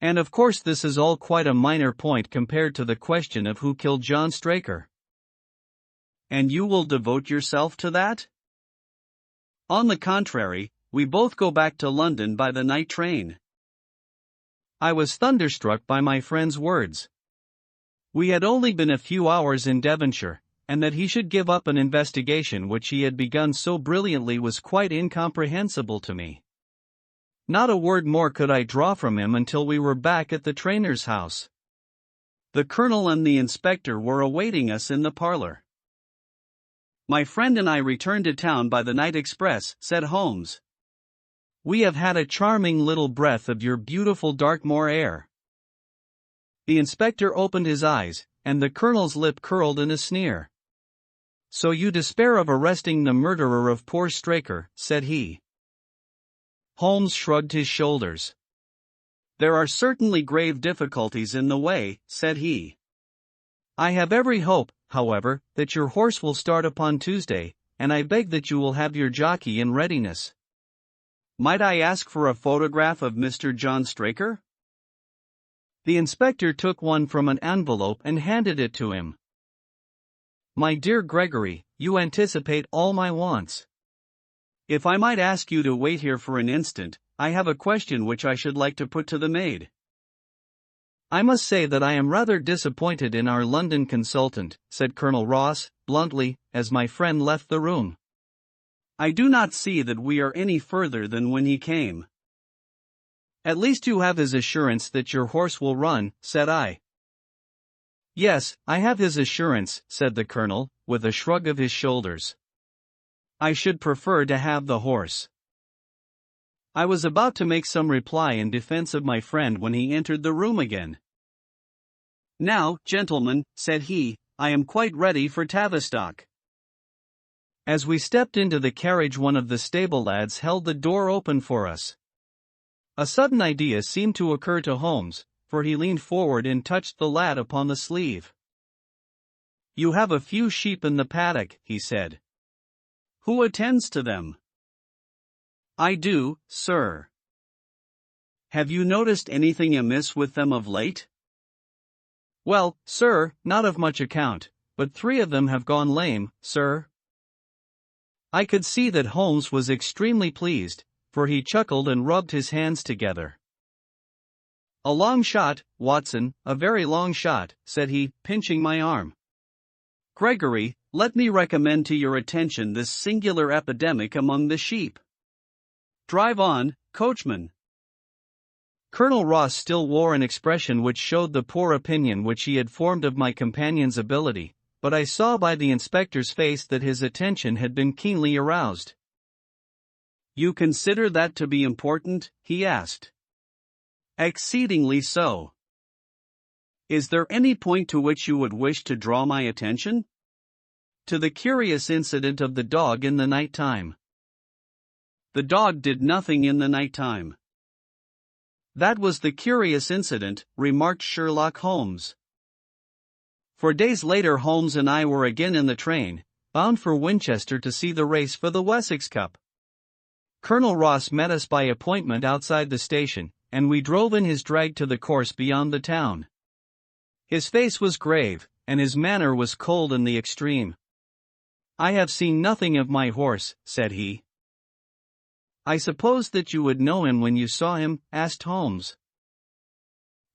And of course this is all quite a minor point compared to the question of who killed John Straker. And you will devote yourself to that? On the contrary, we both go back to London by the night train. I was thunderstruck by my friend's words. We had only been a few hours in Devonshire, and that he should give up an investigation which he had begun so brilliantly was quite incomprehensible to me. Not a word more could I draw from him until we were back at the trainer's house. The colonel and the inspector were awaiting us in the parlor. My friend and I returned to town by the night express, said Holmes. We have had a charming little breath of your beautiful Dartmoor air. The inspector opened his eyes, and the colonel's lip curled in a sneer. So you despair of arresting the murderer of poor Straker, said he. Holmes shrugged his shoulders. There are certainly grave difficulties in the way, said he. I have every hope, however, that your horse will start upon Tuesday, and I beg that you will have your jockey in readiness. Might I ask for a photograph of Mr. John Straker? The inspector took one from an envelope and handed it to him. My dear Gregory, you anticipate all my wants. If I might ask you to wait here for an instant, I have a question which I should like to put to the maid. I must say that I am rather disappointed in our London consultant, said Colonel Ross, bluntly, as my friend left the room. I do not see that we are any further than when he came. At least you have his assurance that your horse will run, said I. Yes, I have his assurance, said the colonel, with a shrug of his shoulders. I should prefer to have the horse. I was about to make some reply in defense of my friend when he entered the room again. Now, gentlemen, said he, I am quite ready for Tavistock. As we stepped into the carriage, one of the stable lads held the door open for us. A sudden idea seemed to occur to Holmes, for he leaned forward and touched the lad upon the sleeve. You have a few sheep in the paddock, he said. Who attends to them? I do, sir. Have you noticed anything amiss with them of late? Well, sir, not of much account, but 3 of them have gone lame, sir. I could see that Holmes was extremely pleased, for he chuckled and rubbed his hands together. A long shot, Watson, a very long shot, said he, pinching my arm. Gregory, let me recommend to your attention this singular epidemic among the sheep. Drive on, coachman. Colonel Ross still wore an expression which showed the poor opinion which he had formed of my companion's ability, but I saw by the inspector's face that his attention had been keenly aroused. You consider that to be important? He asked. Exceedingly so. Is there any point to which you would wish to draw my attention? To the curious incident of the dog in the night time. The dog did nothing in the night time. That was the curious incident, remarked Sherlock Holmes. For days later Holmes and I were again in the train, bound for Winchester to see the race for the Wessex Cup. Colonel Ross met us by appointment outside the station, and we drove in his drag to the course beyond the town. His face was grave, and his manner was cold in the extreme. I have seen nothing of my horse, said he. I supposed that you would know him when you saw him, asked Holmes.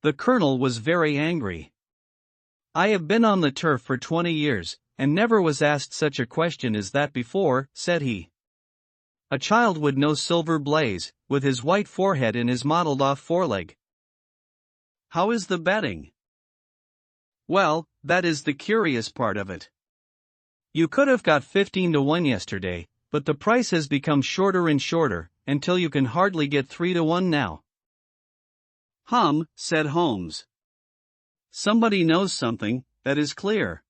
The colonel was very angry. I have been on the turf for 20 years, and never was asked such a question as that before, said he. A child would know Silver Blaze, with his white forehead and his mottled-off foreleg. How is the betting? Well, that is the curious part of it. You could have got 15 to 1 yesterday, but the price has become shorter and shorter, until you can hardly get 3 to 1 now. Said Holmes. Somebody knows something, that is clear.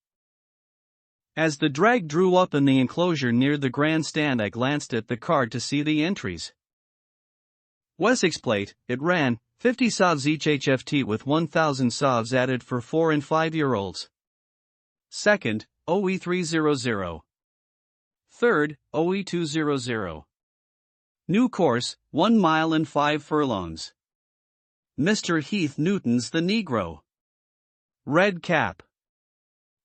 As the drag drew up in the enclosure near the grandstand, I glanced at the card to see the entries. Wessex plate, it ran, 50 sovs each HFT with 1,000 sovs added for 4 and 5-year-olds. Second, OE300. Third, OE200. New course, 1 mile and 5 furlongs. Mr. Heath Newton's the Negro. Red cap.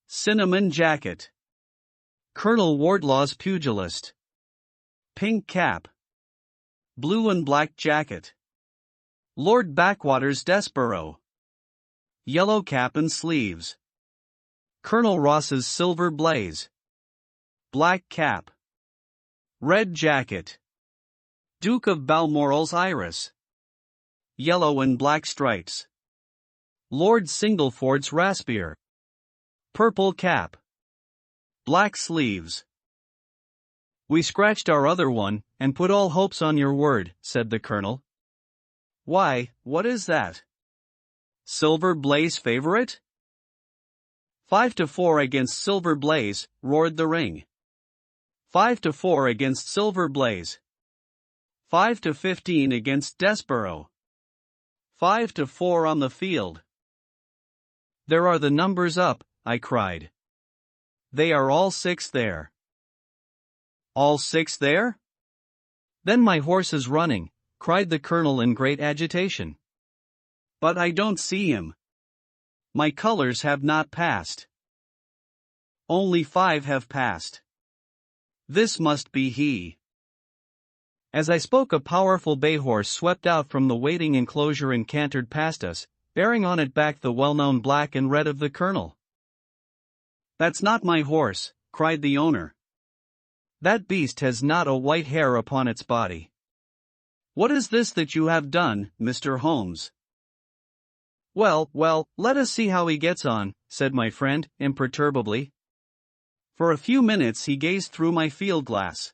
Cinnamon jacket. Colonel Wardlaw's pugilist. Pink cap. Blue and black jacket. Lord Backwater's Desborough. Yellow cap and sleeves. Colonel Ross's silver blaze. Black cap. Red jacket. Duke of Balmoral's iris. Yellow and black stripes. Lord Singleford's raspier. Purple cap. Black sleeves. We scratched our other one, and put all hopes on your word, said the colonel. Why, what is that? Silver Blaze favorite? 5-4 against Silver Blaze, roared the ring. 5-4 against Silver Blaze. 5-15 against Desborough. 5-4 on the field. There are the numbers up, I cried. They are all 6 there. All 6 there? Then my horse is running, cried the colonel in great agitation. But I don't see him. My colors have not passed. Only 5 have passed. This must be he. As I spoke, a powerful bay horse swept out from the waiting enclosure and cantered past us, bearing on its back the well-known black and red of the colonel. That's not my horse, cried the owner. That beast has not a white hair upon its body. What is this that you have done, Mr. Holmes? Well, let us see how he gets on, said my friend, imperturbably. For a few minutes he gazed through my field-glass.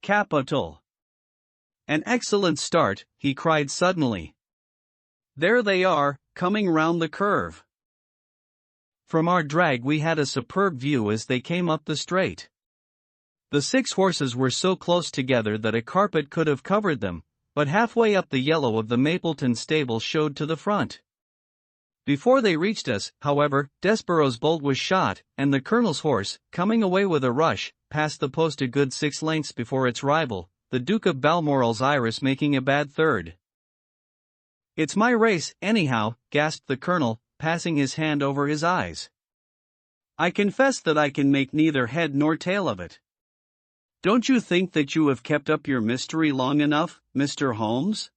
Capital! An excellent start, he cried suddenly. There they are, coming round the curve. From our drag we had a superb view as they came up the straight. The 6 horses were so close together that a carpet could have covered them, but halfway up the yellow of the Mapleton stable showed to the front. Before they reached us, however, Desborough's bolt was shot, and the colonel's horse, coming away with a rush, passed the post a good 6 lengths before its rival, the Duke of Balmoral's iris making a bad third. It's my race, anyhow, gasped the colonel, passing his hand over his eyes. I confess that I can make neither head nor tail of it. Don't you think that you have kept up your mystery long enough, Mr. Holmes?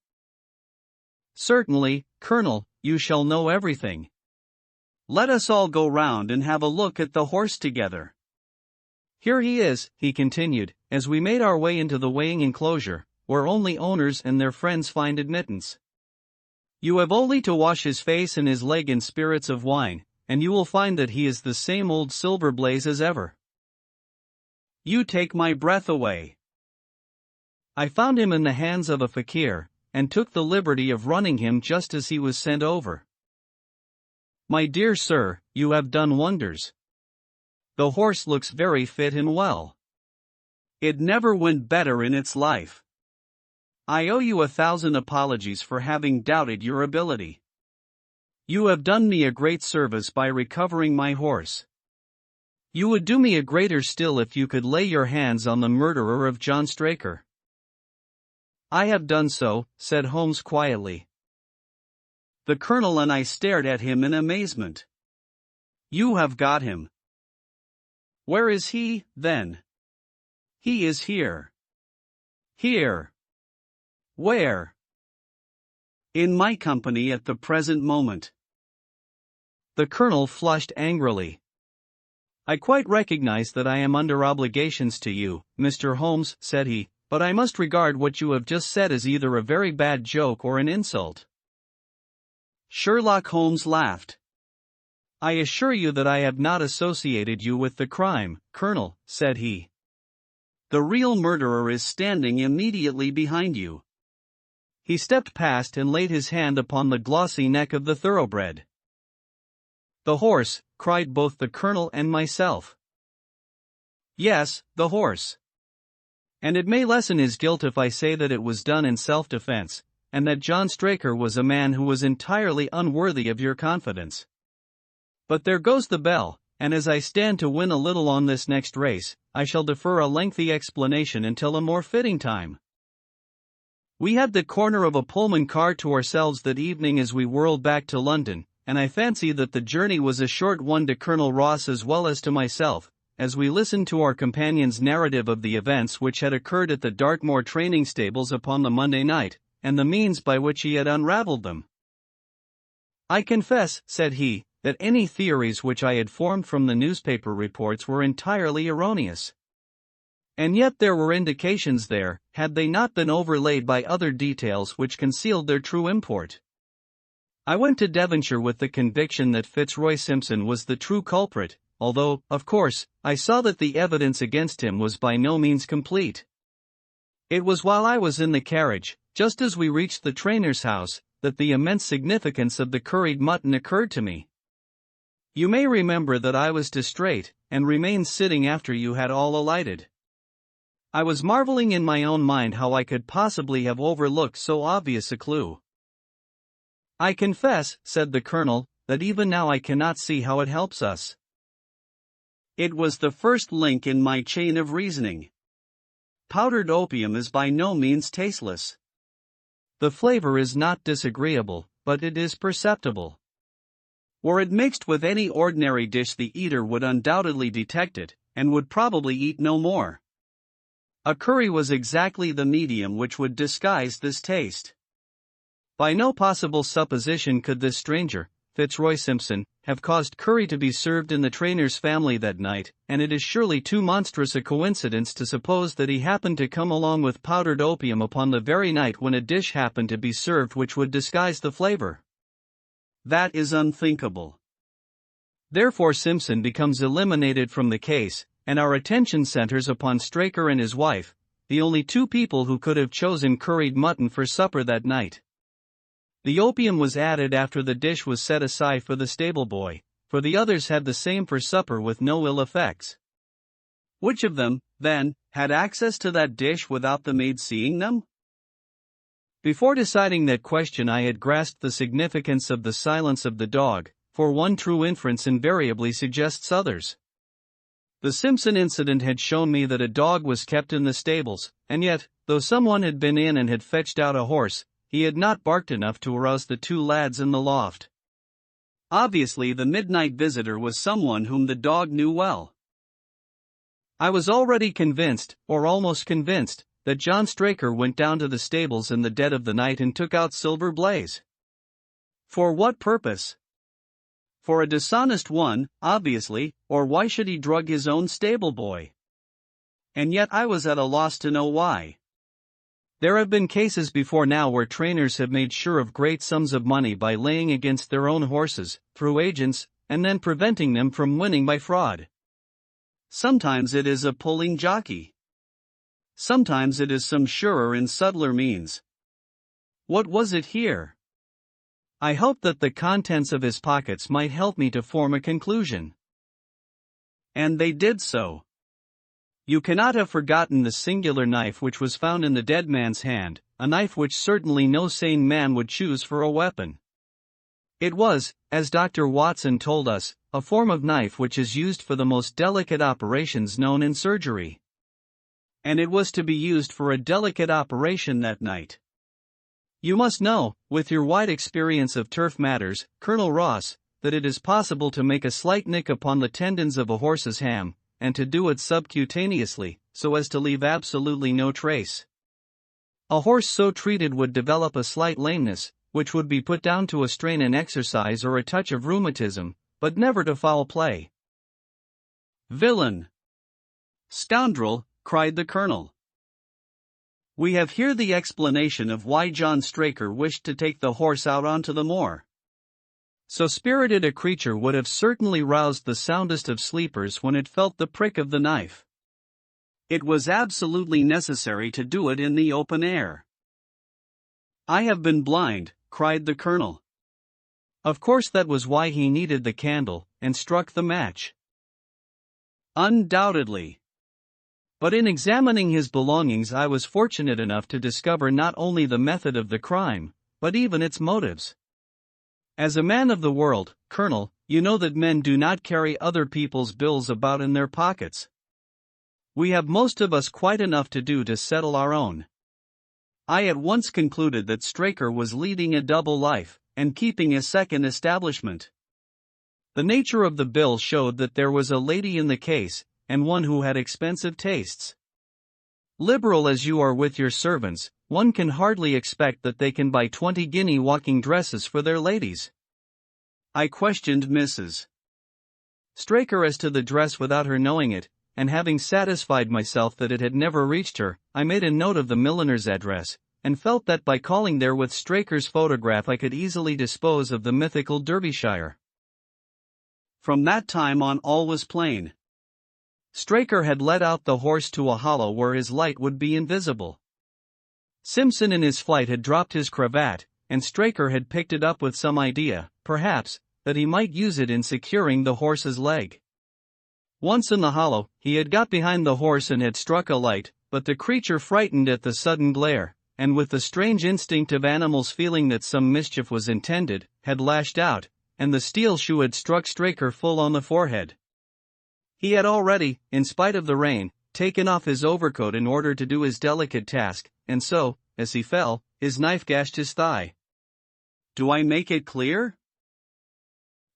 Certainly, Colonel, you shall know everything. Let us all go round and have a look at the horse together. Here he is, he continued, as we made our way into the weighing enclosure, where only owners and their friends find admittance. You have only to wash his face and his leg in spirits of wine, and you will find that he is the same old Silver Blaze as ever. You take my breath away. I found him in the hands of a fakir, and took the liberty of running him just as he was sent over. My dear sir, you have done wonders. The horse looks very fit and well. It never went better in its life. I owe you 1,000 apologies for having doubted your ability. You have done me a great service by recovering my horse. You would do me a greater still if you could lay your hands on the murderer of John Straker. I have done so, said Holmes quietly. The colonel and I stared at him in amazement. You have got him. Where is he, then? He is here. Here. Where? In my company at the present moment. The colonel flushed angrily. I quite recognize that I am under obligations to you, Mr. Holmes, said he, but I must regard what you have just said as either a very bad joke or an insult. Sherlock Holmes laughed. I assure you that I have not associated you with the crime, Colonel, said he. The real murderer is standing immediately behind you. He stepped past and laid his hand upon the glossy neck of the thoroughbred. The horse, cried both the colonel and myself. Yes, the horse. And it may lessen his guilt if I say that it was done in self-defense, and that John Straker was a man who was entirely unworthy of your confidence. But there goes the bell, and as I stand to win a little on this next race, I shall defer a lengthy explanation until a more fitting time. We had the corner of a Pullman car to ourselves that evening as we whirled back to London, and I fancy that the journey was a short one to Colonel Ross as well as to myself, as we listened to our companion's narrative of the events which had occurred at the Dartmoor training stables upon the Monday night, and the means by which he had unravelled them. "I confess," said he, "that any theories which I had formed from the newspaper reports were entirely erroneous. And yet there were indications there, had they not been overlaid by other details which concealed their true import. I went to Devonshire with the conviction that Fitzroy Simpson was the true culprit, although, of course, I saw that the evidence against him was by no means complete. It was while I was in the carriage, just as we reached the trainer's house, that the immense significance of the curried mutton occurred to me. You may remember that I was distrait, and remained sitting after you had all alighted. I was marveling in my own mind how I could possibly have overlooked so obvious a clue. I confess," said the Colonel, "that even now I cannot see how it helps us. It was the first link in my chain of reasoning. Powdered opium is by no means tasteless. The flavor is not disagreeable, but it is perceptible. Were it mixed with any ordinary dish, the eater would undoubtedly detect it, and would probably eat no more. A curry was exactly the medium which would disguise this taste. By no possible supposition could this stranger, Fitzroy Simpson, have caused curry to be served in the trainer's family that night, and it is surely too monstrous a coincidence to suppose that he happened to come along with powdered opium upon the very night when a dish happened to be served which would disguise the flavor. That is unthinkable. Therefore Simpson becomes eliminated from the case, and our attention centers upon Straker and his wife, the only two people who could have chosen curried mutton for supper that night. The opium was added after the dish was set aside for the stable boy, for the others had the same for supper with no ill effects. Which of them, then, had access to that dish without the maid seeing them? Before deciding that question I had grasped the significance of the silence of the dog, for one true inference invariably suggests others. The Simpson incident had shown me that a dog was kept in the stables, and yet, though someone had been in and had fetched out a horse, he had not barked enough to arouse the two lads in the loft. Obviously the midnight visitor was someone whom the dog knew well. I was already convinced, or almost convinced, that John Straker went down to the stables in the dead of the night and took out Silver Blaze. For what purpose? For a dishonest one, obviously, or why should he drug his own stable boy? And yet I was at a loss to know why. There have been cases before now where trainers have made sure of great sums of money by laying against their own horses, through agents, and then preventing them from winning by fraud. Sometimes it is a pulling jockey. Sometimes it is some surer and subtler means. What was it here? I hoped that the contents of his pockets might help me to form a conclusion. And they did so. You cannot have forgotten the singular knife which was found in the dead man's hand, a knife which certainly no sane man would choose for a weapon. It was, as Dr. Watson told us, a form of knife which is used for the most delicate operations known in surgery. And it was to be used for a delicate operation that night. You must know, with your wide experience of turf matters, Colonel Ross, that it is possible to make a slight nick upon the tendons of a horse's ham, and to do it subcutaneously, so as to leave absolutely no trace. A horse so treated would develop a slight lameness, which would be put down to a strain in exercise or a touch of rheumatism, but never to foul play. Villain! Scoundrel! Cried the Colonel. We have here the explanation of why John Straker wished to take the horse out onto the moor. So spirited a creature would have certainly roused the soundest of sleepers when it felt the prick of the knife. It was absolutely necessary to do it in the open air. I have been blind, cried the Colonel. Of course that was why he needed the candle, and struck the match. Undoubtedly. But in examining his belongings I was fortunate enough to discover not only the method of the crime, but even its motives. As a man of the world, Colonel, you know that men do not carry other people's bills about in their pockets. We have most of us quite enough to do to settle our own. I at once concluded that Straker was leading a double life, and keeping a second establishment. The nature of the bill showed that there was a lady in the case, and one who had expensive tastes. Liberal as you are with your servants, one can hardly expect that they can buy 20-guinea walking dresses for their ladies. I questioned Mrs. Straker as to the dress without her knowing it, and having satisfied myself that it had never reached her, I made a note of the milliner's address, and felt that by calling there with Straker's photograph I could easily dispose of the mythical Derbyshire. From that time on all was plain. Straker had let out the horse to a hollow where his light would be invisible. Simpson in his flight had dropped his cravat, and Straker had picked it up with some idea, perhaps, that he might use it in securing the horse's leg. Once in the hollow, he had got behind the horse and had struck a light, but the creature, frightened at the sudden glare, and with the strange instinct of animals feeling that some mischief was intended, had lashed out, and the steel shoe had struck Straker full on the forehead. He had already, in spite of the rain, taken off his overcoat in order to do his delicate task, and so, as he fell, his knife gashed his thigh. Do I make it clear?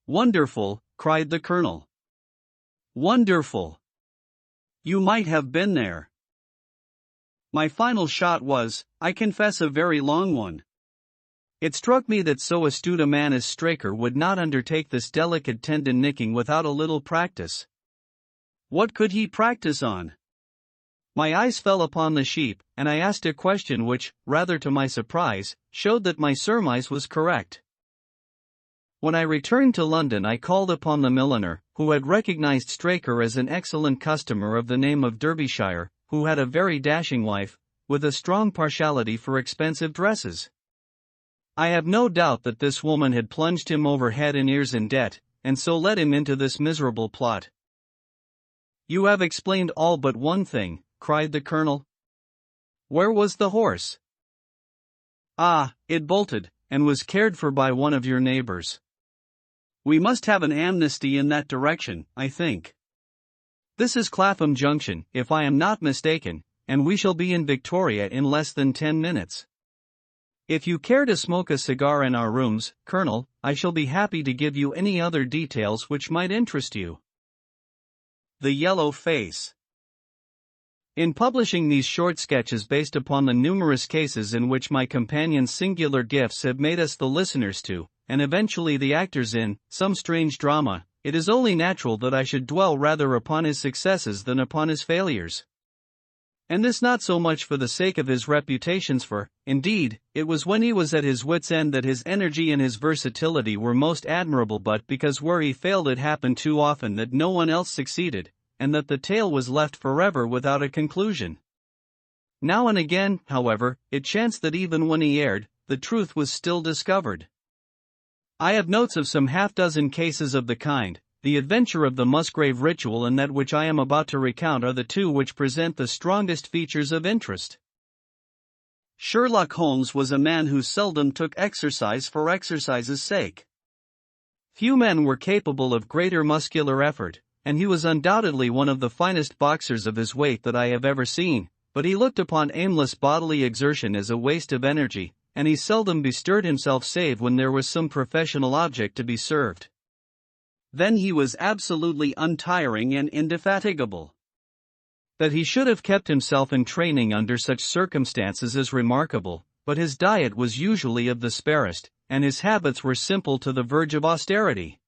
Wonderful, cried the colonel. Wonderful. You might have been there. My final shot was, I confess, a very long one. It struck me that so astute a man as Straker would not undertake this delicate tendon nicking without a little practice. What could he practice on? My eyes fell upon the sheep, and I asked a question which, rather to my surprise, showed that my surmise was correct. When I returned to London I called upon the milliner, who had recognized Straker as an excellent customer of the name of Derbyshire, who had a very dashing wife, with a strong partiality for expensive dresses. I have no doubt that this woman had plunged him over head and ears in debt, and so led him into this miserable plot. You have explained all but one thing, cried the colonel. Where was the horse? Ah, it bolted, and was cared for by one of your neighbors. We must have an amnesty in that direction, I think. This is Clapham Junction, if I am not mistaken, and we shall be in Victoria in less than 10 minutes. If you care to smoke a cigar in our rooms, Colonel, I shall be happy to give you any other details which might interest you. The Yellow Face. In publishing these short sketches based upon the numerous cases in which my companion's singular gifts have made us the listeners to, and eventually the actors in, some strange drama, it is only natural that I should dwell rather upon his successes than upon his failures. And this not so much for the sake of his reputations, for, indeed, it was when he was at his wits' end that his energy and his versatility were most admirable, but because where he failed it happened too often that no one else succeeded, and that the tale was left forever without a conclusion. Now and again, however, it chanced that even when he erred, the truth was still discovered. I have notes of some half-dozen cases of the kind. The adventure of the Musgrave ritual and that which I am about to recount are the two which present the strongest features of interest. Sherlock Holmes was a man who seldom took exercise for exercise's sake. Few men were capable of greater muscular effort, and he was undoubtedly one of the finest boxers of his weight that I have ever seen, but he looked upon aimless bodily exertion as a waste of energy, and he seldom bestirred himself save when there was some professional object to be served. Then he was absolutely untiring and indefatigable. That he should have kept himself in training under such circumstances is remarkable, but his diet was usually of the sparest, and his habits were simple to the verge of austerity.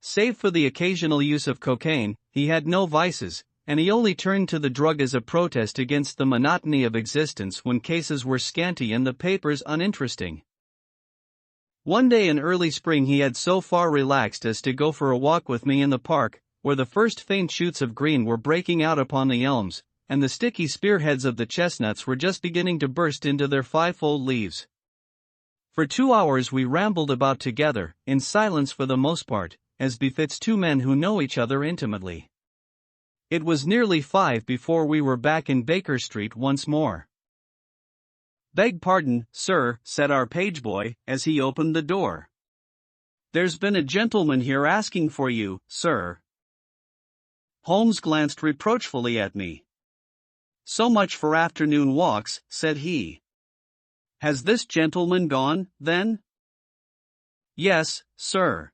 Save for the occasional use of cocaine, he had no vices, and he only turned to the drug as a protest against the monotony of existence when cases were scanty and the papers uninteresting. One day in early spring he had so far relaxed as to go for a walk with me in the park, where the first faint shoots of green were breaking out upon the elms, and the sticky spearheads of the chestnuts were just beginning to burst into their fivefold leaves. For 2 hours we rambled about together, in silence for the most part, as befits two men who know each other intimately. It was nearly 5 before we were back in Baker Street once more. "Beg pardon, sir," said our page boy, as he opened the door. "There's been a gentleman here asking for you, sir." Holmes glanced reproachfully at me. "So much for afternoon walks," said he. Has this gentleman gone, then? Yes, sir.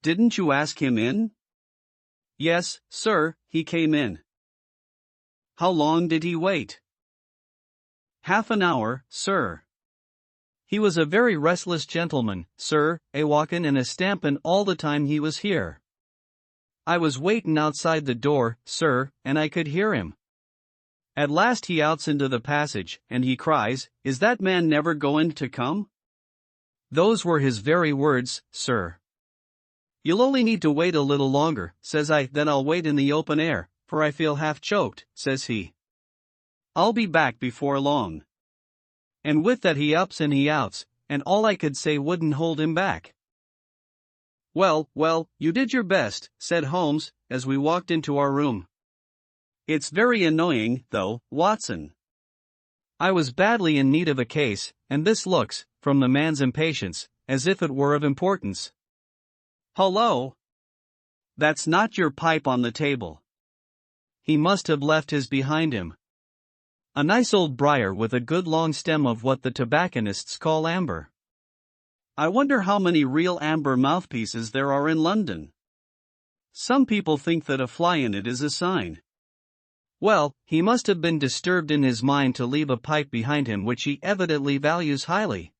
Didn't you ask him in? Yes, sir, he came in. How long did he wait? Half an hour, sir. He was a very restless gentleman, sir, a walkin' and a stampin' all the time he was here. I was waitin' outside the door, sir, and I could hear him. At last he outs into the passage, and he cries, "Is that man never goin' to come?" Those were his very words, sir. "You'll only need to wait a little longer," says I. "Then I'll wait in the open air, for I feel half choked," says he. "I'll be back before long." And with that he ups and he outs, and all I could say wouldn't hold him back. "Well, well, you did your best," said Holmes, as we walked into our room. "It's very annoying, though, Watson." I was badly in need of a case, and this looks, from the man's impatience, as if it were of importance. "Hullo! That's not your pipe on the table." He must have left his behind him. A nice old briar with a good long stem of what the tobacconists call amber. I wonder how many real amber mouthpieces there are in London. Some people think that a fly in it is a sign. Well, he must have been disturbed in his mind to leave a pipe behind him which he evidently values highly.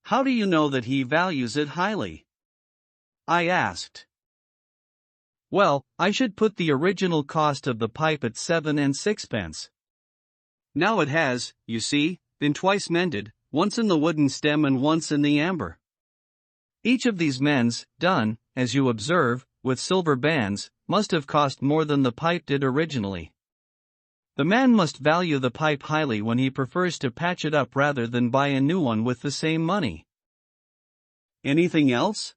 "How do you know that he values it highly?" I asked. "Well, I should put the original cost of the pipe at 7 and 6 pence. Now it has, you see, been twice mended, once in the wooden stem and once in the amber. Each of these mends, done, as you observe, with silver bands, must have cost more than the pipe did originally. The man must value the pipe highly when he prefers to patch it up rather than buy a new one with the same money." "Anything else?"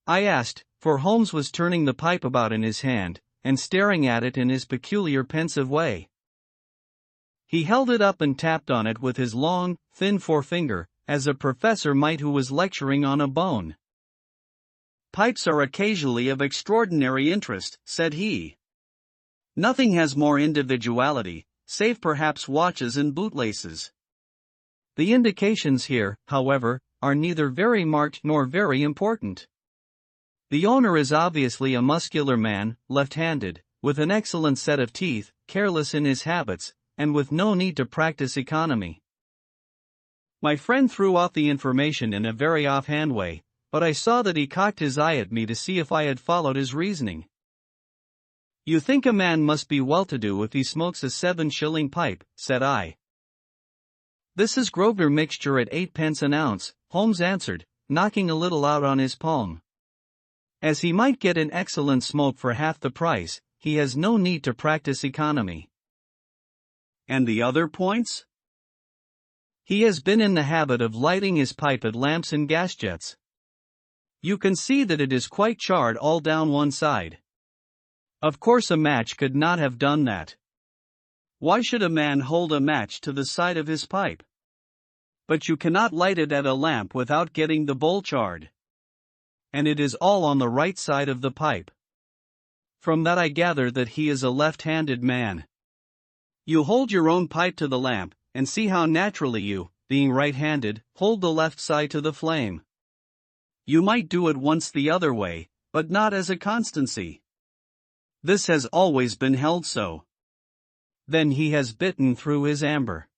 I asked, for Holmes was turning the pipe about in his hand, and staring at it in his peculiar pensive way. He held it up and tapped on it with his long, thin forefinger, as a professor might who was lecturing on a bone. "Pipes are occasionally of extraordinary interest," said he. "Nothing has more individuality, save perhaps watches and bootlaces. The indications here, however, are neither very marked nor very important. The owner is obviously a muscular man, left-handed, with an excellent set of teeth, careless in his habits, and with no need to practice economy." My friend threw out the information in a very offhand way, but I saw that he cocked his eye at me to see if I had followed his reasoning. "You think a man must be well-to-do if he smokes a 7-shilling pipe," said I. "This is Grosvenor mixture at 8 pence an ounce," Holmes answered, knocking a little out on his palm. "As he might get an excellent smoke for half the price, he has no need to practice economy." "And the other points?" "He has been in the habit of lighting his pipe at lamps and gas jets. You can see that it is quite charred all down one side. Of course a match could not have done that. Why should a man hold a match to the side of his pipe? But you cannot light it at a lamp without getting the bowl charred. And it is all on the right side of the pipe. From that I gather that he is a left-handed man. You hold your own pipe to the lamp, and see how naturally you, being right-handed, hold the left side to the flame. You might do it once the other way, but not as a constancy. This has always been held so." Then he has bitten through his amber.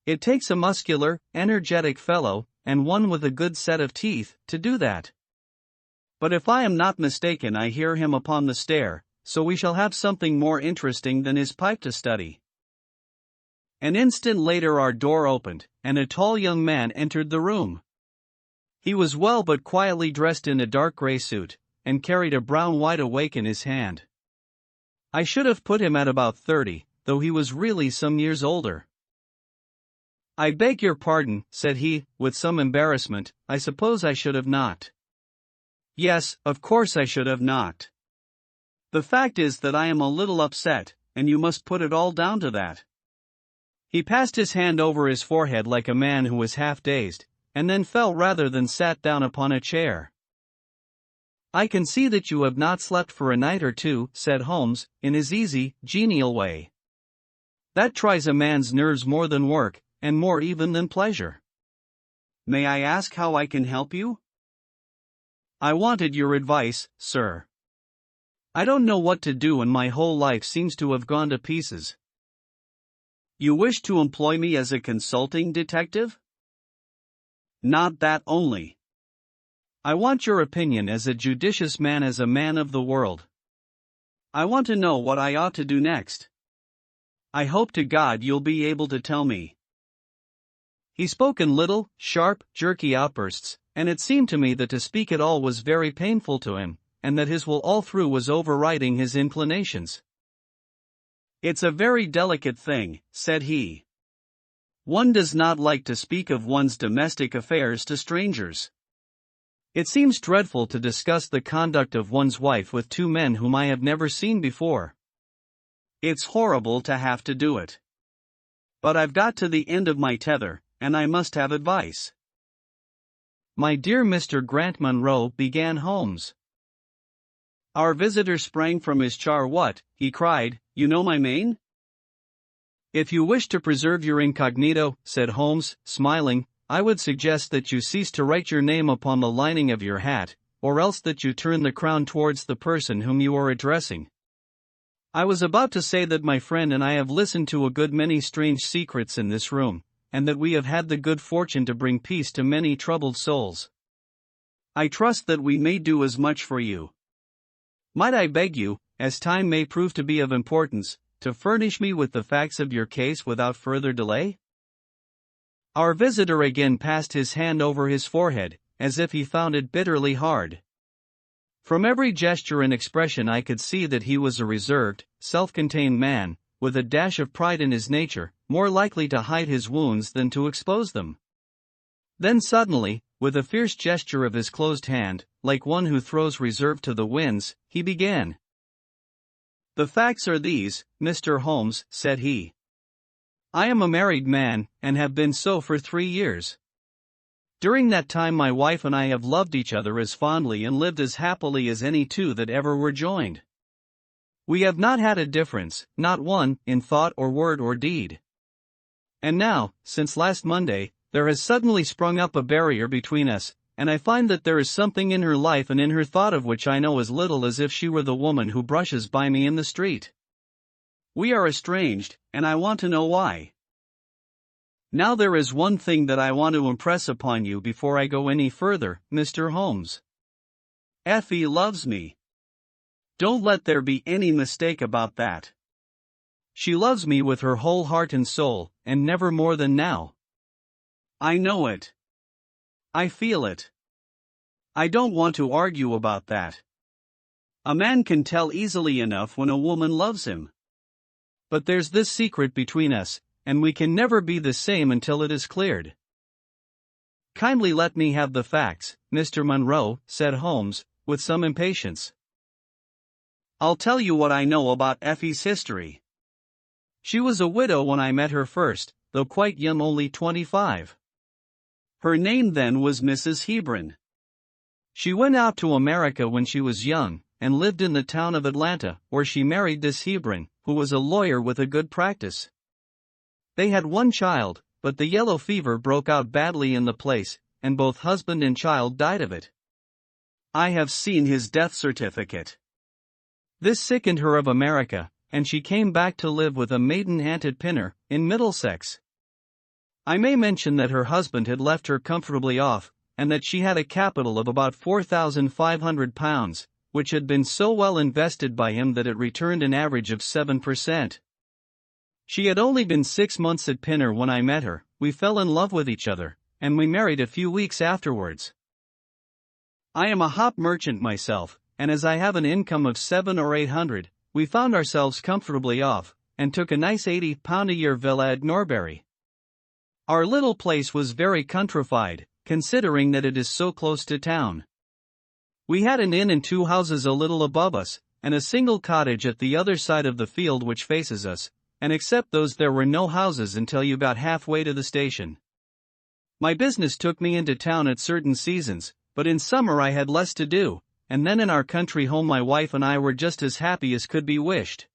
"It takes a muscular, energetic fellow, and one with a good set of teeth, to do that. But if I am not mistaken I hear him upon the stair, so we shall have something more interesting than his pipe to study." An instant later our door opened, and a tall young man entered the room. He was well but quietly dressed in a dark gray suit, and carried a brown wide awake in his hand. I should have put him at about 30, though he was really some years older. "I beg your pardon," said he, with some embarrassment, "I suppose I should have knocked." "Yes, of course I should have knocked. The fact is that I am a little upset, and you must put it all down to that." He passed his hand over his forehead like a man who was half dazed, and then fell rather than sat down upon a chair. "I can see that you have not slept for a night or two," said Holmes, in his easy, genial way. That tries a man's nerves more than work, and more even than pleasure. May I ask how I can help you? I wanted your advice, sir. I don't know what to do and my whole life seems to have gone to pieces. You wish to employ me as a consulting detective? Not that only. I want your opinion as a judicious man, as a man of the world. I want to know what I ought to do next. I hope to God you'll be able to tell me. He spoke in little, sharp, jerky outbursts, and it seemed to me that to speak at all was very painful to him, and that his will all through was overriding his inclinations. It's a very delicate thing, said he. One does not like to speak of one's domestic affairs to strangers. It seems dreadful to discuss the conduct of one's wife with two men whom I have never seen before. It's horrible to have to do it. But I've got to the end of my tether, and I must have advice. My dear Mr. Grant Munro, began Holmes. Our visitor sprang from his chair. What, he cried, you know my mane? If you wish to preserve your incognito, said Holmes, smiling, I would suggest that you cease to write your name upon the lining of your hat, or else that you turn the crown towards the person whom you are addressing. I was about to say that my friend and I have listened to a good many strange secrets in this room, and that we have had the good fortune to bring peace to many troubled souls. I trust that we may do as much for you. Might I beg you, as time may prove to be of importance, to furnish me with the facts of your case without further delay? Our visitor again passed his hand over his forehead, as if he found it bitterly hard. From every gesture and expression I could see that he was a reserved, self-contained man, with a dash of pride in his nature, more likely to hide his wounds than to expose them. Then suddenly, with a fierce gesture of his closed hand, like one who throws reserve to the winds, he began. The facts are these, Mr. Holmes, said he. I am a married man, and have been so for 3 years. During that time my wife and I have loved each other as fondly and lived as happily as any two that ever were joined. We have not had a difference, not one, in thought or word or deed. And now, since last Monday, there has suddenly sprung up a barrier between us, and I find that there is something in her life and in her thought of which I know as little as if she were the woman who brushes by me in the street. We are estranged, and I want to know why. Now there is one thing that I want to impress upon you before I go any further, Mr. Holmes. Effie loves me. Don't let there be any mistake about that. She loves me with her whole heart and soul, and never more than now. I know it. I feel it. I don't want to argue about that. A man can tell easily enough when a woman loves him. But there's this secret between us, and we can never be the same until it is cleared. Kindly let me have the facts, Mr. Munro, said Holmes, with some impatience. I'll tell you what I know about Effie's history. She was a widow when I met her first, though quite young, only 25. Her name then was Mrs. Hebron. She went out to America when she was young, and lived in the town of Atlanta, where she married this Hebron, who was a lawyer with a good practice. They had one child, but the yellow fever broke out badly in the place, and both husband and child died of it. I have seen his death certificate. This sickened her of America, and she came back to live with a maiden aunt at Pinner, in Middlesex. I may mention that her husband had left her comfortably off, and that she had a capital of about £4,500, which had been so well invested by him that it returned an average of 7%. She had only been 6 months at Pinner when I met her. We fell in love with each other, and we married a few weeks afterwards. I am a hop merchant myself, and as I have an income of 700 or 800, we found ourselves comfortably off, and took a nice £80 a year villa at Norbury. Our little place was very countrified, considering that it is so close to town. We had an inn and 2 houses a little above us, and a single cottage at the other side of the field which faces us, and except those there were no houses until you got halfway to the station. My business took me into town at certain seasons, but in summer I had less to do, and then in our country home my wife and I were just as happy as could be wished.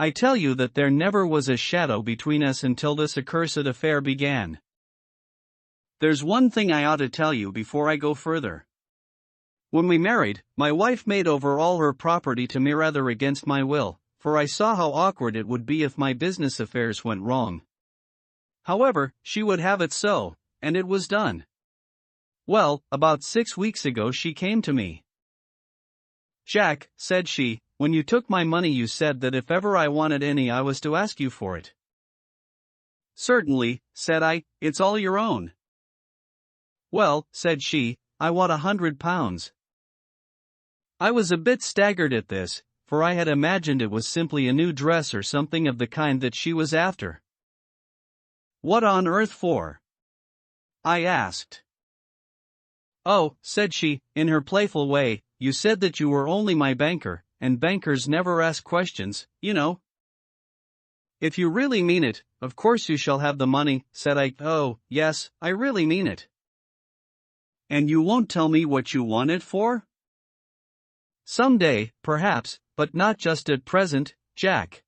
I tell you that there never was a shadow between us until this accursed affair began. There's one thing I ought to tell you before I go further. When we married, my wife made over all her property to me rather against my will, for I saw how awkward it would be if my business affairs went wrong. However, she would have it so, and it was done. Well, about 6 weeks ago she came to me. "Jack," said she, "when you took my money you said that if ever I wanted any I was to ask you for it." "Certainly," said I, "it's all your own." "Well," said she, "I want £100. I was a bit staggered at this, for I had imagined it was simply a new dress or something of the kind that she was after. "What on earth for?" I asked. "Oh," said she, in her playful way, "you said that you were only my banker, and bankers never ask questions, you know." "If you really mean it, of course you shall have the money," said I. "Oh, yes, I really mean it." "And you won't tell me what you want it for?" "Some day, perhaps, but not just at present, Jack."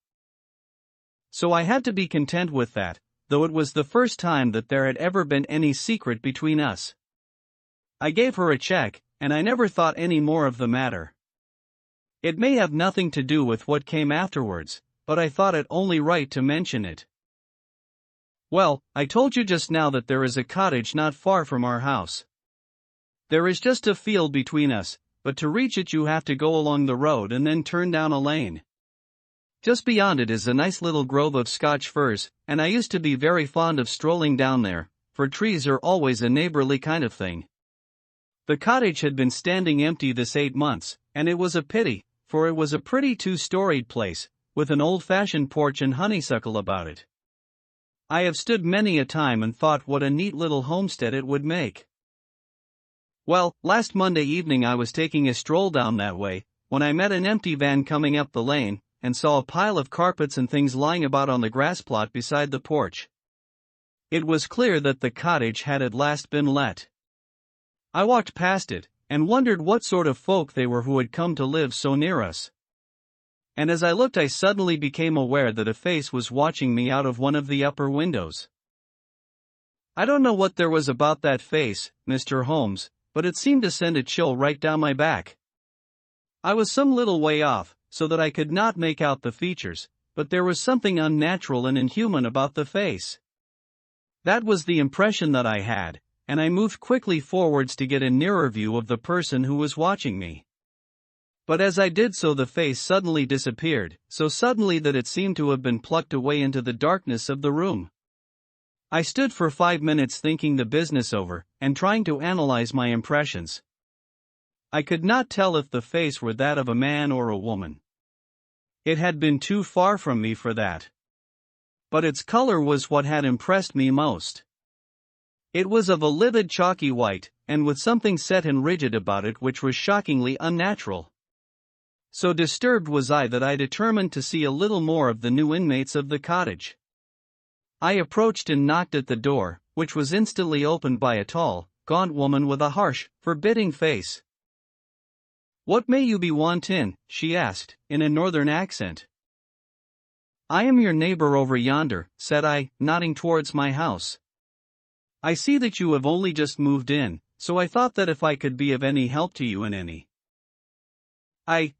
So I had to be content with that, though it was the first time that there had ever been any secret between us. I gave her a check, and I never thought any more of the matter. It may have nothing to do with what came afterwards, but I thought it only right to mention it. Well, I told you just now that there is a cottage not far from our house. There is just a field between us, but to reach it you have to go along the road and then turn down a lane. Just beyond it is a nice little grove of Scotch firs, and I used to be very fond of strolling down there, for trees are always a neighborly kind of thing. The cottage had been standing empty this 8 months, and it was a pity, for it was a pretty 2-storied place, with an old-fashioned porch and honeysuckle about it. I have stood many a time and thought what a neat little homestead it would make. Well, last Monday evening I was taking a stroll down that way, when I met an empty van coming up the lane, and saw a pile of carpets and things lying about on the grass plot beside the porch. It was clear that the cottage had at last been let. I walked past it, and wondered what sort of folk they were who had come to live so near us. And as I looked I suddenly became aware that a face was watching me out of one of the upper windows. I don't know what there was about that face, Mr. Holmes, but it seemed to send a chill right down my back. I was some little way off, so that I could not make out the features, but there was something unnatural and inhuman about the face. That was the impression that I had, and I moved quickly forwards to get a nearer view of the person who was watching me. But as I did so the face suddenly disappeared, so suddenly that it seemed to have been plucked away into the darkness of the room. I stood for 5 minutes thinking the business over, and trying to analyze my impressions. I could not tell if the face were that of a man or a woman. It had been too far from me for that. But its color was what had impressed me most. It was of a livid chalky white, and with something set and rigid about it which was shockingly unnatural. So disturbed was I that I determined to see a little more of the new inmates of the cottage. I approached and knocked at the door, which was instantly opened by a tall, gaunt woman with a harsh, forbidding face. "What may you be wantin'?" she asked, in a northern accent. "I am your neighbor over yonder," said I, nodding towards my house. "I see that you have only just moved in, so I thought that if I could be of any help to you in any."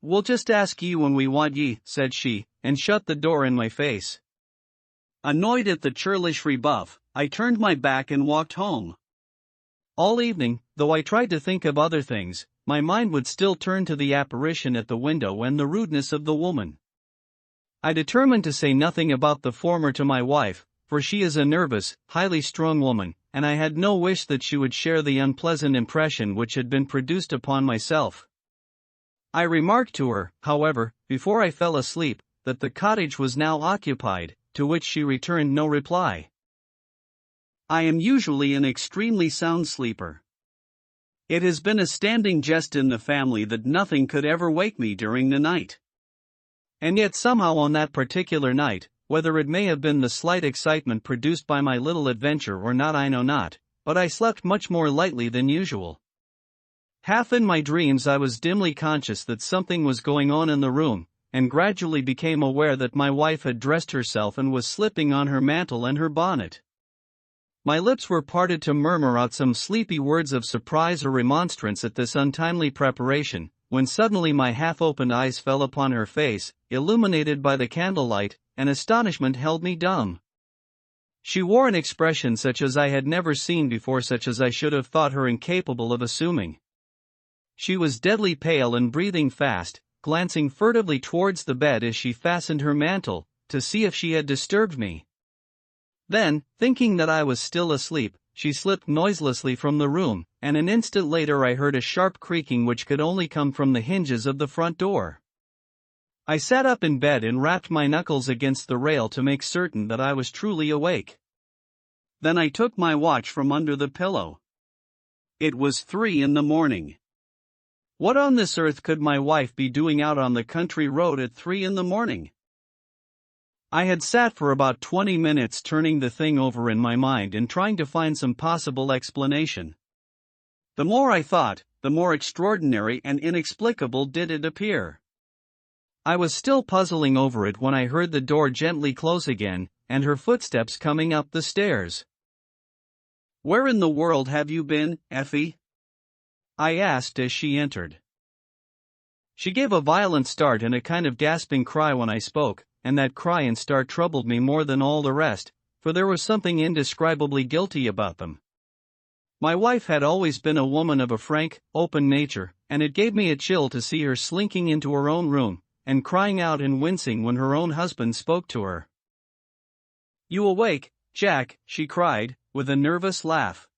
"We'll just ask ye when we want ye," said she, and shut the door in my face. Annoyed at the churlish rebuff, I turned my back and walked home. All evening, though I tried to think of other things, my mind would still turn to the apparition at the window and the rudeness of the woman. I determined to say nothing about the former to my wife, for she is a nervous, highly strung woman, and I had no wish that she would share the unpleasant impression which had been produced upon myself. I remarked to her, however, before I fell asleep, that the cottage was now occupied, to which she returned no reply. I am usually an extremely sound sleeper. It has been a standing jest in the family that nothing could ever wake me during the night. And yet somehow on that particular night, whether it may have been the slight excitement produced by my little adventure or not I know not, but I slept much more lightly than usual. Half in my dreams I was dimly conscious that something was going on in the room, and gradually became aware that my wife had dressed herself and was slipping on her mantle and her bonnet. My lips were parted to murmur out some sleepy words of surprise or remonstrance at this untimely preparation, when suddenly my half-opened eyes fell upon her face, illuminated by the candlelight, and astonishment held me dumb. She wore an expression such as I had never seen before, such as I should have thought her incapable of assuming. She was deadly pale and breathing fast, glancing furtively towards the bed as she fastened her mantle, to see if she had disturbed me. Then, thinking that I was still asleep, she slipped noiselessly from the room, and an instant later I heard a sharp creaking which could only come from the hinges of the front door. I sat up in bed and rapped my knuckles against the rail to make certain that I was truly awake. Then I took my watch from under the pillow. It was 3 in the morning. What on this earth could my wife be doing out on the country road at 3 in the morning? I had sat for about 20 minutes turning the thing over in my mind and trying to find some possible explanation. The more I thought, the more extraordinary and inexplicable did it appear. I was still puzzling over it when I heard the door gently close again, and her footsteps coming up the stairs. "Where in the world have you been, Effie?" I asked as she entered. She gave a violent start and a kind of gasping cry when I spoke, and that cry and start troubled me more than all the rest, for there was something indescribably guilty about them. My wife had always been a woman of a frank, open nature, and it gave me a chill to see her slinking into her own room, and crying out and wincing when her own husband spoke to her. "You awake, Jack?" she cried, with a nervous laugh.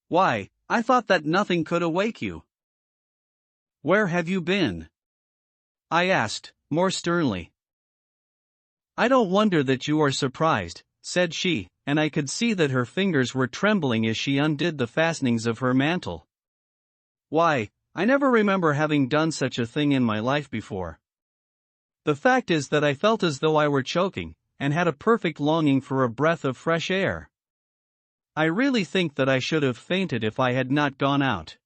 "Why, I thought that nothing could awake you." "Where have you been?" I asked, more sternly. "I don't wonder that you are surprised," said she, and I could see that her fingers were trembling as she undid the fastenings of her mantle. "Why, I never remember having done such a thing in my life before. The fact is that I felt as though I were choking, and had a perfect longing for a breath of fresh air. I really think that I should have fainted if I had not gone out.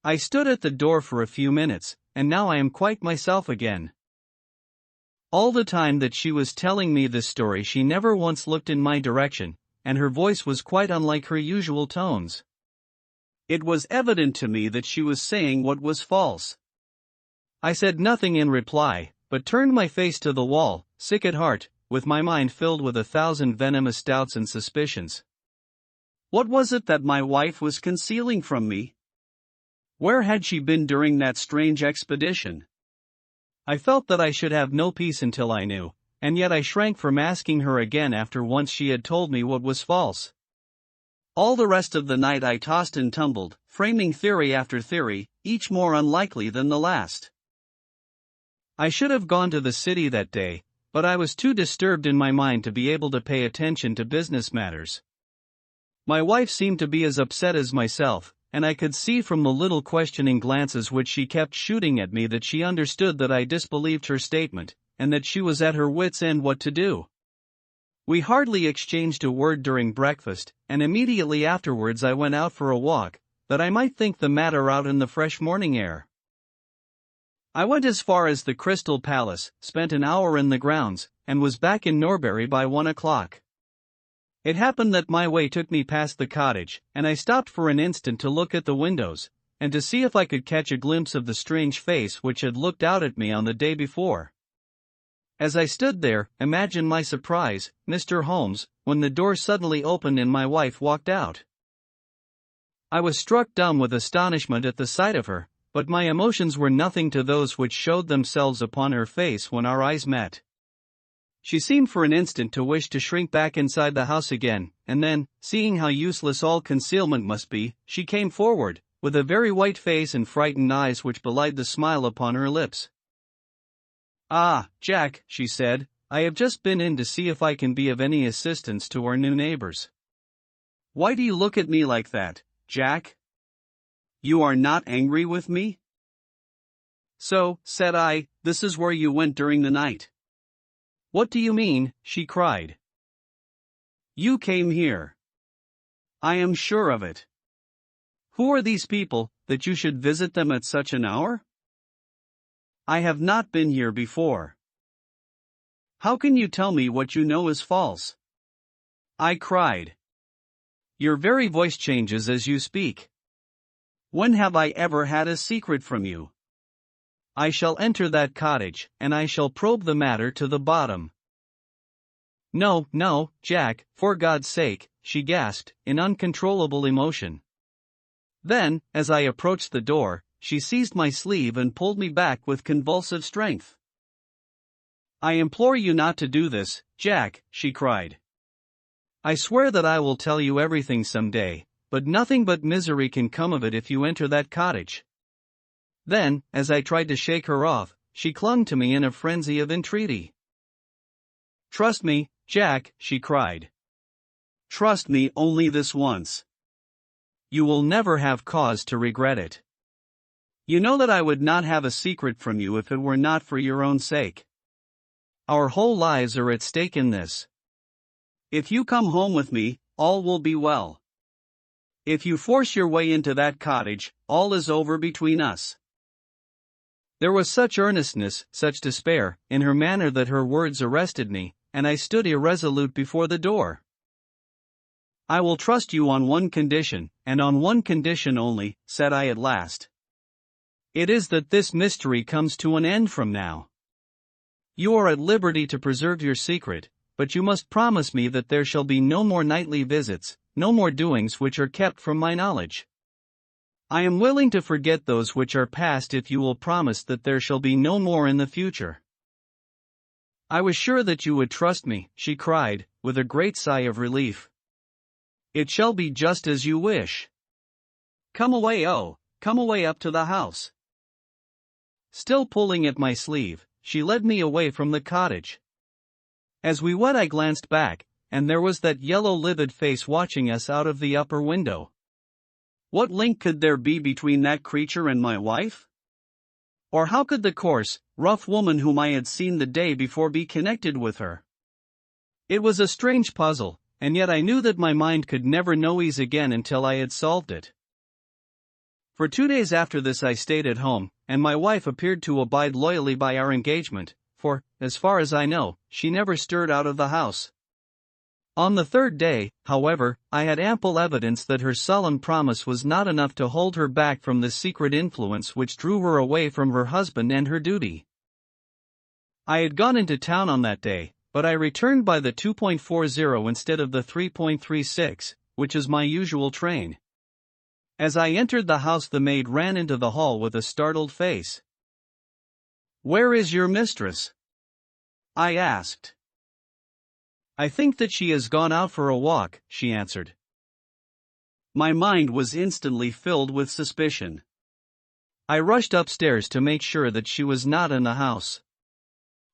I stood at the door for a few minutes, and now I am quite myself again." All the time that she was telling me this story she never once looked in my direction, and her voice was quite unlike her usual tones. It was evident to me that she was saying what was false. I said nothing in reply, but turned my face to the wall, sick at heart, with my mind filled with 1,000 venomous doubts and suspicions. What was it that my wife was concealing from me? Where had she been during that strange expedition? I felt that I should have no peace until I knew, and yet I shrank from asking her again after once she had told me what was false. All the rest of the night I tossed and tumbled, framing theory after theory, each more unlikely than the last. I should have gone to the city that day, but I was too disturbed in my mind to be able to pay attention to business matters. My wife seemed to be as upset as myself, and I could see from the little questioning glances which she kept shooting at me that she understood that I disbelieved her statement, and that she was at her wits' end what to do. We hardly exchanged a word during breakfast, and immediately afterwards I went out for a walk, that I might think the matter out in the fresh morning air. I went as far as the Crystal Palace, spent an hour in the grounds, and was back in Norbury by 1 o'clock. It happened that my way took me past the cottage, and I stopped for an instant to look at the windows, and to see if I could catch a glimpse of the strange face which had looked out at me on the day before. As I stood there, imagine my surprise, Mr. Holmes, when the door suddenly opened and my wife walked out. I was struck dumb with astonishment at the sight of her, but my emotions were nothing to those which showed themselves upon her face when our eyes met. She seemed for an instant to wish to shrink back inside the house again, and then, seeing how useless all concealment must be, she came forward, with a very white face and frightened eyes which belied the smile upon her lips. "Ah, Jack," she said, "I have just been in to see if I can be of any assistance to our new neighbors." "Why do you look at me like that, Jack? You are not angry with me?" "So," said I, "this is where you went during the night." "What do you mean?" she cried. "You came here." "I am sure of it." "Who are these people, that you should visit them at such an hour?" I have not been here before. How can you tell me what you know is false? I cried. Your very voice changes as you speak. When have I ever had a secret from you? I shall enter that cottage, and I shall probe the matter to the bottom. No, no, Jack, for God's sake, she gasped, in uncontrollable emotion. Then, as I approached the door, she seized my sleeve and pulled me back with convulsive strength. I implore you not to do this, Jack, she cried. I swear that I will tell you everything someday, but nothing but misery can come of it if you enter that cottage. Then, as I tried to shake her off, she clung to me in a frenzy of entreaty. Trust me, Jack, she cried. Trust me only this once. You will never have cause to regret it. You know that I would not have a secret from you if it were not for your own sake. Our whole lives are at stake in this. If you come home with me, all will be well. If you force your way into that cottage, all is over between us. There was such earnestness, such despair, in her manner that her words arrested me, and I stood irresolute before the door. I will trust you on one condition, and on one condition only, said I at last. It is that this mystery comes to an end from now. You are at liberty to preserve your secret, but you must promise me that there shall be no more nightly visits, no more doings which are kept from my knowledge. I am willing to forget those which are past if you will promise that there shall be no more in the future. I was sure that you would trust me, she cried, with a great sigh of relief. It shall be just as you wish. Come away, oh, come away up to the house. Still pulling at my sleeve, she led me away from the cottage. As we went I glanced back, and there was that yellow livid face watching us out of the upper window. What link could there be between that creature and my wife? Or how could the coarse, rough woman whom I had seen the day before be connected with her? It was a strange puzzle, and yet I knew that my mind could never know ease again until I had solved it. For 2 days after this I stayed at home, and my wife appeared to abide loyally by our engagement, for, as far as I know, she never stirred out of the house. On the 3rd day, however, I had ample evidence that her solemn promise was not enough to hold her back from the secret influence which drew her away from her husband and her duty. I had gone into town on that day, but I returned by the 2.40 instead of the 3.36, which is my usual train. As I entered the house the maid ran into the hall with a startled face. "Where is your mistress?" I asked. "I think that she has gone out for a walk," she answered. My mind was instantly filled with suspicion. I rushed upstairs to make sure that she was not in the house.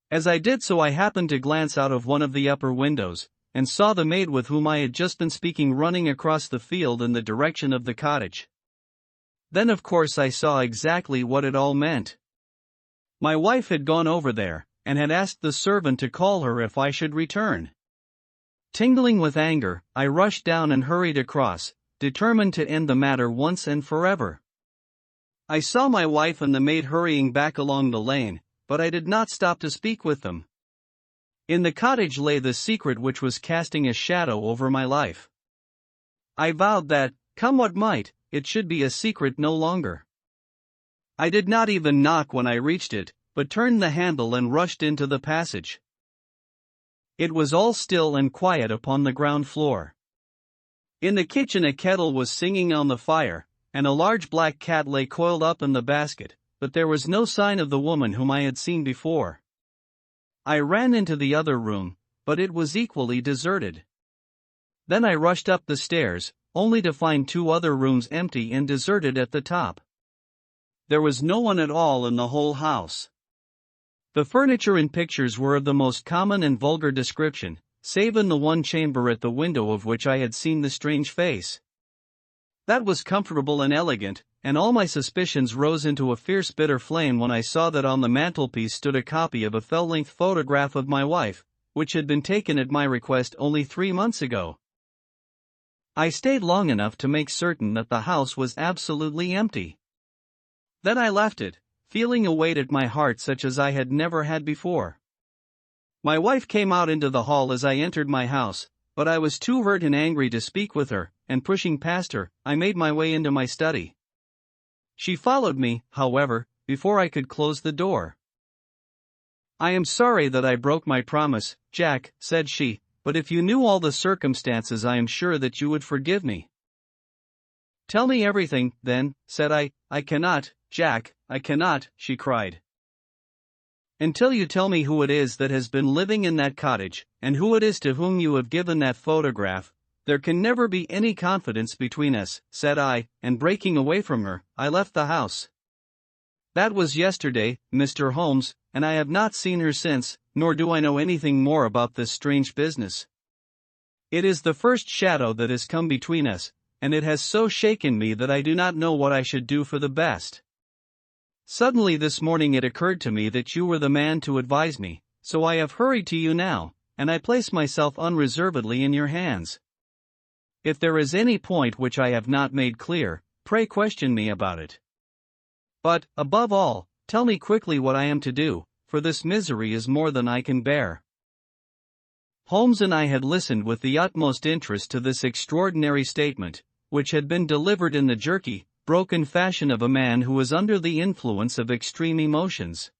As I did so I happened to glance out of one of the upper windows, and saw the maid with whom I had just been speaking running across the field in the direction of the cottage. Then of course I saw exactly what it all meant. My wife had gone over there, and had asked the servant to call her if I should return. Tingling with anger, I rushed down and hurried across, determined to end the matter once and forever. I saw my wife and the maid hurrying back along the lane, but I did not stop to speak with them. In the cottage lay the secret which was casting a shadow over my life. I vowed that, come what might, it should be a secret no longer. I did not even knock when I reached it, but turned the handle and rushed into the passage. It was all still and quiet upon the ground floor. In the kitchen a kettle was singing on the fire, and a large black cat lay coiled up in the basket, but there was no sign of the woman whom I had seen before. I ran into the other room, but it was equally deserted. Then I rushed up the stairs, only to find 2 other rooms empty and deserted at the top. There was no one at all in the whole house. The furniture and pictures were of the most common and vulgar description, save in the one chamber at the window of which I had seen the strange face. That was comfortable and elegant, and all my suspicions rose into a fierce bitter flame when I saw that on the mantelpiece stood a copy of a full-length photograph of my wife, which had been taken at my request only 3 months ago. I stayed long enough to make certain that the house was absolutely empty. Then I left it, feeling a weight at my heart such as I had never had before. My wife came out into the hall as I entered my house, but I was too hurt and angry to speak with her, and pushing past her, I made my way into my study. She followed me, however, before I could close the door. "I am sorry that I broke my promise, Jack," said she, "but if you knew all the circumstances I am sure that you would forgive me." "Tell me everything, then," said I. "I cannot, Jack, I cannot," she cried. "Until you tell me who it is that has been living in that cottage, and who it is to whom you have given that photograph, there can never be any confidence between us," said I, and breaking away from her, I left the house. That was yesterday, Mr. Holmes, and I have not seen her since, nor do I know anything more about this strange business. It is the first shadow that has come between us, and it has so shaken me that I do not know what I should do for the best. Suddenly this morning it occurred to me that you were the man to advise me, so I have hurried to you now, and I place myself unreservedly in your hands. If there is any point which I have not made clear, pray question me about it. But, above all, tell me quickly what I am to do, for this misery is more than I can bear." Holmes and I had listened with the utmost interest to this extraordinary statement, which had been delivered in the jerky, broken fashion of a man who was under the influence of extreme emotions.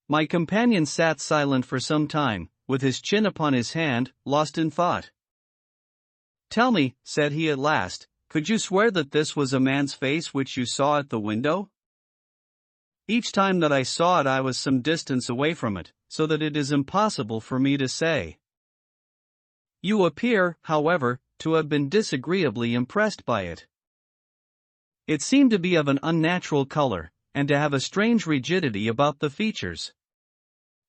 My companion sat silent for some time, with his chin upon his hand, lost in thought. "Tell me," said he at last, "could you swear that this was a man's face which you saw at the window?" "Each time that I saw it I was some distance away from it, so that it is impossible for me to say." "You appear, however, to have been disagreeably impressed by it." "It seemed to be of an unnatural color, and to have a strange rigidity about the features.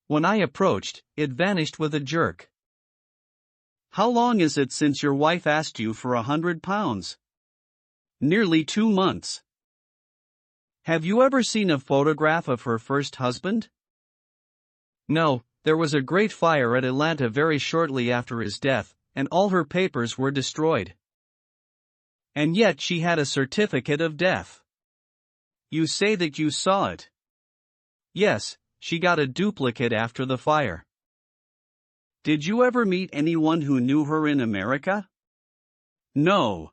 When I approached, it vanished with a jerk." "How long is it since your wife asked you for £100? "Nearly 2 months. "Have you ever seen a photograph of her first husband?" "No, there was a great fire at Atlanta very shortly after his death, and all her papers were destroyed." "And yet she had a certificate of death. You say that you saw it?" "Yes, she got a duplicate after the fire." "Did you ever meet anyone who knew her in America?" "No."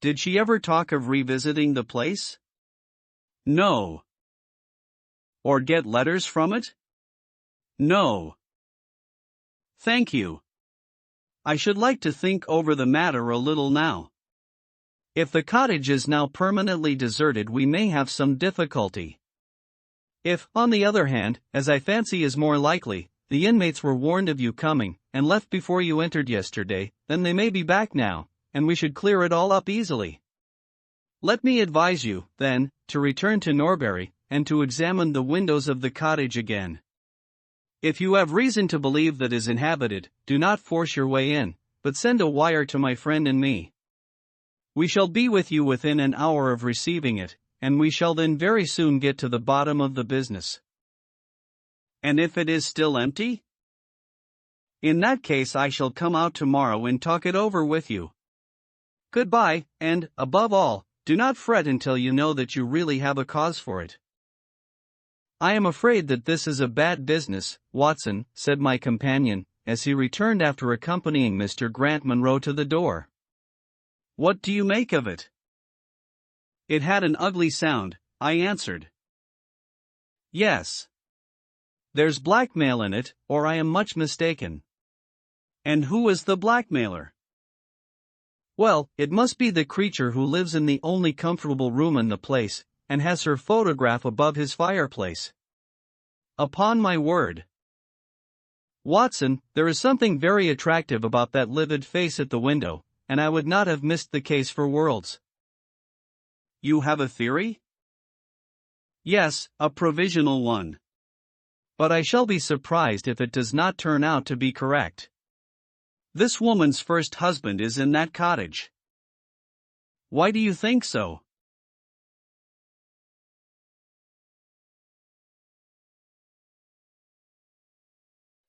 "Did she ever talk of revisiting the place?" "No." "Or get letters from it?" "No." "Thank you. I should like to think over the matter a little now. If the cottage is now permanently deserted we may have some difficulty. If, on the other hand, as I fancy is more likely, the inmates were warned of you coming, and left before you entered yesterday, then they may be back now, and we should clear it all up easily. Let me advise you, then, to return to Norbury, and to examine the windows of the cottage again. If you have reason to believe that it is inhabited, do not force your way in, but send a wire to my friend and me. We shall be with you within an hour of receiving it, and we shall then very soon get to the bottom of the business." "And if it is still empty?" "In that case I shall come out tomorrow and talk it over with you. Goodbye, and, above all, do not fret until you know that you really have a cause for it." "I am afraid that this is a bad business, Watson," said my companion, as he returned after accompanying Mr. Grant Munro to the door. "What do you make of it?" "It had an ugly sound," I answered. "Yes. There's blackmail in it, or I am much mistaken." "And who is the blackmailer?" "Well, it must be the creature who lives in the only comfortable room in the place, and has her photograph above his fireplace." "Upon my word. Watson, there is something very attractive about that livid face at the window, and I would not have missed the case for worlds." "You have a theory?" "Yes, a provisional one. But I shall be surprised if it does not turn out to be correct. This woman's first husband is in that cottage." "Why do you think so?"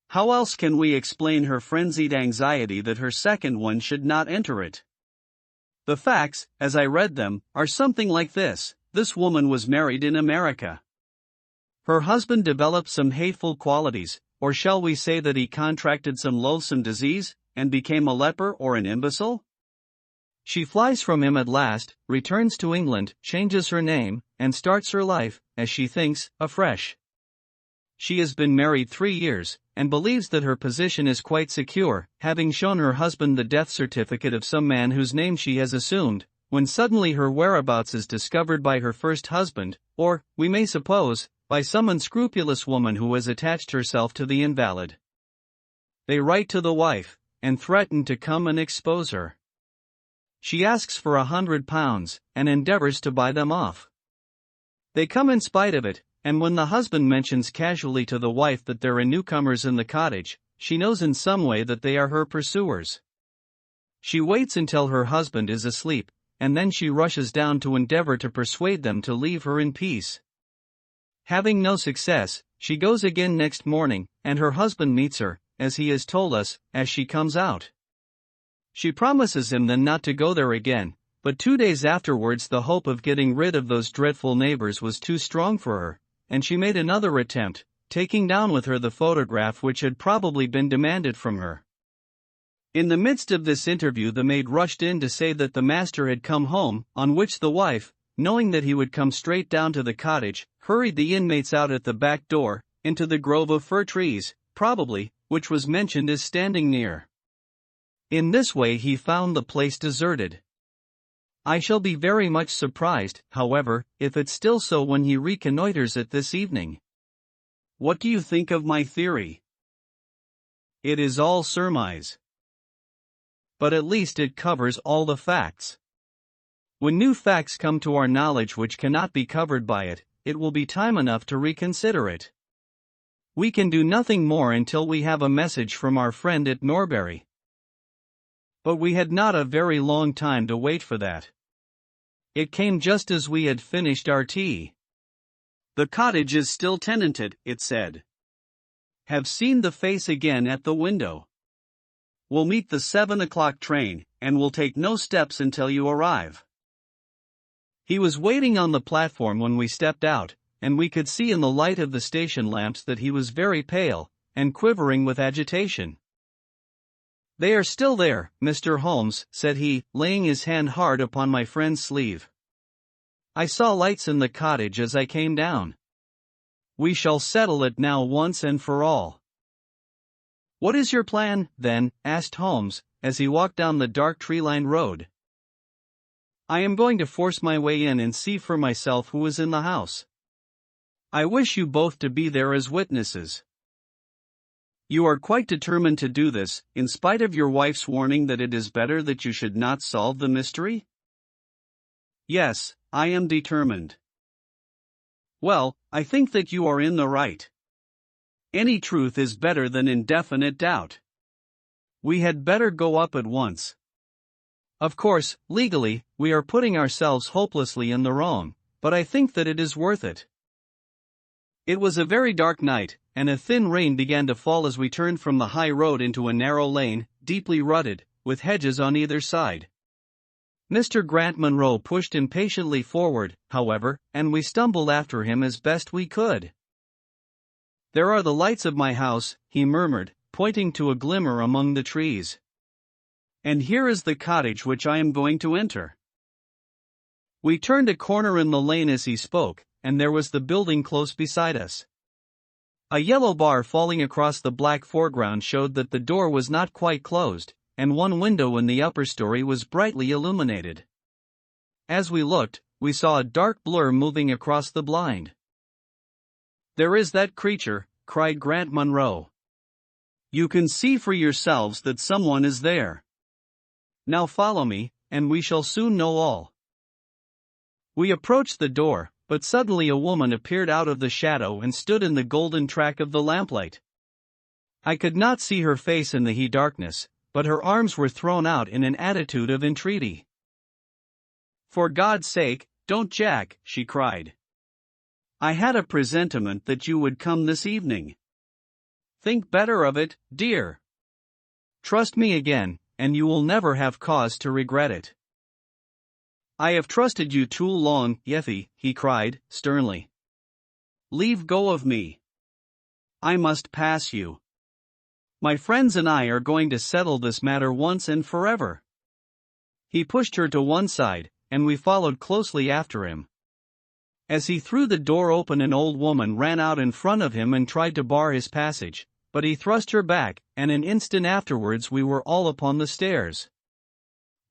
"How else can we explain her frenzied anxiety that her second one should not enter it? The facts, as I read them, are something like this: this woman was married in America. Her husband developed some hateful qualities, or shall we say that he contracted some loathsome disease, and became a leper or an imbecile? She flies from him at last, returns to England, changes her name, and starts her life, as she thinks, afresh. She has been married 3 years, and believes that her position is quite secure, having shown her husband the death certificate of some man whose name she has assumed, when suddenly her whereabouts is discovered by her first husband, or, we may suppose, by some unscrupulous woman who has attached herself to the invalid. They write to the wife, and threaten to come and expose her. She asks for £100, and endeavors to buy them off. They come in spite of it, and when the husband mentions casually to the wife that there are newcomers in the cottage, she knows in some way that they are her pursuers. She waits until her husband is asleep, and then she rushes down to endeavor to persuade them to leave her in peace. Having no success, she goes again next morning, and her husband meets her, as he has told us, as she comes out. She promises him then not to go there again, but 2 days afterwards the hope of getting rid of those dreadful neighbors was too strong for her, and she made another attempt, taking down with her the photograph which had probably been demanded from her. In the midst of this interview the maid rushed in to say that the master had come home, on which the wife, knowing that he would come straight down to the cottage, hurried the inmates out at the back door, into the grove of fir trees, probably, which was mentioned as standing near. In this way he found the place deserted. I shall be very much surprised, however, if it's still so when he reconnoiters it this evening. What do you think of my theory? It is all surmise. But at least it covers all the facts. When new facts come to our knowledge which cannot be covered by it, it will be time enough to reconsider it. We can do nothing more until we have a message from our friend at Norbury. But we had not a very long time to wait for that. It came just as we had finished our tea. The cottage is still tenanted, it said. Have seen the face again at the window. We'll meet the 7 o'clock train, and will take no steps until you arrive. He was waiting on the platform when we stepped out, and we could see in the light of the station lamps that he was very pale, and quivering with agitation. They are still there, Mr. Holmes, said he, laying his hand hard upon my friend's sleeve. I saw lights in the cottage as I came down. We shall settle it now once and for all. What is your plan, then? Asked Holmes, as he walked down the dark tree-lined road. I am going to force my way in and see for myself who is in the house. I wish you both to be there as witnesses. You are quite determined to do this, in spite of your wife's warning that it is better that you should not solve the mystery? Yes, I am determined. Well, I think that you are in the right. Any truth is better than indefinite doubt. We had better go up at once. Of course, legally, we are putting ourselves hopelessly in the wrong, but I think that it is worth it. It was a very dark night, and a thin rain began to fall as we turned from the high road into a narrow lane, deeply rutted, with hedges on either side. Mr. Grant Munro pushed impatiently forward, however, and we stumbled after him as best we could. There are the lights of my house, he murmured, pointing to a glimmer among the trees. And here is the cottage which I am going to enter. We turned a corner in the lane as he spoke, and there was the building close beside us. A yellow bar falling across the black foreground showed that the door was not quite closed, and one window in the upper story was brightly illuminated. As we looked, we saw a dark blur moving across the blind. There is that creature, cried Grant Munro. You can see for yourselves that someone is there. Now follow me, and we shall soon know all. We approached the door, but suddenly a woman appeared out of the shadow and stood in the golden track of the lamplight. I could not see her face in the darkness, but her arms were thrown out in an attitude of entreaty. For God's sake, don't Jack, she cried. I had a presentiment that you would come this evening. Think better of it, dear. Trust me again, and you will never have cause to regret it. I have trusted you too long, Yeffy, he cried, sternly. Leave go of me. I must pass you. My friends and I are going to settle this matter once and forever. He pushed her to one side, and we followed closely after him. As he threw the door open, an old woman ran out in front of him and tried to bar his passage, but he thrust her back, and an instant afterwards we were all upon the stairs.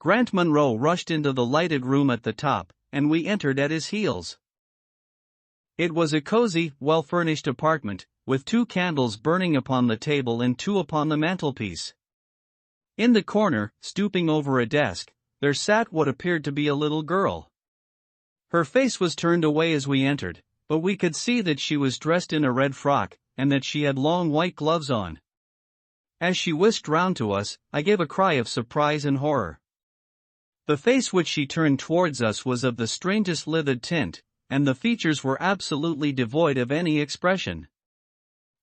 Grant Munro rushed into the lighted room at the top, and we entered at his heels. It was a cozy, well-furnished apartment, with 2 candles burning upon the table and 2 upon the mantelpiece. In the corner, stooping over a desk, there sat what appeared to be a little girl. Her face was turned away as we entered, but we could see that she was dressed in a red frock, and that she had long white gloves on. As she whisked round to us, I gave a cry of surprise and horror. The face which she turned towards us was of the strangest livid tint, and the features were absolutely devoid of any expression.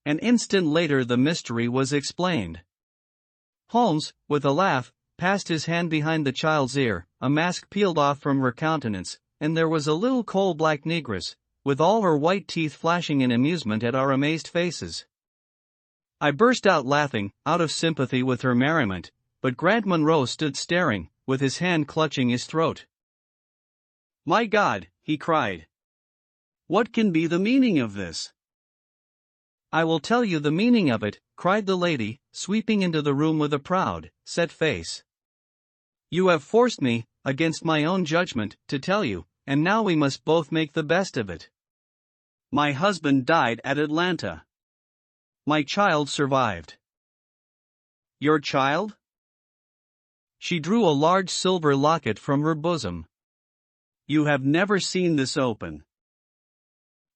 An instant later the mystery was explained. Holmes, with a laugh, passed his hand behind the child's ear, a mask peeled off from her countenance, and there was a little coal-black negress, with all her white teeth flashing in amusement at our amazed faces. I burst out laughing, out of sympathy with her merriment, but Grant Munro stood staring, with his hand clutching his throat. "My God," he cried. "What can be the meaning of this?" "I will tell you the meaning of it," cried the lady, sweeping into the room with a proud, set face. "You have forced me, against my own judgment, to tell you, and now we must both make the best of it. My husband died at Atlanta. My child survived." "Your child?" She drew a large silver locket from her bosom. "You have never seen this open."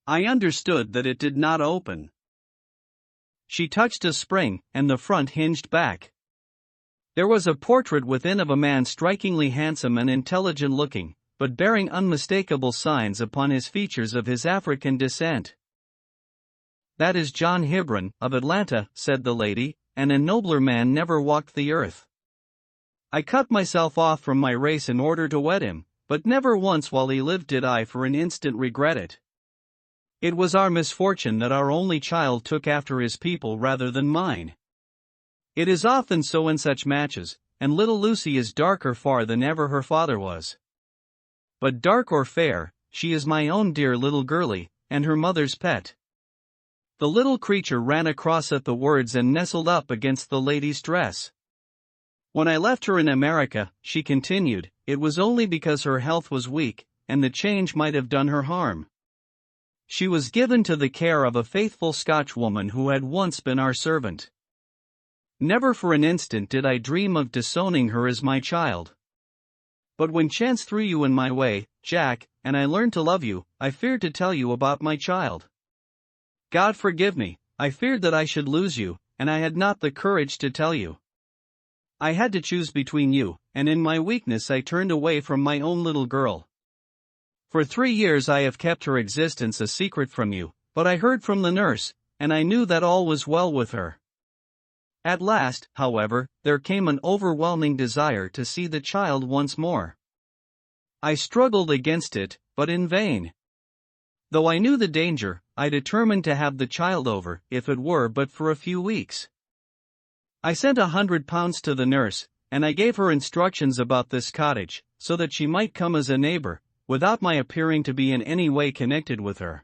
I understood that it did not open. She touched a spring, and the front hinged back. There was a portrait within of a man strikingly handsome and intelligent-looking, but bearing unmistakable signs upon his features of his African descent. "That is John Hibron, of Atlanta," said the lady, "and a nobler man never walked the earth. I cut myself off from my race in order to wed him, but never once while he lived did I for an instant regret it. It was our misfortune that our only child took after his people rather than mine. It is often so in such matches, and little Lucy is darker far than ever her father was. But dark or fair, she is my own dear little girlie, and her mother's pet." The little creature ran across at the words and nestled up against the lady's dress. "When I left her in America," she continued, "it was only because her health was weak, and the change might have done her harm. She was given to the care of a faithful Scotchwoman who had once been our servant. Never for an instant did I dream of disowning her as my child. But when chance threw you in my way, Jack, and I learned to love you, I feared to tell you about my child. God forgive me, I feared that I should lose you, and I had not the courage to tell you. I had to choose between you, and in my weakness I turned away from my own little girl. For 3 years I have kept her existence a secret from you, but I heard from the nurse, and I knew that all was well with her. At last, however, there came an overwhelming desire to see the child once more. I struggled against it, but in vain. Though I knew the danger, I determined to have the child over, if it were but for a few weeks. I sent £100 to the nurse, and I gave her instructions about this cottage, so that she might come as a neighbor, without my appearing to be in any way connected with her.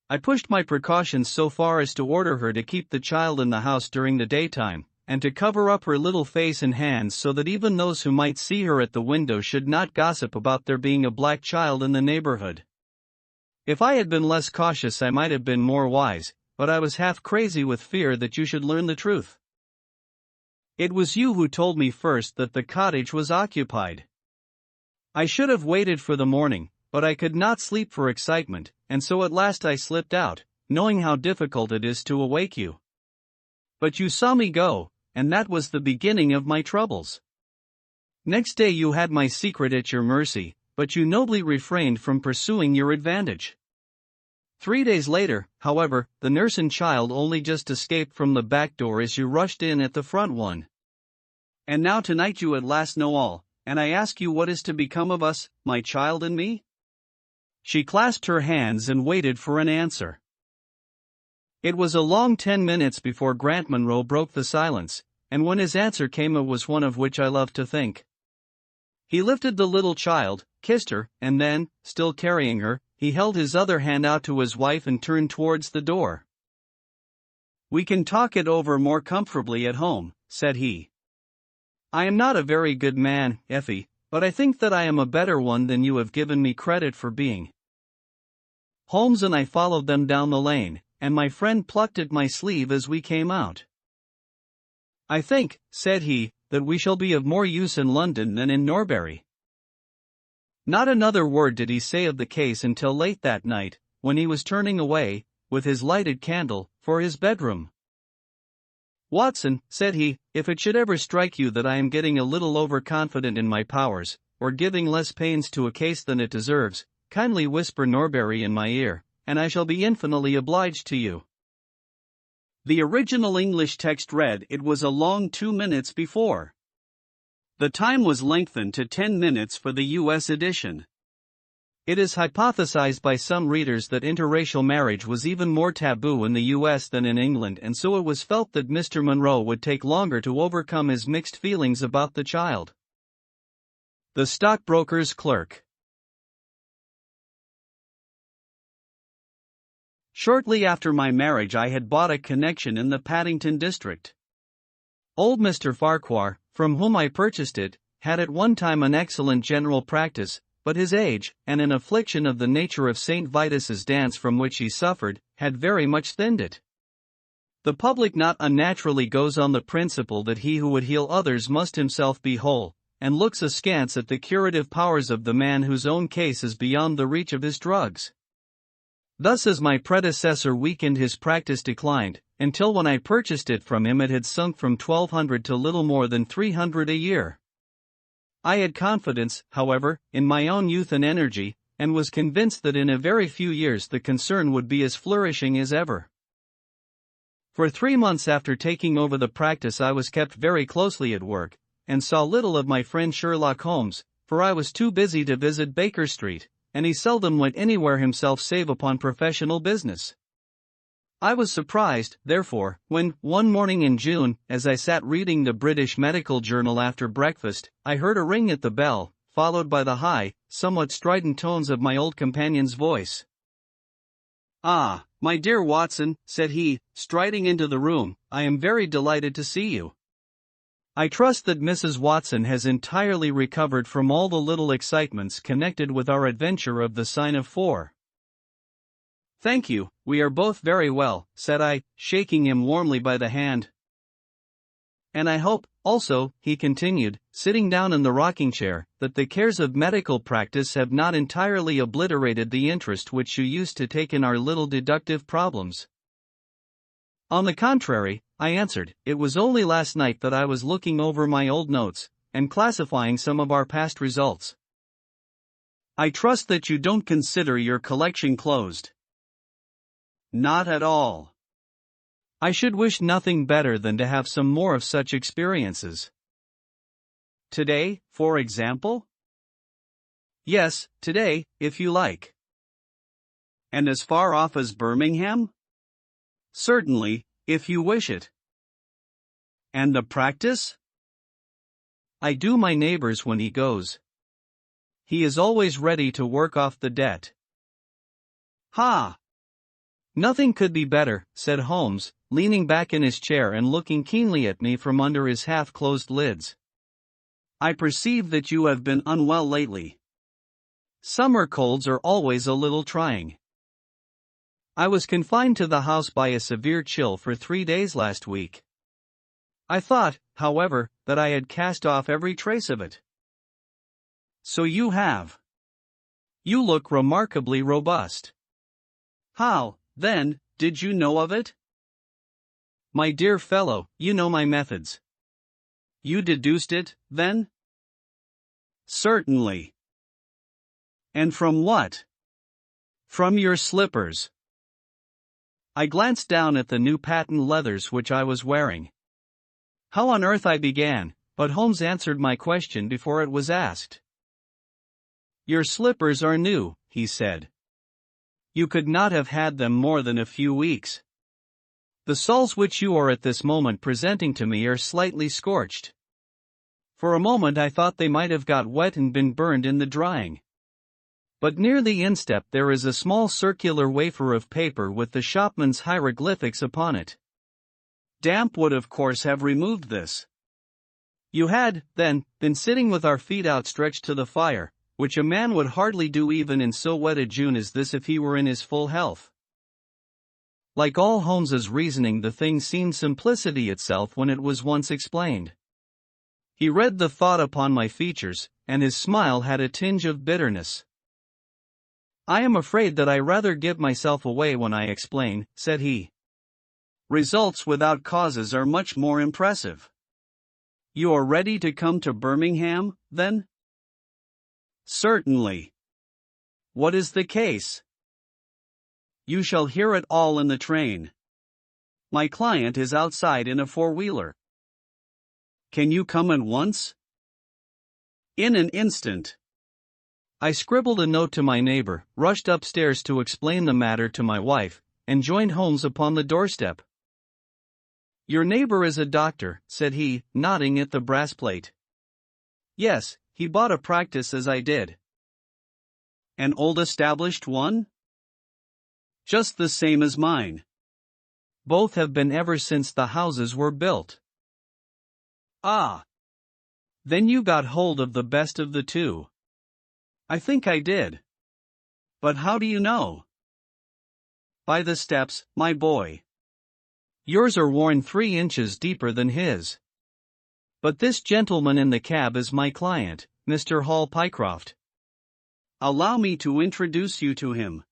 I pushed my precautions so far as to order her to keep the child in the house during the daytime, and to cover up her little face and hands so that even those who might see her at the window should not gossip about there being a black child in the neighborhood. If I had been less cautious I might have been more wise, but I was half crazy with fear that you should learn the truth. It was you who told me first that the cottage was occupied. I should have waited for the morning, but I could not sleep for excitement, and so at last I slipped out, knowing how difficult it is to awake you. But you saw me go, and that was the beginning of my troubles. Next day you had my secret at your mercy, but you nobly refrained from pursuing your advantage. 3 days later, however, the nurse and child only just escaped from the back door as you rushed in at the front one. And now tonight you at last know all, and I ask you what is to become of us, my child and me?" She clasped her hands and waited for an answer. It was a long 10 minutes before Grant Munro broke the silence, and when his answer came it was one of which I love to think. He lifted the little child, kissed her, and then, still carrying her, he held his other hand out to his wife and turned towards the door. "We can talk it over more comfortably at home," said he. "I am not a very good man, Effie, but I think that I am a better one than you have given me credit for being." Holmes and I followed them down the lane, and my friend plucked at my sleeve as we came out. "I think," said he, "that we shall be of more use in London than in Norbury." Not another word did he say of the case until late that night, when he was turning away, with his lighted candle, for his bedroom. "Watson," said he, "if it should ever strike you that I am getting a little overconfident in my powers, or giving less pains to a case than it deserves, kindly whisper Norbury in my ear, and I shall be infinitely obliged to you." The original English text read, "It was a long 2 minutes before." The time was lengthened to 10 minutes for the U.S. edition. It is hypothesized by some readers that interracial marriage was even more taboo in the U.S. than in England, and so it was felt that Mr. Munro would take longer to overcome his mixed feelings about the child. The Stockbroker's Clerk. Shortly after my marriage I had bought a connection in the Paddington district. Old Mr. Farquhar, from whom I purchased it, had at one time an excellent general practice, but his age, and an affliction of the nature of St. Vitus's dance from which he suffered, had very much thinned it. The public not unnaturally goes on the principle that he who would heal others must himself be whole, and looks askance at the curative powers of the man whose own case is beyond the reach of his drugs. Thus as my predecessor weakened his practice declined, until when I purchased it from him it had sunk from 1,200 to little more than 300 a year. I had confidence, however, in my own youth and energy, and was convinced that in a very few years the concern would be as flourishing as ever. For 3 months after taking over the practice I was kept very closely at work, and saw little of my friend Sherlock Holmes, for I was too busy to visit Baker Street, and he seldom went anywhere himself save upon professional business. I was surprised, therefore, when, one morning in June, as I sat reading the British Medical Journal after breakfast, I heard a ring at the bell, followed by the high, somewhat strident tones of my old companion's voice. "Ah, my dear Watson," said he, striding into the room, "I am very delighted to see you. I trust that Mrs. Watson has entirely recovered from all the little excitements connected with our adventure of the Sign of 4. "Thank you, we are both very well," said I, shaking him warmly by the hand. "And I hope, also," he continued, sitting down in the rocking chair, "that the cares of medical practice have not entirely obliterated the interest which you used to take in our little deductive problems." "On the contrary," I answered, "it was only last night that I was looking over my old notes, and classifying some of our past results." "I trust that you don't consider your collection closed." "Not at all. I should wish nothing better than to have some more of such experiences." "Today, for example?" "Yes, today, if you like." "And as far off as Birmingham?" "Certainly, if you wish it." "And the practice?" "I do my neighbor's when he goes. He is always ready to work off the debt." "Ha! Nothing could be better," said Holmes, leaning back in his chair and looking keenly at me from under his half-closed lids. "I perceive that you have been unwell lately. Summer colds are always a little trying." "I was confined to the house by a severe chill for 3 days last week. I thought, however, that I had cast off every trace of it." "So you have. You look remarkably robust. How, then, did you know of it?" "My dear fellow, you know my methods." "You deduced it, then?" "Certainly." "And from what?" "From your slippers." I glanced down at the new patent leathers which I was wearing. How on earth I began, But Holmes answered my question before it was asked. "Your slippers are new," he said. "You could not have had them more than a few weeks. The soles which you are at this moment presenting to me are slightly scorched. For a moment I thought they might have got wet and been burned in the drying. But near the instep there is a small circular wafer of paper with the shopman's hieroglyphics upon it. Damp would of course have removed this. You had, then, been sitting with our feet outstretched to the fire, which a man would hardly do even in so wet a June as this if he were in his full health." Like all Holmes's reasoning, the thing seemed simplicity itself when it was once explained. He read the thought upon my features, and his smile had a tinge of bitterness. "I am afraid that I rather give myself away when I explain," said he. "Results without causes are much more impressive. You are ready to come to Birmingham, then?" "Certainly. What is the case?" "You shall hear it all in the train. My client is outside in a four-wheeler." "Can you come at once?" "In an instant." I scribbled a note to my neighbor, rushed upstairs to explain the matter to my wife, and joined Holmes upon the doorstep. "Your neighbor is a doctor," said he, nodding at the brass plate. "Yes, he bought a practice as I did." "An old established one?" "Just the same as mine. Both have been ever since the houses were built." "Ah. Then you got hold of the best of the two." "I think I did." "But how do you know?" "By the steps, my boy. Yours are worn 3 inches deeper than his. But this gentleman in the cab is my client, Mr. Hall Pycroft. Allow me to introduce you to him.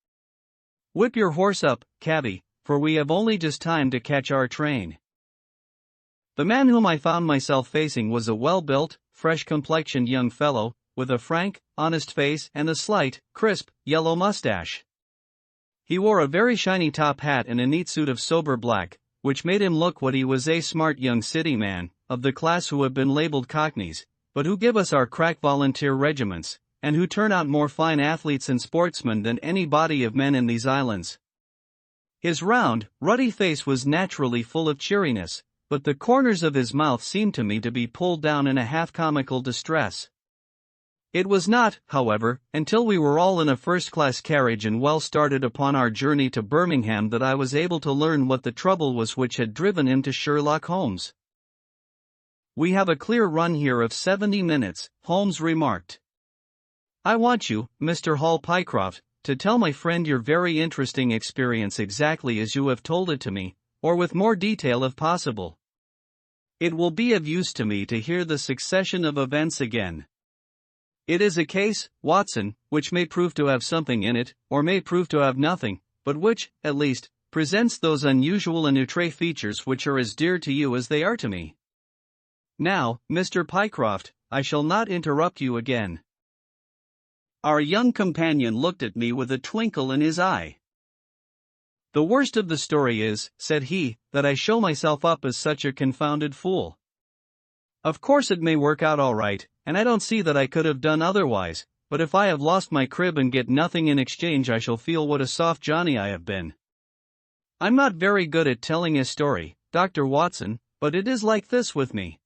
Whip your horse up, cabby, for we have only just time to catch our train." The man whom I found myself facing was a well-built, fresh-complexioned young fellow, with a frank, honest face and a slight, crisp, yellow mustache. He wore a very shiny top hat and a neat suit of sober black, which made him look what he was, a smart young city man, of the class who have been labeled cockneys, but who give us our crack volunteer regiments, and who turn out more fine athletes and sportsmen than any body of men in these islands. His round, ruddy face was naturally full of cheeriness, but the corners of his mouth seemed to me to be pulled down in a half-comical distress. It was not, however, until we were all in a first-class carriage and well started upon our journey to Birmingham that I was able to learn what the trouble was which had driven him to Sherlock Holmes. "We have a clear run here of 70 minutes, Holmes remarked. "I want you, Mr. Hall Pycroft, to tell my friend your very interesting experience exactly as you have told it to me, or with more detail if possible. It will be of use to me to hear the succession of events again. It is a case, Watson, which may prove to have something in it, or may prove to have nothing, but which, at least, presents those unusual and outre features which are as dear to you as they are to me. Now, Mr. Pycroft, I shall not interrupt you again." Our young companion looked at me with a twinkle in his eye. "The worst of the story is," said he, "that I show myself up as such a confounded fool. Of course it may work out all right, and I don't see that I could have done otherwise, but if I have lost my crib and get nothing in exchange I shall feel what a soft Johnny I have been. I'm not very good at telling a story, Dr. Watson, but it is like this with me.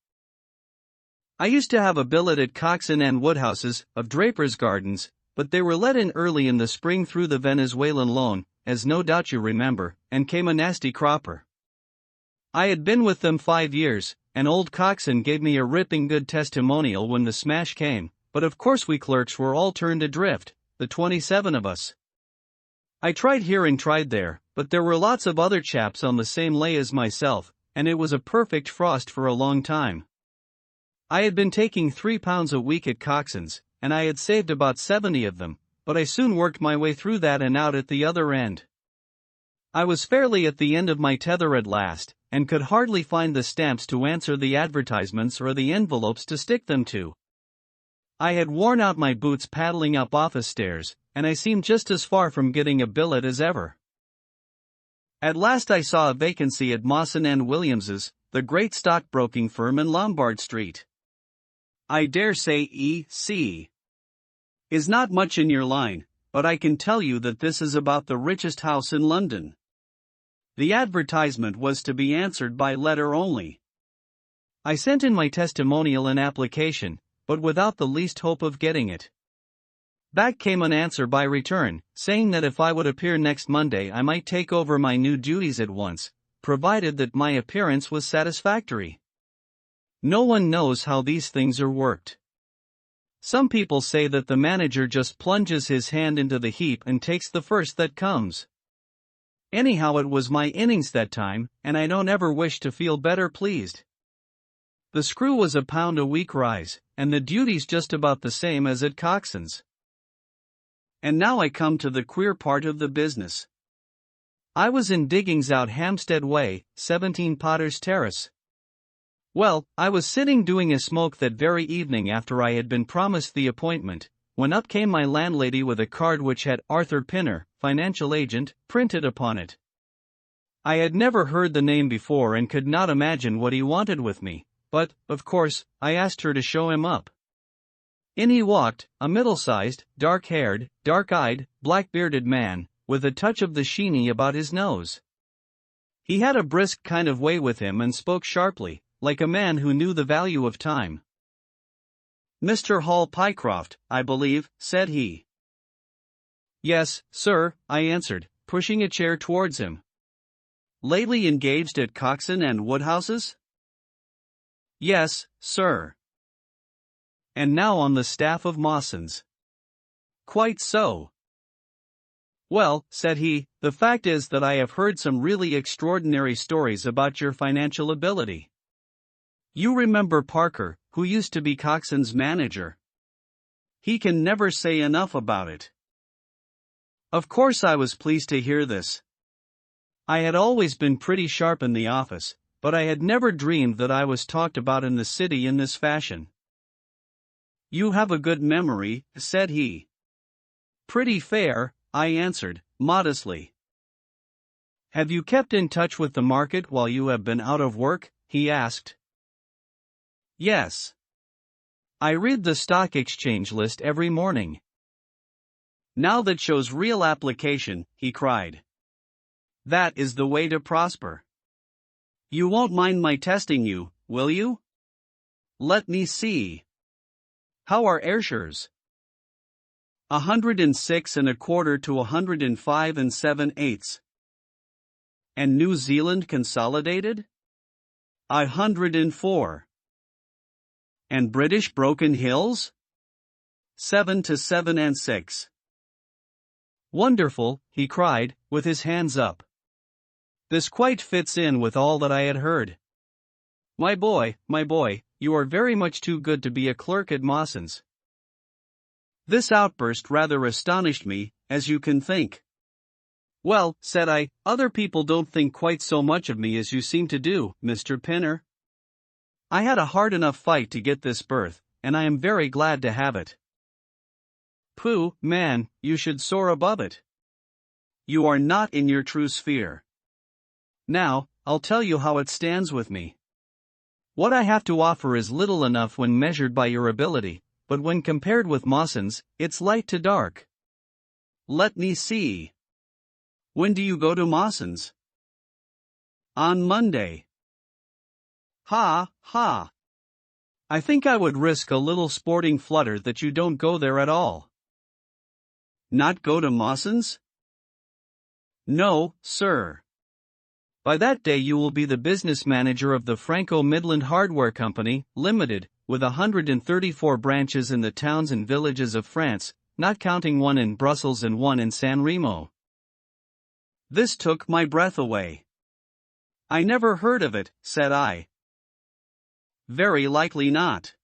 I used to have a billet at Coxon and Woodhouse's, of Draper's Gardens, but they were let in early in the spring through the Venezuelan loan, as no doubt you remember, and came a nasty cropper. I had been with them 5 years, and old Coxon gave me a ripping good testimonial when the smash came, but of course we clerks were all turned adrift, the 27 of us. I tried here and tried there, but there were lots of other chaps on the same lay as myself, and it was a perfect frost for a long time. I had been taking £3 a week at Coxon's, and I had saved about 70 of them, but I soon worked my way through that and out at the other end. I was fairly at the end of my tether at last, and could hardly find the stamps to answer the advertisements or the envelopes to stick them to. I had worn out my boots paddling up office stairs, and I seemed just as far from getting a billet as ever. At last I saw a vacancy at Mawson and Williams's, the great stockbroking firm in Lombard Street. I dare say EC is not much in your line, but I can tell you that this is about the richest house in London. The advertisement was to be answered by letter only. I sent in my testimonial and application, but without the least hope of getting it. Back came an answer by return, saying that if I would appear next Monday I might take over my new duties at once, provided that my appearance was satisfactory. No one knows how these things are worked. Some people say that the manager just plunges his hand into the heap and takes the first that comes. Anyhow, it was my innings that time, and I don't ever wish to feel better pleased. The screw was £1 a week rise, and the duties just about the same as at Coxon's. And now I come to the queer part of the business. I was in diggings out Hampstead Way, 17 Potter's Terrace. Well, I was sitting doing a smoke that very evening after I had been promised the appointment, when up came my landlady with a card which had Arthur Pinner, financial agent, printed upon it. I had never heard the name before and could not imagine what he wanted with me, but, of course, I asked her to show him up. In he walked, a middle-sized, dark-haired, dark-eyed, black-bearded man, with a touch of the sheeny about his nose. He had a brisk kind of way with him and spoke sharply, like a man who knew the value of time. "Mr. Hall Pycroft, I believe," said he. "Yes, sir," I answered, pushing a chair towards him. "Lately engaged at Coxon and Woodhouse's?" "Yes, sir." "And now on the staff of Mawson's?" "Quite so." "Well," said he, "the fact is that I have heard some really extraordinary stories about your financial ability. You remember Parker, who used to be Coxon's manager? He can never say enough about it." Of course I was pleased to hear this. I had always been pretty sharp in the office, but I had never dreamed that I was talked about in the city in this fashion. "You have a good memory," said he. "Pretty fair," I answered, modestly. "Have you kept in touch with the market while you have been out of work?" he asked. "Yes. I read the stock exchange list every morning." "Now that shows real application," he cried. "That is the way to prosper. You won't mind my testing you, will you? Let me see. How are Ayrshires?" 106 1/4 to 105 7/8. "And New Zealand Consolidated?" 104. "And British Broken Hills?" 7 to 7 6. "Wonderful," he cried, with his hands up. "This quite fits in with all that I had heard. My boy, you are very much too good to be a clerk at Mawson's." This outburst rather astonished me, as you can think. "Well," said I, "other people don't think quite so much of me as you seem to do, Mr. Pinner. I had a hard enough fight to get this berth, and I am very glad to have it." "Pooh, man, you should soar above it. You are not in your true sphere. Now, I'll tell you how it stands with me. What I have to offer is little enough when measured by your ability, but when compared with Mawson's, it's light to dark. Let me see. When do you go to Mawson's?" "On Monday." "Ha, ha. I think I would risk a little sporting flutter that you don't go there at all." "Not go to Mawson's?" "No, sir. By that day you will be the business manager of the Franco-Midland Hardware Company, Limited, with 134 branches in the towns and villages of France, not counting one in Brussels and one in San Remo." This took my breath away. "I never heard of it," said I. "Very likely not.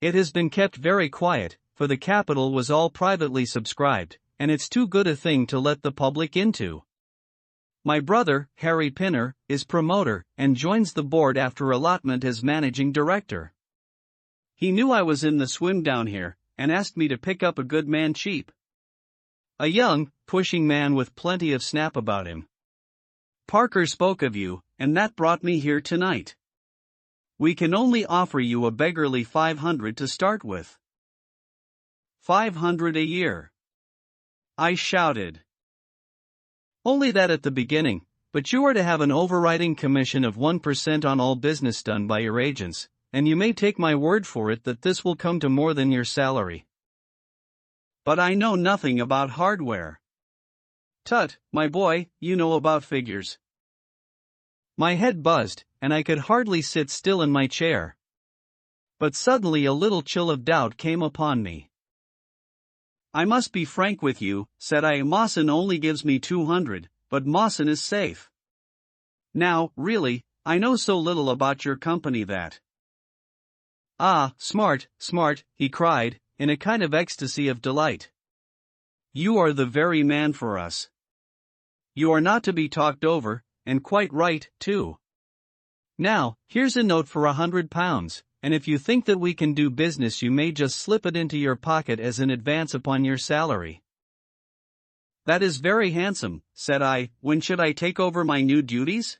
It has been kept very quiet, for the capital was all privately subscribed, and it's too good a thing to let the public into. My brother, Harry Pinner, is promoter, and joins the board after allotment as managing director. He knew I was in the swim down here, and asked me to pick up a good man cheap. A young, pushing man with plenty of snap about him. Parker spoke of you, and that brought me here tonight." We can only offer you a beggarly 500 to start with. 500 a year, I shouted. Only that at the beginning, but you are to have an overriding commission of 1% on all business done by your agents, and you may take my word for it that this will come to more than your salary. But I know nothing about hardware. Tut, my boy, you know about figures. My head buzzed, and I could hardly sit still in my chair. But suddenly a little chill of doubt came upon me. I must be frank with you, said I. Mawson only gives me 200, but Mawson is safe. Now, really, I know so little about your company that. Ah, smart, smart, he cried, in a kind of ecstasy of delight. You are the very man for us. You are not to be talked over, and quite right, too. Now, here's a note for £100, and if you think that we can do business you may just slip it into your pocket as an advance upon your salary. That is very handsome, said I. When should I take over my new duties?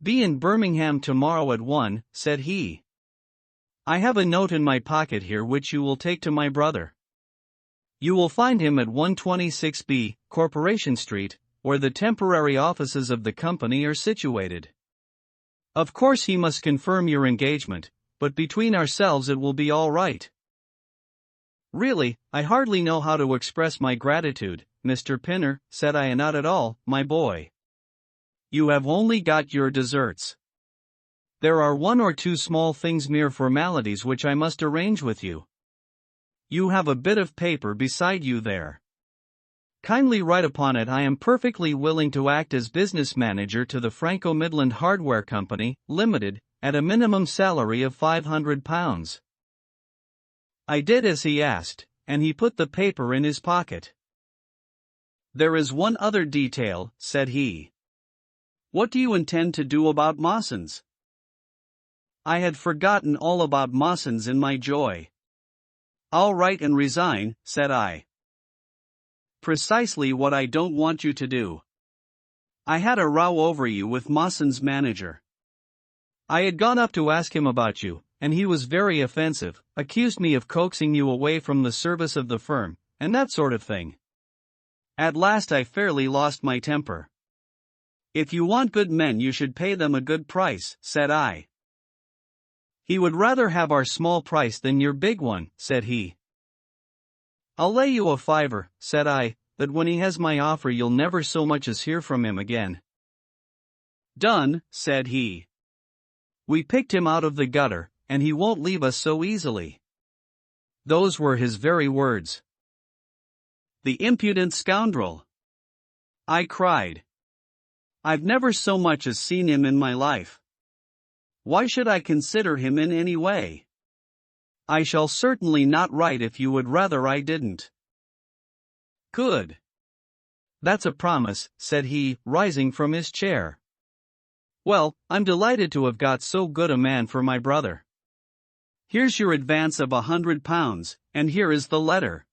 Be in Birmingham tomorrow at 1, said he. I have a note in my pocket here which you will take to my brother. You will find him at 126B, Corporation Street, where the temporary offices of the company are situated. Of course he must confirm your engagement, but between ourselves it will be all right. Really, I hardly know how to express my gratitude, Mr. Pinner, said I. Not at all, my boy. You have only got your deserts. There are 1 or 2 small things, mere formalities, which I must arrange with you. You have a bit of paper beside you there. Kindly write upon it, I am perfectly willing to act as business manager to the Franco Midland Hardware Company, Limited, at a minimum salary of £500. I did as he asked, and he put the paper in his pocket. There is one other detail, said he. What do you intend to do about Mawson's? I had forgotten all about Mawson's in my joy. I'll write and resign, said I. Precisely what I don't want you to do. I had a row over you with Mawson's manager. I had gone up to ask him about you, and he was very offensive, accused me of coaxing you away from the service of the firm, and that sort of thing. At last I fairly lost my temper. If you want good men you should pay them a good price, said I. He would rather have our small price than your big one, said he. I'll lay you a £5, said I, that when he has my offer you'll never so much as hear from him again. Done, said he. We picked him out of the gutter, and he won't leave us so easily. Those were his very words. The impudent scoundrel! I cried. I've never so much as seen him in my life. Why should I consider him in any way? I shall certainly not write if you would rather I didn't. Good. That's a promise, said he, rising from his chair. Well, I'm delighted to have got so good a man for my brother. Here's your advance of £100, and here is the letter.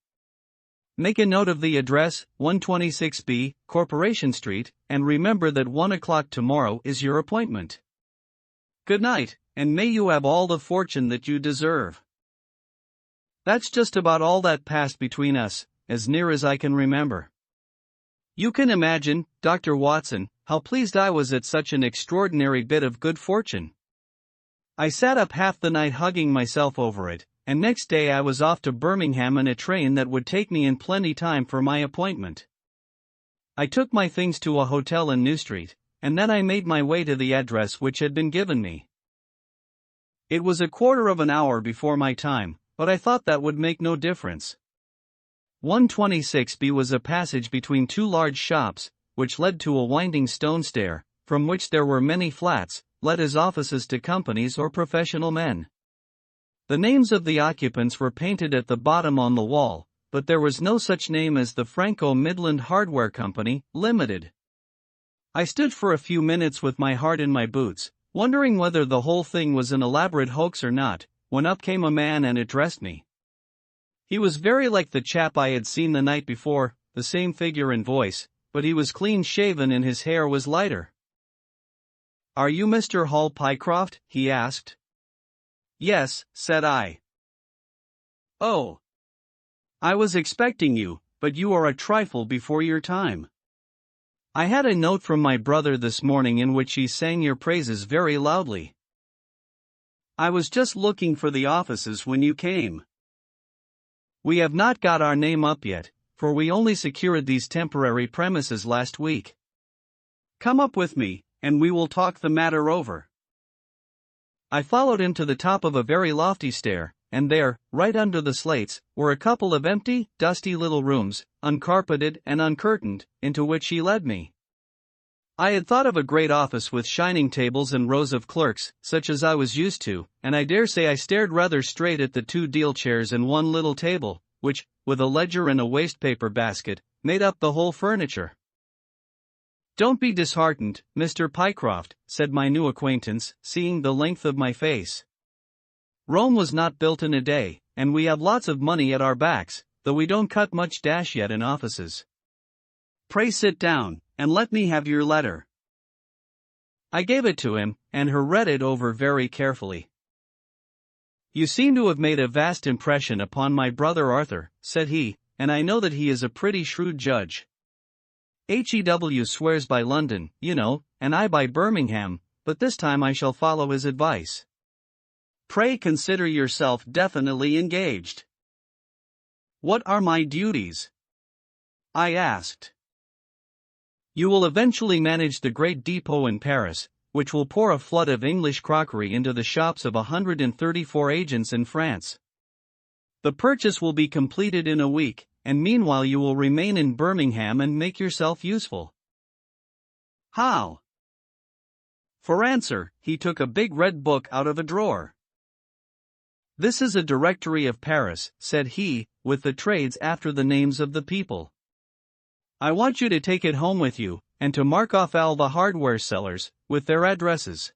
Make a note of the address, 126B, Corporation Street, and remember that 1 o'clock tomorrow is your appointment. Good night, and may you have all the fortune that you deserve. That's just about all that passed between us, as near as I can remember. You can imagine, Dr. Watson, how pleased I was at such an extraordinary bit of good fortune. I sat up half the night hugging myself over it, and next day I was off to Birmingham in a train that would take me in plenty time for my appointment. I took my things to a hotel in New Street, and then I made my way to the address which had been given me. It was a quarter of an hour before my time, but I thought that would make no difference. 126B was a passage between 2 large shops, which led to a winding stone stair, from which there were many flats, let as offices to companies or professional men. The names of the occupants were painted at the bottom on the wall, but there was no such name as the Franco Midland Hardware Company, Limited. I stood for a few minutes with my heart in my boots, wondering whether the whole thing was an elaborate hoax or not, when up came a man and addressed me. He was very like the chap I had seen the night before, the same figure and voice, but he was clean shaven and his hair was lighter. "Are you Mr. Hall Pycroft?" he asked. "Yes," said I. "Oh. I was expecting you, but you are a trifle before your time. I had a note from my brother this morning in which he sang your praises very loudly. I was just looking for the offices when you came. We have not got our name up yet, for we only secured these temporary premises last week. Come up with me, and we will talk the matter over." I followed him to the top of a very lofty stair, and there, right under the slates, were a couple of empty, dusty little rooms, uncarpeted and uncurtained, into which he led me. I had thought of a great office with shining tables and rows of clerks, such as I was used to, and I dare say I stared rather straight at the 2 deal chairs and one little table, which, with a ledger and a wastepaper basket, made up the whole furniture. "Don't be disheartened, Mr. Pycroft," said my new acquaintance, seeing the length of my face. "Rome was not built in a day, and we have lots of money at our backs, though we don't cut much dash yet in offices. Pray sit down, and let me have your letter." I gave it to him, and he read it over very carefully. "You seem to have made a vast impression upon my brother Arthur," said he, "and I know that he is a pretty shrewd judge. Hew swears by London, you know, and I by Birmingham, but this time I shall follow his advice. Pray consider yourself definitely engaged." "What are my duties?" I asked. "You will eventually manage the great depot in Paris, which will pour a flood of English crockery into the shops of 134 agents in France. The purchase will be completed in a week, and meanwhile you will remain in Birmingham and make yourself useful." "How?" For answer, he took a big red book out of a drawer. "This is a directory of Paris," said he, "with the trades after the names of the people. I want you to take it home with you, and to mark off all the hardware sellers, with their addresses.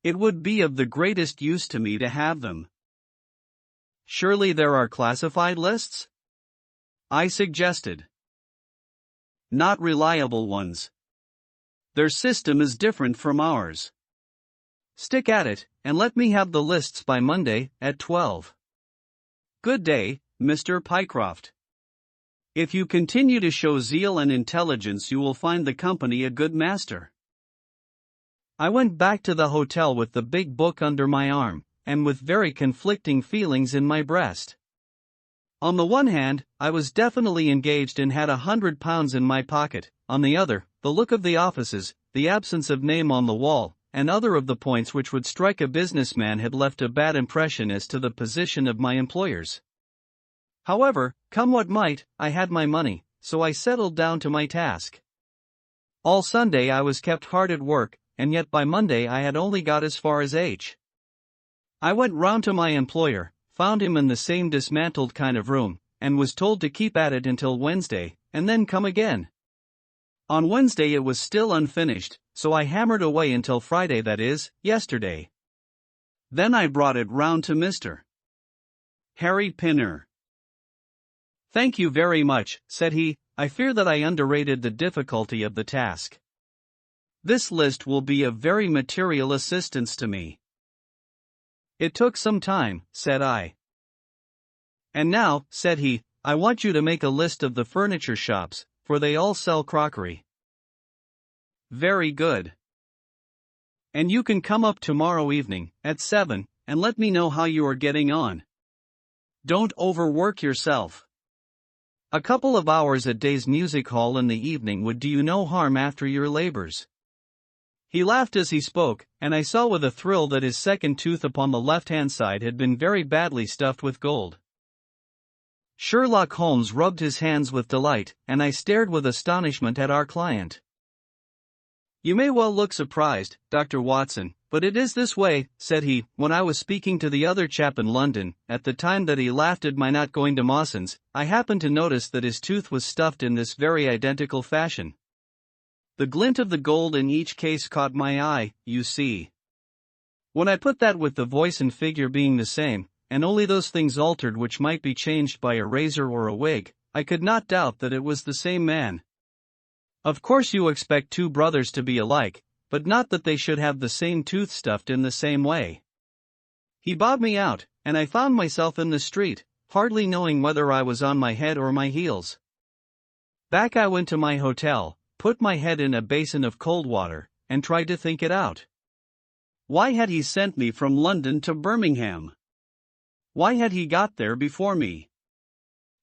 It would be of the greatest use to me to have them." "Surely there are classified lists?" I suggested. "Not reliable ones. Their system is different from ours. Stick at it, and let me have the lists by Monday, at 12. Good day, Mr. Pycroft. If you continue to show zeal and intelligence, you will find the company a good master." I went back to the hotel with the big book under my arm, and with very conflicting feelings in my breast. On the one hand, I was definitely engaged and had £100 in my pocket. On the other, the look of the offices, the absence of name on the wall, and other of the points which would strike a businessman had left a bad impression as to the position of my employers. However, come what might, I had my money, so I settled down to my task. All Sunday I was kept hard at work, and yet by Monday I had only got as far as H. I went round to my employer, found him in the same dismantled kind of room, and was told to keep at it until Wednesday, and then come again. On Wednesday it was still unfinished, so I hammered away until Friday, that is, yesterday. Then I brought it round to Mr. Harry Pinner. "Thank you very much," said he. "I fear that I underrated the difficulty of the task. This list will be of very material assistance to me." "It took some time," said I. "And now," said he, "I want you to make a list of the furniture shops, for they all sell crockery." "Very good. And you can come up tomorrow evening, at 7, and let me know how you are getting on. Don't overwork yourself. A couple of hours at Day's music hall in the evening would do you no harm after your labors." He laughed as he spoke, and I saw with a thrill that his second tooth upon the left-hand side had been very badly stuffed with gold. Sherlock Holmes rubbed his hands with delight, and I stared with astonishment at our client. "You may well look surprised, Dr. Watson, but it is this way," said he, "when I was speaking to the other chap in London, at the time that he laughed at my not going to Mawson's, I happened to notice that his tooth was stuffed in this very identical fashion. The glint of the gold in each case caught my eye, you see. When I put that with the voice and figure being the same, and only those things altered which might be changed by a razor or a wig, I could not doubt that it was the same man. Of course you expect two brothers to be alike, but not that they should have the same tooth stuffed in the same way. He bowed me out, and I found myself in the street, hardly knowing whether I was on my head or my heels. Back I went to my hotel, put my head in a basin of cold water, and tried to think it out. Why had he sent me from London to Birmingham? Why had he got there before me?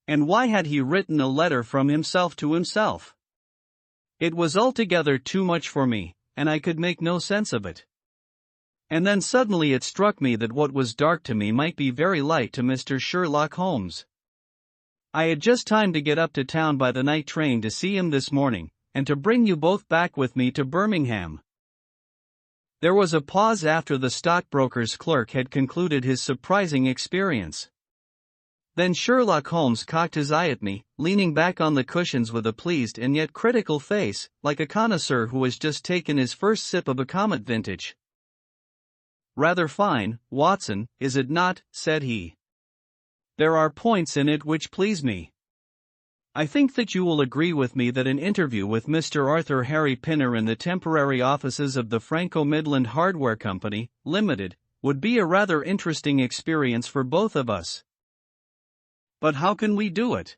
And why had he written a letter from himself to himself? It was altogether too much for me, and I could make no sense of it. And then suddenly it struck me that what was dark to me might be very light to Mr. Sherlock Holmes. I had just time to get up to town by the night train to see him this morning, and to bring you both back with me to Birmingham. There was a pause after the stockbroker's clerk had concluded his surprising experience. Then Sherlock Holmes cocked his eye at me, leaning back on the cushions with a pleased and yet critical face, like a connoisseur who has just taken his first sip of a Comet vintage. "Rather fine, Watson, is it not?" said he. "There are points in it which please me. I think that you will agree with me that an interview with Mr. Arthur Harry Pinner in the temporary offices of the Franco-Midland Hardware Company, Limited, would be a rather interesting experience for both of us." "But how can we do it?"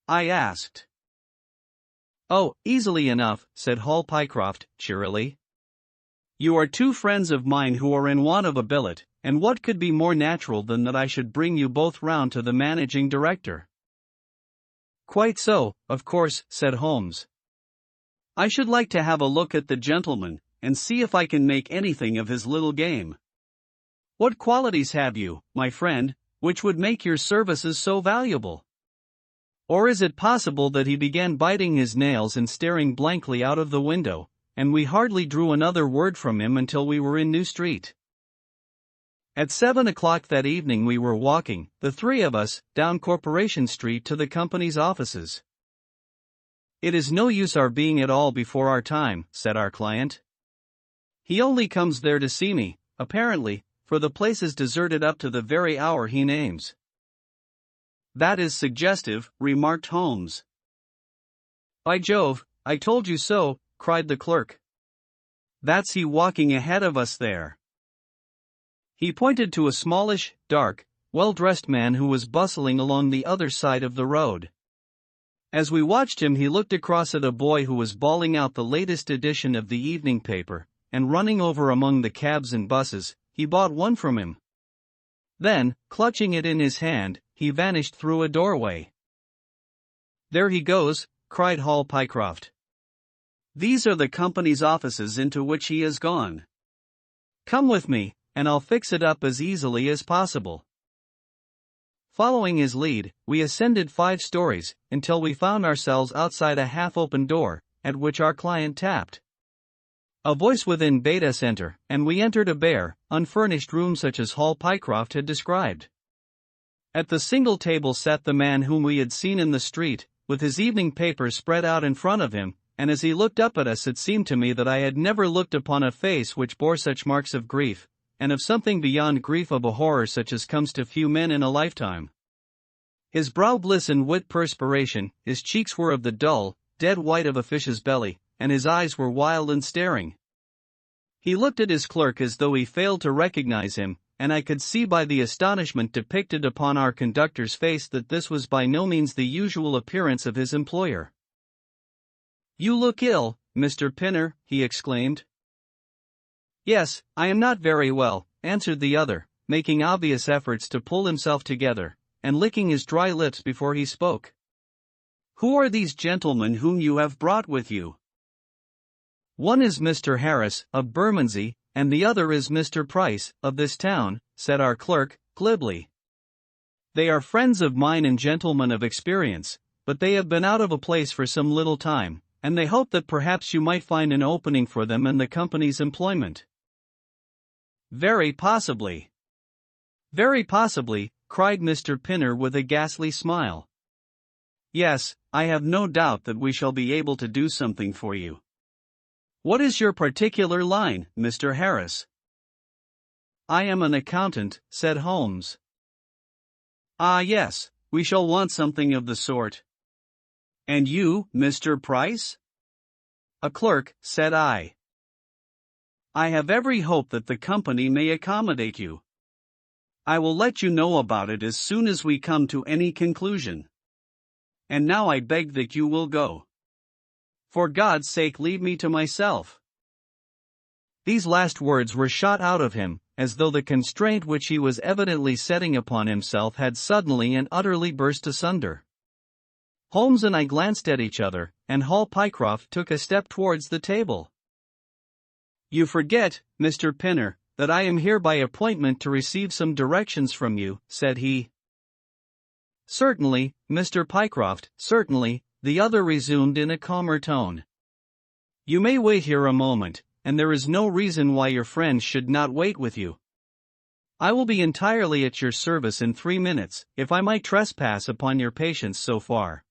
I asked. "Oh, easily enough," said Hall Pycroft, cheerily. "You are two friends of mine who are in want of a billet, and what could be more natural than that I should bring you both round to the managing director?" "Quite so, of course," said Holmes. "I should like to have a look at the gentleman, and see if I can make anything of his little game. What qualities have you, my friend, which would make your services so valuable?" Or is it possible that he began biting his nails and staring blankly out of the window, and we hardly drew another word from him until we were in New Street? At 7 o'clock that evening we were walking, the three of us, down Corporation Street to the company's offices. "It is no use our being at all before our time," said our client. "He only comes there to see me, apparently, for the place is deserted up to the very hour he names." "That is suggestive," remarked Holmes. "By Jove, I told you so," cried the clerk. "That's he walking ahead of us there." He pointed to a smallish, dark, well-dressed man who was bustling along the other side of the road. As we watched him, he looked across at a boy who was bawling out the latest edition of the evening paper, and running over among the cabs and buses, he bought one from him. Then, clutching it in his hand, he vanished through a doorway. "There he goes," cried Hall Pycroft. "These are the company's offices into which he has gone. Come with me, and I'll fix it up as easily as possible." Following his lead, we ascended 5 stories, until we found ourselves outside a half-open door, at which our client tapped. A voice within bade us enter, and we entered a bare, unfurnished room such as Hall Pycroft had described. At the single table sat the man whom we had seen in the street, with his evening paper spread out in front of him, and as he looked up at us it seemed to me that I had never looked upon a face which bore such marks of grief, and of something beyond grief, of a horror such as comes to few men in a lifetime. His brow glistened with perspiration, his cheeks were of the dull, dead white of a fish's belly, and his eyes were wild and staring. He looked at his clerk as though he failed to recognize him, and I could see by the astonishment depicted upon our conductor's face that this was by no means the usual appearance of his employer. "You look ill, Mr. Pinner," he exclaimed. "Yes, I am not very well," answered the other, making obvious efforts to pull himself together, and licking his dry lips before he spoke. "Who are these gentlemen whom you have brought with you?" "One is Mr. Harris, of Bermondsey, and the other is Mr. Price, of this town," said our clerk, glibly. "They are friends of mine and gentlemen of experience, but they have been out of a place for some little time, and they hope that perhaps you might find an opening for them in the company's employment." "Very possibly." "Very possibly," cried Mr. Pinner with a ghastly smile. "Yes, I have no doubt that we shall be able to do something for you. What is your particular line, Mr. Harris?" "I am an accountant," said Holmes. "Ah yes, we shall want something of the sort." "And you, Mr. Price?" "A clerk," said I. I have every hope that the company may accommodate you. I will let you know about it as soon as we come to any conclusion. And now I beg that you will go. For God's sake, leave me to myself." These last words were shot out of him, as though the constraint which he was evidently setting upon himself had suddenly and utterly burst asunder. Holmes and I glanced at each other, and Hall Pycroft took a step towards the table. "You forget, Mr. Pinner, that I am here by appointment to receive some directions from you," said he. "Certainly, Mr. Pycroft, certainly," the other resumed in a calmer tone. "You may wait here a moment, and there is no reason why your friends should not wait with you. I will be entirely at your service in 3 minutes, if I might trespass upon your patience so far."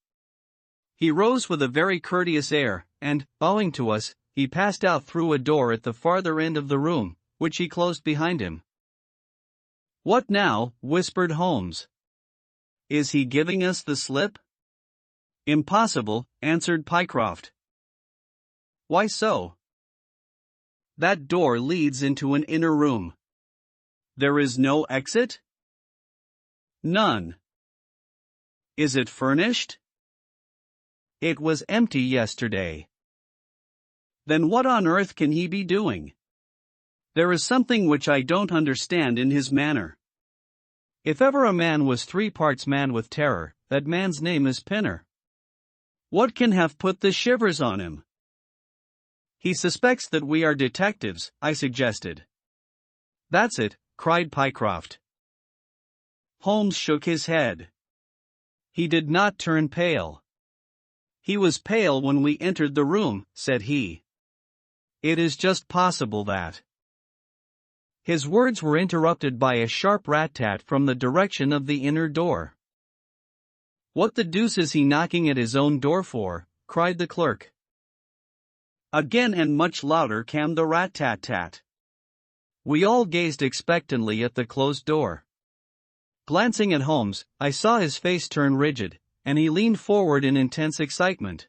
He rose with a very courteous air, and, bowing to us, he passed out through a door at the farther end of the room, which he closed behind him. "What now?" whispered Holmes. "Is he giving us the slip?" "Impossible," answered Pycroft. "Why so?" "That door leads into an inner room." "There is no exit?" "None." "Is it furnished?" "It was empty yesterday." "Then what on earth can he be doing? There is something which I don't understand in his manner. If ever a man was 3 parts mad with terror, that man's name is Pinner. What can have put the shivers on him?" "He suspects that we are detectives," I suggested. "That's it," cried Pycroft. Holmes shook his head. He did not turn pale. "He was pale when we entered the room," said he. "It is just possible that—" His words were interrupted by a sharp rat-tat from the direction of the inner door. "What the deuce is he knocking at his own door for?" cried the clerk. Again and much louder came the rat-tat-tat. We all gazed expectantly at the closed door. Glancing at Holmes, I saw his face turn rigid, and he leaned forward in intense excitement.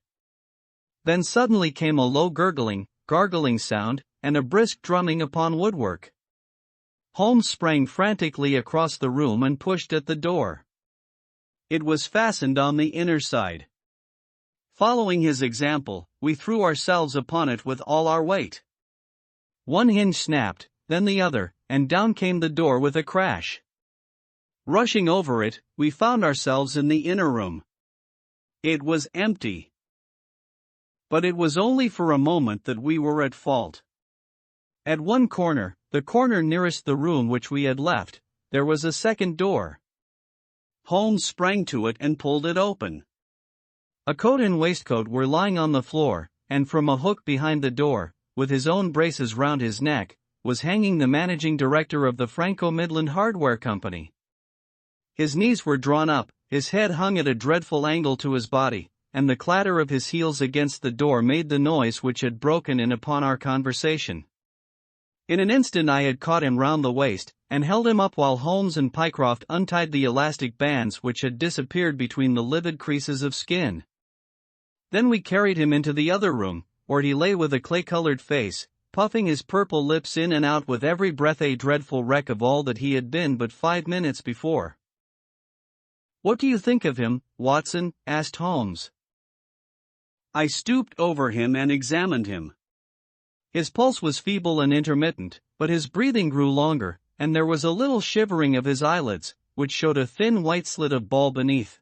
Then suddenly came a low gargling sound, and a brisk drumming upon woodwork. Holmes sprang frantically across the room and pushed at the door. It was fastened on the inner side. Following his example, we threw ourselves upon it with all our weight. One hinge snapped, then the other, and down came the door with a crash. Rushing over it, we found ourselves in the inner room. It was empty. But it was only for a moment that we were at fault. At one corner, the corner nearest the room which we had left, there was a second door. Holmes sprang to it and pulled it open. A coat and waistcoat were lying on the floor, and from a hook behind the door, with his own braces round his neck, was hanging the managing director of the Franco-Midland Hardware Company. His knees were drawn up, his head hung at a dreadful angle to his body, and the clatter of his heels against the door made the noise which had broken in upon our conversation. In an instant I had caught him round the waist, and held him up while Holmes and Pycroft untied the elastic bands which had disappeared between the livid creases of skin. Then we carried him into the other room, where he lay with a clay-colored face, puffing his purple lips in and out with every breath, a dreadful wreck of all that he had been but 5 minutes before. "What do you think of him, Watson?" asked Holmes. I stooped over him and examined him. His pulse was feeble and intermittent, but his breathing grew longer, and there was a little shivering of his eyelids, which showed a thin white slit of ball beneath.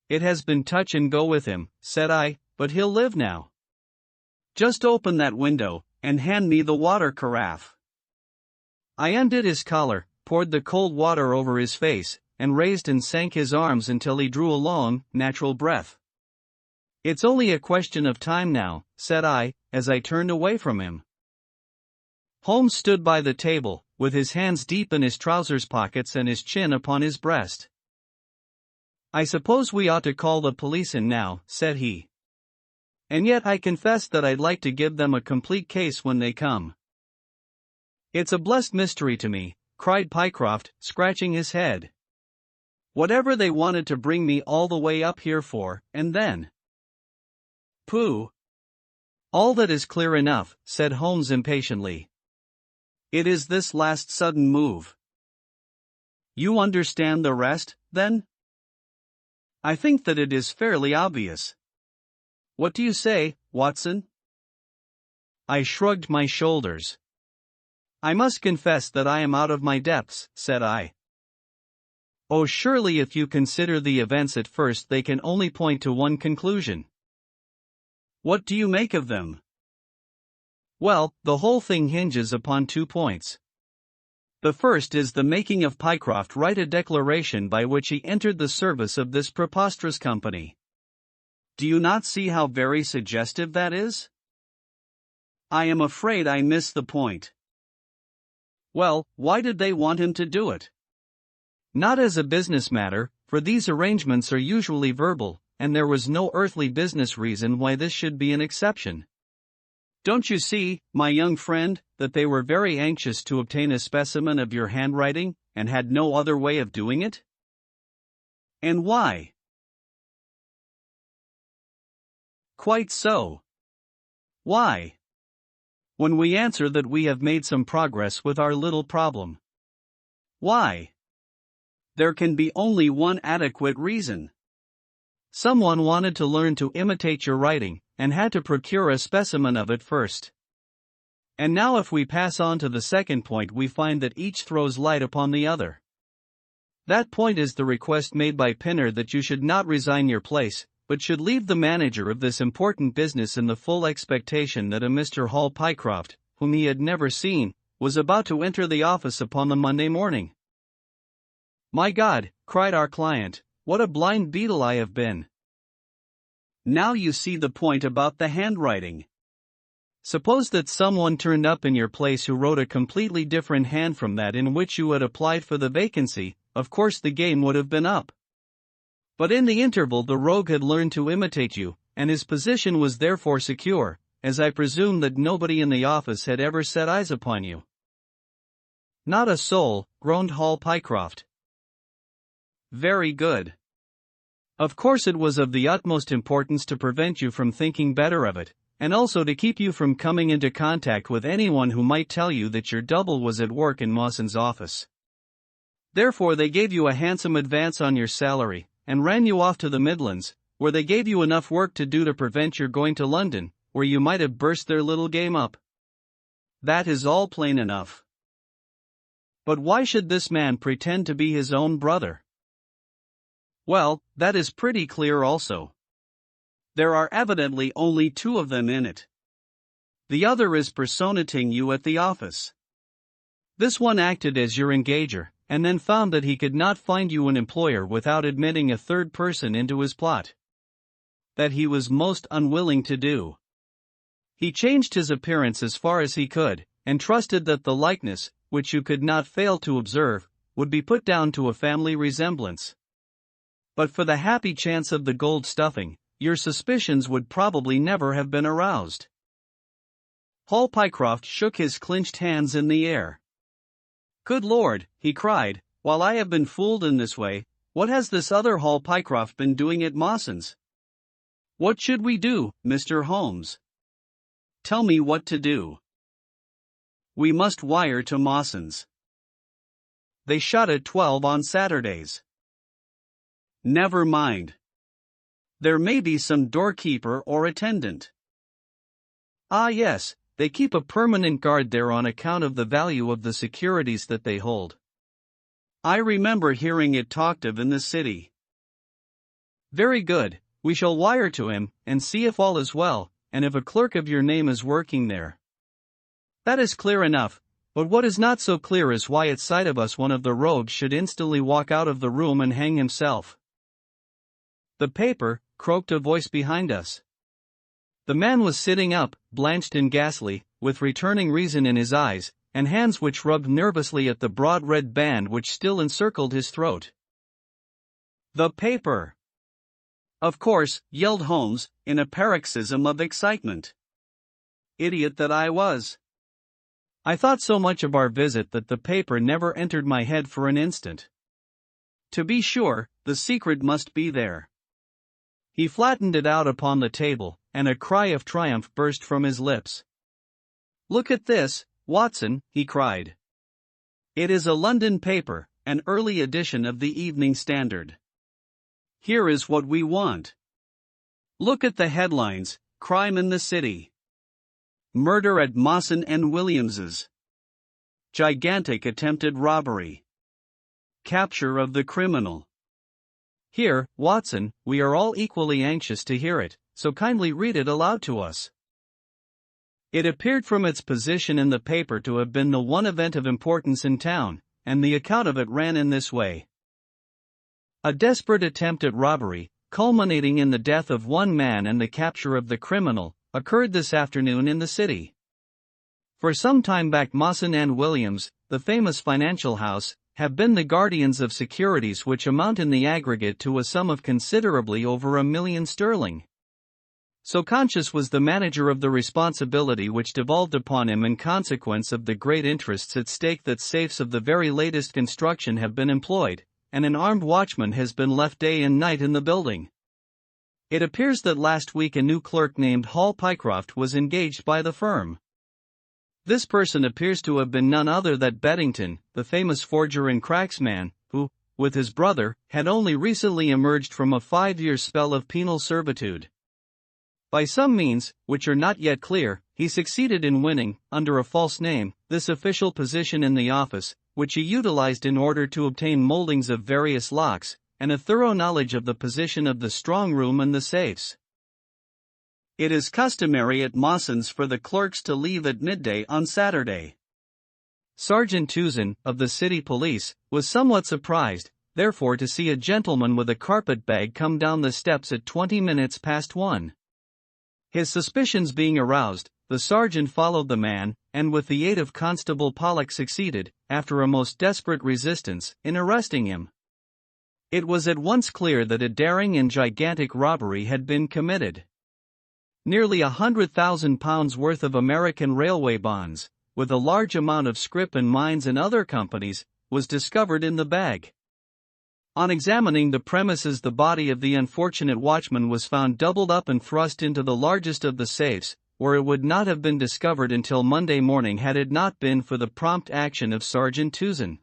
"It has been touch and go with him," said I, "but he'll live now. Just open that window, and hand me the water carafe." I undid his collar, poured the cold water over his face, and raised and sank his arms until he drew a long, natural breath. "It's only a question of time now," said I, as I turned away from him. Holmes stood by the table, with his hands deep in his trousers pockets and his chin upon his breast. "I suppose we ought to call the police in now," said he. "And yet I confess that I'd like to give them a complete case when they come." "It's a blessed mystery to me," cried Pycroft, scratching his head. "Whatever they wanted to bring me all the way up here for, and then—" "Pooh! All that is clear enough, said Holmes impatiently. It is this last sudden move. You understand the rest, then? I think that it is fairly obvious. What do you say, Watson? I shrugged my shoulders. I must confess that I am out of my depths, said I. Oh, surely if you consider the events at first they can only point to one conclusion. What do you make of them? Well, the whole thing hinges upon 2 points. The first is the making of Pycroft write a declaration by which he entered the service of this preposterous company. Do you not see how very suggestive that is? I am afraid I miss the point. Well, why did they want him to do it? Not as a business matter, for these arrangements are usually verbal, and there was no earthly business reason why this should be an exception. Don't you see, my young friend, that they were very anxious to obtain a specimen of your handwriting, and had no other way of doing it? And why? Quite so. Why? When we answer that we have made some progress with our little problem. Why? There can be only one adequate reason. Someone wanted to learn to imitate your writing, and had to procure a specimen of it first. And now if we pass on to the second point we find that each throws light upon the other. That point is the request made by Pinner that you should not resign your place, but should leave the manager of this important business in the full expectation that a Mr. Hall Pycroft, whom he had never seen, was about to enter the office upon the Monday morning. My God, cried our client, what a blind beetle I have been. Now you see the point about the handwriting. Suppose that someone turned up in your place who wrote a completely different hand from that in which you had applied for the vacancy, of course the game would have been up. But in the interval the rogue had learned to imitate you, and his position was therefore secure, as I presume that nobody in the office had ever set eyes upon you. Not a soul, groaned Hall Pycroft. Very good. Of course it was of the utmost importance to prevent you from thinking better of it, and also to keep you from coming into contact with anyone who might tell you that your double was at work in Mawson's office. Therefore they gave you a handsome advance on your salary, and ran you off to the Midlands, where they gave you enough work to do to prevent your going to London, where you might have burst their little game up. That is all plain enough. But why should this man pretend to be his own brother? Well, that is pretty clear also. There are evidently only 2 of them in it. The other is personating you at the office. This one acted as your engager, and then found that he could not find you an employer without admitting a third person into his plot. That he was most unwilling to do. He changed his appearance as far as he could, and trusted that the likeness, which you could not fail to observe, would be put down to a family resemblance. But for the happy chance of the gold stuffing, your suspicions would probably never have been aroused. Hall Pycroft shook his clenched hands in the air. Good Lord, he cried, while I have been fooled in this way, what has this other Hall Pycroft been doing at Mawson's? What should we do, Mr. Holmes? Tell me what to do. We must wire to Mawson's. They shut at 12 on Saturdays. Never mind. There may be some doorkeeper or attendant. Ah yes, they keep a permanent guard there on account of the value of the securities that they hold. I remember hearing it talked of in the city. Very good, we shall wire to him, and see if all is well, and if a clerk of your name is working there. That is clear enough, but what is not so clear is why at sight of us one of the rogues should instantly walk out of the room and hang himself. The paper, croaked a voice behind us. The man was sitting up, blanched and ghastly, with returning reason in his eyes, and hands which rubbed nervously at the broad red band which still encircled his throat. The paper! Of course, yelled Holmes, in a paroxysm of excitement. Idiot that I was! I thought so much of our visit that the paper never entered my head for an instant. To be sure, the secret must be there. He flattened it out upon the table, and a cry of triumph burst from his lips. "Look at this, Watson," he cried. "It is a London paper, an early edition of the Evening Standard. Here is what we want. Look at the headlines: Crime in the City. Murder at Mawson and Williams's. Gigantic attempted robbery. Capture of the criminal." Here, Watson, we are all equally anxious to hear it, so kindly read it aloud to us. It appeared from its position in the paper to have been the one event of importance in town, and the account of it ran in this way. A desperate attempt at robbery, culminating in the death of one man and the capture of the criminal, occurred this afternoon in the city. For some time back Mawson and Williams, the famous financial house, have been the guardians of securities which amount in the aggregate to a sum of considerably over £1 million. So conscious was the manager of the responsibility which devolved upon him in consequence of the great interests at stake that safes of the very latest construction have been employed, and an armed watchman has been left day and night in the building. It appears that last week a new clerk named Hall Pycroft was engaged by the firm. This person appears to have been none other than Beddington, the famous forger and cracksman, who, with his brother, had only recently emerged from a 5-year spell of penal servitude. By some means, which are not yet clear, he succeeded in winning, under a false name, this official position in the office, which he utilized in order to obtain moldings of various locks, and a thorough knowledge of the position of the strong room and the safes. It is customary at Mawson's for the clerks to leave at midday on Saturday. Sergeant Tuzin, of the city police, was somewhat surprised, therefore, to see a gentleman with a carpet bag come down the steps at 20 minutes past 1. His suspicions being aroused, the sergeant followed the man, and with the aid of Constable Pollock succeeded, after a most desperate resistance, in arresting him. It was at once clear that a daring and gigantic robbery had been committed. Nearly £100,000 worth of American railway bonds, with a large amount of scrip and mines and other companies, was discovered in the bag. On examining the premises, the body of the unfortunate watchman was found doubled up and thrust into the largest of the safes, where it would not have been discovered until Monday morning had it not been for the prompt action of Sergeant Tuzin.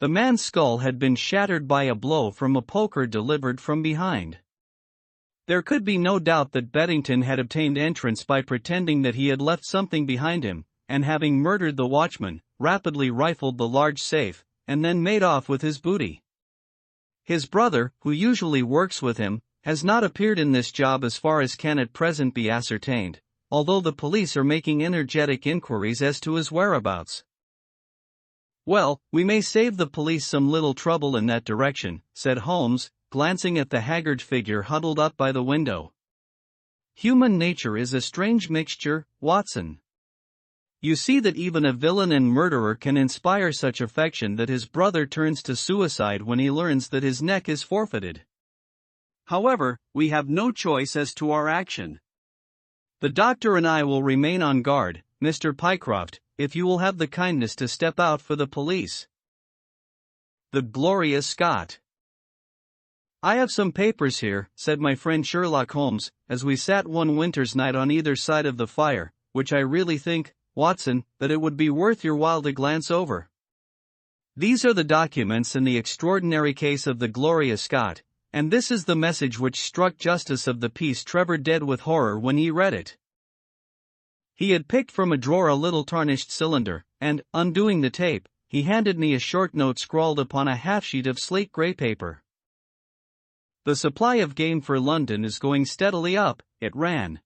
The man's skull had been shattered by a blow from a poker delivered from behind. There could be no doubt that Beddington had obtained entrance by pretending that he had left something behind him, and having murdered the watchman, rapidly rifled the large safe, and then made off with his booty. His brother, who usually works with him, has not appeared in this job as far as can at present be ascertained, although the police are making energetic inquiries as to his whereabouts. "Well, we may save the police some little trouble in that direction," said Holmes, glancing at the haggard figure huddled up by the window. "Human nature is a strange mixture, Watson. You see that even a villain and murderer can inspire such affection that his brother turns to suicide when he learns that his neck is forfeited. However, we have no choice as to our action. The doctor and I will remain on guard, Mr. Pycroft, if you will have the kindness to step out for the police." The glorious Scot. "I have some papers here," said my friend Sherlock Holmes, as we sat one winter's night on either side of the fire, "which I really think, Watson, that it would be worth your while to glance over. These are the documents in the extraordinary case of the glorious Scot, and this is the message which struck Justice of the Peace Trevor dead with horror when he read it." He had picked from a drawer a little tarnished cylinder, and, undoing the tape, he handed me a short note scrawled upon a half-sheet of slate-gray paper. "The supply of game for London is going steadily up," it ran.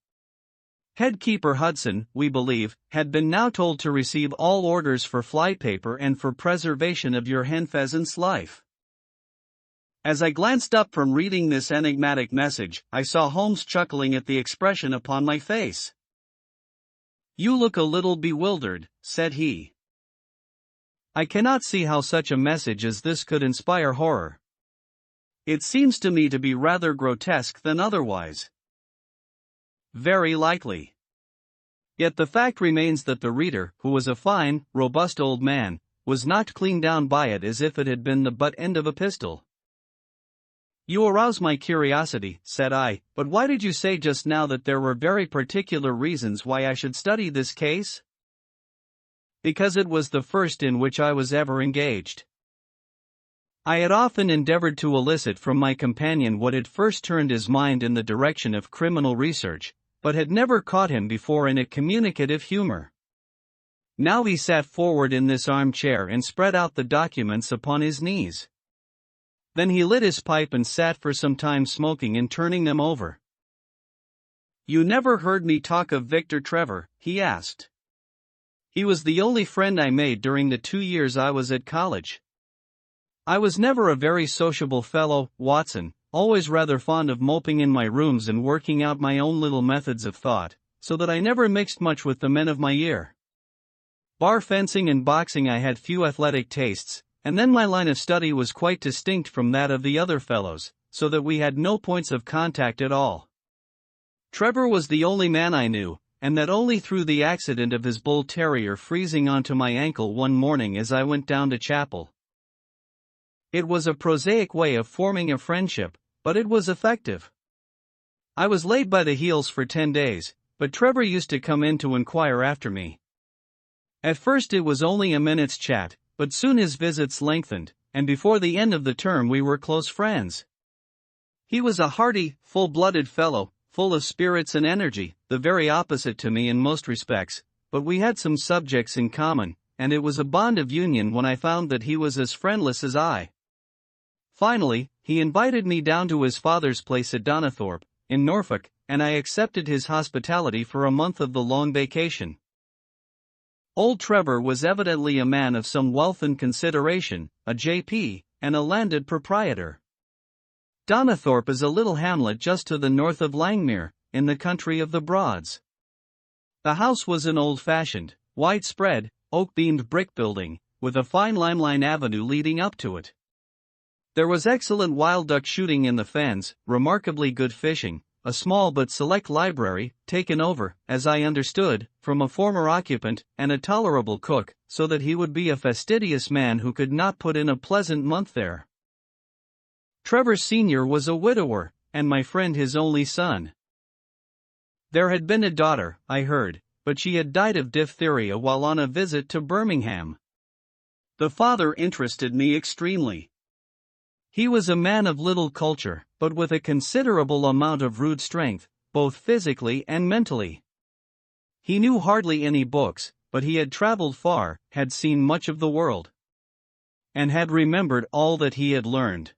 "Headkeeper Hudson, we believe, had been now told to receive all orders for flypaper and for preservation of your hen pheasant's life." As I glanced up from reading this enigmatic message, I saw Holmes chuckling at the expression upon my face. "You look a little bewildered," said he. "I cannot see how such a message as this could inspire horror. It seems to me to be rather grotesque than otherwise." "Very likely. Yet the fact remains that the reader, who was a fine, robust old man, was knocked clean down by it as if it had been the butt end of a pistol. You arouse my curiosity, said I, but why did you say just now that there were very particular reasons why I should study this case? Because it was the first in which I was ever engaged. I had often endeavored to elicit from my companion what had first turned his mind in the direction of criminal research, but had never caught him before in a communicative humor. Now he sat forward in this armchair and spread out the documents upon his knees. Then he lit his pipe and sat for some time smoking and turning them over. You never heard me talk of Victor Trevor, he asked. He was the only friend I made during the 2 years I was at college. I was never a very sociable fellow, Watson, always rather fond of moping in my rooms and working out my own little methods of thought, so that I never mixed much with the men of my year. Bar fencing and boxing I had few athletic tastes, and then my line of study was quite distinct from that of the other fellows, so that we had no points of contact at all. Trevor was the only man I knew, and that only through the accident of his bull terrier freezing onto my ankle one morning as I went down to chapel. It was a prosaic way of forming a friendship, but it was effective. I was laid by the heels for 10 days, but Trevor used to come in to inquire after me. At first it was only a minute's chat, but soon his visits lengthened, and before the end of the term we were close friends. He was a hearty, full-blooded fellow, full of spirits and energy, the very opposite to me in most respects, but we had some subjects in common, and it was a bond of union when I found that he was as friendless as I. Finally, he invited me down to his father's place at Donnithorpe, in Norfolk, and I accepted his hospitality for a month of the long vacation. Old Trevor was evidently a man of some wealth and consideration, a J.P., and a landed proprietor. Donnithorpe is a little hamlet just to the north of Langmere, in the country of the Broads. The house was an old-fashioned, widespread, oak-beamed brick building, with a fine limelight avenue leading up to it. There was excellent wild duck shooting in the fens, remarkably good fishing, a small but select library, taken over, as I understood, from a former occupant, and a tolerable cook, so that he would be a fastidious man who could not put in a pleasant month there. Trevor Sr. was a widower, and my friend his only son. There had been a daughter, I heard, but she had died of diphtheria while on a visit to Birmingham. The father interested me extremely. He was a man of little culture, but with a considerable amount of rude strength, both physically and mentally. He knew hardly any books, but he had traveled far, had seen much of the world, and had remembered all that he had learned.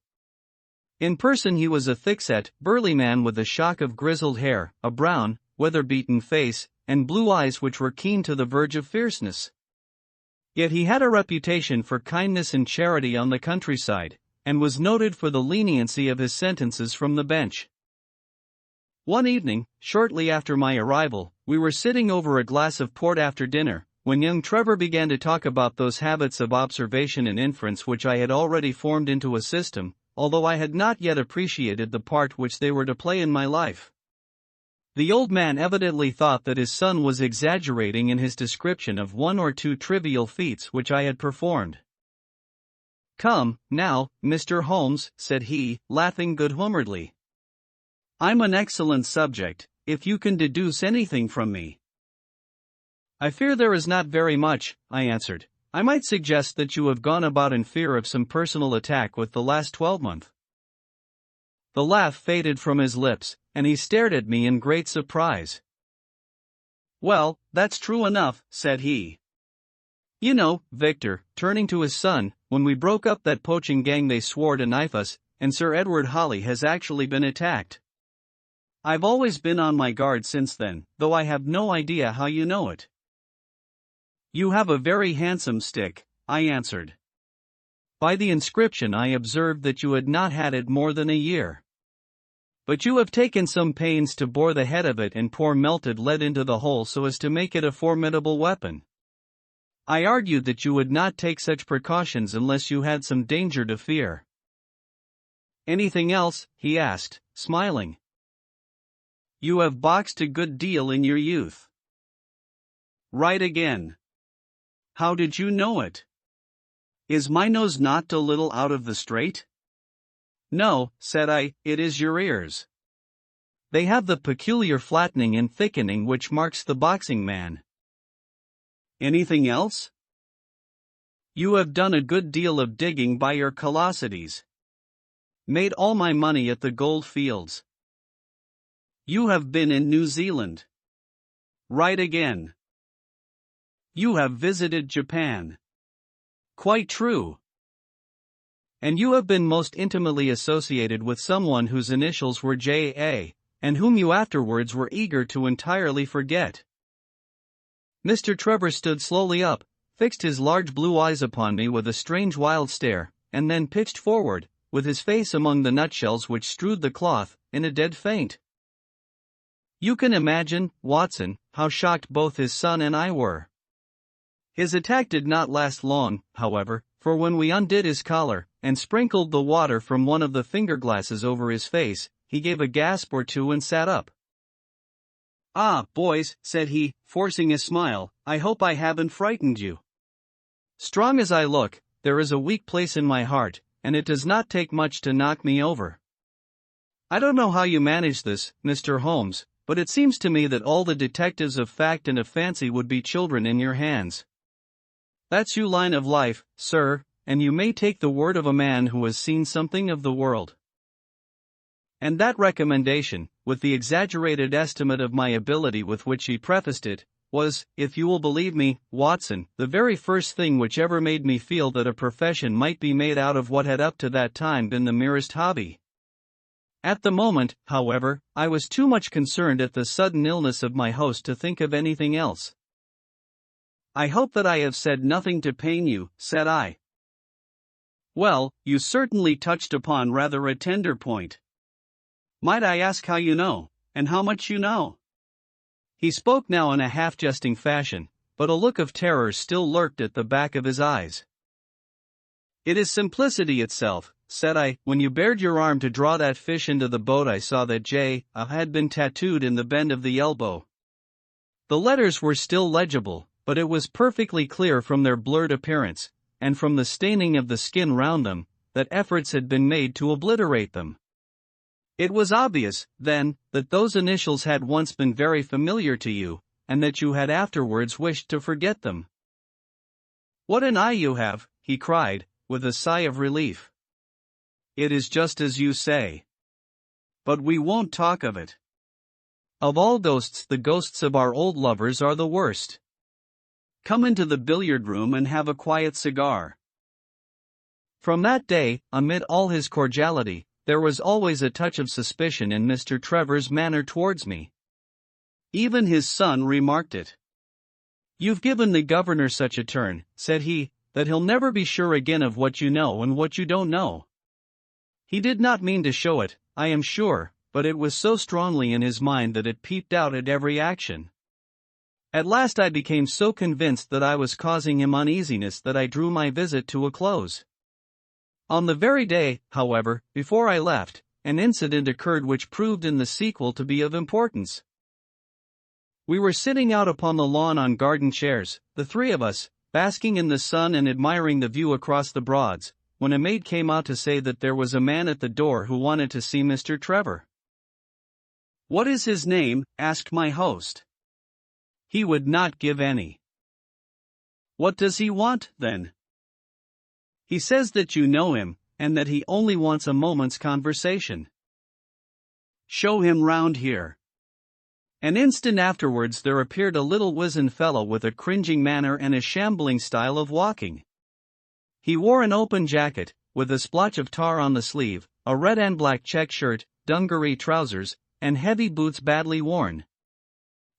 In person he was a thick-set, burly man with a shock of grizzled hair, a brown, weather-beaten face, and blue eyes which were keen to the verge of fierceness. Yet he had a reputation for kindness and charity on the countryside, and was noted for the leniency of his sentences from the bench. One evening, shortly after my arrival, we were sitting over a glass of port after dinner, when young Trevor began to talk about those habits of observation and inference which I had already formed into a system, although I had not yet appreciated the part which they were to play in my life. The old man evidently thought that his son was exaggerating in his description of 1 or 2 trivial feats which I had performed. "Come, now, Mr. Holmes," said he, laughing good-humoredly. "I'm an excellent subject, if you can deduce anything from me." "I fear there is not very much," I answered. "I might suggest that you have gone about in fear of some personal attack with the last 12-month." The laugh faded from his lips, and he stared at me in great surprise. "Well, that's true enough," said he. "You know, Victor," turning to his son, "when we broke up that poaching gang they swore to knife us, and Sir Edward Hawley has actually been attacked. I've always been on my guard since then, though I have no idea how you know it." "You have a very handsome stick," I answered. "By the inscription I observed that you had not had it more than a year. But you have taken some pains to bore the head of it and pour melted lead into the hole so as to make it a formidable weapon. I argued that you would not take such precautions unless you had some danger to fear." "Anything else?" he asked, smiling. "You have boxed a good deal in your youth." "Right again. How did you know it? Is my nose not a little out of the straight?" No, said I, it is your ears. They have the peculiar flattening and thickening which marks the boxing man. Anything else? You have done a good deal of digging by your callosities. Made all my money at the gold fields. You have been in New Zealand. Right again. You have visited Japan. Quite true. And you have been most intimately associated with someone whose initials were J.A., and whom you afterwards were eager to entirely forget. Mr. Trevor stood slowly up, fixed his large blue eyes upon me with a strange wild stare, and then pitched forward, with his face among the nutshells which strewed the cloth, in a dead faint. You can imagine, Watson, how shocked both his son and I were. His attack did not last long, however, for when we undid his collar, and sprinkled the water from one of the finger-glasses over his face, he gave a gasp or two and sat up. Ah, boys, said he, forcing a smile, I hope I haven't frightened you. Strong as I look, there is a weak place in my heart, and it does not take much to knock me over. I don't know how you manage this, Mr. Holmes, but it seems to me that all the detectives of fact and of fancy would be children in your hands. That's your line of life, sir, and you may take the word of a man who has seen something of the world. And that recommendation, with the exaggerated estimate of my ability with which he prefaced it, was, if you will believe me, Watson, the very first thing which ever made me feel that a profession might be made out of what had up to that time been the merest hobby. At the moment, however, I was too much concerned at the sudden illness of my host to think of anything else. I hope that I have said nothing to pain you, said I. Well, you certainly touched upon rather a tender point. Might I ask how you know, and how much you know? He spoke now in a half-jesting fashion, but a look of terror still lurked at the back of his eyes. It is simplicity itself, said I. When you bared your arm to draw that fish into the boat, I saw that J had been tattooed in the bend of the elbow. The letters were still legible, but it was perfectly clear from their blurred appearance, and from the staining of the skin round them, that efforts had been made to obliterate them. It was obvious, then, that those initials had once been very familiar to you, and that you had afterwards wished to forget them. What an eye you have, he cried, with a sigh of relief. It is just as you say. But we won't talk of it. Of all ghosts, the ghosts of our old lovers are the worst. Come into the billiard room and have a quiet cigar. From that day, amid all his cordiality, there was always a touch of suspicion in Mr. Trevor's manner towards me. Even his son remarked it. You've given the governor such a turn, said he, that he'll never be sure again of what you know and what you don't know. He did not mean to show it, I am sure, but it was so strongly in his mind that it peeped out at every action. At last I became so convinced that I was causing him uneasiness that I drew my visit to a close. On the very day, however, before I left, an incident occurred which proved in the sequel to be of importance. We were sitting out upon the lawn on garden chairs, the three of us, basking in the sun and admiring the view across the Broads, when a maid came out to say that there was a man at the door who wanted to see Mr. Trevor. What is his name? Asked my host. He would not give any. What does he want, then? He says that you know him, and that he only wants a moment's conversation. Show him round here. An instant afterwards there appeared a little wizened fellow with a cringing manner and a shambling style of walking. He wore an open jacket, with a splotch of tar on the sleeve, a red and black check shirt, dungaree trousers, and heavy boots badly worn.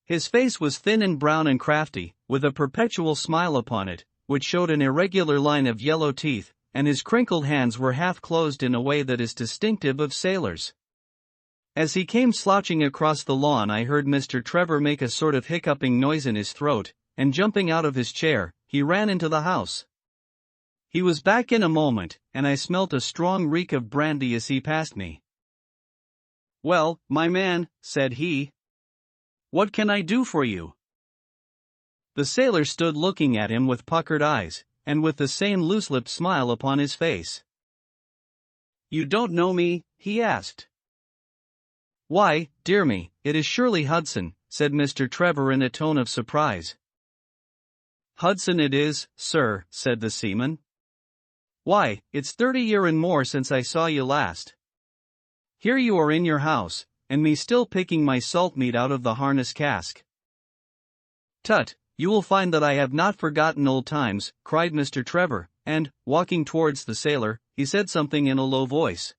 His face was thin and brown and crafty, with a perpetual smile upon it, which showed an irregular line of yellow teeth, and his crinkled hands were half closed in a way that is distinctive of sailors. As he came slouching across the lawn, I heard Mr. Trevor make a sort of hiccuping noise in his throat, and jumping out of his chair, he ran into the house. He was back in a moment, and I smelt a strong reek of brandy as he passed me. Well, my man, said he. What can I do for you? The sailor stood looking at him with puckered eyes, and with the same loose-lipped smile upon his face. You don't know me? He asked. Why, dear me, it is surely Hudson, said Mr. Trevor in a tone of surprise. Hudson it is, sir, said the seaman. Why, it's 30 year and more since I saw you last. Here you are in your house, and me still picking my salt meat out of the harness cask. Tut, you will find that I have not forgotten old times, cried Mr. Trevor, and, walking towards the sailor, he said something in a low voice.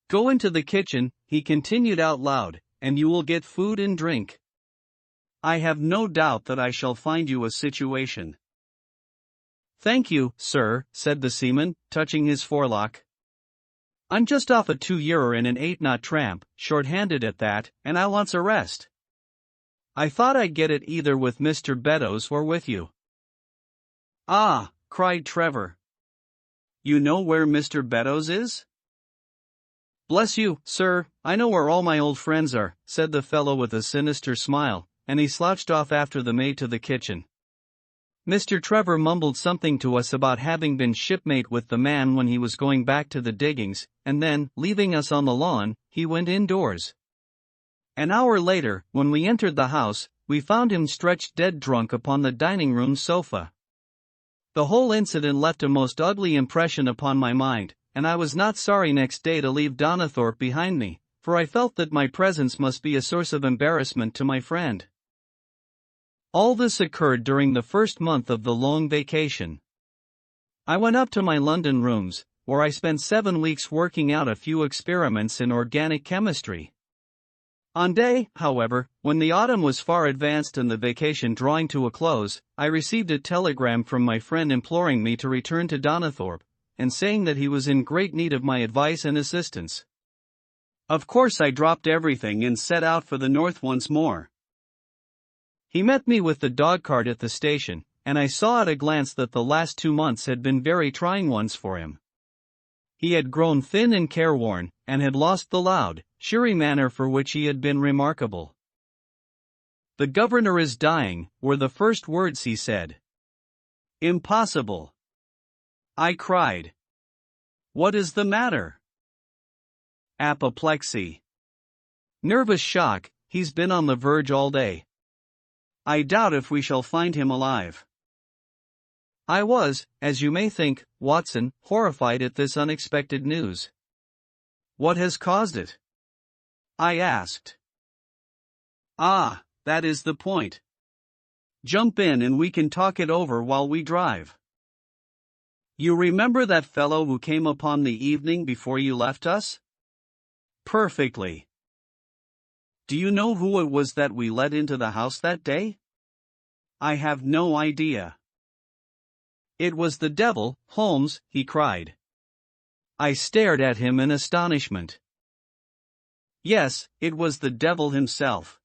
Go into the kitchen, he continued out loud, and you will get food and drink. I have no doubt that I shall find you a situation. Thank you, sir, said the seaman, touching his forelock. I'm just off a 2-yearer in an 8-knot tramp, short-handed at that, and I wants a rest. I thought I'd get it either with Mr. Beddoes or with you. Ah, cried Trevor. You know where Mr. Beddoes is? Bless you, sir, I know where all my old friends are, said the fellow with a sinister smile, and he slouched off after the maid to the kitchen. Mr. Trevor mumbled something to us about having been shipmate with the man when he was going back to the diggings, and then, leaving us on the lawn, he went indoors. An hour later, when we entered the house, we found him stretched dead drunk upon the dining-room sofa. The whole incident left a most ugly impression upon my mind, and I was not sorry next day to leave Donnithorpe behind me, for I felt that my presence must be a source of embarrassment to my friend. All this occurred during the first month of the long vacation. I went up to my London rooms, where I spent 7 weeks working out a few experiments in organic chemistry. On day, however, when the autumn was far advanced and the vacation drawing to a close, I received a telegram from my friend imploring me to return to Donnithorpe, and saying that he was in great need of my advice and assistance. Of course I dropped everything and set out for the north once more. He met me with the dog-cart at the station, and I saw at a glance that the last 2 months had been very trying ones for him. He had grown thin and careworn, and had lost the loud, cheery manner for which he had been remarkable. The governor is dying, were the first words he said. Impossible! I cried. What is the matter? Apoplexy. Nervous shock, he's been on the verge all day. I doubt if we shall find him alive. I was, as you may think, Watson, horrified at this unexpected news. What has caused it? I asked. Ah, that is the point. Jump in and we can talk it over while we drive. You remember that fellow who came upon the evening before you left us? Perfectly. Do you know who it was that we let into the house that day? I have no idea. It was the devil, Holmes, he cried. I stared at him in astonishment. Yes, it was the devil himself.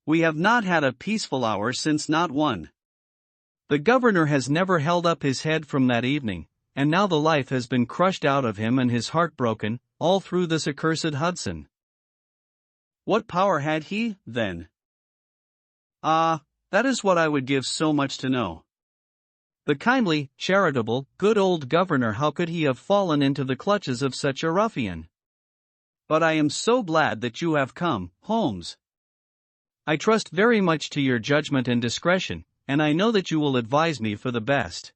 We have not had a peaceful hour since, not one. The governor has never held up his head from that evening, and now the life has been crushed out of him and his heart broken, all through this accursed Hudson. What power had he, then? Ah, that is what I would give so much to know. The kindly, charitable, good old governor, how could he have fallen into the clutches of such a ruffian? But I am so glad that you have come, Holmes. I trust very much to your judgment and discretion, and I know that you will advise me for the best.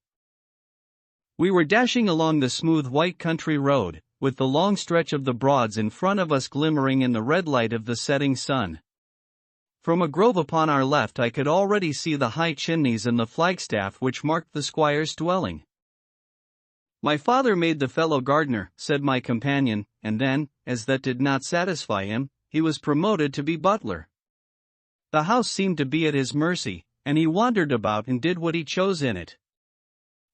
We were dashing along the smooth white country road, with the long stretch of the Broads in front of us glimmering in the red light of the setting sun. From a grove upon our left I could already see the high chimneys and the flagstaff which marked the squire's dwelling. My father made the fellow gardener, said my companion, and then, as that did not satisfy him, he was promoted to be butler. The house seemed to be at his mercy, and he wandered about and did what he chose in it.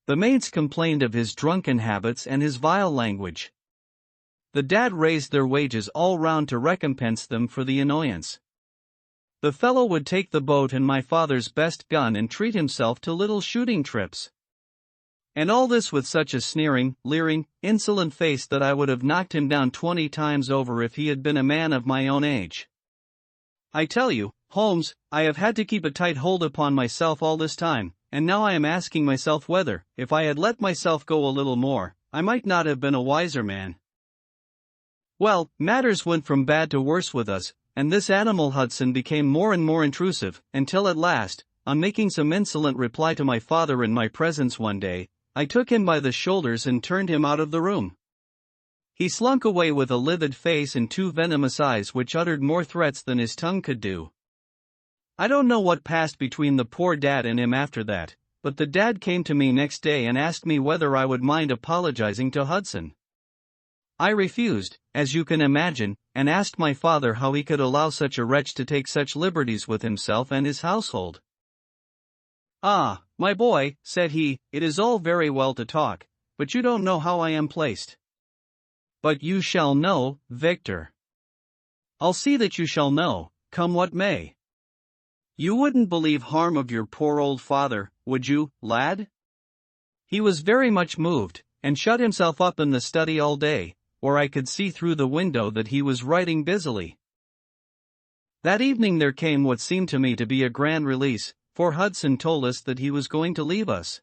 The maids complained of his drunken habits and his vile language. The dad raised their wages all round to recompense them for the annoyance. The fellow would take the boat and my father's best gun and treat himself to little shooting trips. And all this with such a sneering, leering, insolent face that I would have knocked him down 20 times over if he had been a man of my own age. I tell you, Holmes, I have had to keep a tight hold upon myself all this time, and now I am asking myself whether, if I had let myself go a little more, I might not have been a wiser man. Well, matters went from bad to worse with us, and this animal Hudson became more and more intrusive, until at last, on making some insolent reply to my father in my presence one day, I took him by the shoulders and turned him out of the room. He slunk away with a livid face and two venomous eyes which uttered more threats than his tongue could do. I don't know what passed between the poor dad and him after that, but the dad came to me next day and asked me whether I would mind apologizing to Hudson. I refused, as you can imagine, and asked my father how he could allow such a wretch to take such liberties with himself and his household. "Ah, my boy," said he, "it is all very well to talk, but you don't know how I am placed." "But you shall know, Victor. I'll see that you shall know, come what may. You wouldn't believe harm of your poor old father, would you, lad?" He was very much moved, and shut himself up in the study all day, where I could see through the window that he was writing busily. That evening there came what seemed to me to be a grand release, for Hudson told us that he was going to leave us.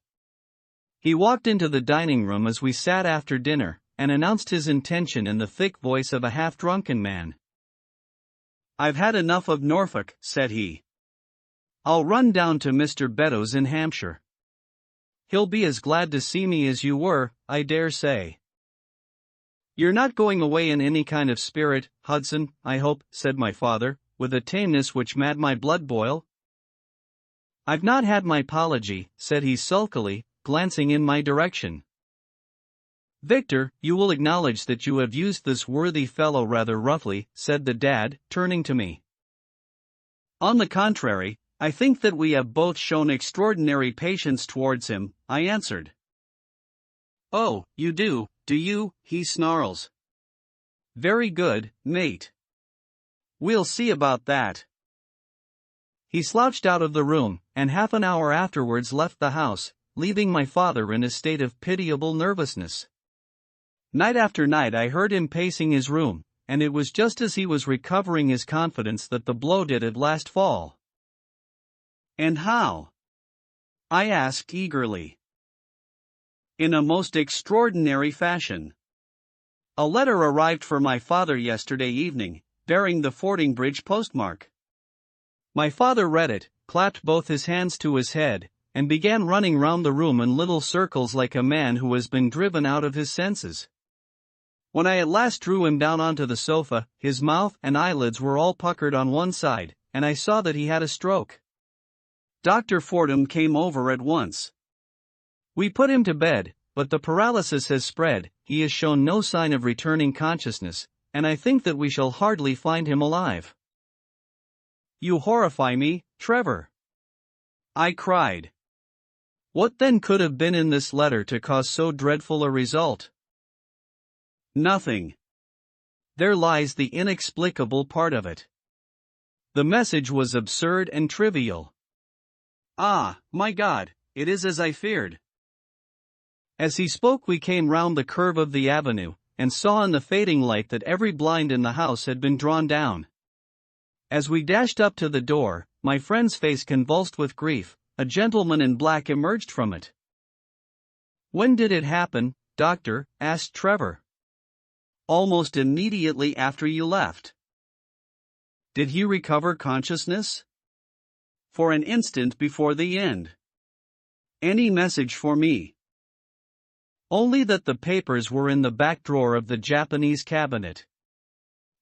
He walked into the dining room as we sat after dinner, and announced his intention in the thick voice of a half-drunken man. "I've had enough of Norfolk," said he. "I'll run down to Mr. Beddoes in Hampshire. He'll be as glad to see me as you were, I dare say." "You're not going away in any kind of spirit, Hudson, I hope," said my father, with a tameness which made my blood boil. "I've not had my apology," said he sulkily, glancing in my direction. "Victor, you will acknowledge that you have used this worthy fellow rather roughly," said the dad, turning to me. "On the contrary, I think that we have both shown extraordinary patience towards him," I answered. "Oh, you do you?" he snarls. "Very good, mate. We'll see about that." He slouched out of the room, and half an hour afterwards left the house, leaving my father in a state of pitiable nervousness. Night after night I heard him pacing his room, and it was just as he was recovering his confidence that the blow did at last fall. "And how?" I asked eagerly. "In a most extraordinary fashion. A letter arrived for my father yesterday evening, bearing the Fordingbridge postmark." My father read it, clapped both his hands to his head, and began running round the room in little circles like a man who has been driven out of his senses. When I at last drew him down onto the sofa, his mouth and eyelids were all puckered on one side, and I saw that he had a stroke. Dr. Fordham came over at once. We put him to bed, but the paralysis has spread, he has shown no sign of returning consciousness, and I think that we shall hardly find him alive. "You horrify me, Trevor," I cried. "What then could have been in this letter to cause so dreadful a result?" "Nothing. There lies the inexplicable part of it. The message was absurd and trivial. Ah, my God, it is as I feared." As he spoke we came round the curve of the avenue, and saw in the fading light that every blind in the house had been drawn down. As we dashed up to the door, my friend's face convulsed with grief, a gentleman in black emerged from it. "When did it happen, doctor?" asked Trevor. "Almost immediately after you left." "Did he recover consciousness?" "For an instant before the end." "Any message for me?" "Only that the papers were in the back drawer of the Japanese cabinet."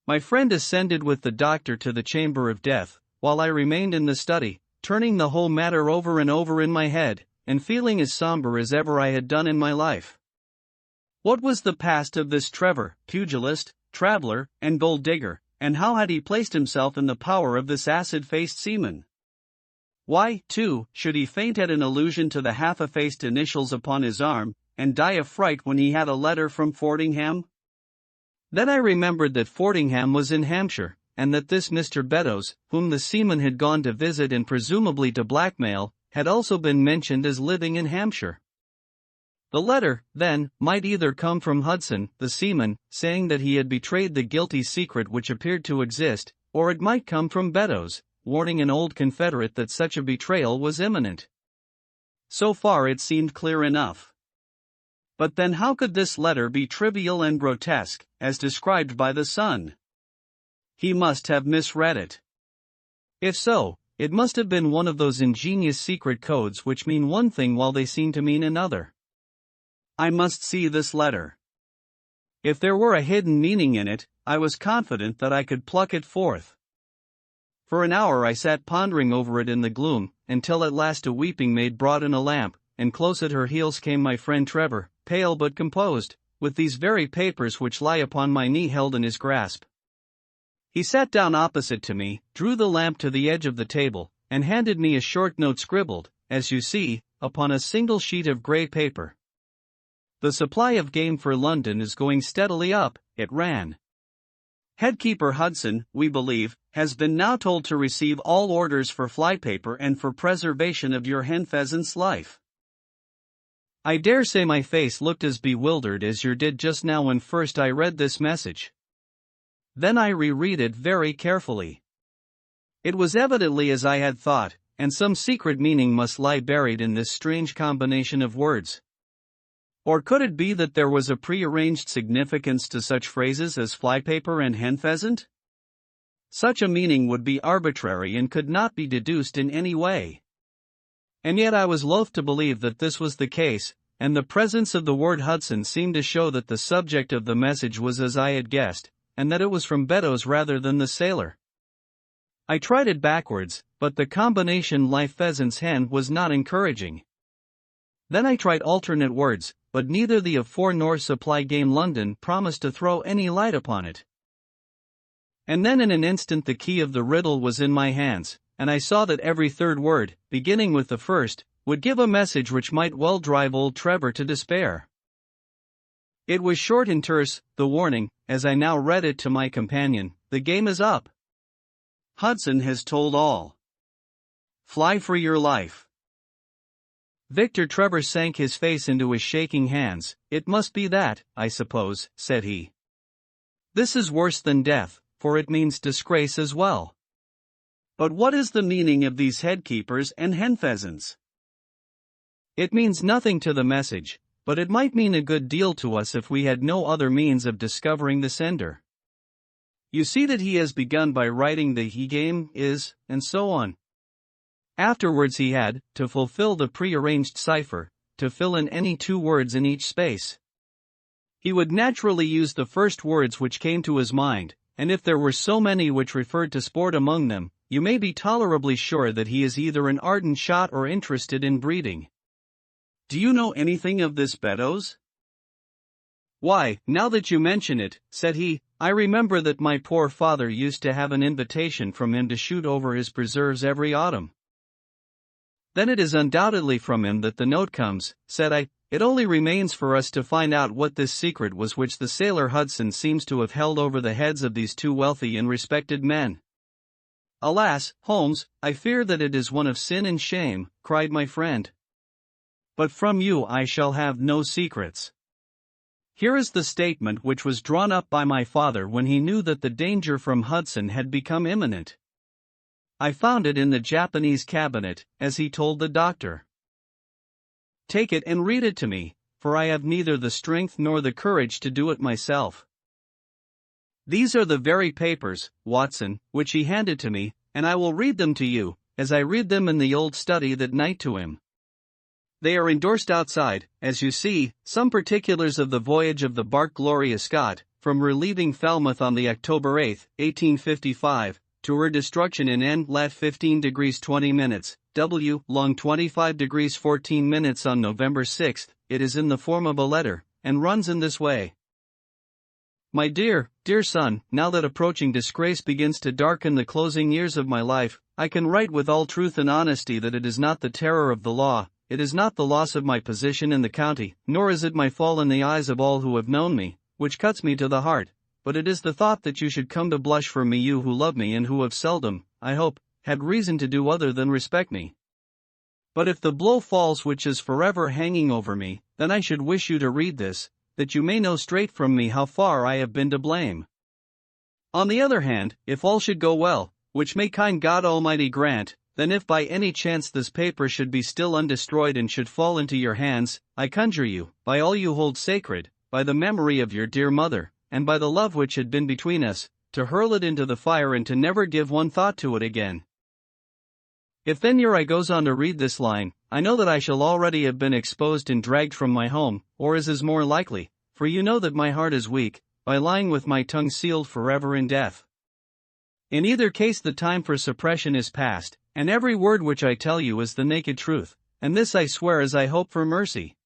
My friend ascended with the doctor to the chamber of death, while I remained in the study, turning the whole matter over and over in my head, and feeling as somber as ever I had done in my life. What was the past of this Trevor, pugilist, traveler, and gold digger, and how had he placed himself in the power of this acid-faced seaman? Why, too, should he faint at an allusion to the half-effaced initials upon his arm, and die of fright when he had a letter from Fordingham? Then I remembered that Fordingham was in Hampshire, and that this Mr. Beddoes, whom the seaman had gone to visit and presumably to blackmail, had also been mentioned as living in Hampshire. The letter, then, might either come from Hudson, the seaman, saying that he had betrayed the guilty secret which appeared to exist, or it might come from Beddoes, warning an old confederate that such a betrayal was imminent. So far it seemed clear enough. But then how could this letter be trivial and grotesque, as described by the son? He must have misread it. If so, it must have been one of those ingenious secret codes which mean one thing while they seem to mean another. I must see this letter. If there were a hidden meaning in it, I was confident that I could pluck it forth. For an hour I sat pondering over it in the gloom, until at last a weeping maid brought in a lamp, and close at her heels came my friend Trevor, pale but composed, with these very papers which lie upon my knee held in his grasp. He sat down opposite to me, drew the lamp to the edge of the table, and handed me a short note scribbled, as you see, upon a single sheet of grey paper. The supply of game for London is going steadily up, it ran. Headkeeper Hudson, we believe, has been now told to receive all orders for flypaper and for preservation of your hen pheasant's life. I dare say my face looked as bewildered as yours did just now when first I read this message. Then I reread it very carefully. It was evidently as I had thought, and some secret meaning must lie buried in this strange combination of words. Or could it be that there was a prearranged significance to such phrases as flypaper and hen pheasant? Such a meaning would be arbitrary and could not be deduced in any way. And yet I was loath to believe that this was the case, and the presence of the word Hudson seemed to show that the subject of the message was as I had guessed, and that it was from Beddoes rather than the sailor. I tried it backwards, but the combination live pheasant's hen was not encouraging. Then I tried alternate words, but neither the afore nor supply game London promised to throw any light upon it. And then in an instant the key of the riddle was in my hands, and I saw that every third word, beginning with the first, would give a message which might well drive old Trevor to despair. It was short and terse, the warning, as I now read it to my companion: the game is up. Hudson has told all. Fly for your life. Victor Trevor sank his face into his shaking hands. It must be that, I suppose, said he. This is worse than death, for it means disgrace as well. But what is the meaning of these headkeepers and hen pheasants? It means nothing to the message, but it might mean a good deal to us if we had no other means of discovering the sender. You see that he has begun by writing the he game is, and so on. Afterwards he had, to fulfill the prearranged cipher, to fill in any 2 words in each space. He would naturally use the first words which came to his mind, and if there were so many which referred to sport among them, you may be tolerably sure that he is either an ardent shot or interested in breeding. Do you know anything of this Beddoes? Why, now that you mention it, said he, I remember that my poor father used to have an invitation from him to shoot over his preserves every autumn. Then it is undoubtedly from him that the note comes, said I. It only remains for us to find out what this secret was which the sailor Hudson seems to have held over the heads of these 2 wealthy and respected men. Alas, Holmes, I fear that it is one of sin and shame, cried my friend. But from you I shall have no secrets. Here is the statement which was drawn up by my father when he knew that the danger from Hudson had become imminent. I found it in the Japanese cabinet, as he told the doctor. Take it and read it to me, for I have neither the strength nor the courage to do it myself. These are the very papers, Watson, which he handed to me, and I will read them to you, as I read them in the old study that night to him. They are endorsed outside, as you see, some particulars of the voyage of the bark Gloria Scott, from relieving Falmouth on the October 8, 1855, to her destruction in N. lat. 15 degrees 20 minutes, W. long 25 degrees 14 minutes on November 6. It is in the form of a letter, and runs in this way. My dear, dear son, now that approaching disgrace begins to darken the closing years of my life, I can write with all truth and honesty that it is not the terror of the law, it is not the loss of my position in the county, nor is it my fall in the eyes of all who have known me, which cuts me to the heart, but it is the thought that you should come to blush for me, you who love me and who have seldom, I hope, had reason to do other than respect me. But if the blow falls which is forever hanging over me, then I should wish you to read this, that you may know straight from me how far I have been to blame. On the other hand, if all should go well, which may kind God Almighty grant, Then if by any chance this paper should be still undestroyed and should fall into your hands, I conjure you, by all you hold sacred, by the memory of your dear mother, and by the love which had been between us, to hurl it into the fire and to never give one thought to it again. If then your eye goes on to read this line, I know that I shall already have been exposed and dragged from my home, or as is more likely, for you know that my heart is weak, by lying with my tongue sealed forever in death. In either case the time for suppression is past, and every word which I tell you is the naked truth, and this I swear as I hope for mercy.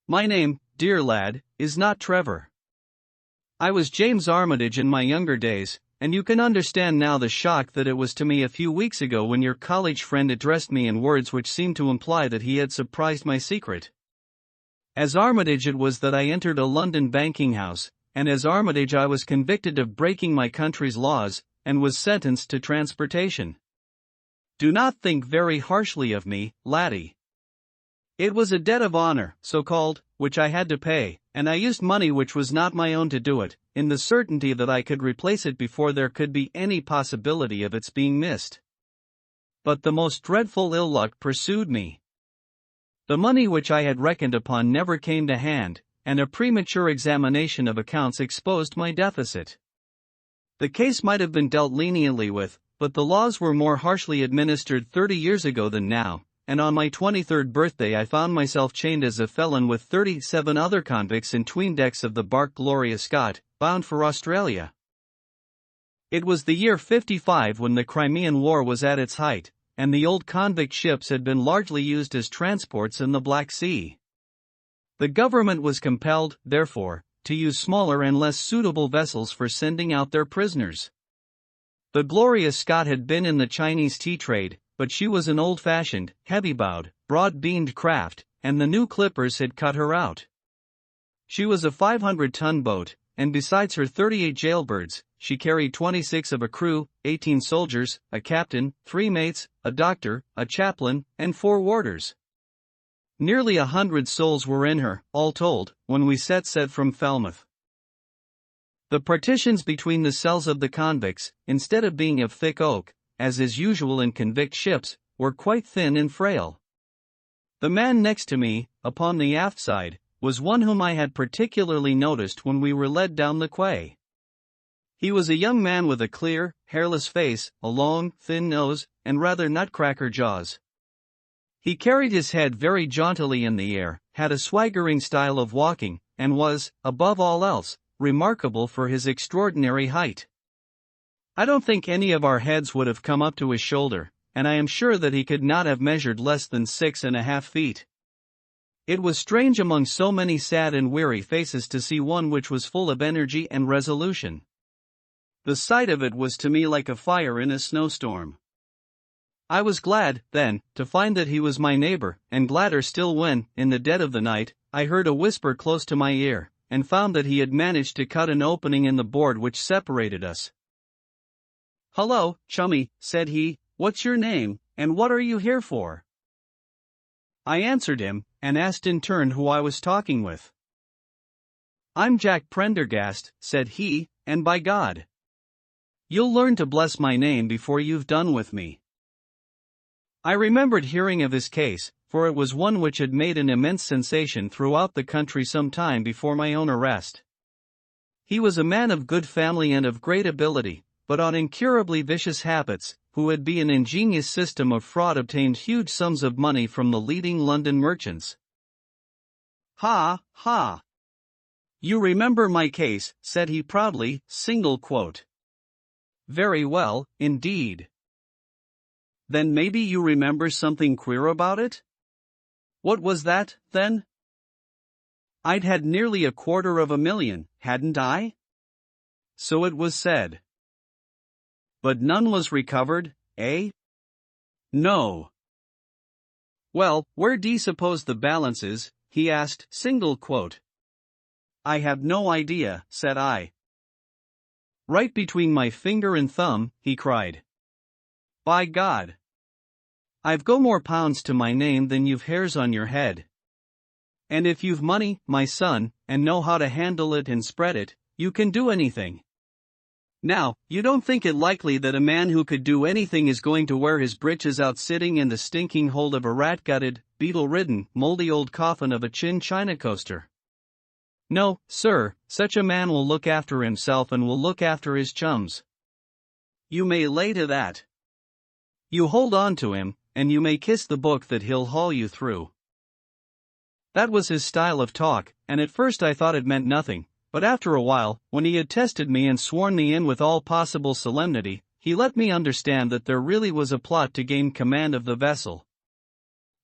My name, dear lad, is not Trevor. I was James Armitage in my younger days, and you can understand now the shock that it was to me a few weeks ago when your college friend addressed me in words which seemed to imply that he had surprised my secret. As Armitage it was that I entered a London banking house, and as Armitage I was convicted of breaking my country's laws, and was sentenced to transportation. Do not think very harshly of me, laddie. It was a debt of honor, so-called, which I had to pay, and I used money which was not my own to do it, in the certainty that I could replace it before there could be any possibility of its being missed. But the most dreadful ill luck pursued me. The money which I had reckoned upon never came to hand, and a premature examination of accounts exposed my deficit. The case might have been dealt leniently with, but the laws were more harshly administered 30 years ago than now, and on my 23rd birthday I found myself chained as a felon with 37 other convicts in 'tween decks of the bark Gloria Scott, bound for Australia. It was the year 55 when the Crimean War was at its height, and the old convict ships had been largely used as transports in the Black Sea. The government was compelled, therefore, to use smaller and less suitable vessels for sending out their prisoners. The Gloria Scott had been in the Chinese tea trade, but she was an old-fashioned, heavy-bowed, broad-beamed craft, and the new clippers had cut her out. She was a 500-ton boat, and besides her 38 jailbirds, she carried 26 of a crew, 18 soldiers, a captain, 3 mates, a doctor, a chaplain, and 4 warders. Nearly 100 souls were in her, all told, when we set from Falmouth. The partitions between the cells of the convicts, instead of being of thick oak, as is usual in convict ships, were quite thin and frail. The man next to me, upon the aft side, was one whom I had particularly noticed when we were led down the quay. He was a young man with a clear, hairless face, a long, thin nose, and rather nutcracker jaws. He carried his head very jauntily in the air, had a swaggering style of walking, and was, above all else, remarkable for his extraordinary height. I don't think any of our heads would have come up to his shoulder, and I am sure that he could not have measured less than 6½ feet. It was strange among so many sad and weary faces to see one which was full of energy and resolution. The sight of it was to me like a fire in a snowstorm. I was glad, then, to find that he was my neighbor, and gladder still when, in the dead of the night, I heard a whisper close to my ear, and found that he had managed to cut an opening in the board which separated us. "Hullo, chummy," said he, "what's your name, and what are you here for?" I answered him, and asked in turn who I was talking with. "I'm Jack Prendergast," said he, "and by God, you'll learn to bless my name before you've done with me." I remembered hearing of his case, for it was one which had made an immense sensation throughout the country some time before my own arrest. He was a man of good family and of great ability, but on incurably vicious habits, who had by an ingenious system of fraud obtained huge sums of money from the leading London merchants. "Ha, ha! You remember my case," said he proudly, single quote. "Very well, indeed. Then maybe you remember something queer about it?" "What was that, then?" "I'd had nearly $250,000, hadn't I?" "So it was said." "But none was recovered, eh?" "No." "Well, where d'ye suppose the balance is?" he asked, single quote. "I have no idea," said I. "Right between my finger and thumb," he cried. "By God! I've go more pounds to my name than you've hairs on your head. And if you've money, my son, and know how to handle it and spread it, you can do anything. Now, you don't think it likely that a man who could do anything is going to wear his breeches out sitting in the stinking hold of a rat-gutted, beetle-ridden, moldy old coffin of a China coaster. No, sir, such a man will look after himself and will look after his chums. You may lay to that. You hold on to him, and you may kiss the book that he'll haul you through. That was his style of talk, and at first I thought it meant nothing, but after a while, when he had tested me and sworn me in with all possible solemnity, he let me understand that there really was a plot to gain command of the vessel.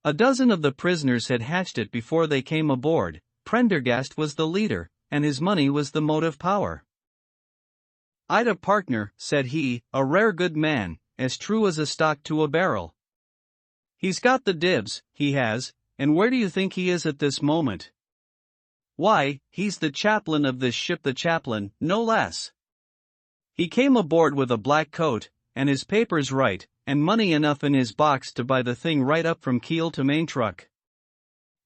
A dozen of the prisoners had hatched it before they came aboard. Prendergast was the leader, and his money was the motive power. "I'd a partner," said he, "a rare good man, as true as a stock to a barrel. He's got the dibs, he has, and where do you think he is at this moment? Why, he's the chaplain of this ship, the chaplain, no less. He came aboard with a black coat, and his papers right, and money enough in his box to buy the thing right up from keel to main truck.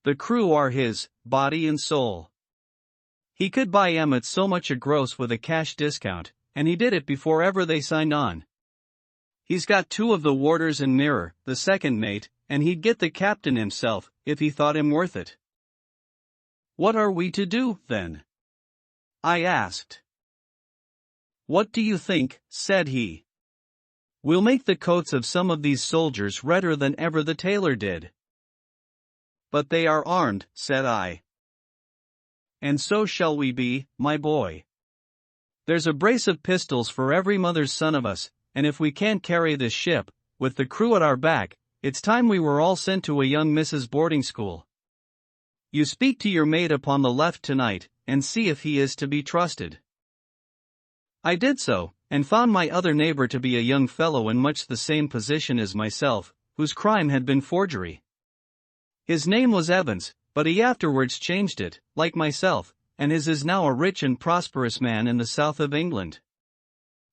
The crew are his, body and soul. He could buy 'em at so much a gross with a cash discount, and he did it before ever they signed on. He's got 2 of the warders and Mirror, the second mate, and he'd get the captain himself, if he thought him worth it." "What are we to do, then?" I asked. "What do you think?" said he. "We'll make the coats of some of these soldiers redder than ever the tailor did." "But they are armed," said I. "And so shall we be, my boy. There's a brace of pistols for every mother's son of us, and if we can't carry this ship, with the crew at our back, it's time we were all sent to a young Mrs. boarding school. You speak to your mate upon the left tonight, and see if he is to be trusted." I did so, and found my other neighbor to be a young fellow in much the same position as myself, whose crime had been forgery. His name was Evans, but he afterwards changed it, like myself, and is now a rich and prosperous man in the south of England.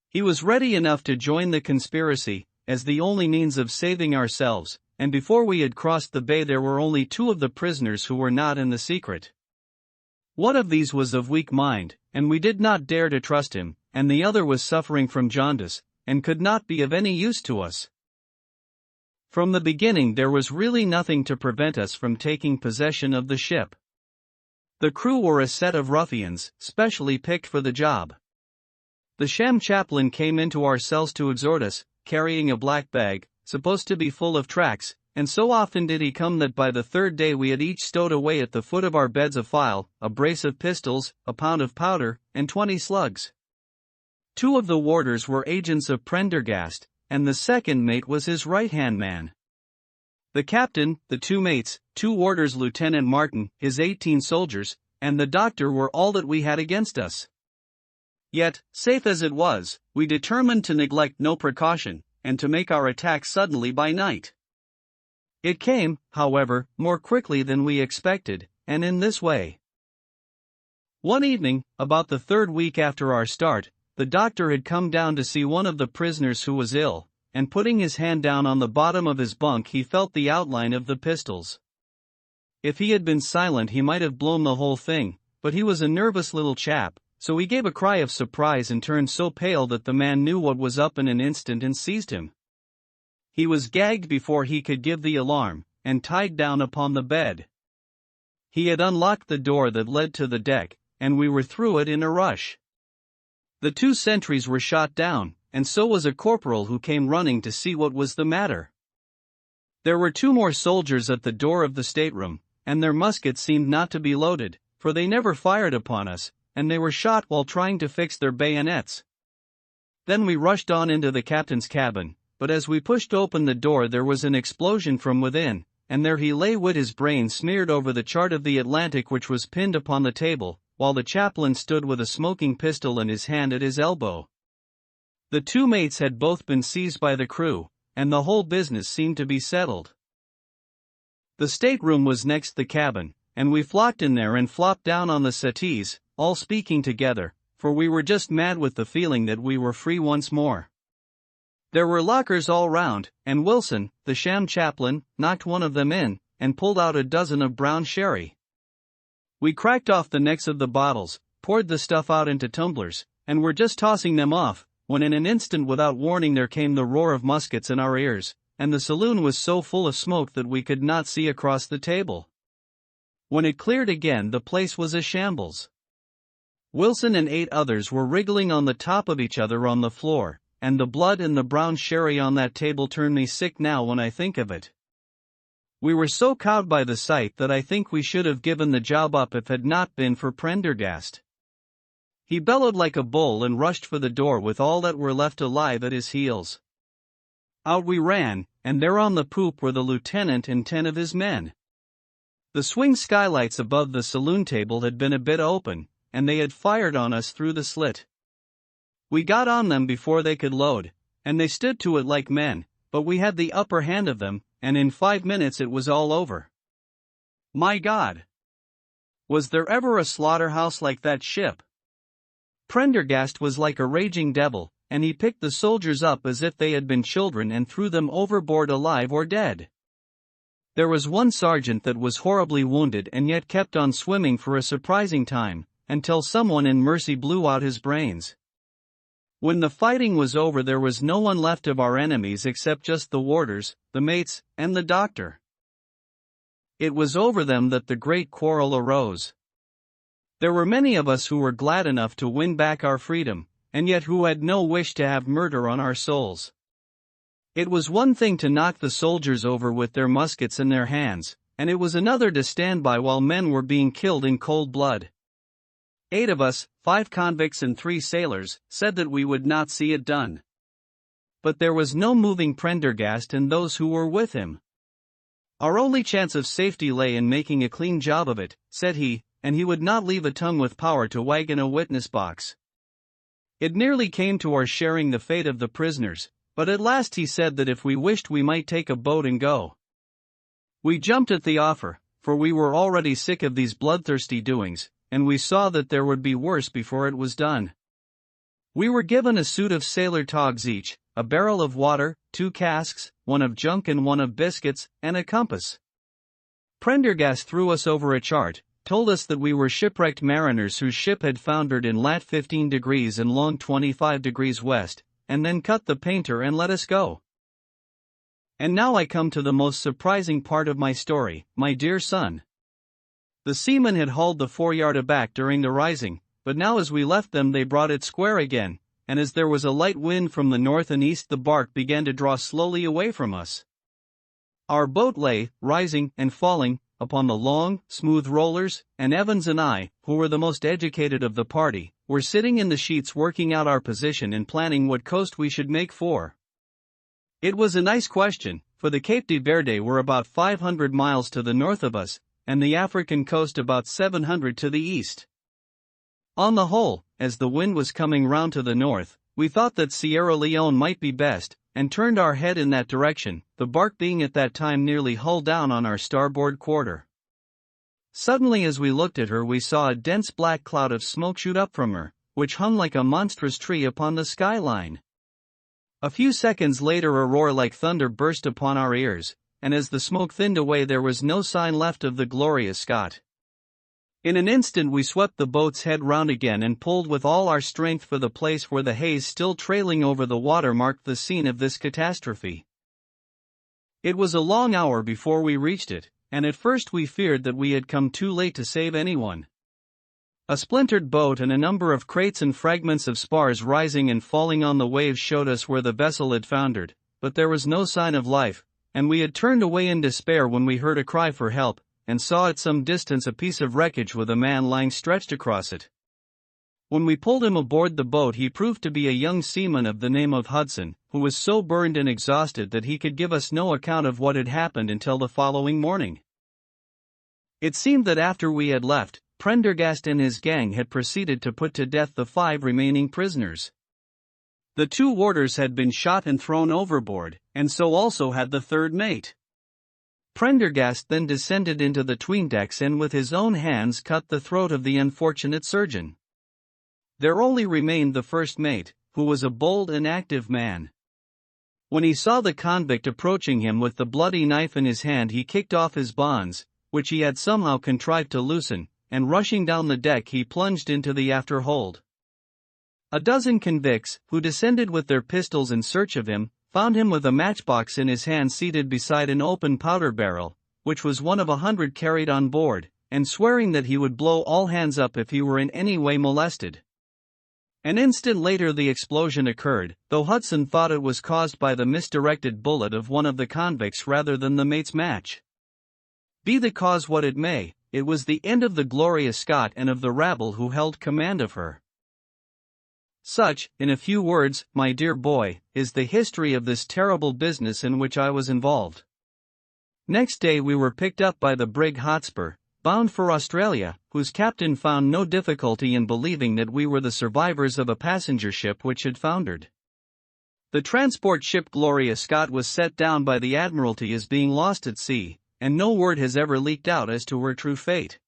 He was ready enough to join the conspiracy, as the only means of saving ourselves, and before we had crossed the bay there were only 2 of the prisoners who were not in the secret. One of these was of weak mind, and we did not dare to trust him, and the other was suffering from jaundice, and could not be of any use to us. From the beginning there was really nothing to prevent us from taking possession of the ship. The crew were a set of ruffians, specially picked for the job. The sham chaplain came into our cells to exhort us, carrying a black bag, supposed to be full of tracts, and so often did he come that by the 3rd day we had each stowed away at the foot of our beds a file, a brace of pistols, a pound of powder, and 20 slugs. 2 of the warders were agents of Prendergast, and the second mate was his right-hand man. The captain, the 2 mates, 2 warders, Lieutenant Martin, his 18 soldiers, and the doctor were all that we had against us. Yet, safe as it was, we determined to neglect no precaution, and to make our attack suddenly by night. It came, however, more quickly than we expected, and in this way. One evening, about the 3rd week after our start, the doctor had come down to see one of the prisoners who was ill, and putting his hand down on the bottom of his bunk he felt the outline of the pistols. If he had been silent he might have blown the whole thing, but he was a nervous little chap, so he gave a cry of surprise and turned so pale that the man knew what was up in an instant and seized him. He was gagged before he could give the alarm, and tied down upon the bed. He had unlocked the door that led to the deck, and we were through it in a rush. The 2 sentries were shot down, and so was a corporal who came running to see what was the matter. There were 2 more soldiers at the door of the stateroom, and their muskets seemed not to be loaded, for they never fired upon us, and they were shot while trying to fix their bayonets. Then we rushed on into the captain's cabin, but as we pushed open the door there was an explosion from within, and there he lay with his brains smeared over the chart of the Atlantic which was pinned upon the table, while the chaplain stood with a smoking pistol in his hand at his elbow. The 2 mates had both been seized by the crew, and the whole business seemed to be settled. The stateroom was next the cabin, and we flocked in there and flopped down on the settees, all speaking together, for we were just mad with the feeling that we were free once more. There were lockers all round, and Wilson, the sham chaplain, knocked one of them in, and pulled out a dozen of brown sherry. We cracked off the necks of the bottles, poured the stuff out into tumblers, and were just tossing them off, when in an instant without warning there came the roar of muskets in our ears, and the saloon was so full of smoke that we could not see across the table. When it cleared again, the place was a shambles. Wilson and 8 others were wriggling on the top of each other on the floor, and the blood and the brown sherry on that table turn me sick now when I think of it. We were so cowed by the sight that I think we should have given the job up if it had not been for Prendergast. He bellowed like a bull and rushed for the door with all that were left alive at his heels. Out we ran, and there on the poop were the lieutenant and 10 of his men. The swing skylights above the saloon table had been a bit open, and they had fired on us through the slit. We got on them before they could load, and they stood to it like men, but we had the upper hand of them, and in 5 minutes it was all over. My God! Was there ever a slaughterhouse like that ship? Prendergast was like a raging devil, and he picked the soldiers up as if they had been children and threw them overboard alive or dead. There was one sergeant that was horribly wounded and yet kept on swimming for a surprising time, until someone in mercy blew out his brains. When the fighting was over, there was no one left of our enemies except just the warders, the mates, and the doctor. It was over them that the great quarrel arose. There were many of us who were glad enough to win back our freedom, and yet who had no wish to have murder on our souls. It was one thing to knock the soldiers over with their muskets in their hands, and it was another to stand by while men were being killed in cold blood. 8 of us, 5 convicts and 3 sailors, said that we would not see it done. But there was no moving Prendergast and those who were with him. Our only chance of safety lay in making a clean job of it, said he, and he would not leave a tongue with power to wag in a witness box. It nearly came to our sharing the fate of the prisoners, but at last he said that if we wished we might take a boat and go. We jumped at the offer, for we were already sick of these bloodthirsty doings, and we saw that there would be worse before it was done. We were given a suit of sailor togs each, a barrel of water, 2 casks, one of junk and one of biscuits, and a compass. Prendergast threw us over a chart, told us that we were shipwrecked mariners whose ship had foundered in lat 15 degrees and long 25 degrees west, and then cut the painter and let us go. And now I come to the most surprising part of my story, my dear son. The seamen had hauled the foreyard aback during the rising, but now as we left them they brought it square again, and as there was a light wind from the north and east the bark began to draw slowly away from us. Our boat lay, rising and falling, upon the long, smooth rollers, and Evans and I, who were the most educated of the party, were sitting in the sheets working out our position and planning what coast we should make for. It was a nice question, for the Cape de Verde were about 500 miles to the north of us, and the African coast about 700 to the east. On the whole, as the wind was coming round to the north, we thought that Sierra Leone might be best, and turned our head in that direction, the bark being at that time nearly hull down on our starboard quarter. Suddenly as we looked at her we saw a dense black cloud of smoke shoot up from her, which hung like a monstrous tree upon the skyline. A few seconds later a roar like thunder burst upon our ears, and as the smoke thinned away there was no sign left of the glorious Scot. In an instant we swept the boat's head round again and pulled with all our strength for the place where the haze still trailing over the water marked the scene of this catastrophe. It was a long hour before we reached it, and at first we feared that we had come too late to save anyone. A splintered boat and a number of crates and fragments of spars rising and falling on the waves showed us where the vessel had foundered, but there was no sign of life, and we had turned away in despair when we heard a cry for help, and saw at some distance a piece of wreckage with a man lying stretched across it. When we pulled him aboard the boat he proved to be a young seaman of the name of Hudson, who was so burned and exhausted that he could give us no account of what had happened until the following morning. It seemed that after we had left, Prendergast and his gang had proceeded to put to death the 5 remaining prisoners. The 2 warders had been shot and thrown overboard, and so also had the 3rd mate. Prendergast then descended into the 'tweendecks and with his own hands cut the throat of the unfortunate surgeon. There only remained the 1st mate, who was a bold and active man. When he saw the convict approaching him with the bloody knife in his hand he kicked off his bonds, which he had somehow contrived to loosen, and rushing down the deck he plunged into the after hold. A dozen convicts, who descended with their pistols in search of him, found him with a matchbox in his hand seated beside an open powder barrel, which was one of 100 carried on board, and swearing that he would blow all hands up if he were in any way molested. An instant later the explosion occurred, though Hudson thought it was caused by the misdirected bullet of one of the convicts rather than the mate's match. Be the cause what it may, it was the end of the Gloria Scott and of the rabble who held command of her. Such, in a few words, my dear boy, is the history of this terrible business in which I was involved. Next day we were picked up by the brig Hotspur, bound for Australia, whose captain found no difficulty in believing that we were the survivors of a passenger ship which had foundered. The transport ship Gloria Scott was set down by the Admiralty as being lost at sea, and no word has ever leaked out as to her true fate.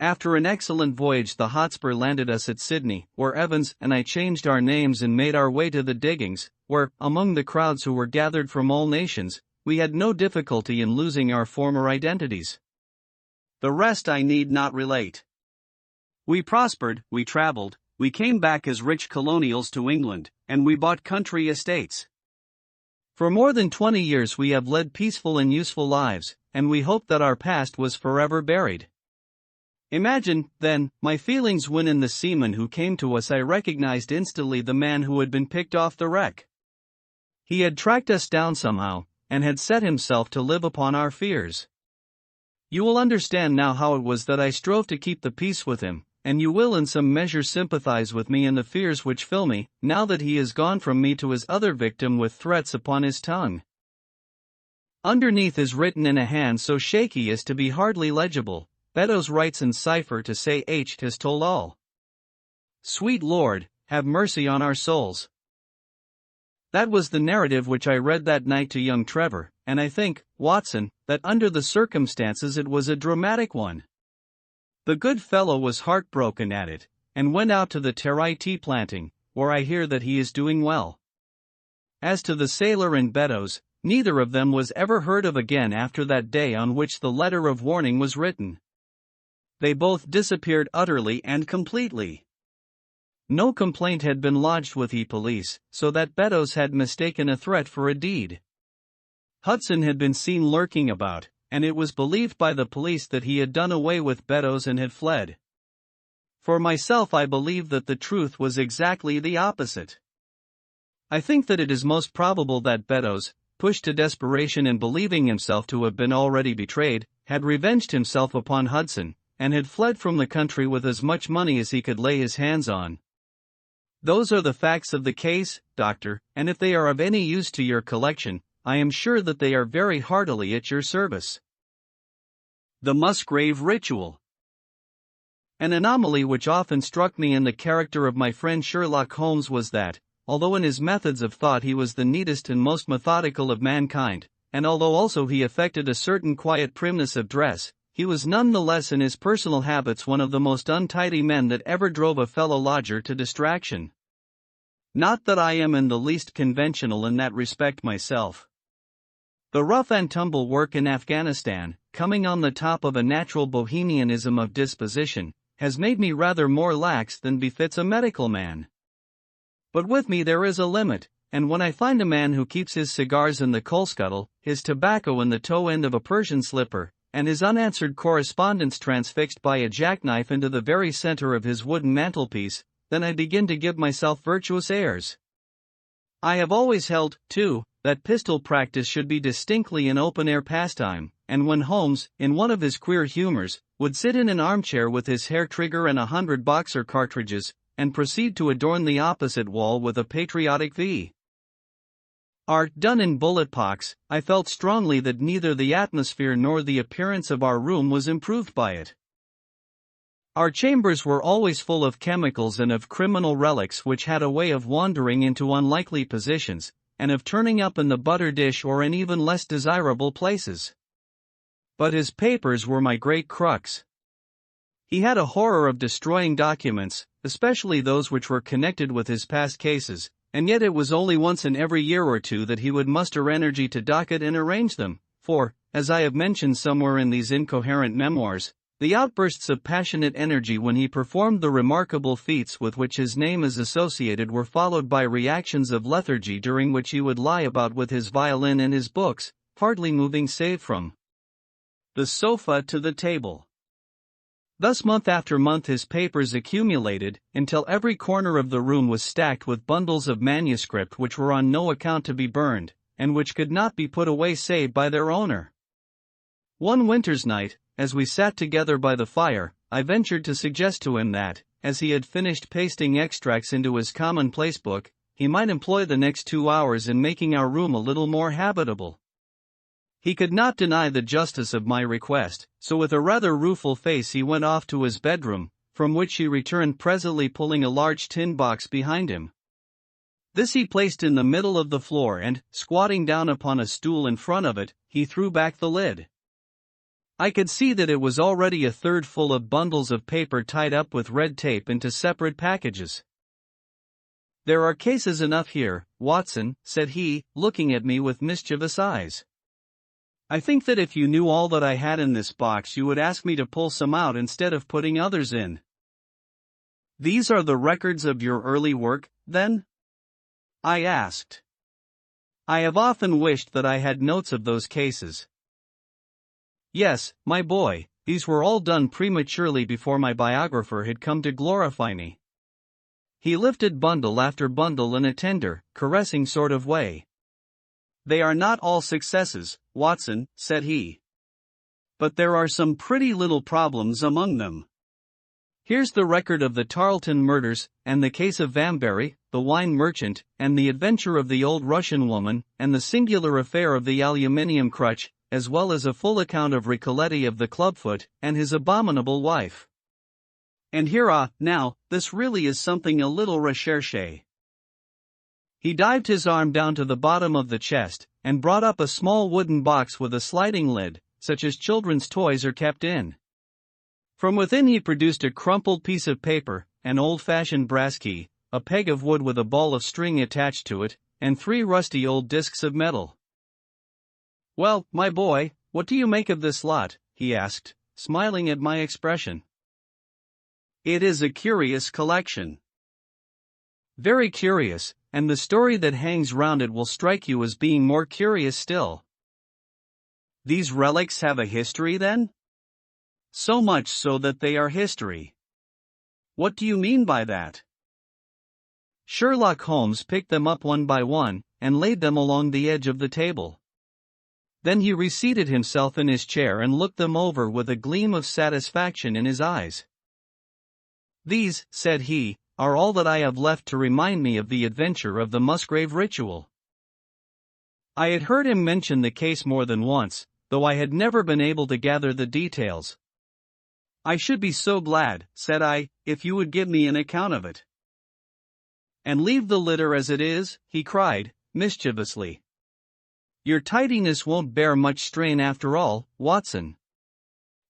After an excellent voyage the Hotspur landed us at Sydney, where Evans and I changed our names and made our way to the diggings, where, among the crowds who were gathered from all nations, we had no difficulty in losing our former identities. The rest I need not relate. We prospered, we traveled, we came back as rich colonials to England, and we bought country estates. For more than 20 years we have led peaceful and useful lives, and we hope that our past was forever buried. Imagine, then, my feelings when in the seaman who came to us I recognized instantly the man who had been picked off the wreck. He had tracked us down somehow, and had set himself to live upon our fears. You will understand now how it was that I strove to keep the peace with him, and you will in some measure sympathize with me in the fears which fill me, now that he is gone from me to his other victim with threats upon his tongue. Underneath is written in a hand so shaky as to be hardly legible, Beddoes writes in cipher to say H has told all. Sweet Lord, have mercy on our souls. That was the narrative which I read that night to young Trevor, and I think, Watson, that under the circumstances it was a dramatic one. The good fellow was heartbroken at it, and went out to the Terai tea planting, where I hear that he is doing well. As to the sailor and Beddoes, neither of them was ever heard of again after that day on which the letter of warning was written. They both disappeared utterly and completely. No complaint had been lodged with the police, so that Beddoes had mistaken a threat for a deed. Hudson had been seen lurking about, and it was believed by the police that he had done away with Beddoes and had fled. For myself I believe that the truth was exactly the opposite. I think that it is most probable that Beddoes, pushed to desperation and believing himself to have been already betrayed, had revenged himself upon Hudson, and had fled from the country with as much money as he could lay his hands on. Those are the facts of the case, Doctor, and if they are of any use to your collection, I am sure that they are very heartily at your service. The Musgrave Ritual. An anomaly which often struck me in the character of my friend Sherlock Holmes was that, although in his methods of thought he was the neatest and most methodical of mankind, and although also he affected a certain quiet primness of dress, he was none the less in his personal habits one of the most untidy men that ever drove a fellow lodger to distraction. Not that I am in the least conventional in that respect myself. The rough and tumble work in Afghanistan, coming on the top of a natural bohemianism of disposition, has made me rather more lax than befits a medical man. But with me there is a limit, and when I find a man who keeps his cigars in the coal scuttle, his tobacco in the toe end of a Persian slipper, and his unanswered correspondence transfixed by a jackknife into the very center of his wooden mantelpiece, then I begin to give myself virtuous airs. I have always held, too, that pistol practice should be distinctly an open-air pastime, and when Holmes, in one of his queer humors, would sit in an armchair with his hair trigger and 100 boxer cartridges, and proceed to adorn the opposite wall with a patriotic V. Art done in bullet pox, I felt strongly that neither the atmosphere nor the appearance of our room was improved by it. Our chambers were always full of chemicals and of criminal relics which had a way of wandering into unlikely positions, and of turning up in the butter dish or in even less desirable places. But his papers were my great crux. He had a horror of destroying documents, especially those which were connected with his past cases, and yet it was only once in every year or two that he would muster energy to docket and arrange them, for, as I have mentioned somewhere in these incoherent memoirs, The outbursts of passionate energy when he performed the remarkable feats with which his name is associated were followed by reactions of lethargy during which he would lie about with his violin and his books, hardly moving save from the sofa to the table. Thus month after month his papers accumulated, until every corner of the room was stacked with bundles of manuscript which were on no account to be burned, and which could not be put away save by their owner. One winter's night, as we sat together by the fire, I ventured to suggest to him that, as he had finished pasting extracts into his commonplace book, he might employ the next 2 hours in making our room a little more habitable. He could not deny the justice of my request, so with a rather rueful face he went off to his bedroom, from which he returned presently pulling a large tin box behind him. This he placed in the middle of the floor and, squatting down upon a stool in front of it, he threw back the lid. I could see that it was already a third full of bundles of paper tied up with red tape into separate packages. "There are cases enough here, Watson," said he, looking at me with mischievous eyes. "I think that if you knew all that I had in this box you would ask me to pull some out instead of putting others in." "These are the records of your early work, then?" I asked. "I have often wished that I had notes of those cases." "Yes, my boy, these were all done prematurely before my biographer had come to glorify me." He lifted bundle after bundle in a tender, caressing sort of way. "They are not all successes, Watson," said he. "But there are some pretty little problems among them. Here's the record of the Tarleton murders, and the case of Vamberry, the wine merchant, and the adventure of the old Russian woman, and the singular affair of the aluminium crutch, as well as a full account of Ricoletti of the clubfoot, and his abominable wife. And here now, this really is something a little recherché." He dived his arm down to the bottom of the chest, and brought up a small wooden box with a sliding lid, such as children's toys are kept in. From within he produced a crumpled piece of paper, an old-fashioned brass key, a peg of wood with a ball of string attached to it, and 3 rusty old discs of metal. "Well, my boy, what do you make of this lot?" he asked, smiling at my expression. "It is a curious collection." "Very curious, and the story that hangs round it will strike you as being more curious still." "These relics have a history then?" "So much so that they are history." "What do you mean by that?" Sherlock Holmes picked them up one by one, and laid them along the edge of the table. Then he reseated himself in his chair and looked them over with a gleam of satisfaction in his eyes. "These," said he, "are all that I have left to remind me of the adventure of the Musgrave ritual." I had heard him mention the case more than once, though I had never been able to gather the details. "I should be so glad," said I, "if you would give me an account of it." "And leave the litter as it is?" he cried, mischievously. "Your tidiness won't bear much strain after all, Watson.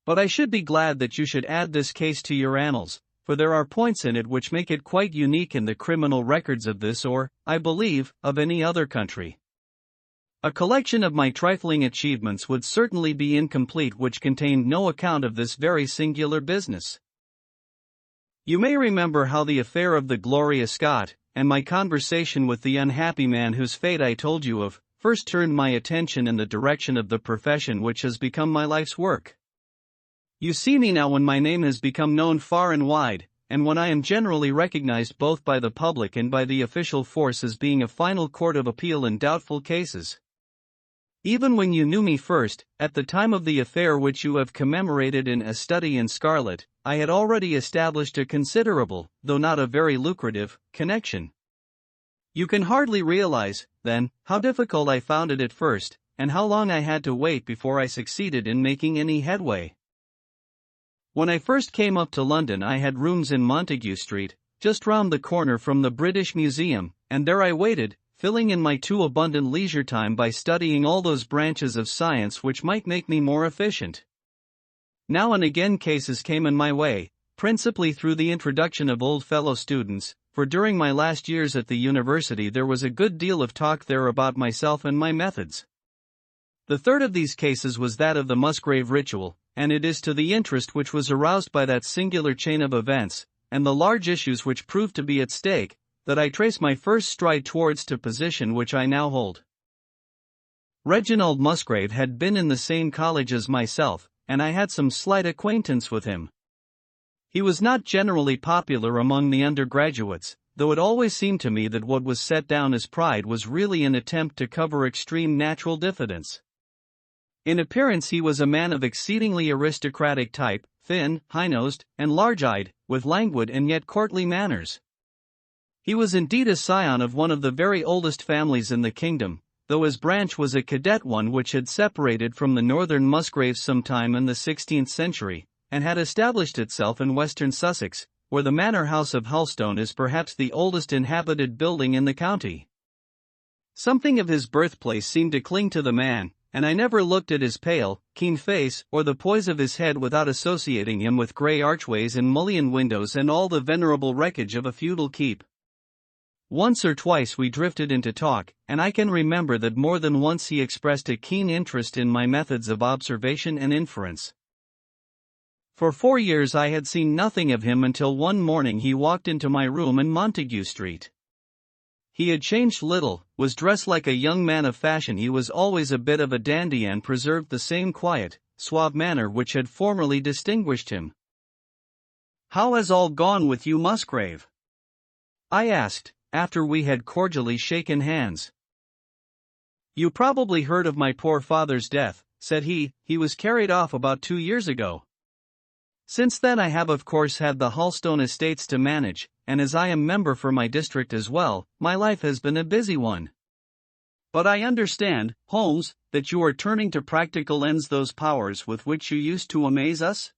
But I should be glad that you should add this case to your annals, for there are points in it which make it quite unique in the criminal records of this or, I believe, of any other country. A collection of my trifling achievements would certainly be incomplete which contained no account of this very singular business. You may remember how the affair of the Gloria Scott, and my conversation with the unhappy man whose fate I told you of, first turned my attention in the direction of the profession which has become my life's work. You see me now when my name has become known far and wide, and when I am generally recognized both by the public and by the official force as being a final court of appeal in doubtful cases. Even when you knew me first, at the time of the affair which you have commemorated in A Study in Scarlet, I had already established a considerable, though not a very lucrative, connection. You can hardly realize, then, how difficult I found it at first, and how long I had to wait before I succeeded in making any headway. When I first came up to London I had rooms in Montague Street, just round the corner from the British Museum, and there I waited, filling in my too abundant leisure time by studying all those branches of science which might make me more efficient. Now and again cases came in my way, principally through the introduction of old fellow students, for during my last years at the university there was a good deal of talk there about myself and my methods. The third of these cases was that of the Musgrave ritual, and it is to the interest which was aroused by that singular chain of events, and the large issues which proved to be at stake, that I trace my first stride towards the position which I now hold. Reginald Musgrave had been in the same college as myself, and I had some slight acquaintance with him. He was not generally popular among the undergraduates, though it always seemed to me that what was set down as pride was really an attempt to cover extreme natural diffidence. In appearance he was a man of exceedingly aristocratic type, thin, high-nosed, and large-eyed, with languid and yet courtly manners. He was indeed a scion of one of the very oldest families in the kingdom, though his branch was a cadet one which had separated from the northern Musgraves sometime in the 16th century, and had established itself in western Sussex, where the manor house of Hulstone is perhaps the oldest inhabited building in the county. Something of his birthplace seemed to cling to the man, and I never looked at his pale, keen face or the poise of his head without associating him with grey archways and mullioned windows and all the venerable wreckage of a feudal keep. Once or twice we drifted into talk, and I can remember that more than once he expressed a keen interest in my methods of observation and inference. For 4 years I had seen nothing of him until one morning he walked into my room in Montague Street. He had changed little, was dressed like a young man of fashion. He was always a bit of a dandy and preserved the same quiet, suave manner which had formerly distinguished him. "How has all gone with you, Musgrave?" I asked, after we had cordially shaken hands. "You probably heard of my poor father's death," said he. "He was carried off about 2 years ago. Since then I have of course had the Hulstone estates to manage, and as I am member for my district as well, my life has been a busy one. But I understand, Holmes, that you are turning to practical ends those powers with which you used to amaze us?"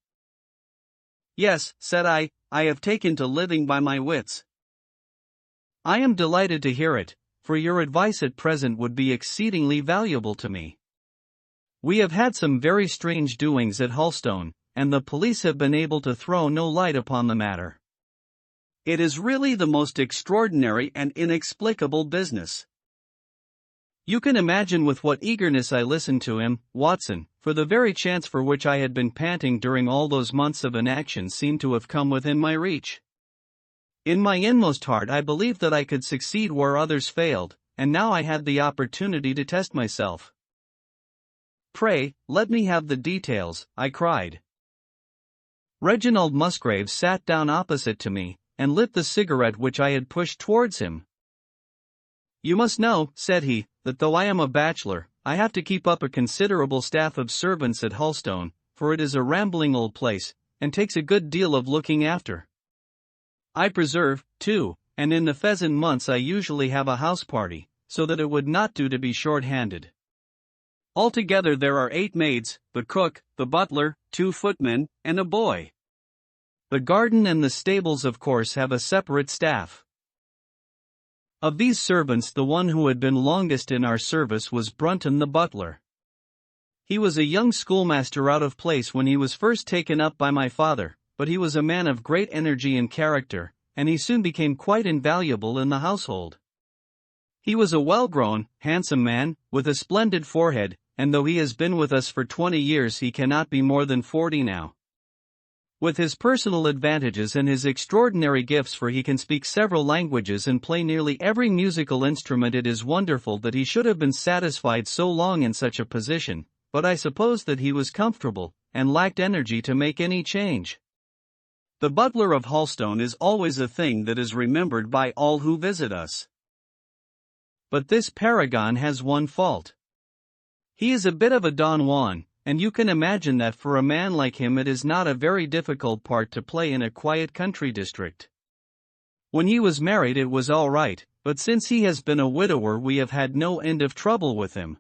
"Yes," said I have taken to living by my wits." "I am delighted to hear it, for your advice at present would be exceedingly valuable to me. We have had some very strange doings at Hulstone, and the police have been able to throw no light upon the matter. It is really the most extraordinary and inexplicable business." You can imagine with what eagerness I listened to him, Watson, for the very chance for which I had been panting during all those months of inaction seemed to have come within my reach. In my inmost heart I believed that I could succeed where others failed, and now I had the opportunity to test myself. "Pray, let me have the details," I cried. Reginald Musgrave sat down opposite to me, and lit the cigarette which I had pushed towards him. "You must know," said he, "that though I am a bachelor, I have to keep up a considerable staff of servants at Hulstone, for it is a rambling old place, and takes a good deal of looking after. I preserve, too, and in the pheasant months I usually have a house party, so that it would not do to be short-handed. Altogether there are 8 maids, the cook, the butler, 2 footmen, and a boy. The garden and the stables of course have a separate staff. Of these servants the one who had been longest in our service was Brunton the butler. He was a young schoolmaster out of place when he was first taken up by my father, but he was a man of great energy and character, and he soon became quite invaluable in the household. He was a well-grown, handsome man, with a splendid forehead, and though he has been with us for 20 years he cannot be more than 40 now. With his personal advantages and his extraordinary gifts, for he can speak several languages and play nearly every musical instrument, it is wonderful that he should have been satisfied so long in such a position, but I suppose that he was comfortable, and lacked energy to make any change. The butler of Hulstone is always a thing that is remembered by all who visit us. But this paragon has one fault. He is a bit of a Don Juan, and you can imagine that for a man like him it is not a very difficult part to play in a quiet country district. When he was married it was all right, but since he has been a widower we have had no end of trouble with him.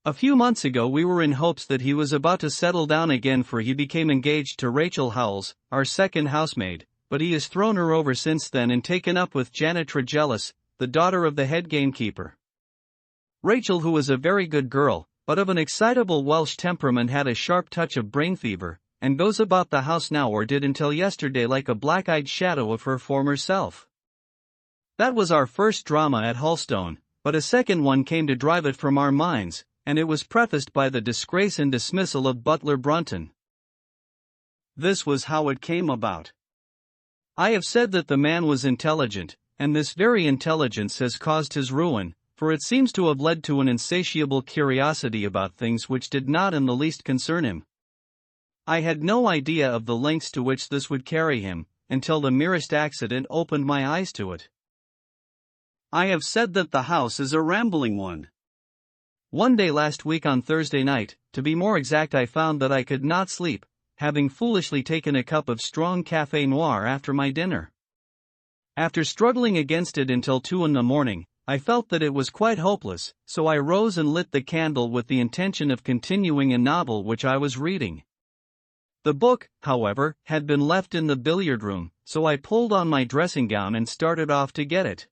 A few months ago we were in hopes that he was about to settle down again, for he became engaged to Rachel Howells, our second housemaid, but he has thrown her over since then and taken up with Janet Tregellis, the daughter of the head gamekeeper. Rachel, who was a very good girl, but of an excitable Welsh temperament, had a sharp touch of brain fever, and goes about the house now, or did until yesterday, like a black-eyed shadow of her former self. That was our first drama at Hulstone, but a second one came to drive it from our minds, and it was prefaced by the disgrace and dismissal of butler Brunton. This was how it came about. I have said that the man was intelligent, and this very intelligence has caused his ruin, for it seems to have led to an insatiable curiosity about things which did not in the least concern him. I had no idea of the lengths to which this would carry him, until the merest accident opened my eyes to it. I have said that the house is a rambling one. One day last week on Thursday night, to be more exact, I found that I could not sleep, having foolishly taken a cup of strong café noir after my dinner. After struggling against it until 2 in the morning, I felt that it was quite hopeless, so I rose and lit the candle with the intention of continuing a novel which I was reading. The book, however, had been left in the billiard room, so I pulled on my dressing gown and started off to get it.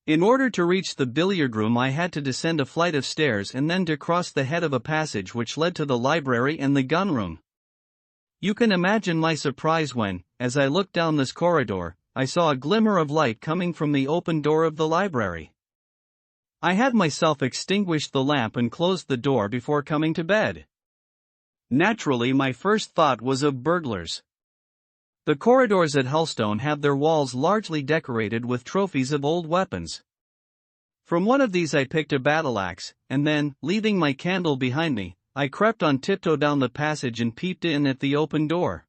In order to reach the billiard room, I had to descend a flight of stairs and then to cross the head of a passage which led to the library and the gun room. You can imagine my surprise when, as I looked down this corridor, I saw a glimmer of light coming from the open door of the library. I had myself extinguished the lamp and closed the door before coming to bed. Naturally, my first thought was of burglars. The corridors at Helstone have their walls largely decorated with trophies of old weapons. From one of these I picked a battle-axe, and then, leaving my candle behind me, I crept on tiptoe down the passage and peeped in at the open door.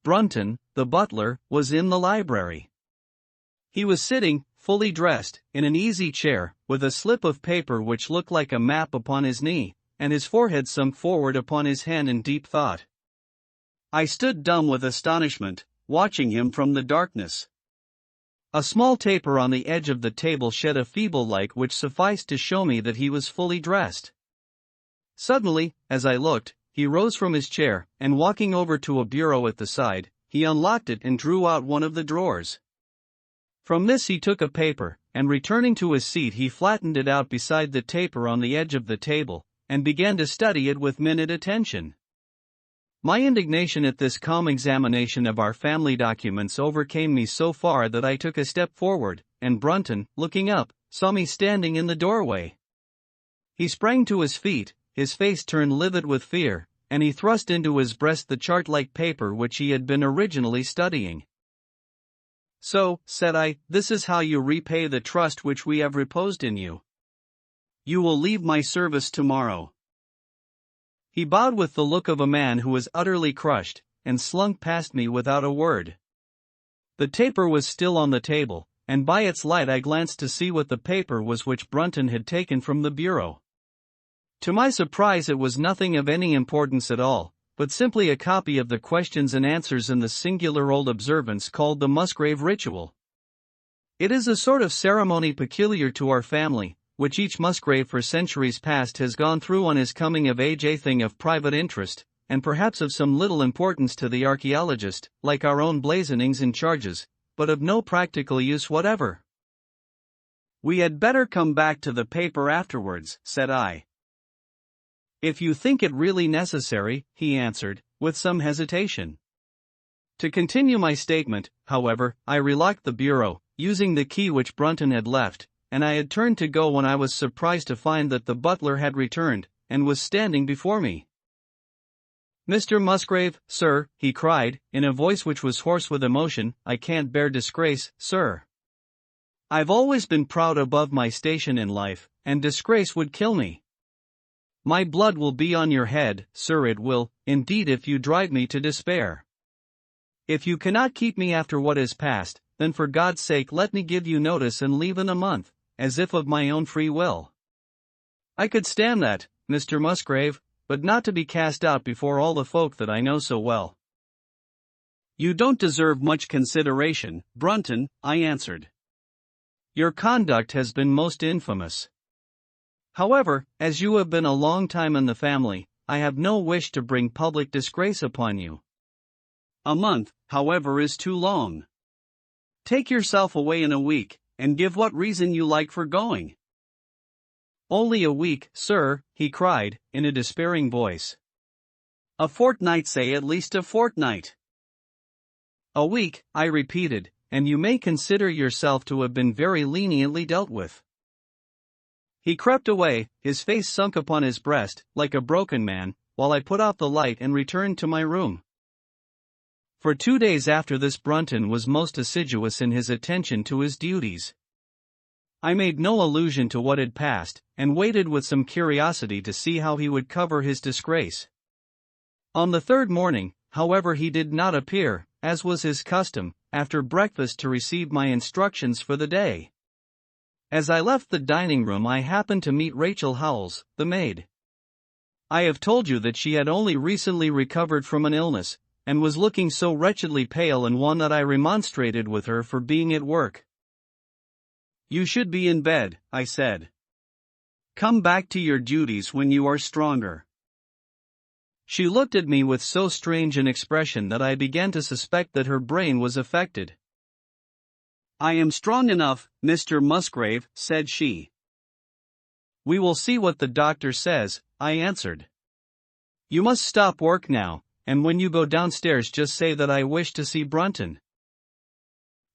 Brunton, the butler, was in the library. He was sitting, fully dressed, in an easy chair, with a slip of paper which looked like a map upon his knee, and his forehead sunk forward upon his hand in deep thought. I stood dumb with astonishment, watching him from the darkness. A small taper on the edge of the table shed a feeble light which sufficed to show me that he was fully dressed. Suddenly, as I looked, he rose from his chair, and walking over to a bureau at the side, he unlocked it and drew out one of the drawers. From this he took a paper, and returning to his seat he flattened it out beside the taper on the edge of the table, and began to study it with minute attention. My indignation at this calm examination of our family documents overcame me so far that I took a step forward, and Brunton, looking up, saw me standing in the doorway. He sprang to his feet, his face turned livid with fear, and he thrust into his breast the chart-like paper which he had been originally studying. "So," said I, "this is how you repay the trust which we have reposed in you. You will leave my service tomorrow." He bowed with the look of a man who was utterly crushed, and slunk past me without a word. The taper was still on the table, and by its light I glanced to see what the paper was which Brunton had taken from the bureau. To my surprise, it was nothing of any importance at all, but simply a copy of the questions and answers in the singular old observance called the Musgrave Ritual. It is a sort of ceremony peculiar to our family, which each Musgrave for centuries past has gone through on his coming of age, a thing of private interest, and perhaps of some little importance to the archaeologist, like our own blazonings and charges, but of no practical use whatever. "We had better come back to the paper afterwards," said I. "If you think it really necessary," he answered, with some hesitation. To continue my statement, however, I relocked the bureau, using the key which Brunton had left, and I had turned to go when I was surprised to find that the butler had returned, and was standing before me. "Mr. Musgrave, sir," he cried, in a voice which was hoarse with emotion, "I can't bear disgrace, sir. I've always been proud above my station in life, and disgrace would kill me. My blood will be on your head, sir, it will, indeed, if you drive me to despair. If you cannot keep me after what is past, then for God's sake let me give you notice and leave in a month, as if of my own free will. I could stand that, Mr. Musgrave, but not to be cast out before all the folk that I know so well." "You don't deserve much consideration, Brunton," I answered. "Your conduct has been most infamous. However, as you have been a long time in the family, I have no wish to bring public disgrace upon you. A month, however, is too long. Take yourself away in a week, and give what reason you like for going." "Only a week, sir," he cried, in a despairing voice. "A fortnight, say at least a fortnight." "A week," I repeated, "and you may consider yourself to have been very leniently dealt with." He crept away, his face sunk upon his breast, like a broken man, while I put out the light and returned to my room. For 2 days after this Brunton was most assiduous in his attention to his duties. I made no allusion to what had passed, and waited with some curiosity to see how he would cover his disgrace. On the third morning, however, he did not appear, as was his custom, after breakfast to receive my instructions for the day. As I left the dining room, I happened to meet Rachel Howells, the maid. I have told you that she had only recently recovered from an illness, and was looking so wretchedly pale and wan that I remonstrated with her for being at work. "You should be in bed," I said. "Come back to your duties when you are stronger." She looked at me with so strange an expression that I began to suspect that her brain was affected. "I am strong enough, Mr. Musgrave," said she. "We will see what the doctor says," I answered. "You must stop work now, and when you go downstairs just say that I wish to see Brunton."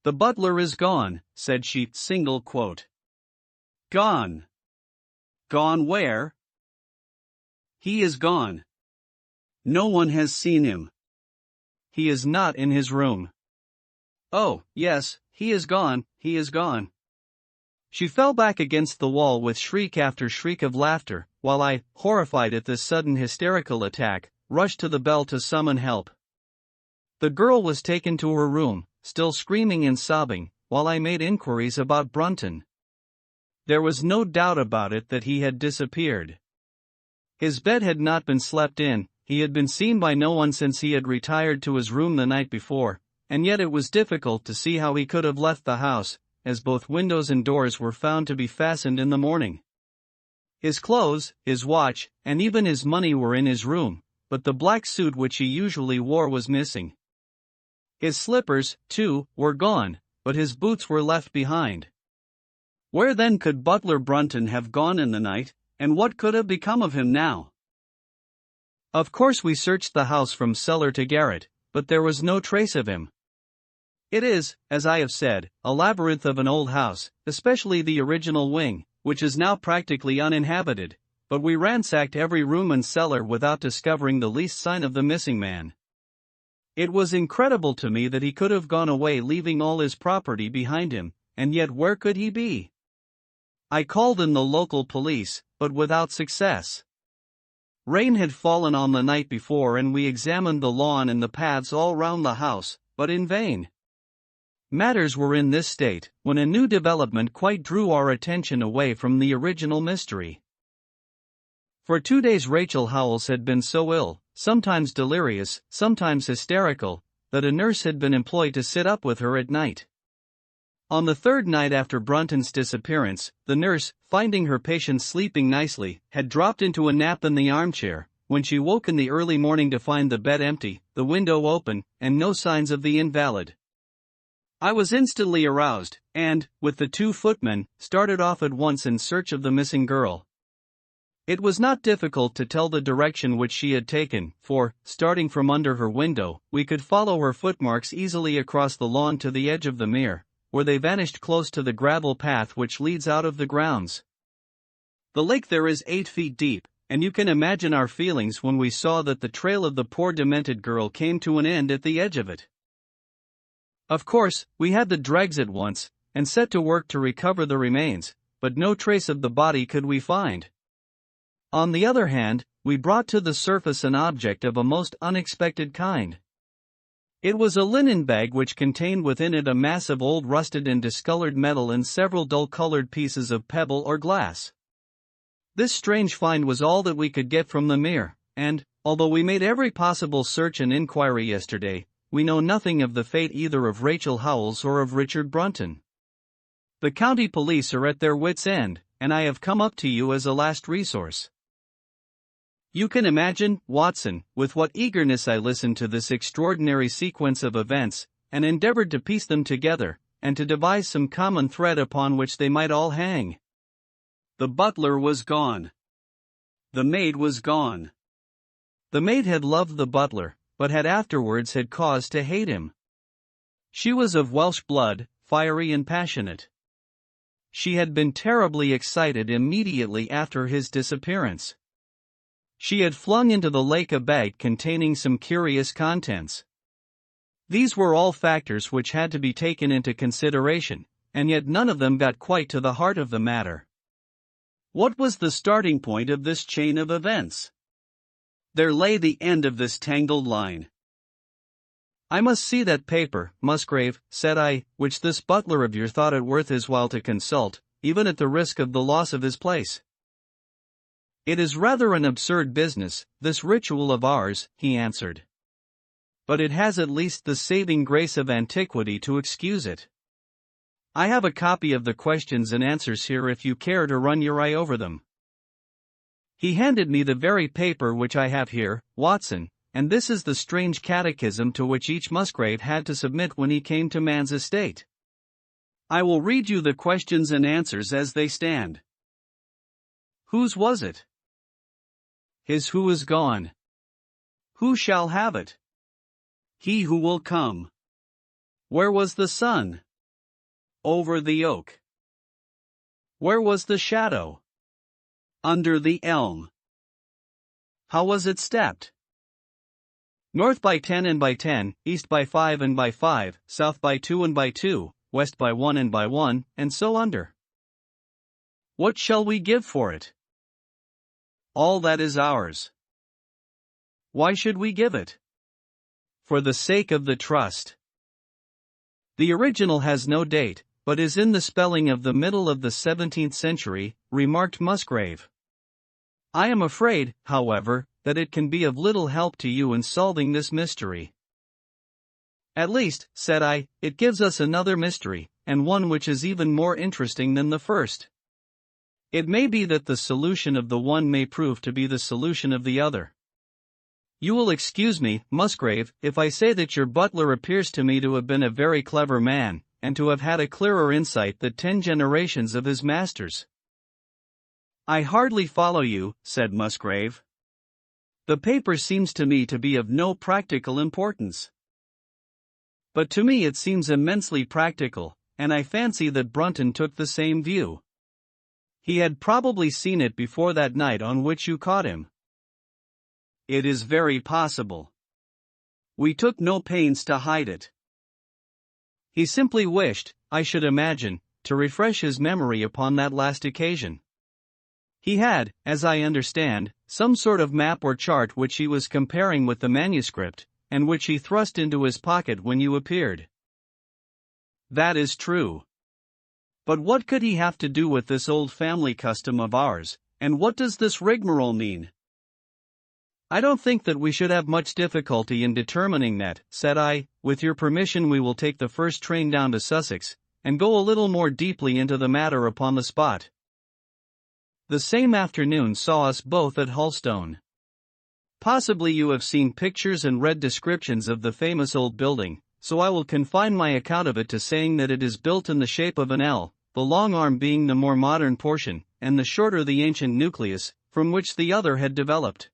"The butler is gone," said she, single quote. "Gone? Gone where?" "He is gone. No one has seen him. He is not in his room." "Oh, yes, he is gone, he is gone." She fell back against the wall with shriek after shriek of laughter, while I, horrified at this sudden hysterical attack, rushed to the bell to summon help. The girl was taken to her room, still screaming and sobbing, while I made inquiries about Brunton. There was no doubt about it that he had disappeared. His bed had not been slept in, he had been seen by no one since he had retired to his room the night before, and yet it was difficult to see how he could have left the house, as both windows and doors were found to be fastened in the morning. His clothes, his watch, and even his money were in his room, but the black suit which he usually wore was missing. His slippers, too, were gone, but his boots were left behind. Where then could Butler Brunton have gone in the night, and what could have become of him now? Of course we searched the house from cellar to garret, but there was no trace of him. It is, as I have said, a labyrinth of an old house, especially the original wing, which is now practically uninhabited, but we ransacked every room and cellar without discovering the least sign of the missing man. It was incredible to me that he could have gone away leaving all his property behind him, and yet where could he be? I called in the local police, but without success. Rain had fallen on the night before and we examined the lawn and the paths all round the house, but in vain. Matters were in this state, when a new development quite drew our attention away from the original mystery. For 2 days Rachel Howells had been so ill, sometimes delirious, sometimes hysterical, that a nurse had been employed to sit up with her at night. On the third night after Brunton's disappearance, the nurse, finding her patient sleeping nicely, had dropped into a nap in the armchair, when she woke in the early morning to find the bed empty, the window open, and no signs of the invalid. I was instantly aroused, and, with the 2 footmen, started off at once in search of the missing girl. It was not difficult to tell the direction which she had taken, for, starting from under her window, we could follow her footmarks easily across the lawn to the edge of the mere, where they vanished close to the gravel path which leads out of the grounds. The lake there is 8 feet deep, and you can imagine our feelings when we saw that the trail of the poor demented girl came to an end at the edge of it. Of course, we had the dregs at once, and set to work to recover the remains, but no trace of the body could we find. On the other hand, we brought to the surface an object of a most unexpected kind. It was a linen bag which contained within it a mass of old rusted and discolored metal and several dull-colored pieces of pebble or glass. This strange find was all that we could get from the mere, and, although we made every possible search and inquiry yesterday, we know nothing of the fate either of Rachel Howells or of Richard Brunton. The county police are at their wits' end, and I have come up to you as a last resource. You can imagine, Watson, with what eagerness I listened to this extraordinary sequence of events, and endeavored to piece them together, and to devise some common thread upon which they might all hang. The butler was gone. The maid was gone. The maid had loved the butler, but had afterwards had cause to hate him. She was of Welsh blood, fiery and passionate. She had been terribly excited immediately after his disappearance. She had flung into the lake a bag containing some curious contents. These were all factors which had to be taken into consideration, and yet none of them got quite to the heart of the matter. What was the starting point of this chain of events? There lay the end of this tangled line. "I must see that paper, Musgrave," said I, "which this butler of yours thought it worth his while to consult, even at the risk of the loss of his place." "It is rather an absurd business, this ritual of ours," he answered. "But it has at least the saving grace of antiquity to excuse it. I have a copy of the questions and answers here if you care to run your eye over them." He handed me the very paper which I have here, Watson, and this is the strange catechism to which each Musgrave had to submit when he came to man's estate. I will read you the questions and answers as they stand. Whose was it? His who is gone. Who shall have it? He who will come. Where was the sun? Over the oak. Where was the shadow? Under the elm. How was it stepped? North by 10 and by 10, east by 5 and by 5, south by 2 and by 2, west by 1 and by 1, and so under. What shall we give for it? All that is ours. Why should we give it? For the sake of the trust. The original has no date, but is in the spelling of the middle of the 17th century, remarked Musgrave. I am afraid, however, that it can be of little help to you in solving this mystery. At least, said I, it gives us another mystery, and one which is even more interesting than the first. It may be that the solution of the one may prove to be the solution of the other. You will excuse me, Musgrave, if I say that your butler appears to me to have been a very clever man, and to have had a clearer insight than 10 generations of his masters. I hardly follow you, said Musgrave. The paper seems to me to be of no practical importance. But to me it seems immensely practical, and I fancy that Brunton took the same view. He had probably seen it before that night on which you caught him. It is very possible. We took no pains to hide it. He simply wished, I should imagine, to refresh his memory upon that last occasion. He had, as I understand, some sort of map or chart which he was comparing with the manuscript, and which he thrust into his pocket when you appeared. That is true. But what could he have to do with this old family custom of ours, and what does this rigmarole mean? I don't think that we should have much difficulty in determining that, said I. With your permission we will take the first train down to Sussex, and go a little more deeply into the matter upon the spot. The same afternoon saw us both at Hulstone. Possibly you have seen pictures and read descriptions of the famous old building, so I will confine my account of it to saying that it is built in the shape of an L, the long arm being the more modern portion, and the shorter the ancient nucleus, from which the other had developed.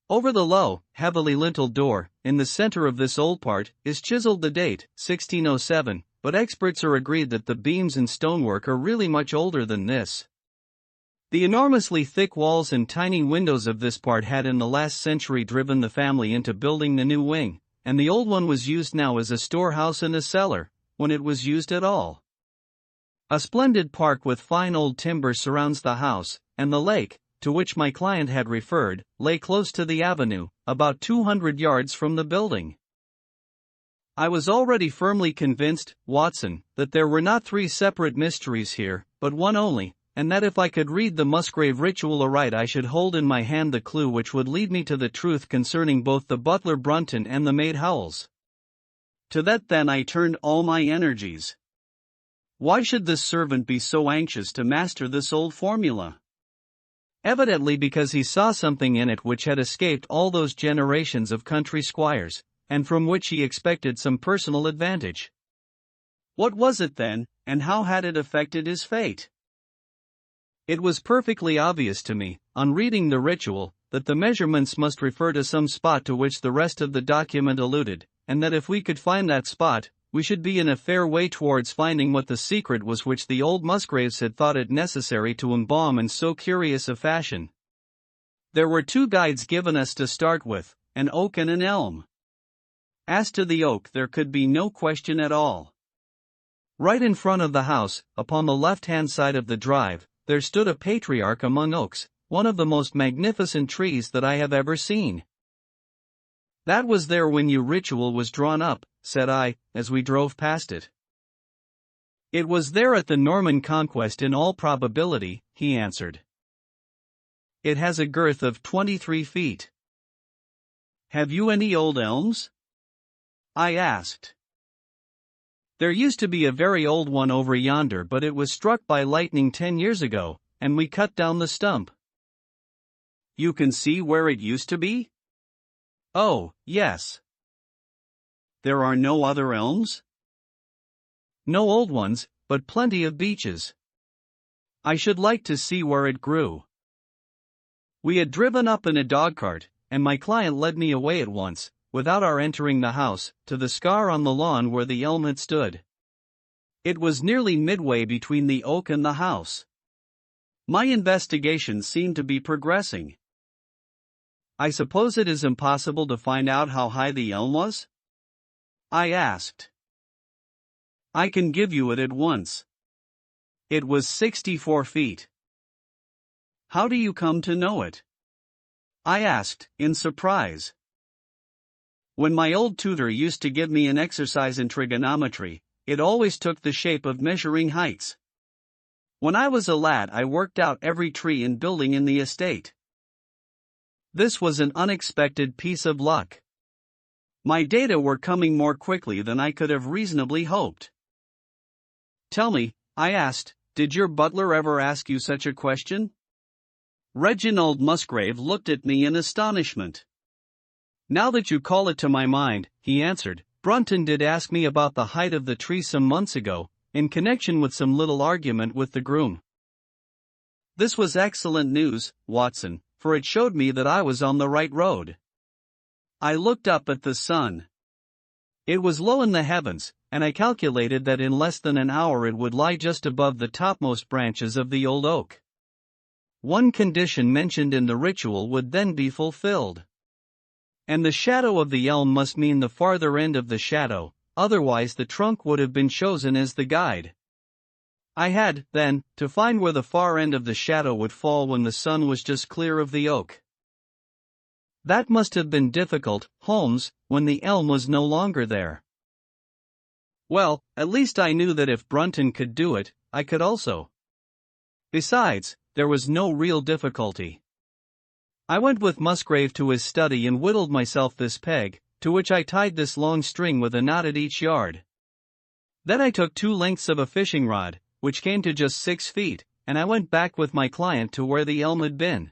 Over the low, heavily linteled door, in the center of this old part, is chiseled the date, 1607, but experts are agreed that the beams and stonework are really much older than this. The enormously thick walls and tiny windows of this part had in the last century driven the family into building the new wing, and the old one was used now as a storehouse and a cellar, when it was used at all. A splendid park with fine old timber surrounds the house, and the lake, to which my client had referred, lay close to the avenue, about 200 yards from the building. I was already firmly convinced, Watson, that there were not 3 separate mysteries here, but one only, and that if I could read the Musgrave ritual aright I should hold in my hand the clue which would lead me to the truth concerning both the butler Brunton and the maid Howells. To that then I turned all my energies. Why should this servant be so anxious to master this old formula? Evidently because he saw something in it which had escaped all those generations of country squires, and from which he expected some personal advantage. What was it then, and how had it affected his fate? It was perfectly obvious to me, on reading the ritual, that the measurements must refer to some spot to which the rest of the document alluded, and that if we could find that spot, we should be in a fair way towards finding what the secret was which the old Musgraves had thought it necessary to embalm in so curious a fashion. There were two guides given us to start with, an oak and an elm. As to the oak, there could be no question at all. Right in front of the house, upon the left-hand side of the drive, there stood a patriarch among oaks, one of the most magnificent trees that I have ever seen. That was there when your ritual was drawn up, said I, as we drove past it. It was there at the Norman Conquest in all probability, he answered. It has a girth of 23 feet. Have you any old elms? I asked. There used to be a very old one over yonder, but it was struck by lightning 10 years ago, and we cut down the stump. You can see where it used to be? Oh, yes. There are no other elms? No old ones, but plenty of beeches. I should like to see where it grew. We had driven up in a dogcart, and my client led me away at once, without our entering the house, to the scar on the lawn where the elm had stood. It was nearly midway between the oak and the house. My investigation seemed to be progressing. I suppose it is impossible to find out how high the elm was? I asked. I can give you it at once. It was 64 feet. How do you come to know it? I asked, in surprise. When my old tutor used to give me an exercise in trigonometry, it always took the shape of measuring heights. When I was a lad, I worked out every tree and building in the estate. This was an unexpected piece of luck. My data were coming more quickly than I could have reasonably hoped. Tell me, I asked, did your butler ever ask you such a question? Reginald Musgrave looked at me in astonishment. Now that you call it to my mind, he answered, Brunton did ask me about the height of the tree some months ago, in connection with some little argument with the groom. This was excellent news, Watson, for it showed me that I was on the right road. I looked up at the sun. It was low in the heavens, and I calculated that in less than an hour it would lie just above the topmost branches of the old oak. One condition mentioned in the ritual would then be fulfilled. And the shadow of the elm must mean the farther end of the shadow, otherwise the trunk would have been chosen as the guide. I had, then, to find where the far end of the shadow would fall when the sun was just clear of the oak. That must have been difficult, Holmes, when the elm was no longer there. Well, at least I knew that if Brunton could do it, I could also. Besides, there was no real difficulty. I went with Musgrave to his study and whittled myself this peg, to which I tied this long string with a knot at each yard. Then I took 2 lengths of a fishing rod, which came to just 6 feet, and I went back with my client to where the elm had been.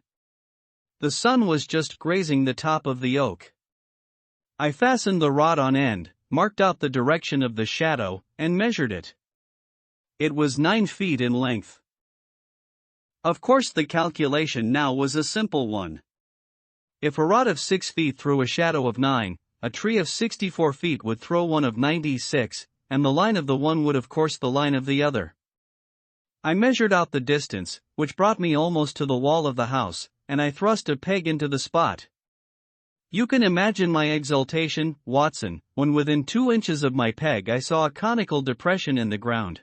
The sun was just grazing the top of the oak. I fastened the rod on end, marked out the direction of the shadow, and measured it. It was 9 feet in length. Of course, the calculation now was a simple one. If a rod of 6 feet threw a shadow of 9, a tree of 64 feet would throw one of 96, and the line of the one would of course the line of the other. I measured out the distance, which brought me almost to the wall of the house, and I thrust a peg into the spot. You can imagine my exultation, Watson, when within 2 inches of my peg I saw a conical depression in the ground.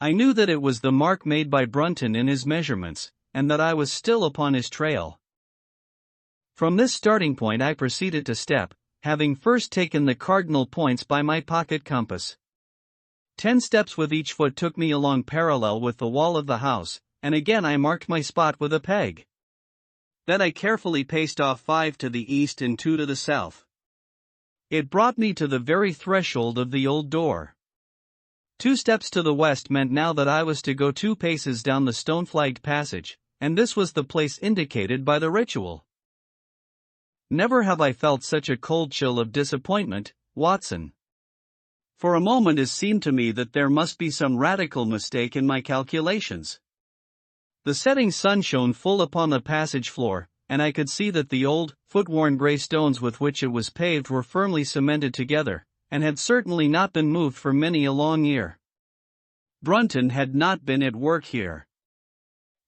I knew that it was the mark made by Brunton in his measurements, and that I was still upon his trail. From this starting point I proceeded to step, having first taken the cardinal points by my pocket compass. 10 steps with each foot took me along parallel with the wall of the house, and again I marked my spot with a peg. Then I carefully paced off 5 to the east and 2 to the south. It brought me to the very threshold of the old door. 2 steps to the west meant now that I was to go 2 paces down the stone-flagged passage, and this was the place indicated by the ritual. Never have I felt such a cold chill of disappointment, Watson. For a moment it seemed to me that there must be some radical mistake in my calculations. The setting sun shone full upon the passage floor, and I could see that the old, foot-worn gray stones with which it was paved were firmly cemented together, and had certainly not been moved for many a long year. Brunton had not been at work here.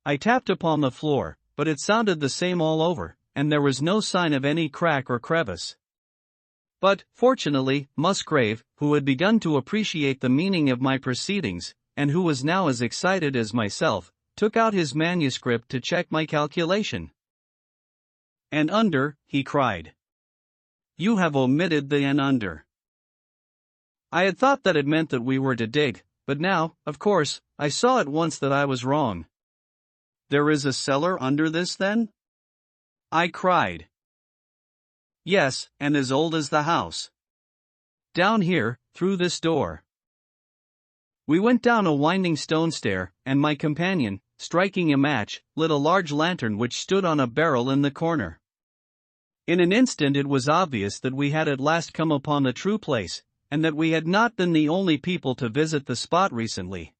I tapped upon the floor, but it sounded the same all over, and there was no sign of any crack or crevice. But, fortunately, Musgrave, who had begun to appreciate the meaning of my proceedings, and who was now as excited as myself, took out his manuscript to check my calculation. "And under," he cried. "You have omitted the and under." I had thought that it meant that we were to dig, but now, of course, I saw at once that I was wrong. "There is a cellar under this then?" I cried. "Yes, and as old as the house. Down here, through this door." We went down a winding stone stair, and my companion, striking a match, lit a large lantern which stood on a barrel in the corner. In an instant it was obvious that we had at last come upon the true place, and that we had not been the only people to visit the spot recently.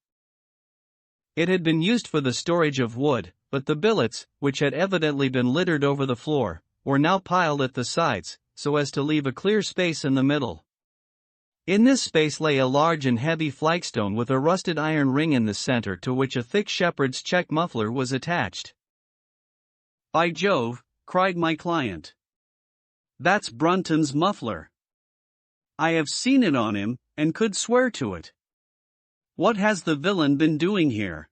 It had been used for the storage of wood, but the billets, which had evidently been littered over the floor, were now piled at the sides, so as to leave a clear space in the middle. In this space lay a large and heavy flagstone with a rusted iron ring in the center to which a thick shepherd's check muffler was attached. "By Jove," cried my client. "That's Brunton's muffler. I have seen it on him, and could swear to it. What has the villain been doing here?"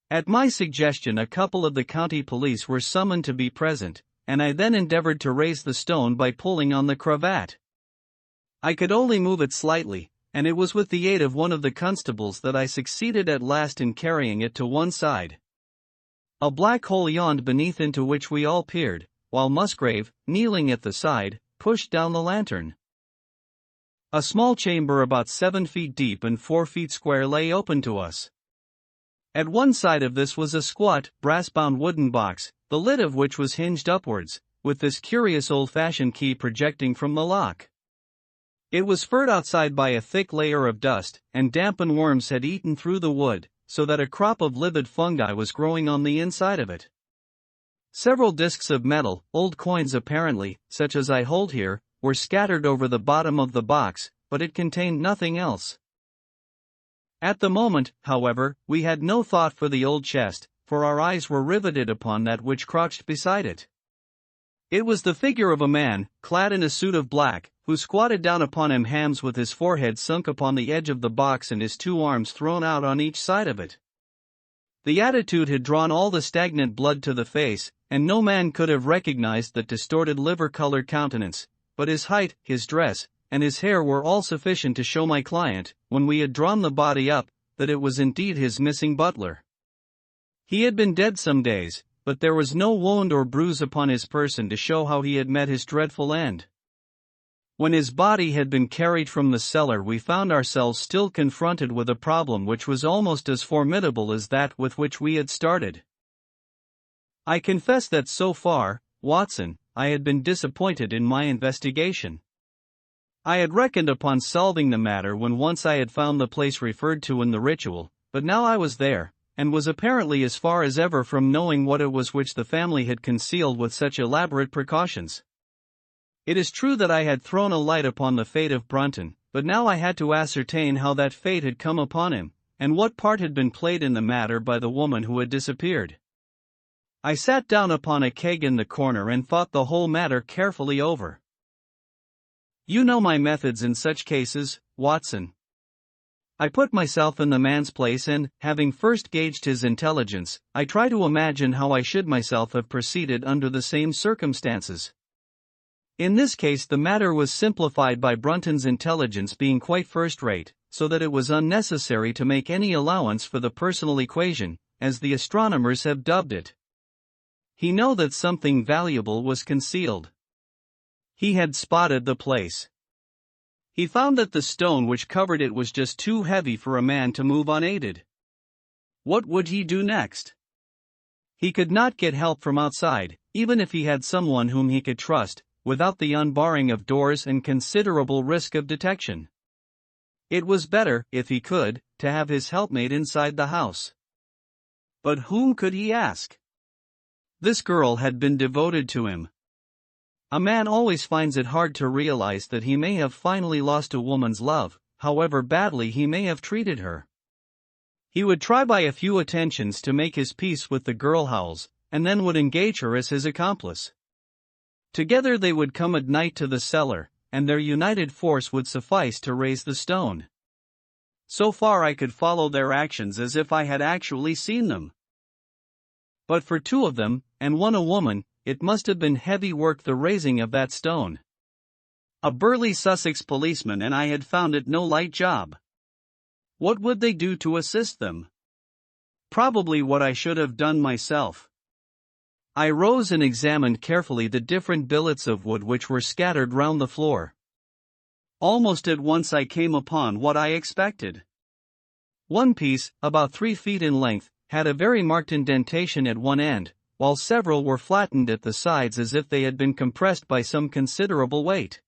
At my suggestion a couple of the county police were summoned to be present, and I then endeavored to raise the stone by pulling on the cravat. I could only move it slightly, and it was with the aid of one of the constables that I succeeded at last in carrying it to one side. A black hole yawned beneath into which we all peered, while Musgrave, kneeling at the side, pushed down the lantern. A small chamber about 7 feet deep and 4 feet square lay open to us. At one side of this was a squat, brass-bound wooden box, the lid of which was hinged upwards, with this curious old-fashioned key projecting from the lock. It was furred outside by a thick layer of dust, and damp and worms had eaten through the wood, so that a crop of livid fungi was growing on the inside of it. Several discs of metal, old coins apparently, such as I hold here, were scattered over the bottom of the box, but it contained nothing else. At the moment, however, we had no thought for the old chest, for our eyes were riveted upon that which crouched beside it. It was the figure of a man, clad in a suit of black, who squatted down upon him hams with his forehead sunk upon the edge of the box and his 2 arms thrown out on each side of it. The attitude had drawn all the stagnant blood to the face, and no man could have recognized that distorted liver-colored countenance, but his height, his dress, and his hair were all sufficient to show my client, when we had drawn the body up, that it was indeed his missing butler. He had been dead some days, but there was no wound or bruise upon his person to show how he had met his dreadful end. When his body had been carried from the cellar, we found ourselves still confronted with a problem which was almost as formidable as that with which we had started. I confess that so far, Watson, I had been disappointed in my investigation. I had reckoned upon solving the matter when once I had found the place referred to in the ritual, but now I was there, and was apparently as far as ever from knowing what it was which the family had concealed with such elaborate precautions. It is true that I had thrown a light upon the fate of Brunton, but now I had to ascertain how that fate had come upon him, and what part had been played in the matter by the woman who had disappeared. I sat down upon a keg in the corner and thought the whole matter carefully over. You know my methods in such cases, Watson. I put myself in the man's place and, having first gauged his intelligence, I try to imagine how I should myself have proceeded under the same circumstances. In this case the matter was simplified by Brunton's intelligence being quite first-rate, so that it was unnecessary to make any allowance for the personal equation, as the astronomers have dubbed it. He knew that something valuable was concealed. He had spotted the place. He found that the stone which covered it was just too heavy for a man to move unaided. What would he do next? He could not get help from outside, even if he had someone whom he could trust, without the unbarring of doors and considerable risk of detection. It was better, if he could, to have his helpmate inside the house. But whom could he ask? This girl had been devoted to him. A man always finds it hard to realize that he may have finally lost a woman's love, however badly he may have treated her. He would try by a few attentions to make his peace with the girl Howells, and then would engage her as his accomplice. Together they would come at night to the cellar, and their united force would suffice to raise the stone. So far I could follow their actions as if I had actually seen them. But for two of them, and one a woman, it must have been heavy work, the raising of that stone. A burly Sussex policeman and I had found it no light job. What would they do to assist them? Probably what I should have done myself. I rose and examined carefully the different billets of wood which were scattered round the floor. Almost at once I came upon what I expected. One piece, about 3 feet in length, had a very marked indentation at one end, while several were flattened at the sides as if they had been compressed by some considerable weight.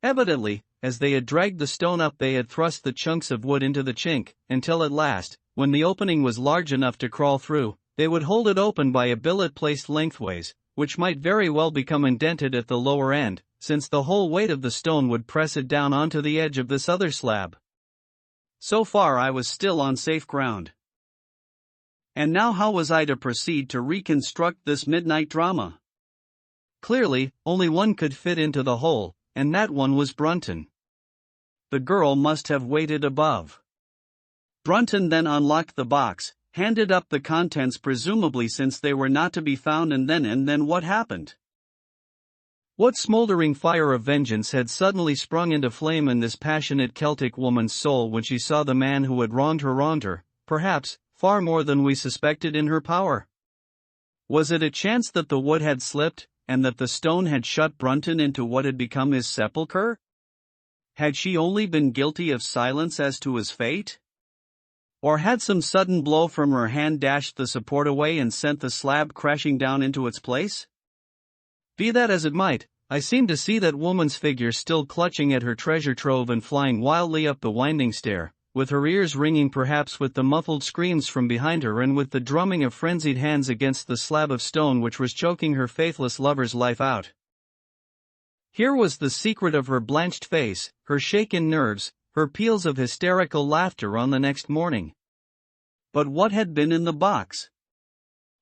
Evidently, as they had dragged the stone up, they had thrust the chunks of wood into the chink, until at last, when the opening was large enough to crawl through, they would hold it open by a billet placed lengthways, which might very well become indented at the lower end, since the whole weight of the stone would press it down onto the edge of this other slab. So far I was still on safe ground. And now how was I to proceed to reconstruct this midnight drama? Clearly, only one could fit into the hole, and that one was Brunton. The girl must have waited above. Brunton then unlocked the box, handed up the contents presumably since they were not to be found, and then what happened? What smoldering fire of vengeance had suddenly sprung into flame in this passionate Celtic woman's soul when she saw the man who had wronged her, perhaps, far more than we suspected in her power? Was it a chance that the wood had slipped, and that the stone had shut Brunton into what had become his sepulchre? Had she only been guilty of silence as to his fate? Or had some sudden blow from her hand dashed the support away and sent the slab crashing down into its place? Be that as it might, I seemed to see that woman's figure still clutching at her treasure trove and flying wildly up the winding stair, with her ears ringing perhaps with the muffled screams from behind her and with the drumming of frenzied hands against the slab of stone which was choking her faithless lover's life out. Here was the secret of her blanched face, her shaken nerves, her peals of hysterical laughter on the next morning. But what had been in the box?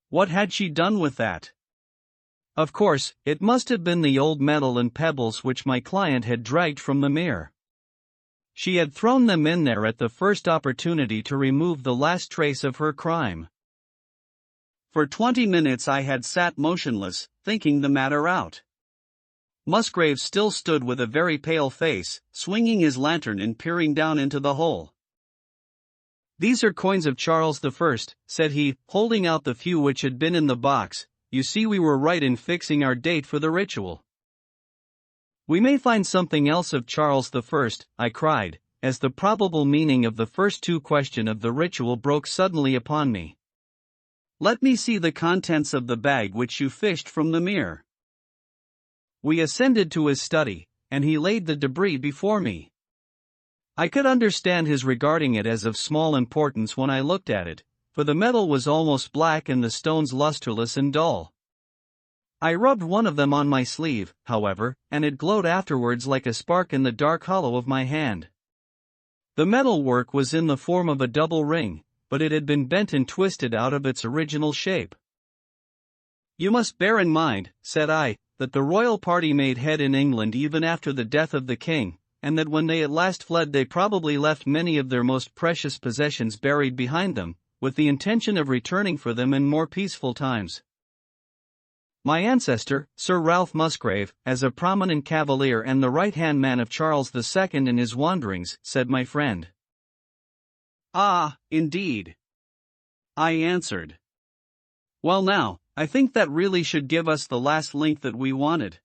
What had she done with that? Of course, it must have been the old metal and pebbles which my client had dragged from the mere. She had thrown them in there at the first opportunity to remove the last trace of her crime. For 20 minutes I had sat motionless, thinking the matter out. Musgrave still stood with a very pale face, swinging his lantern and peering down into the hole. "These are coins of Charles I," said he, holding out the few which had been in the box. "You see, we were right in fixing our date for the ritual." "We may find something else of Charles I," I cried, as the probable meaning of the first two questions of the ritual broke suddenly upon me. "Let me see the contents of the bag which you fished from the mere." We ascended to his study, and he laid the debris before me. I could understand his regarding it as of small importance when I looked at it, for the metal was almost black and the stones lustreless and dull. I rubbed one of them on my sleeve, however, and it glowed afterwards like a spark in the dark hollow of my hand. The metal work was in the form of a double ring, but it had been bent and twisted out of its original shape. "You must bear in mind," said I, "that the royal party made head in England even after the death of the king, and that when they at last fled they probably left many of their most precious possessions buried behind them, with the intention of returning for them in more peaceful times. My ancestor, Sir Ralph Musgrave, as a prominent cavalier and the right-hand man of Charles II in his wanderings," said my friend. "Ah, indeed," I answered. "Well now, I think that really should give us the last link that we wanted.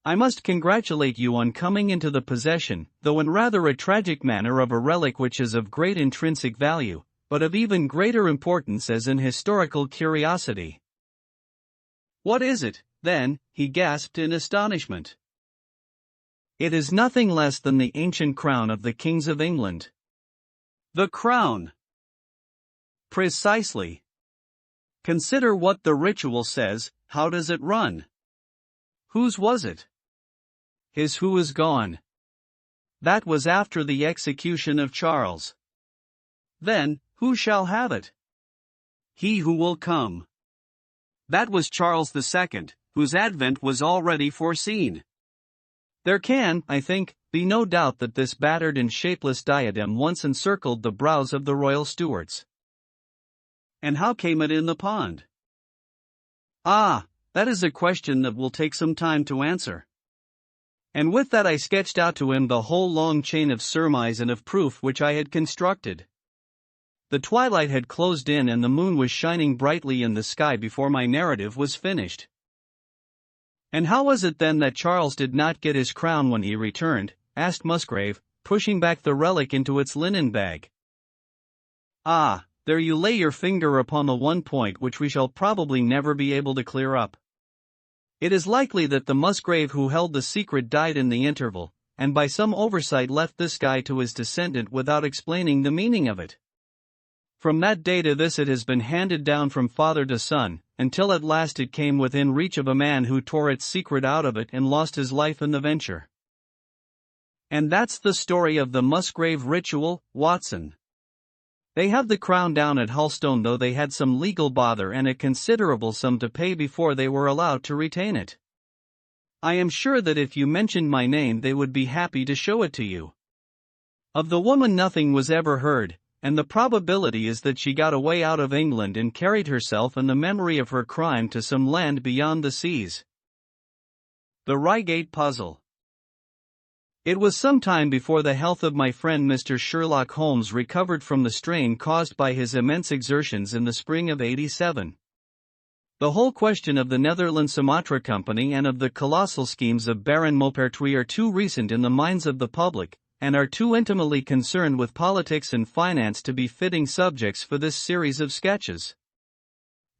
I must congratulate you on coming into the possession, though in rather a tragic manner, of a relic which is of great intrinsic value, but of even greater importance as an historical curiosity." "What is it, then?" he gasped in astonishment. "It is nothing less than the ancient crown of the kings of England." "The crown?" "Precisely. Consider what the ritual says. How does it run?" "Whose was it?" "His who is gone. That was after the execution of Charles." "Then, who shall have it?" "He who will come." That was Charles II, whose advent was already foreseen. There can, I think, be no doubt that this battered and shapeless diadem once encircled the brows of the royal Stuarts. And how came it in the pond? Ah, that is a question that will take some time to answer. And with that I sketched out to him the whole long chain of surmise and of proof which I had constructed. The twilight had closed in and the moon was shining brightly in the sky before my narrative was finished. And how was it then that Charles did not get his crown when he returned? Asked Musgrave, pushing back the relic into its linen bag. Ah, there you lay your finger upon the one point which we shall probably never be able to clear up. It is likely that the Musgrave who held the secret died in the interval, and by some oversight left this guy to his descendant without explaining the meaning of it. From that day to this it has been handed down from father to son, until at last it came within reach of a man who tore its secret out of it and lost his life in the venture. And that's the story of the Musgrave ritual, Watson. They have the crown down at Hulstone, though they had some legal bother and a considerable sum to pay before they were allowed to retain it. I am sure that if you mentioned my name they would be happy to show it to you. Of the woman nothing was ever heard, and the probability is that she got away out of England and carried herself and the memory of her crime to some land beyond the seas. The Reigate Puzzle. It was some time before the health of my friend Mr. Sherlock Holmes recovered from the strain caused by his immense exertions in the spring of '87. The whole question of the Netherland Sumatra Company and of the colossal schemes of Baron Maupertuis are too recent in the minds of the public, and are too intimately concerned with politics and finance to be fitting subjects for this series of sketches.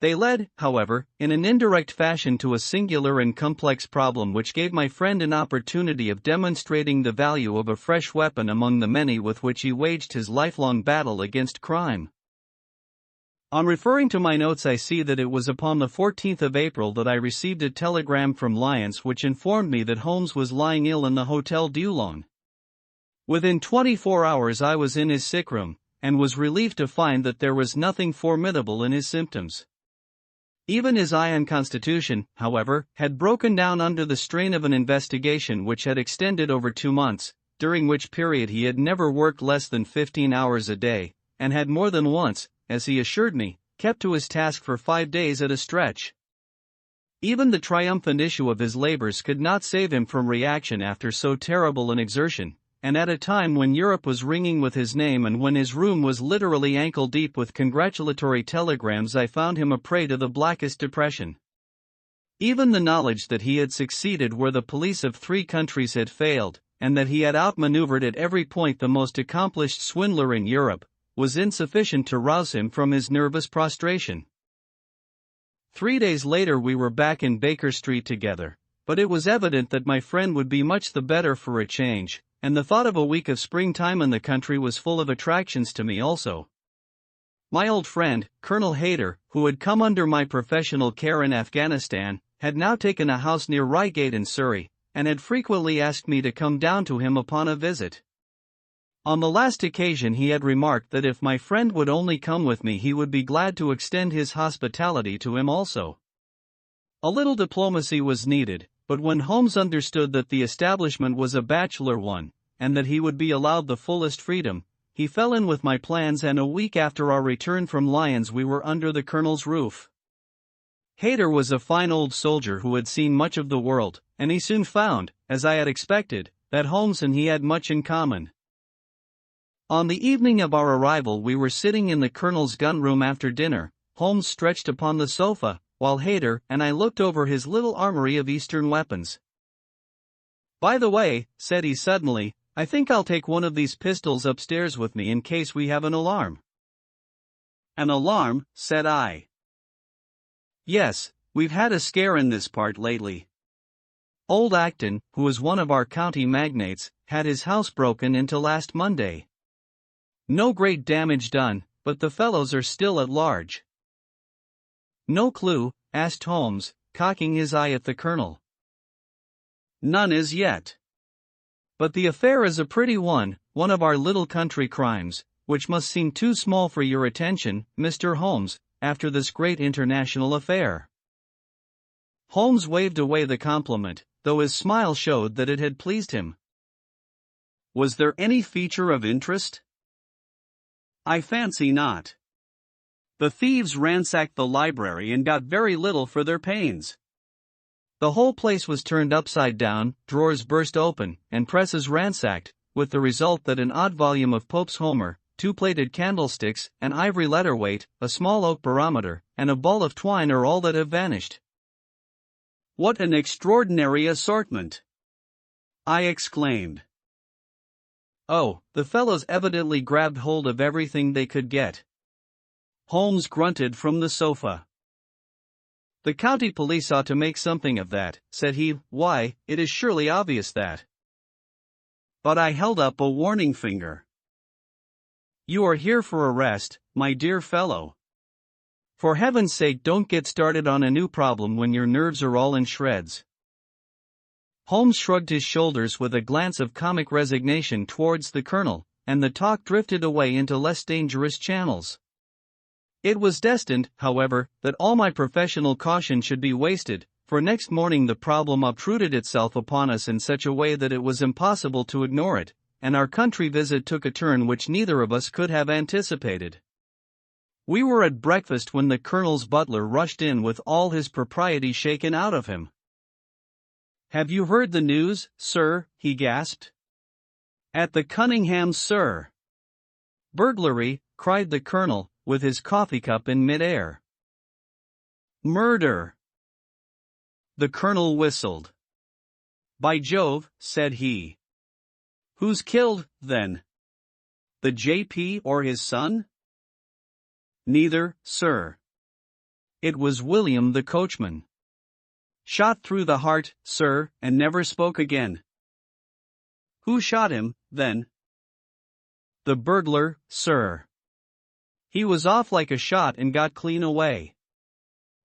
They led, however, in an indirect fashion to a singular and complex problem which gave my friend an opportunity of demonstrating the value of a fresh weapon among the many with which he waged his lifelong battle against crime. On referring to my notes I see that it was upon the 14th of April that I received a telegram from Lyons which informed me that Holmes was lying ill in the Hotel Dulon. Within 24 hours I was in his sick room, and was relieved to find that there was nothing formidable in his symptoms. Even his iron constitution, however, had broken down under the strain of an investigation which had extended over 2 months, during which period he had never worked less than 15 hours a day, and had more than once, as he assured me, kept to his task for 5 days at a stretch. Even the triumphant issue of his labors could not save him from reaction after so terrible an exertion, and at a time when Europe was ringing with his name and when his room was literally ankle-deep with congratulatory telegrams, I found him a prey to the blackest depression. Even the knowledge that he had succeeded where the police of 3 countries had failed, and that he had outmaneuvered at every point the most accomplished swindler in Europe, was insufficient to rouse him from his nervous prostration. 3 days later we were back in Baker Street together, but it was evident that my friend would be much the better for a change, and the thought of a week of springtime in the country was full of attractions to me also. My old friend, Colonel Hayter, who had come under my professional care in Afghanistan, had now taken a house near Reigate in Surrey, and had frequently asked me to come down to him upon a visit. On the last occasion he had remarked that if my friend would only come with me he would be glad to extend his hospitality to him also. A little diplomacy was needed, but when Holmes understood that the establishment was a bachelor one, and that he would be allowed the fullest freedom, he fell in with my plans, and a week after our return from Lyons we were under the colonel's roof. Hayter was a fine old soldier who had seen much of the world, and he soon found, as I had expected, that Holmes and he had much in common. On the evening of our arrival we were sitting in the colonel's gun-room after dinner, Holmes stretched upon the sofa, while Hayter and I looked over his little armory of Eastern weapons. "By the way," said he suddenly, "I think I'll take one of these pistols upstairs with me in case we have an alarm." "An alarm?" said I. "Yes, we've had a scare in this part lately. Old Acton, who is one of our county magnates, had his house broken into last Monday. No great damage done, but the fellows are still at large." "No clue?" asked Holmes, cocking his eye at the colonel. "None as yet. But the affair is a pretty one of our little country crimes, which must seem too small for your attention, Mr. Holmes, after this great international affair. Holmes waved away the compliment, though his smile showed that it had pleased him. Was there any feature of interest? I fancy not. The thieves ransacked the library and got very little for their pains. The whole place was turned upside down, drawers burst open, and presses ransacked, with the result that an odd volume of Pope's Homer, 2 plated candlesticks, an ivory letter weight, a small oak barometer, and a ball of twine are all that have vanished. What an extraordinary assortment! I exclaimed. Oh, the fellows evidently grabbed hold of everything they could get. Holmes grunted from the sofa. The county police ought to make something of that, said he. Why, it is surely obvious that. But I held up a warning finger. You are here for arrest, my dear fellow. For heaven's sake, don't get started on a new problem when your nerves are all in shreds. Holmes shrugged his shoulders with a glance of comic resignation towards the colonel, and the talk drifted away into less dangerous channels. It was destined, however, that all my professional caution should be wasted, for next morning the problem obtruded itself upon us in such a way that it was impossible to ignore it, and our country visit took a turn which neither of us could have anticipated. We were at breakfast when the colonel's butler rushed in with all his propriety shaken out of him. Have you heard the news, sir? He gasped. At the Cunninghams, sir. Burglary, cried the colonel, with his coffee cup in mid-air. Murder. The colonel whistled. By Jove, said he. Who's killed, then? The J.P. or his son? Neither, sir. It was William the coachman. Shot through the heart, sir, and never spoke again. Who shot him, then? The burglar, sir. He was off like a shot and got clean away.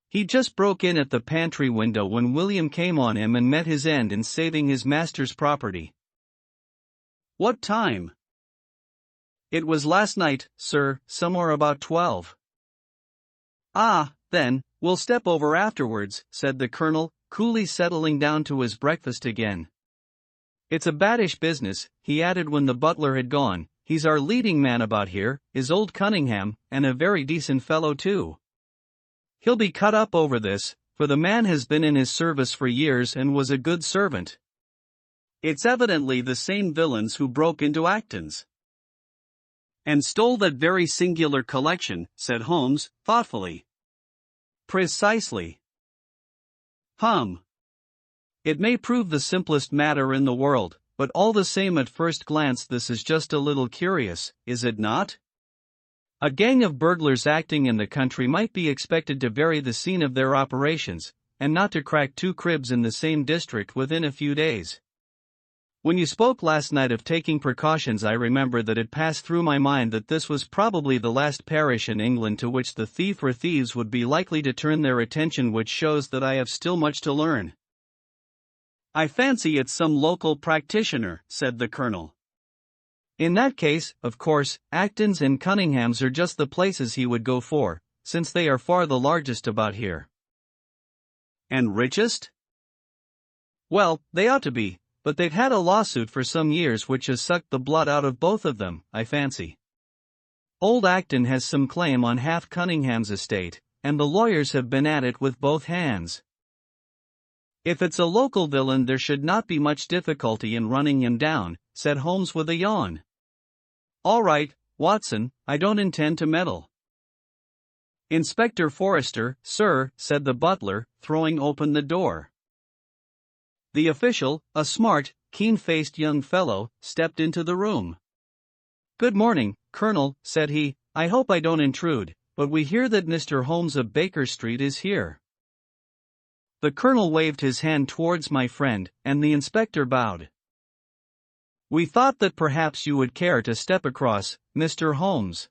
He just broke in at the pantry window when William came on him and met his end in saving his master's property. What time? It was last night, sir, somewhere about 12. Ah, then, we'll step over afterwards, said the colonel, coolly settling down to his breakfast again. It's a baddish business, he added when the butler had gone. He's our leading man about here, is old Cunningham, and a very decent fellow too. He'll be cut up over this, for the man has been in his service for years and was a good servant. It's evidently the same villains who broke into Acton's. And stole that very singular collection, said Holmes, thoughtfully. Precisely. It may prove the simplest matter in the world, but all the same at first glance this is just a little curious, is it not? A gang of burglars acting in the country might be expected to vary the scene of their operations, and not to crack 2 cribs in the same district within a few days. When you spoke last night of taking precautions, I remember that it passed through my mind that this was probably the last parish in England to which the thief or thieves would be likely to turn their attention, which shows that I have still much to learn. I fancy it's some local practitioner, said the colonel. In that case, of course, Acton's and Cunningham's are just the places he would go for, since they are far the largest about here. And richest? Well, they ought to be, but they've had a lawsuit for some years which has sucked the blood out of both of them, I fancy. Old Acton has some claim on half Cunningham's estate, and the lawyers have been at it with both hands. If it's a local villain, there should not be much difficulty in running him down, said Holmes with a yawn. All right, Watson, I don't intend to meddle. Inspector Forrester, sir, said the butler, throwing open the door. The official, a smart, keen-faced young fellow, stepped into the room. Good morning, Colonel, said he. I hope I don't intrude, but we hear that Mr. Holmes of Baker Street is here. The colonel waved his hand towards my friend, and the inspector bowed. We thought that perhaps you would care to step across, Mr. Holmes.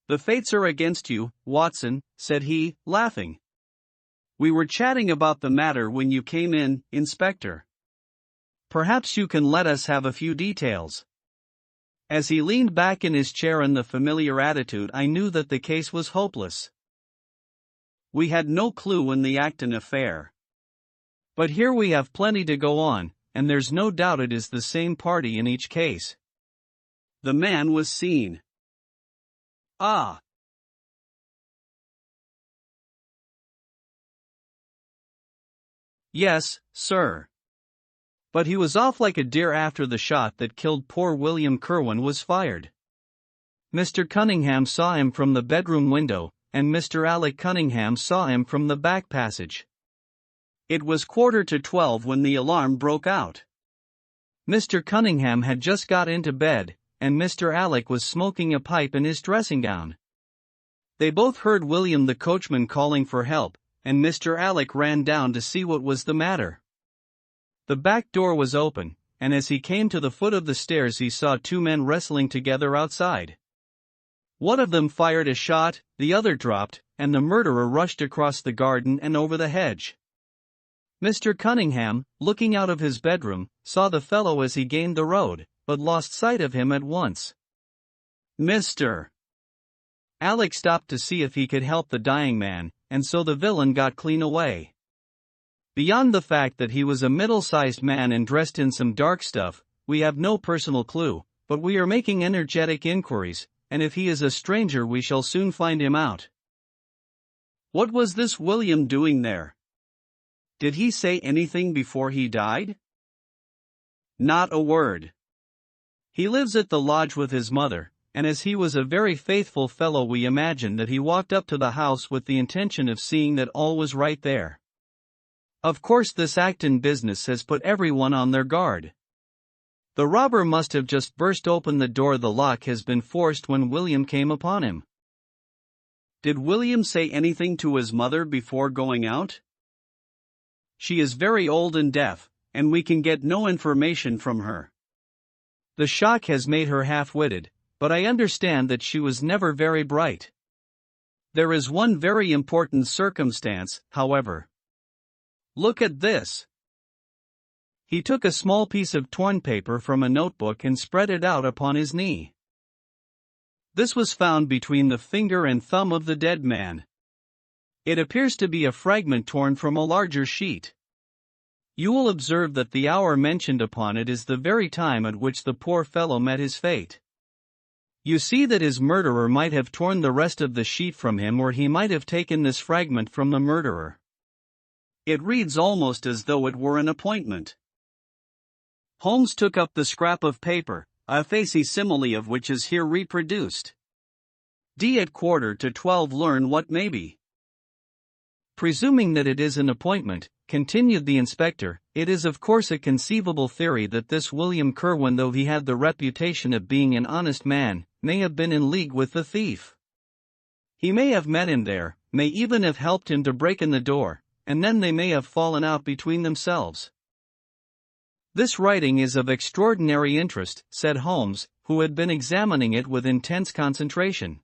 The fates are against you, Watson, said he, laughing. We were chatting about the matter when you came in, Inspector. Perhaps you can let us have a few details. As he leaned back in his chair in the familiar attitude, I knew that the case was hopeless. We had no clue in the Acton affair. But here we have plenty to go on, and there's no doubt it is the same party in each case. The man was seen. Ah. Yes, sir. But he was off like a deer after the shot that killed poor William Kirwan was fired. Mr. Cunningham saw him from the bedroom window, and Mr. Alec Cunningham saw him from the back passage. It was 11:45 when the alarm broke out. Mr. Cunningham had just got into bed, and Mr. Alec was smoking a pipe in his dressing gown. They both heard William the coachman calling for help, and Mr. Alec ran down to see what was the matter. The back door was open, and as he came to the foot of the stairs he saw two men wrestling together outside. One of them fired a shot, the other dropped, and the murderer rushed across the garden and over the hedge. Mr. Cunningham, looking out of his bedroom, saw the fellow as he gained the road, but lost sight of him at once. Mr. Alec stopped to see if he could help the dying man, and so the villain got clean away. Beyond the fact that he was a middle-sized man and dressed in some dark stuff, we have no personal clue, but we are making energetic inquiries, and if he is a stranger we shall soon find him out. What was this William doing there? Did he say anything before he died? Not a word. He lives at the lodge with his mother, and as he was a very faithful fellow we imagine that he walked up to the house with the intention of seeing that all was right there. Of course this Acton business has put everyone on their guard. The robber must have just burst open the door. The lock has been forced when William came upon him. Did William say anything to his mother before going out? She is very old and deaf, and we can get no information from her. The shock has made her half-witted, but I understand that she was never very bright. There is one very important circumstance, however. Look at this. He took a small piece of torn paper from a notebook and spread it out upon his knee. This was found between the finger and thumb of the dead man. It appears to be a fragment torn from a larger sheet. You will observe that the hour mentioned upon it is the very time at which the poor fellow met his fate. You see that his murderer might have torn the rest of the sheet from him, or he might have taken this fragment from the murderer. It reads almost as though it were an appointment. Holmes took up the scrap of paper, a facsimile of which is here reproduced. D at 11:45 learn what may be. Presuming that it is an appointment, continued the inspector, it is of course a conceivable theory that this William Kirwan, though he had the reputation of being an honest man, may have been in league with the thief. He may have met him there, may even have helped him to break in the door, and then they may have fallen out between themselves. This writing is of extraordinary interest, said Holmes, who had been examining it with intense concentration.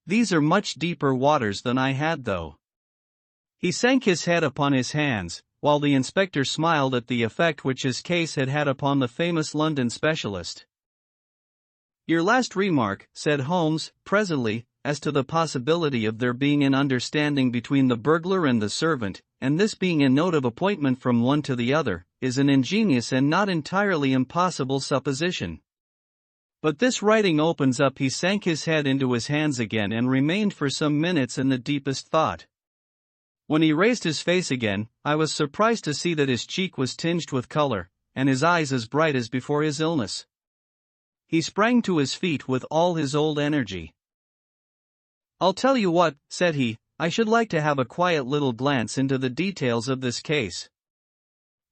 These are much deeper waters than I had, though. He sank his head upon his hands, while the inspector smiled at the effect which his case had had upon the famous London specialist. Your last remark, said Holmes, presently, as to the possibility of there being an understanding between the burglar and the servant, and this being a note of appointment from one to the other, is an ingenious and not entirely impossible supposition. But this writing opens up. He sank his head into his hands again and remained for some minutes in the deepest thought. When he raised his face again, I was surprised to see that his cheek was tinged with color, and his eyes as bright as before his illness. He sprang to his feet with all his old energy. I'll tell you what, said he, I should like to have a quiet little glance into the details of this case.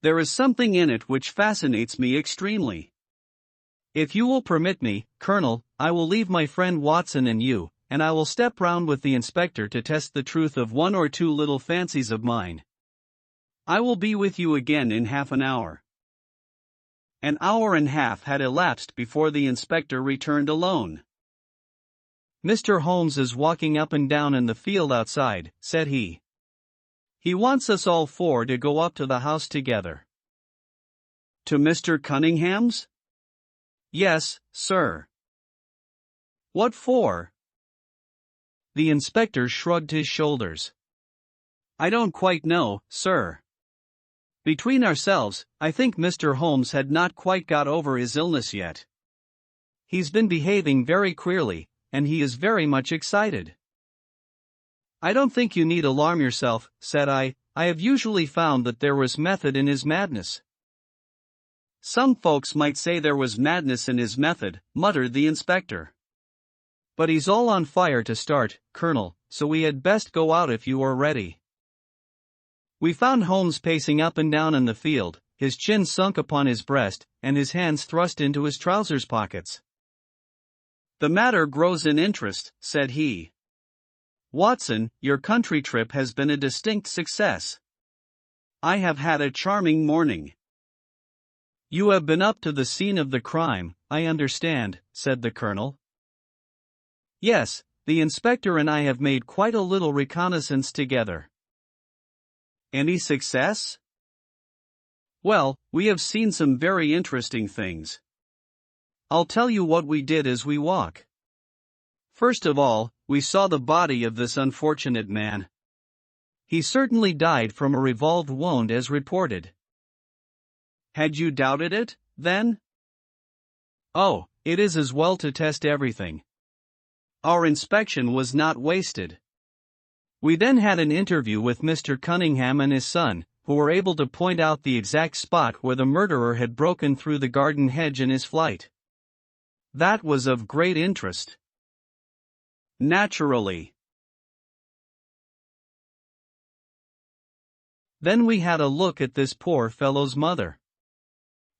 There is something in it which fascinates me extremely. If you will permit me, Colonel, I will leave my friend Watson and you, and I will step round with the inspector to test the truth of one or two little fancies of mine. I will be with you again in half an hour. An hour and a half had elapsed before the inspector returned alone. Mr. Holmes is walking up and down in the field outside, said he. He wants us all four to go up to the house together. To Mr. Cunningham's? Yes, sir. What for? The inspector shrugged his shoulders. I don't quite know, sir. Between ourselves, I think Mr. Holmes had not quite got over his illness yet. He's been behaving very queerly, and he is very much excited. I don't think you need alarm yourself, said I have usually found that there was method in his madness. Some folks might say there was madness in his method, muttered the inspector. But he's all on fire to start, Colonel, so we had best go out if you are ready. We found Holmes pacing up and down in the field, his chin sunk upon his breast, and his hands thrust into his trousers pockets. The matter grows in interest, said he. Watson, your country trip has been a distinct success. I have had a charming morning. You have been up to the scene of the crime, I understand, said the colonel. Yes, the inspector and I have made quite a little reconnaissance together. Any success? Well, we have seen some very interesting things. I'll tell you what we did as we walk. First of all, we saw the body of this unfortunate man. He certainly died from a revolved wound as reported. Had you doubted it, then? Oh, it is as well to test everything. Our inspection was not wasted. We then had an interview with Mr. Cunningham and his son, who were able to point out the exact spot where the murderer had broken through the garden hedge in his flight. That was of great interest. Naturally. Then we had a look at this poor fellow's mother.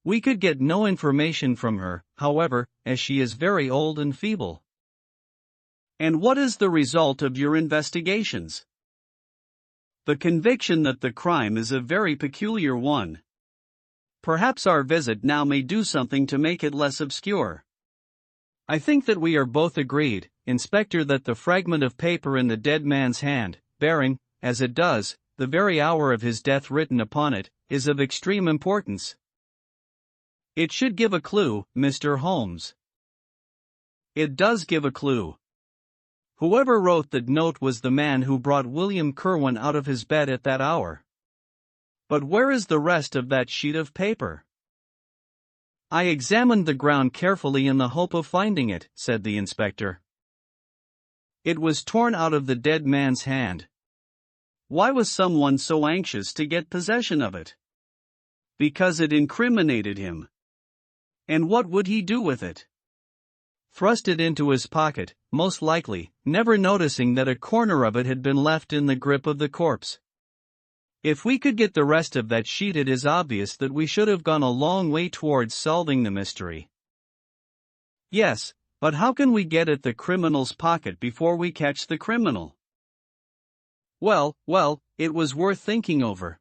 We could get no information from her, however, as she is very old and feeble. And what is the result of your investigations? The conviction that the crime is a very peculiar one. Perhaps our visit now may do something to make it less obscure. I think that we are both agreed, Inspector, that the fragment of paper in the dead man's hand, bearing, as it does, the very hour of his death written upon it, is of extreme importance. It should give a clue, Mr. Holmes. It does give a clue. Whoever wrote that note was the man who brought William Kirwan out of his bed at that hour. But where is the rest of that sheet of paper? I examined the ground carefully in the hope of finding it, said the inspector. It was torn out of the dead man's hand. Why was someone so anxious to get possession of it? Because it incriminated him. And what would he do with it? Thrust it into his pocket, most likely, never noticing that a corner of it had been left in the grip of the corpse. If we could get the rest of that sheet, it is obvious that we should have gone a long way towards solving the mystery. Yes, but how can we get at the criminal's pocket before we catch the criminal? Well, it was worth thinking over.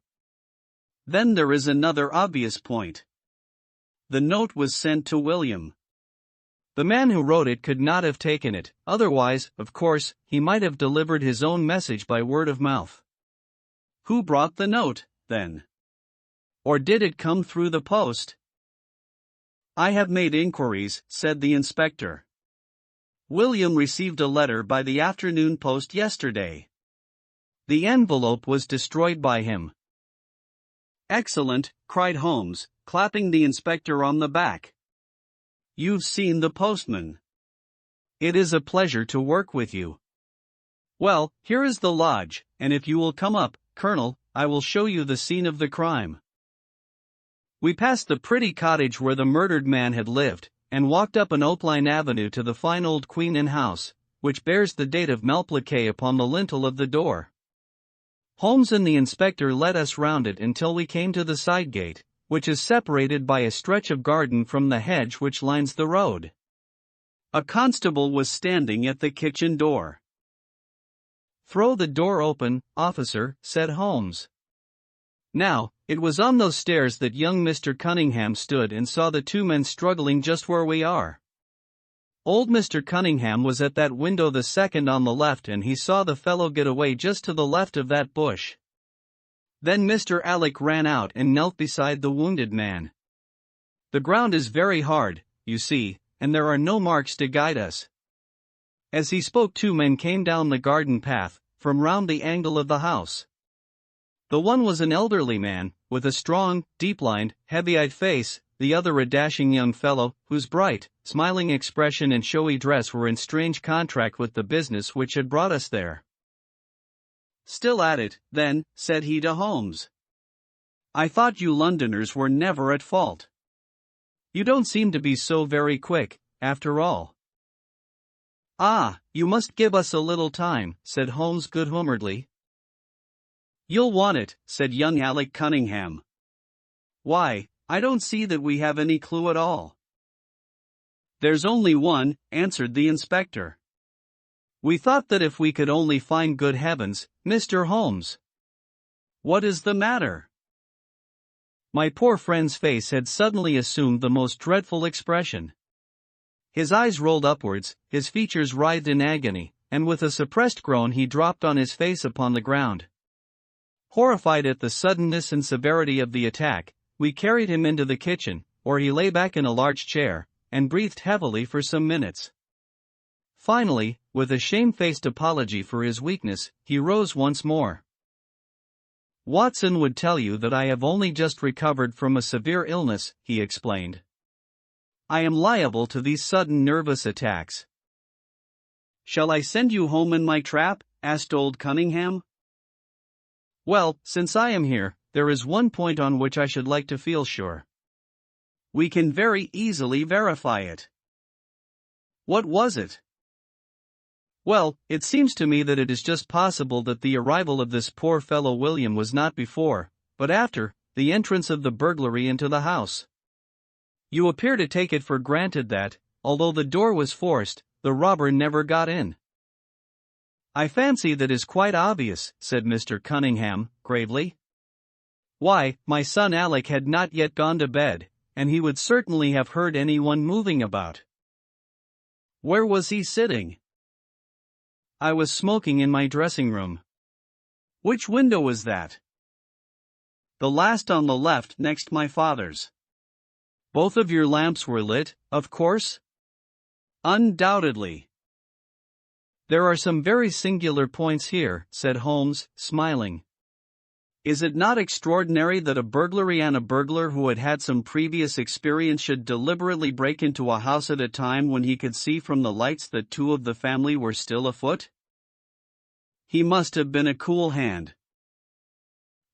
Then there is another obvious point. The note was sent to William. The man who wrote it could not have taken it, otherwise, of course, he might have delivered his own message by word of mouth. Who brought the note, then? Or did it come through the post? I have made inquiries, said the inspector. William received a letter by the afternoon post yesterday. The envelope was destroyed by him. Excellent, cried Holmes, clapping the inspector on the back. You've seen the postman. It is a pleasure to work with you. Well, here is the lodge, and if you will come up, Colonel, I will show you the scene of the crime. We passed the pretty cottage where the murdered man had lived, and walked up an oak-lined avenue to the fine old Queen Anne house, which bears the date of Malplaquet upon the lintel of the door. Holmes and the inspector led us round it until we came to the side gate, which is separated by a stretch of garden from the hedge which lines the road. A constable was standing at the kitchen door. "Throw the door open, officer," said Holmes. Now, it was on those stairs that young Mr. Cunningham stood and saw the two men struggling just where we are. Old Mr. Cunningham was at that window the second on the left, and he saw the fellow get away just to the left of that bush. Then Mr. Alec ran out and knelt beside the wounded man. The ground is very hard, you see, and there are no marks to guide us. As he spoke, two men came down the garden path, from round the angle of the house. The one was an elderly man, with a strong, deep-lined, heavy-eyed face, the other a dashing young fellow, whose bright, smiling expression and showy dress were in strange contrast with the business which had brought us there. "Still at it, then," said he to Holmes. "I thought you Londoners were never at fault. You don't seem to be so very quick, after all." "Ah, you must give us a little time," said Holmes good-humoredly. "You'll want it," said young Alec Cunningham. "Why, I don't see that we have any clue at all." "There's only one," answered the inspector. "We thought that if we could only find good heavens, Mr. Holmes." "What is the matter?" My poor friend's face had suddenly assumed the most dreadful expression. His eyes rolled upwards, his features writhed in agony, and with a suppressed groan he dropped on his face upon the ground. Horrified at the suddenness and severity of the attack, we carried him into the kitchen, where he lay back in a large chair, and breathed heavily for some minutes. Finally, with a shamefaced apology for his weakness, he rose once more. "Watson would tell you that I have only just recovered from a severe illness," he explained. "I am liable to these sudden nervous attacks." "Shall I send you home in my trap?" asked old Cunningham. "Well, since I am here, there is one point on which I should like to feel sure. We can very easily verify it." "What was it?" "Well, it seems to me that it is just possible that the arrival of this poor fellow William was not before, but after, the entrance of the burglary into the house. You appear to take it for granted that, although the door was forced, the robber never got in." "I fancy that is quite obvious," said Mr. Cunningham, gravely. "Why, my son Alec had not yet gone to bed, and he would certainly have heard anyone moving about." "Where was he sitting?" "I was smoking in my dressing room." "Which window was that?" "The last on the left next my father's." "Both of your lamps were lit, of course?" "Undoubtedly." "There are some very singular points here," said Holmes, smiling. "Is it not extraordinary that a burglary and a burglar who had had some previous experience should deliberately break into a house at a time when he could see from the lights that two of the family were still afoot? He must have been a cool hand."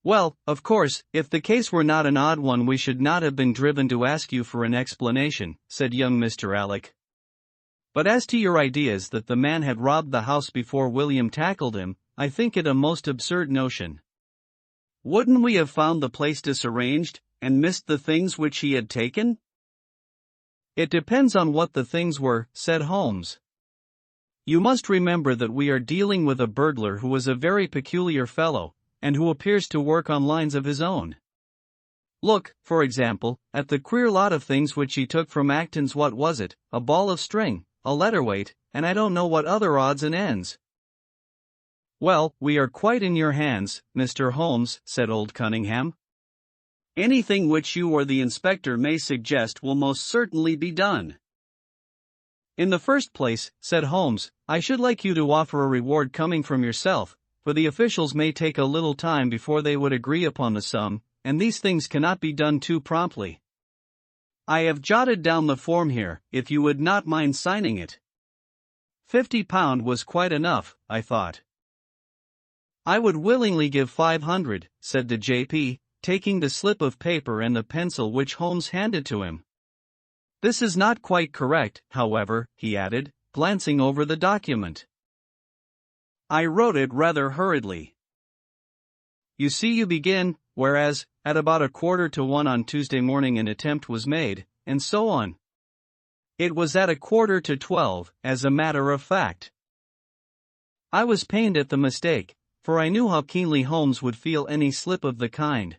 "Well, of course, if the case were not an odd one we should not have been driven to ask you for an explanation," said young Mr. Alec. "But as to your ideas that the man had robbed the house before William tackled him, I think it a most absurd notion. Wouldn't we have found the place disarranged, and missed the things which he had taken?" "It depends on what the things were," said Holmes. "You must remember that we are dealing with a burglar who is a very peculiar fellow, and who appears to work on lines of his own. Look, for example, at the queer lot of things which he took from Acton's what was it, a ball of string, a letter weight, and I don't know what other odds and ends." "Well, we are quite in your hands, Mr. Holmes," said old Cunningham. "Anything which you or the inspector may suggest will most certainly be done." "In the first place," said Holmes, "I should like you to offer a reward coming from yourself, for the officials may take a little time before they would agree upon the sum, and these things cannot be done too promptly. I have jotted down the form here, if you would not mind signing it." £50 was quite enough, I thought. "I would willingly give 500, said the J.P., taking the slip of paper and the pencil which Holmes handed to him. "This is not quite correct, however," he added, glancing over the document. "I wrote it rather hurriedly. You see you begin, whereas, at about 1:15 on Tuesday morning an attempt was made, and so on. It was at 11:45, as a matter of fact." I was pained at the mistake, for I knew how keenly Holmes would feel any slip of the kind.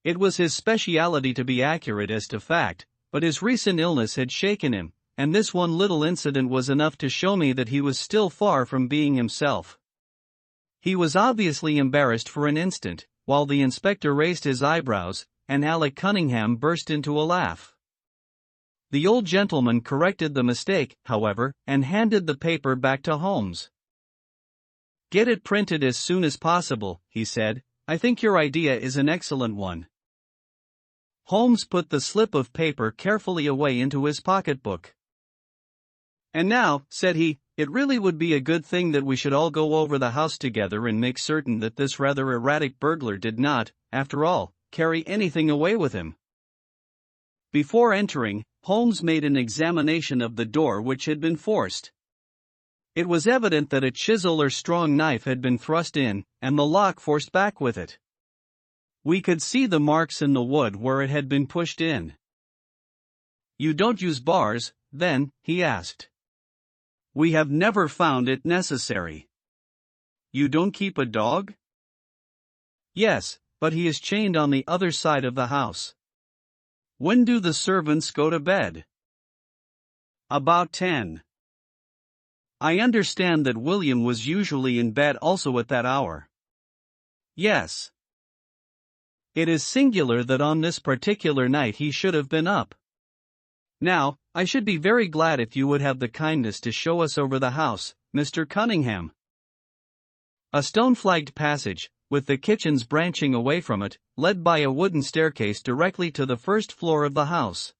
It was his speciality to be accurate as to fact, but his recent illness had shaken him, and this one little incident was enough to show me that he was still far from being himself. He was obviously embarrassed for an instant, while the inspector raised his eyebrows, and Alec Cunningham burst into a laugh. The old gentleman corrected the mistake, however, and handed the paper back to Holmes. "Get it printed as soon as possible," he said, I think your idea is an excellent one. Holmes put the slip of paper carefully away into his pocketbook. And now, said he, it really would be a good thing that we should all go over the house together and make certain that this rather erratic burglar did not, after all, carry anything away with him. Before entering, Holmes made an examination of the door which had been forced. It was evident that a chisel or strong knife had been thrust in, and the lock forced back with it. We could see the marks in the wood where it had been pushed in. You don't use bars, then? He asked. We have never found it necessary. You don't keep a dog? Yes, but he is chained on the other side of the house. When do the servants go to bed? About 10. I understand that William was usually in bed also at that hour. Yes. It is singular that on this particular night he should have been up. Now, I should be very glad if you would have the kindness to show us over the house, Mr. Cunningham. A stone-flagged passage, with the kitchens branching away from it, led by a wooden staircase directly to the first floor of the house.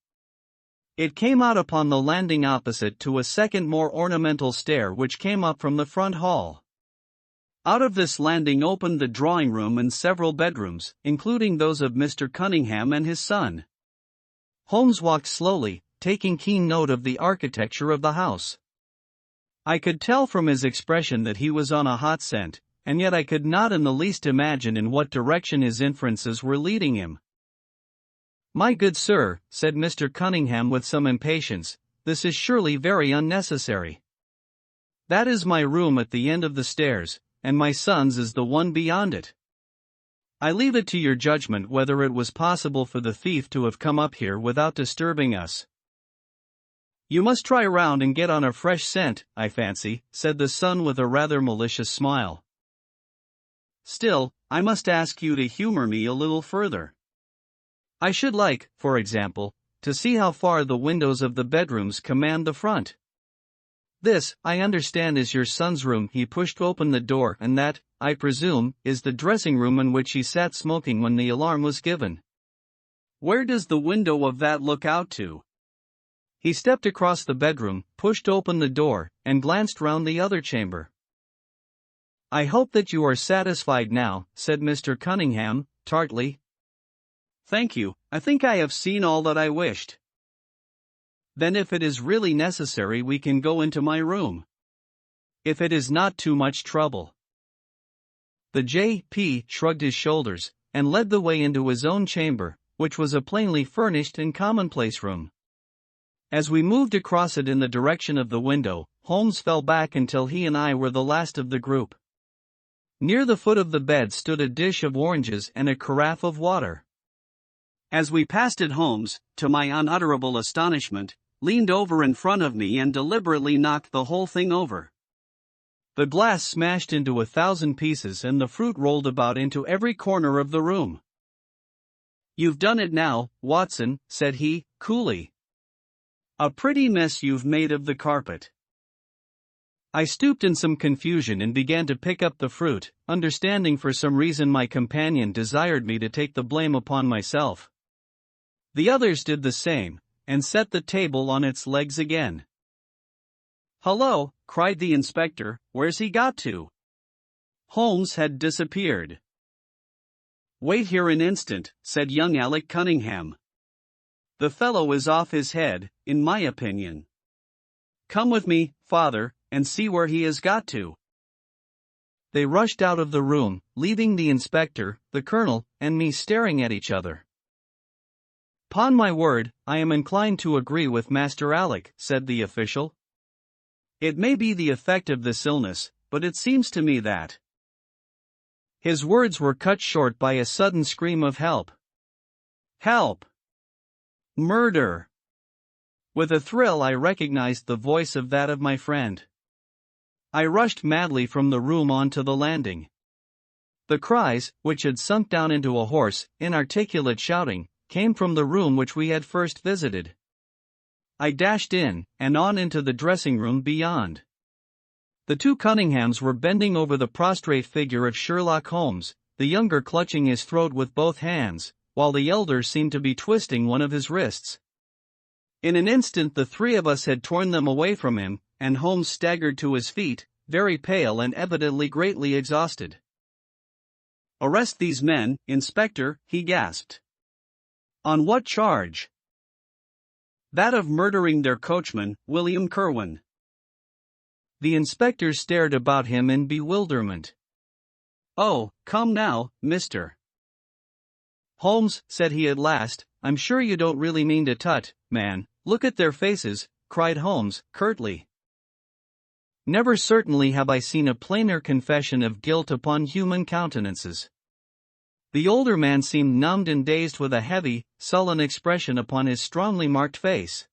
It came out upon the landing opposite to a second more ornamental stair which came up from the front hall. Out of this landing opened the drawing room and several bedrooms, including those of Mr. Cunningham and his son. Holmes walked slowly, taking keen note of the architecture of the house. I could tell from his expression that he was on a hot scent, and yet I could not in the least imagine in what direction his inferences were leading him. My good sir, said Mr. Cunningham with some impatience, this is surely very unnecessary. That is my room at the end of the stairs, and my son's is the one beyond it. I leave it to your judgment whether it was possible for the thief to have come up here without disturbing us. You must try round and get on a fresh scent, I fancy, said the son with a rather malicious smile. Still, I must ask you to humor me a little further. I should like, for example, to see how far the windows of the bedrooms command the front. This, I understand, is your son's room. He pushed open the door, and that, I presume, is the dressing room in which he sat smoking when the alarm was given. Where does the window of that look out to? He stepped across the bedroom, pushed open the door, and glanced round the other chamber. I hope that you are satisfied now, said Mr. Cunningham, tartly. Thank you, I think I have seen all that I wished. Then if it is really necessary we can go into my room. If it is not too much trouble. The J.P. shrugged his shoulders, and led the way into his own chamber, which was a plainly furnished and commonplace room. As we moved across it in the direction of the window, Holmes fell back until he and I were the last of the group. Near the foot of the bed stood a dish of oranges and a carafe of water. As we passed it, Holmes, to my unutterable astonishment, leaned over in front of me and deliberately knocked the whole thing over. The glass smashed into 1,000 pieces and the fruit rolled about into every corner of the room. You've done it now, Watson, said he, coolly. A pretty mess you've made of the carpet. I stooped in some confusion and began to pick up the fruit, understanding for some reason my companion desired me to take the blame upon myself. The others did the same, and set the table on its legs again. Hullo, cried the inspector, where's he got to? Holmes had disappeared. Wait here an instant, said young Alec Cunningham. The fellow is off his head, in my opinion. Come with me, father, and see where he has got to. They rushed out of the room, leaving the inspector, the colonel, and me staring at each other. "'Pon my word, I am inclined to agree with Master Alec," said the official. "It may be the effect of this illness, but it seems to me that—" His words were cut short by a sudden scream of help. Help! Murder! With a thrill I recognized the voice of that of my friend. I rushed madly from the room onto the landing. The cries, which had sunk down into a hoarse, inarticulate shouting, came from the room which we had first visited. I dashed in, and on into the dressing room beyond. The two Cunninghams were bending over the prostrate figure of Sherlock Holmes, the younger clutching his throat with both hands, while the elder seemed to be twisting one of his wrists. In an instant the three of us had torn them away from him, and Holmes staggered to his feet, very pale and evidently greatly exhausted. "Arrest these men, Inspector," he gasped. "On what charge?" "That of murdering their coachman, William Kirwan." The inspector stared about him in bewilderment. "Oh, come now, Mr. Holmes," said he at last, "I'm sure you don't really mean to man, look at their faces," cried Holmes, curtly. Never certainly have I seen a plainer confession of guilt upon human countenances. The older man seemed numbed and dazed with a heavy, sullen expression upon his strongly marked face.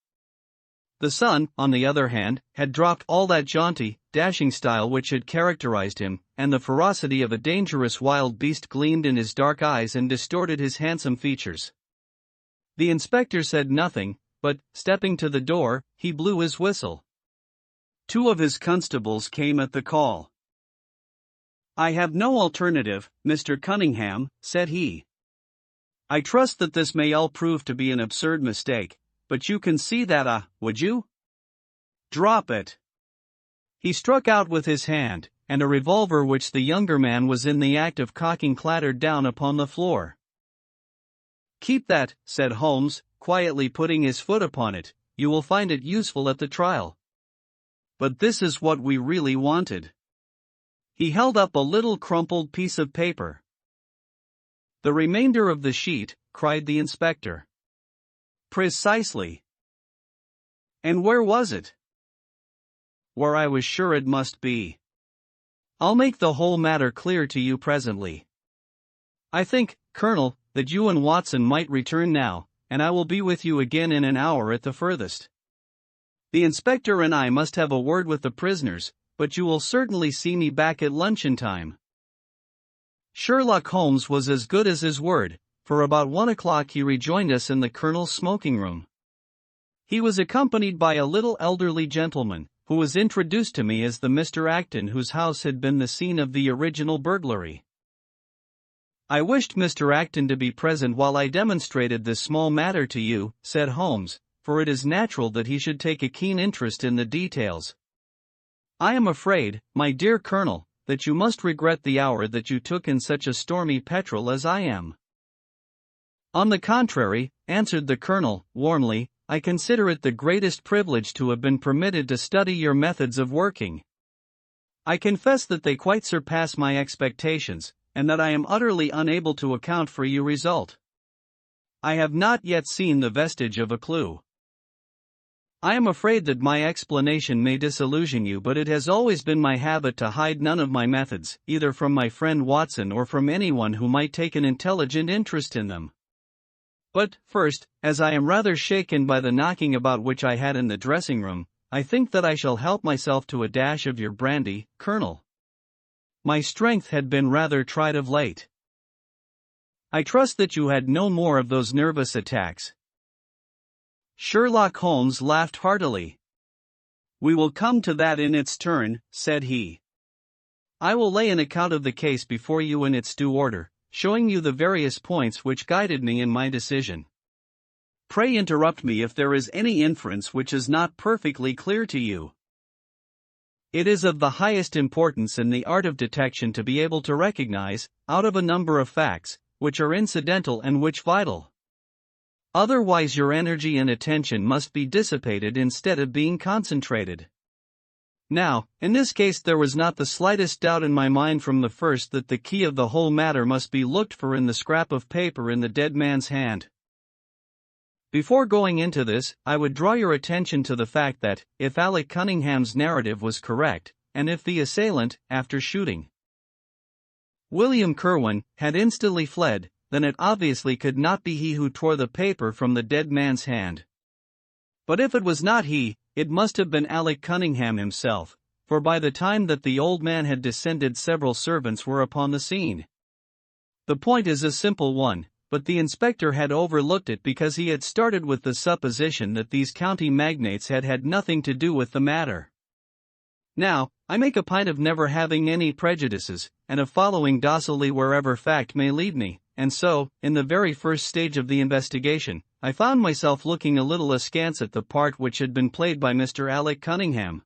The son, on the other hand, had dropped all that jaunty, dashing style which had characterized him, and the ferocity of a dangerous wild beast gleamed in his dark eyes and distorted his handsome features. The inspector said nothing, but, stepping to the door, he blew his whistle. Two of his constables came at the call. "I have no alternative, Mr. Cunningham," said he. "I trust that this may all prove to be an absurd mistake, but you can see that, would you? Drop it." He struck out with his hand, and a revolver which the younger man was in the act of cocking clattered down upon the floor. "Keep that," said Holmes, quietly putting his foot upon it, "you will find it useful at the trial." But this is what we really wanted. He held up a little crumpled piece of paper. "The remainder of the sheet," cried the inspector. "Precisely. And where was it?" "Where I was sure it must be. I'll make the whole matter clear to you presently. I think, Colonel, that you and Watson might return now, and I will be with you again in an hour at the furthest. The inspector and I must have a word with the prisoners, but you will certainly see me back at luncheon time." Sherlock Holmes was as good as his word, for about 1 o'clock he rejoined us in the Colonel's smoking room. He was accompanied by a little elderly gentleman, who was introduced to me as the Mr. Acton whose house had been the scene of the original burglary. "I wished Mr. Acton to be present while I demonstrated this small matter to you," said Holmes, "for it is natural that he should take a keen interest in the details. I am afraid, my dear Colonel, that you must regret the hour that you took in such a stormy petrel as I am." "On the contrary," answered the Colonel, warmly, "I consider it the greatest privilege to have been permitted to study your methods of working. I confess that they quite surpass my expectations, and that I am utterly unable to account for your result. I have not yet seen the vestige of a clue. I am afraid that my explanation may disillusion you, but it has always been my habit to hide none of my methods, either from my friend Watson or from anyone who might take an intelligent interest in them. But, first, as I am rather shaken by the knocking about which I had in the dressing room, I think that I shall help myself to a dash of your brandy, Colonel. My strength had been rather tried of late. I trust that you had no more of those nervous attacks." Sherlock Holmes laughed heartily. "We will come to that in its turn," said he. "I will lay an account of the case before you in its due order, showing you the various points which guided me in my decision. Pray interrupt me if there is any inference which is not perfectly clear to you. It is of the highest importance in the art of detection to be able to recognize, out of a number of facts, which are incidental and which vital. Otherwise your energy and attention must be dissipated instead of being concentrated. Now, in this case there was not the slightest doubt in my mind from the first that the key of the whole matter must be looked for in the scrap of paper in the dead man's hand. Before going into this, I would draw your attention to the fact that, if Alec Cunningham's narrative was correct, and if the assailant, after shooting William Kirwan, had instantly fled, then it obviously could not be he who tore the paper from the dead man's hand. But if it was not he, it must have been Alec Cunningham himself, for by the time that the old man had descended several servants were upon the scene. The point is a simple one, but the inspector had overlooked it because he had started with the supposition that these county magnates had had nothing to do with the matter. Now, I make a point of never having any prejudices, and of following docilely wherever fact may lead me, and so, in the very first stage of the investigation, I found myself looking a little askance at the part which had been played by Mr. Alec Cunningham.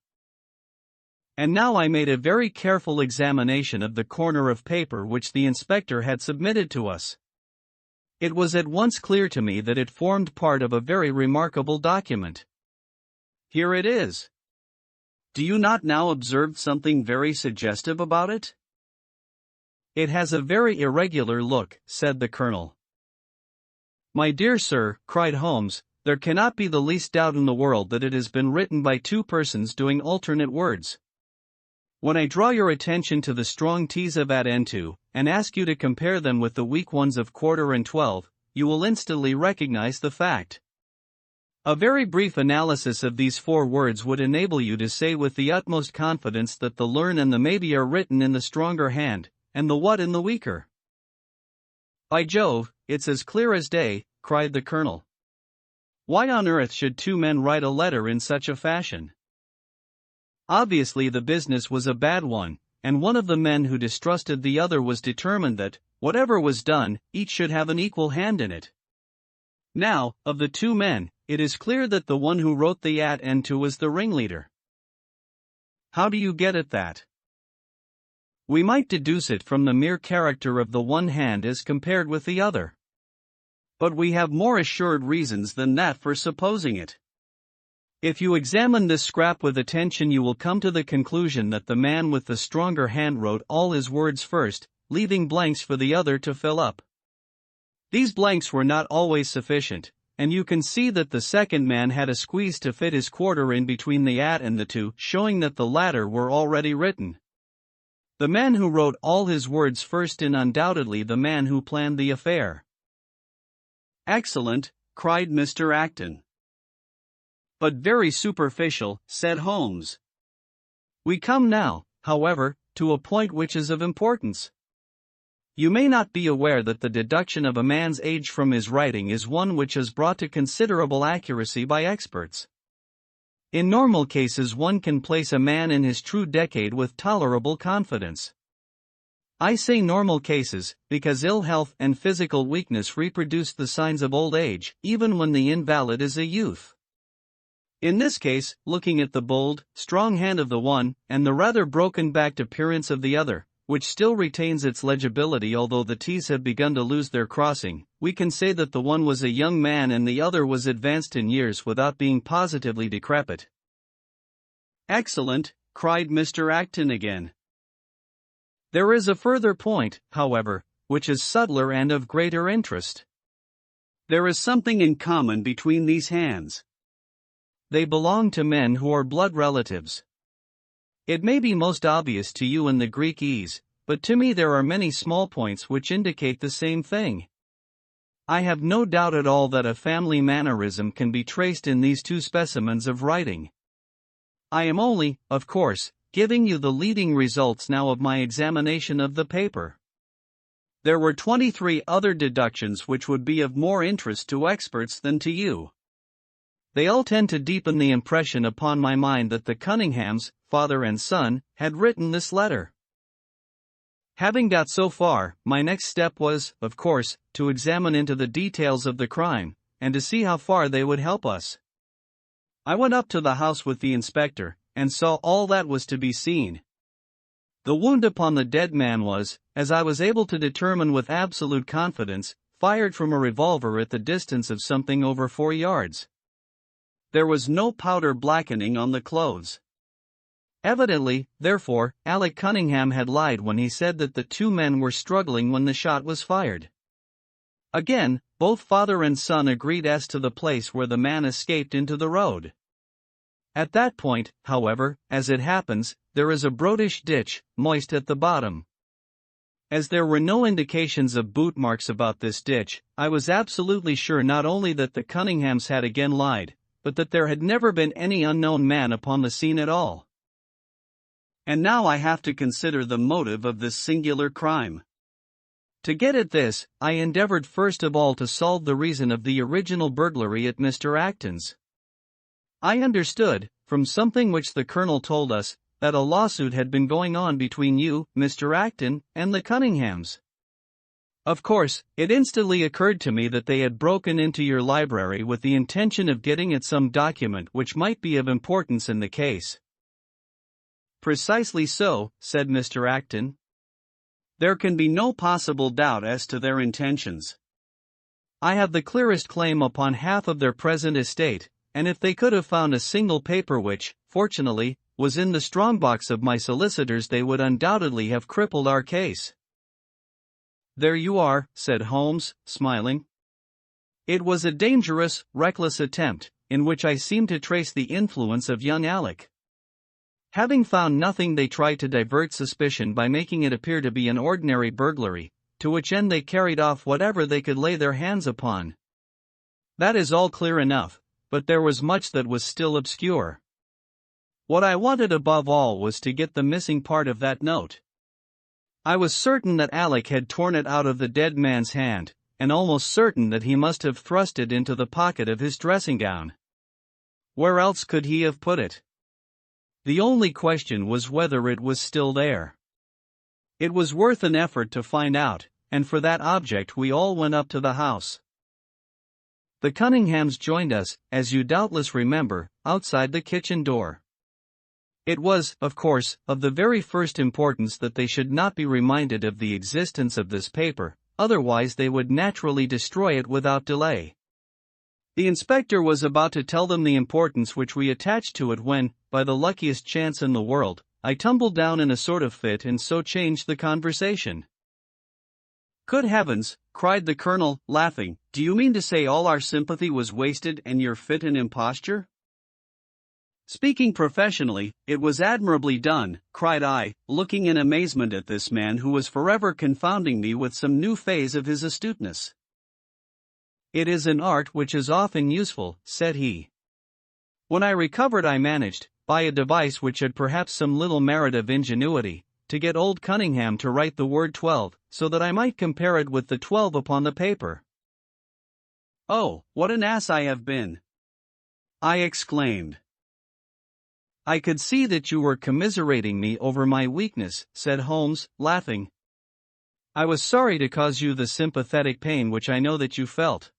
And now I made a very careful examination of the corner of paper which the inspector had submitted to us. It was at once clear to me that it formed part of a very remarkable document. Here it is. Do you not now observe something very suggestive about it? It has a very irregular look, said the colonel. My dear sir, cried Holmes, there cannot be the least doubt in the world that it has been written by two persons doing alternate words. When I draw your attention to the strong T's of at and to, and ask you to compare them with the weak ones of quarter and 12, you will instantly recognize the fact. A very brief analysis of these four words would enable you to say with the utmost confidence that the learn and the maybe are written in the stronger hand, and the what in the weaker. By Jove, it's as clear as day, cried the colonel. Why on earth should two men write a letter in such a fashion? Obviously the business was a bad one, and one of the men who distrusted the other was determined that, whatever was done, each should have an equal hand in it. Now, of the two men, it is clear that the one who wrote the at and to was the ringleader. How do you get at that? We might deduce it from the mere character of the one hand as compared with the other. But we have more assured reasons than that for supposing it. If you examine this scrap with attention, you will come to the conclusion that the man with the stronger hand wrote all his words first, leaving blanks for the other to fill up. These blanks were not always sufficient, and you can see that the second man had a squeeze to fit his quarter in between the at and the to, showing that the latter were already written. The man who wrote all his words first is undoubtedly the man who planned the affair. Excellent, cried Mr. Acton. But very superficial, said Holmes. We come now, however, to a point which is of importance. You may not be aware that the deduction of a man's age from his writing is one which is brought to considerable accuracy by experts. In normal cases one can place a man in his true decade with tolerable confidence. I say normal cases, because ill health and physical weakness reproduce the signs of old age, even when the invalid is a youth. In this case, looking at the bold, strong hand of the one, and the rather broken-backed appearance of the other, which still retains its legibility although the T's have begun to lose their crossing, we can say that the one was a young man and the other was advanced in years without being positively decrepit. Excellent, cried Mr. Acton again. There is a further point, however, which is subtler and of greater interest. There is something in common between these hands. They belong to men who are blood relatives. It may be most obvious to you in the Greek E's, but to me there are many small points which indicate the same thing. I have no doubt at all that a family mannerism can be traced in these two specimens of writing. I am only, of course, giving you the leading results now of my examination of the paper. There were 23 other deductions which would be of more interest to experts than to you. They all tend to deepen the impression upon my mind that the Cunninghams, father and son, had written this letter. Having got so far, my next step was, of course, to examine into the details of the crime, and to see how far they would help us. I went up to the house with the inspector, and saw all that was to be seen. The wound upon the dead man was, as I was able to determine with absolute confidence, fired from a revolver at the distance of something over 4 yards. There was no powder blackening on the clothes. Evidently, therefore, Alec Cunningham had lied when he said that the two men were struggling when the shot was fired. Again, both father and son agreed as to the place where the man escaped into the road. At that point, however, as it happens, there is a broadish ditch, moist at the bottom. As there were no indications of boot marks about this ditch, I was absolutely sure not only that the Cunninghams had again lied, but that there had never been any unknown man upon the scene at all. And now I have to consider the motive of this singular crime. To get at this, I endeavored first of all to solve the reason of the original burglary at Mr. Acton's. I understood, from something which the colonel told us, that a lawsuit had been going on between you, Mr. Acton, and the Cunninghams. Of course, it instantly occurred to me that they had broken into your library with the intention of getting at some document which might be of importance in the case. Precisely so, said Mr. Acton. There can be no possible doubt as to their intentions. I have the clearest claim upon half of their present estate, and if they could have found a single paper which, fortunately, was in the strongbox of my solicitors, they would undoubtedly have crippled our case. There you are, said Holmes, smiling. It was a dangerous, reckless attempt, in which I seem to trace the influence of young Alec. Having found nothing, they tried to divert suspicion by making it appear to be an ordinary burglary, to which end they carried off whatever they could lay their hands upon. That is all clear enough, but there was much that was still obscure. What I wanted above all was to get the missing part of that note. I was certain that Alec had torn it out of the dead man's hand, and almost certain that he must have thrust it into the pocket of his dressing gown. Where else could he have put it? The only question was whether it was still there. It was worth an effort to find out, and for that object we all went up to the house. The Cunninghams joined us, as you doubtless remember, outside the kitchen door. It was, of course, of the very first importance that they should not be reminded of the existence of this paper, otherwise they would naturally destroy it without delay. The inspector was about to tell them the importance which we attached to it when, by the luckiest chance in the world, I tumbled down in a sort of fit and so changed the conversation. Good heavens, cried the colonel, laughing, do you mean to say all our sympathy was wasted and your fit an imposture? Speaking professionally, it was admirably done, cried I, looking in amazement at this man who was forever confounding me with some new phase of his astuteness. It is an art which is often useful, said he. When I recovered, I managed, by a device which had perhaps some little merit of ingenuity, to get old Cunningham to write the word 12, so that I might compare it with the 12 upon the paper. Oh, what an ass I have been! I exclaimed. I could see that you were commiserating me over my weakness, said Holmes, laughing. I was sorry to cause you the sympathetic pain which I know that you felt.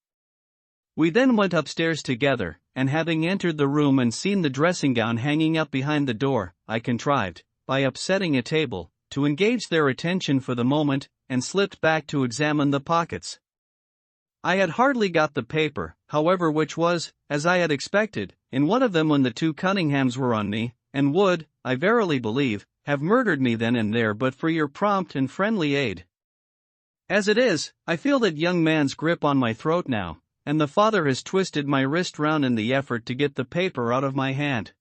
We then went upstairs together, and having entered the room and seen the dressing gown hanging up behind the door, I contrived, by upsetting a table, to engage their attention for the moment, and slipped back to examine the pockets. I had hardly got the paper, however, which was, as I had expected, in one of them when the two Cunninghams were on me, and would, I verily believe, have murdered me then and there but for your prompt and friendly aid. As it is, I feel that young man's grip on my throat now, and the father has twisted my wrist round in the effort to get the paper out of my hand.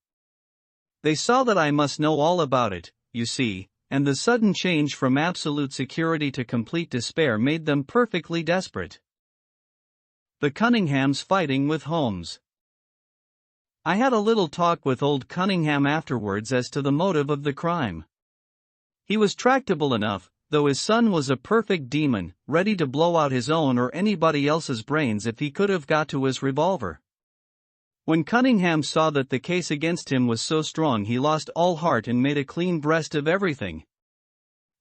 They saw that I must know all about it, you see, and the sudden change from absolute security to complete despair made them perfectly desperate. The Cunninghams fighting with Holmes. I had a little talk with old Cunningham afterwards as to the motive of the crime. He was tractable enough, though his son was a perfect demon, ready to blow out his own or anybody else's brains if he could have got to his revolver. When Cunningham saw that the case against him was so strong, he lost all heart and made a clean breast of everything.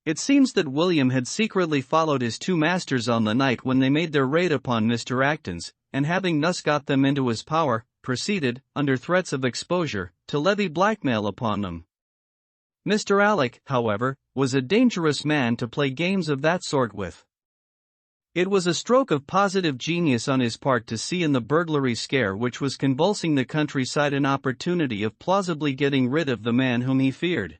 It seems that William had secretly followed his two masters on the night when they made their raid upon Mr. Acton's, and having thus got them into his power, proceeded, under threats of exposure, to levy blackmail upon them. Mr. Alec, however, was a dangerous man to play games of that sort with. It was a stroke of positive genius on his part to see in the burglary scare which was convulsing the countryside an opportunity of plausibly getting rid of the man whom he feared.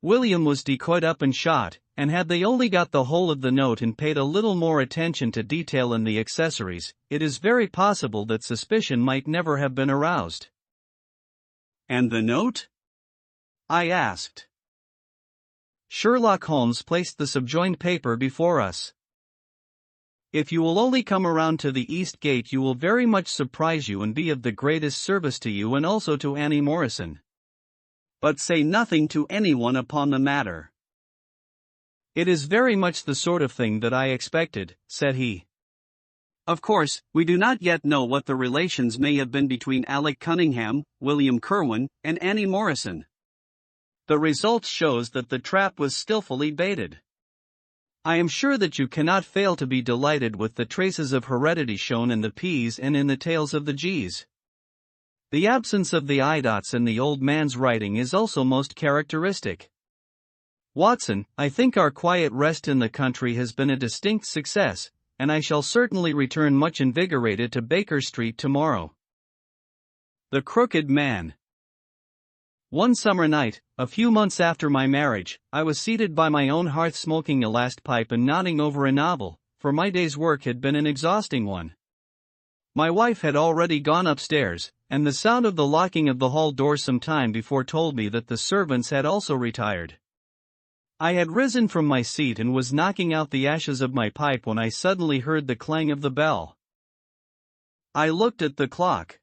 William was decoyed up and shot, and had they only got the whole of the note and paid a little more attention to detail in the accessories, it is very possible that suspicion might never have been aroused. And the note? I asked. Sherlock Holmes placed the subjoined paper bore us. If you will only come around to the East Gate, you will very much surprise you and be of the greatest service to you and also to Annie Morrison. But say nothing to anyone upon the matter. It is very much the sort of thing that I expected, said he. Of course, we do not yet know what the relations may have been between Alec Cunningham, William Kerwin, and Annie Morrison. The result shows that the trap was skillfully baited. I am sure that you cannot fail to be delighted with the traces of heredity shown in the P's and in the tails of the G's. The absence of the I-dots in the old man's writing is also most characteristic. Watson, I think our quiet rest in the country has been a distinct success, and I shall certainly return much invigorated to Baker Street tomorrow. The Crooked Man. One summer night, a few months after my marriage, I was seated by my own hearth smoking a last pipe and nodding over a novel, for my day's work had been an exhausting one. My wife had already gone upstairs, and the sound of the locking of the hall door some time before told me that the servants had also retired. I had risen from my seat and was knocking out the ashes of my pipe when I suddenly heard the clang of the bell. I looked at the clock.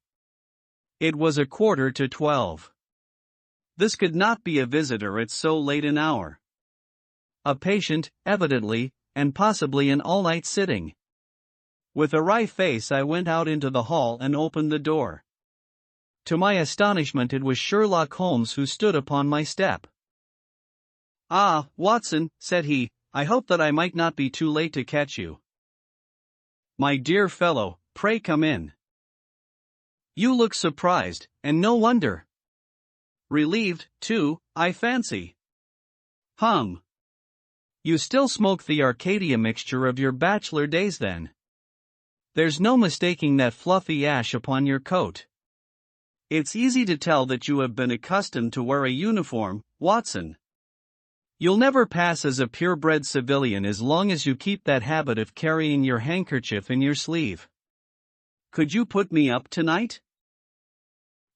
It was 11:45. This could not be a visitor at so late an hour. A patient, evidently, and possibly an all-night sitting. With a wry face I went out into the hall and opened the door. To my astonishment it was Sherlock Holmes who stood upon my step. "Ah, Watson," said he, "I hope that I might not be too late to catch you." "My dear fellow, pray come in. You look surprised, and no wonder. Relieved, too, I fancy. You still smoke the Arcadia mixture of your bachelor days then? There's no mistaking that fluffy ash upon your coat. It's easy to tell that you have been accustomed to wear a uniform, Watson. You'll never pass as a purebred civilian as long as you keep that habit of carrying your handkerchief in your sleeve. Could you put me up tonight?"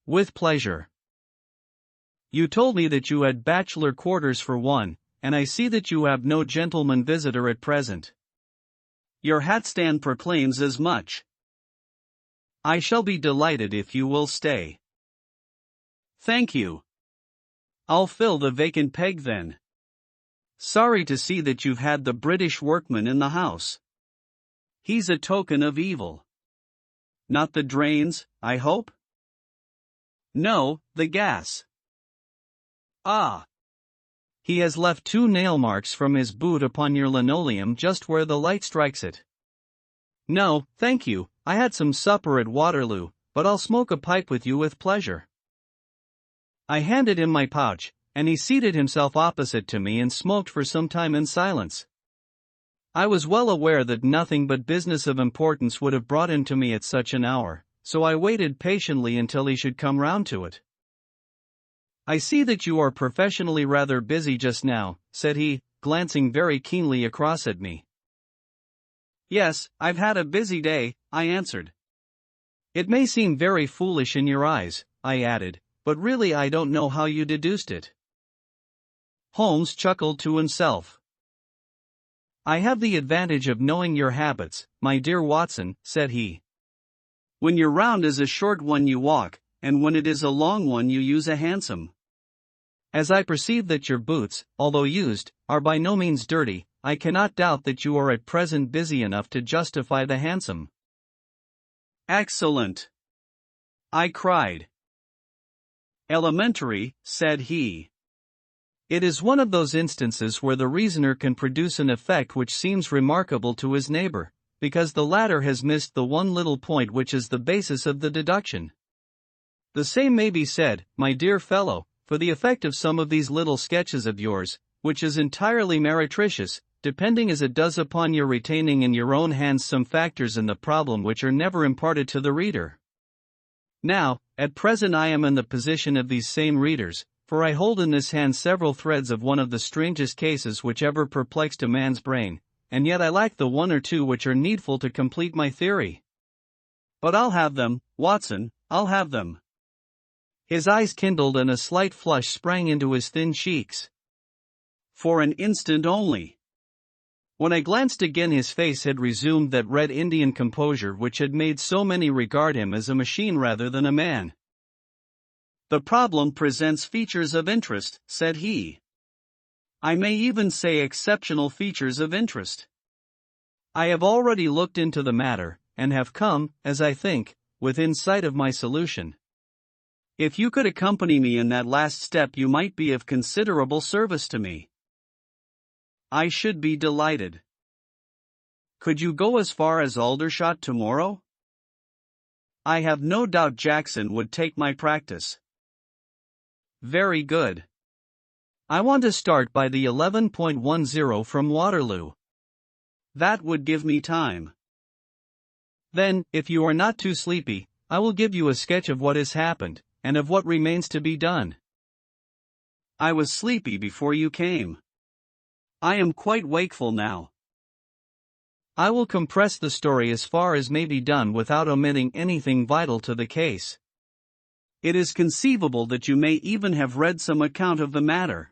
"With pleasure. You told me that you had bachelor quarters for one, and I see that you have no gentleman visitor at present. Your hat stand proclaims as much. I shall be delighted if you will stay." "Thank you. I'll fill the vacant peg then. Sorry to see that you've had the British workman in the house. He's a token of evil. Not the drains, I hope?" "No, the gas." "Ah. He has left 2 nail marks from his boot upon your linoleum just where the light strikes it." "No, thank you, I had some supper at Waterloo, but I'll smoke a pipe with you with pleasure." I handed him my pouch, and he seated himself opposite to me and smoked for some time in silence. I was well aware that nothing but business of importance would have brought him to me at such an hour, so I waited patiently until he should come round to it. "I see that you are professionally rather busy just now," said he, glancing very keenly across at me. "Yes, I've had a busy day," I answered. "It may seem very foolish in your eyes," I added, "but really I don't know how you deduced it." Holmes chuckled to himself. "I have the advantage of knowing your habits, my dear Watson," said he. "When your round is a short one you walk, and when it is a long one you use a hansom. As I perceive that your boots, although used, are by no means dirty, I cannot doubt that you are at present busy enough to justify the hansom." "Excellent!" I cried. "Elementary," said he. It is one of those instances where the reasoner can produce an effect which seems remarkable to his neighbor, because the latter has missed the one little point which is the basis of the deduction. The same may be said, my dear fellow, for the effect of some of these little sketches of yours, which is entirely meretricious, depending as it does upon your retaining in your own hands some factors in the problem which are never imparted to the reader. Now, at present I am in the position of these same readers, for I hold in this hand several threads of one of the strangest cases which ever perplexed a man's brain, and yet I lack the one or two which are needful to complete my theory. But I'll have them, Watson, I'll have them." His eyes kindled and a slight flush sprang into his thin cheeks. For an instant only. When I glanced again his face had resumed that red Indian composure which had made so many regard him as a machine rather than a man. "The problem presents features of interest," said he. "I may even say exceptional features of interest. I have already looked into the matter, and have come, as I think, within sight of my solution. If you could accompany me in that last step, you might be of considerable service to me. I should be delighted. Could you go as far as Aldershot tomorrow? I have no doubt Jackson would take my practice. Very good. I want to start by the 11.10 from Waterloo. That would give me time. Then, if you are not too sleepy, I will give you a sketch of what has happened, and of what remains to be done. I was sleepy before you came. I am quite wakeful now. I will compress the story as far as may be done without omitting anything vital to the case. It is conceivable that you may even have read some account of the matter.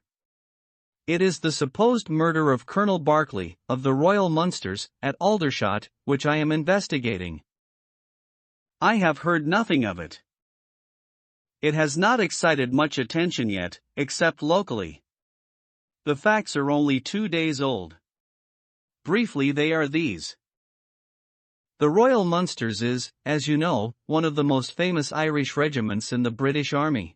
It is the supposed murder of Colonel Berkeley, of the Royal Munsters, at Aldershot, which I am investigating. I have heard nothing of it. It has not excited much attention yet, except locally. The facts are only 2 days old. Briefly, they are these. The Royal Munsters is, as you know, one of the most famous Irish regiments in the British Army.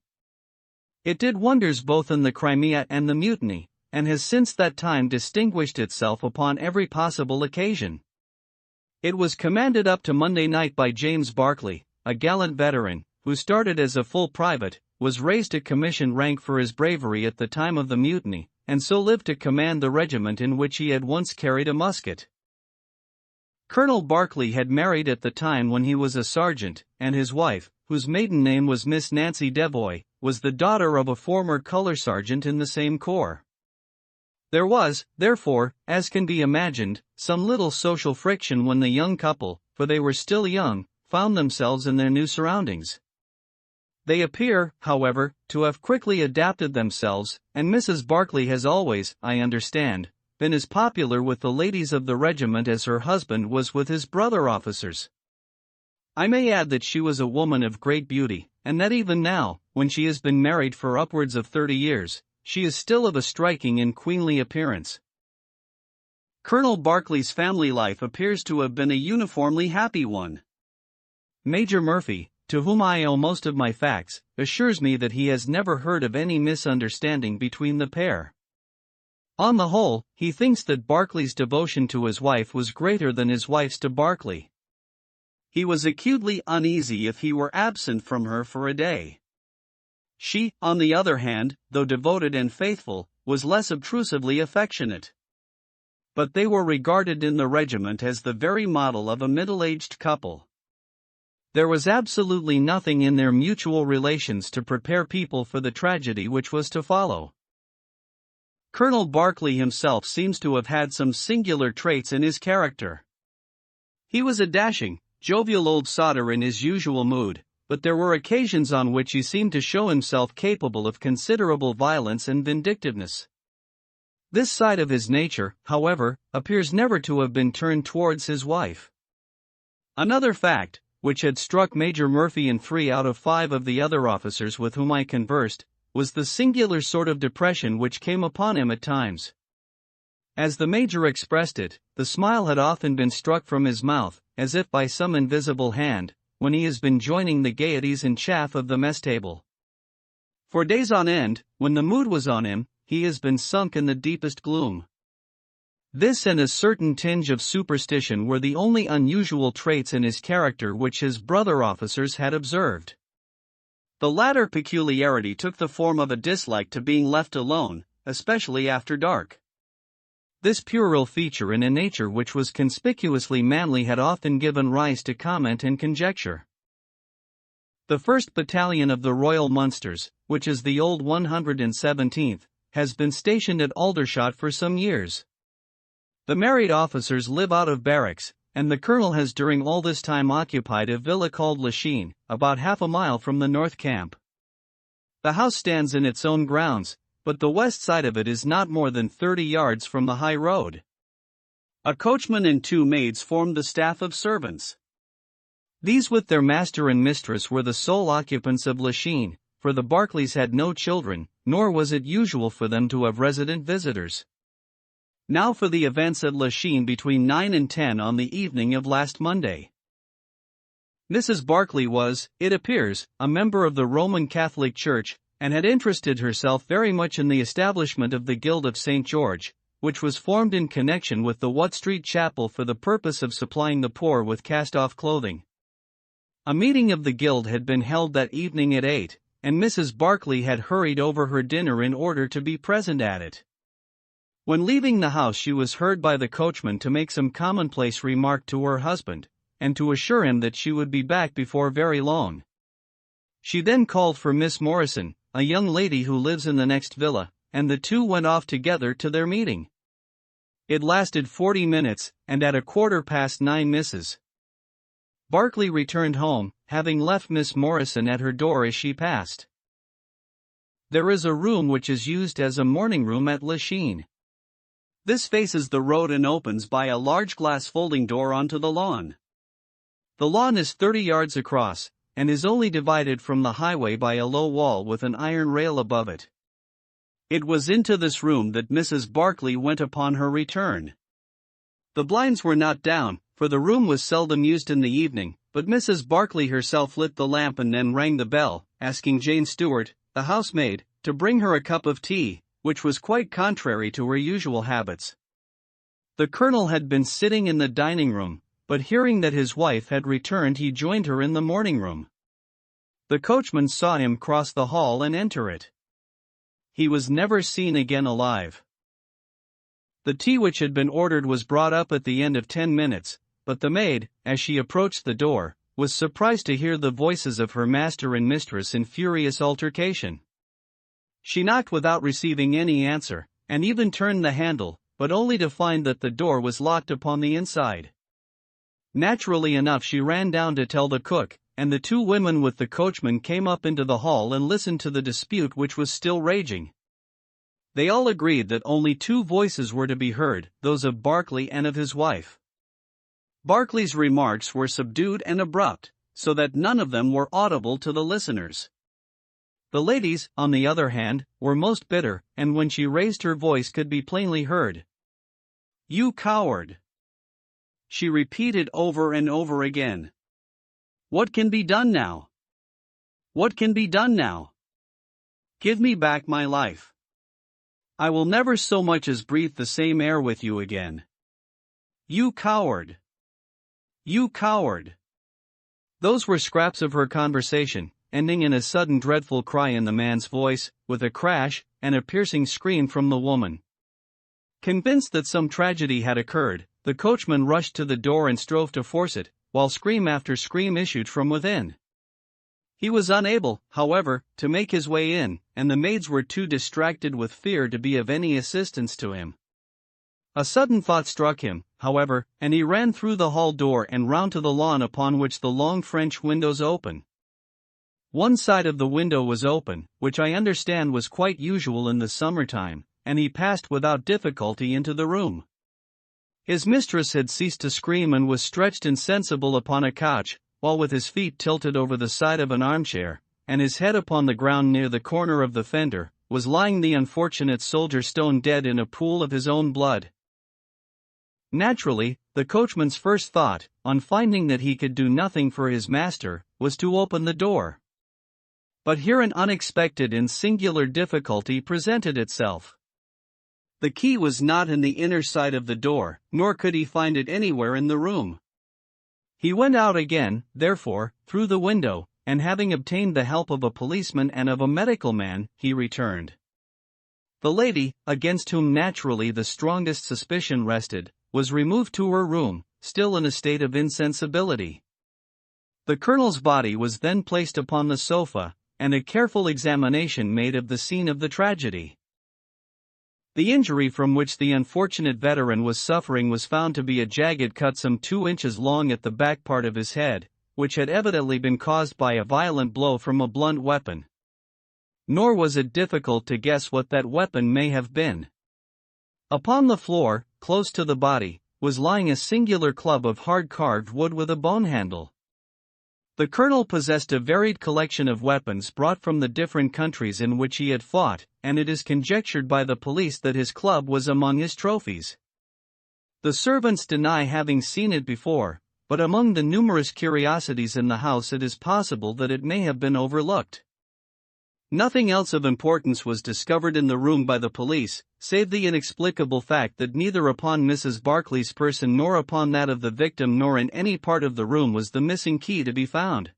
It did wonders both in the Crimea and the Mutiny, and has since that time distinguished itself upon every possible occasion. It was commanded up to Monday night by James Berkeley, a gallant veteran, who started as a full private, was raised to commission rank for his bravery at the time of the Mutiny, and so lived to command the regiment in which he had once carried a musket. Colonel Berkeley had married at the time when he was a sergeant, and his wife, whose maiden name was Miss Nancy Devoy, was the daughter of a former colour sergeant in the same corps. There was, therefore, as can be imagined, some little social friction when the young couple, for they were still young, found themselves in their new surroundings. They appear, however, to have quickly adapted themselves, and Mrs. Berkeley has always, I understand, been as popular with the ladies of the regiment as her husband was with his brother officers. I may add that she was a woman of great beauty, and that even now, when she has been married for upwards of 30 years, she is still of a striking and queenly appearance. Colonel Berkeley's family life appears to have been a uniformly happy one. Major Murphy, to whom I owe most of my facts, assures me that he has never heard of any misunderstanding between the pair. On the whole, he thinks that Berkeley's devotion to his wife was greater than his wife's to Berkeley. He was acutely uneasy if he were absent from her for a day. She, on the other hand, though devoted and faithful, was less obtrusively affectionate. But they were regarded in the regiment as the very model of a middle-aged couple. There was absolutely nothing in their mutual relations to prepare people for the tragedy which was to follow. Colonel Berkeley himself seems to have had some singular traits in his character. He was a dashing, jovial old sodder in his usual mood, but there were occasions on which he seemed to show himself capable of considerable violence and vindictiveness. This side of his nature, however, appears never to have been turned towards his wife. Another fact, which had struck Major Murphy and 3 out of 5 of the other officers with whom I conversed, was the singular sort of depression which came upon him at times. As the Major expressed it, the smile had often been struck from his mouth, as if by some invisible hand, when he has been joining the gaieties and chaff of the mess table. For days on end, when the mood was on him, he has been sunk in the deepest gloom. This and a certain tinge of superstition were the only unusual traits in his character which his brother officers had observed. The latter peculiarity took the form of a dislike to being left alone, especially after dark. This puerile feature in a nature which was conspicuously manly had often given rise to comment and conjecture. The 1st Battalion of the Royal Munsters, which is the old 117th, has been stationed at Aldershot for some years. The married officers live out of barracks, and the colonel has during all this time occupied a villa called Lachine, about half a mile from the North Camp. The house stands in its own grounds, but the west side of it is not more than 30 yards from the high road. A coachman and 2 maids formed the staff of servants. These with their master and mistress were the sole occupants of Lachine, for the Berkeleys had no children, nor was it usual for them to have resident visitors. Now for the events at Lachine between 9 and 10 on the evening of last Monday. Mrs. Barclay was, it appears, a member of the Roman Catholic Church, and had interested herself very much in the establishment of the Guild of St. George, which was formed in connection with the Watt Street Chapel for the purpose of supplying the poor with cast-off clothing. A meeting of the Guild had been held that evening at 8, and Mrs. Barclay had hurried over her dinner in order to be present at it. When leaving the house, she was heard by the coachman to make some commonplace remark to her husband, and to assure him that she would be back before very long. She then called for Miss Morrison, a young lady who lives in the next villa, and the two went off together to their meeting. It lasted 40 minutes, and at 9:15 Mrs. Barclay returned home, having left Miss Morrison at her door as she passed. There is a room which is used as a morning room at Lachine. This faces the road and opens by a large glass folding door onto the lawn. The lawn is 30 yards across, and is only divided from the highway by a low wall with an iron rail above it. It was into this room that Mrs. Barclay went upon her return. The blinds were not down, for the room was seldom used in the evening, but Mrs. Barclay herself lit the lamp and then rang the bell, asking Jane Stewart, the housemaid, to bring her a cup of tea, which was quite contrary to her usual habits. The Colonel had been sitting in the dining room, but hearing that his wife had returned, he joined her in the morning room. The coachman saw him cross the hall and enter it. He was never seen again alive. The tea which had been ordered was brought up at the end of 10 minutes, but the maid, as she approached the door, was surprised to hear the voices of her master and mistress in furious altercation. She knocked without receiving any answer, and even turned the handle, but only to find that the door was locked upon the inside. Naturally enough, she ran down to tell the cook, and the two women with the coachman came up into the hall and listened to the dispute which was still raging. They all agreed that only two voices were to be heard, those of Barclay and of his wife. Barclay's remarks were subdued and abrupt, so that none of them were audible to the listeners. The ladies, on the other hand, were most bitter, and when she raised her voice could be plainly heard. "You coward!" she repeated over and over again. "What can be done now? What can be done now? Give me back my life. I will never so much as breathe the same air with you again. You coward! You coward!" Those were scraps of her conversation, ending in a sudden dreadful cry in the man's voice, with a crash, and a piercing scream from the woman. Convinced that some tragedy had occurred, the coachman rushed to the door and strove to force it, while scream after scream issued from within. He was unable, however, to make his way in, and the maids were too distracted with fear to be of any assistance to him. A sudden thought struck him, however, and he ran through the hall door and round to the lawn upon which the long French windows open. One side of the window was open, which I understand was quite usual in the summertime, and he passed without difficulty into the room. His mistress had ceased to scream and was stretched insensible upon a couch, while with his feet tilted over the side of an armchair, and his head upon the ground near the corner of the fender, was lying the unfortunate soldier stone dead in a pool of his own blood. Naturally, the coachman's first thought, on finding that he could do nothing for his master, was to open the door. But here an unexpected and singular difficulty presented itself. The key was not in the inner side of the door, nor could he find it anywhere in the room. He went out again, therefore, through the window, and having obtained the help of a policeman and of a medical man, he returned. The lady, against whom naturally the strongest suspicion rested, was removed to her room, still in a state of insensibility. The colonel's body was then placed upon the sofa, and a careful examination made of the scene of the tragedy. The injury from which the unfortunate veteran was suffering was found to be a jagged cut some 2 inches long at the back part of his head, which had evidently been caused by a violent blow from a blunt weapon. Nor was it difficult to guess what that weapon may have been. Upon the floor, close to the body, was lying a singular club of hard-carved wood with a bone handle. The colonel possessed a varied collection of weapons brought from the different countries in which he had fought, and it is conjectured by the police that his club was among his trophies. The servants deny having seen it before, but among the numerous curiosities in the house it is possible that it may have been overlooked. Nothing else of importance was discovered in the room by the police, save the inexplicable fact that neither upon Mrs. Barclay's person nor upon that of the victim nor in any part of the room was the missing key to be found.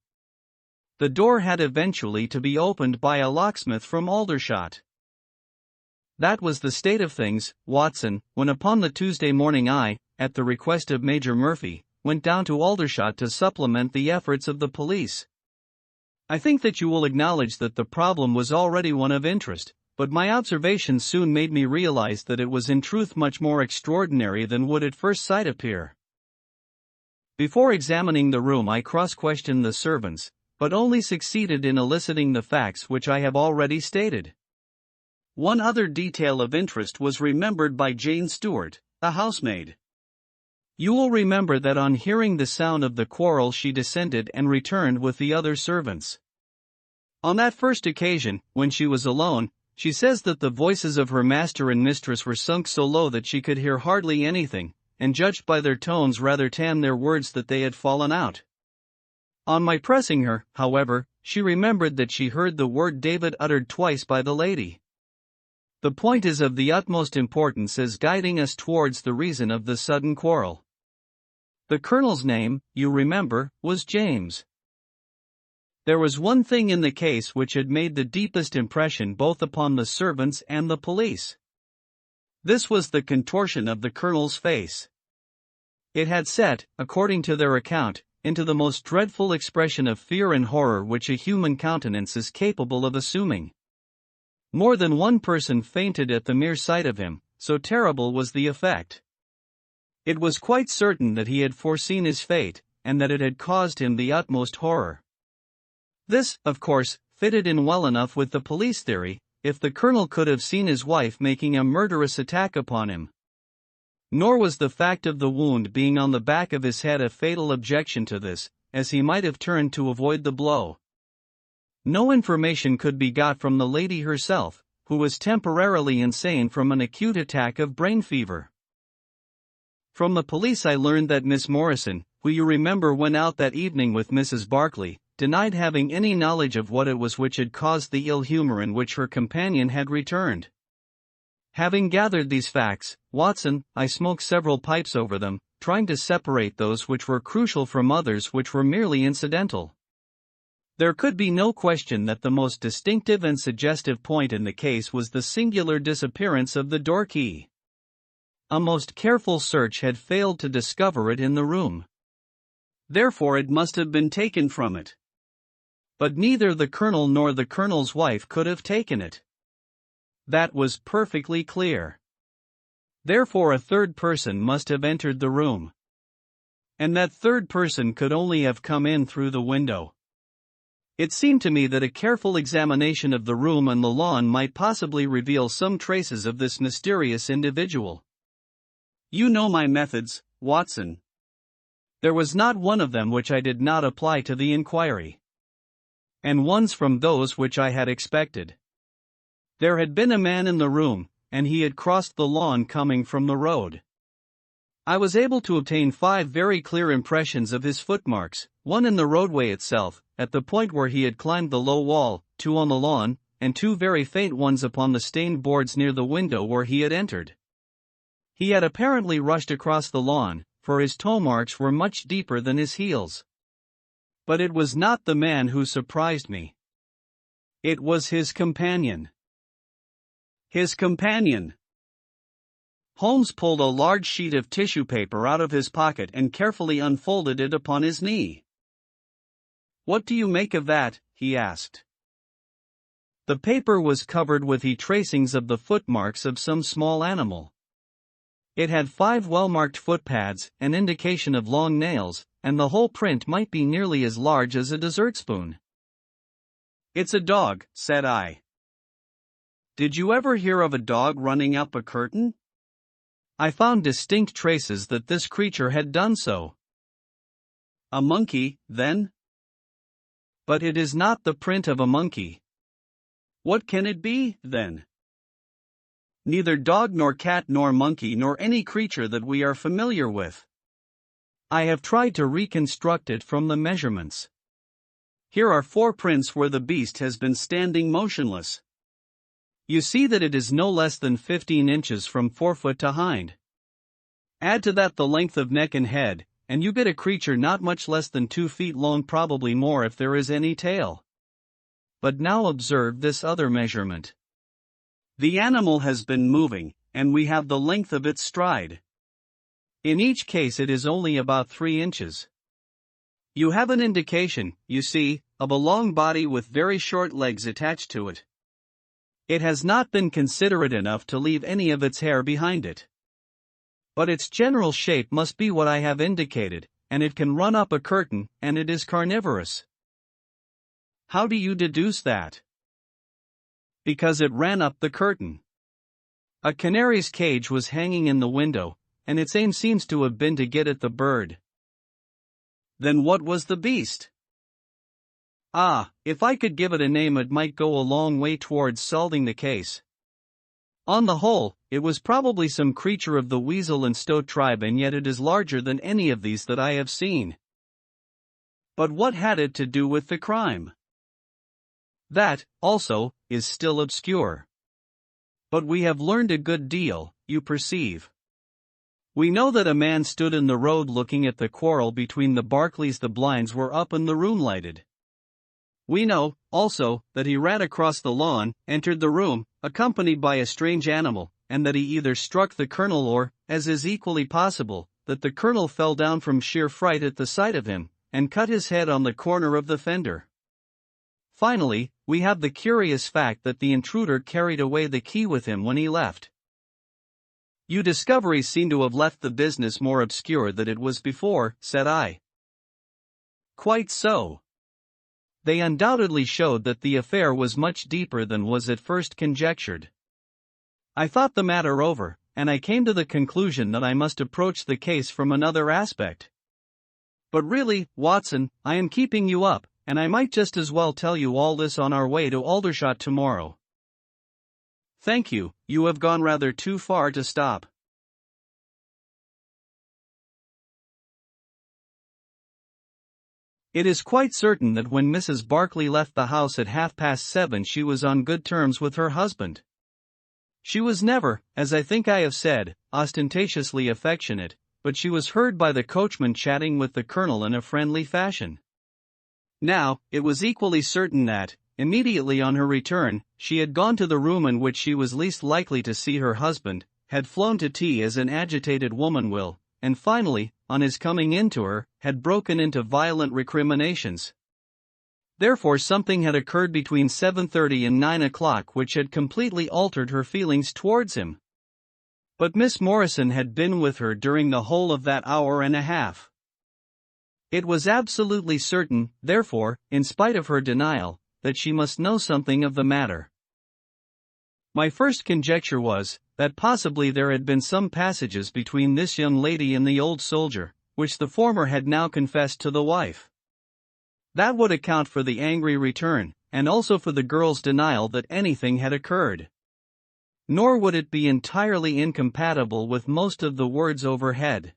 The door had eventually to be opened by a locksmith from Aldershot. That was the state of things, Watson, when upon the Tuesday morning I, at the request of Major Murphy, went down to Aldershot to supplement the efforts of the police. I think that you will acknowledge that the problem was already one of interest, but my observations soon made me realize that it was in truth much more extraordinary than would at first sight appear. Before examining the room I cross-questioned the servants, but only succeeded in eliciting the facts which I have already stated. One other detail of interest was remembered by Jane Stewart, the housemaid. You will remember that on hearing the sound of the quarrel she descended and returned with the other servants. On that first occasion, when she was alone, she says that the voices of her master and mistress were sunk so low that she could hear hardly anything, and judged by their tones rather than their words that they had fallen out. On my pressing her, however, she remembered that she heard the word David uttered twice by the lady. The point is of the utmost importance as guiding us towards the reason of the sudden quarrel. The Colonel's name, you remember, was James. There was one thing in the case which had made the deepest impression both upon the servants and the police. This was the contortion of the Colonel's face. It had set, according to their account, into the most dreadful expression of fear and horror which a human countenance is capable of assuming. More than one person fainted at the mere sight of him, so terrible was the effect. It was quite certain that he had foreseen his fate, and that it had caused him the utmost horror. This, of course, fitted in well enough with the police theory, if the Colonel could have seen his wife making a murderous attack upon him. Nor was the fact of the wound being on the back of his head a fatal objection to this, as he might have turned to avoid the blow. No information could be got from the lady herself, who was temporarily insane from an acute attack of brain fever. From the police I learned that Miss Morrison, who you remember went out that evening with Mrs. Barclay, denied having any knowledge of what it was which had caused the ill humor in which her companion had returned. Having gathered these facts, Watson, I smoked several pipes over them, trying to separate those which were crucial from others which were merely incidental. There could be no question that the most distinctive and suggestive point in the case was the singular disappearance of the door key. A most careful search had failed to discover it in the room. Therefore it must have been taken from it. But neither the Colonel nor the Colonel's wife could have taken it. That was perfectly clear. Therefore a third person must have entered the room. And that third person could only have come in through the window. It seemed to me that a careful examination of the room and the lawn might possibly reveal some traces of this mysterious individual. You know my methods, Watson. There was not one of them which I did not apply to the inquiry. And one's from those which I had expected. There had been a man in the room, and he had crossed the lawn coming from the road. I was able to obtain 5 very clear impressions of his footmarks, one in the roadway itself, at the point where he had climbed the low wall, 2 on the lawn, and 2 very faint ones upon the stained boards near the window where he had entered. He had apparently rushed across the lawn, for his toe marks were much deeper than his heels. But it was not the man who surprised me. It was his companion. His companion! Holmes pulled a large sheet of tissue paper out of his pocket and carefully unfolded it upon his knee. "What do you make of that?" he asked. The paper was covered with tracings of the footmarks of some small animal. It had 5 well-marked footpads, an indication of long nails, and the whole print might be nearly as large as a dessert spoon. "It's a dog," said I. "Did you ever hear of a dog running up a curtain?" I found distinct traces that this creature had done so. "A monkey, then?" "But it is not the print of a monkey." "What can it be, then?" "Neither dog nor cat nor monkey nor any creature that we are familiar with." I have tried to reconstruct it from the measurements. Here are 4 prints where the beast has been standing motionless. You see that it is no less than 15 inches from forefoot to hind. Add to that the length of neck and head, and you get a creature not much less than 2 feet long, probably more if there is any tail. But now observe this other measurement. The animal has been moving, and we have the length of its stride. In each case it is only about 3 inches. You have an indication, you see, of a long body with very short legs attached to it. It has not been considerate enough to leave any of its hair behind it. But its general shape must be what I have indicated, and it can run up a curtain, and it is carnivorous. How do you deduce that? Because it ran up the curtain. A canary's cage was hanging in the window, and its aim seems to have been to get at the bird. Then what was the beast? If I could give it a name, it might go a long way towards solving the case. On the whole, it was probably some creature of the weasel and stoat tribe, and yet it is larger than any of these that I have seen. But what had it to do with the crime? That, also, is still obscure. But we have learned a good deal, you perceive. We know that a man stood in the road looking at the quarrel between the Barclays. The blinds were up and the room lighted. We know, also, that he ran across the lawn, entered the room, accompanied by a strange animal, and that he either struck the colonel or, as is equally possible, that the colonel fell down from sheer fright at the sight of him, and cut his head on the corner of the fender. Finally, we have the curious fact that the intruder carried away the key with him when he left. You discoveries seem to have left the business more obscure than it was before, said I. Quite so. They undoubtedly showed that the affair was much deeper than was at first conjectured. I thought the matter over, and I came to the conclusion that I must approach the case from another aspect. But really, Watson, I am keeping you up, and I might just as well tell you all this on our way to Aldershot tomorrow. Thank you, you have gone rather too far to stop. It is quite certain that when Mrs. Barclay left the house at 7:30 she was on good terms with her husband. She was never, as I think I have said, ostentatiously affectionate, but she was heard by the coachman chatting with the colonel in a friendly fashion. Now, it was equally certain that, immediately on her return, she had gone to the room in which she was least likely to see her husband, had flown to tea as an agitated woman will, and finally, on his coming in to her, had broken into violent recriminations. Therefore something had occurred between 7:30 and 9 o'clock which had completely altered her feelings towards him. But Miss Morrison had been with her during the whole of that hour and a half. It was absolutely certain, therefore, in spite of her denial, that she must know something of the matter. My first conjecture was, that possibly there had been some passages between this young lady and the old soldier, which the former had now confessed to the wife. That would account for the angry return, and also for the girl's denial that anything had occurred. Nor would it be entirely incompatible with most of the words overhead.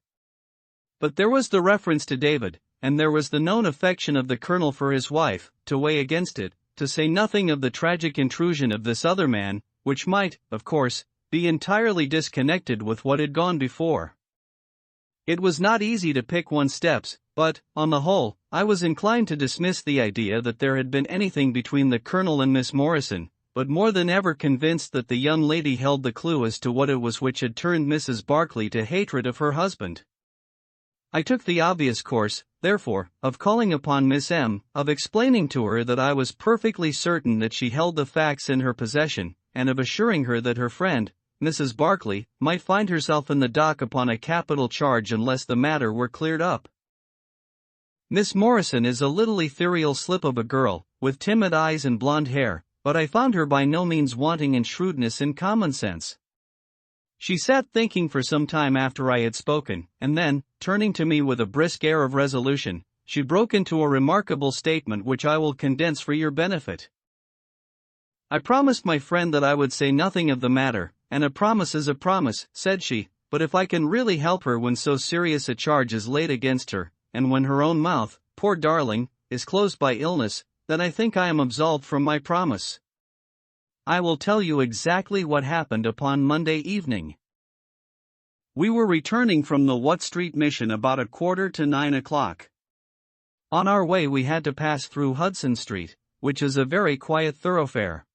But there was the reference to David, and there was the known affection of the colonel for his wife, to weigh against it, to say nothing of the tragic intrusion of this other man, which might, of course, be entirely disconnected with what had gone before. It was not easy to pick one's steps, but, on the whole, I was inclined to dismiss the idea that there had been anything between the colonel and Miss Morrison, but more than ever convinced that the young lady held the clue as to what it was which had turned Mrs. Barclay to hatred of her husband. I took the obvious course, therefore, of calling upon Miss M., of explaining to her that I was perfectly certain that she held the facts in her possession, and of assuring her that her friend, Mrs. Barclay, might find herself in the dock upon a capital charge unless the matter were cleared up. Miss Morrison is a little ethereal slip of a girl, with timid eyes and blonde hair, but I found her by no means wanting in shrewdness and common sense. She sat thinking for some time after I had spoken, and then, turning to me with a brisk air of resolution, she broke into a remarkable statement which I will condense for your benefit. I promised my friend that I would say nothing of the matter, and a promise is a promise, said she, but if I can really help her when so serious a charge is laid against her, and when her own mouth, poor darling, is closed by illness, then I think I am absolved from my promise. I will tell you exactly what happened upon Monday evening. We were returning from the Watt Street mission about 8:45. On our way we had to pass through Hudson Street, which is a very quiet thoroughfare.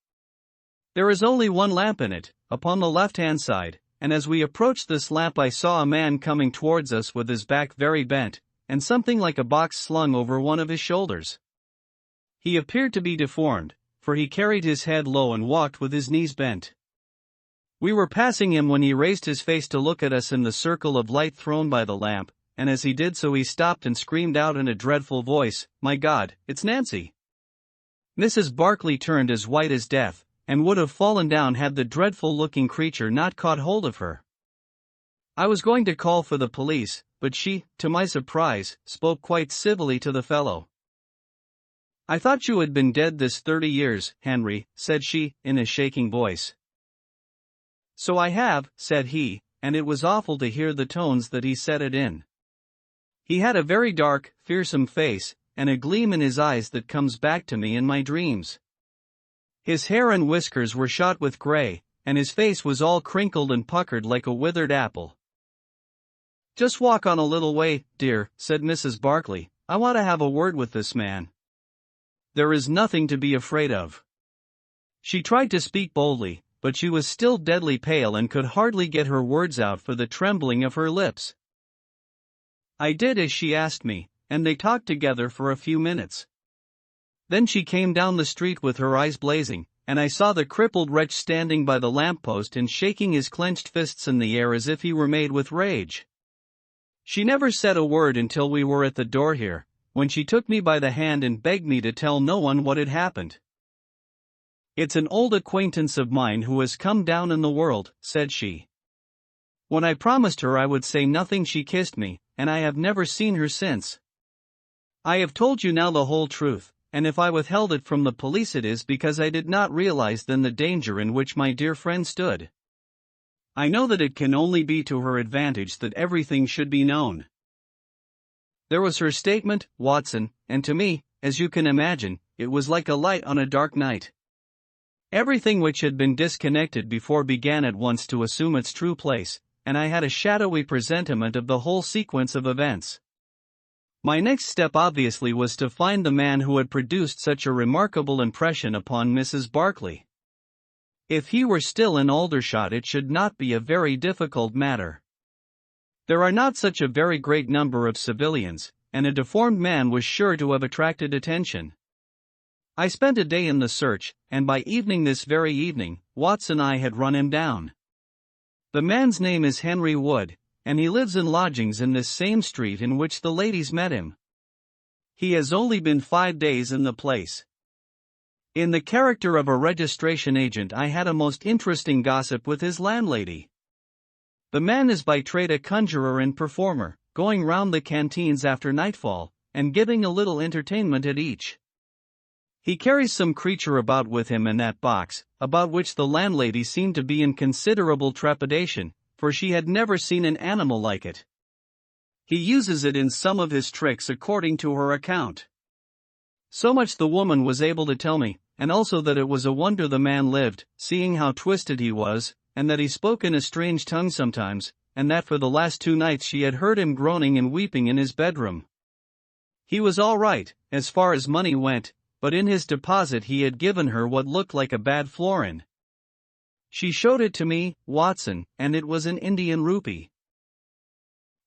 There is only one lamp in it, upon the left-hand side, and as we approached this lamp I saw a man coming towards us with his back very bent, and something like a box slung over one of his shoulders. He appeared to be deformed, for he carried his head low and walked with his knees bent. We were passing him when he raised his face to look at us in the circle of light thrown by the lamp, and as he did so he stopped and screamed out in a dreadful voice, "My God, it's Nancy!" Mrs. Barclay turned as white as death, and would have fallen down had the dreadful-looking creature not caught hold of her. I was going to call for the police, but she, to my surprise, spoke quite civilly to the fellow. "I thought you had been dead this 30 years, Henry," said she, in a shaking voice. "So I have," said he, and it was awful to hear the tones that he said it in. He had a very dark, fearsome face, and a gleam in his eyes that comes back to me in my dreams. His hair and whiskers were shot with gray, and his face was all crinkled and puckered like a withered apple. "Just walk on a little way, dear," said Mrs. Barclay. "I want to have a word with this man. There is nothing to be afraid of." She tried to speak boldly, but she was still deadly pale and could hardly get her words out for the trembling of her lips. I did as she asked me, and they talked together for a few minutes. Then she came down the street with her eyes blazing, and I saw the crippled wretch standing by the lamppost and shaking his clenched fists in the air as if he were made with rage. She never said a word until we were at the door here, when she took me by the hand and begged me to tell no one what had happened. "It's an old acquaintance of mine who has come down in the world," said she. When I promised her I would say nothing she kissed me, and I have never seen her since. I have told you now the whole truth, and if I withheld it from the police it is because I did not realize then the danger in which my dear friend stood. I know that it can only be to her advantage that everything should be known. There was her statement, Watson, and to me, as you can imagine, it was like a light on a dark night. Everything which had been disconnected before began at once to assume its true place, and I had a shadowy presentiment of the whole sequence of events. My next step obviously was to find the man who had produced such a remarkable impression upon Mrs. Barclay. If he were still in Aldershot it should not be a very difficult matter. There are not such a very great number of civilians, and a deformed man was sure to have attracted attention. I spent a day in the search, and by evening this very evening, Watson and I had run him down. The man's name is Henry Wood, and he lives in lodgings in this same street in which the ladies met him. He has only been 5 days in the place. In the character of a registration agent I had a most interesting gossip with his landlady. The man is by trade a conjurer and performer, going round the canteens after nightfall, and giving a little entertainment at each. He carries some creature about with him in that box, about which the landlady seemed to be in considerable trepidation, for she had never seen an animal like it. He uses it in some of his tricks according to her account. So much the woman was able to tell me, and also that it was a wonder the man lived, seeing how twisted he was, and that he spoke in a strange tongue sometimes, and that for the last 2 nights she had heard him groaning and weeping in his bedroom. He was all right, as far as money went, but in his deposit he had given her what looked like a bad florin. She showed it to me, Watson, and it was an Indian rupee.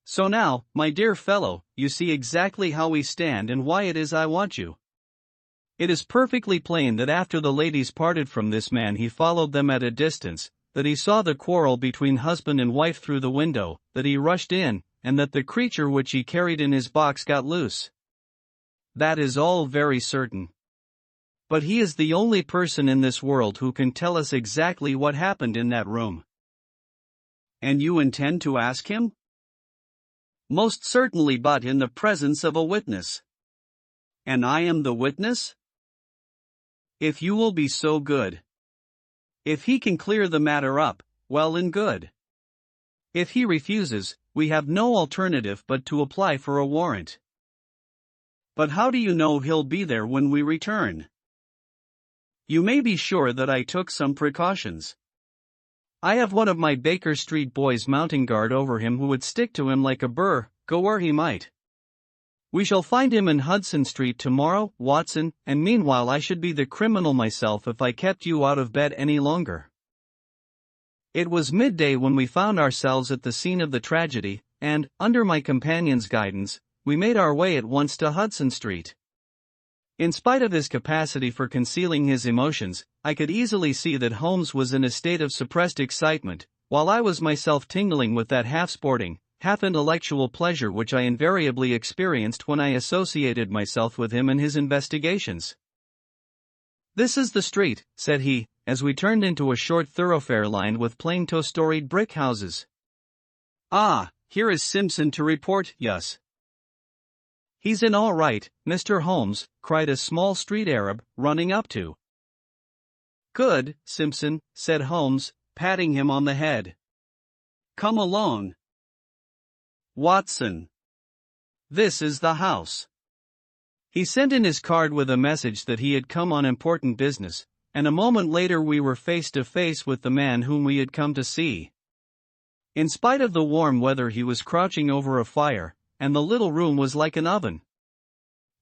So now, my dear fellow, you see exactly how we stand and why it is I want you. It is perfectly plain that after the ladies parted from this man he followed them at a distance, that he saw the quarrel between husband and wife through the window, that he rushed in, and that the creature which he carried in his box got loose. That is all very certain. But he is the only person in this world who can tell us exactly what happened in that room. And you intend to ask him? Most certainly, but in the presence of a witness. And I am the witness? If you will be so good. If he can clear the matter up, well and good. If he refuses, we have no alternative but to apply for a warrant. But how do you know he'll be there when we return? You may be sure that I took some precautions. I have one of my Baker Street boys mounting guard over him who would stick to him like a burr, go where he might. We shall find him in Hudson Street tomorrow, Watson, and meanwhile I should be the criminal myself if I kept you out of bed any longer. It was midday when we found ourselves at the scene of the tragedy, and, under my companion's guidance, we made our way at once to Hudson Street. In spite of his capacity for concealing his emotions, I could easily see that Holmes was in a state of suppressed excitement, while I was myself tingling with that half-sporting, half-intellectual pleasure which I invariably experienced when I associated myself with him in his investigations. "This is the street," said he, as we turned into a short thoroughfare lined with plain two-storied brick houses. "Ah, here is Simpson to report us." "He's in all right, Mr. Holmes," cried a small street Arab, running up to. "Good, Simpson," said Holmes, patting him on the head. "Come along. Watson. This is the house." He sent in his card with a message that he had come on important business, and a moment later we were face to face with the man whom we had come to see. In spite of the warm weather he was crouching over a fire, and the little room was like an oven.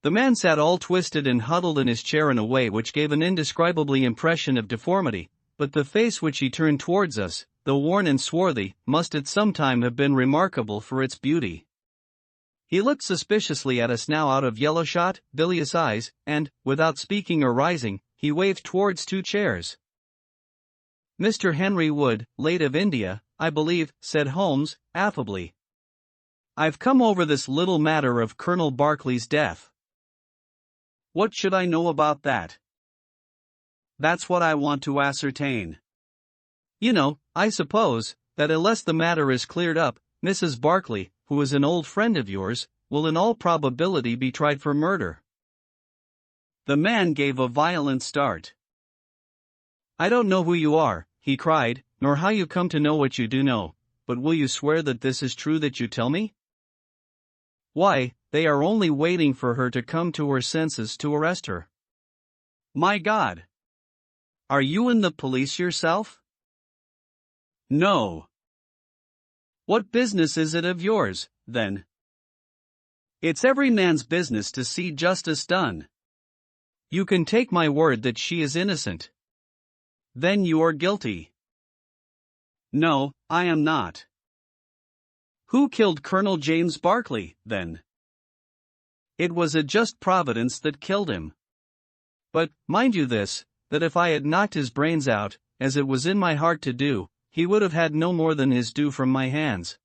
The man sat all twisted and huddled in his chair in a way which gave an indescribably impression of deformity, but the face which he turned towards us, though worn and swarthy, must at some time have been remarkable for its beauty. He looked suspiciously at us now out of yellow-shot, bilious eyes, and, without speaking or rising, he waved towards two chairs. "Mr. Henry Wood, late of India, I believe," said Holmes, affably. "I've come over this little matter of Colonel Berkeley's death." "What should I know about that?" "That's what I want to ascertain. You know, I suppose, that unless the matter is cleared up, Mrs. Berkeley, who is an old friend of yours, will in all probability be tried for murder." The man gave a violent start. "I don't know who you are," he cried, "nor how you come to know what you do know, but will you swear that this is true that you tell me?" "Why, they are only waiting for her to come to her senses to arrest her." "My God! Are you in the police yourself?" "No." "What business is it of yours, then?" "It's every man's business to see justice done." "You can take my word that she is innocent." "Then you are guilty." "No, I am not." "Who killed Colonel James Berkeley, then?" "It was a just providence that killed him. But, mind you this, that if I had knocked his brains out, as it was in my heart to do, he would have had no more than his due from my hands.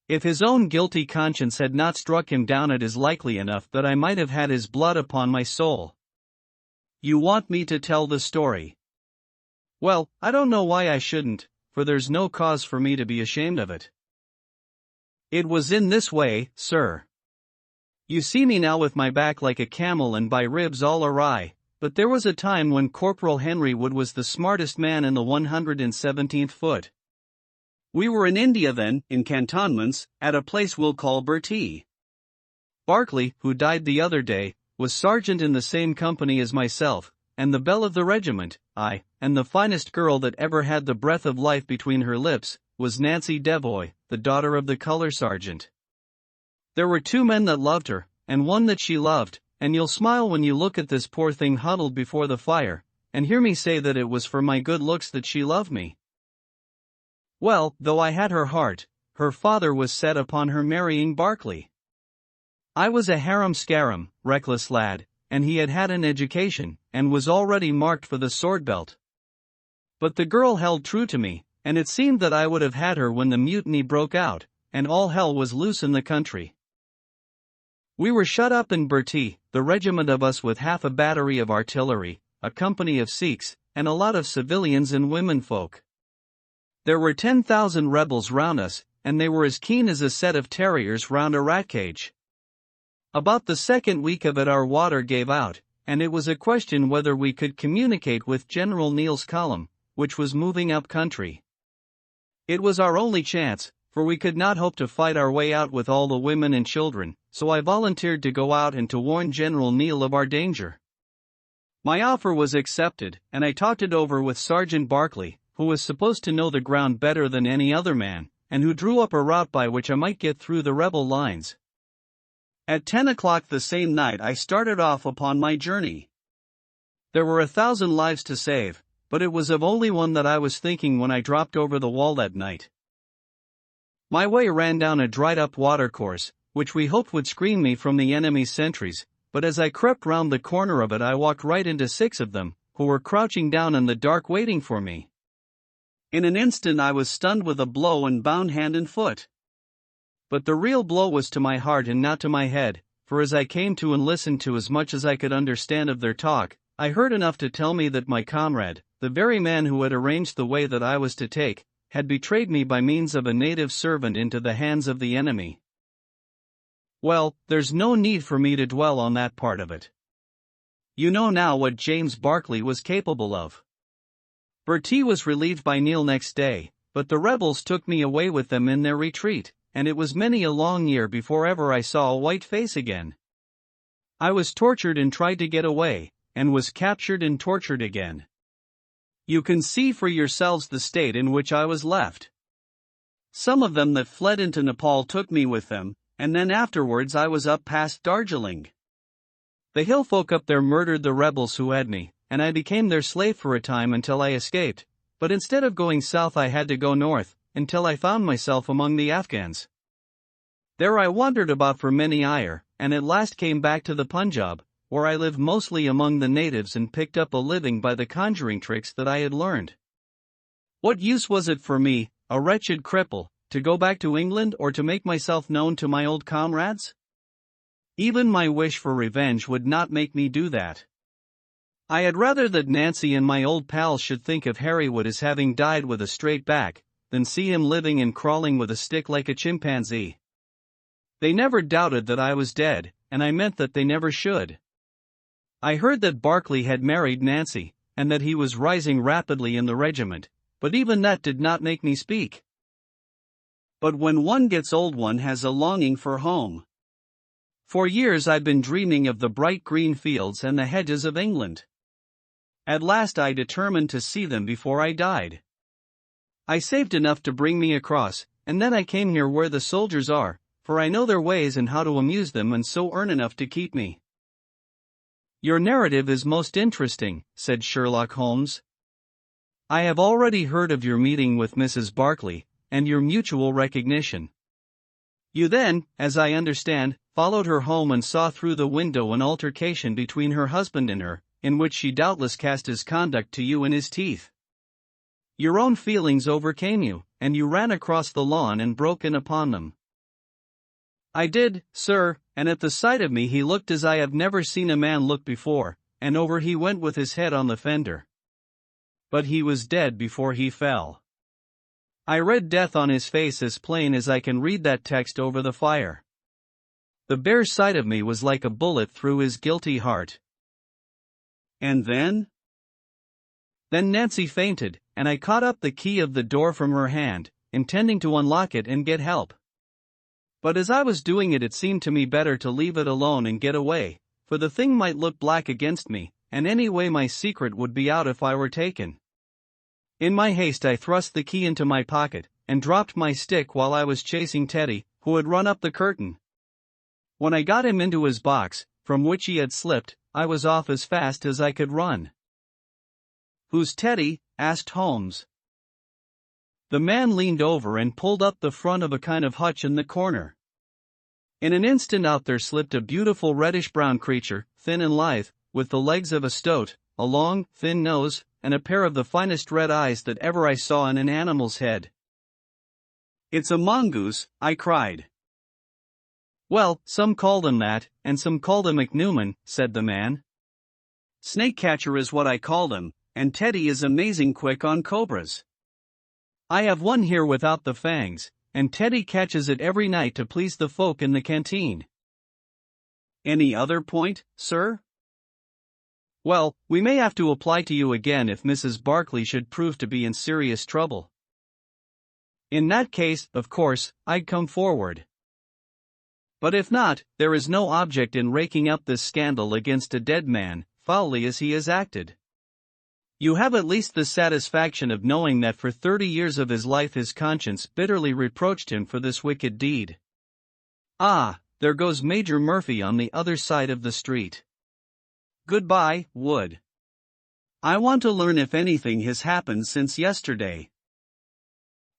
If his own guilty conscience had not struck him down, it is likely enough that I might have had his blood upon my soul." "You want me to tell the story?" "Well, I don't know why I shouldn't, for there's no cause for me to be ashamed of it. It was in this way, sir. You see me now with my back like a camel and my ribs all awry, but there was a time when Corporal Henry Wood was the smartest man in the 117th foot. We were in India then, in cantonments, at a place we'll call Bertie. Berkeley, who died the other day, was sergeant in the same company as myself, and the belle of the regiment, aye, and the finest girl that ever had the breath of life between her lips, was Nancy Devoy, the daughter of the color sergeant. There were two men that loved her, and one that she loved, and you'll smile when you look at this poor thing huddled before the fire, and hear me say that it was for my good looks that she loved me. Well, though I had her heart, her father was set upon her marrying Berkeley. I was a harum-scarum, reckless lad, and he had had an education, and was already marked for the sword belt. But the girl held true to me, and it seemed that I would have had her when the mutiny broke out, and all hell was loose in the country. We were shut up in Bertie, the regiment of us with half a battery of artillery, a company of Sikhs, and a lot of civilians and womenfolk. There were 10,000 rebels round us, and they were as keen as a set of terriers round a rat cage. About the second week of it our water gave out, and it was a question whether we could communicate with General Neill's column, which was moving up country. It was our only chance, for we could not hope to fight our way out with all the women and children, so I volunteered to go out and to warn General Neil of our danger. My offer was accepted, and I talked it over with Sergeant Barkley, who was supposed to know the ground better than any other man, and who drew up a route by which I might get through the rebel lines. At 10 o'clock the same night I started off upon my journey. There were 1,000 lives to save, but it was of only one that I was thinking when I dropped over the wall that night. My way ran down a dried-up watercourse, which we hoped would screen me from the enemy's sentries, but as I crept round the corner of it I walked right into 6 of them, who were crouching down in the dark waiting for me. In an instant I was stunned with a blow and bound hand and foot. But the real blow was to my heart and not to my head, for as I came to and listened to as much as I could understand of their talk, I heard enough to tell me that my comrade, the very man who had arranged the way that I was to take, had betrayed me by means of a native servant into the hands of the enemy. Well, there's no need for me to dwell on that part of it. You know now what James Barkley was capable of. Bertie was relieved by Neil next day, but the rebels took me away with them in their retreat, and it was many a long year before ever I saw a white face again. I was tortured and tried to get away, and was captured and tortured again. You can see for yourselves the state in which I was left. Some of them that fled into Nepal took me with them, and then afterwards I was up past Darjeeling. The hill folk up there murdered the rebels who had me, and I became their slave for a time until I escaped, but instead of going south I had to go north, until I found myself among the Afghans. There I wandered about for many years, and at last came back to the Punjab, where I lived mostly among the natives and picked up a living by the conjuring tricks that I had learned. What use was it for me, a wretched cripple, to go back to England or to make myself known to my old comrades? Even my wish for revenge would not make me do that. I had rather that Nancy and my old pals should think of Harrywood as having died with a straight back, than see him living and crawling with a stick like a chimpanzee. They never doubted that I was dead, and I meant that they never should. I heard that Barkley had married Nancy, and that he was rising rapidly in the regiment, but even that did not make me speak. But when one gets old one has a longing for home. For years I'd been dreaming of the bright green fields and the hedges of England. At last I determined to see them before I died. I saved enough to bring me across, and then I came here where the soldiers are, for I know their ways and how to amuse them and so earn enough to keep me. Your narrative is most interesting, said Sherlock Holmes. I have already heard of your meeting with Mrs. Barkley, and your mutual recognition. You then, as I understand, followed her home and saw through the window an altercation between her husband and her, in which she doubtless cast his conduct to you in his teeth. Your own feelings overcame you, and you ran across the lawn and broke in upon them. I did, sir, and at the sight of me he looked as I have never seen a man look before, and over he went with his head on the fender. But he was dead before he fell. I read death on his face as plain as I can read that text over the fire. The bare sight of me was like a bullet through his guilty heart. And then? Then Nancy fainted, and I caught up the key of the door from her hand, intending to unlock it and get help. But as I was doing it, it seemed to me better to leave it alone and get away, for the thing might look black against me, and anyway my secret would be out if I were taken. In my haste I thrust the key into my pocket, and dropped my stick while I was chasing Teddy, who had run up the curtain. When I got him into his box, from which he had slipped, I was off as fast as I could run. Who's Teddy? Asked Holmes. The man leaned over and pulled up the front of a kind of hutch in the corner. In an instant out there slipped a beautiful reddish-brown creature, thin and lithe, with the legs of a stoat, a long, thin nose, and a pair of the finest red eyes that ever I saw in an animal's head. It's a mongoose, I cried. Well, some call them that, and some call them ichneumon, said the man. Snake catcher is what I call them, and Teddy is amazing quick on cobras. I have one here without the fangs, and Teddy catches it every night to please the folk in the canteen. Any other point, sir? Well, we may have to apply to you again if Mrs. Barkley should prove to be in serious trouble. In that case, of course, I'd come forward. But if not, there is no object in raking up this scandal against a dead man, foully as he has acted. You have at least the satisfaction of knowing that for 30 years of his life his conscience bitterly reproached him for this wicked deed. Ah, there goes Major Murphy on the other side of the street. Goodbye, Wood. I want to learn if anything has happened since yesterday.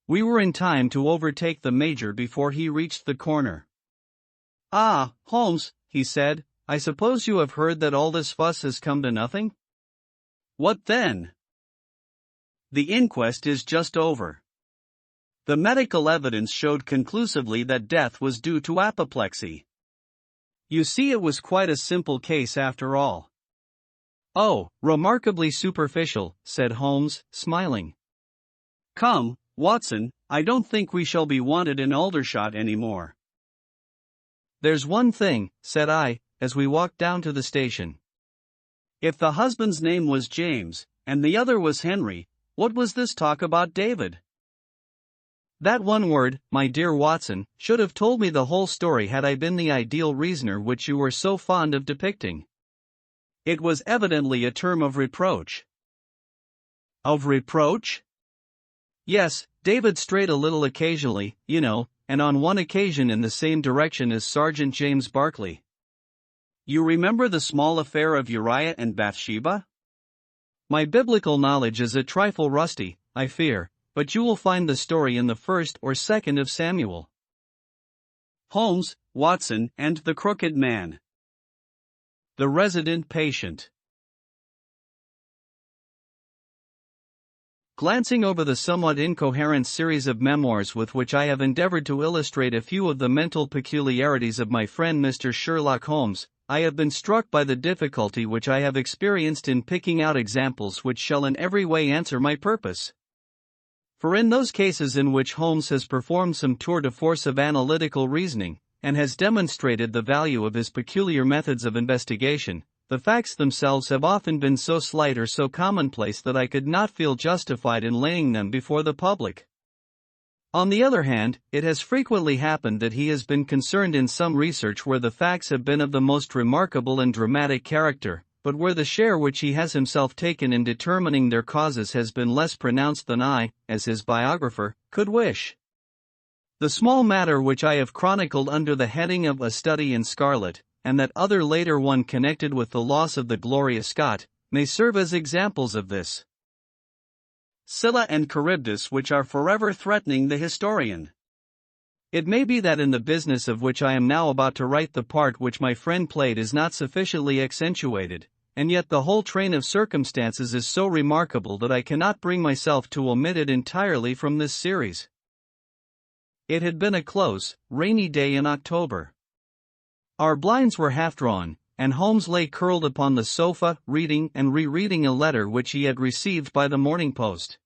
We were in time to overtake the Major before he reached the corner. Ah, Holmes, he said, I suppose you have heard that all this fuss has come to nothing? What then? The inquest is just over. The medical evidence showed conclusively that death was due to apoplexy. You see, it was quite a simple case after all. Oh, remarkably superficial, said Holmes, smiling. Come, Watson, I don't think we shall be wanted in Aldershot anymore. There's one thing, said I, as we walked down to the station. If the husband's name was James, and the other was Henry, what was this talk about David? That one word, my dear Watson, should have told me the whole story had I been the ideal reasoner which you were so fond of depicting. It was evidently a term of reproach. Of reproach? Yes, David strayed a little occasionally, you know, and on one occasion in the same direction as Sergeant James Barclay. You remember the small affair of Uriah and Bathsheba? My biblical knowledge is a trifle rusty, I fear, but you will find the story in the 1st or 2nd of Samuel. Holmes, Watson, and the Crooked Man. The Resident Patient. Glancing over the somewhat incoherent series of memoirs with which I have endeavored to illustrate a few of the mental peculiarities of my friend Mr. Sherlock Holmes, I have been struck by the difficulty which I have experienced in picking out examples which shall in every way answer my purpose. For in those cases in which Holmes has performed some tour de force of analytical reasoning, and has demonstrated the value of his peculiar methods of investigation, the facts themselves have often been so slight or so commonplace that I could not feel justified in laying them before the public. On the other hand, it has frequently happened that he has been concerned in some research where the facts have been of the most remarkable and dramatic character, but where the share which he has himself taken in determining their causes has been less pronounced than I, as his biographer, could wish. The small matter which I have chronicled under the heading of A Study in Scarlet, and that other later one connected with the loss of the Gloria Scott, may serve as examples of this. Scylla and Charybdis which are forever threatening the historian. It may be that in the business of which I am now about to write the part which my friend played is not sufficiently accentuated, and yet the whole train of circumstances is so remarkable that I cannot bring myself to omit it entirely from this series. It had been a close, rainy day in October. Our blinds were half drawn, and Holmes lay curled upon the sofa, reading and rereading a letter which he had received by the morning post.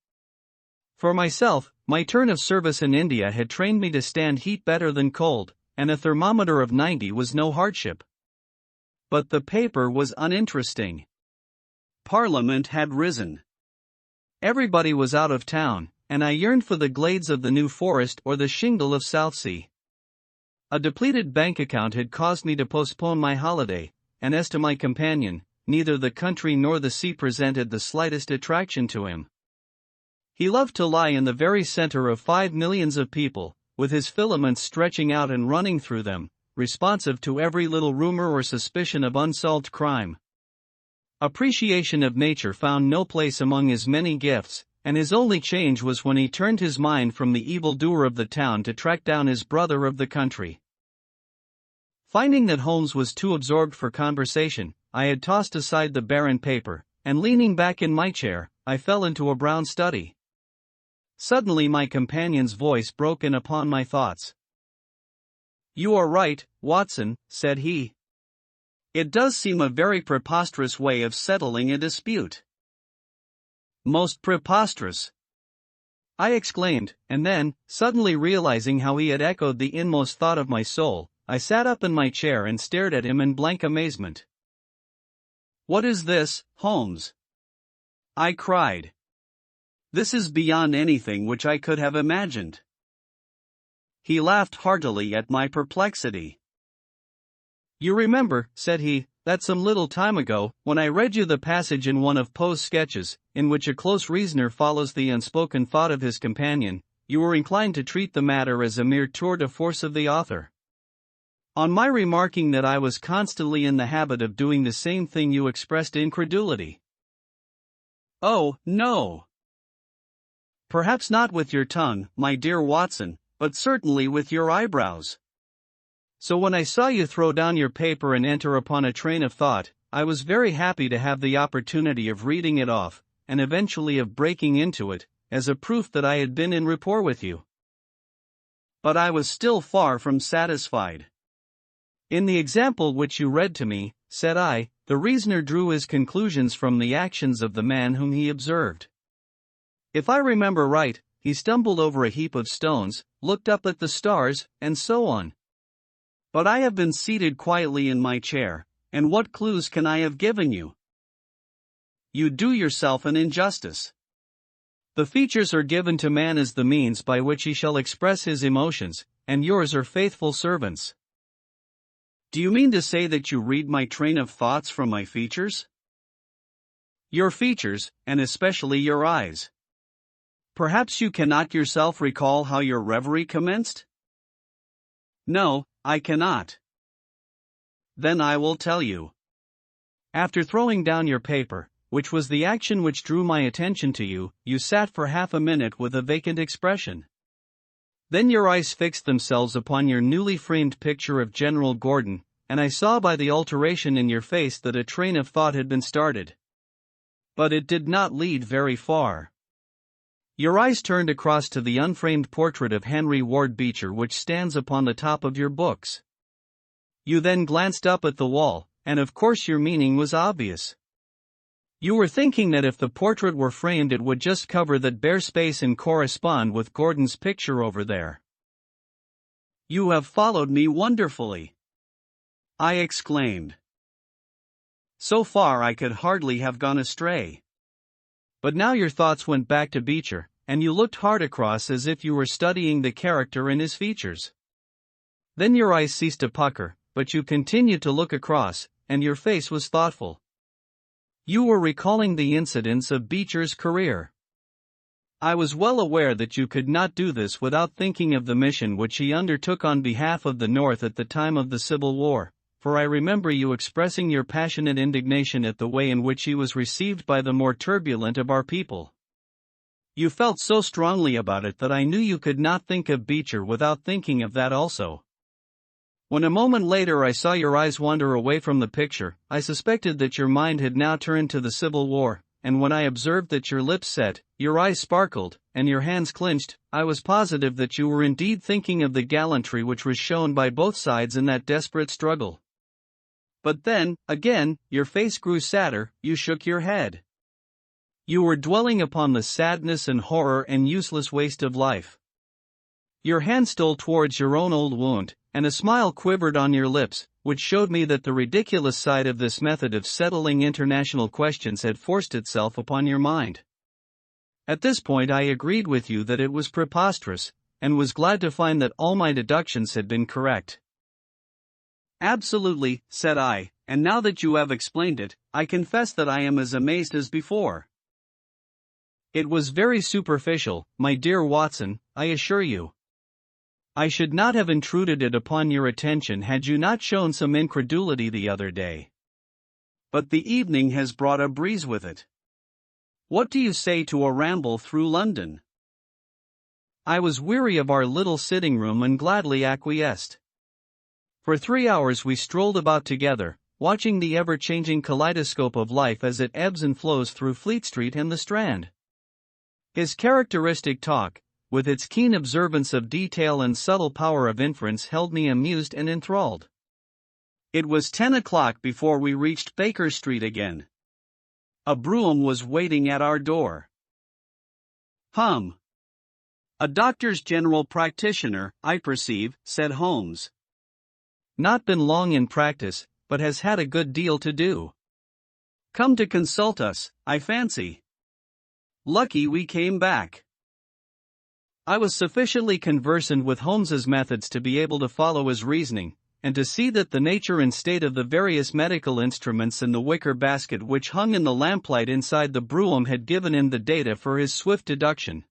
For myself, my turn of service in India had trained me to stand heat better than cold, and a thermometer of 90 was no hardship. But the paper was uninteresting. Parliament had risen. Everybody was out of town, and I yearned for the glades of the New Forest or the shingle of Southsea. A depleted bank account had caused me to postpone my holiday, and as to my companion, neither the country nor the sea presented the slightest attraction to him. He loved to lie in the very center of 5 millions of people, with his filaments stretching out and running through them, responsive to every little rumor or suspicion of unsolved crime. Appreciation of nature found no place among his many gifts, and his only change was when he turned his mind from the evildoer of the town to track down his brother of the country. Finding that Holmes was too absorbed for conversation, I had tossed aside the barren paper, and leaning back in my chair, I fell into a brown study. Suddenly my companion's voice broke in upon my thoughts. "You are right, Watson," said he. "It does seem a very preposterous way of settling a dispute." "Most preposterous!" I exclaimed, and then, suddenly realizing how he had echoed the inmost thought of my soul, I sat up in my chair and stared at him in blank amazement. "What is this, Holmes?" I cried. "This is beyond anything which I could have imagined." He laughed heartily at my perplexity. "You remember," said he, "that some little time ago, when I read you the passage in one of Poe's sketches, in which a close reasoner follows the unspoken thought of his companion, you were inclined to treat the matter as a mere tour de force of the author. On my remarking that I was constantly in the habit of doing the same thing, you expressed incredulity." "Oh, no. Perhaps not with your tongue, my dear Watson, but certainly with your eyebrows. So when I saw you throw down your paper and enter upon a train of thought, I was very happy to have the opportunity of reading it off, and eventually of breaking into it, as a proof that I had been in rapport with you." But I was still far from satisfied. "In the example which you read to me," said I, "the reasoner drew his conclusions from the actions of the man whom he observed. If I remember right, he stumbled over a heap of stones, looked up at the stars, and so on. But I have been seated quietly in my chair, and what clues can I have given you?" "You do yourself an injustice. The features are given to man as the means by which he shall express his emotions, and yours are faithful servants." "Do you mean to say that you read my train of thoughts from my features?" "Your features, and especially your eyes. Perhaps you cannot yourself recall how your reverie commenced?" "No, I cannot." "Then I will tell you. After throwing down your paper, which was the action which drew my attention to you, you sat for half a minute with a vacant expression. Then your eyes fixed themselves upon your newly framed picture of General Gordon, and I saw by the alteration in your face that a train of thought had been started. But it did not lead very far. Your eyes turned across to the unframed portrait of Henry Ward Beecher which stands upon the top of your books. You then glanced up at the wall, and of course your meaning was obvious. You were thinking that if the portrait were framed it would just cover that bare space and correspond with Gordon's picture over there." "You have followed me wonderfully," I exclaimed. So far I could hardly have gone astray. But now your thoughts went back to Beecher, and you looked hard across as if you were studying the character in his features. Then your eyes ceased to pucker, but you continued to look across, and your face was thoughtful. You were recalling the incidents of Beecher's career. I was well aware that you could not do this without thinking of the mission which he undertook on behalf of the North at the time of the Civil War, for I remember you expressing your passionate indignation at the way in which he was received by the more turbulent of our people. You felt so strongly about it that I knew you could not think of Beecher without thinking of that also. When a moment later I saw your eyes wander away from the picture, I suspected that your mind had now turned to the Civil War, and when I observed that your lips set, your eyes sparkled, and your hands clenched, I was positive that you were indeed thinking of the gallantry which was shown by both sides in that desperate struggle. But then, again, your face grew sadder, you shook your head. You were dwelling upon the sadness and horror and useless waste of life. Your hand stole towards your own old wound, and a smile quivered on your lips, which showed me that the ridiculous side of this method of settling international questions had forced itself upon your mind. At this point I agreed with you that it was preposterous, and was glad to find that all my deductions had been correct. "Absolutely," said I, "and now that you have explained it, I confess that I am as amazed as before. It was very superficial, my dear Watson, I assure you. I should not have intruded it upon your attention had you not shown some incredulity the other day. But the evening has brought a breeze with it. What do you say to a ramble through London?" I was weary of our little sitting room and gladly acquiesced. For 3 hours we strolled about together, watching the ever-changing kaleidoscope of life as it ebbs and flows through Fleet Street and the Strand. His characteristic talk, with its keen observance of detail and subtle power of inference, held me amused and enthralled. It was 10 o'clock before we reached Baker Street again. A brougham was waiting at our door. "Hum. A doctor's general practitioner, I perceive," said Holmes. "Not been long in practice, but has had a good deal to do. Come to consult us, I fancy. Lucky we came back." I was sufficiently conversant with Holmes's methods to be able to follow his reasoning, and to see that the nature and state of the various medical instruments in the wicker basket which hung in the lamplight inside the brougham had given him the data for his swift deduction.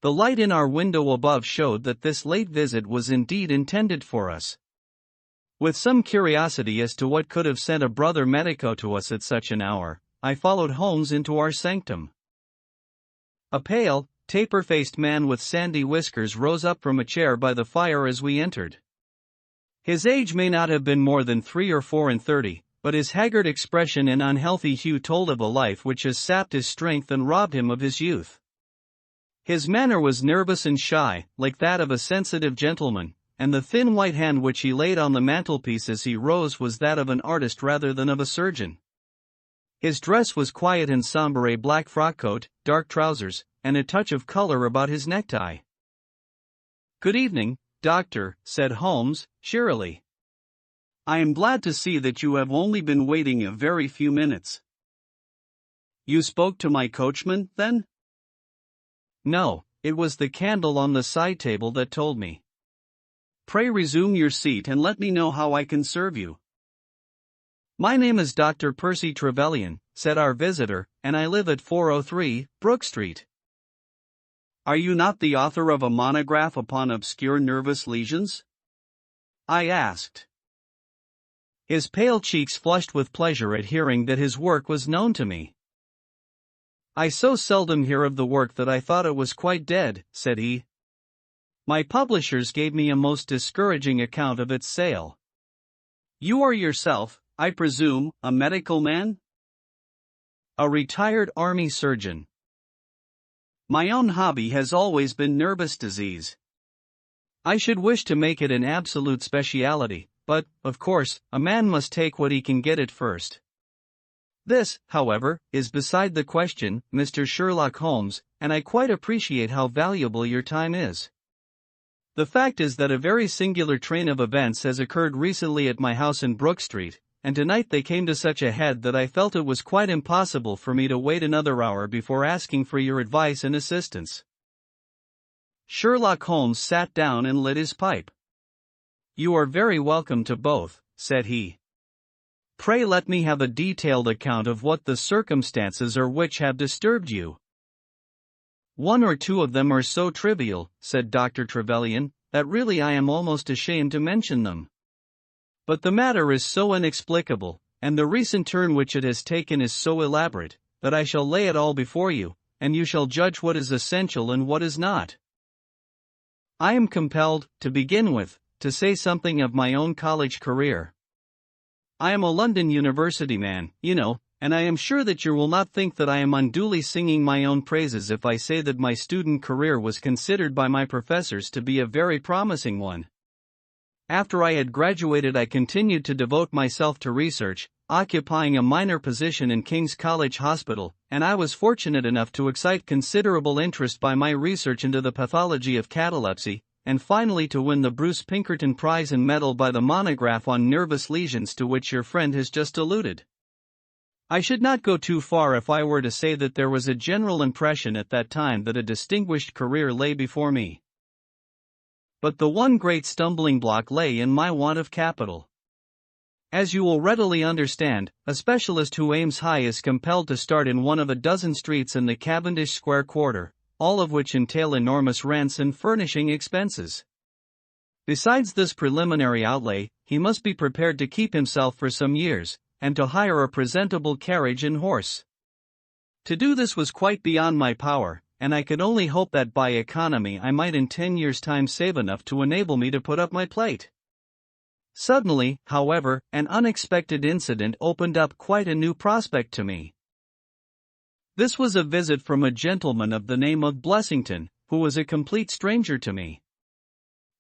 The light in our window above showed that this late visit was indeed intended for us. With some curiosity as to what could have sent a brother medico to us at such an hour, I followed Holmes into our sanctum. A pale, taper-faced man with sandy whiskers rose up from a chair by the fire as we entered. His age may not have been more than 3 or 4 and 30, but his haggard expression and unhealthy hue told of a life which has sapped his strength and robbed him of his youth. His manner was nervous and shy, like that of a sensitive gentleman, and the thin white hand which he laid on the mantelpiece as he rose was that of an artist rather than of a surgeon. His dress was quiet and somber, a black frock coat, dark trousers, and a touch of color about his necktie. "Good evening, Doctor," said Holmes, cheerily. "I am glad to see that you have only been waiting a very few minutes." "You spoke to my coachman, then?" "No, it was the candle on the side table that told me." "Pray resume your seat and let me know how I can serve you." "My name is Dr. Percy Trevelyan," said our visitor, "and I live at 403, Brook Street." "Are you not the author of a monograph upon obscure nervous lesions?" I asked. His pale cheeks flushed with pleasure at hearing that his work was known to me. "I so seldom hear of the work that I thought it was quite dead," said he. "My publishers gave me a most discouraging account of its sale." "You are yourself, I presume, a medical man?" "A retired army surgeon. My own hobby has always been nervous disease. I should wish to make it an absolute speciality, but, of course, a man must take what he can get at first. This, however, is beside the question, Mr. Sherlock Holmes, and I quite appreciate how valuable your time is. The fact is that a very singular train of events has occurred recently at my house in Brook Street, and tonight they came to such a head that I felt it was quite impossible for me to wait another hour before asking for your advice and assistance." Sherlock Holmes sat down and lit his pipe. "You are very welcome to both," said he. "Pray let me have a detailed account of what the circumstances are which have disturbed you." "One or two of them are so trivial," said Dr. Trevelyan, "that really I am almost ashamed to mention them. But the matter is so inexplicable, and the recent turn which it has taken is so elaborate, that I shall lay it all before you, and you shall judge what is essential and what is not. I am compelled, to begin with, to say something of my own college career. I am a London University man, you know, and I am sure that you will not think that I am unduly singing my own praises if I say that my student career was considered by my professors to be a very promising one. After I had graduated, I continued to devote myself to research, occupying a minor position in King's College Hospital, and I was fortunate enough to excite considerable interest by my research into the pathology of catalepsy, and finally to win the Bruce Pinkerton Prize and medal by the monograph on nervous lesions to which your friend has just alluded. I should not go too far if I were to say that there was a general impression at that time that a distinguished career lay before me. But the one great stumbling block lay in my want of capital. As you will readily understand, a specialist who aims high is compelled to start in one of a dozen streets in the Cavendish Square quarter, all of which entail enormous rents and furnishing expenses. Besides this preliminary outlay, he must be prepared to keep himself for some years, and to hire a presentable carriage and horse. To do this was quite beyond my power, and I could only hope that by economy I might in 10 years' time save enough to enable me to put up my plate. Suddenly, however, an unexpected incident opened up quite a new prospect to me. This was a visit from a gentleman of the name of Blessington, who was a complete stranger to me.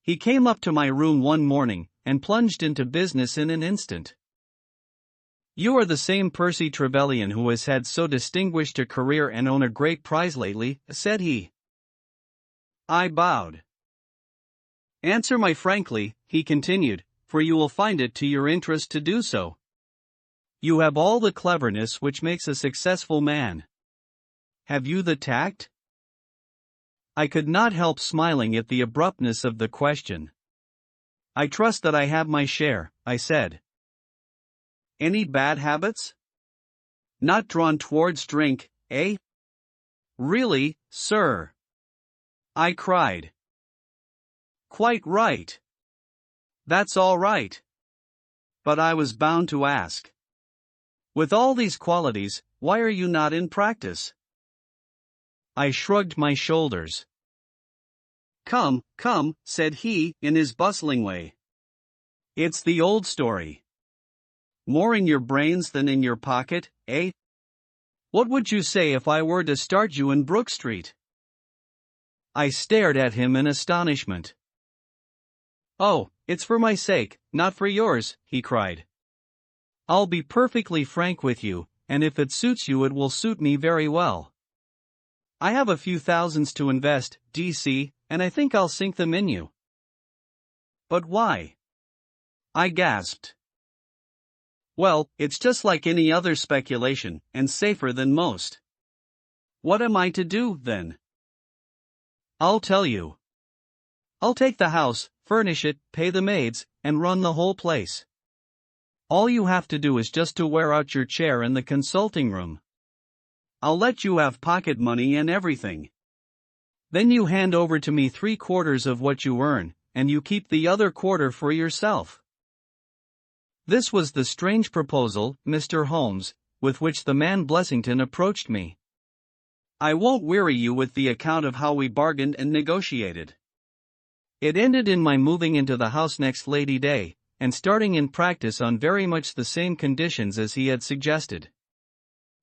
He came up to my room one morning, and plunged into business in an instant. "You are the same Percy Trevelyan who has had so distinguished a career and won a great prize lately," said he. I bowed. "Answer me frankly," he continued, "for you will find it to your interest to do so. You have all the cleverness which makes a successful man. Have you the tact?" I could not help smiling at the abruptness of the question. I trust that I have my share, I said. Any bad habits? Not drawn towards drink, eh? Really, sir? I cried. Quite right. That's all right. But I was bound to ask. With all these qualities, why are you not in practice? I shrugged my shoulders. Come, come, said he, in his bustling way. It's the old story. More in your brains than in your pocket, eh? What would you say if I were to start you in Brook Street? I stared at him in astonishment. Oh, it's for my sake, not for yours, he cried. I'll be perfectly frank with you, and if it suits you it will suit me very well. I have a few thousands to invest, DC, and I think I'll sink them in you. But why? I gasped. Well, it's just like any other speculation, and safer than most. What am I to do, then? I'll tell you. I'll take the house, furnish it, pay the maids, and run the whole place. All you have to do is just to wear out your chair in the consulting room. I'll let you have pocket money and everything. Then you hand over to me 3/4 of what you earn, and you keep the other quarter for yourself. This was the strange proposal, Mr. Holmes, with which the man Blessington approached me. I won't weary you with the account of how we bargained and negotiated. It ended in my moving into the house next Lady Day, and starting in practice on very much the same conditions as he had suggested.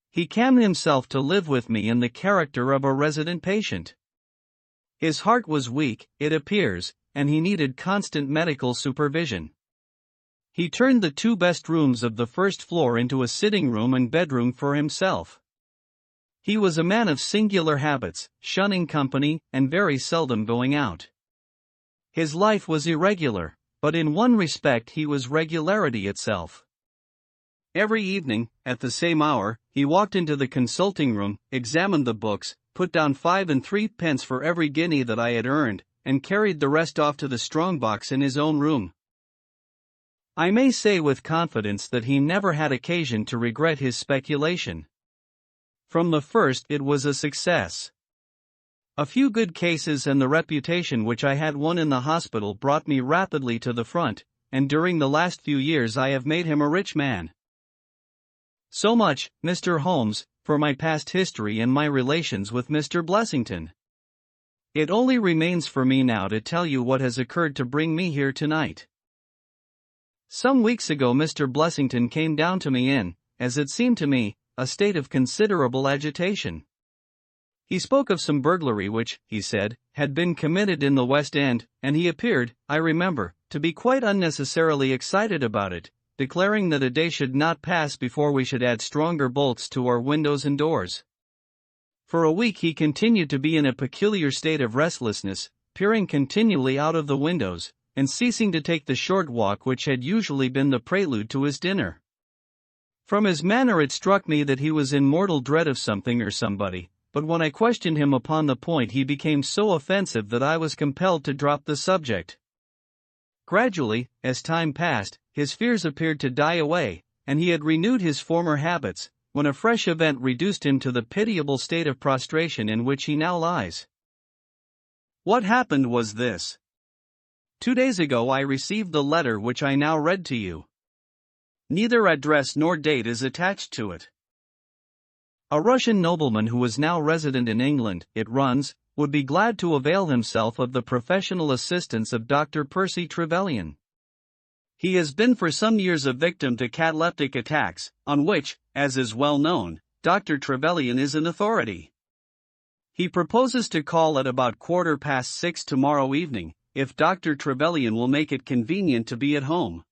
He came himself to live with me in the character of a resident patient. His heart was weak, it appears, and he needed constant medical supervision. He turned the 2 best rooms of the first floor into a sitting room and bedroom for himself. He was a man of singular habits, shunning company, and very seldom going out. His life was irregular, but in one respect he was regularity itself. Every evening, at the same hour, he walked into the consulting room, examined the books, put down 5 and 3 pence for every guinea that I had earned, and carried the rest off to the strong box in his own room. I may say with confidence that he never had occasion to regret his speculation. From the first it was a success. A few good cases and the reputation which I had won in the hospital brought me rapidly to the front, and during the last few years I have made him a rich man. So much, Mr. Holmes, for my past history and my relations with Mr. Blessington. It only remains for me now to tell you what has occurred to bring me here tonight. Some weeks ago Mr. Blessington came down to me in, as it seemed to me, a state of considerable agitation. He spoke of some burglary which, he said, had been committed in the West End, and he appeared, I remember, to be quite unnecessarily excited about it, declaring that a day should not pass before we should add stronger bolts to our windows and doors. For a week he continued to be in a peculiar state of restlessness, peering continually out of the windows, and ceasing to take the short walk which had usually been the prelude to his dinner. From his manner it struck me that he was in mortal dread of something or somebody, but when I questioned him upon the point he became so offensive that I was compelled to drop the subject. Gradually, as time passed, his fears appeared to die away, and he had renewed his former habits, when a fresh event reduced him to the pitiable state of prostration in which he now lies. What happened was this. 2 days ago I received the letter which I now read to you. Neither address nor date is attached to it. A Russian nobleman who is now resident in England, it runs, would be glad to avail himself of the professional assistance of Dr. Percy Trevelyan. He has been for some years a victim to cataleptic attacks, on which, as is well known, Dr. Trevelyan is an authority. He proposes to call at about 6:15 tomorrow evening, if Dr. Trevelyan will make it convenient to be at home.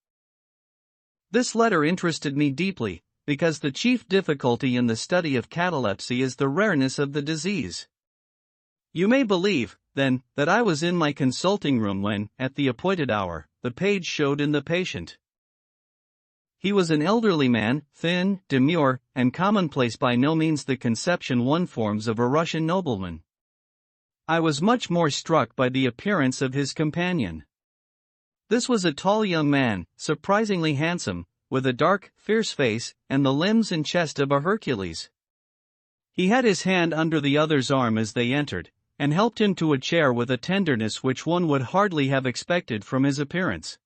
This letter interested me deeply, because the chief difficulty in the study of catalepsy is the rareness of the disease. You may believe, then, that I was in my consulting room when, at the appointed hour, the page showed in the patient. He was an elderly man, thin, demure, and commonplace, by no means the conception one forms of a Russian nobleman. I was much more struck by the appearance of his companion. This was a tall young man, surprisingly handsome, with a dark, fierce face, and the limbs and chest of a Hercules. He had his hand under the other's arm as they entered, and helped him to a chair with a tenderness which one would hardly have expected from his appearance.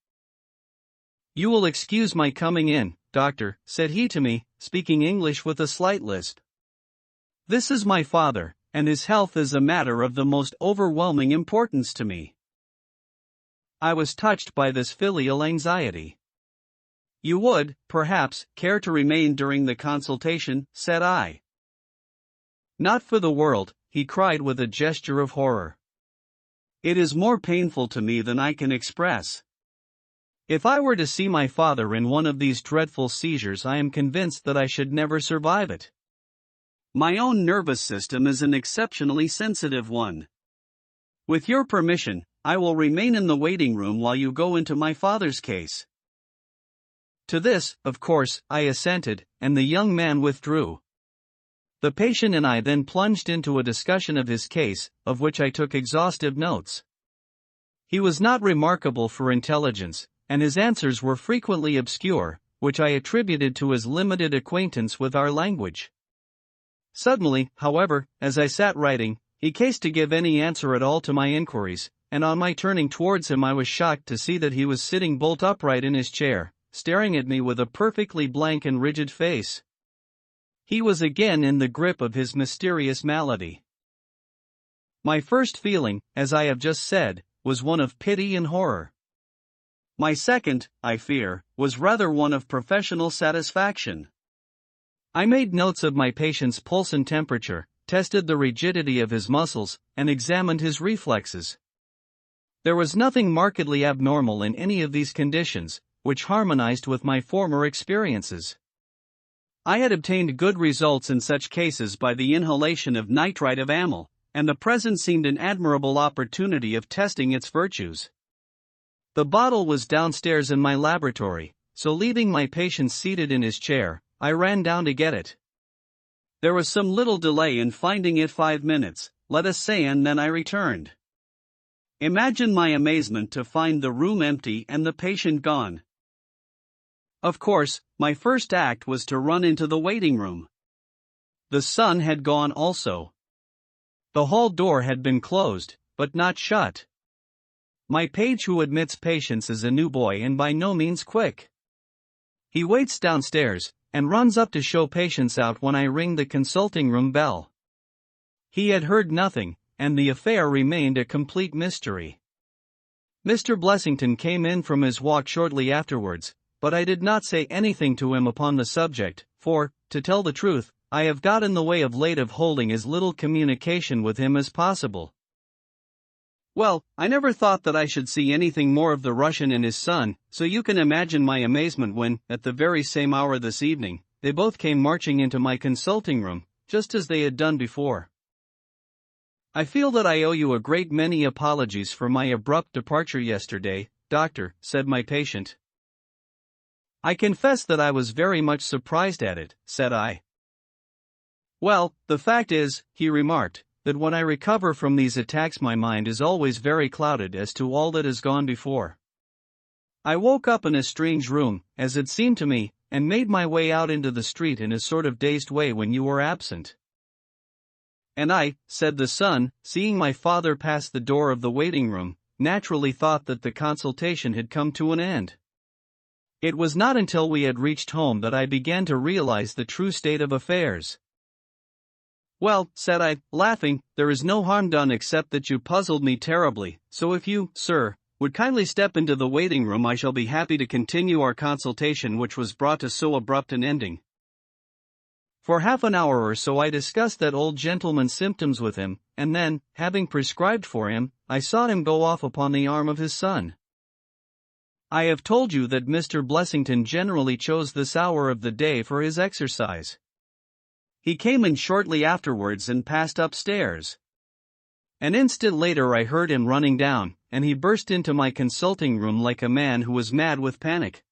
"You will excuse my coming in, doctor," said he to me, speaking English with a slight lisp. "This is my father, and his health is a matter of the most overwhelming importance to me." I was touched by this filial anxiety. "You would, perhaps, care to remain during the consultation," said I. "Not for the world," he cried with a gesture of horror. "It is more painful to me than I can express. If I were to see my father in one of these dreadful seizures, I am convinced that I should never survive it. My own nervous system is an exceptionally sensitive one. With your permission, I will remain in the waiting room while you go into my father's case." To this, of course, I assented, and the young man withdrew. The patient and I then plunged into a discussion of his case, of which I took exhaustive notes. He was not remarkable for intelligence, and his answers were frequently obscure, which I attributed to his limited acquaintance with our language. Suddenly, however, as I sat writing, he ceased to give any answer at all to my inquiries, and on my turning towards him I was shocked to see that he was sitting bolt upright in his chair, staring at me with a perfectly blank and rigid face. He was again in the grip of his mysterious malady. My first feeling, as I have just said, was one of pity and horror. My second, I fear, was rather one of professional satisfaction. I made notes of my patient's pulse and temperature, tested the rigidity of his muscles, and examined his reflexes. There was nothing markedly abnormal in any of these conditions, which harmonized with my former experiences. I had obtained good results in such cases by the inhalation of nitrite of amyl, and the present seemed an admirable opportunity of testing its virtues. The bottle was downstairs in my laboratory, so leaving my patient seated in his chair, I ran down to get it. There was some little delay in finding it, 5 minutes, let us say, and then I returned. Imagine my amazement to find the room empty and the patient gone. Of course, my first act was to run into the waiting room. The son had gone also. The hall door had been closed, but not shut. My page who admits patients is a new boy and by no means quick. He waits downstairs, and runs up to show patients out when I ring the consulting room bell. He had heard nothing, and the affair remained a complete mystery. Mr. Blessington came in from his walk shortly afterwards, but I did not say anything to him upon the subject, for, to tell the truth, I have got in the way of late of holding as little communication with him as possible. Well, I never thought that I should see anything more of the Russian and his son, so you can imagine my amazement when, at the very same hour this evening, they both came marching into my consulting room, just as they had done before. "I feel that I owe you a great many apologies for my abrupt departure yesterday, doctor," said my patient. "I confess that I was very much surprised at it," said I. "Well, the fact is," he remarked, "that when I recover from these attacks my mind is always very clouded as to all that has gone before. I woke up in a strange room, as it seemed to me, and made my way out into the street in a sort of dazed way when you were absent." "And I," said the son, seeing my father pass the door of the waiting room, "naturally thought that the consultation had come to an end. It was not until we had reached home that I began to realize the true state of affairs." "Well," said I, laughing, "there is no harm done except that you puzzled me terribly, so if you, sir, would kindly step into the waiting room I shall be happy to continue our consultation which was brought to so abrupt an ending." For half an hour or so I discussed that old gentleman's symptoms with him, and then, having prescribed for him, I saw him go off upon the arm of his son. I have told you that Mr. Blessington generally chose this hour of the day for his exercise. He came in shortly afterwards and passed upstairs. An instant later I heard him running down, and he burst into my consulting room like a man who was mad with panic.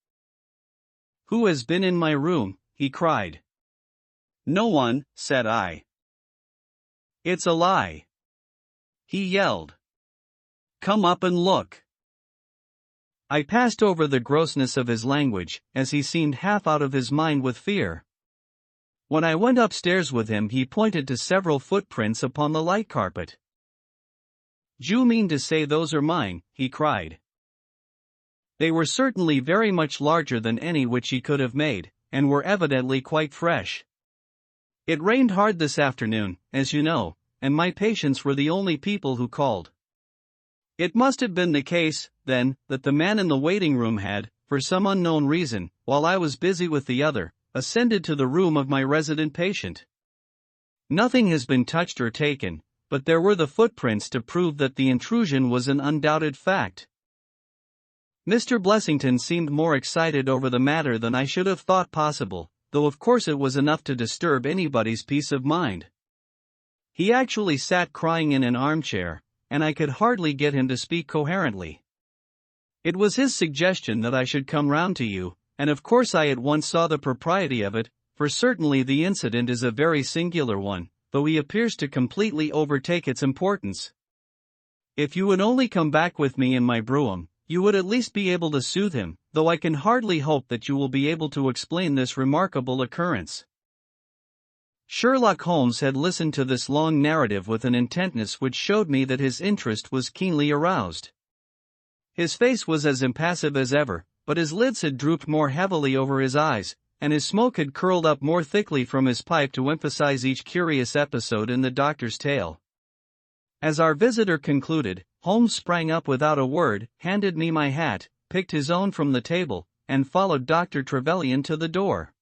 "Who has been in my room?" he cried. "No one," said I. "It's a lie." he yelled. "Come up and look." I passed over the grossness of his language, as he seemed half out of his mind with fear. When I went upstairs with him, he pointed to several footprints upon the light carpet. "Do you mean to say those are mine?" he cried. They were certainly very much larger than any which he could have made, and were evidently quite fresh. It rained hard this afternoon, as you know, and my patients were the only people who called. It must have been the case, then, that the man in the waiting room had, for some unknown reason, while I was busy with the other, ascended to the room of my resident patient. Nothing has been touched or taken, but there were the footprints to prove that the intrusion was an undoubted fact. Mr. Blessington seemed more excited over the matter than I should have thought possible, though of course it was enough to disturb anybody's peace of mind. He actually sat crying in an armchair, and I could hardly get him to speak coherently. It was his suggestion that I should come round to you, and of course I at once saw the propriety of it, for certainly the incident is a very singular one, though he appears to completely overtake its importance. If you would only come back with me in my brougham, you would at least be able to soothe him, though I can hardly hope that you will be able to explain this remarkable occurrence. Sherlock Holmes had listened to this long narrative with an intentness which showed me that his interest was keenly aroused. His face was as impassive as ever, but his lids had drooped more heavily over his eyes, and his smoke had curled up more thickly from his pipe to emphasize each curious episode in the doctor's tale. As our visitor concluded, Holmes sprang up without a word, handed me my hat, picked his own from the table, and followed Dr. Trevelyan to the door.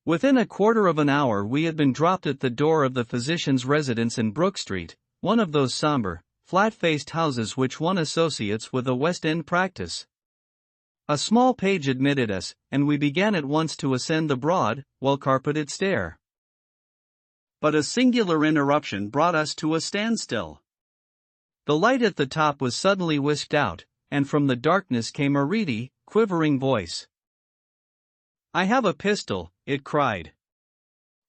Within a quarter of an hour we had been dropped at the door of the physician's residence in Brook Street, one of those somber, flat-faced houses which one associates with a West End practice. A small page admitted us, and we began at once to ascend the broad, well-carpeted stair. But a singular interruption brought us to a standstill. The light at the top was suddenly whisked out, and from the darkness came a reedy, quivering voice. "I have a pistol," it cried.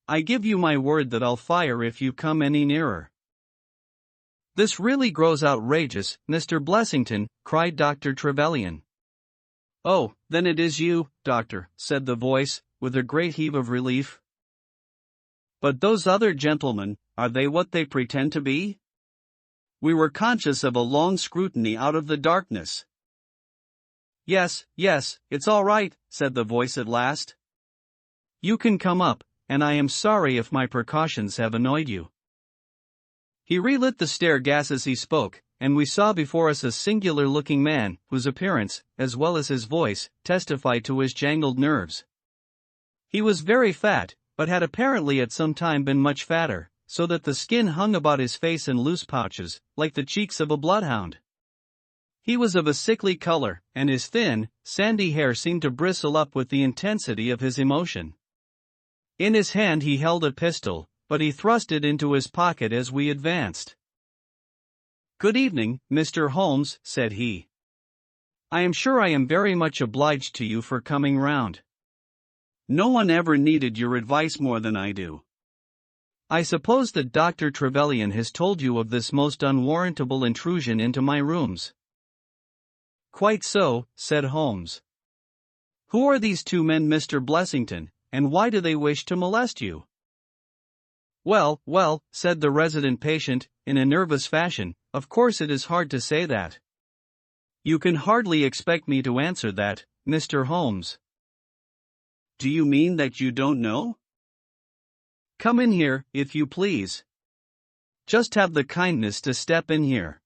"I give you my word that I'll fire if you come any nearer." "This really grows outrageous, Mr. Blessington," cried Dr. Trevelyan. "Oh, then it is you, doctor," said the voice, with a great heave of relief. "But those other gentlemen, are they what they pretend to be?" We were conscious of a long scrutiny out of the darkness. Yes, it's all right," said the voice at last. "You can come up, and I am sorry if my precautions have annoyed you." He relit the stair gas as he spoke, and we saw before us a singular-looking man, whose appearance, as well as his voice, testified to his jangled nerves. He was very fat, but had apparently at some time been much fatter, so that the skin hung about his face in loose pouches, like the cheeks of a bloodhound. He was of a sickly color, and his thin, sandy hair seemed to bristle up with the intensity of his emotion. In his hand he held a pistol, but he thrust it into his pocket as we advanced. "Good evening, Mr. Holmes," said he. "I am sure I am very much obliged to you for coming round. No one ever needed your advice more than I do. I suppose that Dr. Trevelyan has told you of this most unwarrantable intrusion into my rooms." "Quite so," said Holmes. "Who are these two men, Mr. Blessington, and why do they wish to molest you?" Well, said the resident patient, in a nervous fashion, "of course it is hard to say that. You can hardly expect me to answer that, Mr. Holmes." "Do you mean that you don't know?" "Come in here, if you please. Just have the kindness to step in here."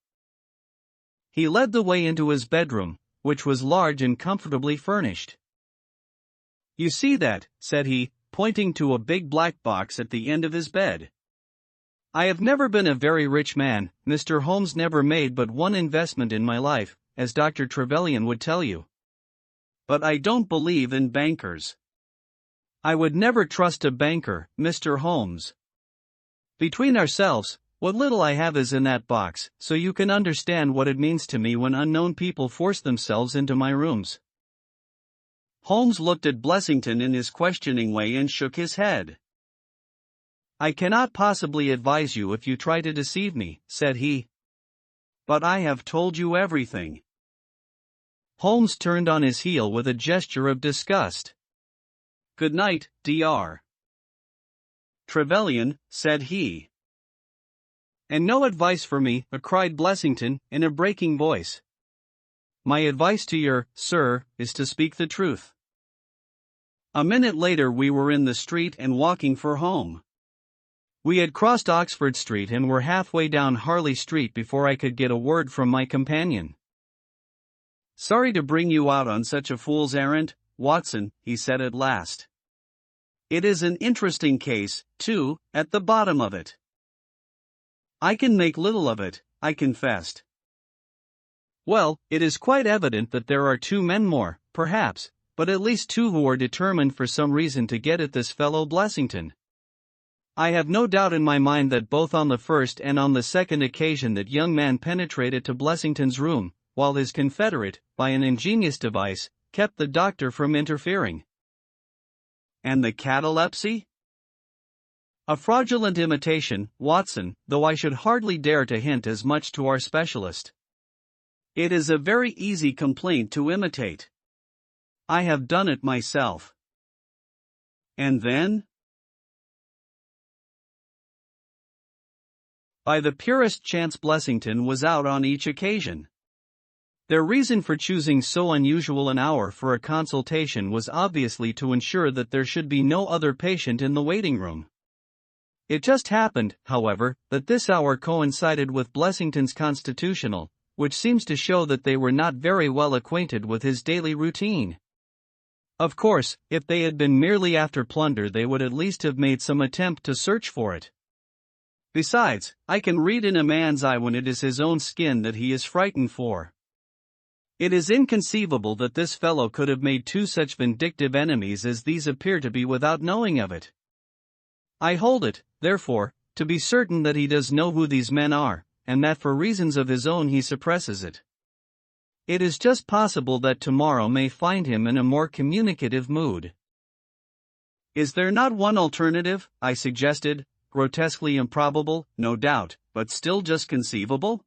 He led the way into his bedroom, which was large and comfortably furnished. "You see that," said he, pointing to a big black box at the end of his bed. "I have never been a very rich man, Mr. Holmes, never made but one investment in my life, as Dr. Trevelyan would tell you. But I don't believe in bankers. I would never trust a banker, Mr. Holmes. Between ourselves, what little I have is in that box, so you can understand what it means to me when unknown people force themselves into my rooms." Holmes looked at Blessington in his questioning way and shook his head. I cannot possibly advise you if you try to deceive me, said he. But I have told you everything. Holmes turned on his heel with a gesture of disgust. Good night, Dr. Trevelyan, said he. And no advice for me, cried Blessington, in a breaking voice. My advice to you, sir, is to speak the truth. A minute later we were in the street and walking for home. We had crossed Oxford Street and were halfway down Harley Street before I could get a word from my companion. Sorry to bring you out on such a fool's errand, Watson, he said at last. It is an interesting case, too, at the bottom of it. I can make little of it, I confessed. Well, it is quite evident that there are two men more, perhaps, but at least two who are determined for some reason to get at this fellow Blessington. I have no doubt in my mind that both on the first and on the second occasion that young man penetrated to Blessington's room, while his confederate, by an ingenious device, kept the doctor from interfering. And the catalepsy? A fraudulent imitation, Watson, though I should hardly dare to hint as much to our specialist. It is a very easy complaint to imitate. I have done it myself. And then? By the purest chance Blessington was out on each occasion. Their reason for choosing so unusual an hour for a consultation was obviously to ensure that there should be no other patient in the waiting room. It just happened, however, that this hour coincided with Blessington's constitutional, which seems to show that they were not very well acquainted with his daily routine. Of course, if they had been merely after plunder they would at least have made some attempt to search for it. Besides, I can read in a man's eye when it is his own skin that he is frightened for. It is inconceivable that this fellow could have made two such vindictive enemies as these appear to be without knowing of it. I hold it, therefore, to be certain that he does know who these men are, and that for reasons of his own he suppresses it. It is just possible that tomorrow may find him in a more communicative mood. Is there not one alternative, I suggested, grotesquely improbable, no doubt, but still just conceivable?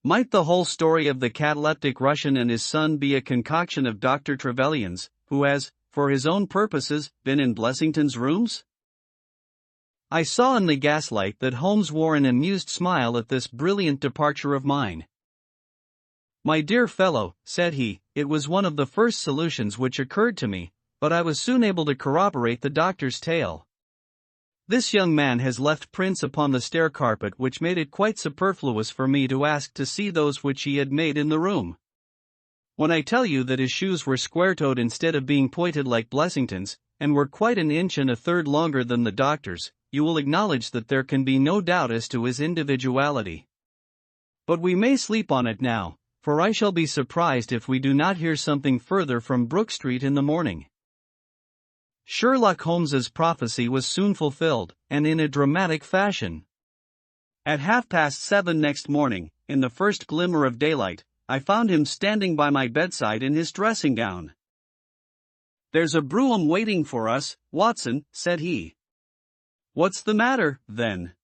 Might the whole story of the cataleptic Russian and his son be a concoction of Dr. Trevelyan's, who has, for his own purposes, been in Blessington's rooms? I saw in the gaslight that Holmes wore an amused smile at this brilliant departure of mine. My dear fellow, said he, it was one of the first solutions which occurred to me, but I was soon able to corroborate the doctor's tale. This young man has left prints upon the stair carpet which made it quite superfluous for me to ask to see those which he had made in the room. When I tell you that his shoes were square-toed instead of being pointed like Blessington's, and were quite an inch and a third longer than the doctor's, you will acknowledge that there can be no doubt as to his individuality. But we may sleep on it now, for I shall be surprised if we do not hear something further from Brook Street in the morning. Sherlock Holmes's prophecy was soon fulfilled, and in a dramatic fashion. At 7:30 next morning, in the first glimmer of daylight, I found him standing by my bedside in his dressing gown. There's a brougham waiting for us, Watson, said he. What's the matter, then?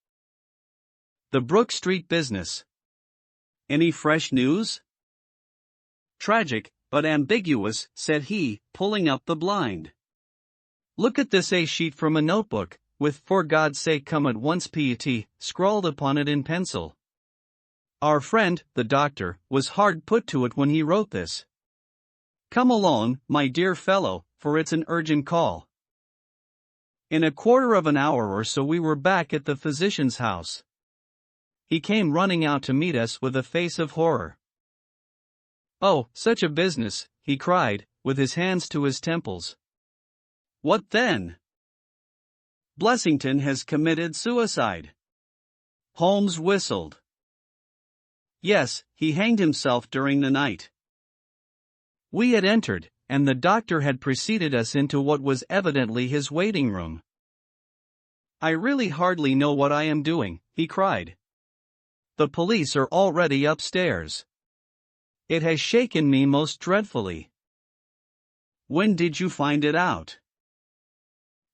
The Brook Street business. Any fresh news? Tragic, but ambiguous, said he, pulling up the blind. Look at this A-sheet from a notebook, with "For God's sake come at once P.T." scrawled upon it in pencil. Our friend, the doctor, was hard put to it when he wrote this. Come along, my dear fellow, for it's an urgent call. In a quarter of an hour or so we were back at the physician's house. He came running out to meet us with a face of horror. Oh, such a business, he cried, with his hands to his temples. What then? Blessington has committed suicide. Holmes whistled. Yes, he hanged himself during the night. We had entered, and the doctor had preceded us into what was evidently his waiting room. I really hardly know what I am doing, he cried. The police are already upstairs. It has shaken me most dreadfully. When did you find it out?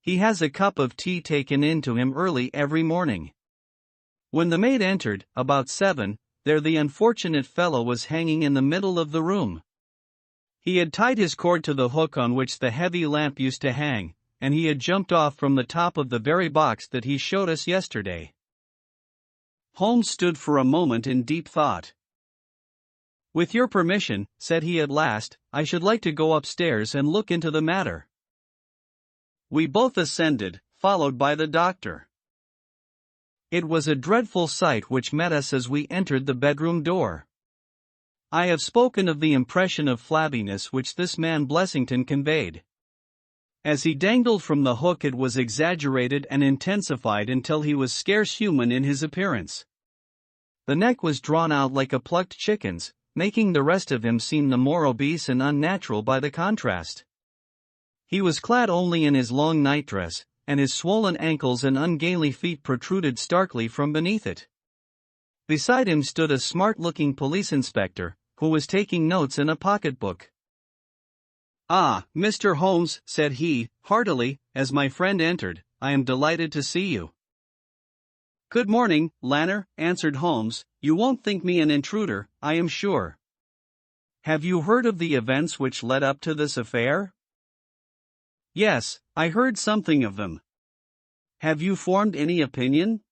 He has a cup of tea taken in to him early every morning. When the maid entered, about 7, there the unfortunate fellow was hanging in the middle of the room. He had tied his cord to the hook on which the heavy lamp used to hang, and he had jumped off from the top of the very box that he showed us yesterday. Holmes stood for a moment in deep thought. "With your permission," said he at last, "I should like to go upstairs and look into the matter." We both ascended, followed by the doctor. It was a dreadful sight which met us as we entered the bedroom door. I have spoken of the impression of flabbiness which this man Blessington conveyed. As he dangled from the hook, it was exaggerated and intensified until he was scarce human in his appearance. The neck was drawn out like a plucked chicken's, making the rest of him seem the more obese and unnatural by the contrast. He was clad only in his long nightdress, and his swollen ankles and ungainly feet protruded starkly from beneath it. Beside him stood a smart-looking police inspector, who was taking notes in a pocketbook. "Ah, Mr. Holmes," said he, heartily, as my friend entered, "I am delighted to see you." "Good morning, Lanner," answered Holmes. "You won't think me an intruder, I am sure. Have you heard of the events which led up to this affair?" "Yes, I heard something of them." "Have you formed any opinion?"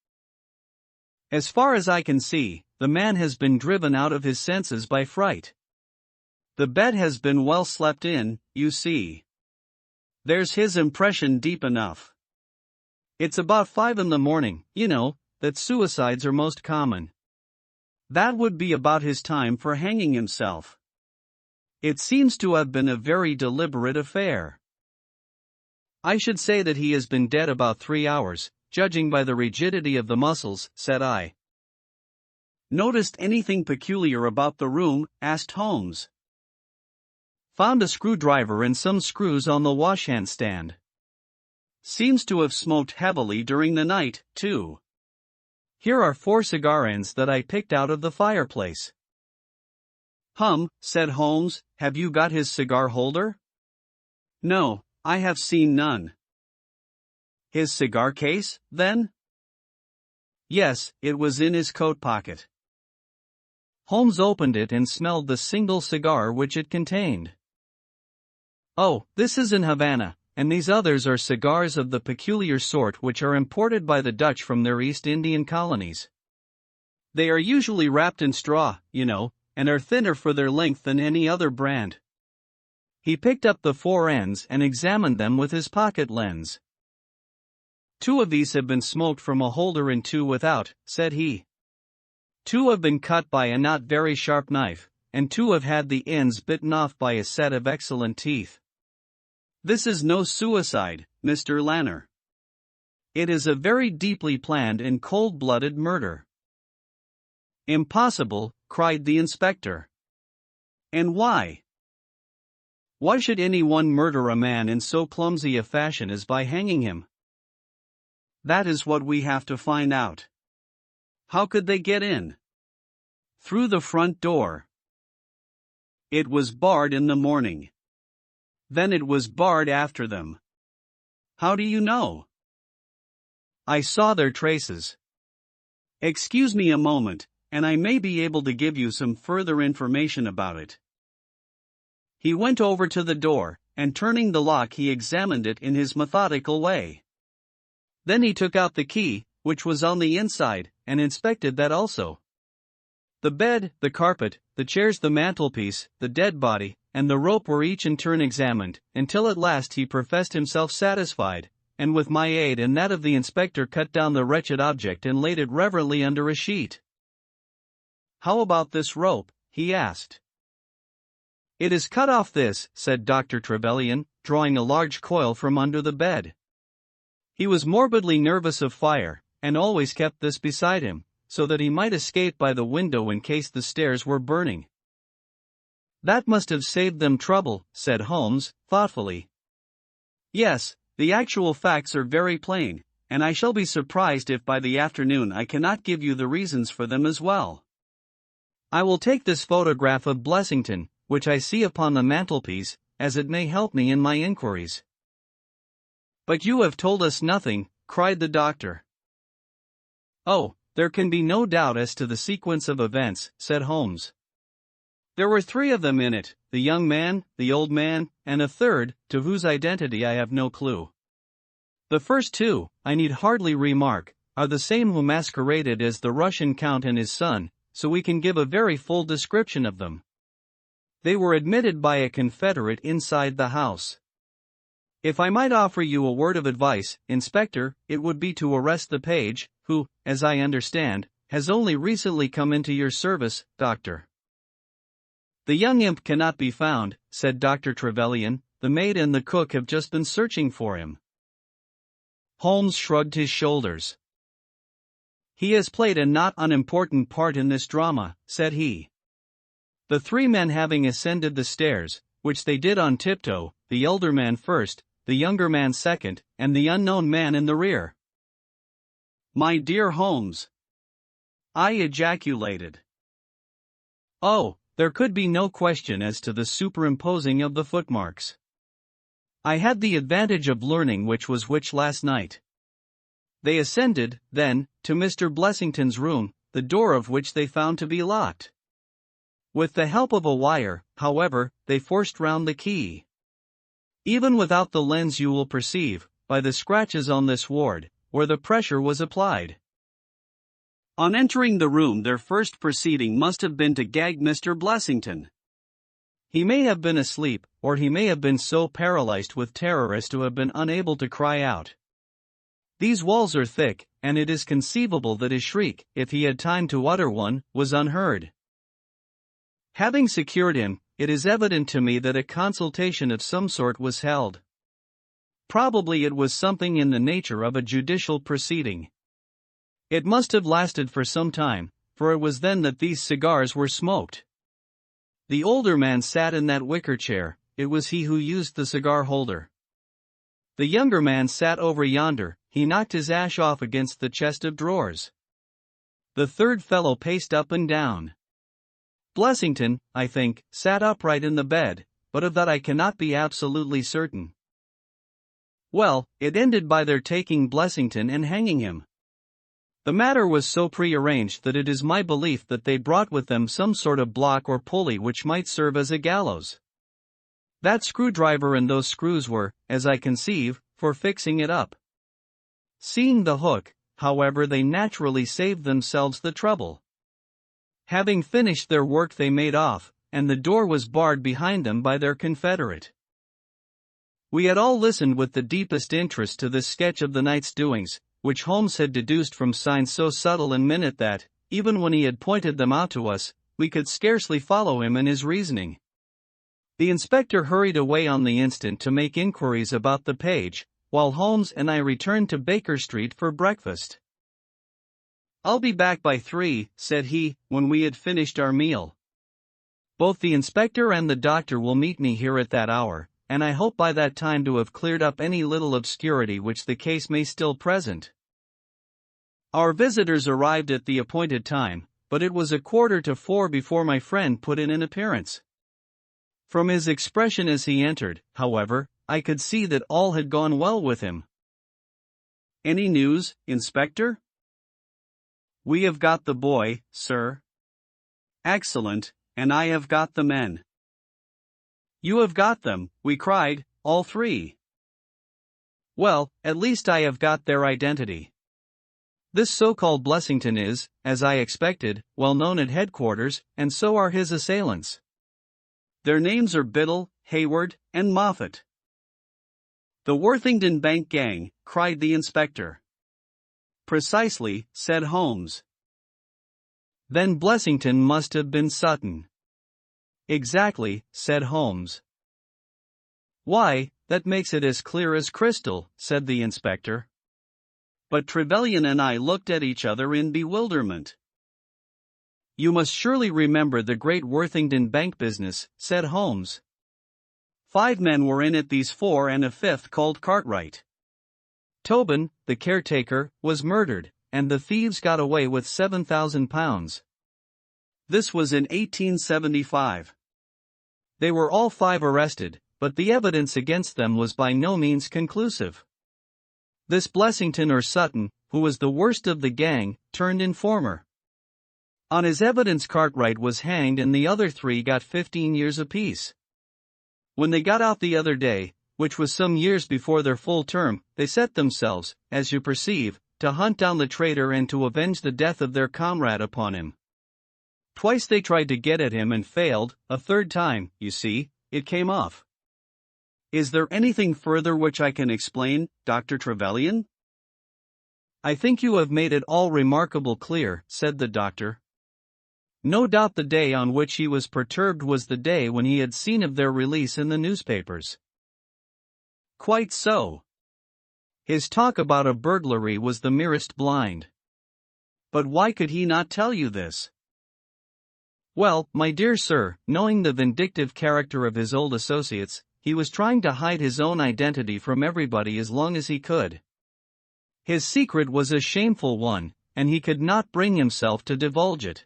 "As far as I can see, the man has been driven out of his senses by fright. The bed has been well slept in, you see. There's his impression deep enough. It's about 5 in the morning, you know, that suicides are most common. That would be about his time for hanging himself. It seems to have been a very deliberate affair." "I should say that he has been dead about 3 hours, judging by the rigidity of the muscles," said I. "Noticed anything peculiar about the room?" asked Holmes. "Found a screwdriver and some screws on the washhand stand. Seems to have smoked heavily during the night, too. Here are 4 cigar ends that I picked out of the fireplace." Said Holmes, "have you got his cigar holder?" "No, I have seen none." "His cigar case, then?" "Yes, it was in his coat pocket." Holmes opened it and smelled the single cigar which it contained. "Oh, this is in Havana, and these others are cigars of the peculiar sort which are imported by the Dutch from their East Indian colonies. They are usually wrapped in straw, you know, and are thinner for their length than any other brand." He picked up the 4 ends and examined them with his pocket lens. "2 of these have been smoked from a holder and 2 without," said he. "2 have been cut by a not very sharp knife, and 2 have had the ends bitten off by a set of excellent teeth. This is no suicide, Mr. Lanner. It is a very deeply planned and cold-blooded murder." "Impossible," cried the inspector. "And why? Why should anyone murder a man in so clumsy a fashion as by hanging him?" "That is what we have to find out. How could they get in?" "Through the front door." "It was barred in the morning. Then it was barred after them." "How do you know?" "I saw their traces." "Excuse me a moment, and I may be able to give you some further information about it." He went over to the door, and turning the lock he examined it in his methodical way. Then he took out the key, which was on the inside, and inspected that also. The bed, the carpet, the chairs, the mantelpiece, the dead body, and the rope were each in turn examined, until at last he professed himself satisfied, and with my aid and that of the inspector cut down the wretched object and laid it reverently under a sheet. "How about this rope?" he asked. "It is cut off this," said Dr. Trevelyan, drawing a large coil from under the bed. "He was morbidly nervous of fire, and always kept this beside him, so that he might escape by the window in case the stairs were burning." "That must have saved them trouble," said Holmes, thoughtfully. "Yes, the actual facts are very plain, and I shall be surprised if by the afternoon I cannot give you the reasons for them as well. I will take this photograph of Blessington, which I see upon the mantelpiece, as it may help me in my inquiries." "But you have told us nothing," cried the doctor. "Oh, there can be no doubt as to the sequence of events," said Holmes. "There were three of them in it, the young man, the old man, and a third, to whose identity I have no clue. The first two, I need hardly remark, are the same who masqueraded as the Russian Count and his son, so we can give a very full description of them. They were admitted by a confederate inside the house. If I might offer you a word of advice, Inspector, it would be to arrest the page, who, as I understand, has only recently come into your service, Doctor." "The young imp cannot be found," said Dr. Trevelyan. "The maid and the cook have just been searching for him." Holmes shrugged his shoulders. "He has played a not unimportant part in this drama," said he. "The three men having ascended the stairs, which they did on tiptoe, the elder man first, the younger man second, and the unknown man in the rear." "My dear Holmes!" I ejaculated. "Oh, there could be no question as to the superimposing of the footmarks. I had the advantage of learning which was which last night. They ascended, then, to Mr. Blessington's room, the door of which they found to be locked. With the help of a wire, however, they forced round the key. Even without the lens you will perceive, by the scratches on this ward, where the pressure was applied. On entering the room their first proceeding must have been to gag Mr. Blessington. He may have been asleep, or he may have been so paralyzed with terror as to have been unable to cry out. These walls are thick, and it is conceivable that his shriek, if he had time to utter one, was unheard. Having secured him, it is evident to me that a consultation of some sort was held. Probably it was something in the nature of a judicial proceeding. It must have lasted for some time, for it was then that these cigars were smoked. The older man sat in that wicker chair, it was he who used the cigar holder. The younger man sat over yonder, he knocked his ash off against the chest of drawers. The third fellow paced up and down. Blessington, I think, sat upright in the bed, but of that I cannot be absolutely certain. Well, it ended by their taking Blessington and hanging him. The matter was so prearranged that it is my belief that they brought with them some sort of block or pulley which might serve as a gallows. That screwdriver and those screws were, as I conceive, for fixing it up. Seeing the hook, however, they naturally saved themselves the trouble. Having finished their work they made off, and the door was barred behind them by their confederate. We had all listened with the deepest interest to this sketch of the night's doings, which Holmes had deduced from signs so subtle and minute that, even when he had pointed them out to us, we could scarcely follow him in his reasoning. The inspector hurried away on the instant to make inquiries about the page, while Holmes and I returned to Baker Street for breakfast. "I'll be back by 3, said he, when we had finished our meal. "Both the inspector and the doctor will meet me here at that hour, and I hope by that time to have cleared up any little obscurity which the case may still present." Our visitors arrived at the appointed time, but it was 3:15 before my friend put in an appearance. From his expression as he entered, however, I could see that all had gone well with him. "Any news, Inspector?" "We have got the boy, sir." "Excellent, and I have got the men." "You have got them," we cried, all three. "Well, at least I have got their identity. This so-called Blessington is, as I expected, well known at headquarters, and so are his assailants. Their names are Biddle, Hayward, and Moffat." "The Worthington Bank gang," cried the inspector. "Precisely," said Holmes. "Then Blessington must have been Sutton." "Exactly," said Holmes. "Why, that makes it as clear as crystal," said the inspector. But Trevelyan and I looked at each other in bewilderment. "You must surely remember the great Worthington Bank business," said Holmes. 5 men were in it, these 4 and a 5th called Cartwright. Tobin, the caretaker, was murdered, and the thieves got away with £7,000. This was in 1875. They were all 5 arrested, but the evidence against them was by no means conclusive. This Blessington or Sutton, who was the worst of the gang, turned informer. On his evidence, Cartwright was hanged and the other three got 15 years apiece. When they got out the other day, which was some years before their full term, they set themselves, as you perceive, to hunt down the traitor and to avenge the death of their comrade upon him. Twice they tried to get at him and failed, a third time, you see, it came off. Is there anything further which I can explain, Dr. Trevelyan? I think you have made it all remarkable clear, said the doctor. No doubt the day on which he was perturbed was the day when he had seen of their release in the newspapers. Quite so. His talk about a burglary was the merest blind. But why could he not tell you this? Well, my dear sir, knowing the vindictive character of his old associates, he was trying to hide his own identity from everybody as long as he could. His secret was a shameful one, and he could not bring himself to divulge it.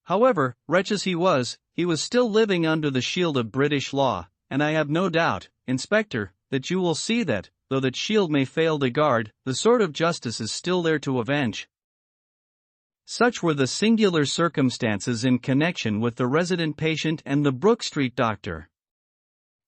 However, wretch as he was still living under the shield of British law, and I have no doubt, Inspector, that you will see that, though that shield may fail to guard, the sword of justice is still there to avenge. Such were the singular circumstances in connection with the resident patient and the Brook Street doctor.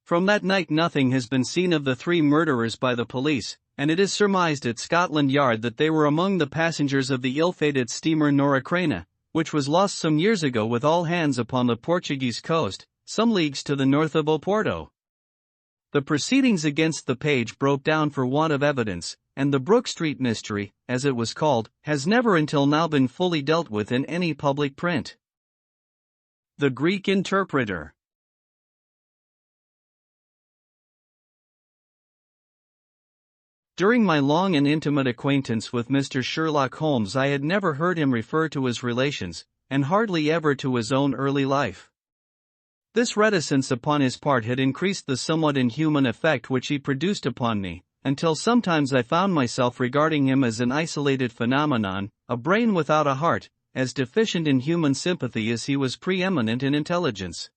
From that night nothing has been seen of the three murderers by the police, and it is surmised at Scotland Yard that they were among the passengers of the ill-fated steamer Nora Creina, which was lost some years ago with all hands upon the Portuguese coast, some leagues to the north of Oporto. The proceedings against the page broke down for want of evidence, and the Brook Street mystery, as it was called, has never until now been fully dealt with in any public print. The Greek Interpreter. During my long and intimate acquaintance with Mr. Sherlock Holmes, I had never heard him refer to his relations, and hardly ever to his own early life. This reticence upon his part had increased the somewhat inhuman effect which he produced upon me, until sometimes I found myself regarding him as an isolated phenomenon, a brain without a heart, as deficient in human sympathy as he was preeminent in intelligence.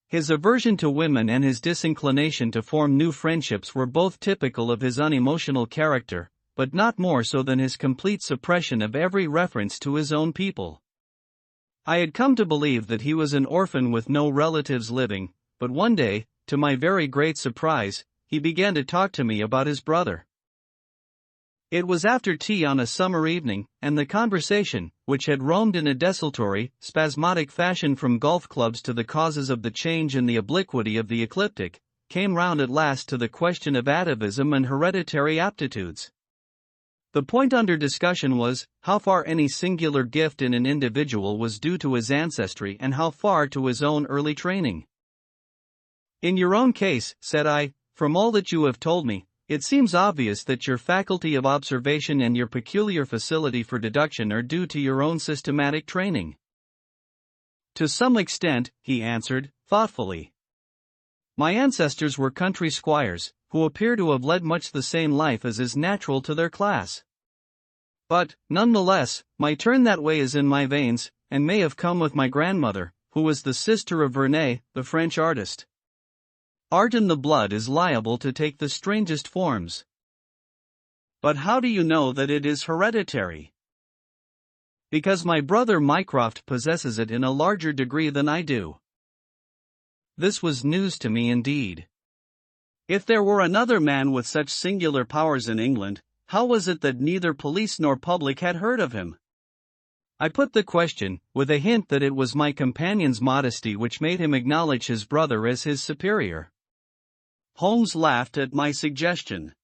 His aversion to women and his disinclination to form new friendships were both typical of his unemotional character, but not more so than his complete suppression of every reference to his own people. I had come to believe that he was an orphan with no relatives living, but one day, to my very great surprise, he began to talk to me about his brother. It was after tea on a summer evening, and the conversation, which had roamed in a desultory, spasmodic fashion from golf clubs to the causes of the change and the obliquity of the ecliptic, came round at last to the question of atavism and hereditary aptitudes. The point under discussion was, how far any singular gift in an individual was due to his ancestry and how far to his own early training. In your own case, said I, from all that you have told me, it seems obvious that your faculty of observation and your peculiar facility for deduction are due to your own systematic training. To some extent, he answered, thoughtfully. My ancestors were country squires, who appear to have led much the same life as is natural to their class. But, nonetheless, my turn that way is in my veins, and may have come with my grandmother, who was the sister of Vernet, the French artist. Art in the blood is liable to take the strangest forms. But how do you know that it is hereditary? Because my brother Mycroft possesses it in a larger degree than I do. This was news to me indeed. If there were another man with such singular powers in England, how was it that neither police nor public had heard of him? I put the question, with a hint that it was my companion's modesty which made him acknowledge his brother as his superior. Holmes laughed at my suggestion.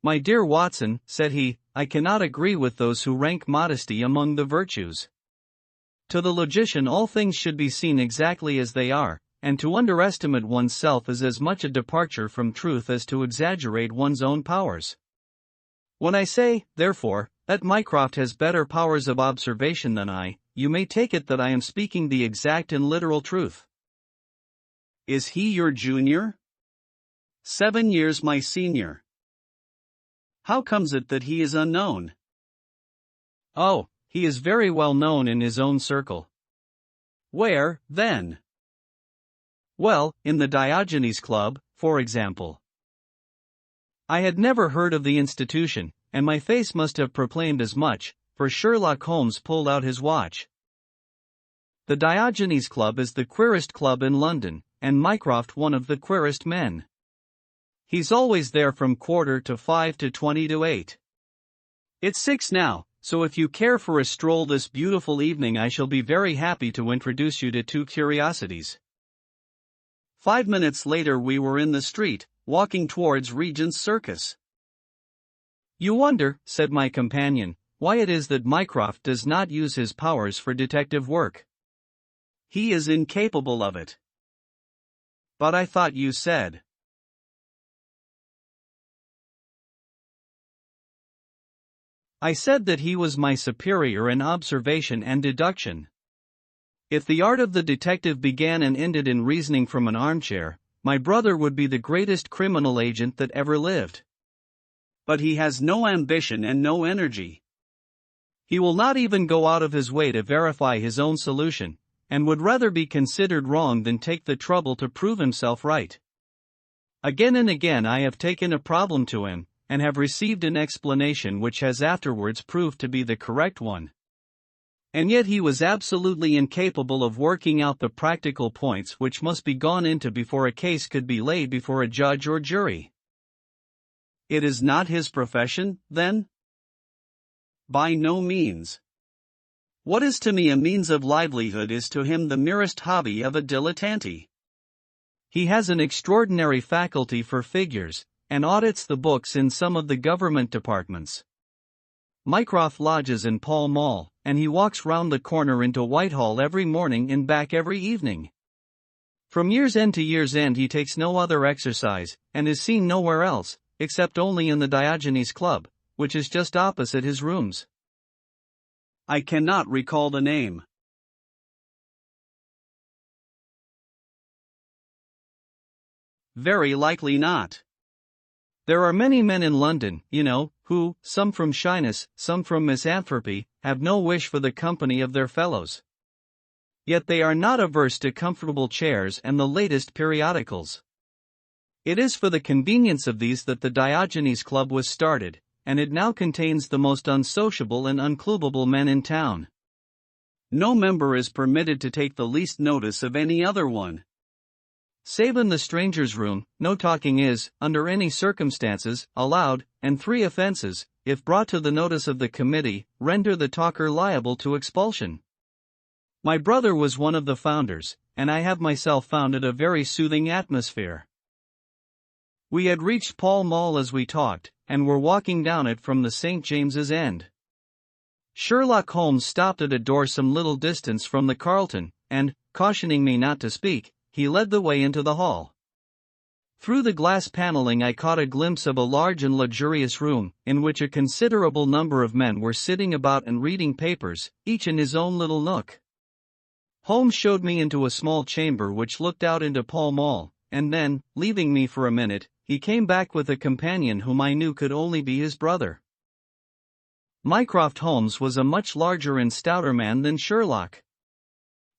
My dear Watson, said he, I cannot agree with those who rank modesty among the virtues. To the logician all things should be seen exactly as they are, and to underestimate oneself is as much a departure from truth as to exaggerate one's own powers. When I say, therefore, that Mycroft has better powers of observation than I, you may take it that I am speaking the exact and literal truth. Is he your junior? 7 years my senior. How comes it that he is unknown? Oh, he is very well known in his own circle. Where, then? Well, in the Diogenes Club, for example. I had never heard of the institution, and my face must have proclaimed as much, for Sherlock Holmes pulled out his watch. The Diogenes Club is the queerest club in London, and Mycroft one of the queerest men. He's always there from 5:45 to 7:50. It's 6 now, so if you care for a stroll this beautiful evening I shall be very happy to introduce you to two curiosities. 5 minutes later we were in the street, walking towards Regent's Circus. You wonder, said my companion, why it is that Mycroft does not use his powers for detective work. He is incapable of it. But I thought you said. I said that he was my superior in observation and deduction. If the art of the detective began and ended in reasoning from an armchair, my brother would be the greatest criminal agent that ever lived. But he has no ambition and no energy. He will not even go out of his way to verify his own solution, and would rather be considered wrong than take the trouble to prove himself right. Again and again I have taken a problem to him, and have received an explanation which has afterwards proved to be the correct one. And yet he was absolutely incapable of working out the practical points which must be gone into before a case could be laid before a judge or jury. It is not his profession, then? By no means. What is to me a means of livelihood is to him the merest hobby of a dilettante. He has an extraordinary faculty for figures, and audits the books in some of the government departments. Mycroft lodges in Pall Mall, and he walks round the corner into Whitehall every morning and back every evening. From year's end to year's end he takes no other exercise, and is seen nowhere else, except only in the Diogenes Club, which is just opposite his rooms. I cannot recall the name. Very likely not. There are many men in London, you know, who, some from shyness, some from misanthropy, have no wish for the company of their fellows. Yet they are not averse to comfortable chairs and the latest periodicals. It is for the convenience of these that the Diogenes Club was started, and it now contains the most unsociable and unclubable men in town. No member is permitted to take the least notice of any other one. Save in the stranger's room, no talking is, under any circumstances, allowed, and 3 offences, if brought to the notice of the committee, render the talker liable to expulsion. My brother was one of the founders, and I have myself found it a very soothing atmosphere. We had reached Pall Mall as we talked, and were walking down it from the St. James's End. Sherlock Holmes stopped at a door some little distance from the Carlton, and, cautioning me not to speak, he led the way into the hall. Through the glass paneling I caught a glimpse of a large and luxurious room, in which a considerable number of men were sitting about and reading papers, each in his own little nook. Holmes showed me into a small chamber which looked out into Pall Mall, and then, leaving me for a minute, he came back with a companion whom I knew could only be his brother. Mycroft Holmes was a much larger and stouter man than Sherlock.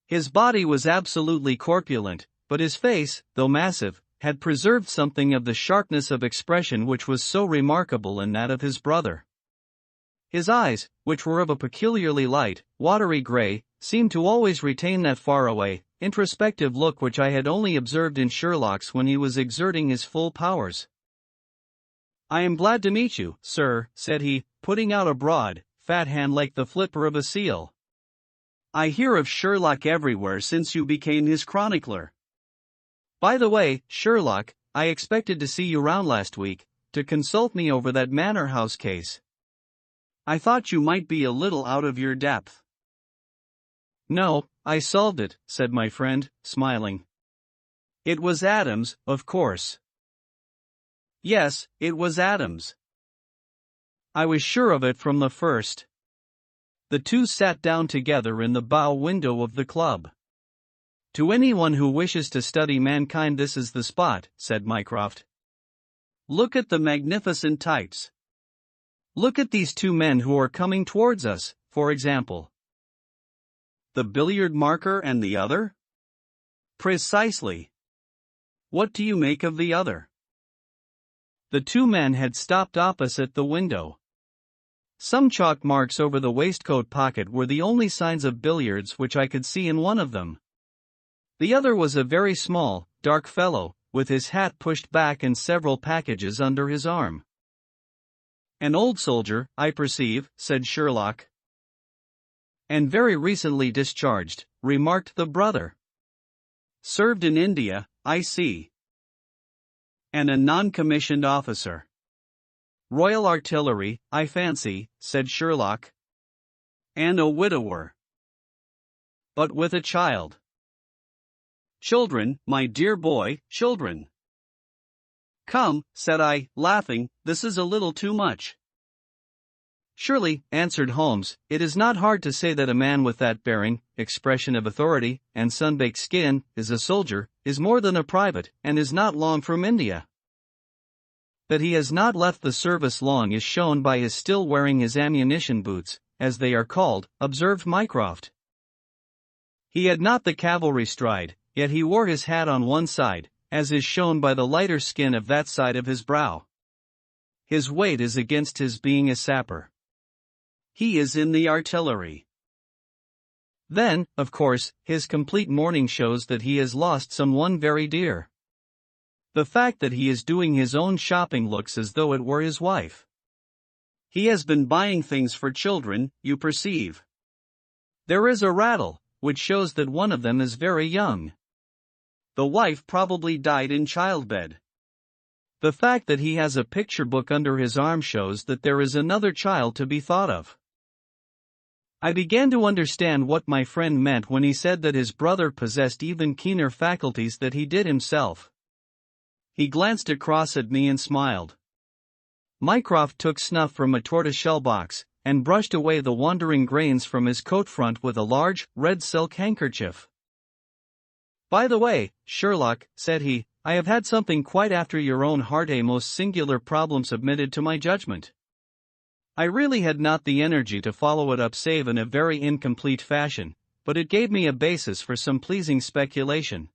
His body was absolutely corpulent, but his face, though massive, had preserved something of the sharpness of expression which was so remarkable in that of his brother. His eyes, which were of a peculiarly light, watery gray, seemed to always retain that far-away, introspective look which I had only observed in Sherlock's when he was exerting his full powers. "I am glad to meet you, sir," said he, putting out a broad, fat hand like the flipper of a seal. "I hear of Sherlock everywhere since you became his chronicler. By the way, Sherlock, I expected to see you round last week, to consult me over that Manor House case. I thought you might be a little out of your depth." "No, I solved it," said my friend, smiling. "It was Adams, of course." "Yes, it was Adams. I was sure of it from the first." The two sat down together in the bow window of the club. "To anyone who wishes to study mankind this is the spot," said Mycroft. "Look at the magnificent types. Look at these 2 men who are coming towards us, for example. The billiard marker and the other?" "Precisely. What do you make of the other?" The two men had stopped opposite the window. Some chalk marks over the waistcoat pocket were the only signs of billiards which I could see in one of them. The other was a very small, dark fellow, with his hat pushed back and several packages under his arm. "An old soldier, I perceive," said Sherlock. "And very recently discharged," remarked the brother. "Served in India, I see. And a non-commissioned officer. Royal Artillery, I fancy," said Sherlock. "And a widower. But with a child." "Children, my dear boy, children." "Come," said I, laughing, "this is a little too much." "Surely," answered Holmes, "it is not hard to say that a man with that bearing, expression of authority, and sun-baked skin, is a soldier, is more than a private, and is not long from India. That he has not left the service long is shown by his still wearing his ammunition boots, as they are called," observed Mycroft. "He had not the cavalry stride, yet he wore his hat on one side, as is shown by the lighter skin of that side of his brow. His weight is against his being a sapper. He is in the artillery. Then, of course, his complete mourning shows that he has lost someone very dear. The fact that he is doing his own shopping looks as though it were his wife. He has been buying things for children, you perceive. There is a rattle, which shows that one of them is very young. The wife probably died in childbed. The fact that he has a picture book under his arm shows that there is another child to be thought of." I began to understand what my friend meant when he said that his brother possessed even keener faculties than he did himself. He glanced across at me and smiled. Mycroft took snuff from a tortoiseshell box, and brushed away the wandering grains from his coat front with a large, red silk handkerchief. "By the way, Sherlock," said he, "I have had something quite after your own heart, a most singular problem submitted to my judgment. I really had not the energy to follow it up save in a very incomplete fashion, but it gave me a basis for some pleasing speculation.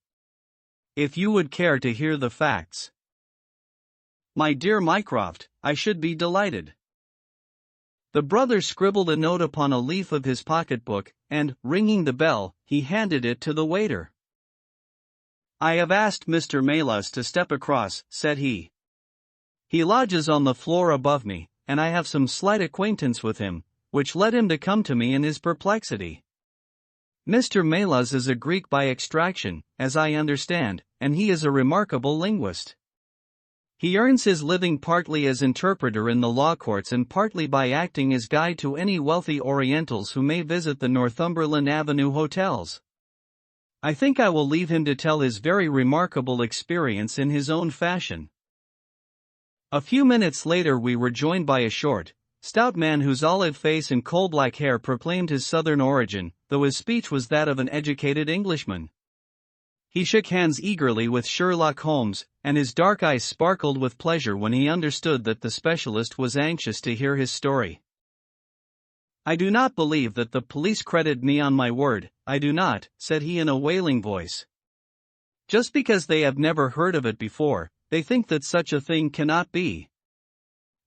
If you would care to hear the facts." "My dear Mycroft, I should be delighted." The brother scribbled a note upon a leaf of his pocketbook, and, ringing the bell, he handed it to the waiter. "I have asked Mr. Melas to step across," said he. "He lodges on the floor above me, and I have some slight acquaintance with him, which led him to come to me in his perplexity. Mr. Melas is a Greek by extraction, as I understand, and he is a remarkable linguist. He earns his living partly as interpreter in the law courts and partly by acting as guide to any wealthy Orientals who may visit the Northumberland Avenue hotels. I think I will leave him to tell his very remarkable experience in his own fashion." A few minutes later we were joined by a short, stout man whose olive face and coal-black hair proclaimed his southern origin, though his speech was that of an educated Englishman. He shook hands eagerly with Sherlock Holmes, and his dark eyes sparkled with pleasure when he understood that the specialist was anxious to hear his story. "I do not believe that the police credit me on my word, I do not," said he in a wailing voice. "Just because they have never heard of it before, they think that such a thing cannot be.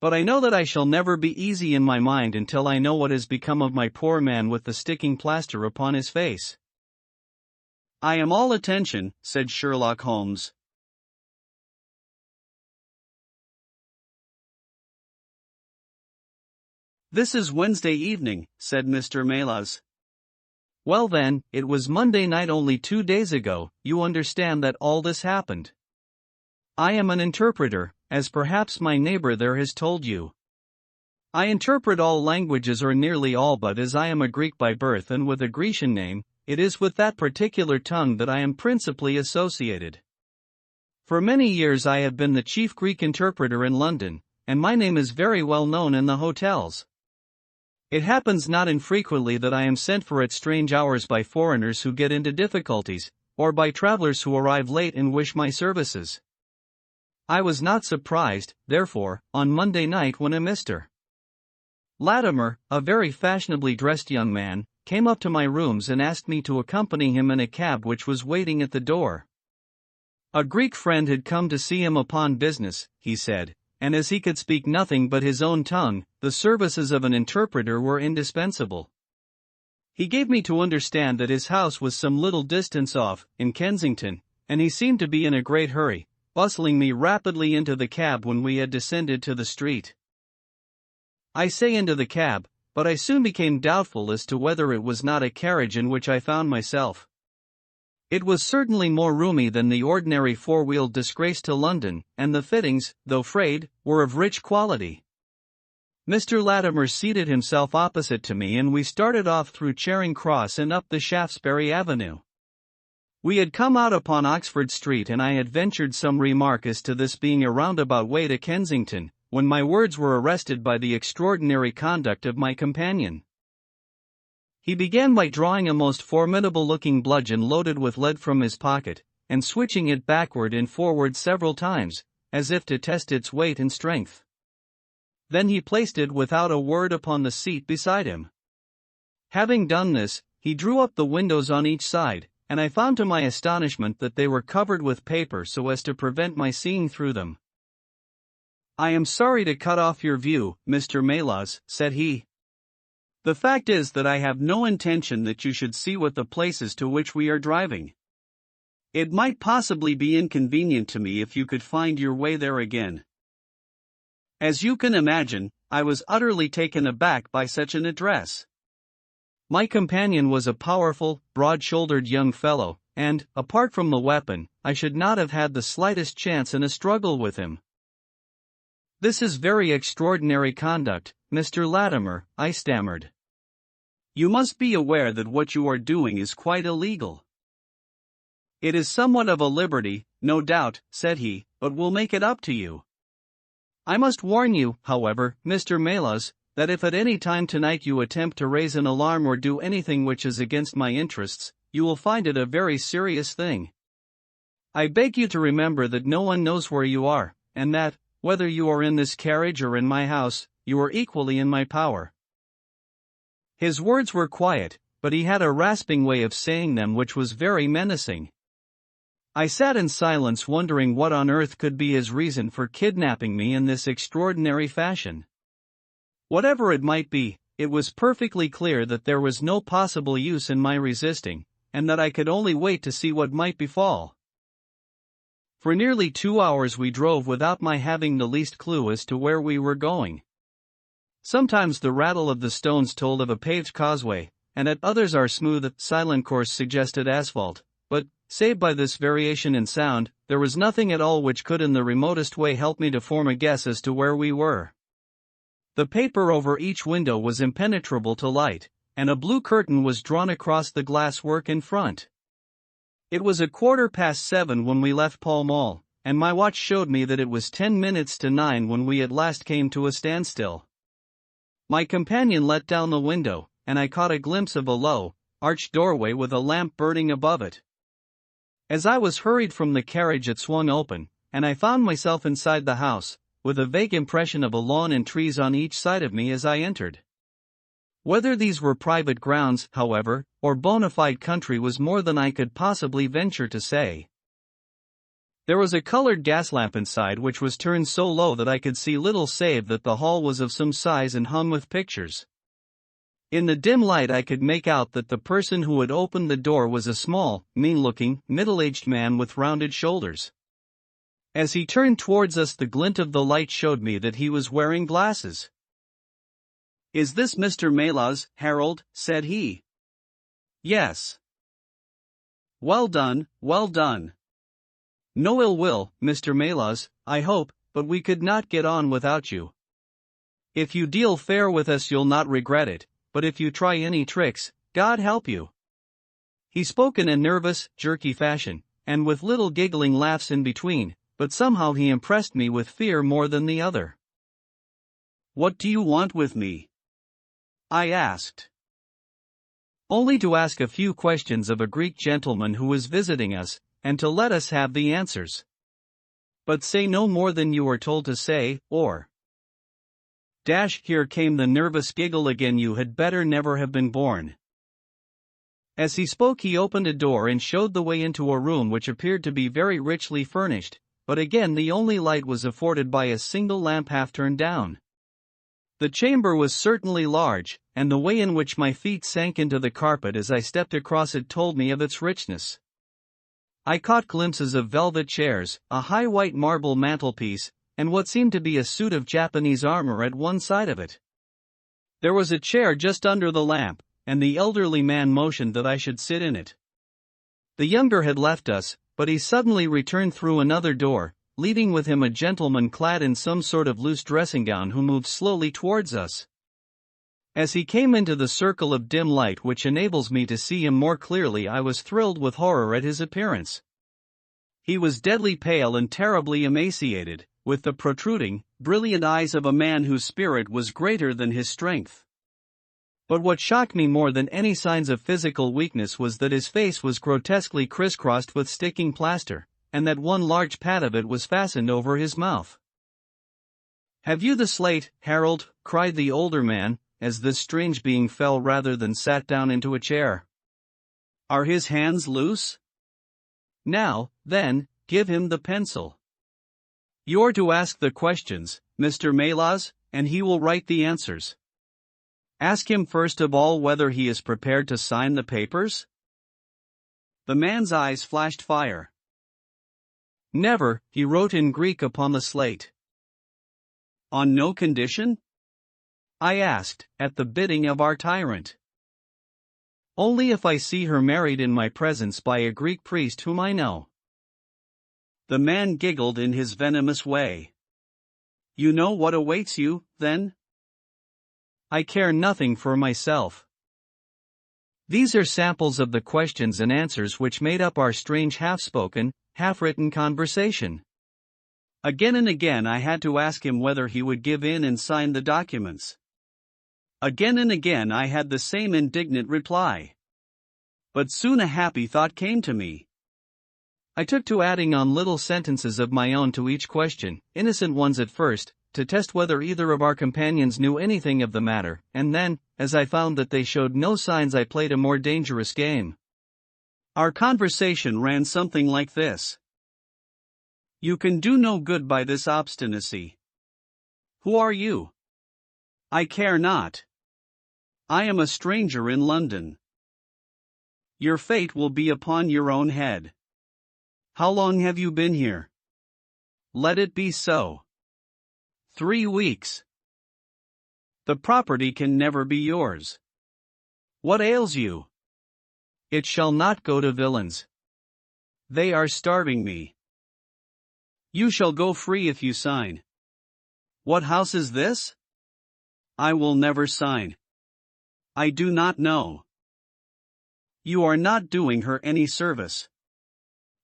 But I know that I shall never be easy in my mind until I know what has become of my poor man with the sticking plaster upon his face." "I am all attention," said Sherlock Holmes. "This is Wednesday evening," said Mr. Melas. "Well then, it was Monday night only 2 days ago, you understand that all this happened. I am an interpreter, as perhaps my neighbor there has told you. I interpret all languages or nearly all, but as I am a Greek by birth and with a Grecian name, it is with that particular tongue that I am principally associated. For many years I have been the chief Greek interpreter in London, and my name is very well known in the hotels. It happens not infrequently that I am sent for at strange hours by foreigners who get into difficulties, or by travelers who arrive late and wish my services. I was not surprised, therefore, on Monday night when a Mr. Latimer, a very fashionably dressed young man, came up to my rooms and asked me to accompany him in a cab which was waiting at the door. A Greek friend had come to see him upon business, he said, and as he could speak nothing but his own tongue, the services of an interpreter were indispensable. He gave me to understand that his house was some little distance off, in Kensington, and he seemed to be in a great hurry, bustling me rapidly into the cab when we had descended to the street. I say into the cab, but I soon became doubtful as to whether it was not a carriage in which I found myself. It was certainly more roomy than the ordinary four-wheeled disgrace to London, and the fittings, though frayed, were of rich quality. Mr. Latimer seated himself opposite to me and we started off through Charing Cross and up the Shaftesbury Avenue. We had come out upon Oxford Street and I had ventured some remark as to this being a roundabout way to Kensington, when my words were arrested by the extraordinary conduct of my companion. He began by drawing a most formidable-looking bludgeon loaded with lead from his pocket, and switching it backward and forward several times, as if to test its weight and strength. Then he placed it without a word upon the seat beside him. Having done this, he drew up the windows on each side, and I found to my astonishment that they were covered with paper so as to prevent my seeing through them. "I am sorry to cut off your view, Mr. Maylaws," said he. "The fact is that I have no intention that you should see what the places to which we are driving. It might possibly be inconvenient to me if you could find your way there again." As you can imagine, I was utterly taken aback by such an address. My companion was a powerful, broad-shouldered young fellow, and, apart from the weapon, I should not have had the slightest chance in a struggle with him. "This is very extraordinary conduct, Mr. Latimer," I stammered. "You must be aware that what you are doing is quite illegal." "It is somewhat of a liberty, no doubt," said he, "but we'll make it up to you. I must warn you, however, Mr. Maylaws, that if at any time tonight you attempt to raise an alarm or do anything which is against my interests, you will find it a very serious thing. I beg you to remember that no one knows where you are, and that, whether you are in this carriage or in my house, you are equally in my power." His words were quiet, but he had a rasping way of saying them which was very menacing. I sat in silence wondering what on earth could be his reason for kidnapping me in this extraordinary fashion. Whatever it might be, it was perfectly clear that there was no possible use in my resisting, and that I could only wait to see what might befall. For nearly 2 hours we drove without my having the least clue as to where we were going. Sometimes the rattle of the stones told of a paved causeway, and at others our smooth, silent course suggested asphalt, but, save by this variation in sound, there was nothing at all which could in the remotest way help me to form a guess as to where we were. The paper over each window was impenetrable to light, and a blue curtain was drawn across the glass work in front. It was 7:15 when we left Pall Mall, and my watch showed me that it was 10 minutes to 9 when we at last came to a standstill. My companion let down the window, and I caught a glimpse of a low, arched doorway with a lamp burning above it. As I was hurried from the carriage it swung open, and I found myself inside the house, with a vague impression of a lawn and trees on each side of me as I entered. Whether these were private grounds, however, or bona fide country was more than I could possibly venture to say. There was a colored gas lamp inside which was turned so low that I could see little save that the hall was of some size and hung with pictures. In the dim light I could make out that the person who had opened the door was a small, mean-looking, middle-aged man with rounded shoulders. As he turned towards us the glint of the light showed me that he was wearing glasses. "Is this Mr. Maylaws, Harold?" said he. "Yes." "Well done, well done. No ill will, Mr. Maylaws, I hope, but we could not get on without you. If you deal fair with us you'll not regret it, but if you try any tricks, God help you." He spoke in a nervous, jerky fashion, and with little giggling laughs in between, but somehow he impressed me with fear more than the other. "What do you want with me?" I asked. "Only to ask a few questions of a Greek gentleman who is visiting us, and to let us have the answers. But say no more than you are told to say, or—" Here came the nervous giggle again. "You had better never have been born." As he spoke he opened a door and showed the way into a room which appeared to be very richly furnished, but again the only light was afforded by a single lamp half turned down. The chamber was certainly large, and the way in which my feet sank into the carpet as I stepped across it told me of its richness. I caught glimpses of velvet chairs, a high white marble mantelpiece, and what seemed to be a suit of Japanese armor at one side of it. There was a chair just under the lamp, and the elderly man motioned that I should sit in it. The younger had left us, but he suddenly returned through another door, leading with him a gentleman clad in some sort of loose dressing gown who moved slowly towards us. As he came into the circle of dim light which enables me to see him more clearly, I was thrilled with horror at his appearance. He was deadly pale and terribly emaciated, with the protruding, brilliant eyes of a man whose spirit was greater than his strength. But what shocked me more than any signs of physical weakness was that his face was grotesquely crisscrossed with sticking plaster, and that one large pat of it was fastened over his mouth. "Have you the slate, Harold?" cried the older man, as this strange being fell rather than sat down into a chair. "Are his hands loose? Now, then, give him the pencil. You're to ask the questions, Mr. Maylaws, and he will write the answers. Ask him first of all whether he is prepared to sign the papers?" The man's eyes flashed fire. "Never," he wrote in Greek upon the slate. "On no condition?" I asked, at the bidding of our tyrant. "Only if I see her married in my presence by a Greek priest whom I know." The man giggled in his venomous way. "You know what awaits you, then?" "I care nothing for myself." These are samples of the questions and answers which made up our strange half-spoken, half-written conversation. Again and again I had to ask him whether he would give in and sign the documents. Again and again I had the same indignant reply. But soon a happy thought came to me. I took to adding on little sentences of my own to each question, innocent ones at first, to test whether either of our companions knew anything of the matter, and then, as I found that they showed no signs, I played a more dangerous game. Our conversation ran something like this. "You can do no good by this obstinacy. Who are you?" "I care not. I am a stranger in London." "Your fate will be upon your own head. How long have you been here?" "Let it be so." 3 weeks. "The property can never be yours." "What ails you?" "It shall not go to villains. They are starving me." "You shall go free if you sign." "What house is this?" "I will never sign. I do not know." "You are not doing her any service."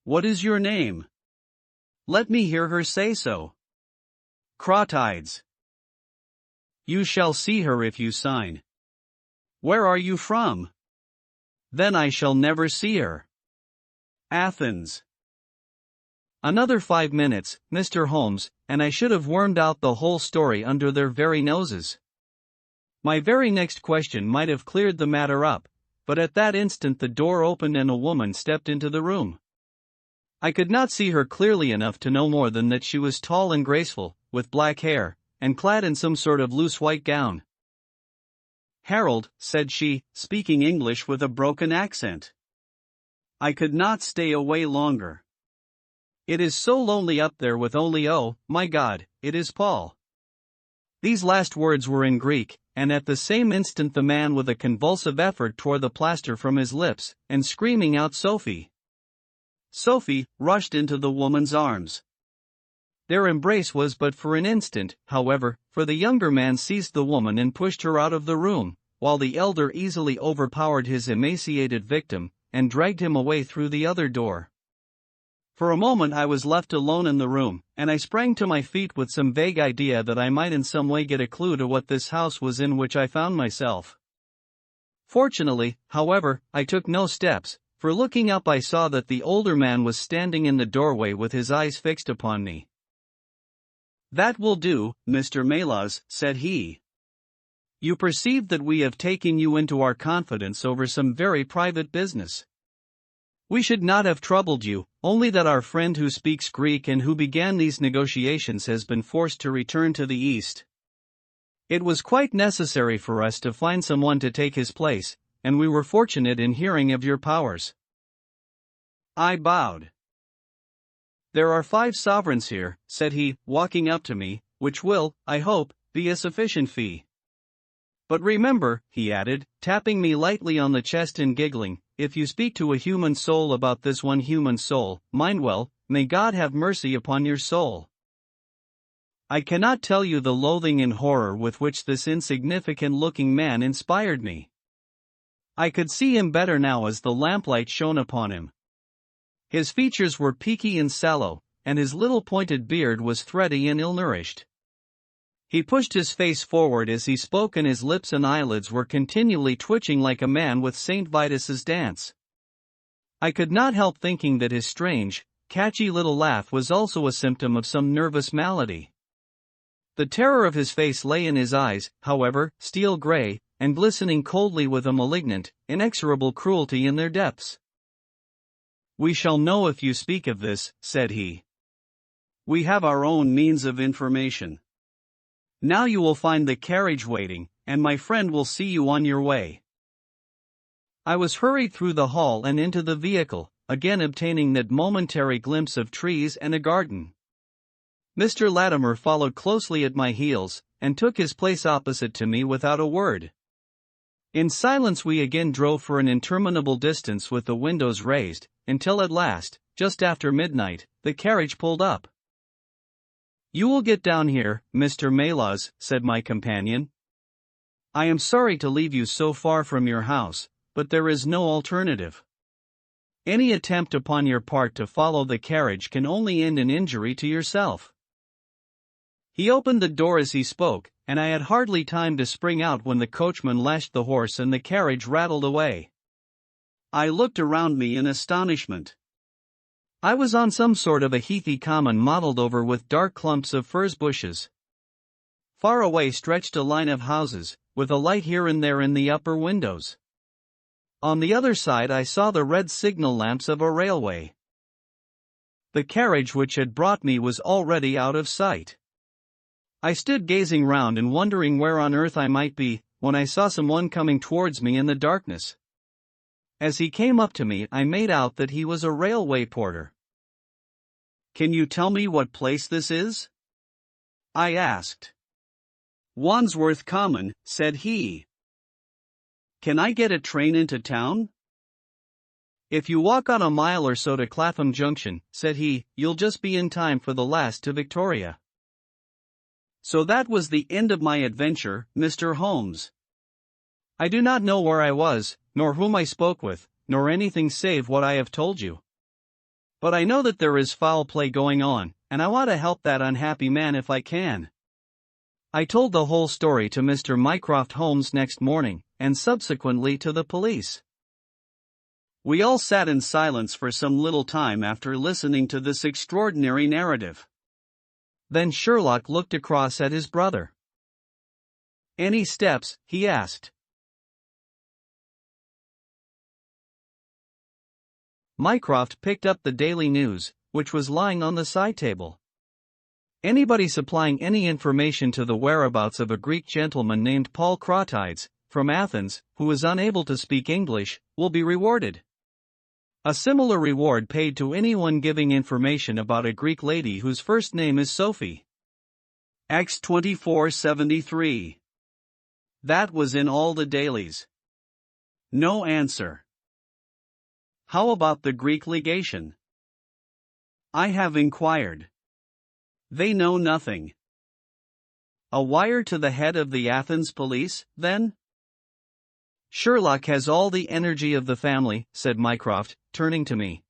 "What is your name?" "Let me hear her say so." "Crawtides." "You shall see her if you sign." "Where are you from?" "Then I shall never see her." "Athens." Another 5 minutes, Mr. Holmes, and I should have wormed out the whole story under their very noses. My very next question might have cleared the matter up, but at that instant the door opened and a woman stepped into the room. I could not see her clearly enough to know more than that she was tall and graceful, with black hair, and clad in some sort of loose white gown. "Harold," said she, speaking English with a broken accent. I could not stay away longer. "It is so lonely up there with only, oh, my God, it is Paul." These last words were in Greek, and at the same instant the man with a convulsive effort tore the plaster from his lips, and screaming out "Sophie!" Sophie rushed into the woman's arms. Their embrace was but for an instant, however, for the younger man seized the woman and pushed her out of the room, while the elder easily overpowered his emaciated victim, and dragged him away through the other door. For a moment I was left alone in the room, and I sprang to my feet with some vague idea that I might in some way get a clue to what this house was in which I found myself. Fortunately, however, I took no steps, for looking up I saw that the older man was standing in the doorway with his eyes fixed upon me. "That will do, Mr. Maylaws," said he. "You perceive that we have taken you into our confidence over some very private business. We should not have troubled you, only that our friend who speaks Greek and who began these negotiations has been forced to return to the East. It was quite necessary for us to find someone to take his place, and we were fortunate in hearing of your powers." I bowed. "There are 5 sovereigns here," said he, walking up to me, "which will, I hope, be a sufficient fee. But remember," he added, tapping me lightly on the chest and giggling, "if you speak to a human soul about this one human soul, mind well, may God have mercy upon your soul." I cannot tell you the loathing and horror with which this insignificant-looking man inspired me. I could see him better now as the lamplight shone upon him. His features were peaky and sallow, and his little pointed beard was thready and ill-nourished. He pushed his face forward as he spoke, and his lips and eyelids were continually twitching like a man with St. Vitus's dance. I could not help thinking that his strange, catchy little laugh was also a symptom of some nervous malady. The terror of his face lay in his eyes, however, steel gray, and glistening coldly with a malignant, inexorable cruelty in their depths. "We shall know if you speak of this," said he. "We have our own means of information. Now you will find the carriage waiting, and my friend will see you on your way." I was hurried through the hall and into the vehicle, again obtaining that momentary glimpse of trees and a garden. Mr. Latimer followed closely at my heels, and took his place opposite to me without a word. In silence we again drove for an interminable distance with the windows raised, until at last, just after midnight, the carriage pulled up. "You will get down here, Mr. Maylaws," said my companion. "I am sorry to leave you so far from your house, but there is no alternative. Any attempt upon your part to follow the carriage can only end in injury to yourself." He opened the door as he spoke, and I had hardly time to spring out when the coachman lashed the horse and the carriage rattled away. I looked around me in astonishment. I was on some sort of a heathy common mottled over with dark clumps of furze bushes. Far away stretched a line of houses, with a light here and there in the upper windows. On the other side I saw the red signal lamps of a railway. The carriage which had brought me was already out of sight. I stood gazing round and wondering where on earth I might be, when I saw someone coming towards me in the darkness. As he came up to me, I made out that he was a railway porter. "Can you tell me what place this is?" I asked. "Wandsworth Common," said he. "Can I get a train into town?" "If you walk on a mile or so to Clapham Junction," said he, "you'll just be in time for the last to Victoria." So that was the end of my adventure, Mr. Holmes. I do not know where I was, nor whom I spoke with, nor anything save what I have told you. But I know that there is foul play going on, and I want to help that unhappy man if I can. I told the whole story to Mr. Mycroft Holmes next morning, and subsequently to the police. We all sat in silence for some little time after listening to this extraordinary narrative. Then Sherlock looked across at his brother. "Any steps?" he asked. Mycroft picked up the Daily News, which was lying on the side table. "Anybody supplying any information to the whereabouts of a Greek gentleman named Paul Crotides, from Athens, who is unable to speak English, will be rewarded. A similar reward paid to anyone giving information about a Greek lady whose first name is Sophie." Acts 24:73. That was in all the dailies. No answer. How about the Greek legation? I have inquired. They know nothing. A wire to the head of the Athens police, then? Sherlock has all the energy of the family, said Mycroft, turning to me.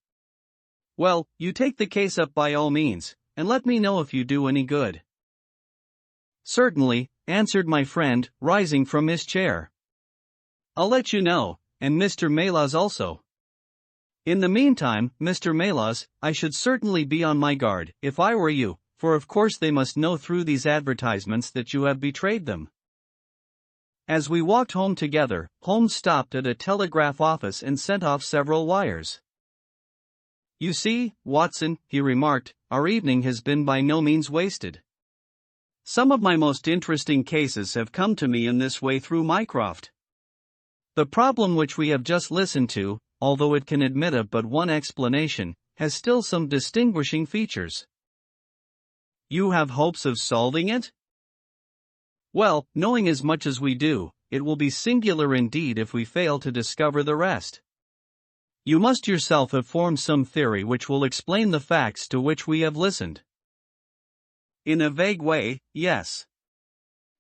Well, you take the case up by all means, and let me know if you do any good. Certainly, answered my friend, rising from his chair. I'll let you know, and Mr. Maylaws also. In the meantime, Mr. Maylaws, I should certainly be on my guard, if I were you, for of course they must know through these advertisements that you have betrayed them. As we walked home together, Holmes stopped at a telegraph office and sent off several wires. You see, Watson, he remarked, our evening has been by no means wasted. Some of my most interesting cases have come to me in this way through Mycroft. The problem which we have just listened to, although it can admit of but one explanation, has still some distinguishing features. You have hopes of solving it? Well, knowing as much as we do, it will be singular indeed if we fail to discover the rest. You must yourself have formed some theory which will explain the facts to which we have listened. In a vague way, yes.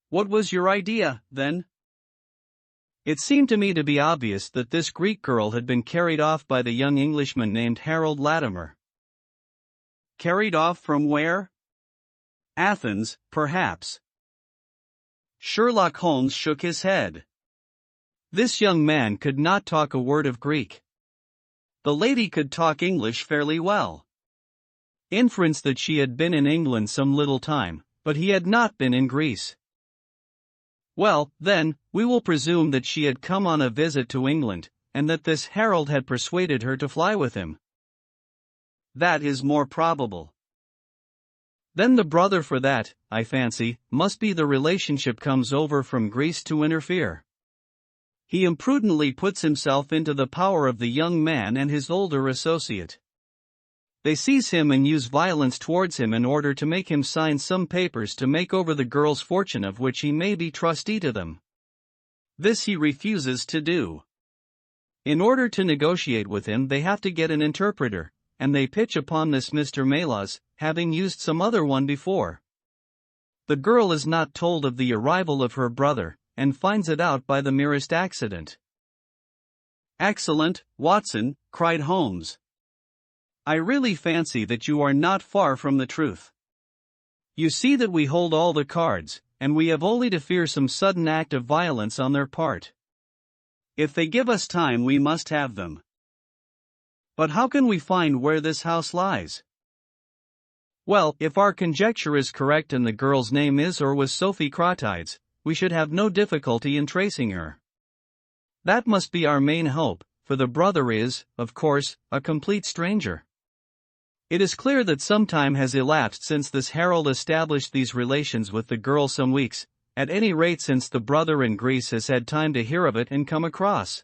What was your idea, then? It seemed to me to be obvious that this Greek girl had been carried off by the young Englishman named Harold Latimer. Carried off from where? Athens, perhaps. Sherlock Holmes shook his head. This young man could not talk a word of Greek. The lady could talk English fairly well. Inference that she had been in England some little time, but he had not been in Greece. Well, then, we will presume that she had come on a visit to England, and that this Harold had persuaded her to fly with him. That is more probable. Then the brother for that, I fancy, must be the relationship comes over from Greece to interfere. He imprudently puts himself into the power of the young man and his older associate. They seize him and use violence towards him in order to make him sign some papers to make over the girl's fortune of which he may be trustee to them. This he refuses to do. In order to negotiate with him they have to get an interpreter, and they pitch upon this Mr. Melas, having used some other one before. The girl is not told of the arrival of her brother, and finds it out by the merest accident. Excellent, Watson, cried Holmes. I really fancy that you are not far from the truth. You see that we hold all the cards, and we have only to fear some sudden act of violence on their part. If they give us time we must have them. But how can we find where this house lies? Well, if our conjecture is correct and the girl's name is or was Sophie Cratides, we should have no difficulty in tracing her. That must be our main hope, for the brother is, of course, a complete stranger. It is clear that some time has elapsed since this Harold established these relations with the girl, some weeks, at any rate since the brother in Greece has had time to hear of it and come across.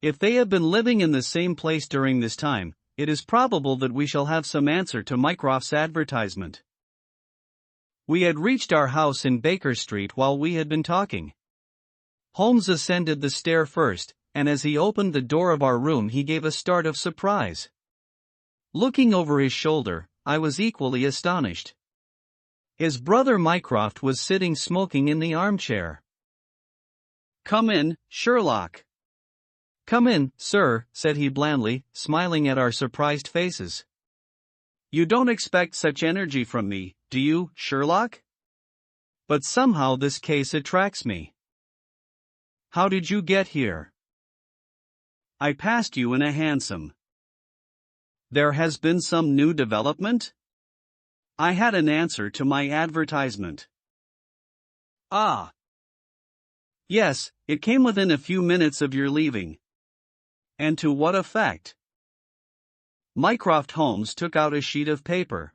If they have been living in the same place during this time, it is probable that we shall have some answer to Mycroft's advertisement. We had reached our house in Baker Street while we had been talking. Holmes ascended the stair first, and as he opened the door of our room he gave a start of surprise. Looking over his shoulder, I was equally astonished. His brother Mycroft was sitting smoking in the armchair. Come in, Sherlock. Come in, sir, said he blandly, smiling at our surprised faces. You don't expect such energy from me, do you, Sherlock? But somehow this case attracts me. How did you get here? I passed you in a hansom. There has been some new development? I had an answer to my advertisement. Ah. Yes, it came within a few minutes of your leaving. And to what effect? Mycroft Holmes took out a sheet of paper.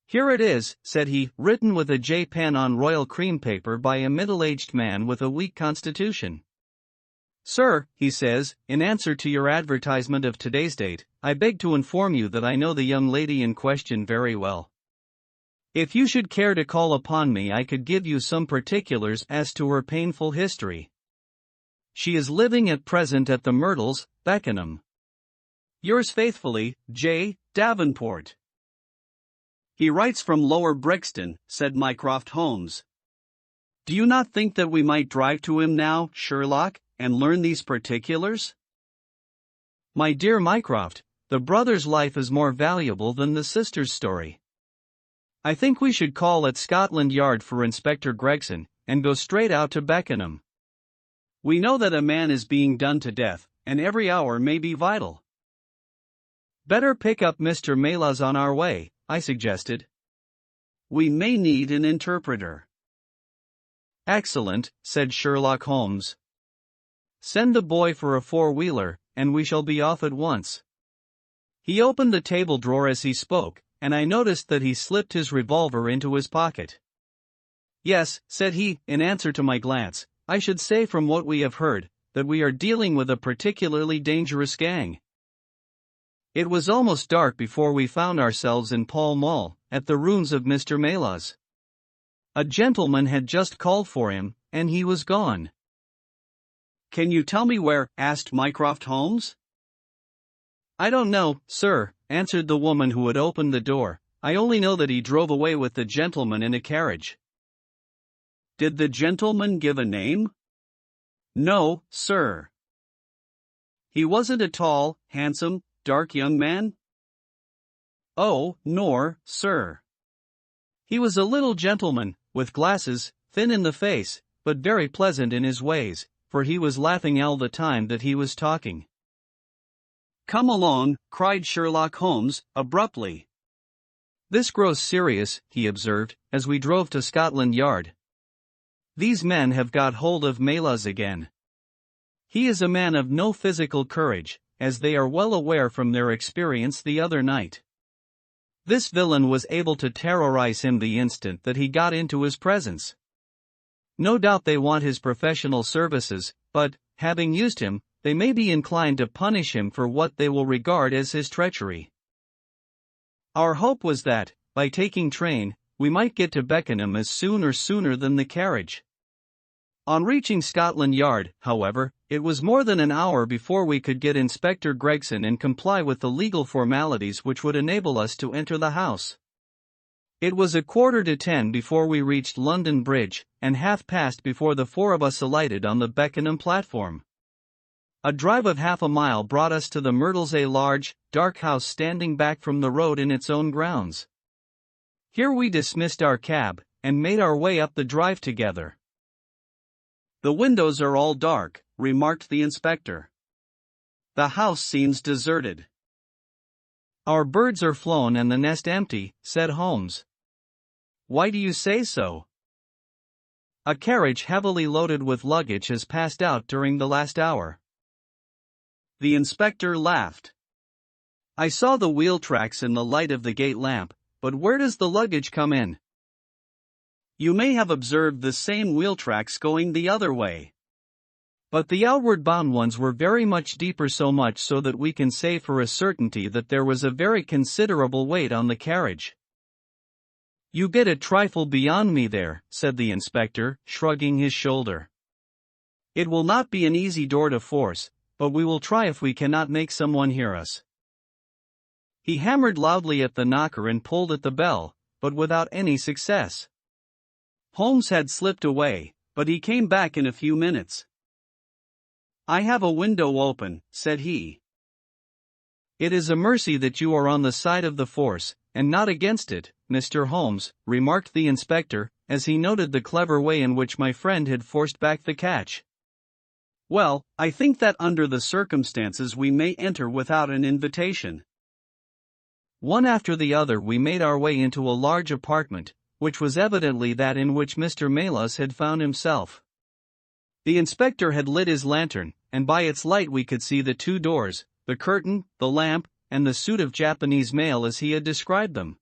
Here it is, said he, written with a J pen on royal cream paper by a middle-aged man with a weak constitution. Sir, he says, in answer to your advertisement of today's date, I beg to inform you that I know the young lady in question very well. If you should care to call upon me I could give you some particulars as to her painful history. She is living at present at the Myrtles, Beckenham. Yours faithfully, J. Davenport. He writes from Lower Brixton, said Mycroft Holmes. Do you not think that we might drive to him now, Sherlock, and learn these particulars? My dear Mycroft, the brother's life is more valuable than the sister's story. I think we should call at Scotland Yard for Inspector Gregson, and go straight out to Beckenham. We know that a man is being done to death, and every hour may be vital. Better pick up Mr. Melas on our way, I suggested. We may need an interpreter. Excellent, said Sherlock Holmes. Send the boy for a four-wheeler, and we shall be off at once. He opened the table drawer as he spoke, and I noticed that he slipped his revolver into his pocket. "Yes," said he, in answer to my glance, "I should say from what we have heard, that we are dealing with a particularly dangerous gang." It was almost dark before we found ourselves in Pall Mall, at the rooms of Mr. Mela's. A gentleman had just called for him, and he was gone. "Can you tell me where?" asked Mycroft Holmes. "I don't know, sir," answered the woman who had opened the door. "I only know that he drove away with the gentleman in a carriage." "Did the gentleman give a name?" "No, sir." "He wasn't a tall, handsome, dark young man?" "Oh, nor, sir. He was a little gentleman, with glasses, thin in the face, but very pleasant in his ways, for he was laughing all the time that he was talking." "Come along," cried Sherlock Holmes, abruptly. "This grows serious," he observed, as we drove to Scotland Yard. "These men have got hold of Melas again. He is a man of no physical courage, as they are well aware from their experience the other night. This villain was able to terrorize him the instant that he got into his presence. No doubt they want his professional services, but, having used him, they may be inclined to punish him for what they will regard as his treachery. Our hope was that, by taking train, we might get to Beckenham as soon or sooner than the carriage. On reaching Scotland Yard, however, it was more than an hour before we could get Inspector Gregson and comply with the legal formalities which would enable us to enter the house. It was 9:15 before we reached London Bridge, and 9:30 before the four of us alighted on the Beckenham platform. A drive of half a mile brought us to the Myrtles, a large, dark house standing back from the road in its own grounds. Here we dismissed our cab, and made our way up the drive together. "The windows are all dark," remarked the inspector. "The house seems deserted." "Our birds are flown and the nest empty," said Holmes. "Why do you say so?" "A carriage heavily loaded with luggage has passed out during the last hour." The inspector laughed. "I saw the wheel tracks in the light of the gate lamp, but where does the luggage come in?" "You may have observed the same wheel tracks going the other way. But the outward bound ones were very much deeper, so much so that we can say for a certainty that there was a very considerable weight on the carriage." "You get a trifle beyond me there," said the inspector, shrugging his shoulder. "It will not be an easy door to force, but we will try if we cannot make someone hear us." He hammered loudly at the knocker and pulled at the bell, but without any success. Holmes had slipped away, but he came back in a few minutes. "I have a window open," said he. "It is a mercy that you are on the side of the force, and not against it, Mr. Holmes," remarked the inspector, as he noted the clever way in which my friend had forced back the catch. "Well, I think that under the circumstances we may enter without an invitation." One after the other we made our way into a large apartment, which was evidently that in which Mr. Melas had found himself. The inspector had lit his lantern, and by its light we could see the two doors, the curtain, the lamp, and the suit of Japanese mail as he had described them.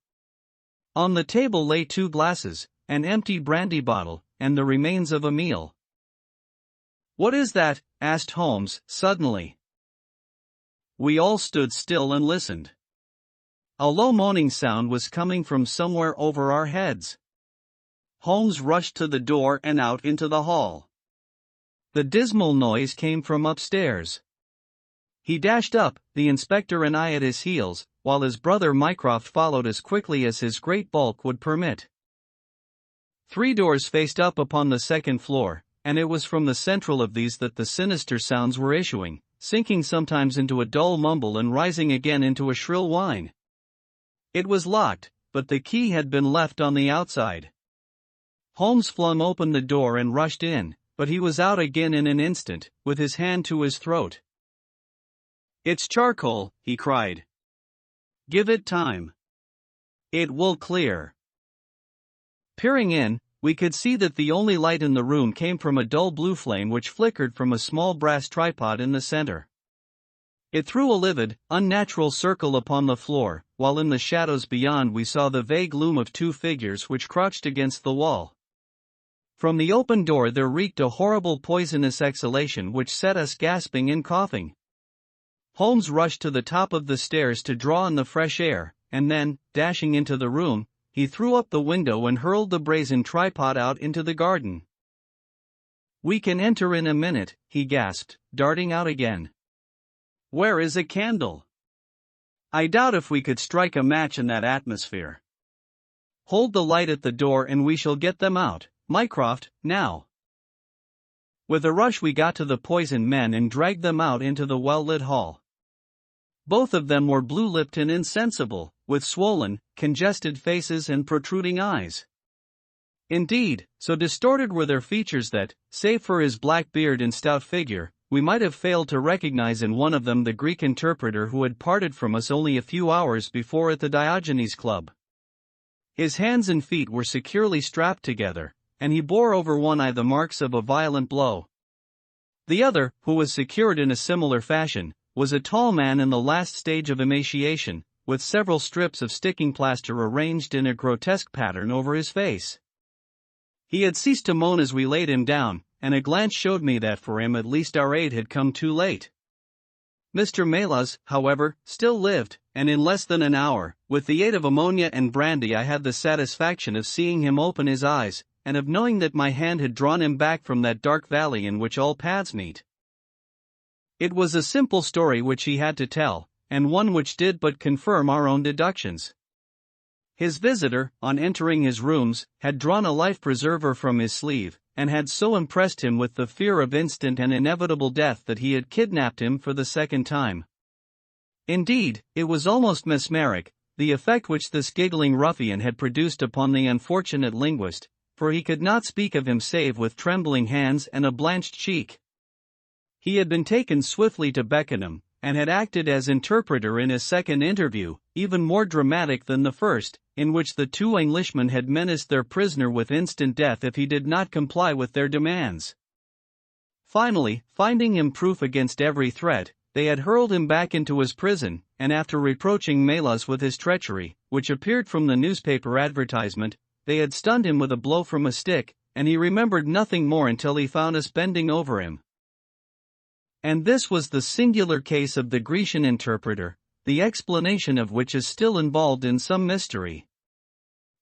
On the table lay 2 glasses, an empty brandy bottle, and the remains of a meal. "What is that?" asked Holmes, suddenly. We all stood still and listened. A low moaning sound was coming from somewhere over our heads. Holmes rushed to the door and out into the hall. The dismal noise came from upstairs. He dashed up, the inspector and I at his heels, while his brother Mycroft followed as quickly as his great bulk would permit. 3 doors faced up upon the second floor, and it was from the central of these that the sinister sounds were issuing, sinking sometimes into a dull mumble and rising again into a shrill whine. It was locked, but the key had been left on the outside. Holmes flung open the door and rushed in, but he was out again in an instant, with his hand to his throat. "It's charcoal," he cried. "Give it time. It will clear." Peering in, we could see that the only light in the room came from a dull blue flame which flickered from a small brass tripod in the center. It threw a livid, unnatural circle upon the floor, while in the shadows beyond we saw the vague loom of two figures which crouched against the wall. From the open door there reeked a horrible poisonous exhalation which set us gasping and coughing. Holmes rushed to the top of the stairs to draw in the fresh air, and then, dashing into the room, he threw up the window and hurled the brazen tripod out into the garden. "We can enter in a minute," he gasped, darting out again. "Where is a candle? I doubt if we could strike a match in that atmosphere. Hold the light at the door and we shall get them out, Mycroft, now." With a rush we got to the poisoned men and dragged them out into the well-lit hall. Both of them were blue-lipped and insensible, with swollen, congested faces and protruding eyes. Indeed, so distorted were their features that, save for his black beard and stout figure, we might have failed to recognize in one of them the Greek interpreter who had parted from us only a few hours before at the Diogenes Club. His hands and feet were securely strapped together, and he bore over one eye the marks of a violent blow. The other, who was secured in a similar fashion, was a tall man in the last stage of emaciation, with several strips of sticking plaster arranged in a grotesque pattern over his face. He had ceased to moan as we laid him down, and a glance showed me that for him at least our aid had come too late. Mr. Melas, however, still lived, and in less than an hour, with the aid of ammonia and brandy I had the satisfaction of seeing him open his eyes, and of knowing that my hand had drawn him back from that dark valley in which all paths meet. It was a simple story which he had to tell, and one which did but confirm our own deductions. His visitor, on entering his rooms, had drawn a life-preserver from his sleeve, and had so impressed him with the fear of instant and inevitable death that he had kidnapped him for the second time. Indeed, it was almost mesmeric, the effect which this giggling ruffian had produced upon the unfortunate linguist, for he could not speak of him save with trembling hands and a blanched cheek. He had been taken swiftly to Beckenham, and had acted as interpreter in a second interview, even more dramatic than the first, in which the two Englishmen had menaced their prisoner with instant death if he did not comply with their demands. Finally, finding him proof against every threat, they had hurled him back into his prison, and after reproaching Melas with his treachery, which appeared from the newspaper advertisement, they had stunned him with a blow from a stick, and he remembered nothing more until he found us bending over him. And this was the singular case of the Grecian interpreter, the explanation of which is still involved in some mystery.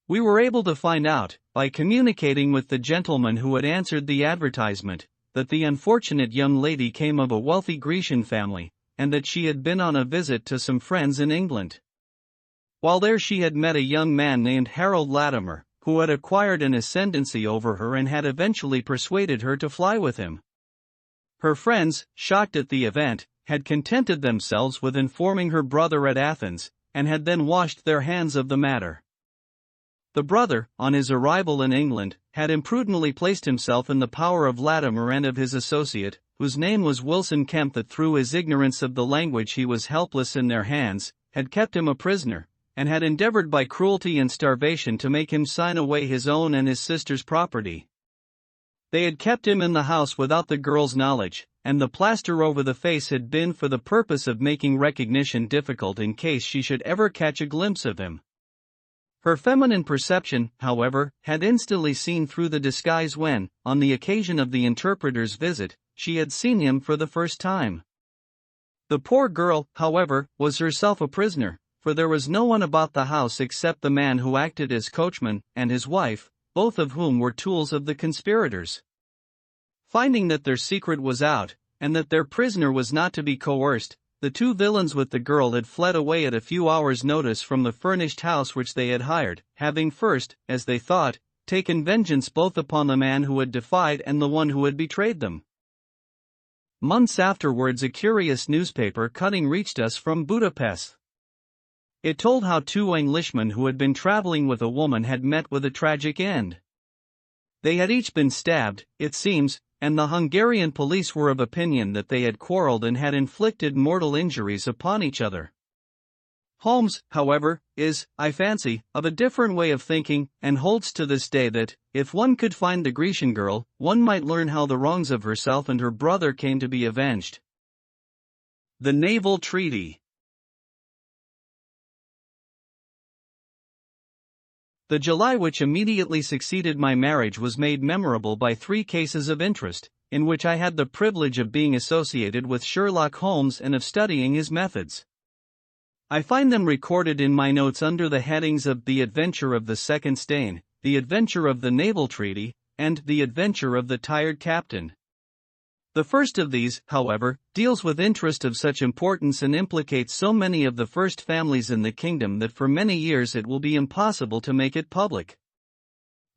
We were able to find out, by communicating with the gentleman who had answered the advertisement, that the unfortunate young lady came of a wealthy Grecian family, and that she had been on a visit to some friends in England. While there she had met a young man named Harold Latimer, who had acquired an ascendancy over her and had eventually persuaded her to fly with him. Her friends, shocked at the event, had contented themselves with informing her brother at Athens, and had then washed their hands of the matter. The brother, on his arrival in England, had imprudently placed himself in the power of Latimer and of his associate, whose name was Wilson Kemp, that through his ignorance of the language he was helpless in their hands, had kept him a prisoner, and had endeavored by cruelty and starvation to make him sign away his own and his sister's property. They had kept him in the house without the girl's knowledge, and the plaster over the face had been for the purpose of making recognition difficult in case she should ever catch a glimpse of him. Her feminine perception, however, had instantly seen through the disguise when, on the occasion of the interpreter's visit, she had seen him for the first time. The poor girl, however, was herself a prisoner, for there was no one about the house except the man who acted as coachman, and his wife, both of whom were tools of the conspirators. Finding that their secret was out, and that their prisoner was not to be coerced, the two villains with the girl had fled away at a few hours' notice from the furnished house which they had hired, having first, as they thought, taken vengeance both upon the man who had defied and the one who had betrayed them. Months afterwards a curious newspaper cutting reached us from Budapest. It told how two Englishmen who had been traveling with a woman had met with a tragic end. They had each been stabbed, it seems, and the Hungarian police were of opinion that they had quarreled and had inflicted mortal injuries upon each other. Holmes, however, is, I fancy, of a different way of thinking, and holds to this day that, if one could find the Grecian girl, one might learn how the wrongs of herself and her brother came to be avenged. The Naval Treaty. The July which immediately succeeded my marriage was made memorable by 3 cases of interest, in which I had the privilege of being associated with Sherlock Holmes and of studying his methods. I find them recorded in my notes under the headings of The Adventure of the Second Stain, The Adventure of the Naval Treaty, and The Adventure of the Tired Captain. The first of these, however, deals with interest of such importance and implicates so many of the first families in the kingdom that for many years it will be impossible to make it public.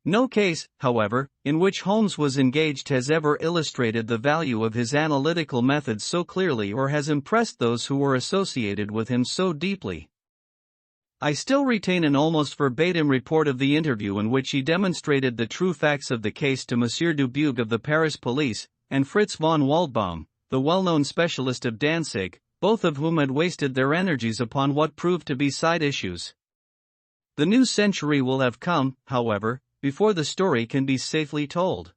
No case, however, in which Holmes was engaged has ever illustrated the value of his analytical methods so clearly or has impressed those who were associated with him so deeply. I still retain an almost verbatim report of the interview in which he demonstrated the true facts of the case to Monsieur Dubuque of the Paris police, and Fritz von Waldbaum, the well-known specialist of Danzig, both of whom had wasted their energies upon what proved to be side issues. The new century will have come, however, before the story can be safely told.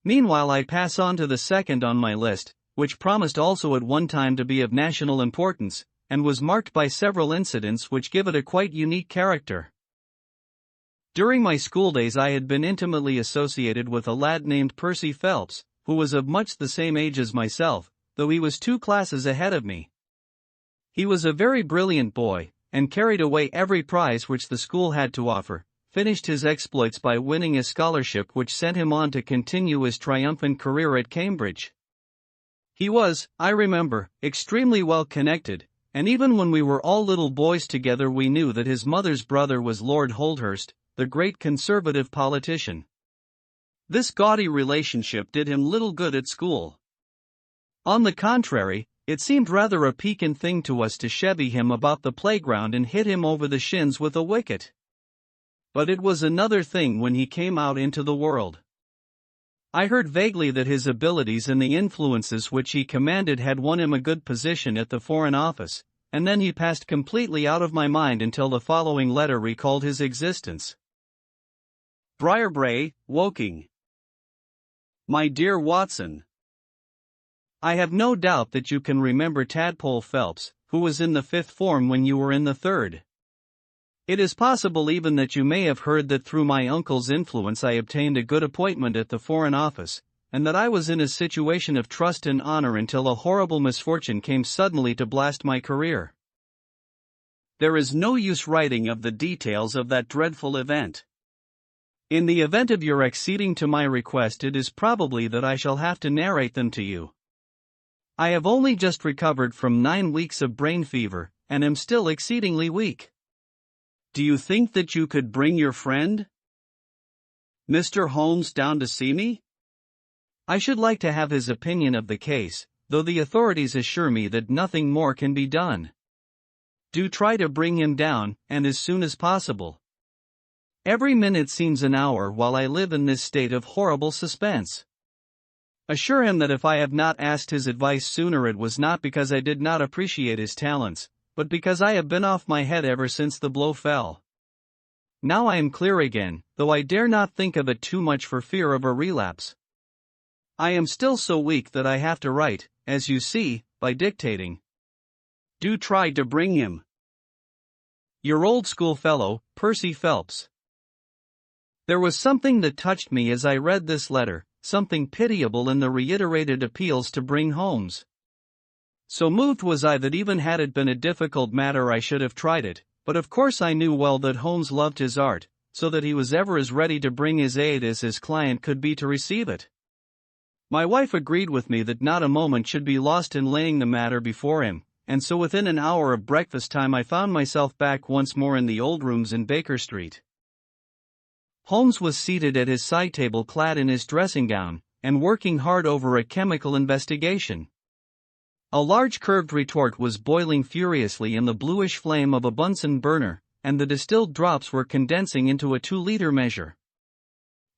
Meanwhile I pass on to the second on my list, which promised also at one time to be of national importance, and was marked by several incidents which give it a quite unique character. During my schooldays I had been intimately associated with a lad named Percy Phelps, who was of much the same age as myself, though he was 2 classes ahead of me. He was a very brilliant boy, and carried away every prize which the school had to offer, finished his exploits by winning a scholarship which sent him on to continue his triumphant career at Cambridge. He was, I remember, extremely well connected, and even when we were all little boys together we knew that his mother's brother was Lord Holdhurst, the great Conservative politician. This gaudy relationship did him little good at school. On the contrary, it seemed rather a piquant thing to us to chevy him about the playground and hit him over the shins with a wicket. But it was another thing when he came out into the world. I heard vaguely that his abilities and the influences which he commanded had won him a good position at the Foreign Office, and then he passed completely out of my mind until the following letter recalled his existence. Briarbrae, Woking. My dear Watson, I have no doubt that you can remember Tadpole Phelps, who was in the 5th form when you were in the 3rd. It is possible even that you may have heard that through my uncle's influence I obtained a good appointment at the Foreign Office, and that I was in a situation of trust and honor until a horrible misfortune came suddenly to blast my career. There is no use writing of the details of that dreadful event. In the event of your acceding to my request, it is probably that I shall have to narrate them to you. I have only just recovered from 9 weeks of brain fever, and am still exceedingly weak. Do you think that you could bring your friend, Mr. Holmes, down to see me? I should like to have his opinion of the case, though the authorities assure me that nothing more can be done. Do try to bring him down, and as soon as possible. Every minute seems an hour while I live in this state of horrible suspense. Assure him that if I have not asked his advice sooner it was not because I did not appreciate his talents, but because I have been off my head ever since the blow fell. Now I am clear again, though I dare not think of it too much for fear of a relapse. I am still so weak that I have to write, as you see, by dictating. Do try to bring him. Your old schoolfellow, Percy Phelps. There was something that touched me as I read this letter, something pitiable in the reiterated appeals to bring Holmes. So moved was I that even had it been a difficult matter I should have tried it, but of course I knew well that Holmes loved his art, so that he was ever as ready to bring his aid as his client could be to receive it. My wife agreed with me that not a moment should be lost in laying the matter before him, and so within an hour of breakfast time I found myself back once more in the old rooms in Baker Street. Holmes was seated at his side table clad in his dressing gown, and working hard over a chemical investigation. A large curved retort was boiling furiously in the bluish flame of a Bunsen burner, and the distilled drops were condensing into a 2-liter measure.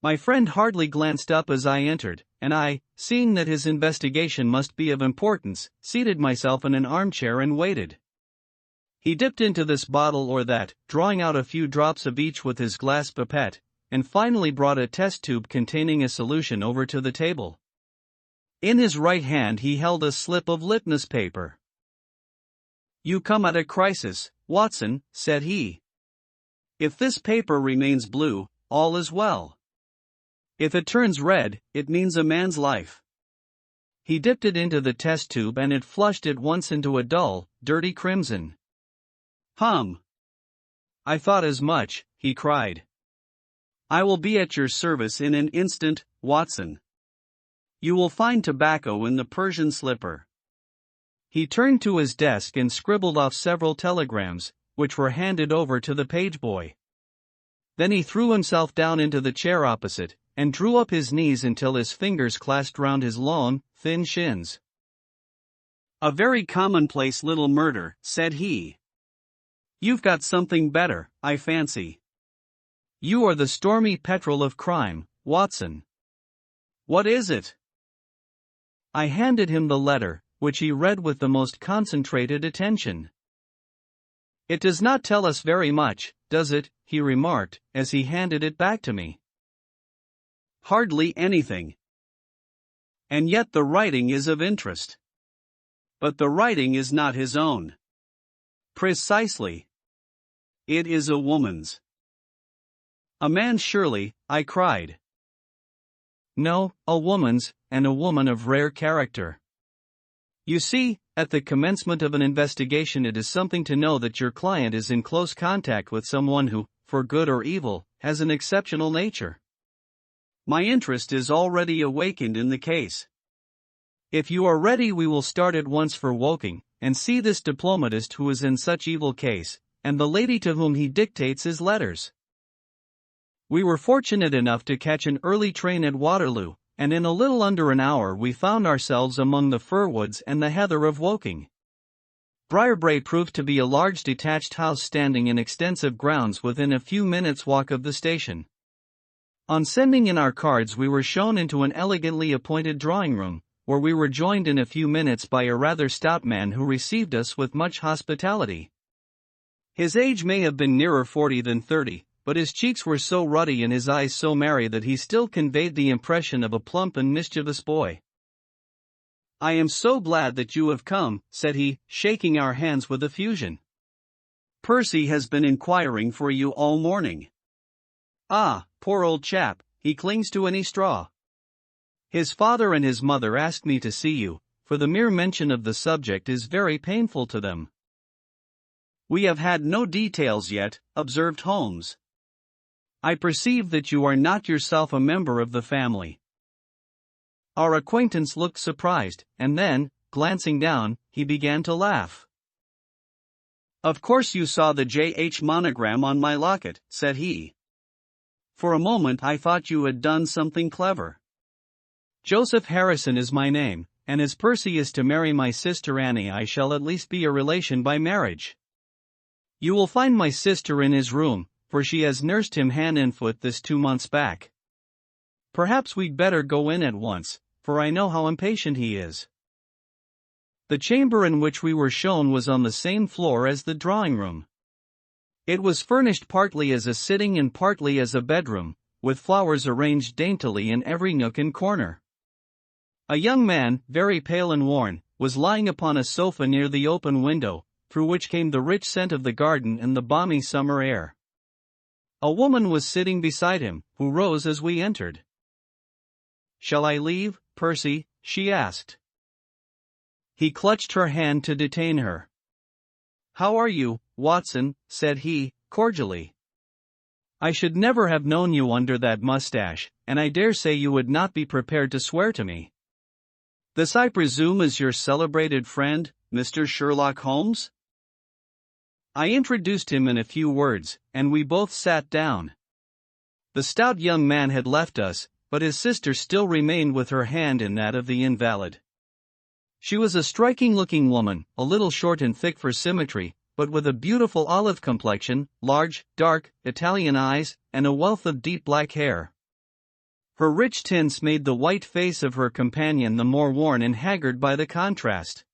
My friend hardly glanced up as I entered, and I, seeing that his investigation must be of importance, seated myself in an armchair and waited. He dipped into this bottle or that, drawing out a few drops of each with his glass pipette, and finally brought a test tube containing a solution over to the table. In his right hand he held a slip of litmus paper. You come at a crisis, Watson, said he. If this paper remains blue, all is well. If it turns red, it means a man's life. He dipped it into the test tube and it flushed at once into a dull, dirty crimson. I thought as much, he cried. I will be at your service in an instant, Watson. You will find tobacco in the Persian slipper. He turned to his desk and scribbled off several telegrams, which were handed over to the page boy. Then he threw himself down into the chair opposite, and drew up his knees until his fingers clasped round his long, thin shins. A very commonplace little murder, said he. You've got something better, I fancy. You are the stormy petrel of crime, Watson. What is it? I handed him the letter, which he read with the most concentrated attention. It does not tell us very much, does it? He remarked, as he handed it back to me. Hardly anything. And yet the writing is of interest. But the writing is not his own. Precisely. It is a woman's. A man's surely, I cried. No, a woman's, and a woman of rare character. You see, at the commencement of an investigation it is something to know that your client is in close contact with someone who, for good or evil, has an exceptional nature. My interest is already awakened in the case. If you are ready we will start at once for Woking, and see this diplomatist who is in such evil case, and the lady to whom he dictates his letters. We were fortunate enough to catch an early train at Waterloo, and in a little under an hour we found ourselves among the fir woods and the heather of Woking. Briarbrae proved to be a large detached house standing in extensive grounds within a few minutes' walk of the station. On sending in our cards we were shown into an elegantly appointed drawing-room, where we were joined in a few minutes by a rather stout man who received us with much hospitality. His age may have been nearer 40 than 30, but his cheeks were so ruddy and his eyes so merry that he still conveyed the impression of a plump and mischievous boy. I am so glad that you have come, said he, shaking our hands with effusion. Percy has been inquiring for you all morning. Ah, poor old chap, he clings to any straw. His father and his mother asked me to see you, for the mere mention of the subject is very painful to them. We have had no details yet, observed Holmes. I perceive that you are not yourself a member of the family. Our acquaintance looked surprised, and then, glancing down, he began to laugh. Of course you saw the J.H. monogram on my locket, said he. For a moment I thought you had done something clever. Joseph Harrison is my name, and as Percy is to marry my sister Annie I shall at least be a relation by marriage. You will find my sister in his room, for she has nursed him hand and foot this 2 months back. Perhaps we'd better go in at once, for I know how impatient he is. The chamber in which we were shown was on the same floor as the drawing-room. It was furnished partly as a sitting and partly as a bedroom, with flowers arranged daintily in every nook and corner. A young man, very pale and worn, was lying upon a sofa near the open window, through which came the rich scent of the garden and the balmy summer air. A woman was sitting beside him, who rose as we entered. Shall I leave, Percy? She asked. He clutched her hand to detain her. How are you, Watson? Said he, cordially. I should never have known you under that mustache, and I dare say you would not be prepared to swear to me. This I presume is your celebrated friend, Mr. Sherlock Holmes? I introduced him in a few words, and we both sat down. The stout young man had left us, but his sister still remained with her hand in that of the invalid. She was a striking-looking woman, a little short and thick for symmetry, but with a beautiful olive complexion, large, dark, Italian eyes, and a wealth of deep black hair. Her rich tints made the white face of her companion the more worn and haggard by the contrast.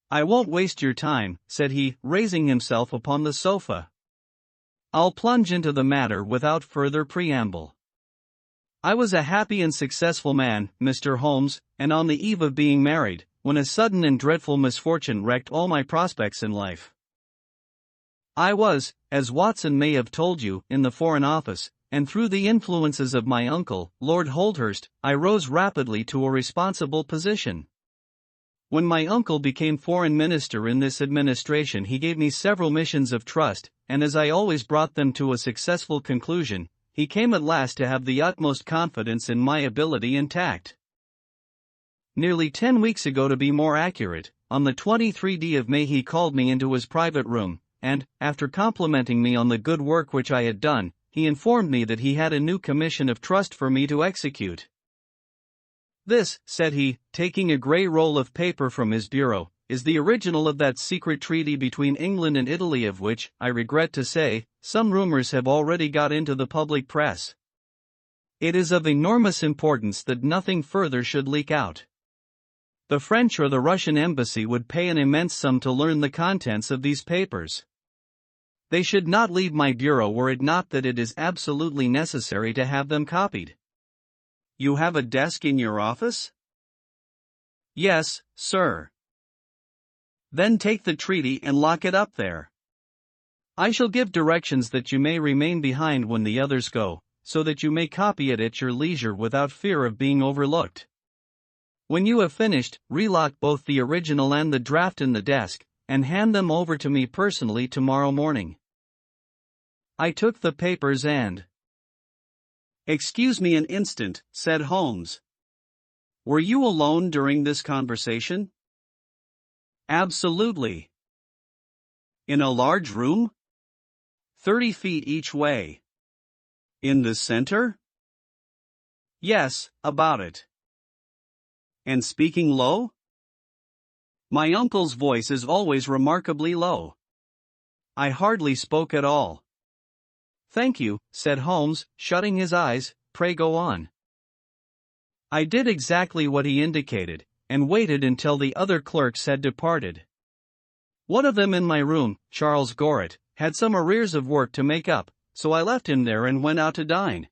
I won't waste your time, said he, raising himself upon the sofa. I'll plunge into the matter without further preamble. I was a happy and successful man, Mr. Holmes, and on the eve of being married, when a sudden and dreadful misfortune wrecked all my prospects in life. I was, as Watson may have told you, in the Foreign Office, and through the influences of my uncle, Lord Holdhurst, I rose rapidly to a responsible position. When my uncle became Foreign Minister in this administration, he gave me several missions of trust, and as I always brought them to a successful conclusion, he came at last to have the utmost confidence in my ability and tact. Nearly 10 weeks ago, to be more accurate, on the 23rd of May, he called me into his private room, and, after complimenting me on the good work which I had done, he informed me that he had a new commission of trust for me to execute. "This," said he, taking a grey roll of paper from his bureau, "is the original of that secret treaty between England and Italy, of which, I regret to say, some rumours have already got into the public press. It is of enormous importance that nothing further should leak out. The French or the Russian embassy would pay an immense sum to learn the contents of these papers. They should not leave my bureau were it not that it is absolutely necessary to have them copied." "You have a desk in your office?" "Yes, sir." "Then take the treaty and lock it up there. I shall give directions that you may remain behind when the others go, so that you may copy it at your leisure without fear of being overlooked. When you have finished, relock both the original and the draft in the desk, and hand them over to me personally tomorrow morning." I took the papers and— "Excuse me an instant," said Holmes. "Were you alone during this conversation?" "Absolutely." "In a large room?" 30 feet each way. "In the center?" "Yes, about it." "And speaking low?" "My uncle's voice is always remarkably low." "I hardly spoke at all." "Thank you," said Holmes, shutting his eyes. "Pray go on." I did exactly what he indicated, and waited until the other clerks had departed. One of them in my room, Charles Gorret, had some arrears of work to make up, so I left him there and went out to dine.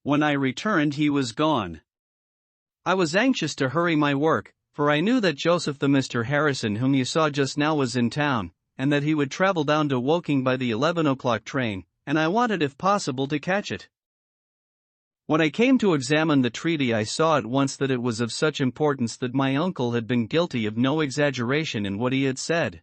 When I returned, he was gone. I was anxious to hurry my work, for I knew that Joseph the Mr. Harrison whom you saw just now was in town, and that he would travel down to Woking by the 11 o'clock train, and I wanted if possible to catch it. When I came to examine the treaty, I saw at once that it was of such importance that my uncle had been guilty of no exaggeration in what he had said.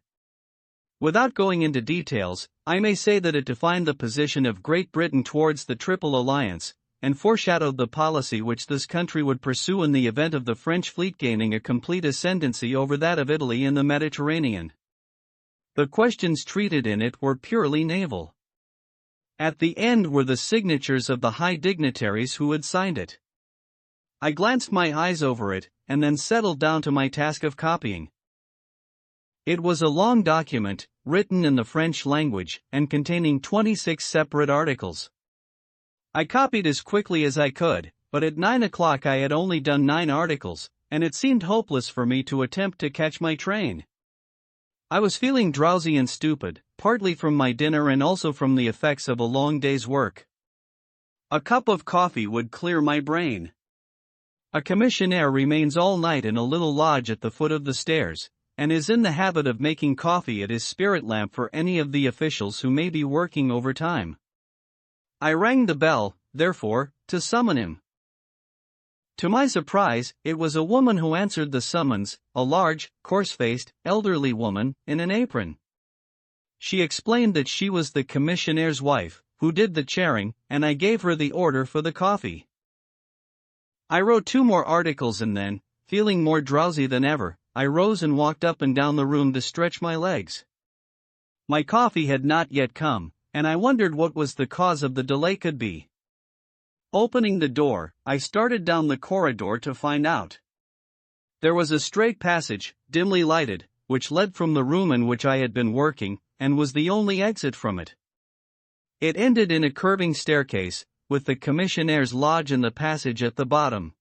Without going into details, I may say that it defined the position of Great Britain towards the Triple Alliance, and foreshadowed the policy which this country would pursue in the event of the French fleet gaining a complete ascendancy over that of Italy in the Mediterranean. The questions treated in it were purely naval. At the end were the signatures of the high dignitaries who had signed it. I glanced my eyes over it, and then settled down to my task of copying. It was a long document, written in the French language, and containing 26 separate articles. I copied as quickly as I could, but at 9 o'clock I had only done 9 articles, and it seemed hopeless for me to attempt to catch my train. I was feeling drowsy and stupid, partly from my dinner and also from the effects of a long day's work. A cup of coffee would clear my brain. A commissionaire remains all night in a little lodge at the foot of the stairs, and is in the habit of making coffee at his spirit lamp for any of the officials who may be working overtime. I rang the bell, therefore, to summon him. To my surprise, it was a woman who answered the summons, a large, coarse-faced, elderly woman, in an apron. She explained that she was the commissionnaire's wife, who did the chairing, and I gave her the order for the coffee. I wrote 2 more articles and then, feeling more drowsy than ever, I rose and walked up and down the room to stretch my legs. My coffee had not yet come, and I wondered what was the cause of the delay could be. Opening the door, I started down the corridor to find out. There was a straight passage, dimly lighted, which led from the room in which I had been working, and was the only exit from it. It ended in a curving staircase, with the commissionnaire's lodge in the passage at the bottom.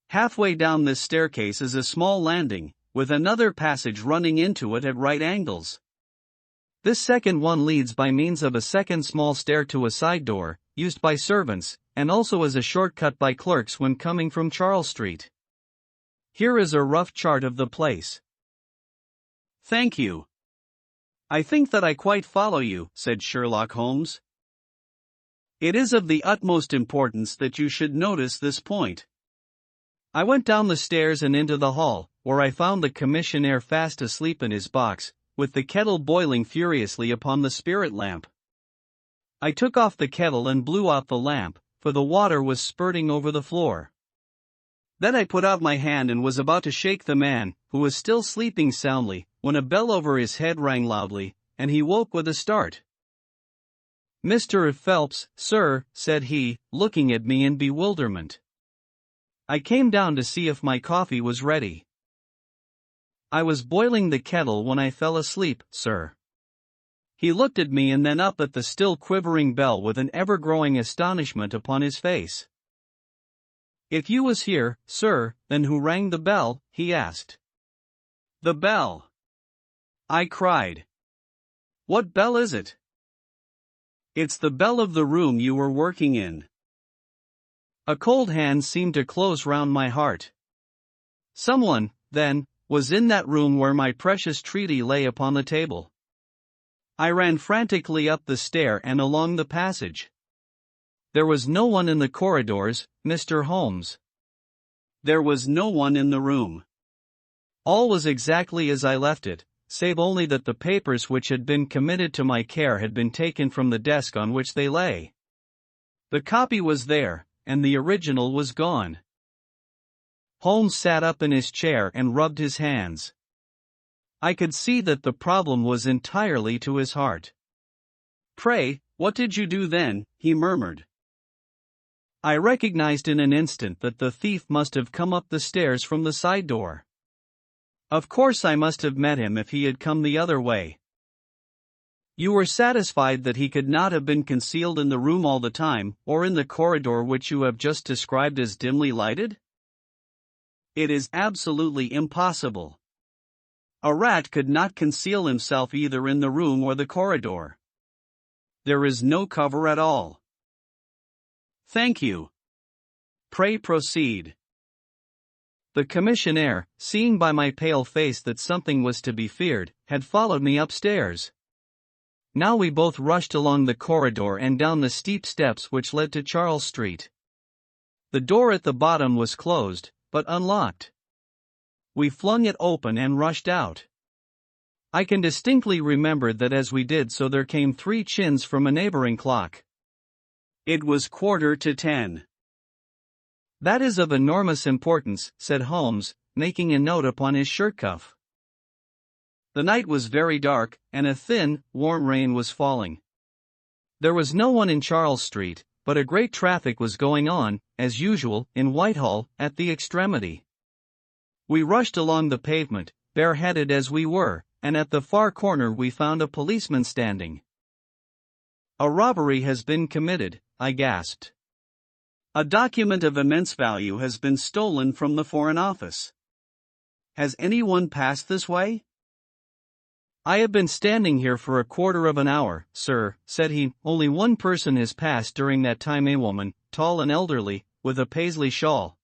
Halfway down this staircase is a small landing, with another passage running into it at right angles. This second one leads by means of a second small stair to a side door, used by servants, and also as a shortcut by clerks when coming from Charles Street. Here is a rough chart of the place. Thank you. I think that I quite follow you, said Sherlock Holmes. It is of the utmost importance that you should notice this point. I went down the stairs and into the hall, where I found the commissionaire fast asleep in his box, with the kettle boiling furiously upon the spirit lamp. I took off the kettle and blew out the lamp, for the water was spurting over the floor. Then I put out my hand and was about to shake the man, who was still sleeping soundly, when a bell over his head rang loudly, and he woke with a start. Mr. Phelps, sir, said he, looking at me in bewilderment. I came down to see if my coffee was ready. I was boiling the kettle when I fell asleep, sir. He looked at me and then up at the still quivering bell with an ever-growing astonishment upon his face. If you was here, sir, then who rang the bell? He asked. The bell, I cried. What bell is it? It's the bell of the room you were working in. A cold hand seemed to close round my heart. Someone, then, was in that room where my precious treaty lay upon the table. I ran frantically up the stair and along the passage. There was no one in the corridors, Mr. Holmes. There was no one in the room. All was exactly as I left it, save only that the papers which had been committed to my care had been taken from the desk on which they lay. The copy was there, and the original was gone. Holmes sat up in his chair and rubbed his hands. I could see that the problem was entirely to his heart. Pray, what did you do then? He murmured. I recognized in an instant that the thief must have come up the stairs from the side door. Of course I must have met him if he had come the other way. You were satisfied that he could not have been concealed in the room all the time, or in the corridor which you have just described as dimly lighted? It is absolutely impossible. A rat could not conceal himself either in the room or the corridor. There is no cover at all. Thank you. Pray proceed. The commissionaire, seeing by my pale face that something was to be feared, had followed me upstairs. Now we both rushed along the corridor and down the steep steps which led to Charles Street. The door at the bottom was closed, but unlocked. We flung it open and rushed out. I can distinctly remember that as we did so there came 3 chins from a neighboring clock. It was 10:15. That is of enormous importance, said Holmes, making a note upon his shirt cuff. The night was very dark, and a thin, warm rain was falling. There was no one in Charles Street, but a great traffic was going on, as usual, in Whitehall, at the extremity. We rushed along the pavement, bareheaded as we were, and at the far corner we found a policeman standing. A robbery has been committed, I gasped. A document of immense value has been stolen from the Foreign Office. Has anyone passed this way? I have been standing here for a quarter of an hour, sir, said he. Only one person has passed during that time, a woman, tall and elderly, with a paisley shawl.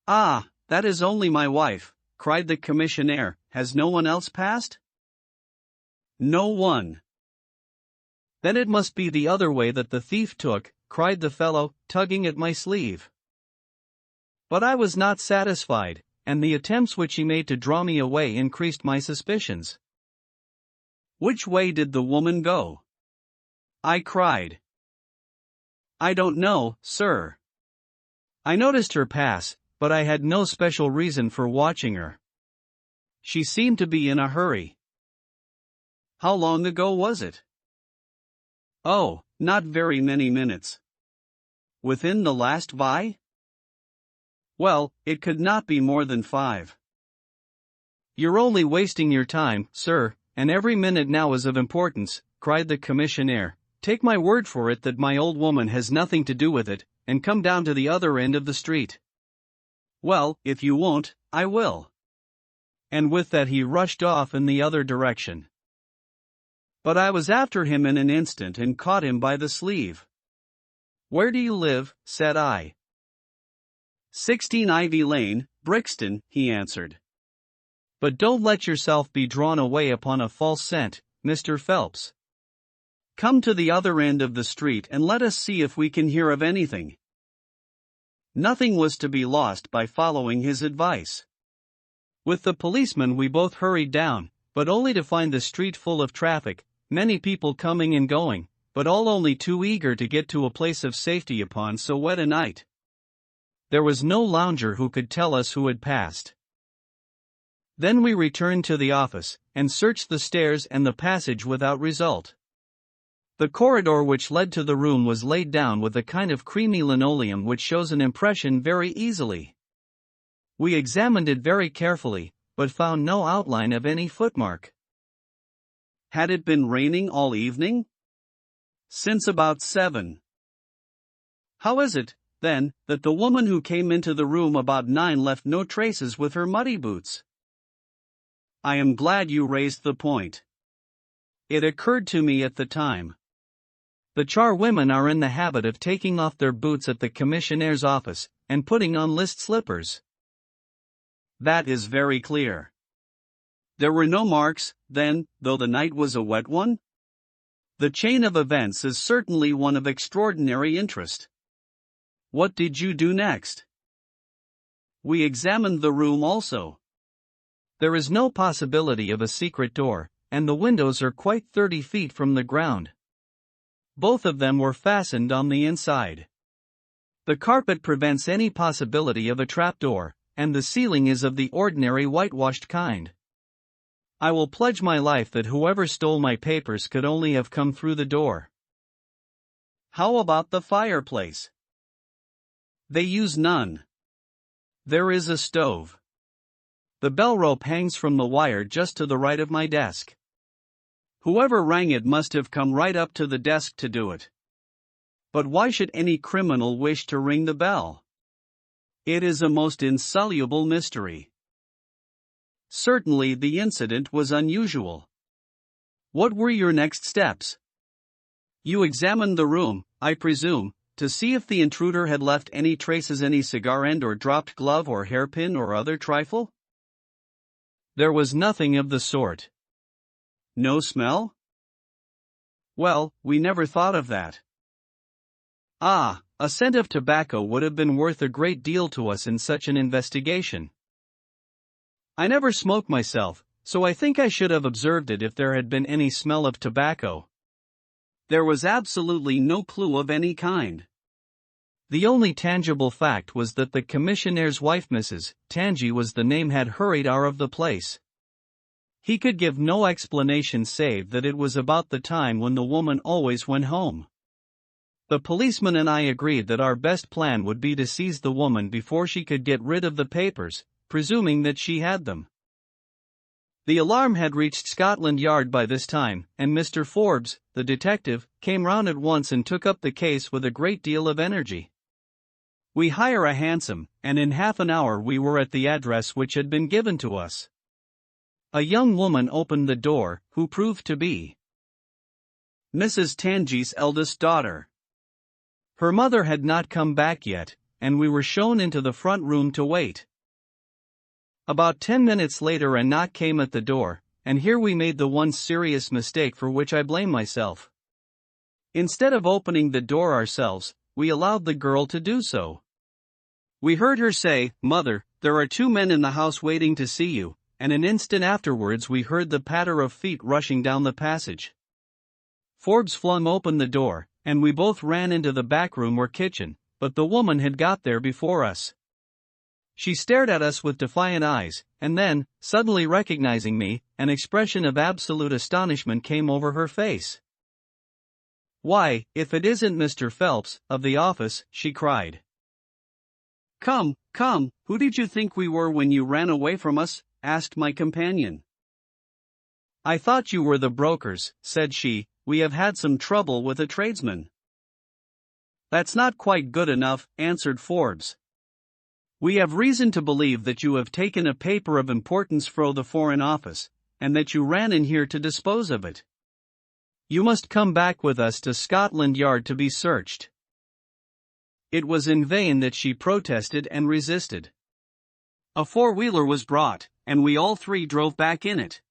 Ah, that is only my wife, cried the commissionaire. Has no one else passed? No one. Then it must be the other way that the thief took, cried the fellow, tugging at my sleeve. But I was not satisfied, and the attempts which he made to draw me away increased my suspicions. Which way did the woman go? I cried. I don't know, sir. I noticed her pass, but I had no special reason for watching her. She seemed to be in a hurry. How long ago was it? Oh, not very many minutes. Within the last vie? Well, it could not be more than 5. You're only wasting your time, sir, and every minute now is of importance, cried the commissionaire. Take my word for it that my old woman has nothing to do with it, and come down to the other end of the street. Well, if you won't, I will. And with that he rushed off in the other direction. But I was after him in an instant and caught him by the sleeve. Where do you live? Said I. 16 Ivy Lane, Brixton, he answered. But don't let yourself be drawn away upon a false scent, Mr. Phelps. Come to the other end of the street and let us see if we can hear of anything. Nothing was to be lost by following his advice. With the policeman we both hurried down, but only to find the street full of traffic, many people coming and going, but all only too eager to get to a place of safety upon so wet a night. There was no lounger who could tell us who had passed. Then we returned to the office, and searched the stairs and the passage without result. The corridor which led to the room was laid down with a kind of creamy linoleum which shows an impression very easily. We examined it very carefully, but found no outline of any footmark. Had it been raining all evening? Since about 7. How is it, then, that the woman who came into the room about 9 left no traces with her muddy boots? I am glad you raised the point. It occurred to me at the time. The charwomen are in the habit of taking off their boots at the commissionnaire's office, and putting on list slippers. That is very clear. There were no marks, then, though the night was a wet one? The chain of events is certainly one of extraordinary interest. What did you do next? We examined the room also. There is no possibility of a secret door, and the windows are quite 30 feet from the ground. Both of them were fastened on the inside. The carpet prevents any possibility of a trapdoor, and the ceiling is of the ordinary whitewashed kind. I will pledge my life that whoever stole my papers could only have come through the door. How about the fireplace? They use none. There is a stove. The bell rope hangs from the wire just to the right of my desk. Whoever rang it must have come right up to the desk to do it. But why should any criminal wish to ring the bell? It is a most insoluble mystery. Certainly the incident was unusual. What were your next steps? You examined the room, I presume, to see if the intruder had left any traces, any cigar end or dropped glove or hairpin or other trifle? There was nothing of the sort. No smell? Well, we never thought of that. Ah, a scent of tobacco would have been worth a great deal to us in such an investigation. I never smoke myself, so I think I should have observed it if there had been any smell of tobacco. There was absolutely no clue of any kind. The only tangible fact was that the commissionnaire's wife, Mrs. Tangi was the name, had hurried out of the place. He could give no explanation save that it was about the time when the woman always went home. The policeman and I agreed that our best plan would be to seize the woman before she could get rid of the papers, presuming that she had them. The alarm had reached Scotland Yard by this time, and Mr. Forbes, the detective, came round at once and took up the case with a great deal of energy. We hired a hansom, and in half an hour we were at the address which had been given to us. A young woman opened the door, who proved to be Mrs. Tangi's eldest daughter. Her mother had not come back yet, and we were shown into the front room to wait. About 10 minutes later a knock came at the door, and here we made the one serious mistake for which I blame myself. Instead of opening the door ourselves, we allowed the girl to do so. We heard her say, "Mother, there are 2 men in the house waiting to see you," and an instant afterwards we heard the patter of feet rushing down the passage. Forbes flung open the door, and we both ran into the back room or kitchen, but the woman had got there before us. She stared at us with defiant eyes, and then, suddenly recognizing me, an expression of absolute astonishment came over her face. "Why, if it isn't Mr. Phelps, of the office," she cried. Come, who did you think we were when you ran away from us?" asked my companion. "I thought you were the brokers," said she. "We have had some trouble with a tradesman." "That's not quite good enough," answered Forbes. "We have reason to believe that you have taken a paper of importance from the Foreign Office, and that you ran in here to dispose of it. You must come back with us to Scotland Yard to be searched." It was in vain that she protested and resisted. A four-wheeler was brought, and we all three drove back in it.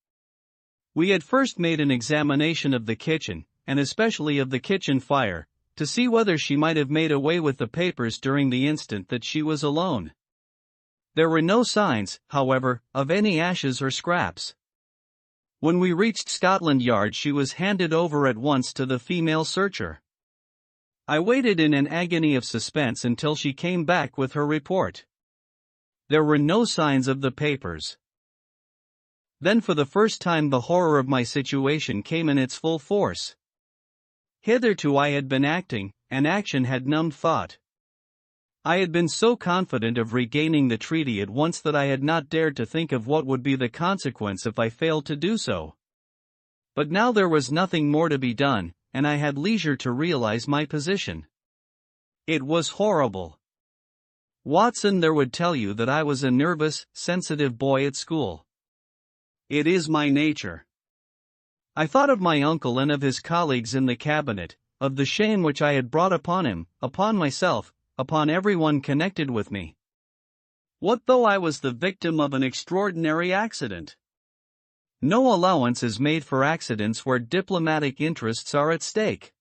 We had first made an examination of the kitchen, and especially of the kitchen fire, to see whether she might have made away with the papers during the instant that she was alone. There were no signs, however, of any ashes or scraps. When we reached Scotland Yard, she was handed over at once to the female searcher. I waited in an agony of suspense until she came back with her report. There were no signs of the papers. Then for the first time the horror of my situation came in its full force. Hitherto I had been acting, and action had numbed thought. I had been so confident of regaining the treaty at once that I had not dared to think of what would be the consequence if I failed to do so. But now there was nothing more to be done, and I had leisure to realize my position. It was horrible. Watson there would tell you that I was a nervous, sensitive boy at school. It is my nature. I thought of my uncle and of his colleagues in the cabinet, of the shame which I had brought upon him, upon myself, upon everyone connected with me. What though I was the victim of an extraordinary accident? No allowance is made for accidents where diplomatic interests are at stake.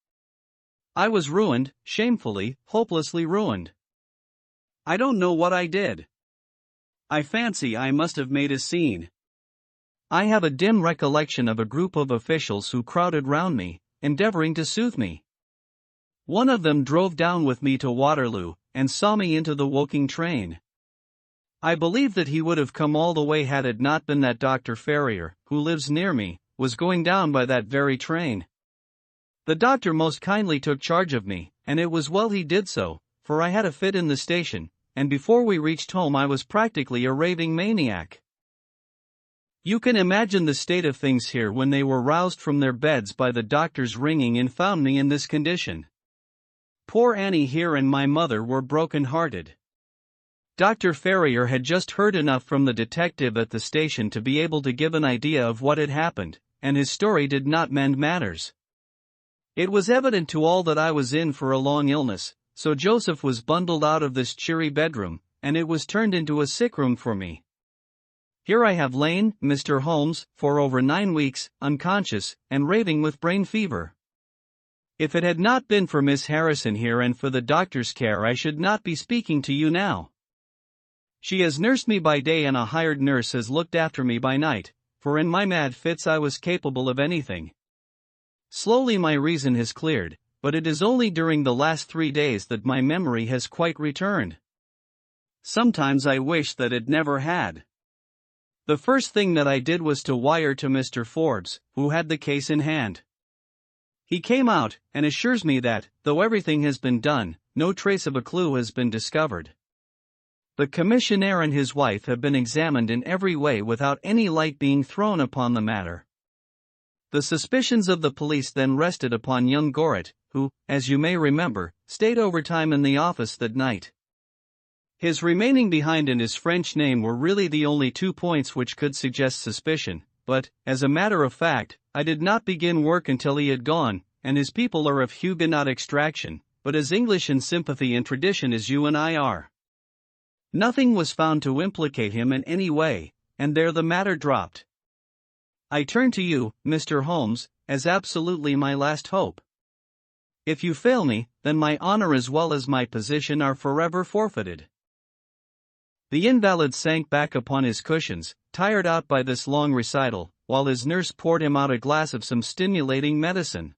I was ruined, shamefully, hopelessly ruined. I don't know what I did. I fancy I must have made a scene. I have a dim recollection of a group of officials who crowded round me, endeavoring to soothe me. One of them drove down with me to Waterloo, and saw me into the Woking train. I believe that he would have come all the way had it not been that Dr. Ferrier, who lives near me, was going down by that very train. The doctor most kindly took charge of me, and it was well he did so, for I had a fit in the station, and before we reached home I was practically a raving maniac. You can imagine the state of things here when they were roused from their beds by the doctor's ringing and found me in this condition. Poor Annie here and my mother were broken-hearted. Dr. Ferrier had just heard enough from the detective at the station to be able to give an idea of what had happened, and his story did not mend matters. It was evident to all that I was in for a long illness, so Joseph was bundled out of this cheery bedroom, and it was turned into a sick room for me. Here I have lain, Mr. Holmes, for over 9 weeks, unconscious, and raving with brain fever. If it had not been for Miss Harrison here and for the doctor's care, I should not be speaking to you now. She has nursed me by day and a hired nurse has looked after me by night, for in my mad fits I was capable of anything. Slowly my reason has cleared, but it is only during the last 3 days that my memory has quite returned. Sometimes I wish that it never had. The first thing that I did was to wire to Mr. Forbes, who had the case in hand. He came out, and assures me that, though everything has been done, no trace of a clue has been discovered. The commissionaire and his wife have been examined in every way without any light being thrown upon the matter. The suspicions of the police then rested upon young Gorret, who, as you may remember, stayed overtime in the office that night. His remaining behind and his French name were really the only 2 points which could suggest suspicion, but, as a matter of fact, I did not begin work until he had gone, and his people are of Huguenot extraction, but as English in sympathy and tradition as you and I are. Nothing was found to implicate him in any way, and there the matter dropped. I turn to you, Mr. Holmes, as absolutely my last hope. If you fail me, then my honor as well as my position are forever forfeited. The invalid sank back upon his cushions, tired out by this long recital, while his nurse poured him out a glass of some stimulating medicine.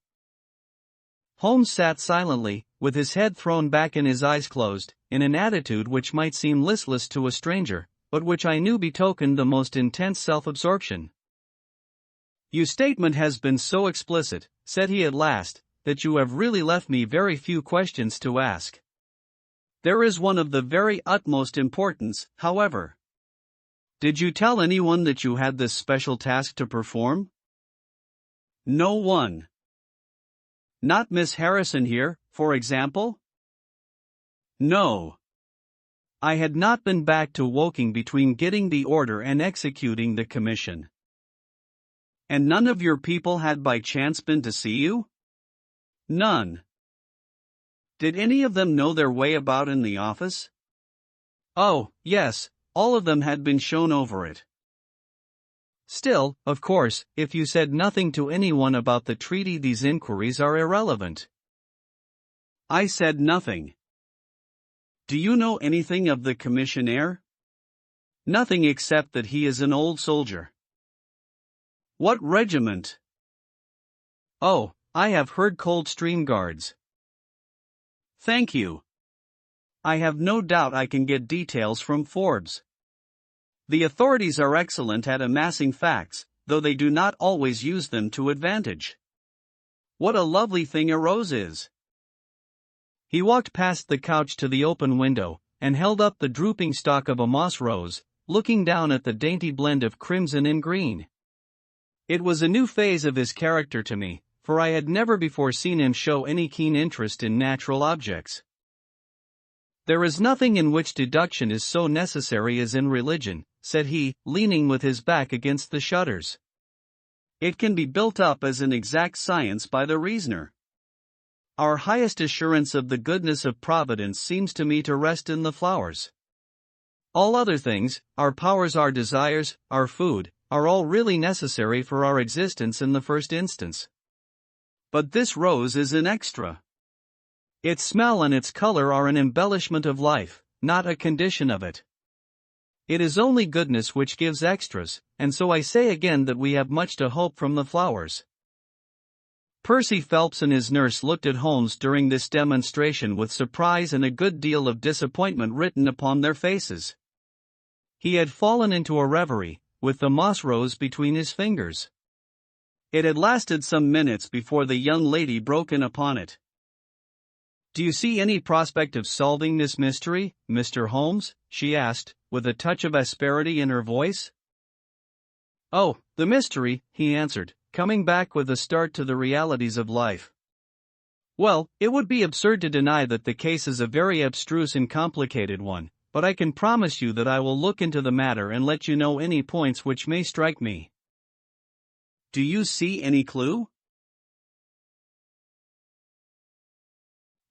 Holmes sat silently, with his head thrown back and his eyes closed, in an attitude which might seem listless to a stranger, but which I knew betokened the most intense self-absorption. Your statement has been so explicit, said he at last, that you have really left me very few questions to ask. There is one of the very utmost importance, however. Did you tell anyone that you had this special task to perform? No one. Not Miss Harrison here, for example? No. I had not been back to Woking between getting the order and executing the commission. And none of your people had by chance been to see you? None. Did any of them know their way about in the office? Oh, yes, all of them had been shown over it. Still, of course, if you said nothing to anyone about the treaty, these inquiries are irrelevant. I said nothing. Do you know anything of the commissionaire? Nothing except that he is an old soldier. What regiment? Oh, I have heard Coldstream Guards. Thank you. I have no doubt I can get details from Forbes. The authorities are excellent at amassing facts, though they do not always use them to advantage. What a lovely thing a rose is. He walked past the couch to the open window, and held up the drooping stalk of a moss rose, looking down at the dainty blend of crimson and green. It was a new phase of his character to me, for I had never before seen him show any keen interest in natural objects. There is nothing in which deduction is so necessary as in religion, said he, leaning with his back against the shutters. It can be built up as an exact science by the reasoner. Our highest assurance of the goodness of Providence seems to me to rest in the flowers. All other things, our powers, our desires, our food, are all really necessary for our existence in the first instance. But this rose is an extra. Its smell and its color are an embellishment of life, not a condition of it. It is only goodness which gives extras, and so I say again that we have much to hope from the flowers. Percy Phelps and his nurse looked at Holmes during this demonstration with surprise and a good deal of disappointment written upon their faces. He had fallen into a reverie, with the moss rose between his fingers. It had lasted some minutes before the young lady broke in upon it. Do you see any prospect of solving this mystery, Mr. Holmes? She asked, with a touch of asperity in her voice. Oh, the mystery, he answered, coming back with a start to the realities of life. Well, it would be absurd to deny that the case is a very abstruse and complicated one, but I can promise you that I will look into the matter and let you know any points which may strike me. Do you see any clue?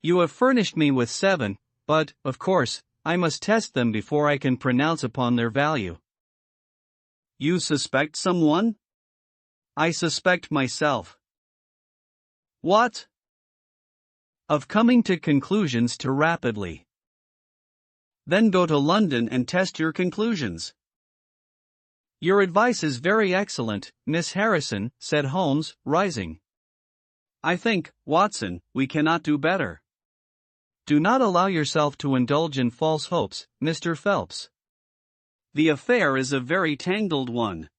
You have furnished me with 7, but, of course, I must test them before I can pronounce upon their value. You suspect someone? I suspect myself. What? Of coming to conclusions too rapidly. Then go to London and test your conclusions. Your advice is very excellent, Miss Harrison, said Holmes, rising. I think, Watson, we cannot do better. Do not allow yourself to indulge in false hopes, Mr. Phelps. The affair is a very tangled one.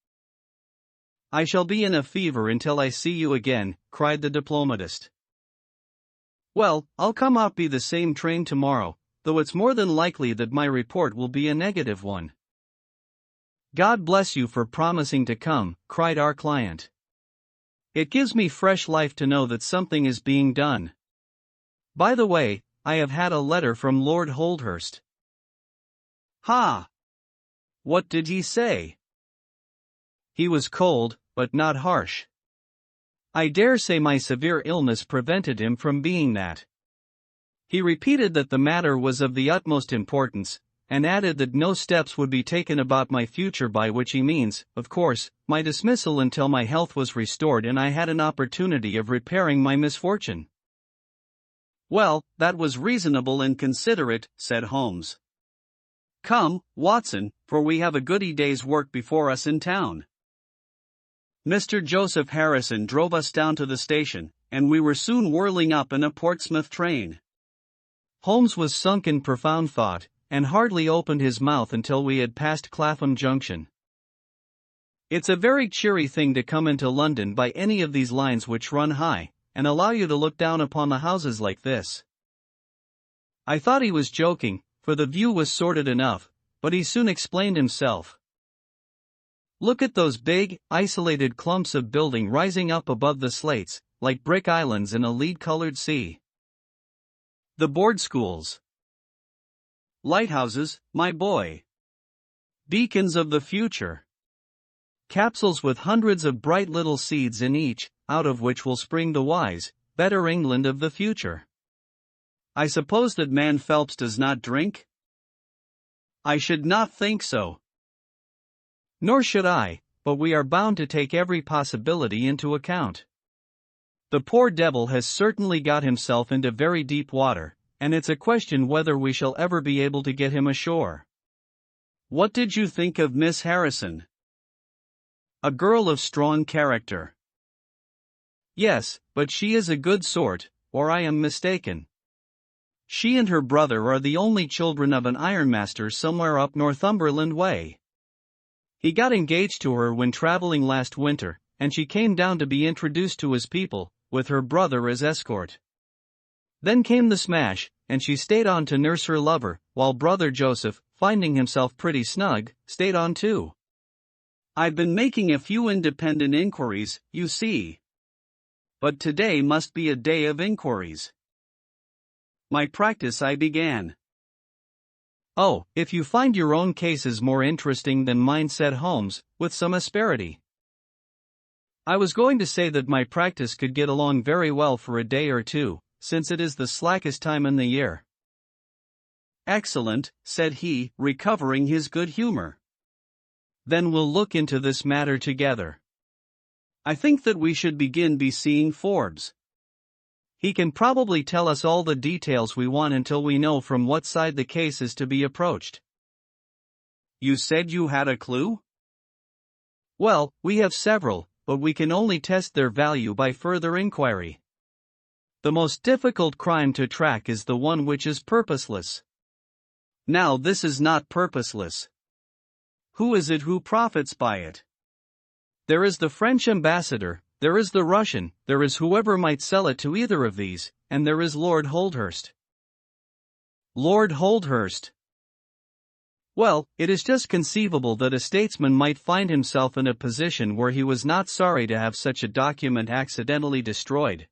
I shall be in a fever until I see you again, cried the diplomatist. Well, I'll come out by the same train tomorrow, though it's more than likely that my report will be a negative one. God bless you for promising to come, cried our client. It gives me fresh life to know that something is being done. By the way, I have had a letter from Lord Holdhurst. Ha! What did he say? He was cold, but not harsh. I dare say my severe illness prevented him from being that. He repeated that the matter was of the utmost importance, and added that no steps would be taken about my future, by which he means, of course, my dismissal until my health was restored and I had an opportunity of repairing my misfortune. Well, that was reasonable and considerate, said Holmes. Come, Watson, for we have a goody day's work before us in town. Mr. Joseph Harrison drove us down to the station, and we were soon whirling up in a Portsmouth train. Holmes was sunk in profound thought, and hardly opened his mouth until we had passed Clapham Junction. It's a very cheery thing to come into London by any of these lines which run high, and allow you to look down upon the houses like this. I thought he was joking, for the view was sordid enough, but he soon explained himself. Look at those big, isolated clumps of building rising up above the slates, like brick islands in a lead-colored sea. The board schools. Lighthouses, my boy. Beacons of the future. Capsules with hundreds of bright little seeds in each, out of which will spring the wise, better England of the future. I suppose that man Phelps does not drink? I should not think so. Nor should I, but we are bound to take every possibility into account. The poor devil has certainly got himself into very deep water, and it's a question whether we shall ever be able to get him ashore. What did you think of Miss Harrison? A girl of strong character. Yes, but she is a good sort, or I am mistaken. She and her brother are the only children of an ironmaster somewhere up Northumberland way. He got engaged to her when traveling last winter, and she came down to be introduced to his people, with her brother as escort. Then came the smash, and she stayed on to nurse her lover, while brother Joseph, finding himself pretty snug, stayed on too. I've been making a few independent inquiries, you see. But today must be a day of inquiries. My practice I began. Oh, if you find your own cases more interesting than mine, said Holmes, with some asperity. I was going to say that my practice could get along very well for a day or two, since it is the slackest time in the year. Excellent, said he, recovering his good humor. Then we'll look into this matter together. I think that we should begin by seeing Forbes. He can probably tell us all the details we want until we know from what side the case is to be approached. You said you had a clue? Well, we have several, but we can only test their value by further inquiry. The most difficult crime to track is the one which is purposeless. Now this is not purposeless. Who is it who profits by it? There is the French ambassador, there is the Russian, there is whoever might sell it to either of these, and there is Lord Holdhurst. Lord Holdhurst. Well, it is just conceivable that a statesman might find himself in a position where he was not sorry to have such a document accidentally destroyed.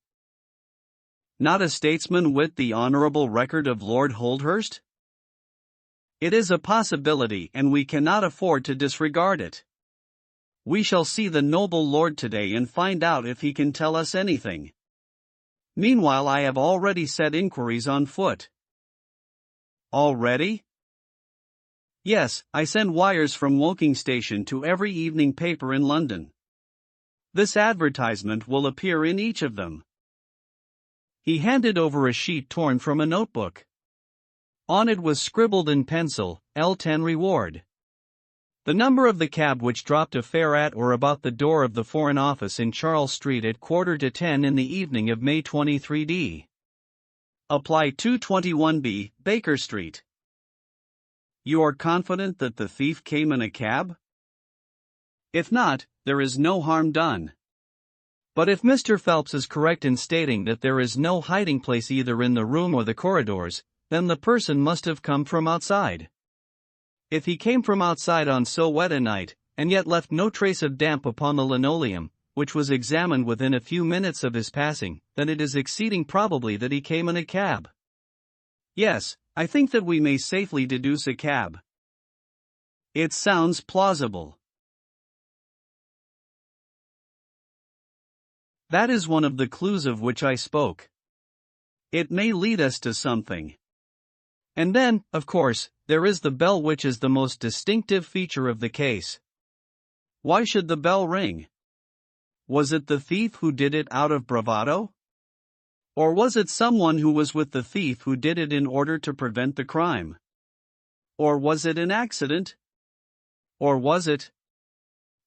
Not a statesman with the honorable record of Lord Holdhurst? It is a possibility, and we cannot afford to disregard it. We shall see the noble lord today and find out if he can tell us anything. Meanwhile, I have already set inquiries on foot. Already? Yes, I send wires from Woking Station to every evening paper in London. This advertisement will appear in each of them. He handed over a sheet torn from a notebook. On it was scribbled in pencil, L10 reward. The number of the cab which dropped a fare at or about the door of the Foreign Office in Charles Street at 10:15 in the evening of May 23d. Apply 221B, Baker Street. You are confident that the thief came in a cab? If not, there is no harm done. But if Mr. Phelps is correct in stating that there is no hiding place either in the room or the corridors, then the person must have come from outside. If he came from outside on so wet a night, and yet left no trace of damp upon the linoleum, which was examined within a few minutes of his passing, then it is exceeding probably that he came in a cab. Yes, I think that we may safely deduce a cab. It sounds plausible. That is one of the clues of which I spoke. It may lead us to something. And then, of course, there is the bell, which is the most distinctive feature of the case. Why should the bell ring? Was it the thief who did it out of bravado? Or was it someone who was with the thief who did it in order to prevent the crime? Or was it an accident? Or was it?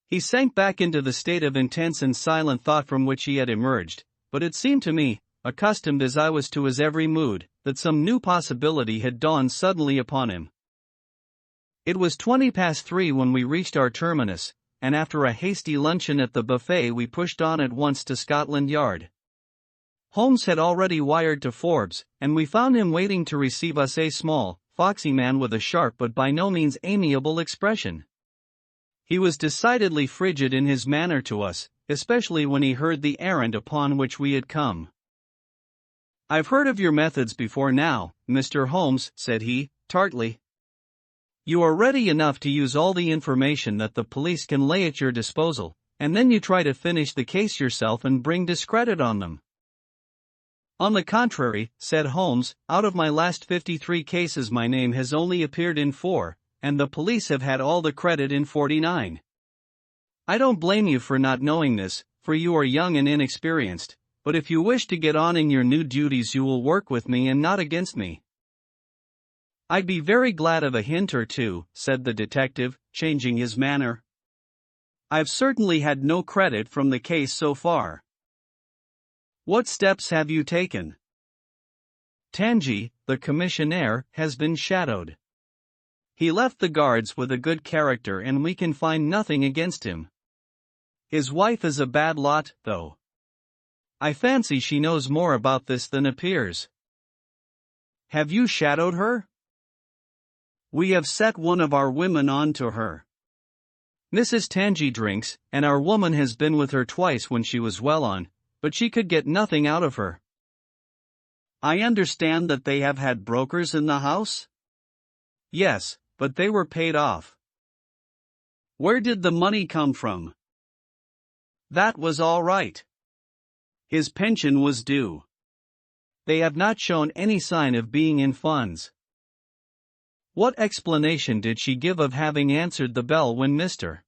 He sank back into the state of intense and silent thought from which he had emerged, but it seemed to me, accustomed as I was to his every mood, that some new possibility had dawned suddenly upon him. It was 3:20 when we reached our terminus, and after a hasty luncheon at the buffet we pushed on at once to Scotland Yard. Holmes had already wired to Forbes, and we found him waiting to receive us, a small, foxy man with a sharp but by no means amiable expression. He was decidedly frigid in his manner to us, especially when he heard the errand upon which we had come. "I've heard of your methods before now, Mr. Holmes," said he, tartly. "You are ready enough to use all the information that the police can lay at your disposal, and then you try to finish the case yourself and bring discredit on them. On the contrary, said Holmes, out of my last 53 cases my name has only appeared in 4, and the police have had all the credit in 49. I don't blame you for not knowing this, for you are young and inexperienced, but if you wish to get on in your new duties you will work with me and not against me. I'd be very glad of a hint or two, said the detective, changing his manner. I've certainly had no credit from the case so far. What steps have you taken? Tangi, the commissionaire, has been shadowed. He left the guards with a good character and we can find nothing against him. His wife is a bad lot, though. I fancy she knows more about this than appears. Have you shadowed her? We have set one of our women on to her. Mrs. Tangi drinks, and our woman has been with her twice when she was well on, but she could get nothing out of her. I understand that they have had brokers in the house? Yes, but they were paid off. Where did the money come from? That was all right. His pension was due. They have not shown any sign of being in funds. What explanation did she give of having answered the bell when Mr.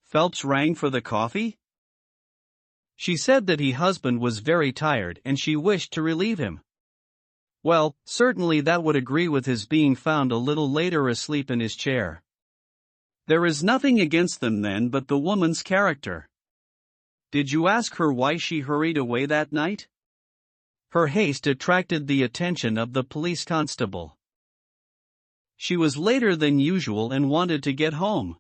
Phelps rang for the coffee? She said that her husband was very tired and she wished to relieve him. Well, certainly that would agree with his being found a little later asleep in his chair. There is nothing against them then but the woman's character. Did you ask her why she hurried away that night? Her haste attracted the attention of the police constable. She was later than usual and wanted to get home.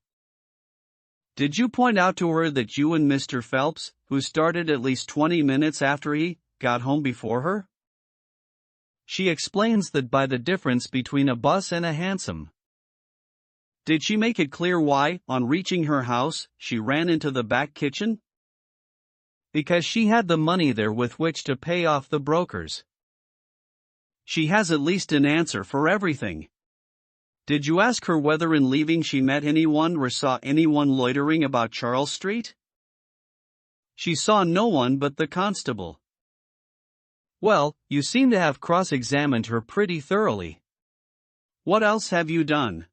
Did you point out to her that you and Mr. Phelps, who started at least 20 minutes after he got home before her? She explains that by the difference between a bus and a hansom. Did she make it clear why, on reaching her house, she ran into the back kitchen? Because she had the money there with which to pay off the brokers. She has at least an answer for everything. Did you ask her whether in leaving she met anyone or saw anyone loitering about Charles Street? She saw no one but the constable. Well, you seem to have cross-examined her pretty thoroughly. What else have you done?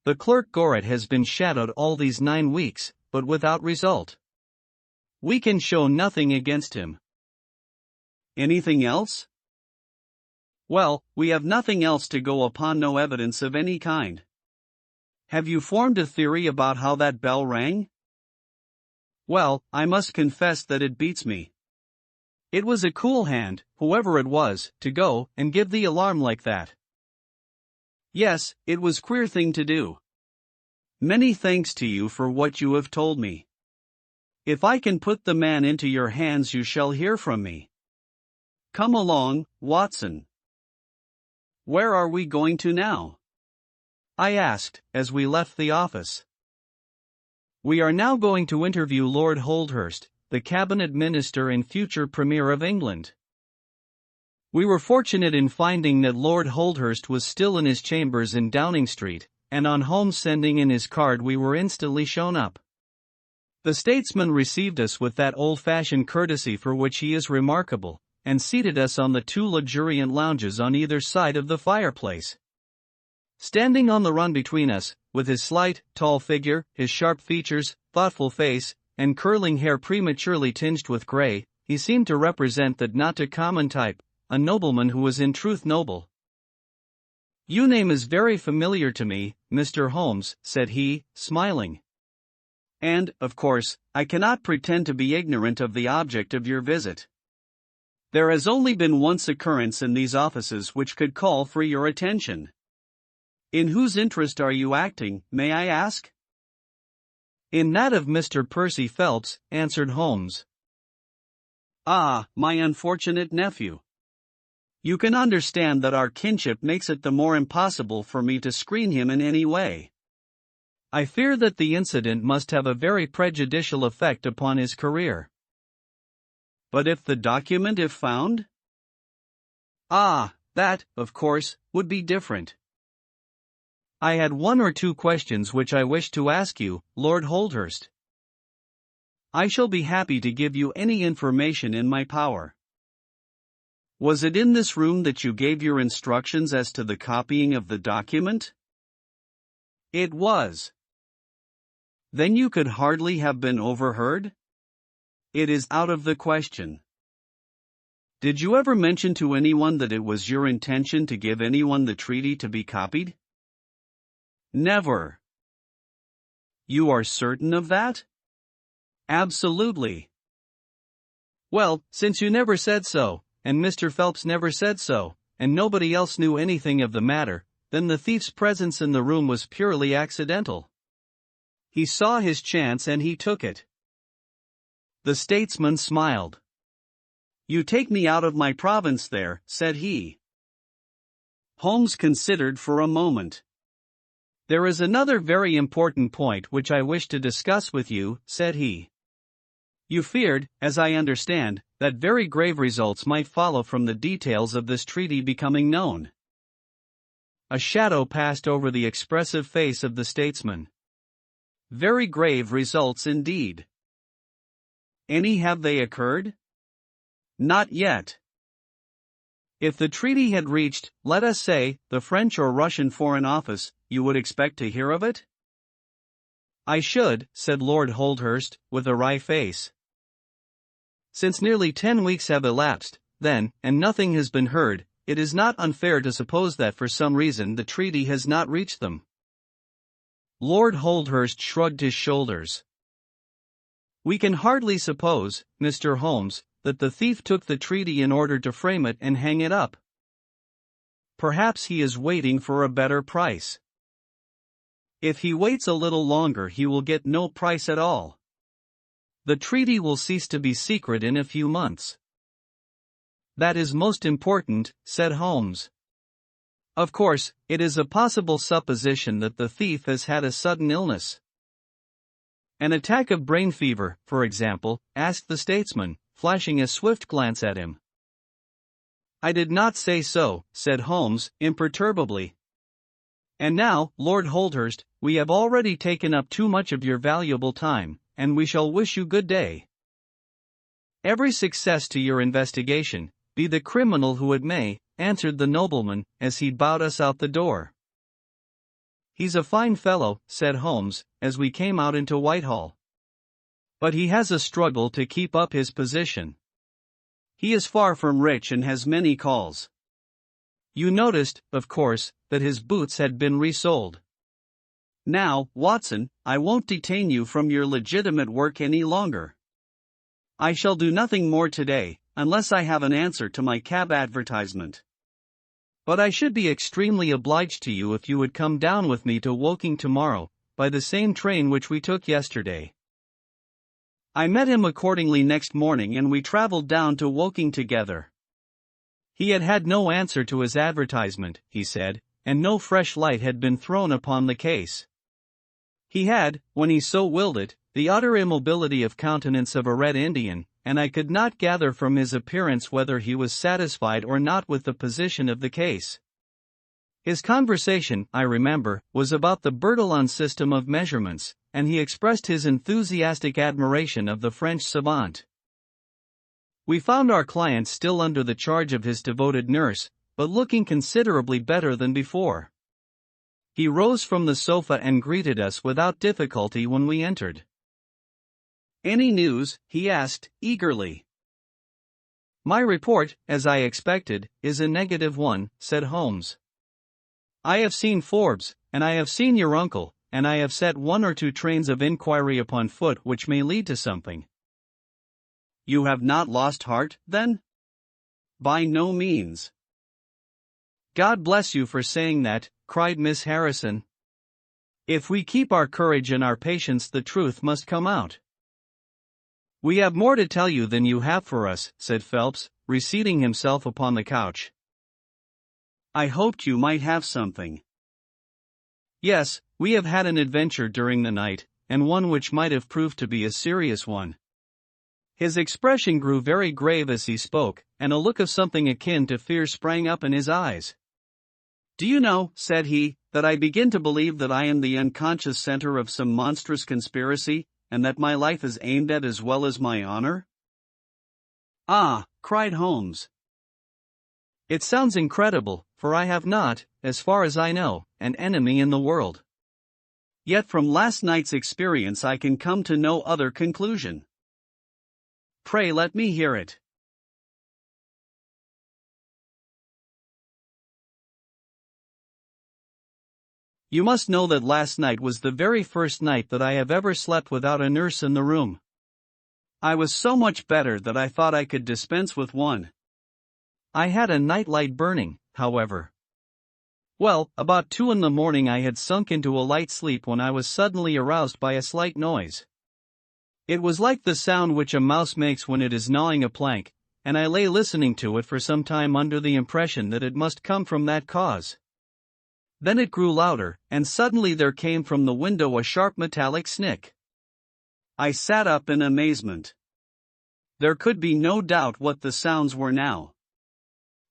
The clerk Goret has been shadowed all these 9 weeks, but without result. We can show nothing against him. Anything else? Well, we have nothing else to go upon, no evidence of any kind. Have you formed a theory about how that bell rang? Well, I must confess that it beats me. It was a cool hand, whoever it was, to go and give the alarm like that. Yes, it was a queer thing to do. Many thanks to you for what you have told me. If I can put the man into your hands you shall hear from me. Come along, Watson. Where are we going to now? I asked, as we left the office. We are now going to interview Lord Holdhurst, the Cabinet Minister and future Premier of England. We were fortunate in finding that Lord Holdhurst was still in his chambers in Downing Street, and on Holmes sending in his card we were instantly shown up. The statesman received us with that old-fashioned courtesy for which he is remarkable, and seated us on the 2 luxuriant lounges on either side of the fireplace. Standing on the run between us, with his slight, tall figure, his sharp features, thoughtful face, and curling hair prematurely tinged with gray, he seemed to represent that not too common type, a nobleman who was in truth noble. Your name is very familiar to me, Mr. Holmes, said he, smiling. And, of course, I cannot pretend to be ignorant of the object of your visit. There has only been once occurrence in these offices which could call for your attention. In whose interest are you acting, may I ask? In that of Mr. Percy Phelps, answered Holmes. Ah, my unfortunate nephew. You can understand that our kinship makes it the more impossible for me to screen him in any way. I fear that the incident must have a very prejudicial effect upon his career. But if the document if found? Ah, that, of course, would be different. I had 1 or 2 questions which I wish to ask you, Lord Holdhurst. I shall be happy to give you any information in my power. Was it in this room that you gave your instructions as to the copying of the document? It was. Then you could hardly have been overheard? It is out of the question. Did you ever mention to anyone that it was your intention to give anyone the treaty to be copied? Never. You are certain of that? Absolutely. Well, since you never said so, and Mr. Phelps never said so, and nobody else knew anything of the matter, then the thief's presence in the room was purely accidental. He saw his chance and he took it. The statesman smiled. You take me out of my province there, said he. Holmes considered for a moment. There is another very important point which I wish to discuss with you, said he. You feared, as I understand, that very grave results might follow from the details of this treaty becoming known. A shadow passed over the expressive face of the statesman. Very grave results indeed. Any have they occurred? Not yet. If the treaty had reached, let us say, the French or Russian Foreign Office, you would expect to hear of it? I should, said Lord Holdhurst, with a wry face. Since nearly 10 weeks have elapsed, then, and nothing has been heard, it is not unfair to suppose that for some reason the treaty has not reached them. Lord Holdhurst shrugged his shoulders. We can hardly suppose, Mr. Holmes, that the thief took the treaty in order to frame it and hang it up. Perhaps he is waiting for a better price. If he waits a little longer he will get no price at all. The treaty will cease to be secret in a few months. That is most important, said Holmes. Of course, it is a possible supposition that the thief has had a sudden illness. An attack of brain fever, for example, asked the statesman, flashing a swift glance at him. I did not say so, said Holmes, imperturbably. And now, Lord Holdhurst, we have already taken up too much of your valuable time, and we shall wish you good day. Every success to your investigation, be the criminal who it may, answered the nobleman, as he bowed us out the door. He's a fine fellow, said Holmes, as we came out into Whitehall. But he has a struggle to keep up his position. He is far from rich and has many calls. You noticed, of course, that his boots had been resold. Now, Watson, I won't detain you from your legitimate work any longer. I shall do nothing more today, unless I have an answer to my cab advertisement. But I should be extremely obliged to you if you would come down with me to Woking tomorrow, by the same train which we took yesterday. I met him accordingly next morning and we travelled down to Woking together. He had had no answer to his advertisement, he said, and no fresh light had been thrown upon the case. He had, when he so willed it, the utter immobility of countenance of a Red Indian, and I could not gather from his appearance whether he was satisfied or not with the position of the case. His conversation, I remember, was about the Bertillon system of measurements, and he expressed his enthusiastic admiration of the French savant. We found our client still under the charge of his devoted nurse, but looking considerably better than before. He rose from the sofa and greeted us without difficulty when we entered. Any news? He asked, eagerly. My report, as I expected, is a negative one, said Holmes. I have seen Forbes, and I have seen your uncle, and I have set 1 or 2 trains of inquiry upon foot which may lead to something. You have not lost heart, then? By no means. God bless you for saying that, cried Miss Harrison. If we keep our courage and our patience, the truth must come out. We have more to tell you than you have for us, said Phelps, reseating himself upon the couch. I hoped you might have something. Yes, we have had an adventure during the night, and one which might have proved to be a serious one. His expression grew very grave as he spoke, and a look of something akin to fear sprang up in his eyes. Do you know, said he, that I begin to believe that I am the unconscious center of some monstrous conspiracy, and that my life is aimed at as well as my honor? Ah, cried Holmes. It sounds incredible, for I have not, as far as I know, an enemy in the world. Yet from last night's experience I can come to no other conclusion. Pray let me hear it. You must know that last night was the very first night that I have ever slept without a nurse in the room. I was so much better that I thought I could dispense with one. I had a nightlight burning, however. Well, about 2 in the morning I had sunk into a light sleep when I was suddenly aroused by a slight noise. It was like the sound which a mouse makes when it is gnawing a plank, and I lay listening to it for some time under the impression that it must come from that cause. Then it grew louder, and suddenly there came from the window a sharp metallic snick. I sat up in amazement. There could be no doubt what the sounds were now.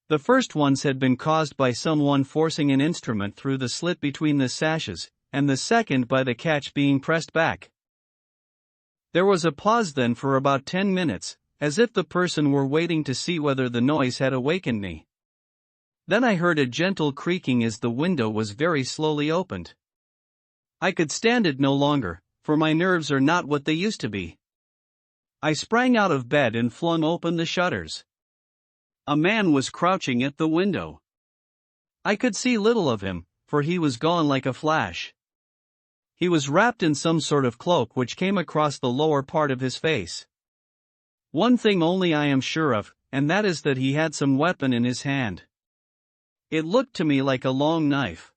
The first ones had been caused by someone forcing an instrument through the slit between the sashes, and the second by the catch being pressed back. There was a pause then for about 10 minutes, as if the person were waiting to see whether the noise had awakened me. Then I heard a gentle creaking as the window was very slowly opened. I could stand it no longer, for my nerves are not what they used to be. I sprang out of bed and flung open the shutters. A man was crouching at the window. I could see little of him, for he was gone like a flash. He was wrapped in some sort of cloak which came across the lower part of his face. One thing only I am sure of, and that is that he had some weapon in his hand. It looked to me like a long knife.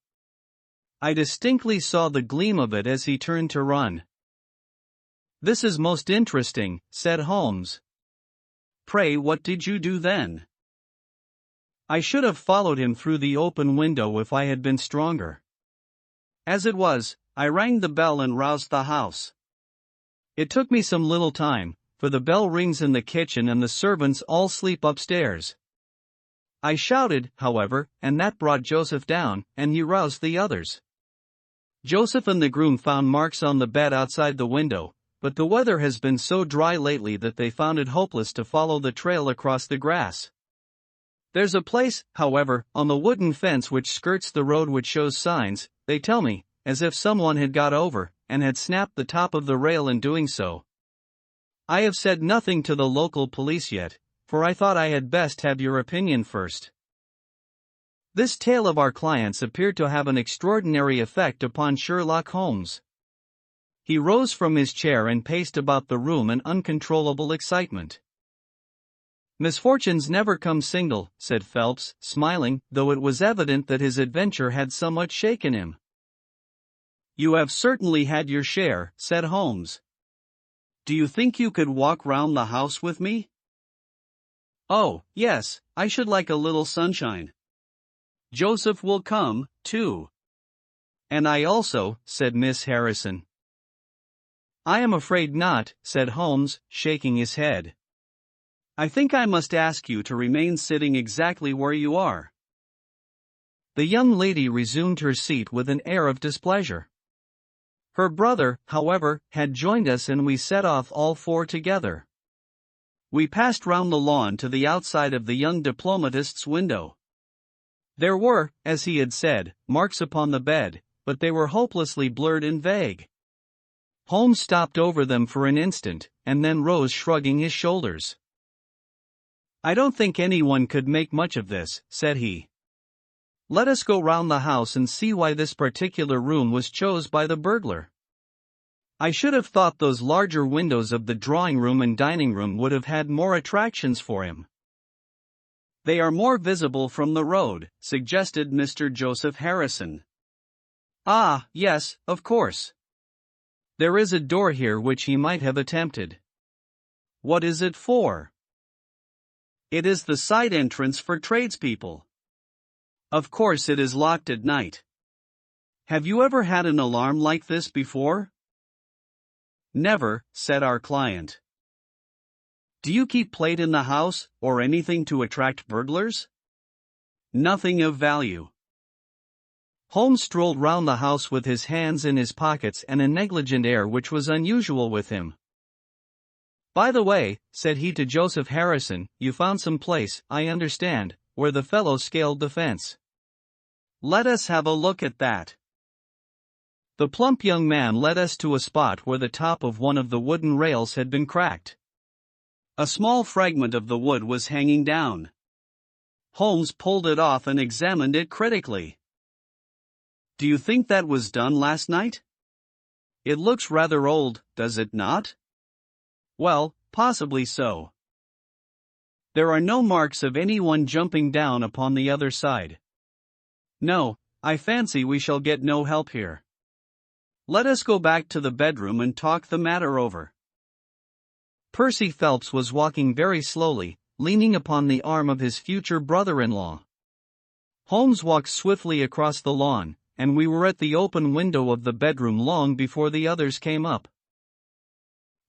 I distinctly saw the gleam of it as he turned to run. "This is most interesting," said Holmes. "Pray, what did you do then?" "I should have followed him through the open window if I had been stronger. As it was, I rang the bell and roused the house. It took me some little time, for the bell rings in the kitchen and the servants all sleep upstairs. I shouted, however, and that brought Joseph down, and he roused the others. Joseph and the groom found marks on the bed outside the window, but the weather has been so dry lately that they found it hopeless to follow the trail across the grass. There's a place, however, on the wooden fence which skirts the road which shows signs, they tell me, as if someone had got over, and had snapped the top of the rail in doing so. I have said nothing to the local police yet, for I thought I had best have your opinion first." This tale of our client's appeared to have an extraordinary effect upon Sherlock Holmes. He rose from his chair and paced about the room in uncontrollable excitement. "Misfortunes never come single," said Phelps, smiling, though it was evident that his adventure had somewhat shaken him. "You have certainly had your share," said Holmes. "Do you think you could walk round the house with me?" "Oh, yes, I should like a little sunshine. Joseph will come, too." "And I also," said Miss Harrison. "I am afraid not," said Holmes, shaking his head. "I think I must ask you to remain sitting exactly where you are." The young lady resumed her seat with an air of displeasure. Her brother, however, had joined us and we set off all four together. We passed round the lawn to the outside of the young diplomatist's window. There were, as he had said, marks upon the bed, but they were hopelessly blurred and vague. Holmes stopped over them for an instant, and then rose shrugging his shoulders. "I don't think anyone could make much of this," said he. "Let us go round the house and see why this particular room was chose by the burglar. I should have thought those larger windows of the drawing-room and dining-room would have had more attractions for him." "They are more visible from the road," suggested Mr. Joseph Harrison. "Ah, yes, of course. There is a door here which he might have attempted." "What is it for?" "It is the side entrance for tradespeople. Of course it is locked at night. Have you ever had an alarm like this before?" "Never," said our client. "Do you keep plate in the house, or anything to attract burglars?" "Nothing of value." Holmes strolled round the house with his hands in his pockets and a negligent air which was unusual with him. "By the way," said he to Joseph Harrison, "you found some place, I understand, where the fellow scaled the fence. Let us have a look at that. The plump young man led us to a spot where the top of one of the wooden rails had been cracked. A small fragment of the wood was hanging down. Holmes pulled it off and examined it critically. Do you think that was done last night? It looks rather old, does it not? Well, possibly so. There are no marks of anyone jumping down upon the other side. No, I fancy we shall get no help here. Let us go back to the bedroom and talk the matter over. Percy Phelps was walking very slowly, leaning upon the arm of his future brother-in-law. Holmes walked swiftly across the lawn, and we were at the open window of the bedroom long before the others came up.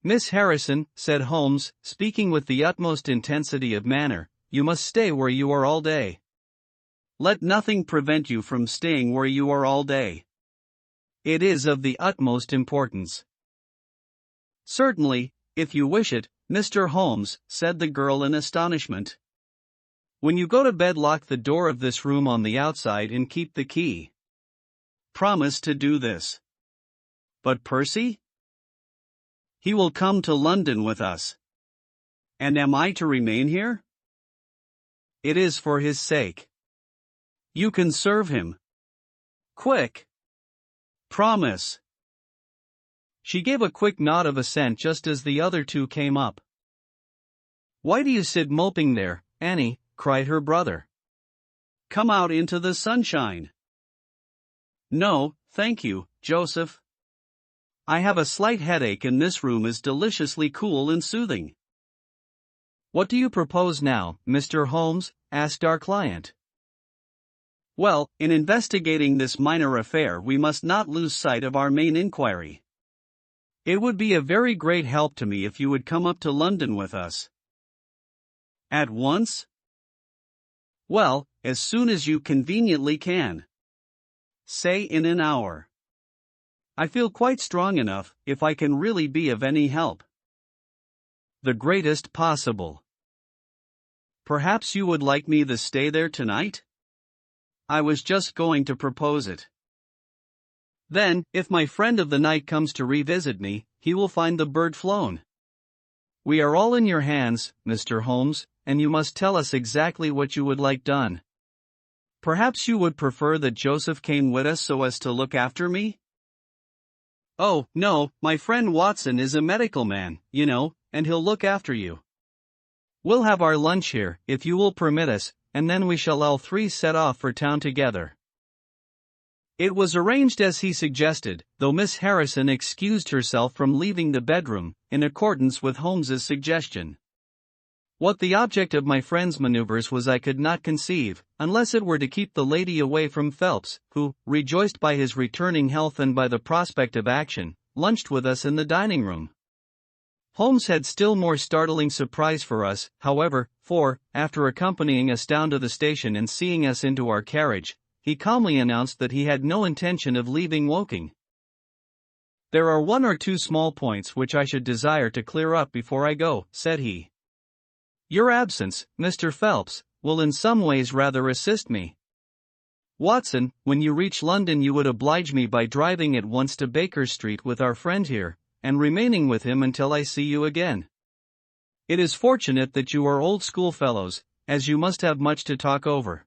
Miss Harrison, said Holmes, speaking with the utmost intensity of manner, you must stay where you are all day. Let nothing prevent you from staying where you are all day. It is of the utmost importance. Certainly, if you wish it, Mr. Holmes, said the girl in astonishment. When you go to bed, lock the door of this room on the outside and keep the key. Promise to do this. But Percy? He will come to London with us. And am I to remain here? It is for his sake. You can serve him. Quick. Promise. She gave a quick nod of assent just as the other two came up. Why do you sit moping there, Annie? Cried her brother. Come out into the sunshine. No, thank you, Joseph. I have a slight headache and this room is deliciously cool and soothing. What do you propose now, Mr. Holmes? Asked our client. Well, in investigating this minor affair we must not lose sight of our main inquiry. It would be a very great help to me if you would come up to London with us. At once? Well, as soon as you conveniently can. Say in an hour. I feel quite strong enough, if I can really be of any help. The greatest possible. Perhaps you would like me to stay there tonight? I was just going to propose it. Then, if my friend of the night comes to revisit me, he will find the bird flown. We are all in your hands, Mr. Holmes, and you must tell us exactly what you would like done. Perhaps you would prefer that Joseph came with us so as to look after me? Oh, no, my friend Watson is a medical man, you know, and he'll look after you. We'll have our lunch here, if you will permit us, and then we shall all three set off for town together. It was arranged as he suggested, though Miss Harrison excused herself from leaving the bedroom, in accordance with Holmes's suggestion. What the object of my friend's maneuvers was I could not conceive, unless it were to keep the lady away from Phelps, who, rejoiced by his returning health and by the prospect of action, lunched with us in the dining room. Holmes had still more startling surprise for us, however, for, after accompanying us down to the station and seeing us into our carriage, he calmly announced that he had no intention of leaving Woking. There are one or two small points which I should desire to clear up before I go, said he. Your absence, Mr. Phelps, will in some ways rather assist me. Watson, when you reach London you would oblige me by driving at once to Baker Street with our friend here, and remaining with him until I see you again. It is fortunate that you are old schoolfellows, as you must have much to talk over.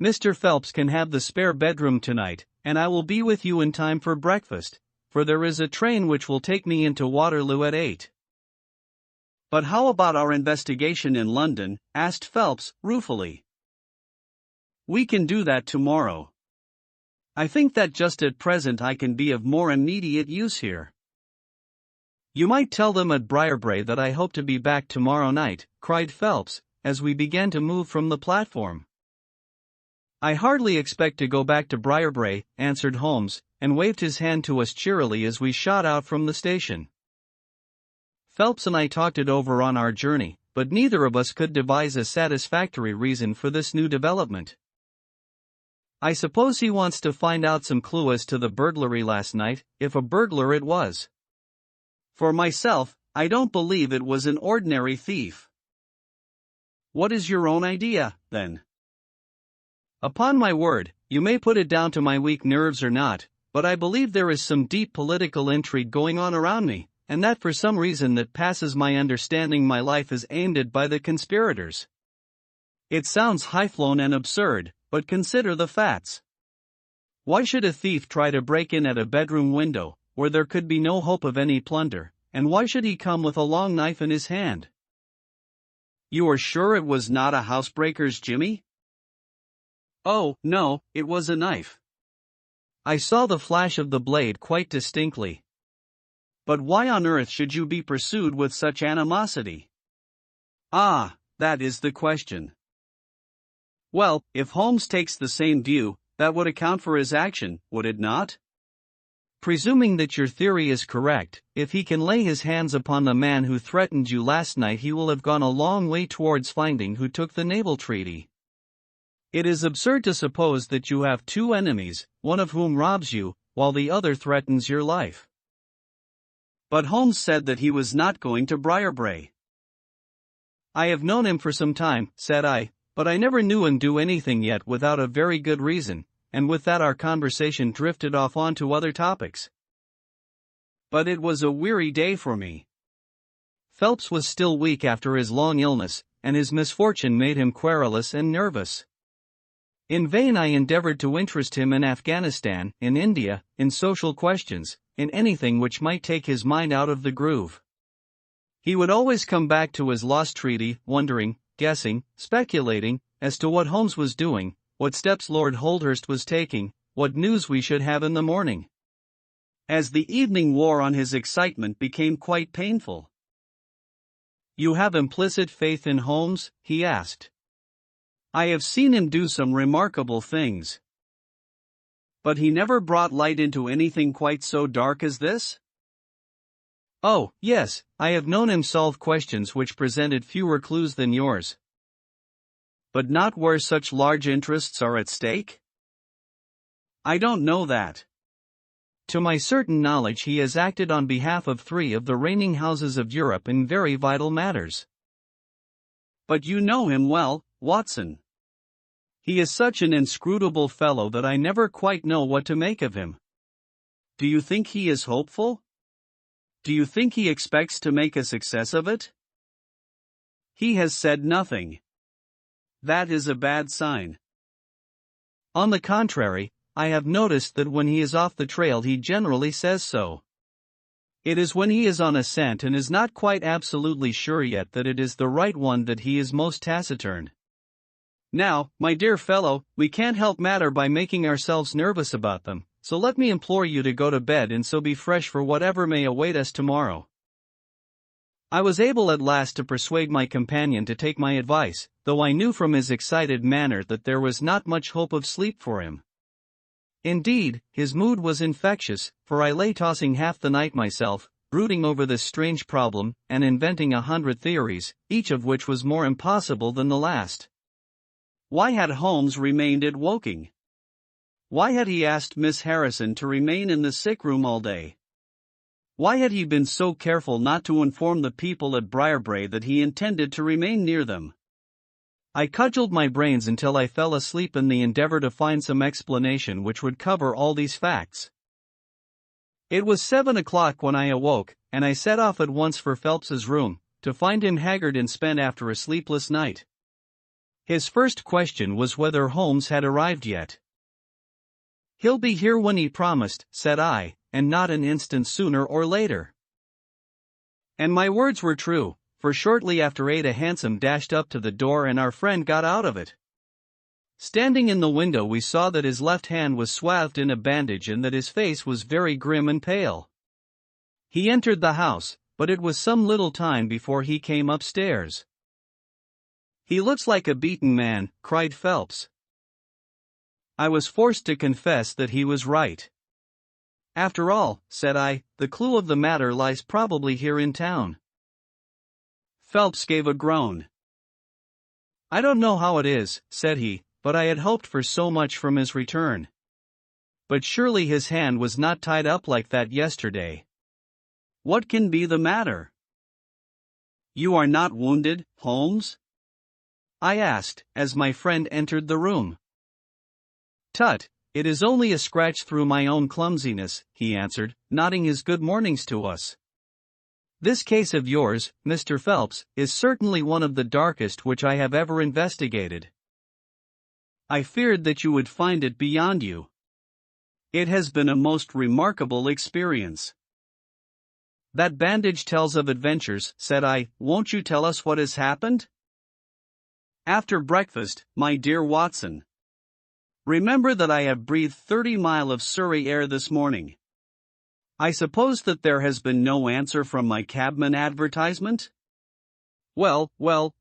Mr. Phelps can have the spare bedroom tonight, and I will be with you in time for breakfast, for there is a train which will take me into Waterloo at 8. But how about our investigation in London? Asked Phelps, ruefully. We can do that tomorrow. I think that just at present I can be of more immediate use here. You might tell them at Briarbrae that I hope to be back tomorrow night, cried Phelps, as we began to move from the platform. I hardly expect to go back to Briarbrae, answered Holmes, and waved his hand to us cheerily as we shot out from the station. Phelps and I talked it over on our journey, but neither of us could devise a satisfactory reason for this new development. I suppose he wants to find out some clue as to the burglary last night, if a burglar it was. For myself, I don't believe it was an ordinary thief. What is your own idea, then? Upon my word, you may put it down to my weak nerves or not, but I believe there is some deep political intrigue going on around me, and that for some reason that passes my understanding my life is aimed at by the conspirators. It sounds high-flown and absurd, but consider the facts. Why should a thief try to break in at a bedroom window, where there could be no hope of any plunder, and why should he come with a long knife in his hand? You are sure it was not a housebreaker's, Jimmy? Oh, no, it was a knife. I saw the flash of the blade quite distinctly. But why on earth should you be pursued with such animosity? Ah, that is the question. Well, if Holmes takes the same view, that would account for his action, would it not? Presuming that your theory is correct, if he can lay his hands upon the man who threatened you last night, he will have gone a long way towards finding who took the naval treaty. It is absurd to suppose that you have two enemies, one of whom robs you, while the other threatens your life. But Holmes said that he was not going to Briarbrae. I have known him for some time, said I, but I never knew him do anything yet without a very good reason, and with that our conversation drifted off onto other topics. But it was a weary day for me. Phelps was still weak after his long illness, and his misfortune made him querulous and nervous. In vain I endeavored to interest him in Afghanistan, in India, in social questions, in anything which might take his mind out of the groove. He would always come back to his lost treaty, wondering, guessing, speculating, as to what Holmes was doing, what steps Lord Holdhurst was taking, what news we should have in the morning. As the evening wore on, his excitement became quite painful. You have implicit faith in Holmes? He asked. I have seen him do some remarkable things. But he never brought light into anything quite so dark as this? Oh, yes, I have known him solve questions which presented fewer clues than yours. But not where such large interests are at stake? I don't know that. To my certain knowledge, he has acted on behalf of 3 of the reigning houses of Europe in very vital matters. But you know him well, Watson. He is such an inscrutable fellow that I never quite know what to make of him. Do you think he is hopeful? Do you think he expects to make a success of it? He has said nothing. That is a bad sign. On the contrary, I have noticed that when he is off the trail he generally says so. It is when he is on a scent and is not quite absolutely sure yet that it is the right one that he is most taciturn. Now, my dear fellow, we can't help matter by making ourselves nervous about them, so let me implore you to go to bed and so be fresh for whatever may await us tomorrow. I was able at last to persuade my companion to take my advice, though I knew from his excited manner that there was not much hope of sleep for him. Indeed, his mood was infectious, for I lay tossing half the night myself, brooding over this strange problem, and inventing 100 theories, each of which was more impossible than the last. Why had Holmes remained at Woking? Why had he asked Miss Harrison to remain in the sick room all day? Why had he been so careful not to inform the people at Briarbrae that he intended to remain near them? I cudgelled my brains until I fell asleep in the endeavor to find some explanation which would cover all these facts. It was 7 o'clock when I awoke, and I set off at once for Phelps's room, to find him haggard and spent after a sleepless night. His first question was whether Holmes had arrived yet. "He'll be here when he promised," said I, "and not an instant sooner or later." And my words were true, for shortly after 8 a hansom dashed up to the door and our friend got out of it. Standing in the window we saw that his left hand was swathed in a bandage and that his face was very grim and pale. He entered the house, but it was some little time before he came upstairs. "He looks like a beaten man," cried Phelps. I was forced to confess that he was right. "After all," said I, "the clue of the matter lies probably here in town." Phelps gave a groan. "I don't know how it is," said he, "but I had hoped for so much from his return. But surely his hand was not tied up like that yesterday. What can be the matter? You are not wounded, Holmes?" I asked, as my friend entered the room. Tut, it is only a scratch through my own clumsiness, he answered, nodding his good mornings to us. This case of yours, Mr. Phelps, is certainly one of the darkest which I have ever investigated. I feared that you would find it beyond you. It has been a most remarkable experience. That bandage tells of adventures, said I. Won't you tell us what has happened? After breakfast, my dear Watson. Remember that I have breathed 30 miles of Surrey air this morning. I suppose that there has been no answer from my cabman advertisement? Well,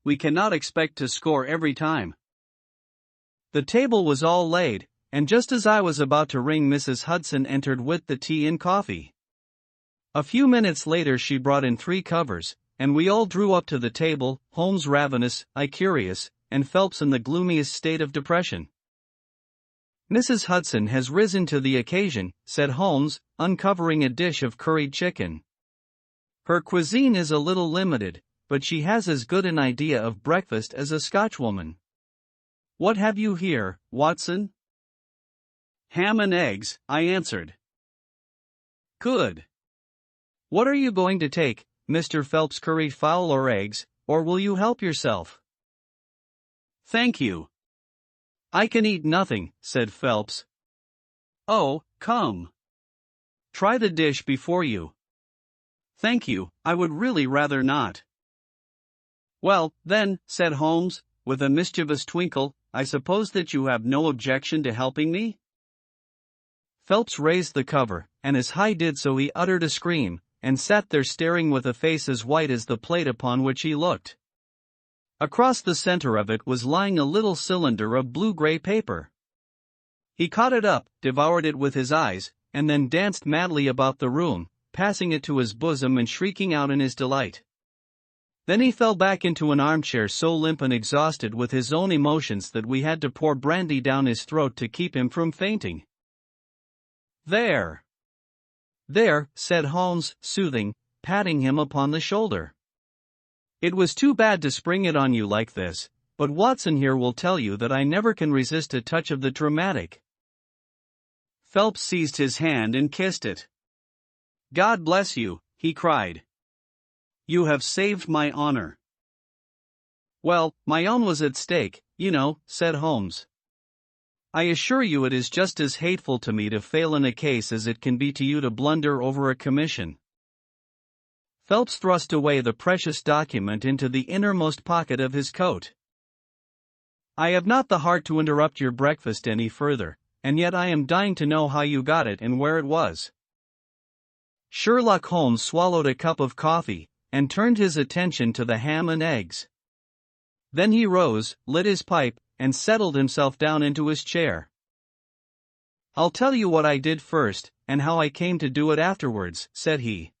we cannot expect to score every time. The table was all laid, and just as I was about to ring, Mrs. Hudson entered with the tea and coffee. A few minutes later she brought in 3 covers, and we all drew up to the table, Holmes ravenous, I curious, and Phelps in the gloomiest state of depression. Mrs. Hudson has risen to the occasion, said Holmes, uncovering a dish of curried chicken. Her cuisine is a little limited, but she has as good an idea of breakfast as a Scotchwoman. What have you here, Watson? Ham and eggs, I answered. Good. What are you going to take, Mr. Phelps, curry, fowl or eggs, or will you help yourself? Thank you. I can eat nothing, said Phelps. Oh, come. Try the dish before you. Thank you, I would really rather not. Well, then, said Holmes, with a mischievous twinkle, I suppose that you have no objection to helping me? Phelps raised the cover, and as Hy did so he uttered a scream, and sat there staring with a face as white as the plate upon which he looked. Across the center of it was lying a little cylinder of blue-gray paper. He caught it up, devoured it with his eyes, and then danced madly about the room, passing it to his bosom and shrieking out in his delight. Then he fell back into an armchair so limp and exhausted with his own emotions that we had to pour brandy down his throat to keep him from fainting. There, said Holmes, soothing, patting him upon the shoulder. It was too bad to spring it on you like this, but Watson here will tell you that I never can resist a touch of the dramatic. Phelps seized his hand and kissed it. God bless you, he cried. You have saved my honor. Well, my own was at stake, you know, said Holmes. I assure you it is just as hateful to me to fail in a case as it can be to you to blunder over a commission. Phelps thrust away the precious document into the innermost pocket of his coat. I have not the heart to interrupt your breakfast any further, and yet I am dying to know how you got it and where it was. Sherlock Holmes swallowed a cup of coffee, and turned his attention to the ham and eggs. Then he rose, lit his pipe, and settled himself down into his chair. I'll tell you what I did first, and how I came to do it afterwards, said he.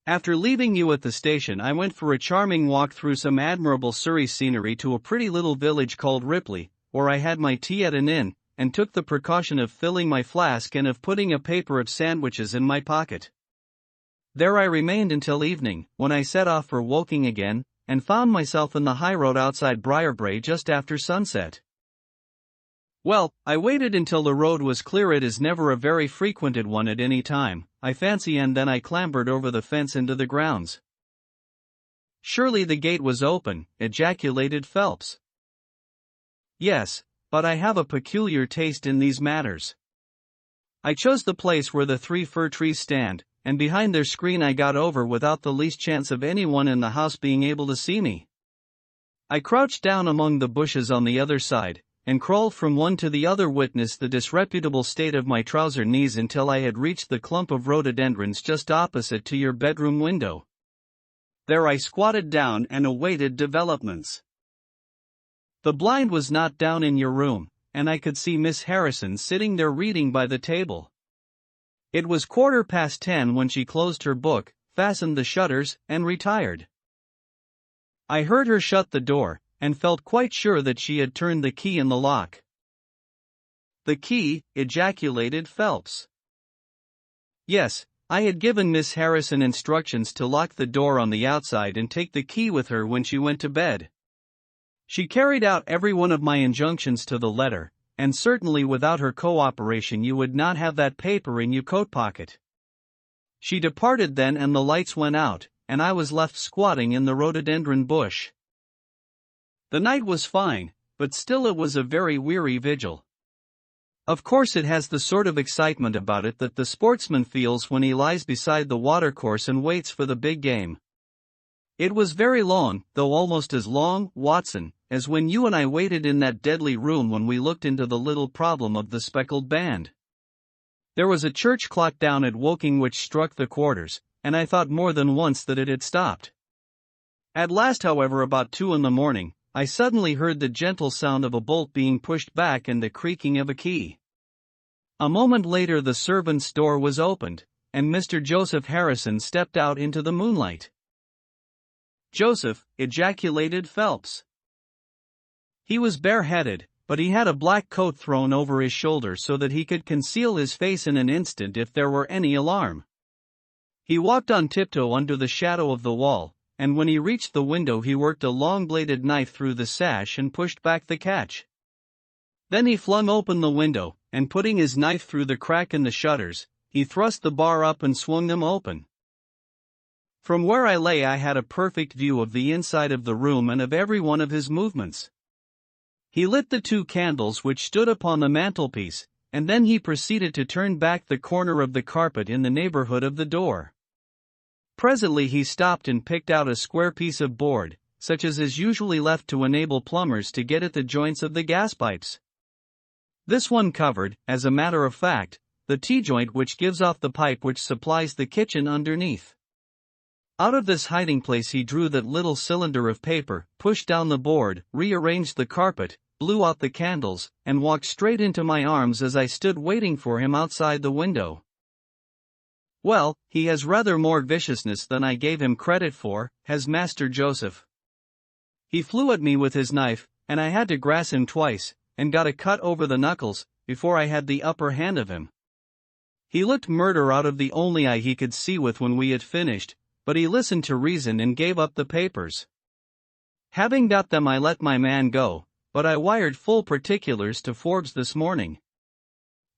After leaving you at the station I went for a charming walk through some admirable Surrey scenery to a pretty little village called Ripley, where I had my tea at an inn, and took the precaution of filling my flask and of putting a paper of sandwiches in my pocket. There I remained until evening, when I set off for Woking again, and found myself in the high road outside Briarbrae just after sunset. Well, I waited until the road was clear. It is never a very frequented one at any time, I fancy, and then I clambered over the fence into the grounds. Surely the gate was open, ejaculated Phelps. Yes, but I have a peculiar taste in these matters. I chose the place where the 3 fir trees stand, and behind their screen I got over without the least chance of anyone in the house being able to see me. I crouched down among the bushes on the other side, and crawled from one to the other, witness the disreputable state of my trouser knees, until I had reached the clump of rhododendrons just opposite to your bedroom window. There I squatted down and awaited developments. The blind was not down in your room, and I could see Miss Harrison sitting there reading by the table. It was 10:15 when she closed her book, fastened the shutters, and retired. I heard her shut the door, and felt quite sure that she had turned the key in the lock. The key, ejaculated Phelps. Yes, I had given Miss Harrison instructions to lock the door on the outside and take the key with her when she went to bed. She carried out every one of my injunctions to the letter, and certainly without her cooperation you would not have that paper in your coat pocket. She departed then and the lights went out, and I was left squatting in the rhododendron bush. The night was fine, but still it was a very weary vigil. Of course it has the sort of excitement about it that the sportsman feels when he lies beside the watercourse and waits for the big game. It was very long, though almost as long, Watson, as when you and I waited in that deadly room when we looked into the little problem of the speckled band. There was a church clock down at Woking which struck the quarters, and I thought more than once that it had stopped. At last, however, about 2 in the morning, I suddenly heard the gentle sound of a bolt being pushed back and the creaking of a key. A moment later the servant's door was opened, and Mr. Joseph Harrison stepped out into the moonlight. "Joseph," ejaculated Phelps. He was bareheaded, but he had a black coat thrown over his shoulder so that he could conceal his face in an instant if there were any alarm. He walked on tiptoe under the shadow of the wall, and when he reached the window he worked a long-bladed knife through the sash and pushed back the catch. Then he flung open the window, and putting his knife through the crack in the shutters, he thrust the bar up and swung them open. From where I lay I had a perfect view of the inside of the room and of every one of his movements. He lit the 2 candles which stood upon the mantelpiece, and then he proceeded to turn back the corner of the carpet in the neighborhood of the door. Presently he stopped and picked out a square piece of board, such as is usually left to enable plumbers to get at the joints of the gas pipes. This one covered, as a matter of fact, the T-joint which gives off the pipe which supplies the kitchen underneath. Out of this hiding place he drew that little cylinder of paper, pushed down the board, rearranged the carpet, blew out the candles, and walked straight into my arms as I stood waiting for him outside the window. Well, he has rather more viciousness than I gave him credit for, has Master Joseph. He flew at me with his knife, and I had to grasp him twice, and got a cut over the knuckles, before I had the upper hand of him. He looked murder out of the only eye he could see with when we had finished, but he listened to reason and gave up the papers. Having got them I let my man go, but I wired full particulars to Forbes this morning.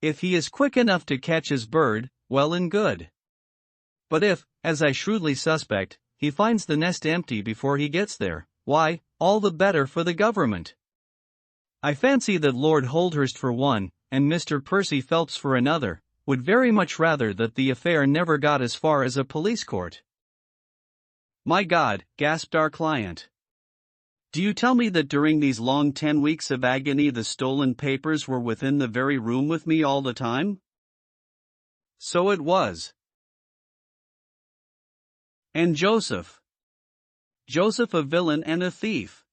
If he is quick enough to catch his bird, well and good. But if, as I shrewdly suspect, he finds the nest empty before he gets there, why, all the better for the government. I fancy that Lord Holdhurst for one, and Mr. Percy Phelps for another, would very much rather that the affair never got as far as a police court. "My God," gasped our client. "Do you tell me that during these long 10 weeks of agony the stolen papers were within the very room with me all the time?" So it was. And Joseph? Joseph a villain and a thief?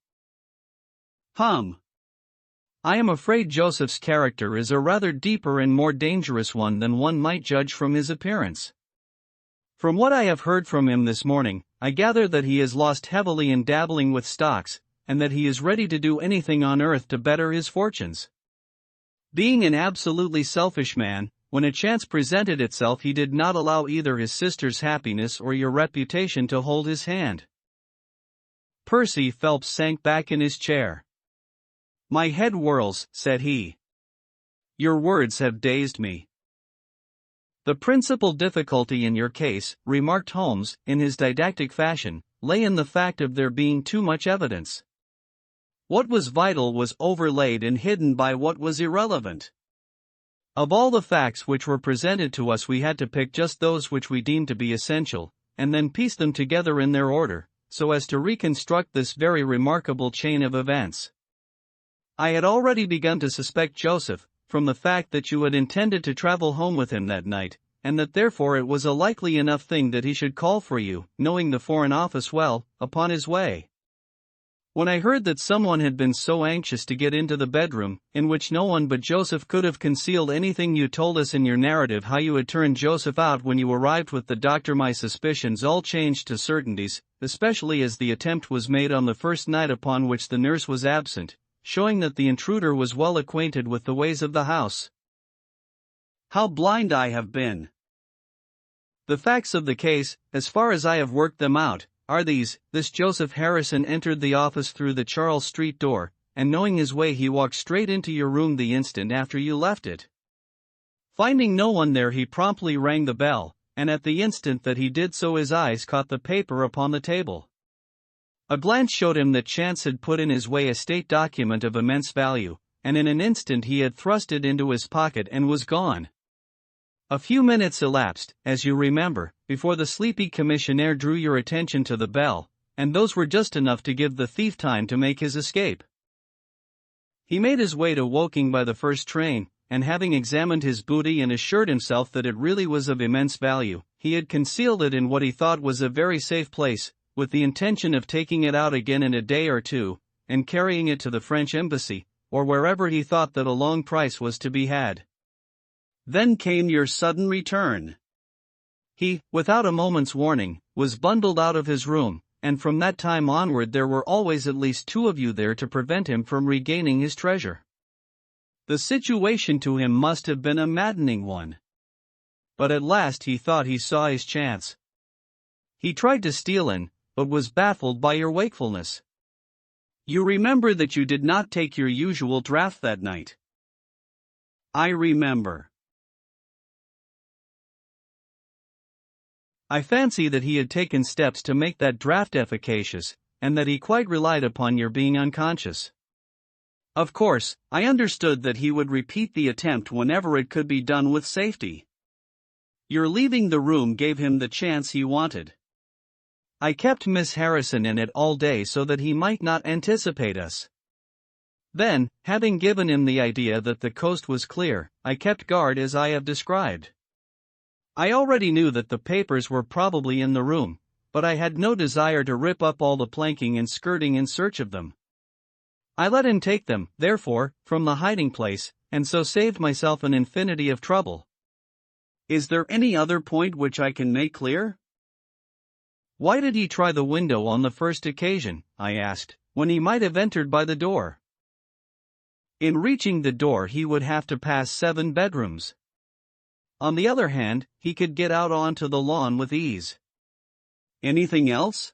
I am afraid Joseph's character is a rather deeper and more dangerous one than one might judge from his appearance. From what I have heard from him this morning, I gather that he has lost heavily in dabbling with stocks, and that he is ready to do anything on earth to better his fortunes. Being an absolutely selfish man, when a chance presented itself he did not allow either his sister's happiness or your reputation to hold his hand. Percy Phelps sank back in his chair. "My head whirls," said he. "Your words have dazed me." "The principal difficulty in your case," remarked Holmes, in his didactic fashion, "lay in the fact of there being too much evidence. What was vital was overlaid and hidden by what was irrelevant. Of all the facts which were presented to us we had to pick just those which we deemed to be essential, and then piece them together in their order, so as to reconstruct this very remarkable chain of events. I had already begun to suspect Joseph, from the fact that you had intended to travel home with him that night, and that therefore it was a likely enough thing that he should call for you, knowing the Foreign Office well, upon his way. When I heard that someone had been so anxious to get into the bedroom, in which no one but Joseph could have concealed anything you told us in your narrative how you had turned Joseph out when you arrived with the doctor, my suspicions all changed to certainties, especially as the attempt was made on the first night upon which the nurse was absent, showing that the intruder was well acquainted with the ways of the house. How blind I have been! The facts of the case, as far as I have worked them out, are these? This Joseph Harrison entered the office through the Charles Street door, and knowing his way he walked straight into your room the instant after you left it. Finding no one there, he promptly rang the bell, and at the instant that he did so his eyes caught the paper upon the table. A glance showed him that chance had put in his way a state document of immense value, and in an instant he had thrust it into his pocket and was gone. A few minutes elapsed, as you remember, before the sleepy commissionaire drew your attention to the bell, and those were just enough to give the thief time to make his escape. He made his way to Woking by the first train, and having examined his booty and assured himself that it really was of immense value, he had concealed it in what he thought was a very safe place, with the intention of taking it out again in a day or two, and carrying it to the French embassy, or wherever he thought that a long price was to be had. Then came your sudden return. He, without a moment's warning, was bundled out of his room, and from that time onward there were always at least two of you there to prevent him from regaining his treasure. The situation to him must have been a maddening one. But at last he thought he saw his chance. He tried to steal in, but was baffled by your wakefulness. You remember that you did not take your usual draught that night. I remember. I fancy that he had taken steps to make that draught efficacious, and that he quite relied upon your being unconscious. Of course, I understood that he would repeat the attempt whenever it could be done with safety. Your leaving the room gave him the chance he wanted. I kept Miss Harrison in it all day so that he might not anticipate us. Then, having given him the idea that the coast was clear, I kept guard as I have described. I already knew that the papers were probably in the room, but I had no desire to rip up all the planking and skirting in search of them. I let him take them, therefore, from the hiding place, and so saved myself an infinity of trouble. Is there any other point which I can make clear? Why did he try the window on the first occasion, I asked, when he might have entered by the door? In reaching the door he would have to pass 7 bedrooms. On the other hand, he could get out onto the lawn with ease. Anything else?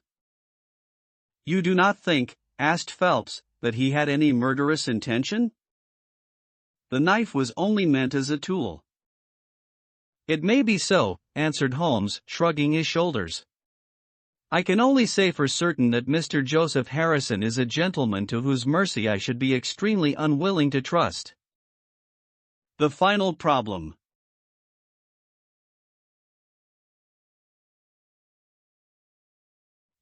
You do not think, asked Phelps, that he had any murderous intention? The knife was only meant as a tool. It may be so, answered Holmes, shrugging his shoulders. I can only say for certain that Mr. Joseph Harrison is a gentleman to whose mercy I should be extremely unwilling to trust. The final problem.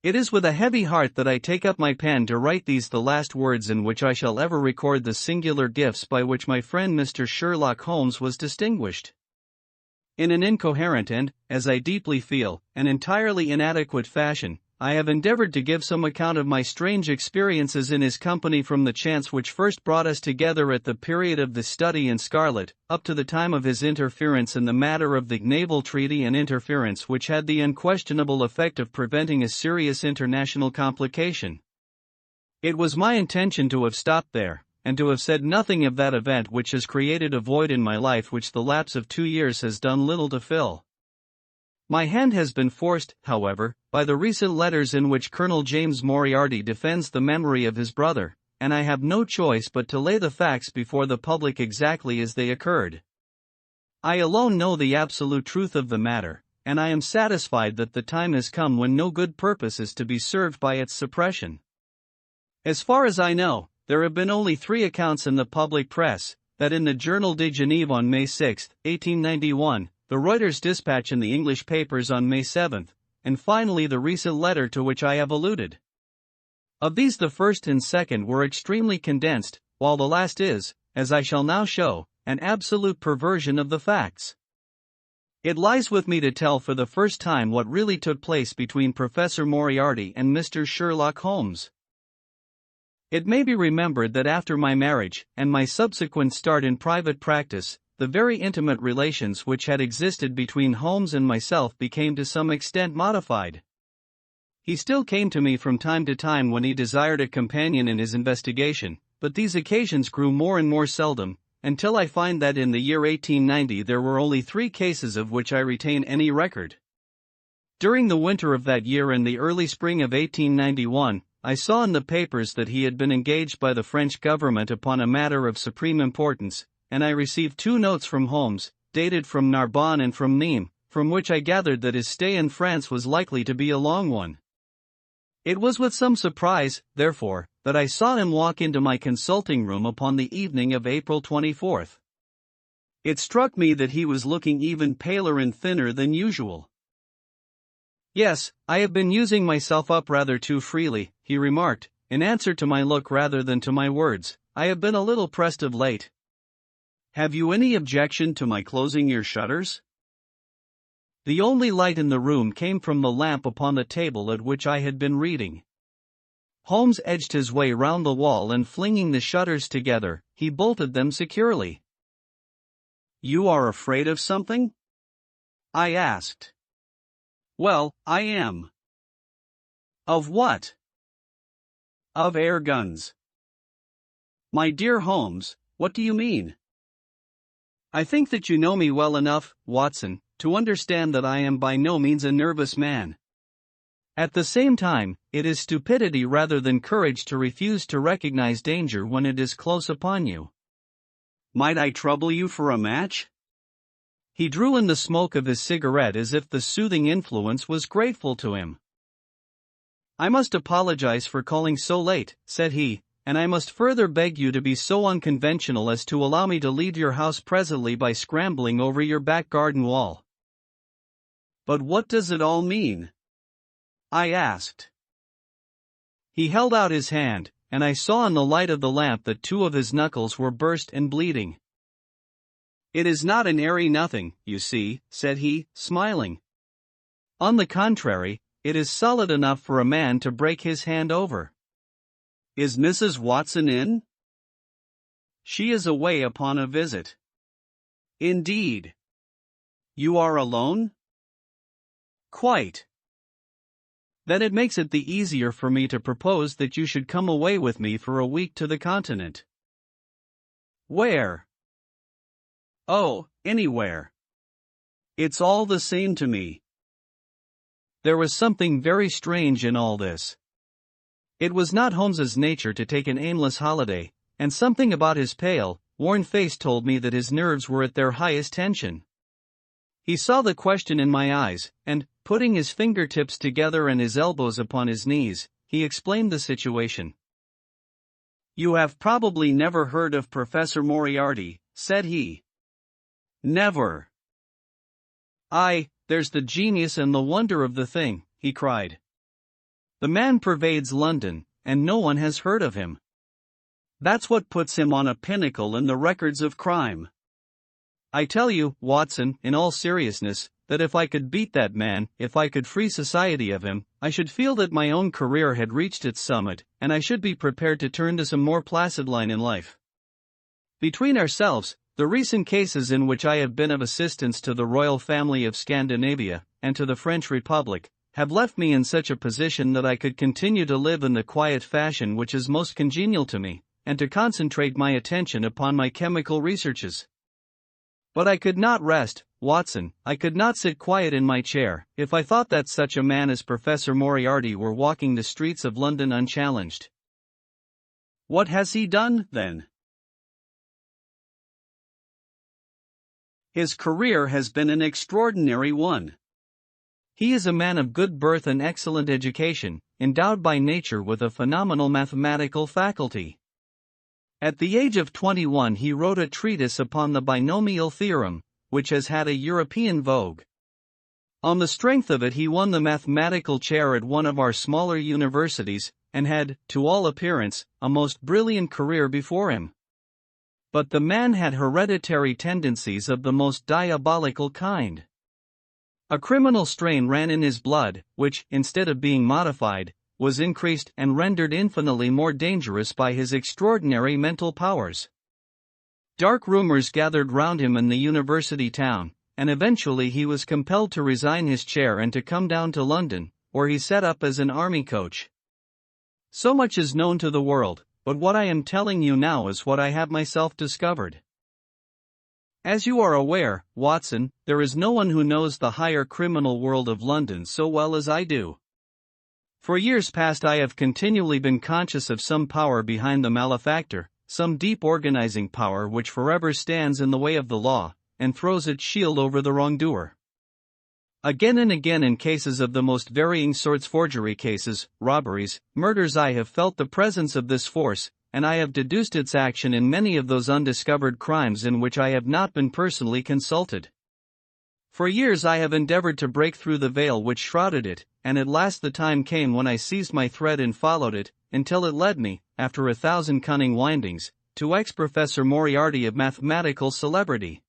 It is with a heavy heart that I take up my pen to write these the last words in which I shall ever record the singular gifts by which my friend Mr. Sherlock Holmes was distinguished. In an incoherent and, as I deeply feel, an entirely inadequate fashion, I have endeavored to give some account of my strange experiences in his company from the chance which first brought us together at the period of the study in scarlet, up to the time of his interference in the matter of the naval treaty, and interference which had the unquestionable effect of preventing a serious international complication. It was my intention to have stopped there, and to have said nothing of that event which has created a void in my life which the lapse of 2 years has done little to fill. My hand has been forced, however, by the recent letters in which Colonel James Moriarty defends the memory of his brother, and I have no choice but to lay the facts before the public exactly as they occurred. I alone know the absolute truth of the matter, and I am satisfied that the time has come when no good purpose is to be served by its suppression. As far as I know, there have been only 3 accounts in the public press, that in the Journal de Genève on May 6, 1891, the Reuters dispatch in the English papers on May 7, and finally the recent letter to which I have alluded. Of these the first and second were extremely condensed, while the last is, as I shall now show, an absolute perversion of the facts. It lies with me to tell for the first time what really took place between Professor Moriarty and Mr. Sherlock Holmes. It may be remembered that after my marriage, and my subsequent start in private practice, the very intimate relations which had existed between Holmes and myself became to some extent modified. He still came to me from time to time when he desired a companion in his investigation, but these occasions grew more and more seldom, until I find that in the year 1890 there were only 3 cases of which I retain any record. During the winter of that year and the early spring of 1891, I saw in the papers that he had been engaged by the French government upon a matter of supreme importance, and I received 2 notes from Holmes, dated from Narbonne and from Nîmes, from which I gathered that his stay in France was likely to be a long one. It was with some surprise, therefore, that I saw him walk into my consulting room upon the evening of April 24th. It struck me that he was looking even paler and thinner than usual. "Yes, I have been using myself up rather too freely," he remarked, in answer to my look rather than to my words. "I have been a little pressed of late. Have you any objection to my closing your shutters?" The only light in the room came from the lamp upon the table at which I had been reading. Holmes edged his way round the wall and flinging the shutters together, he bolted them securely. "You are afraid of something?" I asked. "Well, I am." "Of what?" "Of air guns." "My dear Holmes, what do you mean?" "I think that you know me well enough, Watson, to understand that I am by no means a nervous man. At the same time, it is stupidity rather than courage to refuse to recognize danger when it is close upon you." "Might I trouble you for a match?" He drew in the smoke of his cigarette as if the soothing influence was grateful to him. "I must apologize for calling so late," said he, "and I must further beg you to be so unconventional as to allow me to leave your house presently by scrambling over your back garden wall." "But what does it all mean?" I asked. He held out his hand, and I saw in the light of the lamp that 2 of his knuckles were burst and bleeding. "It is not an airy nothing, you see," said he, smiling. "On the contrary, it is solid enough for a man to break his hand over." "Is Mrs. Watson in?" "She is away upon a visit." "Indeed. You are alone?" "Quite." "Then it makes it the easier for me to propose that you should come away with me for a week to the continent." "Where?" "Oh, anywhere. It's all the same to me." There was something very strange in all this. It was not Holmes's nature to take an aimless holiday, and something about his pale, worn face told me that his nerves were at their highest tension. He saw the question in my eyes, and, putting his fingertips together and his elbows upon his knees, he explained the situation. "You have probably never heard of Professor Moriarty," said he. "Never." There's the genius and the wonder of the thing," he cried. "The man pervades London, and no one has heard of him. That's what puts him on a pinnacle in the records of crime. I tell you, Watson, in all seriousness, that if I could beat that man, if I could free society of him, I should feel that my own career had reached its summit, and I should be prepared to turn to some more placid line in life. Between ourselves, the recent cases in which I have been of assistance to the royal family of Scandinavia, and to the French Republic, have left me in such a position that I could continue to live in the quiet fashion which is most congenial to me, and to concentrate my attention upon my chemical researches. But I could not rest, Watson, I could not sit quiet in my chair, if I thought that such a man as Professor Moriarty were walking the streets of London unchallenged." "What has he done, then?" "His career has been an extraordinary one. He is a man of good birth and excellent education, endowed by nature with a phenomenal mathematical faculty. At the age of 21 he wrote a treatise upon the binomial theorem, which has had a European vogue. On the strength of it he won the mathematical chair at one of our smaller universities, and had, to all appearance, a most brilliant career before him. But the man had hereditary tendencies of the most diabolical kind. A criminal strain ran in his blood, which, instead of being modified, was increased and rendered infinitely more dangerous by his extraordinary mental powers. Dark rumors gathered round him in the university town, and eventually he was compelled to resign his chair and to come down to London, where he set up as an army coach. So much is known to the world, but what I am telling you now is what I have myself discovered." As you are aware, Watson, there is no one who knows the higher criminal world of London so well as I do. For years past I have continually been conscious of some power behind the malefactor, some deep organizing power which forever stands in the way of the law, and throws its shield over the wrongdoer. Again and again in cases of the most varying sorts, forgery cases, robberies, murders, I have felt the presence of this force, and I have deduced its action in many of those undiscovered crimes in which I have not been personally consulted. For years I have endeavored to break through the veil which shrouded it, and at last the time came when I seized my thread and followed it, until it led me, after 1,000 cunning windings, to ex-Professor Moriarty of mathematical celebrity.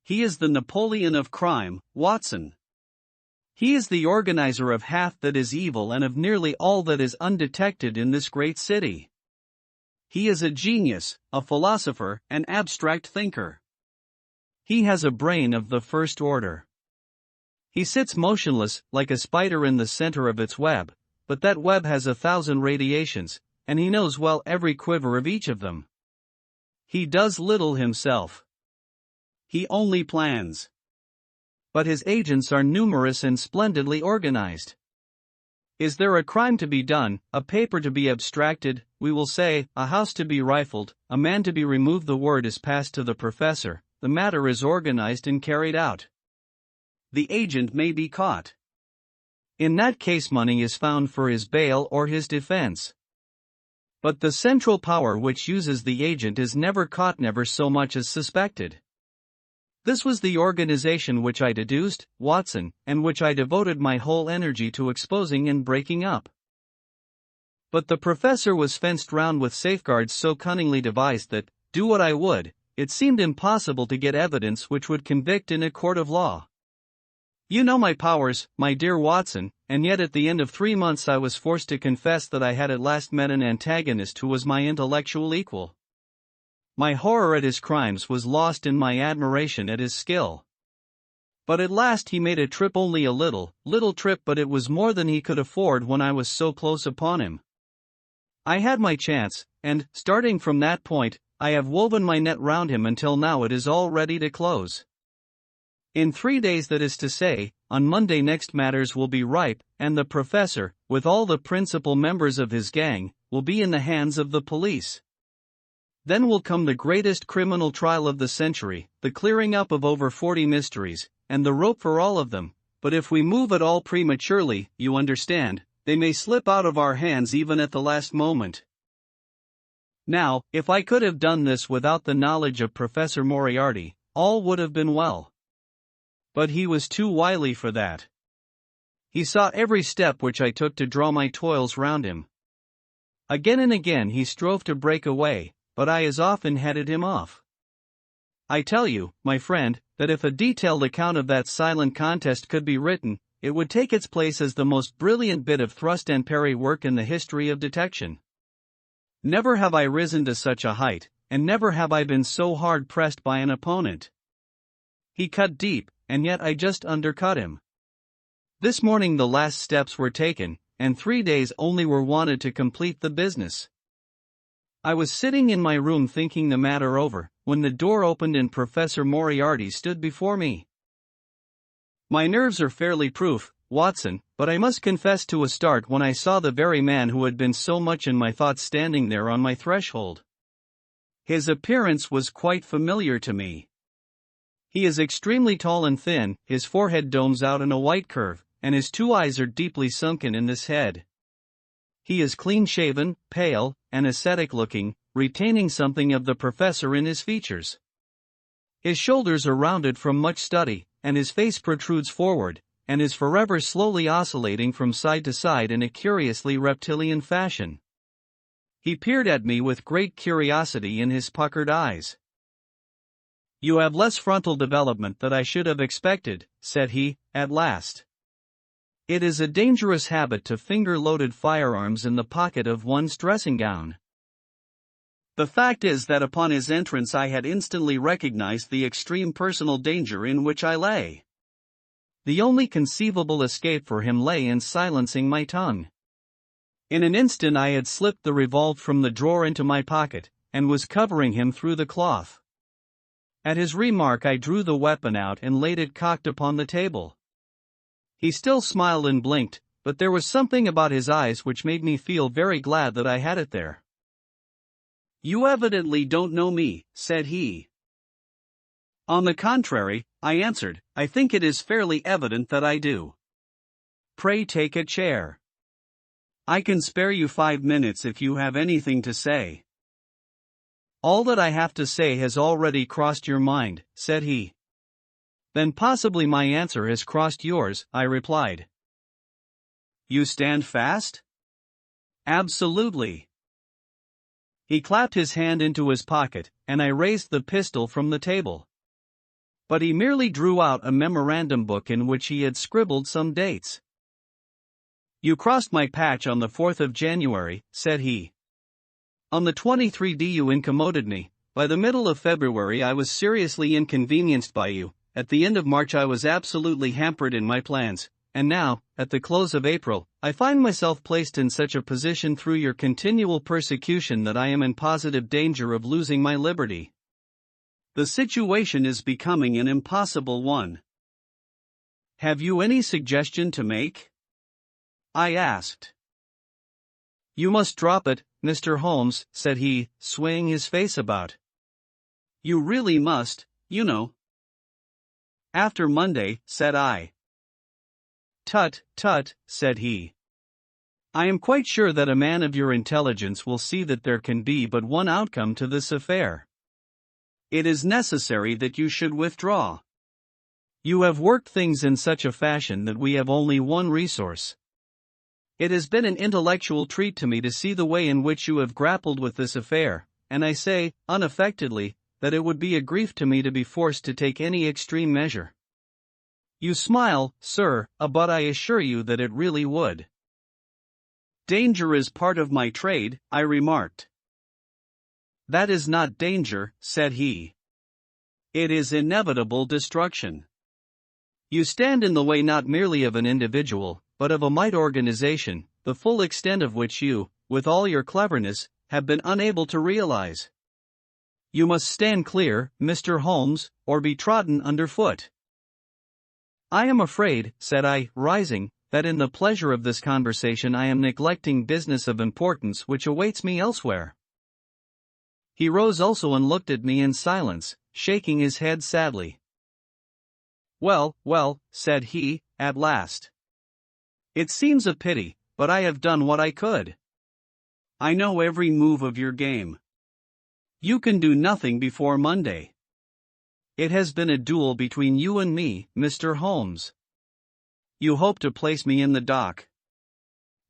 He is the Napoleon of crime, Watson. He is the organizer of half that is evil and of nearly all that is undetected in this great city. He is a genius, a philosopher, an abstract thinker. He has a brain of the first order. He sits motionless, like a spider in the center of its web, but that web has 1,000 radiations, and he knows well every quiver of each of them. He does little himself. He only plans. But his agents are numerous and splendidly organized. Is there a crime to be done, a paper to be abstracted, we will say, a house to be rifled, a man to be removed, the word is passed to the professor, the matter is organized and carried out. The agent may be caught. In that case money is found for his bail or his defense. But the central power which uses the agent is never caught, never so much as suspected. This was the organization which I deduced, Watson, and which I devoted my whole energy to exposing and breaking up. But the professor was fenced round with safeguards so cunningly devised that, do what I would, it seemed impossible to get evidence which would convict in a court of law. You know my powers, my dear Watson, and yet at the end of 3 months I was forced to confess that I had at last met an antagonist who was my intellectual equal. My horror at his crimes was lost in my admiration at his skill. But at last he made a trip, only a little trip, but it was more than he could afford when I was so close upon him. I had my chance, and, starting from that point, I have woven my net round him until now it is all ready to close. In 3 days, that is to say, on Monday next, matters will be ripe, and the professor, with all the principal members of his gang, will be in the hands of the police. Then will come the greatest criminal trial of the century, the clearing up of over 40 mysteries, and the rope for all of them. But if we move at all prematurely, you understand, they may slip out of our hands even at the last moment. Now, if I could have done this without the knowledge of Professor Moriarty, all would have been well. But he was too wily for that. He saw every step which I took to draw my toils round him. Again and again he strove to break away, but I as often headed him off. I tell you, my friend, that if a detailed account of that silent contest could be written, it would take its place as the most brilliant bit of thrust and parry work in the history of detection. Never have I risen to such a height, and never have I been so hard pressed by an opponent. He cut deep, and yet I just undercut him. This morning the last steps were taken, and 3 days only were wanted to complete the business. I was sitting in my room thinking the matter over, when the door opened and Professor Moriarty stood before me. My nerves are fairly proof, Watson, but I must confess to a start when I saw the very man who had been so much in my thoughts standing there on my threshold. His appearance was quite familiar to me. He is extremely tall and thin, his forehead domes out in a white curve, and his 2 eyes are deeply sunken in his head. He is clean-shaven, pale, and ascetic-looking, retaining something of the professor in his features. His shoulders are rounded from much study, and his face protrudes forward, and is forever slowly oscillating from side to side in a curiously reptilian fashion. He peered at me with great curiosity in his puckered eyes. "You have less frontal development than I should have expected," said he, at last. "It is a dangerous habit to finger loaded firearms in the pocket of one's dressing gown." The fact is that upon his entrance I had instantly recognized the extreme personal danger in which I lay. The only conceivable escape for him lay in silencing my tongue. In an instant I had slipped the revolver from the drawer into my pocket, and was covering him through the cloth. At his remark I drew the weapon out and laid it cocked upon the table. He still smiled and blinked, but there was something about his eyes which made me feel very glad that I had it there. "You evidently don't know me," said he. "On the contrary," I answered, "I think it is fairly evident that I do. Pray take a chair. I can spare you 5 minutes if you have anything to say." "All that I have to say has already crossed your mind," said he. "Then possibly my answer has crossed yours," I replied. "You stand fast?" "Absolutely." He clapped his hand into his pocket, and I raised the pistol from the table. But he merely drew out a memorandum book in which he had scribbled some dates. "You crossed my patch on the 4th of January, said he. "On the 23rd you incommoded me. By the middle of February I was seriously inconvenienced by you. At the end of March I was absolutely hampered in my plans, and now, at the close of April, I find myself placed in such a position through your continual persecution that I am in positive danger of losing my liberty. The situation is becoming an impossible one. Have you any suggestion to make?" I asked. "You must drop it, Mr. Holmes," said he, swaying his face about. "You really must, you know." "After Monday," said I. "Tut, tut," said he. "I am quite sure that a man of your intelligence will see that there can be but one outcome to this affair. It is necessary that you should withdraw. You have worked things in such a fashion that we have only one resource. It has been an intellectual treat to me to see the way in which you have grappled with this affair, and I say, unaffectedly, that it would be a grief to me to be forced to take any extreme measure. You smile, sir, but I assure you that it really would." "Danger is part of my trade," I remarked. "That is not danger," said he. "It is inevitable destruction. You stand in the way not merely of an individual, but of a mighty organization, the full extent of which you, with all your cleverness, have been unable to realize. You must stand clear, Mr. Holmes, or be trodden underfoot." "I am afraid," said I, rising, "that in the pleasure of this conversation I am neglecting business of importance which awaits me elsewhere." He rose also and looked at me in silence, shaking his head sadly. "Well, well," said he, at last. "It seems a pity, but I have done what I could. I know every move of your game. You can do nothing before Monday. It has been a duel between you and me, Mr. Holmes. You hope to place me in the dock.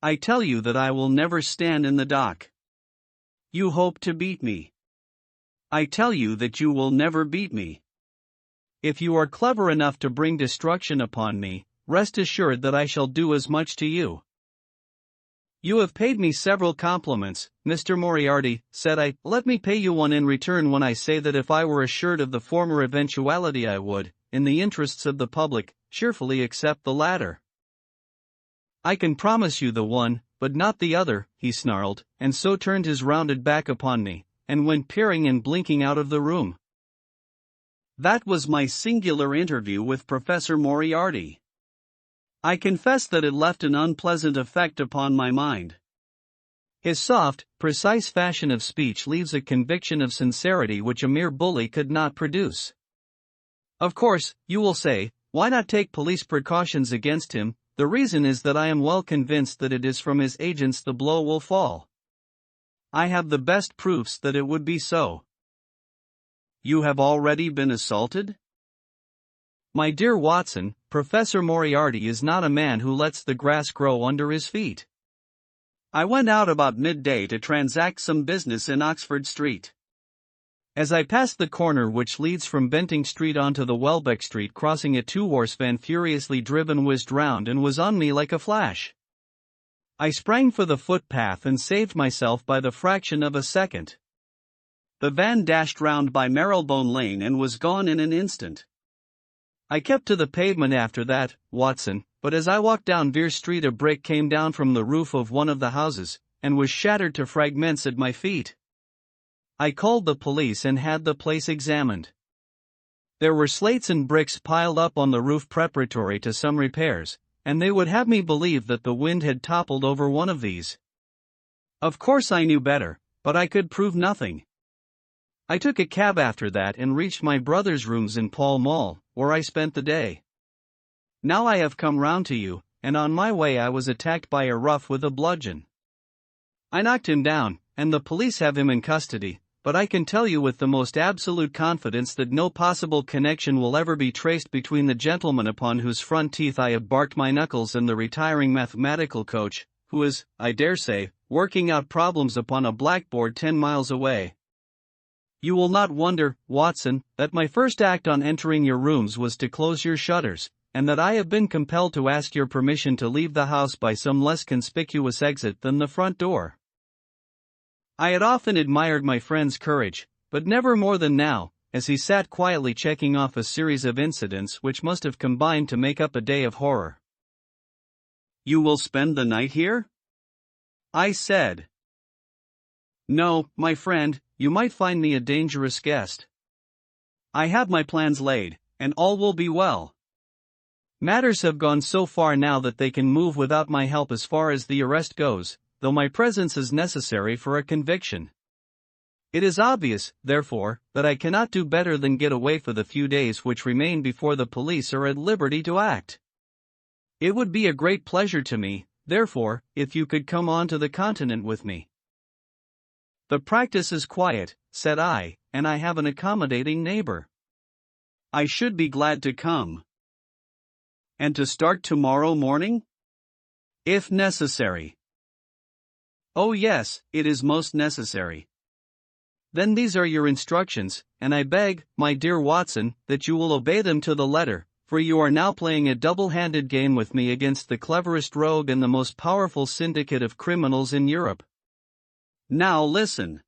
I tell you that I will never stand in the dock. You hope to beat me. I tell you that you will never beat me. If you are clever enough to bring destruction upon me, rest assured that I shall do as much to you." "You have paid me several compliments, Mr. Moriarty," said I. "Let me pay you one in return when I say that if I were assured of the former eventuality I would, in the interests of the public, cheerfully accept the latter." "I can promise you the one, but not the other," he snarled, and so turned his rounded back upon me, and went peering and blinking out of the room. That was my singular interview with Professor Moriarty. I confess that it left an unpleasant effect upon my mind. His soft, precise fashion of speech leaves a conviction of sincerity which a mere bully could not produce. Of course, you will say, why not take police precautions against him? The reason is that I am well convinced that it is from his agents the blow will fall. I have the best proofs that it would be so. You have already been assaulted? My dear Watson, Professor Moriarty is not a man who lets the grass grow under his feet. I went out about midday to transact some business in Oxford Street. As I passed the corner which leads from Benting Street onto the Welbeck Street crossing, a two-horse van furiously driven whizzed round and was on me like a flash. I sprang for the footpath and saved myself by the fraction of a second. The van dashed round by Marylebone Lane and was gone in an instant. I kept to the pavement after that, Watson, but as I walked down Vere Street a brick came down from the roof of one of the houses, and was shattered to fragments at my feet. I called the police and had the place examined. There were slates and bricks piled up on the roof preparatory to some repairs, and they would have me believe that the wind had toppled over one of these. Of course I knew better, but I could prove nothing. I took a cab after that and reached my brother's rooms in Pall Mall, where I spent the day. Now I have come round to you, and on my way I was attacked by a rough with a bludgeon. I knocked him down, and the police have him in custody, but I can tell you with the most absolute confidence that no possible connection will ever be traced between the gentleman upon whose front teeth I have barked my knuckles and the retiring mathematical coach, who is, I dare say, working out problems upon a blackboard 10 miles away. You will not wonder, Watson, that my first act on entering your rooms was to close your shutters, and that I have been compelled to ask your permission to leave the house by some less conspicuous exit than the front door. I had often admired my friend's courage, but never more than now, as he sat quietly checking off a series of incidents which must have combined to make up a day of horror. "You will spend the night here?" I said. "No, my friend, you might find me a dangerous guest. I have my plans laid, and all will be well. Matters have gone so far now that they can move without my help as far as the arrest goes, though my presence is necessary for a conviction. It is obvious, therefore, that I cannot do better than get away for the few days which remain before the police are at liberty to act. It would be a great pleasure to me, therefore, if you could come on to the continent with me." "The practice is quiet," said I, "and I have an accommodating neighbor. I should be glad to come." "And to start tomorrow morning?" "If necessary." "Oh yes, it is most necessary." "Then these are your instructions, and I beg, my dear Watson, that you will obey them to the letter, for you are now playing a double-handed game with me against the cleverest rogue and the most powerful syndicate of criminals in Europe. Now listen.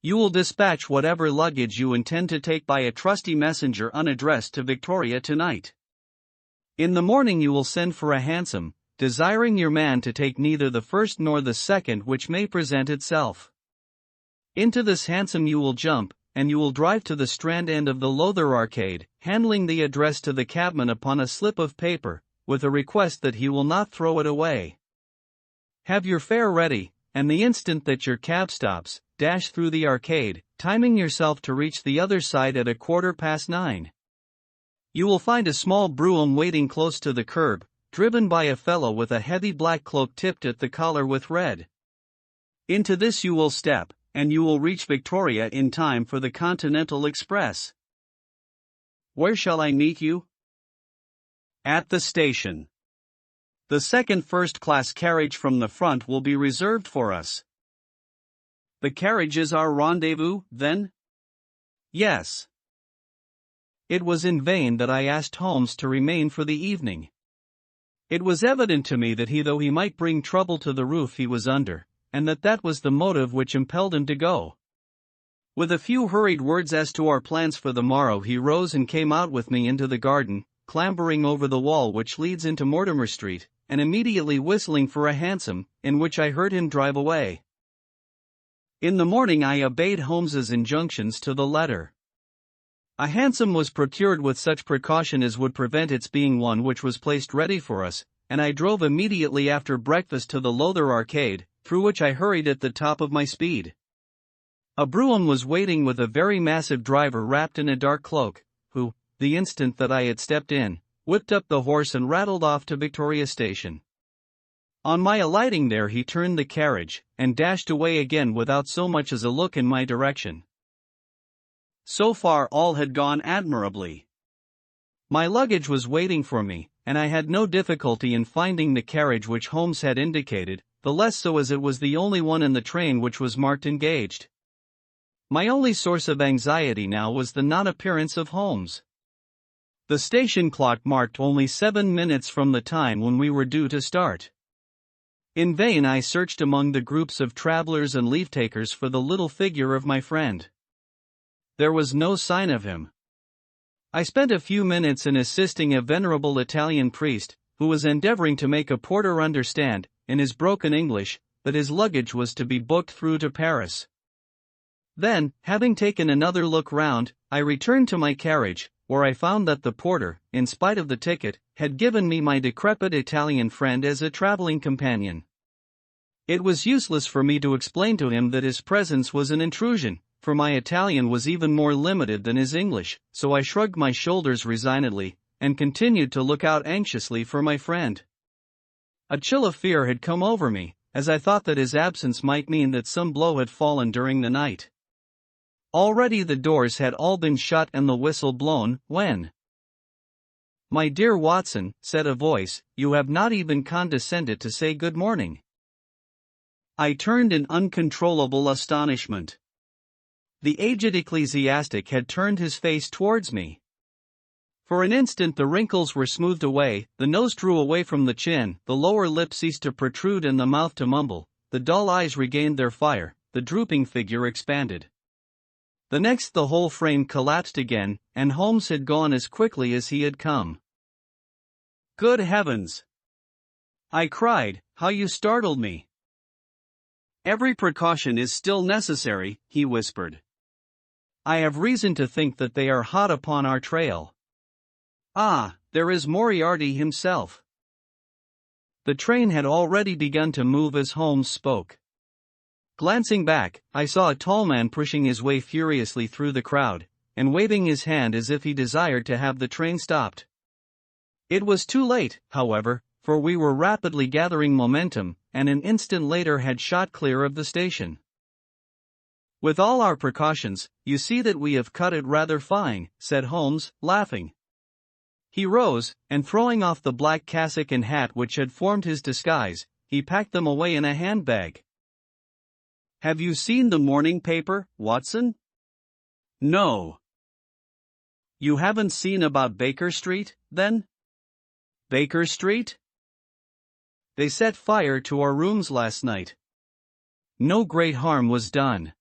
You will dispatch whatever luggage you intend to take by a trusty messenger unaddressed to Victoria tonight. In the morning you will send for a hansom, desiring your man to take neither the first nor the second which may present itself. Into this hansom you will jump, and you will drive to the Strand end of the Lowther Arcade, handling the address to the cabman upon a slip of paper, with a request that he will not throw it away. Have your fare ready, and the instant that your cab stops, dash through the arcade, timing yourself to reach the other side at 9:15. You will find a small brougham waiting close to the curb, driven by a fellow with a heavy black cloak tipped at the collar with red. Into this you will step, and you will reach Victoria in time for the Continental Express. Where shall I meet you? At the station. The second first-class carriage from the front will be reserved for us. The carriage is our rendezvous, then? Yes. It was in vain that I asked Holmes to remain for the evening. It was evident to me that though he might bring trouble to the roof he was under, and that was the motive which impelled him to go. With a few hurried words as to our plans for the morrow he rose and came out with me into the garden, clambering over the wall which leads into Mortimer Street, and immediately whistling for a hansom, in which I heard him drive away. In the morning I obeyed Holmes's injunctions to the letter. A hansom was procured with such precaution as would prevent its being one which was placed ready for us, and I drove immediately after breakfast to the Lowther Arcade, through which I hurried at the top of my speed. A brougham was waiting with a very massive driver wrapped in a dark cloak, who, the instant that I had stepped in, whipped up the horse and rattled off to Victoria Station. On my alighting there he turned the carriage, and dashed away again without so much as a look in my direction. So far all had gone admirably. My luggage was waiting for me, and I had no difficulty in finding the carriage which Holmes had indicated, the less so as it was the only one in the train which was marked engaged. My only source of anxiety now was the non-appearance of Holmes. The station clock marked only 7 minutes from the time when we were due to start. In vain I searched among the groups of travelers and leave-takers for the little figure of my friend. There was no sign of him. I spent a few minutes in assisting a venerable Italian priest, who was endeavoring to make a porter understand, in his broken English, that his luggage was to be booked through to Paris. Then, having taken another look round, I returned to my carriage, where I found that the porter, in spite of the ticket, had given me my decrepit Italian friend as a traveling companion. It was useless for me to explain to him that his presence was an intrusion, for my Italian was even more limited than his English, so I shrugged my shoulders resignedly, and continued to look out anxiously for my friend. A chill of fear had come over me, as I thought that his absence might mean that some blow had fallen during the night. Already the doors had all been shut and the whistle blown, when "My dear Watson," said a voice, "you have not even condescended to say good morning." I turned in uncontrollable astonishment. The aged ecclesiastic had turned his face towards me. For an instant the wrinkles were smoothed away, the nose drew away from the chin, the lower lip ceased to protrude and the mouth to mumble, the dull eyes regained their fire, the drooping figure expanded. The next the whole frame collapsed again, and Holmes had gone as quickly as he had come. "Good heavens!" I cried, "how you startled me!" "Every precaution is still necessary," he whispered. "I have reason to think that they are hot upon our trail. Ah, there is Moriarty himself." The train had already begun to move as Holmes spoke. Glancing back, I saw a tall man pushing his way furiously through the crowd, and waving his hand as if he desired to have the train stopped. It was too late, however, for we were rapidly gathering momentum, and an instant later had shot clear of the station. "With all our precautions, you see that we have cut it rather fine," said Holmes, laughing. He rose, and throwing off the black cassock and hat which had formed his disguise, he packed them away in a handbag. "Have you seen the morning paper, Watson?" "No." "You haven't seen about Baker Street, then?" "Baker Street?" "They set fire to our rooms last night. No great harm was done."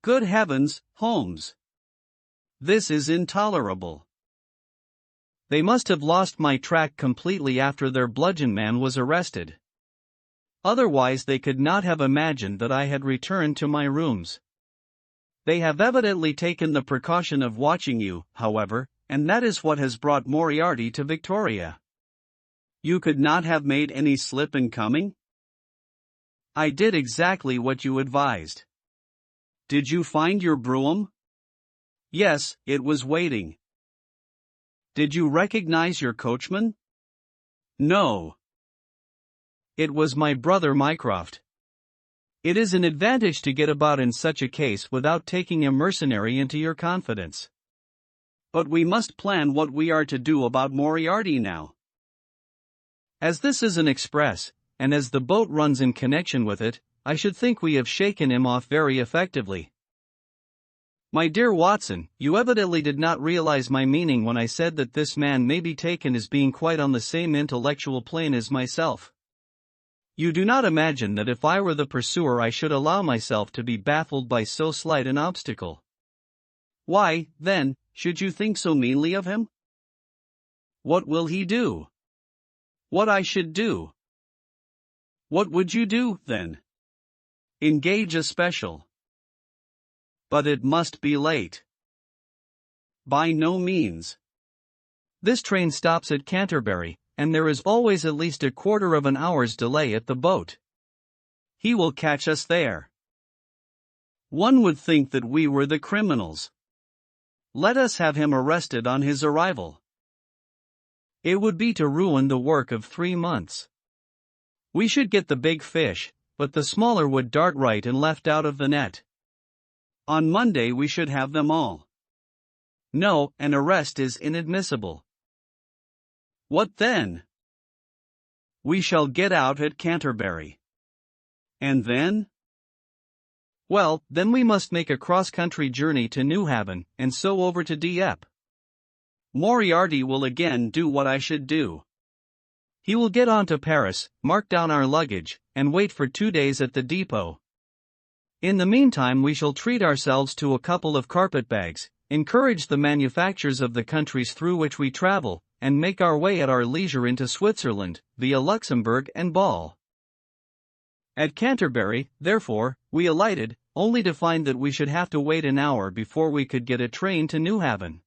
"Good heavens, Holmes! This is intolerable." "They must have lost my track completely after their bludgeon man was arrested. Otherwise they could not have imagined that I had returned to my rooms. They have evidently taken the precaution of watching you, however, and that is what has brought Moriarty to Victoria." "You could not have made any slip in coming?" "I did exactly what you advised." "Did you find your brougham?" "Yes, it was waiting." "Did you recognize your coachman?" "No." "It was my brother Mycroft." It is an advantage to get about in such a case without taking a mercenary into your confidence. "But we must plan what we are to do about Moriarty now." "As this is an express, and as the boat runs in connection with it, I should think we have shaken him off very effectively." "My dear Watson, you evidently did not realize my meaning when I said that this man may be taken as being quite on the same intellectual plane as myself. You do not imagine that if I were the pursuer I should allow myself to be baffled by so slight an obstacle. Why, then, should you think so meanly of him?" "What will he do?" "What I should do." "What would you do, then?" "Engage a special." "But it must be late." "By no means. This train stops at Canterbury, and there is always at least a quarter of an hour's delay at the boat. He will catch us there. One would think that we were the criminals. Let us have him arrested on his arrival. It would be to ruin the work of 3 months. We should get the big fish, but the smaller would dart right and left out of the net. On Monday we should have them all. No, an arrest is inadmissible." "What then?" "We shall get out at Canterbury." "And then?" "Well, then we must make a cross-country journey to Newhaven, and so over to Dieppe. Moriarty will again do what I should do. He will get on to Paris, mark down our luggage, and wait for 2 days at the depot. In the meantime we shall treat ourselves to a couple of carpet-bags, encourage the manufactures of the countries through which we travel, and make our way at our leisure into Switzerland, via Luxembourg and Bâle." At Canterbury, therefore, we alighted, only to find that we should have to wait an hour before we could get a train to New Haven.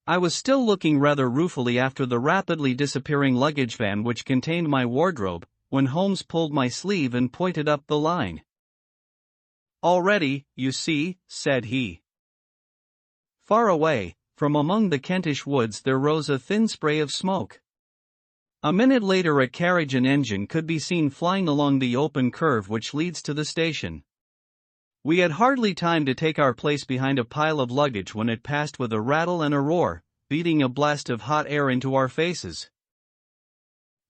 I was still looking rather ruefully after the rapidly disappearing luggage van which contained my wardrobe, when Holmes pulled my sleeve and pointed up the line. "Already, you see," said he. Far away, from among the Kentish woods there rose a thin spray of smoke. A minute later a carriage and engine could be seen flying along the open curve which leads to the station. We had hardly time to take our place behind a pile of luggage when it passed with a rattle and a roar, beating a blast of hot air into our faces.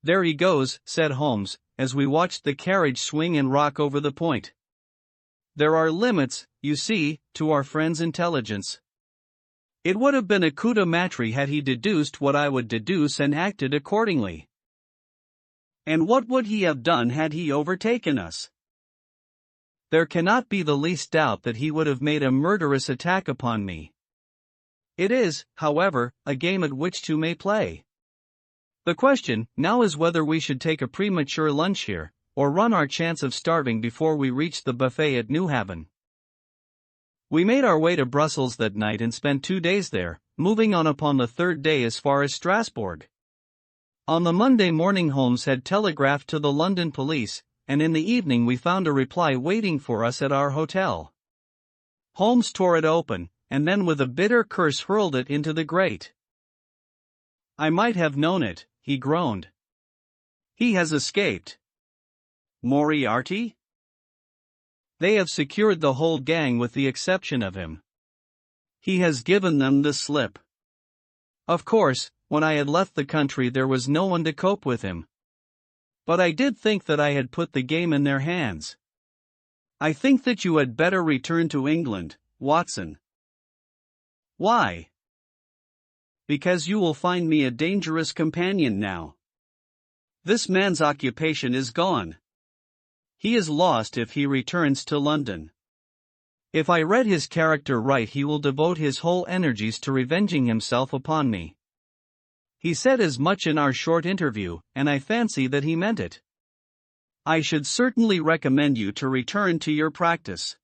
"There he goes," said Holmes, as we watched the carriage swing and rock over the point. "There are limits, you see, to our friend's intelligence." It would have been a coup de maître had he deduced what I would deduce and acted accordingly. And what would he have done had he overtaken us? There cannot be the least doubt that he would have made a murderous attack upon me. It is, however, a game at which two may play. The question now is whether we should take a premature lunch here, or run our chance of starving before we reach the buffet at New Haven. We made our way to Brussels that night and spent 2 days there, moving on upon the third day as far as Strasbourg. On the Monday morning Holmes had telegraphed to the London police, and in the evening we found a reply waiting for us at our hotel. Holmes tore it open, and then with a bitter curse hurled it into the grate. "I might have known it," he groaned. "He has escaped." "Moriarty?" "They have secured the whole gang with the exception of him. He has given them the slip." Of course, when I had left the country there was no one to cope with him. But I did think that I had put the game in their hands. "I think that you had better return to England, Watson." "Why?" "Because you will find me a dangerous companion now. This man's occupation is gone. He is lost if he returns to London. If I read his character right he will devote his whole energies to revenging himself upon me." He said as much in our short interview, and I fancy that he meant it. "I should certainly recommend you to return to your practice."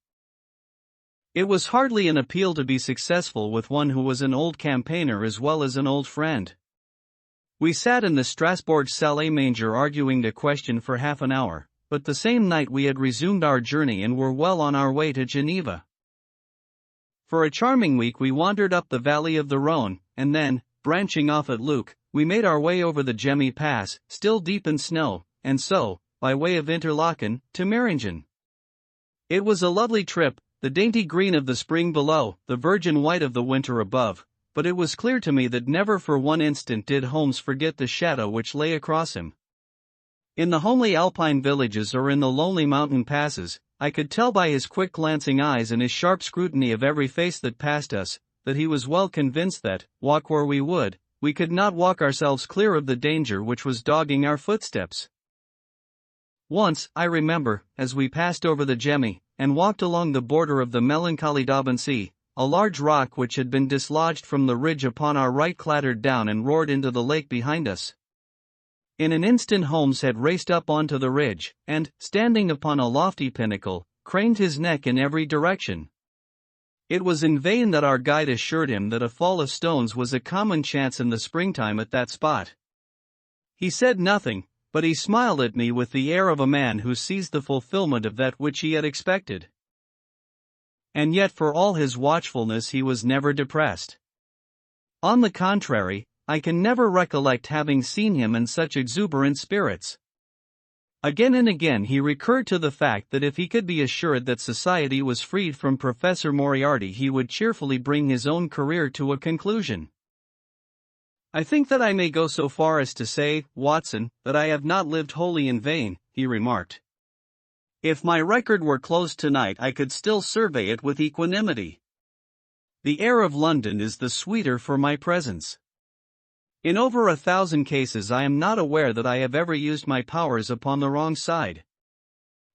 It was hardly an appeal to be successful with one who was an old campaigner as well as an old friend. We sat in the Strasbourg salle-à-manger arguing the question for half an hour, but the same night we had resumed our journey and were well on our way to Geneva. For a charming week we wandered up the valley of the Rhône, and then, branching off at Luc, we made our way over the Gemmi Pass, still deep in snow, and so, by way of Interlaken, to Meiringen. It was a lovely trip, the dainty green of the spring below, the virgin white of the winter above, but it was clear to me that never for one instant did Holmes forget the shadow which lay across him. In the homely alpine villages or in the lonely mountain passes, I could tell by his quick glancing eyes and his sharp scrutiny of every face that passed us, that he was well convinced that, walk where we would, we could not walk ourselves clear of the danger which was dogging our footsteps. Once, I remember, as we passed over the Gemmi, and walked along the border of the melancholy Daubensee, a large rock which had been dislodged from the ridge upon our right clattered down and roared into the lake behind us. In an instant Holmes had raced up onto the ridge, and, standing upon a lofty pinnacle, craned his neck in every direction. It was in vain that our guide assured him that a fall of stones was a common chance in the springtime at that spot. He said nothing, but he smiled at me with the air of a man who sees the fulfillment of that which he had expected. And yet for all his watchfulness he was never depressed. On the contrary, I can never recollect having seen him in such exuberant spirits. Again and again he recurred to the fact that if he could be assured that society was freed from Professor Moriarty he would cheerfully bring his own career to a conclusion. "I think that I may go so far as to say, Watson, that I have not lived wholly in vain," he remarked. "If my record were closed tonight I could still survey it with equanimity. The air of London is the sweeter for my presence. In over 1,000 cases I am not aware that I have ever used my powers upon the wrong side.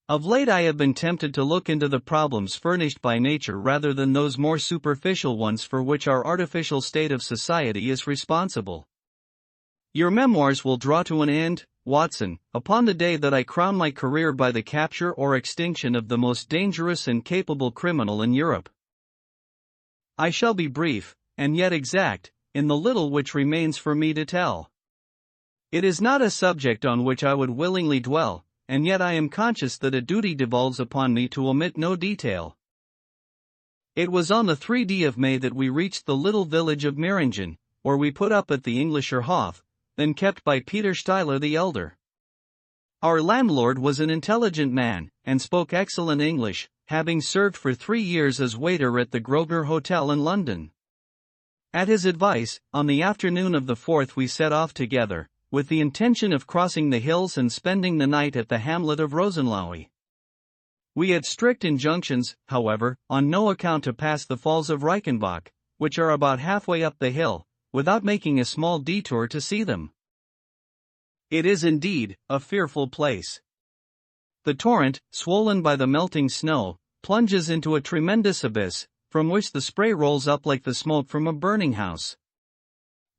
Of late I have been tempted to look into the problems furnished by nature rather than those more superficial ones for which our artificial state of society is responsible. Your memoirs will draw to an end, Watson, upon the day that I crown my career by the capture or extinction of the most dangerous and capable criminal in Europe. I shall be brief, and yet exact, in the little which remains for me to tell. It is not a subject on which I would willingly dwell, and yet I am conscious that a duty devolves upon me to omit no detail. It was on the 3d of May that we reached the little village of Meiringen, where we put up at the Englischer Hof, then kept by Peter Steiler the elder. Our landlord was an intelligent man, and spoke excellent English, having served for 3 years as waiter at the Grosvenor Hotel in London. At his advice, on the afternoon of the 4th we set off together, with the intention of crossing the hills and spending the night at the hamlet of Rosenlaui. We had strict injunctions, however, on no account to pass the falls of Reichenbach, which are about halfway up the hill, without making a small detour to see them. It is indeed a fearful place. The torrent, swollen by the melting snow, plunges into a tremendous abyss, from which the spray rolls up like the smoke from a burning house.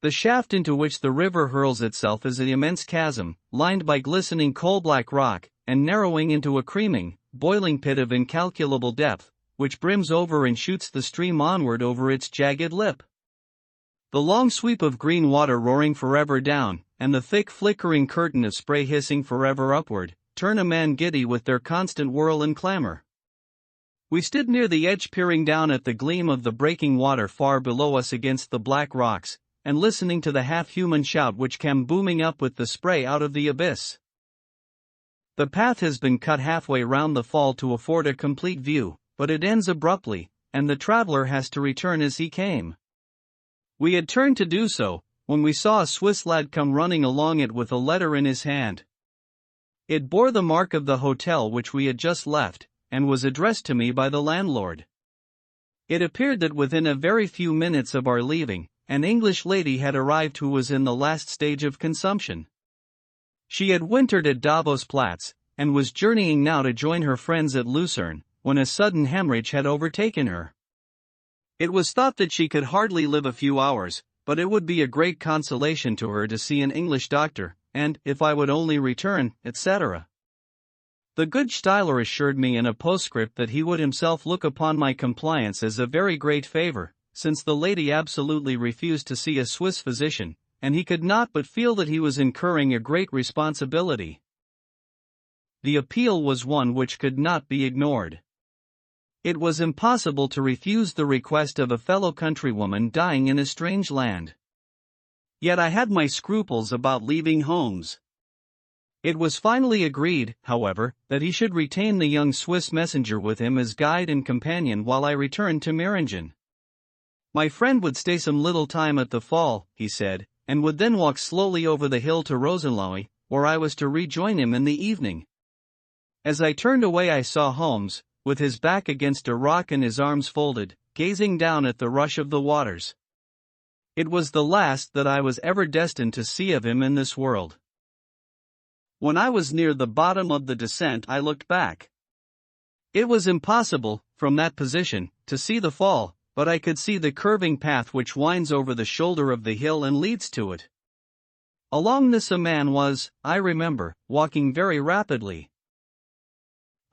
The shaft into which the river hurls itself is an immense chasm, lined by glistening coal-black rock, and narrowing into a creaming, boiling pit of incalculable depth, which brims over and shoots the stream onward over its jagged lip. The long sweep of green water roaring forever down, and the thick flickering curtain of spray hissing forever upward, turn a man giddy with their constant whirl and clamor. We stood near the edge peering down at the gleam of the breaking water far below us against the black rocks, and listening to the half-human shout which came booming up with the spray out of the abyss. The path has been cut halfway round the fall to afford a complete view, but it ends abruptly, and the traveler has to return as he came. We had turned to do so, when we saw a Swiss lad come running along it with a letter in his hand. It bore the mark of the hotel which we had just left, and was addressed to me by the landlord. It appeared that within a very few minutes of our leaving, an English lady had arrived who was in the last stage of consumption. She had wintered at Davos Platz, and was journeying now to join her friends at Lucerne, when a sudden hemorrhage had overtaken her. It was thought that she could hardly live a few hours, but it would be a great consolation to her to see an English doctor, and, if I would only return, etc. The good Steiler assured me in a postscript that he would himself look upon my compliance as a very great favor, since the lady absolutely refused to see a Swiss physician, and he could not but feel that he was incurring a great responsibility. The appeal was one which could not be ignored. It was impossible to refuse the request of a fellow countrywoman dying in a strange land. Yet I had my scruples about leaving Holmes. It was finally agreed, however, that he should retain the young Swiss messenger with him as guide and companion while I returned to Meiringen. My friend would stay some little time at the fall, he said, and would then walk slowly over the hill to Rosenlaui, where I was to rejoin him in the evening. As I turned away I saw Holmes, with his back against a rock and his arms folded, gazing down at the rush of the waters. It was the last that I was ever destined to see of him in this world. When I was near the bottom of the descent I looked back. It was impossible, from that position, to see the fall, but I could see the curving path which winds over the shoulder of the hill and leads to it. Along this a man was, I remember, walking very rapidly.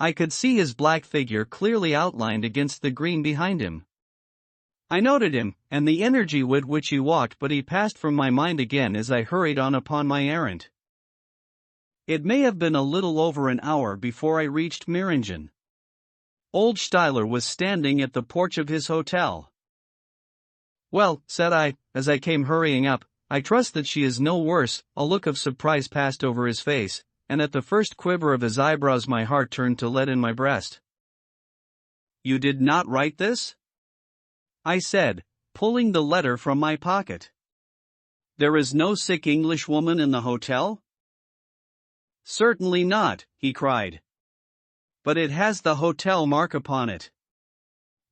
I could see his black figure clearly outlined against the green behind him. I noted him, and the energy with which he walked, but he passed from my mind again as I hurried on upon my errand. It may have been a little over an hour before I reached Meiringen. Old Steiler was standing at the porch of his hotel. "Well," said I, as I came hurrying up, "I trust that she is no worse." A look of surprise passed over his face, and at the first quiver of his eyebrows my heart turned to lead in my breast. "You did not write this?" I said, pulling the letter from my pocket. "There is no sick Englishwoman in the hotel?" "Certainly not," he cried. "But it has the hotel mark upon it."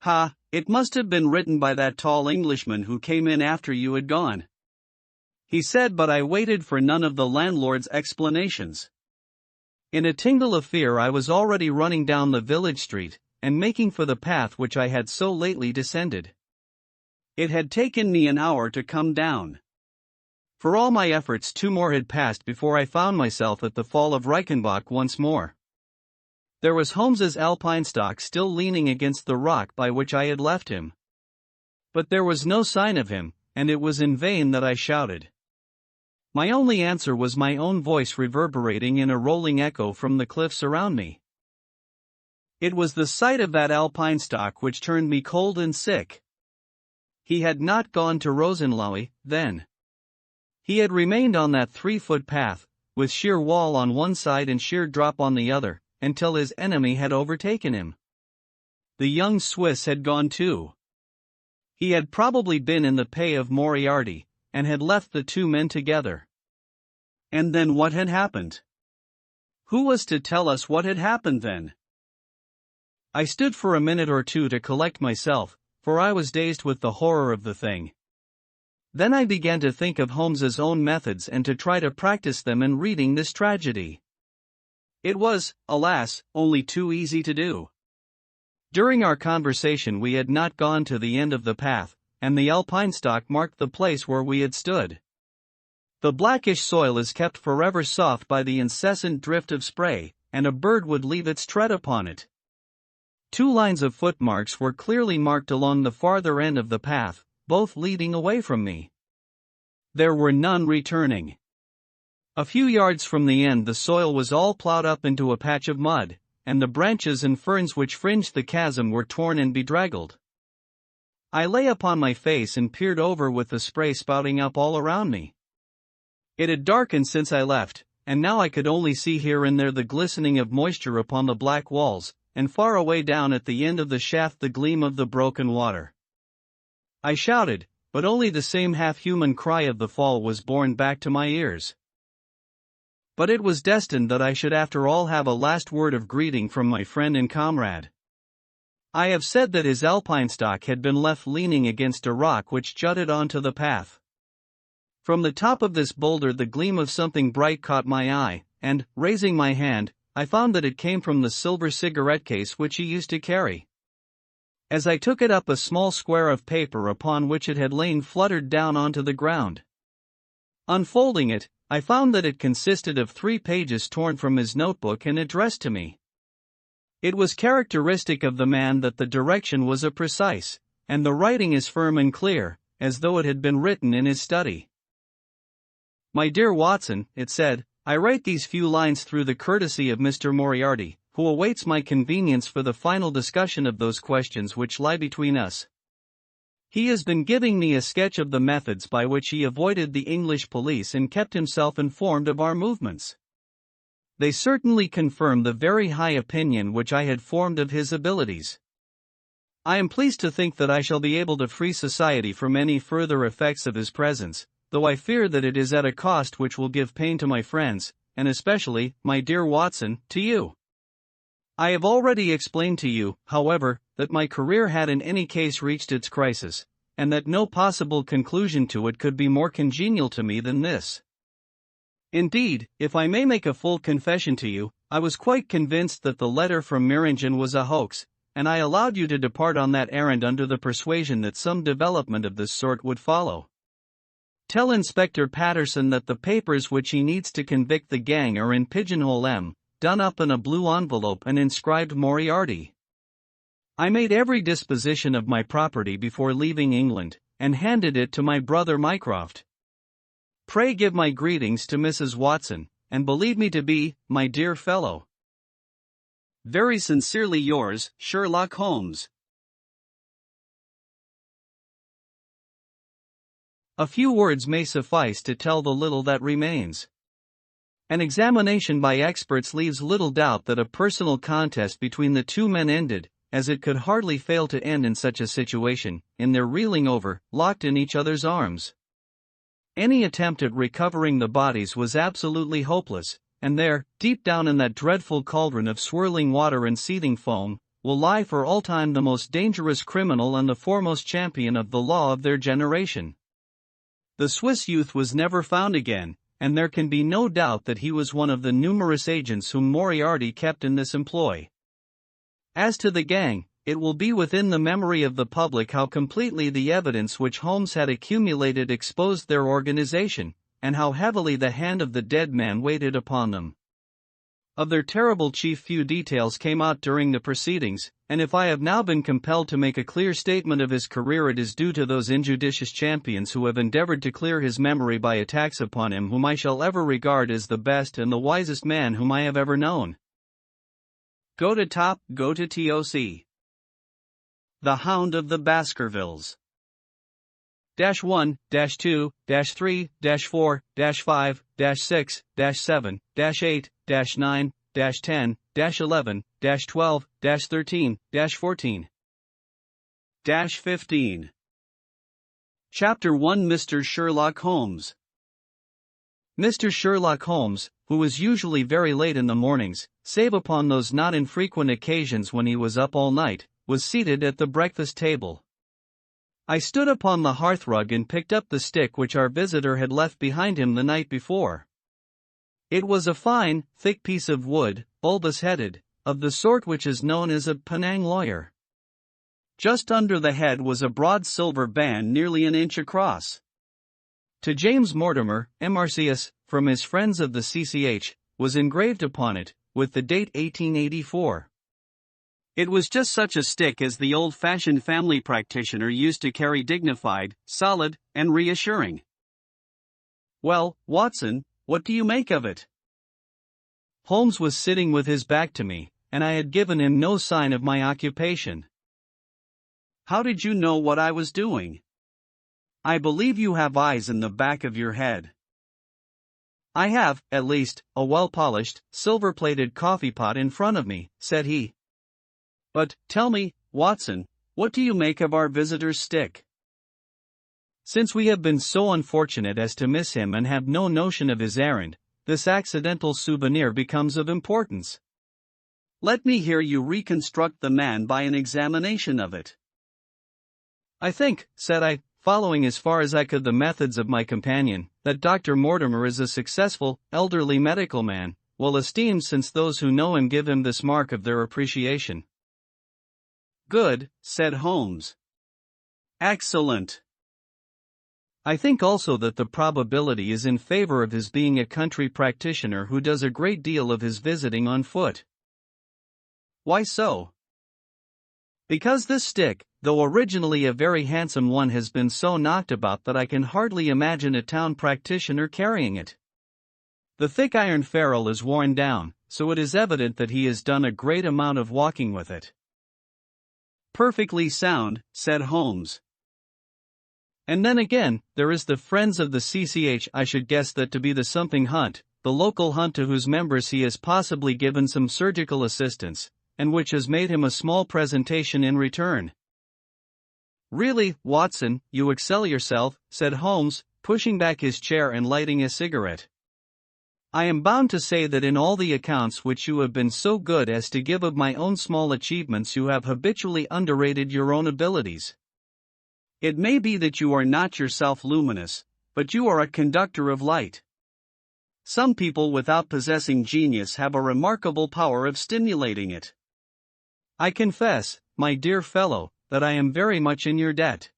"Ha, it must have been written by that tall Englishman who came in after you had gone," he said, but I waited for none of the landlord's explanations. In a tingle of fear I was already running down the village street, and making for the path which I had so lately descended. It had taken me an hour to come down. For all my efforts 2 more had passed before I found myself at the Fall of Reichenbach once more. There was Holmes's alpinstock still leaning against the rock by which I had left him. But there was no sign of him, and it was in vain that I shouted. My only answer was my own voice reverberating in a rolling echo from the cliffs around me. It was the sight of that alpinstock which turned me cold and sick. He had not gone to Rosenlaui, then. He had remained on that 3-foot path, with sheer wall on one side and sheer drop on the other, until his enemy had overtaken him. The young Swiss had gone too. He had probably been in the pay of Moriarty, and had left the 2 men together. And then what had happened? Who was to tell us what had happened then? I stood for a minute or 2 to collect myself, for I was dazed with the horror of the thing. Then I began to think of Holmes's own methods and to try to practice them in reading this tragedy. It was, alas, only too easy to do. During our conversation we had not gone to the end of the path, and the alpinstock marked the place where we had stood. The blackish soil is kept forever soft by the incessant drift of spray, and a bird would leave its tread upon it. 2 lines of footmarks were clearly marked along the farther end of the path, both leading away from me. There were none returning. A few yards from the end the soil was all plowed up into a patch of mud, and the branches and ferns which fringed the chasm were torn and bedraggled. I lay upon my face and peered over with the spray spouting up all around me. It had darkened since I left, and now I could only see here and there the glistening of moisture upon the black walls, and far away down at the end of the shaft the gleam of the broken water. I shouted, but only the same half-human cry of the fall was borne back to my ears. But it was destined that I should after all have a last word of greeting from my friend and comrade. I have said that his alpinstock had been left leaning against a rock which jutted onto the path. From the top of this boulder the gleam of something bright caught my eye, and, raising my hand, I found that it came from the silver cigarette case which he used to carry. As I took it up, a small square of paper upon which it had lain fluttered down onto the ground. Unfolding it, I found that it consisted of 3 pages torn from his notebook and addressed to me. It was characteristic of the man that the direction was precise, and the writing is firm and clear, as though it had been written in his study. My dear Watson, it said, I write these few lines through the courtesy of Mr. Moriarty, who awaits my convenience for the final discussion of those questions which lie between us. He has been giving me a sketch of the methods by which he avoided the English police and kept himself informed of our movements. They certainly confirm the very high opinion which I had formed of his abilities. I am pleased to think that I shall be able to free society from any further effects of his presence, though I fear that it is at a cost which will give pain to my friends, and especially, my dear Watson, to you. I have already explained to you, however, that my career had in any case reached its crisis, and that no possible conclusion to it could be more congenial to me than this. Indeed, if I may make a full confession to you, I was quite convinced that the letter from Meiringen was a hoax, and I allowed you to depart on that errand under the persuasion that some development of this sort would follow. Tell Inspector Patterson that the papers which he needs to convict the gang are in Pigeonhole M, done up in a blue envelope and inscribed Moriarty. I made every disposition of my property before leaving England, and handed it to my brother Mycroft. Pray give my greetings to Mrs. Watson, and believe me to be, my dear fellow, very sincerely yours, Sherlock Holmes. A few words may suffice to tell the little that remains. An examination by experts leaves little doubt that a personal contest between the 2 men ended, as it could hardly fail to end in such a situation, in their reeling over, locked in each other's arms. Any attempt at recovering the bodies was absolutely hopeless, and there, deep down in that dreadful cauldron of swirling water and seething foam, will lie for all time the most dangerous criminal and the foremost champion of the law of their generation. The Swiss youth was never found again, and there can be no doubt that he was one of the numerous agents whom Moriarty kept in this employ. As to the gang, it will be within the memory of the public how completely the evidence which Holmes had accumulated exposed their organization, and how heavily the hand of the dead man weighted upon them. Of their terrible chief few details came out during the proceedings, and if I have now been compelled to make a clear statement of his career, it is due to those injudicious champions who have endeavored to clear his memory by attacks upon him, whom I shall ever regard as the best and the wisest man whom I have ever known. Go to TOC. The Hound of the Baskervilles. -1, -2, -3, -4, -5, -6, -7, -8, -9, -10, -11, -12, -13, -14. -15. Chapter 1. Mr. Sherlock Holmes. Mr. Sherlock Holmes, who was usually very late in the mornings, save upon those not infrequent occasions when he was up all night, was seated at the breakfast table. I stood upon the hearthrug and picked up the stick which our visitor had left behind him the night before. It was a fine, thick piece of wood, bulbous-headed, of the sort which is known as a Penang lawyer. Just under the head was a broad silver band nearly an inch across. To James Mortimer, MRCS, from his friends of the CCH, was engraved upon it, with the date 1884. It was just such a stick as the old-fashioned family practitioner used to carry, dignified, solid, and reassuring. Well, Watson, what do you make of it? Holmes was sitting with his back to me, and I had given him no sign of my occupation. How did you know what I was doing? I believe you have eyes in the back of your head. I have, at least, a well-polished, silver-plated coffee-pot in front of me, said he. But, tell me, Watson, what do you make of our visitor's stick? Since we have been so unfortunate as to miss him and have no notion of his errand, this accidental souvenir becomes of importance. Let me hear you reconstruct the man by an examination of it. I think, said I, following as far as I could the methods of my companion, that Dr. Mortimer is a successful, elderly medical man, well esteemed, since those who know him give him this mark of their appreciation. Good, said Holmes. Excellent. I think also that the probability is in favor of his being a country practitioner who does a great deal of his visiting on foot. Why so? Because this stick, though originally a very handsome one, has been so knocked about that I can hardly imagine a town practitioner carrying it. The thick iron ferrule is worn down, so it is evident that he has done a great amount of walking with it. Perfectly sound, said Holmes. And then again, there is the friends of the CCH. I should guess that to be the something hunt, the local hunt to whose members he has possibly given some surgical assistance, and which has made him a small presentation in return. Really, Watson, you excel yourself, said Holmes, pushing back his chair and lighting a cigarette. I am bound to say that in all the accounts which you have been so good as to give of my own small achievements, you have habitually underrated your own abilities. It may be that you are not yourself luminous, but you are a conductor of light. Some people without possessing genius have a remarkable power of stimulating it. I confess, my dear fellow, that I am very much in your debt.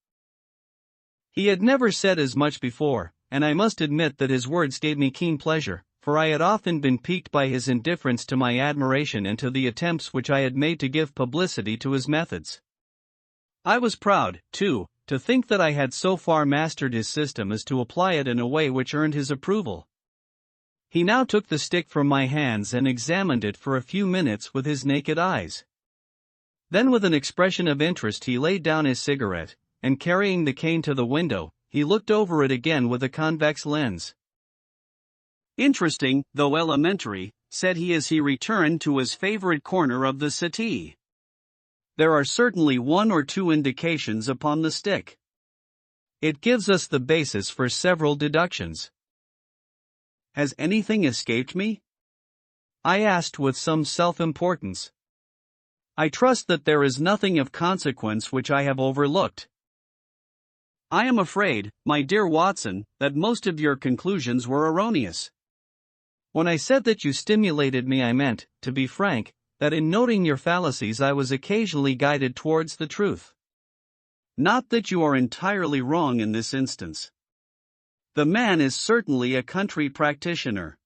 He had never said as much before, and I must admit that his words gave me keen pleasure, for I had often been piqued by his indifference to my admiration and to the attempts which I had made to give publicity to his methods. I was proud, too, to think that I had so far mastered his system as to apply it in a way which earned his approval. He now took the stick from my hands and examined it for a few minutes with his naked eyes. Then, with an expression of interest, he laid down his cigarette, and carrying the cane to the window, he looked over it again with a convex lens. Interesting, though elementary, said he as he returned to his favorite corner of the settee. There are certainly one or two indications upon the stick. It gives us the basis for several deductions. Has anything escaped me? I asked with some self-importance. I trust that there is nothing of consequence which I have overlooked. I am afraid, my dear Watson, that most of your conclusions were erroneous. When I said that you stimulated me, I meant, to be frank, that in noting your fallacies I was occasionally guided towards the truth. Not that you are entirely wrong in this instance. The man is certainly a country practitioner.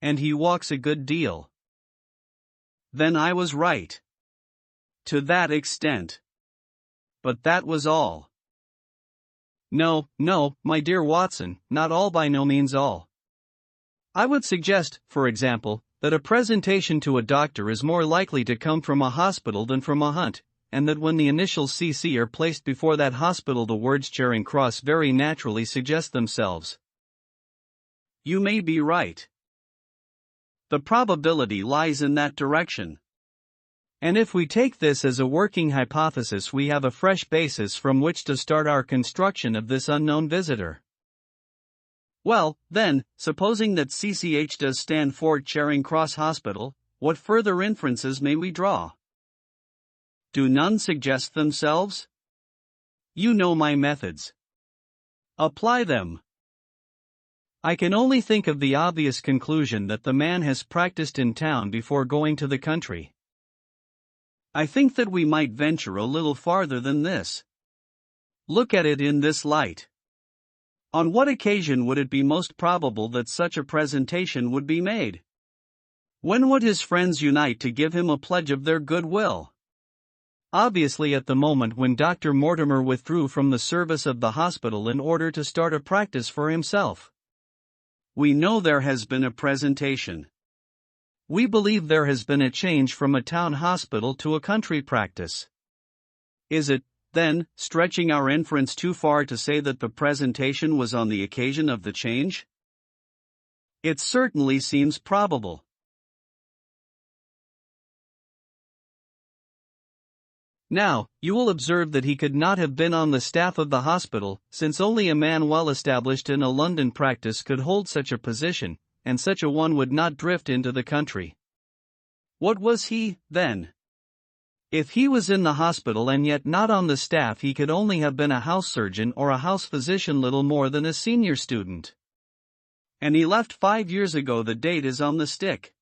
And he walks a good deal. Then I was right. To that extent. But that was all. No, my dear Watson, not all, by no means all. I would suggest, for example, that a presentation to a doctor is more likely to come from a hospital than from a hunt, and that when the initials CC are placed before that hospital the words Charing Cross very naturally suggest themselves. You may be right. The probability lies in that direction. And if we take this as a working hypothesis, we have a fresh basis from which to start our construction of this unknown visitor. Well, then, supposing that CCH does stand for Charing Cross Hospital, what further inferences may we draw? Do none suggest themselves? You know my methods. Apply them. I can only think of the obvious conclusion that the man has practiced in town before going to the country. I think that we might venture a little farther than this. Look at it in this light. On what occasion would it be most probable that such a presentation would be made? When would his friends unite to give him a pledge of their goodwill? Obviously at the moment when Dr. Mortimer withdrew from the service of the hospital in order to start a practice for himself. We know there has been a presentation. We believe there has been a change from a town hospital to a country practice. Is it, then, stretching our inference too far to say that the presentation was on the occasion of the change? It certainly seems probable. Now, you will observe that he could not have been on the staff of the hospital, since only a man well established in a London practice could hold such a position, and such a one would not drift into the country. What was he, then? If he was in the hospital and yet not on the staff, he could only have been a house surgeon or a house physician, little more than a senior student. And he left 5 years ago. The date is on the stick.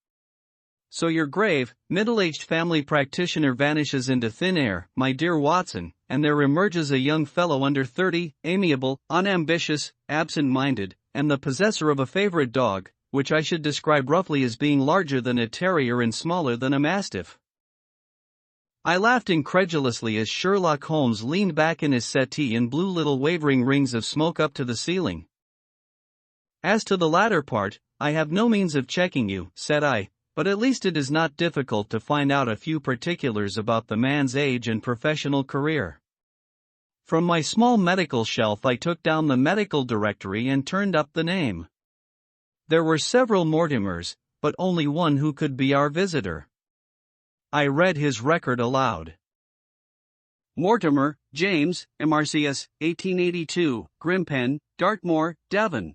So your grave, middle-aged family practitioner vanishes into thin air, my dear Watson, and there emerges a young fellow under 30, amiable, unambitious, absent-minded, and the possessor of a favorite dog, which I should describe roughly as being larger than a terrier and smaller than a mastiff. I laughed incredulously as Sherlock Holmes leaned back in his settee and blew little wavering rings of smoke up to the ceiling. As to the latter part, I have no means of checking you, said I, but at least it is not difficult to find out a few particulars about the man's age and professional career. From my small medical shelf I took down the medical directory and turned up the name. There were several Mortimers, but only one who could be our visitor. I read his record aloud. Mortimer, James, MRCS, 1882, Grimpen, Dartmoor, Devon.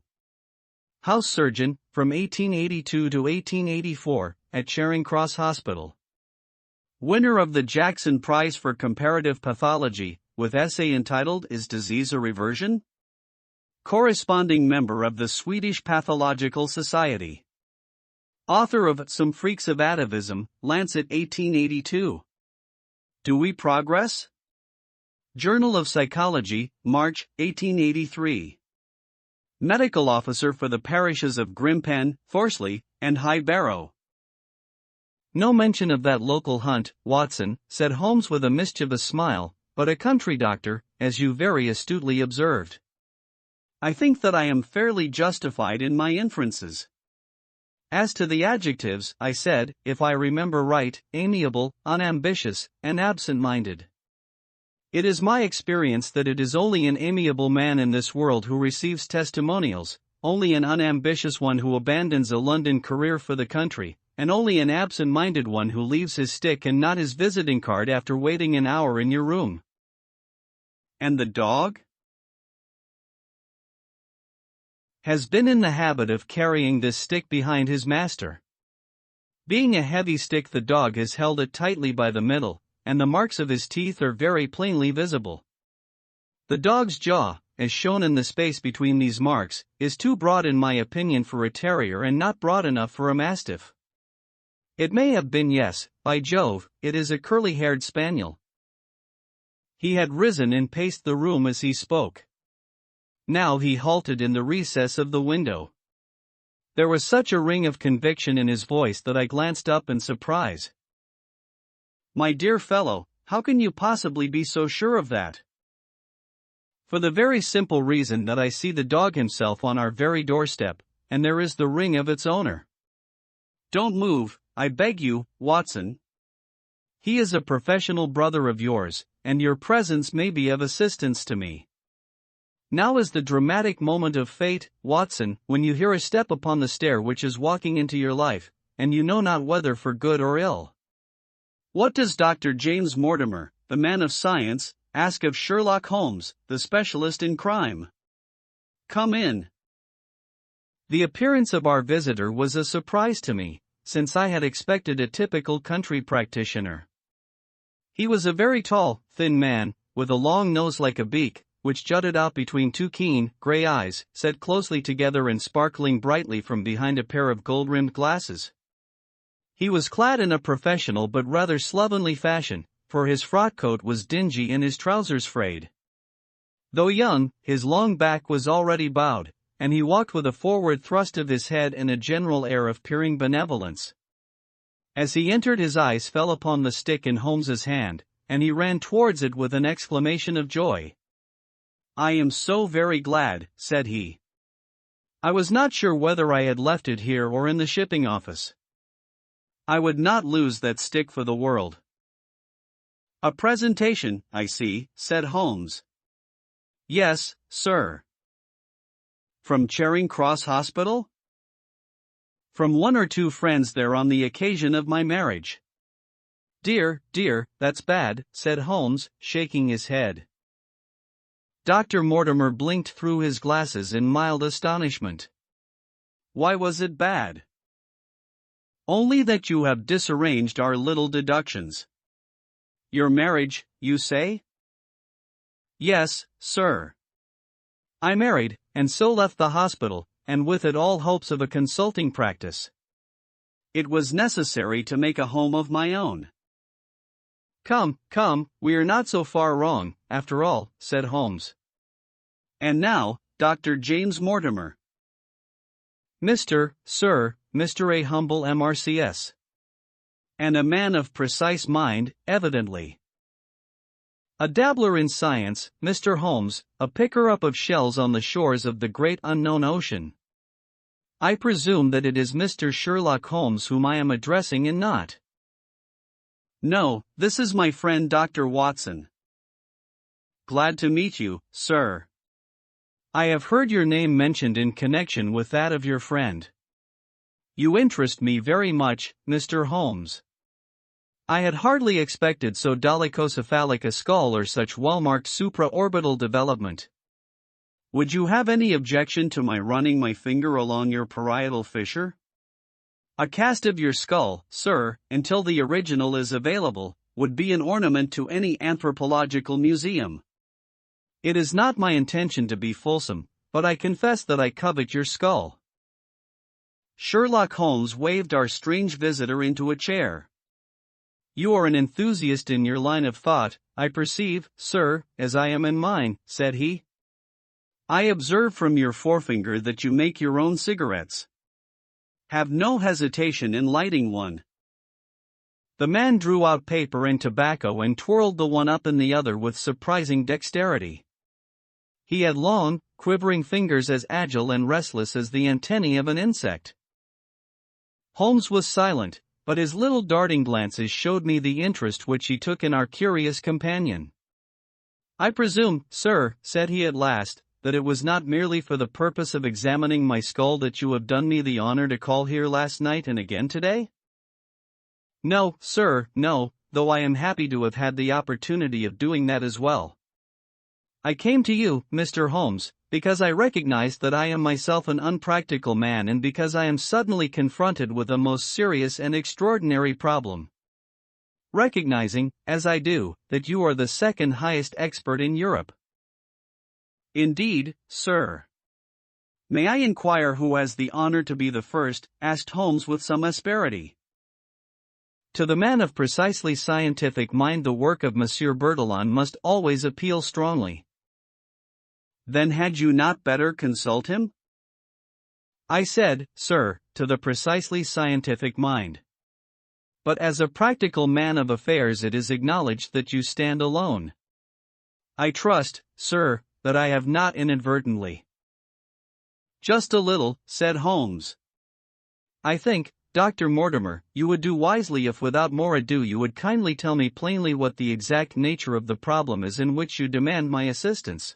House surgeon, from 1882 to 1884, at Charing Cross Hospital. Winner of the Jackson Prize for Comparative Pathology, with essay entitled Is Disease a Reversion? Corresponding member of the Swedish Pathological Society. Author of Some Freaks of Atavism, Lancet 1882. Do we progress? Journal of Psychology, March, 1883. Medical officer for the parishes of Grimpen, Thorsley, and High Barrow. No mention of that local hunt, Watson, said Holmes with a mischievous smile, but a country doctor, as you very astutely observed. I think that I am fairly justified in my inferences. As to the adjectives, I said, if I remember right, amiable, unambitious, and absent-minded. It is my experience that it is only an amiable man in this world who receives testimonials, only an unambitious one who abandons a London career for the country, and only an absent-minded one who leaves his stick and not his visiting card after waiting an hour in your room. And the dog? Has been in the habit of carrying this stick behind his master. Being a heavy stick, the dog has held it tightly by the middle, and the marks of his teeth are very plainly visible. The dog's jaw, as shown in the space between these marks, is too broad in my opinion for a terrier and not broad enough for a mastiff. It may have been, yes, by Jove, it is a curly-haired spaniel. He had risen and paced the room as he spoke. Now he halted in the recess of the window. There was such a ring of conviction in his voice that I glanced up in surprise. "My dear fellow, how can you possibly be so sure of that?" "For the very simple reason that I see the dog himself on our very doorstep, and there is the ring of its owner." "Don't move, I beg you, Watson. He is a professional brother of yours, and your presence may be of assistance to me. Now is the dramatic moment of fate, Watson, when you hear a step upon the stair which is walking into your life, and you know not whether for good or ill. What does Dr. James Mortimer, the man of science, ask of Sherlock Holmes, the specialist in crime? Come in." The appearance of our visitor was a surprise to me, since I had expected a typical country practitioner. He was a very tall, thin man, with a long nose like a beak, which jutted out between two keen, gray eyes, set closely together and sparkling brightly from behind a pair of gold-rimmed glasses. He was clad in a professional but rather slovenly fashion, for his frock coat was dingy and his trousers frayed. Though young, his long back was already bowed, and he walked with a forward thrust of his head and a general air of peering benevolence. As he entered, his eyes fell upon the stick in Holmes's hand, and he ran towards it with an exclamation of joy. "I am so very glad," said he. "I was not sure whether I had left it here or in the shipping office. I would not lose that stick for the world." "A presentation, I see," said Holmes. "Yes, sir." "From Charing Cross Hospital?" "From one or two friends there on the occasion of my marriage." "Dear, that's bad," said Holmes, shaking his head. Dr. Mortimer blinked through his glasses in mild astonishment. "Why was it bad?" "Only that you have disarranged our little deductions." "Your marriage, you say?" "Yes, sir. I married, and so left the hospital, and with it all hopes of a consulting practice. It was necessary to make a home of my own." Come, we are not so far wrong, after all," said Holmes. "And now, Dr. James Mortimer." Mr. A humble MRCS. And a man of precise mind, evidently. A dabbler in science, Mr. Holmes, a picker-up of shells on the shores of the great unknown ocean. I presume that it is Mr. Sherlock Holmes whom I am addressing and not. No, this is my friend Dr. Watson. Glad to meet you, sir. I have heard your name mentioned in connection with that of your friend. You interest me very much, Mr. Holmes. I had hardly expected so dolichocephalic a skull or such well-marked supraorbital development. Would you have any objection to my running my finger along your parietal fissure? A cast of your skull, sir, until the original is available, would be an ornament to any anthropological museum. It is not my intention to be fulsome, but I confess that I covet your skull. Sherlock Holmes waved our strange visitor into a chair. You are an enthusiast in your line of thought, I perceive, sir, as I am in mine, said he. I observe from your forefinger that you make your own cigarettes. Have no hesitation in lighting one. The man drew out paper and tobacco and twirled the one up and the other with surprising dexterity. He had long, quivering fingers as agile and restless as the antennae of an insect. Holmes was silent, but his little darting glances showed me the interest which he took in our curious companion. I presume, sir, said he at last, that it was not merely for the purpose of examining my skull that you have done me the honor to call here last night and again today? No, sir, no, though I am happy to have had the opportunity of doing that as well. I came to you, Mr. Holmes, because I recognize that I am myself an unpractical man and because I am suddenly confronted with a most serious and extraordinary problem. Recognizing, as I do, that you are the second highest expert in Europe. Indeed, sir. May I inquire who has the honor to be the first? Asked Holmes with some asperity. To the man of precisely scientific mind the work of Monsieur Bertillon must always appeal strongly. Then had you not better consult him? I said, sir, to the precisely scientific mind. But as a practical man of affairs it is acknowledged that you stand alone. I trust, sir, that I have not inadvertently. Just a little, said Holmes. I think, Dr. Mortimer, you would do wisely if without more ado you would kindly tell me plainly what the exact nature of the problem is in which you demand my assistance.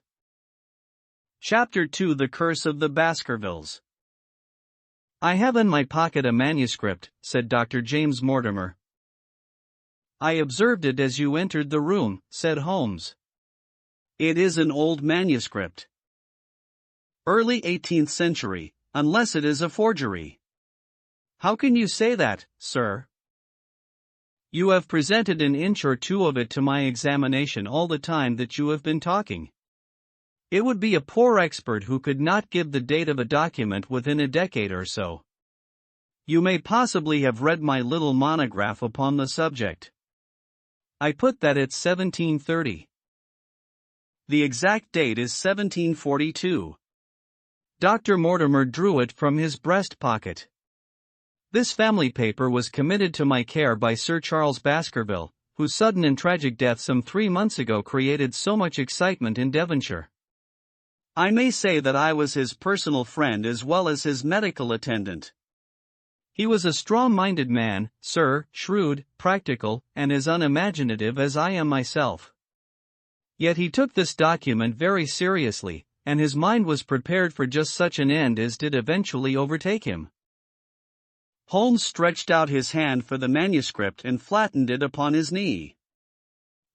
Chapter 2: The Curse of the Baskervilles. I have in my pocket a manuscript, said Dr. James Mortimer. I observed it as you entered the room, said Holmes. It is an old manuscript. Early 18th century, unless it is a forgery. How can you say that, sir? You have presented an inch or two of it to my examination all the time that you have been talking. It would be a poor expert who could not give the date of a document within a decade or so. You may possibly have read my little monograph upon the subject. I put that it's 1730. The exact date is 1742. Dr. Mortimer drew it from his breast pocket. This family paper was committed to my care by Sir Charles Baskerville, whose sudden and tragic death some 3 months ago created so much excitement in Devonshire. I may say that I was his personal friend as well as his medical attendant. He was a strong-minded man, sir, shrewd, practical, and as unimaginative as I am myself. Yet he took this document very seriously, and his mind was prepared for just such an end as did eventually overtake him. Holmes stretched out his hand for the manuscript and flattened it upon his knee.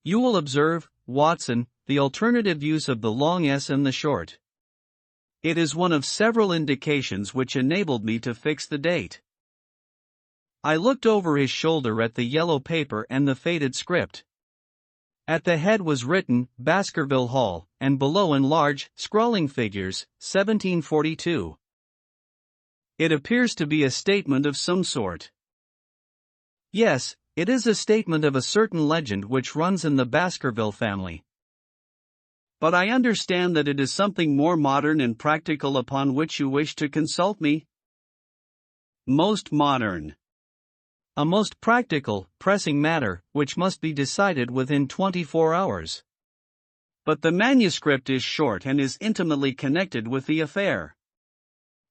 You will observe, Watson, the alternative use of the long S and the short. It is one of several indications which enabled me to fix the date. I looked over his shoulder at the yellow paper and the faded script. At the head was written, Baskerville Hall, and below in large, scrawling figures, 1742. It appears to be a statement of some sort. Yes, it is a statement of a certain legend which runs in the Baskerville family. But I understand that it is something more modern and practical upon which you wish to consult me? Most modern. A most practical, pressing matter, which must be decided within 24 hours. But the manuscript is short and is intimately connected with the affair.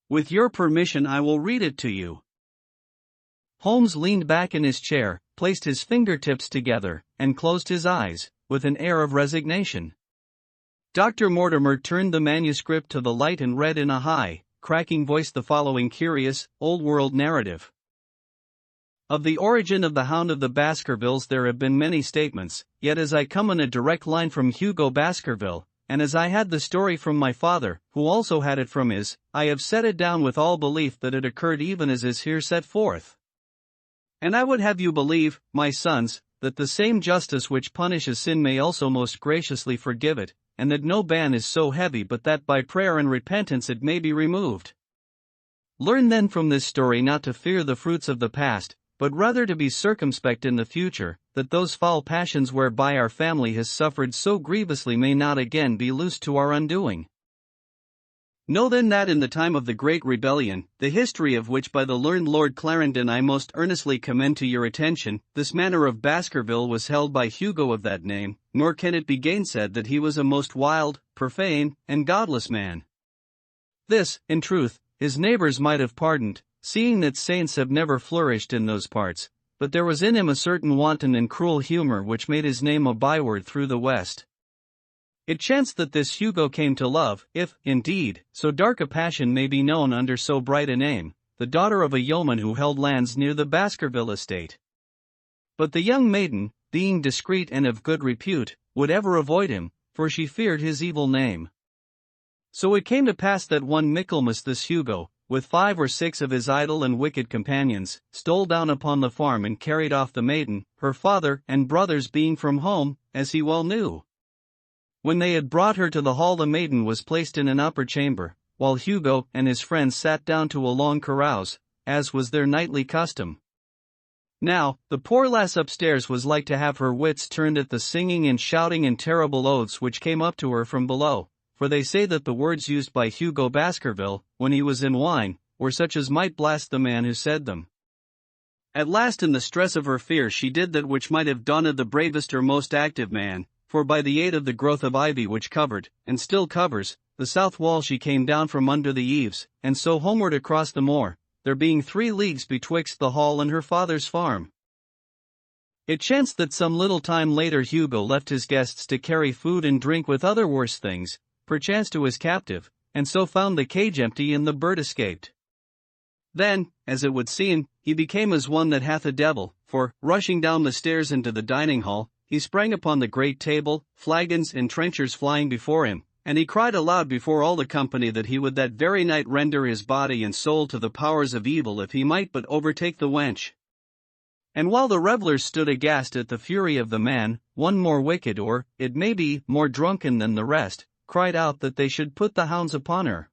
With your permission I will read it to you. Holmes leaned back in his chair, placed his fingertips together, and closed his eyes, with an air of resignation. Dr. Mortimer turned the manuscript to the light and read in a high, cracking voice the following curious, old-world narrative. Of the origin of the Hound of the Baskervilles there have been many statements, yet as I come in a direct line from Hugo Baskerville, and as I had the story from my father, who also had it from his, I have set it down with all belief that it occurred even as is here set forth. And I would have you believe, my sons, that the same justice which punishes sin may also most graciously forgive it, and that no ban is so heavy but that by prayer and repentance it may be removed. Learn then from this story not to fear the fruits of the past, but rather to be circumspect in the future, that those foul passions whereby our family has suffered so grievously may not again be loosed to our undoing. Know then that in the time of the Great Rebellion, the history of which by the learned Lord Clarendon I most earnestly commend to your attention, this manor of Baskerville was held by Hugo of that name, nor can it be gainsaid that he was a most wild, profane, and godless man. This, in truth, his neighbors might have pardoned, seeing that saints have never flourished in those parts, but there was in him a certain wanton and cruel humor which made his name a byword through the West. It chanced that this Hugo came to love, if, indeed, so dark a passion may be known under so bright a name, the daughter of a yeoman who held lands near the Baskerville estate. But the young maiden, being discreet and of good repute, would ever avoid him, for she feared his evil name. So it came to pass that one Michaelmas this Hugo, with 5 or 6 of his idle and wicked companions, stole down upon the farm and carried off the maiden, her father and brothers being from home, as he well knew. When they had brought her to the hall the maiden was placed in an upper chamber, while Hugo and his friends sat down to a long carouse, as was their nightly custom. Now, the poor lass upstairs was like to have her wits turned at the singing and shouting and terrible oaths which came up to her from below, for they say that the words used by Hugo Baskerville, when he was in wine, were such as might blast the man who said them. At last, in the stress of her fear, she did that which might have daunted the bravest or most active man, for by the aid of the growth of ivy which covered, and still covers, the south wall, she came down from under the eaves, and so homeward across the moor, there being 3 leagues betwixt the hall and her father's farm. It chanced that some little time later Hugo left his guests to carry food and drink with other worse things, perchance to his captive, and so found the cage empty and the bird escaped. Then, as it would seem, he became as one that hath a devil, for, rushing down the stairs into the dining hall, he sprang upon the great table, flagons and trenchers flying before him, and he cried aloud before all the company that he would that very night render his body and soul to the powers of evil if he might but overtake the wench. And while the revellers stood aghast at the fury of the man, one more wicked, or, it may be, more drunken than the rest, cried out that they should put the hounds upon her.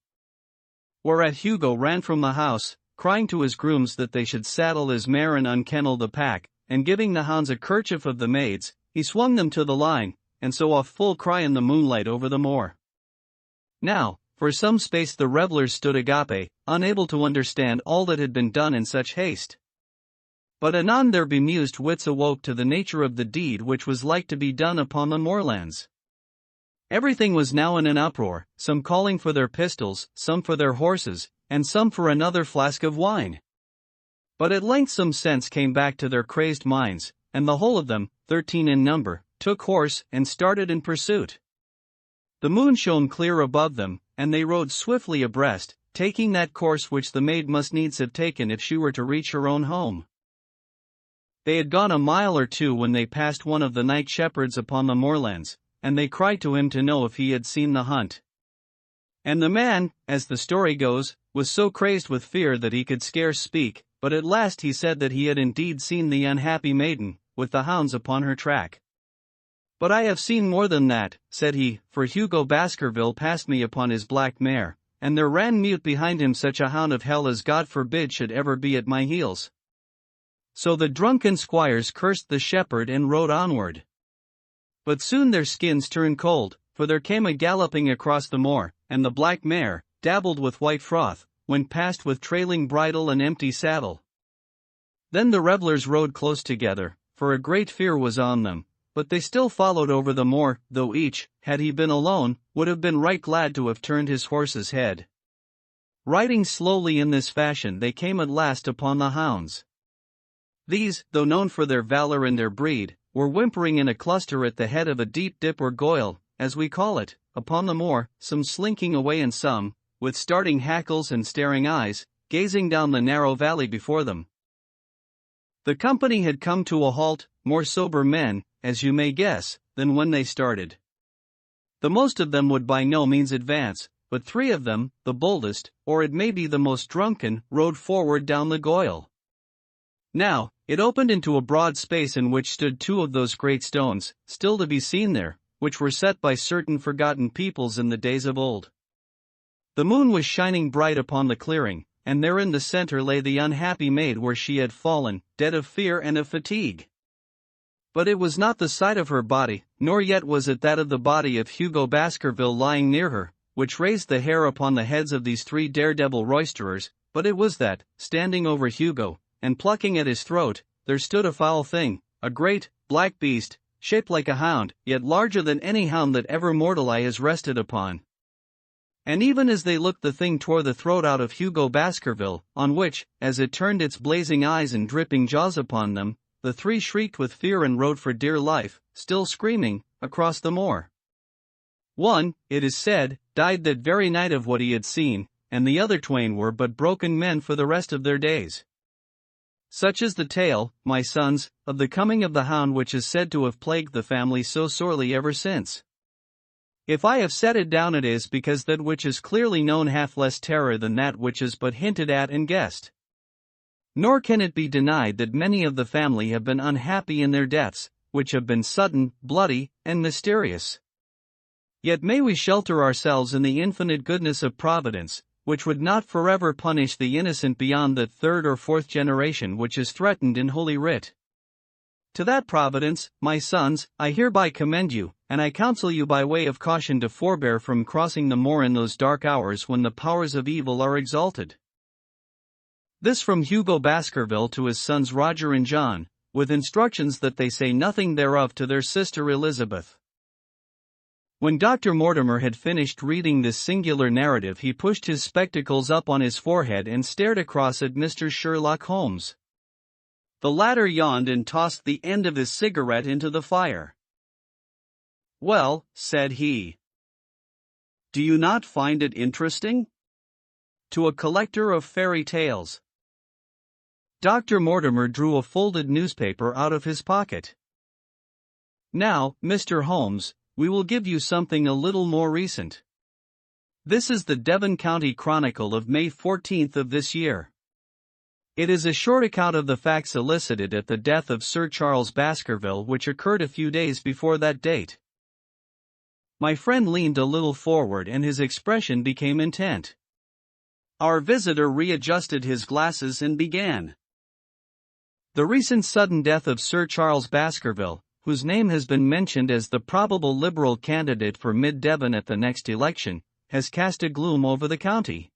Whereat Hugo ran from the house, crying to his grooms that they should saddle his mare and unkennel the pack, and giving the hounds a kerchief of the maid's, he swung them to the line, and so off full cry in the moonlight over the moor. Now, for some space the revellers stood agape, unable to understand all that had been done in such haste. But anon their bemused wits awoke to the nature of the deed which was like to be done upon the moorlands. Everything was now in an uproar, some calling for their pistols, some for their horses, and some for another flask of wine. But at length some sense came back to their crazed minds, and the whole of them, 13 in number, took horse and started in pursuit. The moon shone clear above them, and they rode swiftly abreast, taking that course which the maid must needs have taken if she were to reach her own home. They had gone a mile or 2 when they passed one of the night shepherds upon the moorlands, and they cried to him to know if he had seen the hunt. And the man, as the story goes, was so crazed with fear that he could scarce speak, but at last he said that he had indeed seen the unhappy maiden, with the hounds upon her track. But I have seen more than that, said he, for Hugo Baskerville passed me upon his black mare, and there ran mute behind him such a hound of hell as God forbid should ever be at my heels. So the drunken squires cursed the shepherd and rode onward. But soon their skins turned cold, for there came a galloping across the moor, and the black mare, dabbled with white froth, went past with trailing bridle and empty saddle. Then the revellers rode close together, for a great fear was on them, but they still followed over the moor, though each, had he been alone, would have been right glad to have turned his horse's head. Riding slowly in this fashion they came at last upon the hounds. These, though known for their valor and their breed, were whimpering in a cluster at the head of a deep dip or goyle, as we call it, upon the moor, some slinking away and some, with starting hackles and staring eyes, gazing down the narrow valley before them. The company had come to a halt, more sober men, as you may guess, than when they started. The most of them would by no means advance, but 3 of them, the boldest, or it may be the most drunken, rode forward down the goyle. Now, it opened into a broad space in which stood 2 of those great stones, still to be seen there, which were set by certain forgotten peoples in the days of old. The moon was shining bright upon the clearing, and there in the center lay the unhappy maid where she had fallen, dead of fear and of fatigue. But it was not the sight of her body, nor yet was it that of the body of Hugo Baskerville lying near her, which raised the hair upon the heads of these 3 daredevil roisterers, but it was that, standing over Hugo, and plucking at his throat, there stood a foul thing, a great, black beast, shaped like a hound, yet larger than any hound that ever mortal eye has rested upon. And even as they looked the thing tore the throat out of Hugo Baskerville, on which, as it turned its blazing eyes and dripping jaws upon them, the 3 shrieked with fear and rode for dear life, still screaming, across the moor. One, it is said, died that very night of what he had seen, and the other 2 were but broken men for the rest of their days. Such is the tale, my sons, of the coming of the hound which is said to have plagued the family so sorely ever since. If I have set it down it is because that which is clearly known hath less terror than that which is but hinted at and guessed. Nor can it be denied that many of the family have been unhappy in their deaths, which have been sudden, bloody, and mysterious. Yet may we shelter ourselves in the infinite goodness of Providence, which would not forever punish the innocent beyond that 3rd or 4th generation which is threatened in Holy Writ. To that Providence, my sons, I hereby commend you, and I counsel you by way of caution to forbear from crossing the moor in those dark hours when the powers of evil are exalted. This from Hugo Baskerville to his sons Roger and John, with instructions that they say nothing thereof to their sister Elizabeth. When Dr. Mortimer had finished reading this singular narrative, he pushed his spectacles up on his forehead and stared across at Mr. Sherlock Holmes. The latter yawned and tossed the end of his cigarette into the fire. "Well," said he, "do you not find it interesting? To a collector of fairy tales." Dr. Mortimer drew a folded newspaper out of his pocket. "Now, Mr. Holmes, we will give you something a little more recent. This is the Devon County Chronicle of May 14th of this year. It is a short account of the facts elicited at the death of Sir Charles Baskerville, which occurred a few days before that date." My friend leaned a little forward and his expression became intent. Our visitor readjusted his glasses and began. "The recent sudden death of Sir Charles Baskerville, whose name has been mentioned as the probable Liberal candidate for Mid-Devon at the next election, has cast a gloom over the county.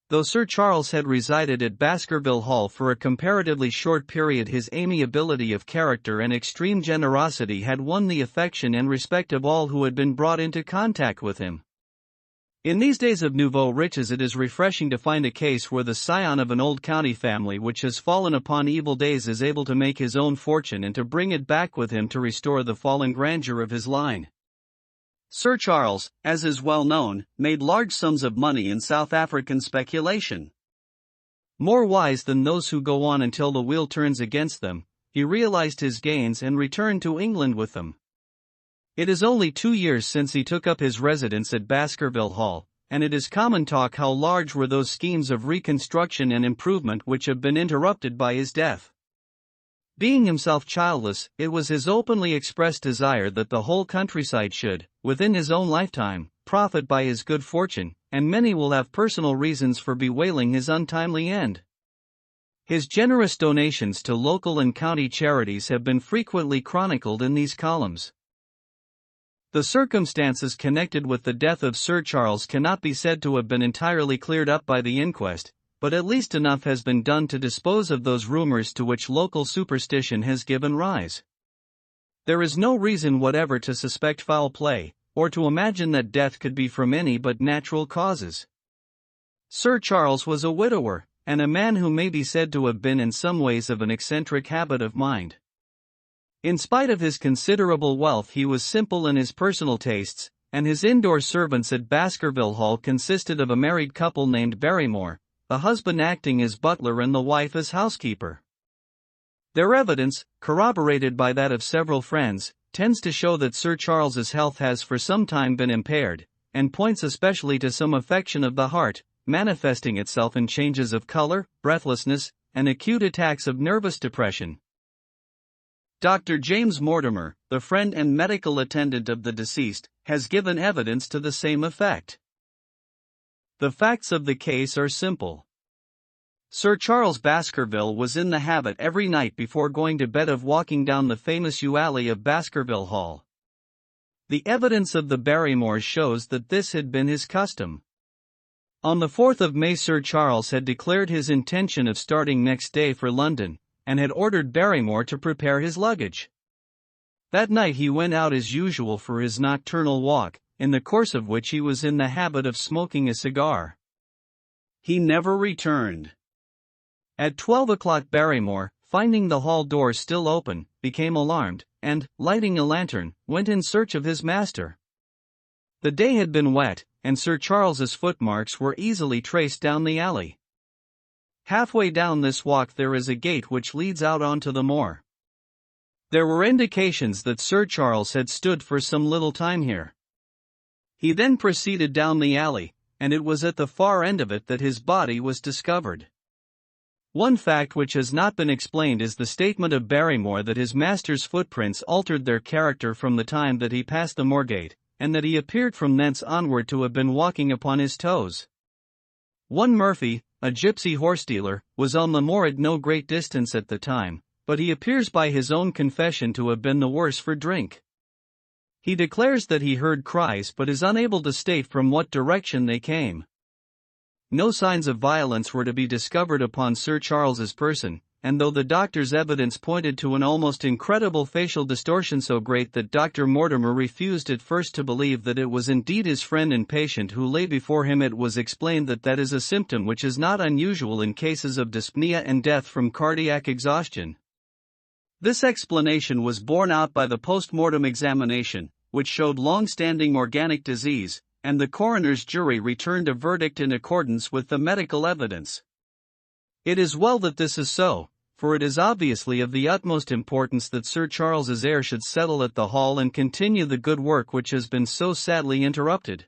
Though Sir Charles had resided at Baskerville Hall for a comparatively short period, his amiability of character and extreme generosity had won the affection and respect of all who had been brought into contact with him. In these days of nouveau riches, it is refreshing to find a case where the scion of an old county family which has fallen upon evil days is able to make his own fortune and to bring it back with him to restore the fallen grandeur of his line. Sir Charles, as is well known, made large sums of money in South African speculation. More wise than those who go on until the wheel turns against them, he realized his gains and returned to England with them. It is only 2 years since he took up his residence at Baskerville Hall, and it is common talk how large were those schemes of reconstruction and improvement which have been interrupted by his death. Being himself childless, it was his openly expressed desire that the whole countryside should, within his own lifetime, profit by his good fortune, and many will have personal reasons for bewailing his untimely end. His generous donations to local and county charities have been frequently chronicled in these columns. The circumstances connected with the death of Sir Charles cannot be said to have been entirely cleared up by the inquest, but at least enough has been done to dispose of those rumors to which local superstition has given rise. There is no reason whatever to suspect foul play, or to imagine that death could be from any but natural causes. Sir Charles was a widower, and a man who may be said to have been in some ways of an eccentric habit of mind. In spite of his considerable wealth, he was simple in his personal tastes, and his indoor servants at Baskerville Hall consisted of a married couple named Barrymore, the husband acting as butler and the wife as housekeeper. Their evidence, corroborated by that of several friends, tends to show that Sir Charles's health has for some time been impaired, and points especially to some affection of the heart, manifesting itself in changes of color, breathlessness, and acute attacks of nervous depression. Dr. James Mortimer, the friend and medical attendant of the deceased, has given evidence to the same effect. The facts of the case are simple. Sir Charles Baskerville was in the habit every night before going to bed of walking down the famous yew alley of Baskerville Hall. The evidence of the Barrymores shows that this had been his custom. On the 4th of May, Sir Charles had declared his intention of starting next day for London, and had ordered Barrymore to prepare his luggage. That night he went out as usual for his nocturnal walk, in the course of which he was in the habit of smoking a cigar. He never returned. At 12 o'clock Barrymore, finding the hall door still open, became alarmed, and, lighting a lantern, went in search of his master. The day had been wet, and Sir Charles's footmarks were easily traced down the alley. Halfway down this walk there is a gate which leads out onto the moor. There were indications that Sir Charles had stood for some little time here. He then proceeded down the alley, and it was at the far end of it that his body was discovered. One fact which has not been explained is the statement of Barrymore that his master's footprints altered their character from the time that he passed the moorgate, and that he appeared from thence onward to have been walking upon his toes. One Murphy, a gypsy horse-dealer, was on the moor at no great distance at the time, but he appears by his own confession to have been the worse for drink. He declares that he heard cries but is unable to state from what direction they came. No signs of violence were to be discovered upon Sir Charles's person, and though the doctor's evidence pointed to an almost incredible facial distortion so great that Dr. Mortimer refused at first to believe that it was indeed his friend and patient who lay before him, it was explained that that is a symptom which is not unusual in cases of dyspnea and death from cardiac exhaustion. This explanation was borne out by the post-mortem examination, which showed long-standing organic disease, and the coroner's jury returned a verdict in accordance with the medical evidence. It is well that this is so, for it is obviously of the utmost importance that Sir Charles's heir should settle at the Hall and continue the good work which has been so sadly interrupted.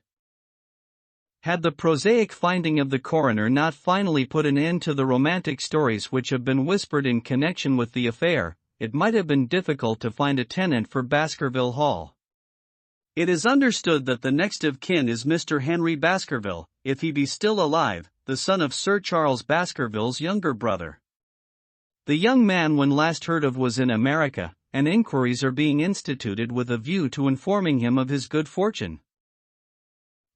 Had the prosaic finding of the coroner not finally put an end to the romantic stories which have been whispered in connection with the affair, it might have been difficult to find a tenant for Baskerville Hall. It is understood that the next of kin is Mr. Henry Baskerville, if he be still alive, the son of Sir Charles Baskerville's younger brother. The young man when last heard of was in America, and inquiries are being instituted with a view to informing him of his good fortune.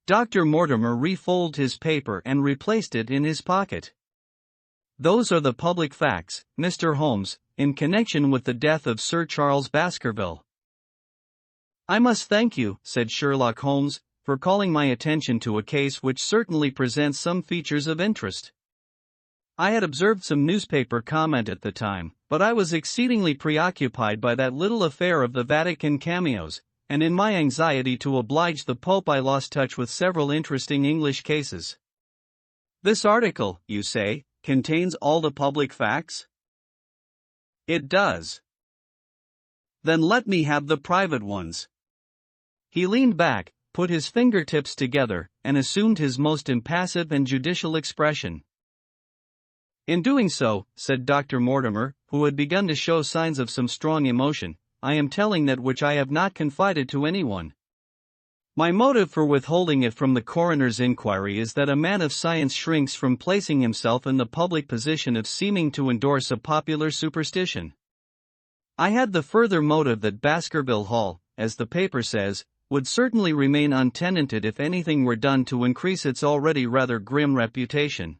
Dr. Mortimer refolded his paper and replaced it in his pocket. Those are the public facts, Mr. Holmes, in connection with the death of Sir Charles Baskerville. I must thank you, said Sherlock Holmes, for calling my attention to a case which certainly presents some features of interest. I had observed some newspaper comment at the time, but I was exceedingly preoccupied by that little affair of the Vatican cameos, and in my anxiety to oblige the Pope I lost touch with several interesting English cases. This article, you say, contains all the public facts? It does. Then let me have the private ones. He leaned back, put his fingertips together, and assumed his most impassive and judicial expression. In doing so, said Dr. Mortimer, who had begun to show signs of some strong emotion, I am telling that which I have not confided to anyone. My motive for withholding it from the coroner's inquiry is that a man of science shrinks from placing himself in the public position of seeming to endorse a popular superstition. I had the further motive that Baskerville Hall, as the paper says, would certainly remain untenanted if anything were done to increase its already rather grim reputation.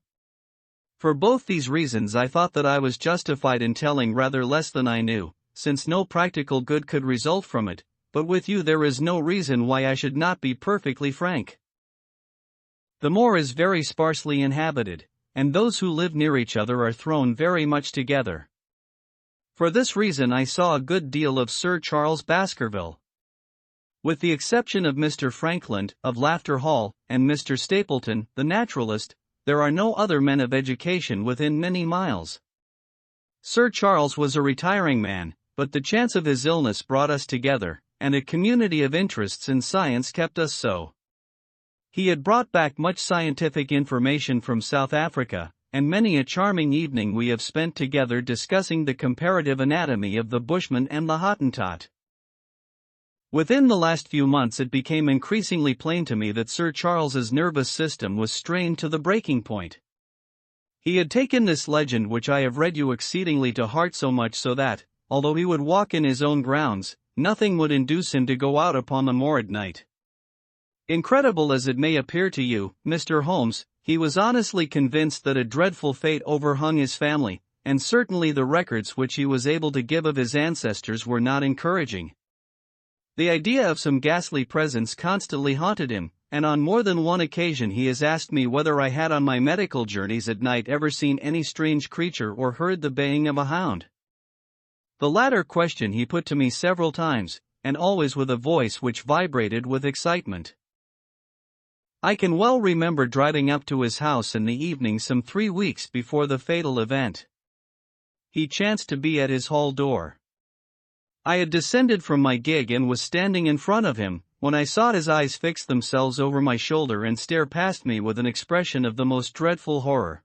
For both these reasons I thought that I was justified in telling rather less than I knew, since no practical good could result from it, but with you there is no reason why I should not be perfectly frank. The moor is very sparsely inhabited, and those who live near each other are thrown very much together. For this reason I saw a good deal of Sir Charles Baskerville. With the exception of Mr. Frankland, of Laughter Hall, and Mr. Stapleton, the naturalist, there are no other men of education within many miles. Sir Charles was a retiring man, but the chance of his illness brought us together, and a community of interests in science kept us so. He had brought back much scientific information from South Africa, and many a charming evening we have spent together discussing the comparative anatomy of the Bushman and the Hottentot. Within the last few months it became increasingly plain to me that Sir Charles's nervous system was strained to the breaking point. He had taken this legend which I have read you exceedingly to heart, so much so that, although he would walk in his own grounds, nothing would induce him to go out upon the moor at night. Incredible as it may appear to you, Mr. Holmes, he was honestly convinced that a dreadful fate overhung his family, and certainly the records which he was able to give of his ancestors were not encouraging. The idea of some ghastly presence constantly haunted him, and on more than one occasion he has asked me whether I had on my medical journeys at night ever seen any strange creature or heard the baying of a hound. The latter question he put to me several times, and always with a voice which vibrated with excitement. I can well remember driving up to his house in the evening some 3 weeks before the fatal event. He chanced to be at his hall door. I had descended from my gig and was standing in front of him, when I saw his eyes fix themselves over my shoulder and stare past me with an expression of the most dreadful horror.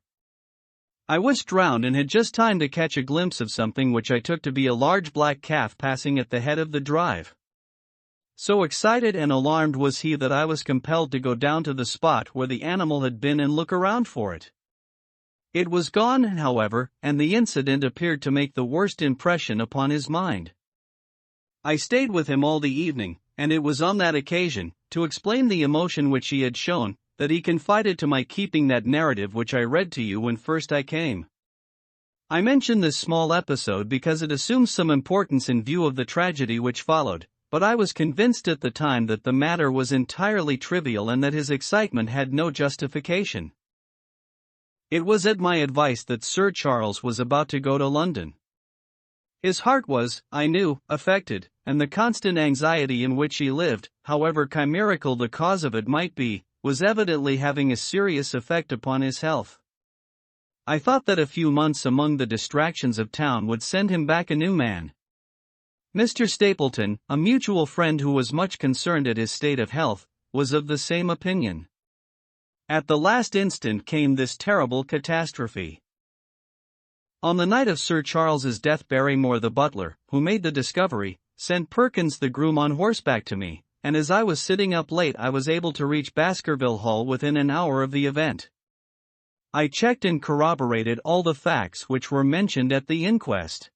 I whisked round and had just time to catch a glimpse of something which I took to be a large black calf passing at the head of the drive. So excited and alarmed was he that I was compelled to go down to the spot where the animal had been and look around for it. It was gone, however, and the incident appeared to make the worst impression upon his mind. I stayed with him all the evening, and it was on that occasion, to explain the emotion which he had shown, that he confided to my keeping that narrative which I read to you when first I came. I mention this small episode because it assumes some importance in view of the tragedy which followed, but I was convinced at the time that the matter was entirely trivial and that his excitement had no justification. It was at my advice that Sir Charles was about to go to London. His heart was, I knew, affected, and the constant anxiety in which he lived, however chimerical the cause of it might be, was evidently having a serious effect upon his health. I thought that a few months among the distractions of town would send him back a new man. Mr. Stapleton, a mutual friend who was much concerned at his state of health, was of the same opinion. At the last instant came this terrible catastrophe. On the night of Sir Charles's death, Barrymore the butler, who made the discovery, sent Perkins the groom on horseback to me, and as I was sitting up late I was able to reach Baskerville Hall within an hour of the event. I checked and corroborated all the facts which were mentioned at the inquest.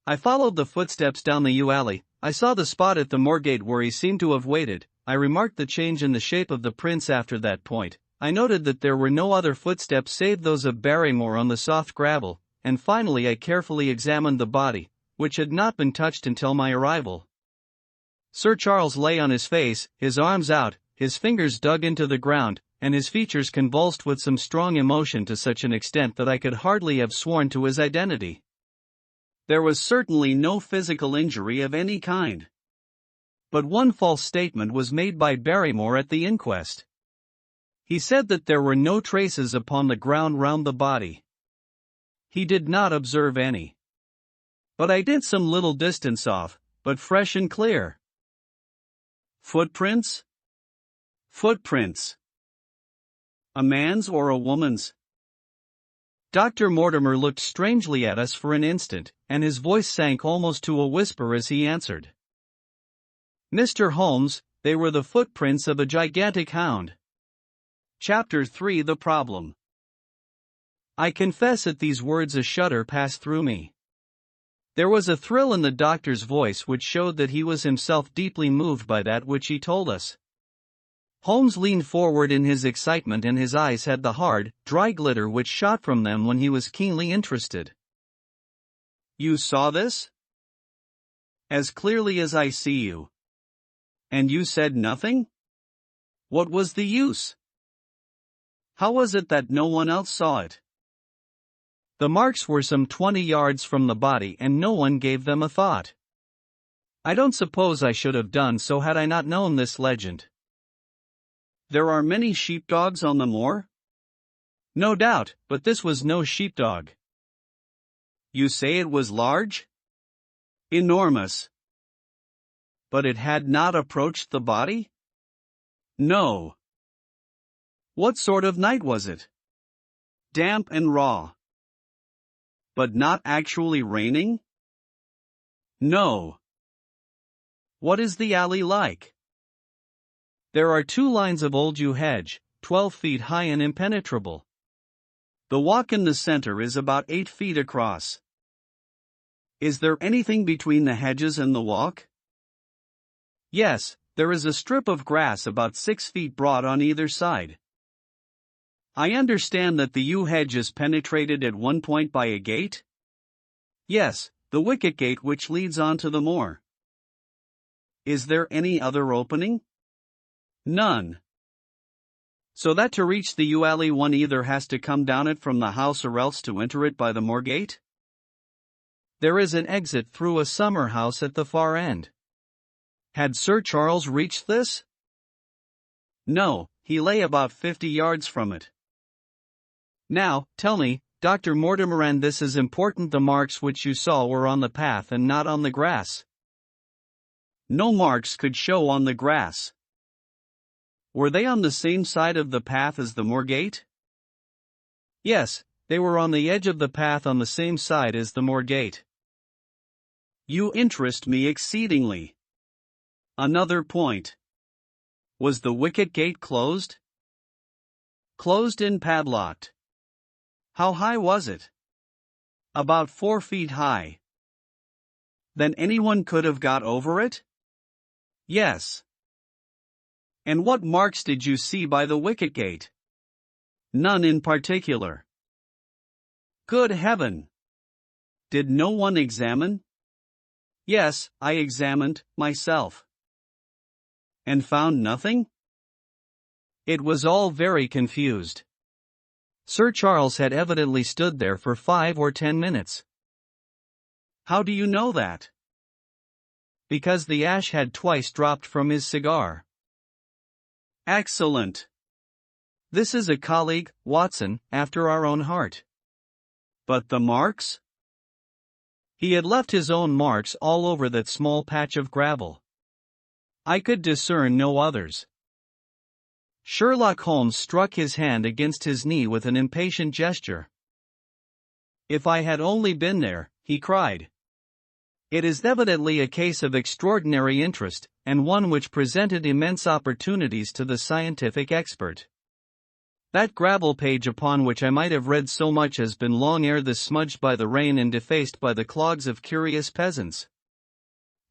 I followed the footsteps down the yew alley. I saw the spot at the Moorgate where he seemed to have waited. I remarked the change in the shape of the prints after that point. I noted that there were no other footsteps save those of Barrymore on the soft gravel, and finally I carefully examined the body, which had not been touched until my arrival. Sir Charles lay on his face, his arms out, his fingers dug into the ground, and his features convulsed with some strong emotion to such an extent that I could hardly have sworn to his identity. There was certainly no physical injury of any kind. But one false statement was made by Barrymore at the inquest. He said that there were no traces upon the ground round the body. He did not observe any. But I did some little distance off, but fresh and clear. Footprints? Footprints. A man's or a woman's? Dr. Mortimer looked strangely at us for an instant, and his voice sank almost to a whisper as he answered. Mr. Holmes, they were the footprints of a gigantic hound. Chapter 3: The Problem. I confess at these words a shudder passed through me. There was a thrill in the doctor's voice which showed that he was himself deeply moved by that which he told us. Holmes leaned forward in his excitement, and his eyes had the hard, dry glitter which shot from them when he was keenly interested. You saw this? As clearly as I see you. And you said nothing? What was the use? How was it that no one else saw it? The marks were some 20 yards from the body and no one gave them a thought. I don't suppose I should have done so had I not known this legend. There are many sheepdogs on the moor? No doubt, but this was no sheepdog. You say it was large? Enormous. But it had not approached the body? No. What sort of night was it? Damp and raw. But not actually raining? No. What is the alley like? There are 2 lines of old yew hedge, 12 feet high and impenetrable. The walk in the center is about 8 feet across. Is there anything between the hedges and the walk? Yes, there is a strip of grass about 6 feet broad on either side. I understand that the yew hedge is penetrated at one point by a gate? Yes, the wicket gate which leads on to the moor. Is there any other opening? None. So that to reach the yew alley one either has to come down it from the house or else to enter it by the moor gate? There is an exit through a summer house at the far end. Had Sir Charles reached this? No, he lay about 50 yards from it. Now, tell me, Dr. Mortimer, and this is important, the marks which you saw were on the path and not on the grass. No marks could show on the grass. Were they on the same side of the path as the moor gate? Yes, they were on the edge of the path on the same side as the moor gate. You interest me exceedingly. Another point. Was the wicket gate closed? Closed and padlocked. How high was it? About 4 feet high. Then anyone could have got over it? Yes. And what marks did you see by the wicket gate? None in particular. Good heaven! Did no one examine? Yes, I examined, myself. And found nothing? It was all very confused. Sir Charles had evidently stood there for 5 or 10 minutes. How do you know that? Because the ash had twice dropped from his cigar. Excellent. This is a colleague, Watson, after our own heart. But the marks? He had left his own marks all over that small patch of gravel. I could discern no others. Sherlock Holmes struck his hand against his knee with an impatient gesture. If I had only been there, he cried. It is evidently a case of extraordinary interest, and one which presented immense opportunities to the scientific expert. That gravel page upon which I might have read so much has been long ere this smudged by the rain and defaced by the clogs of curious peasants.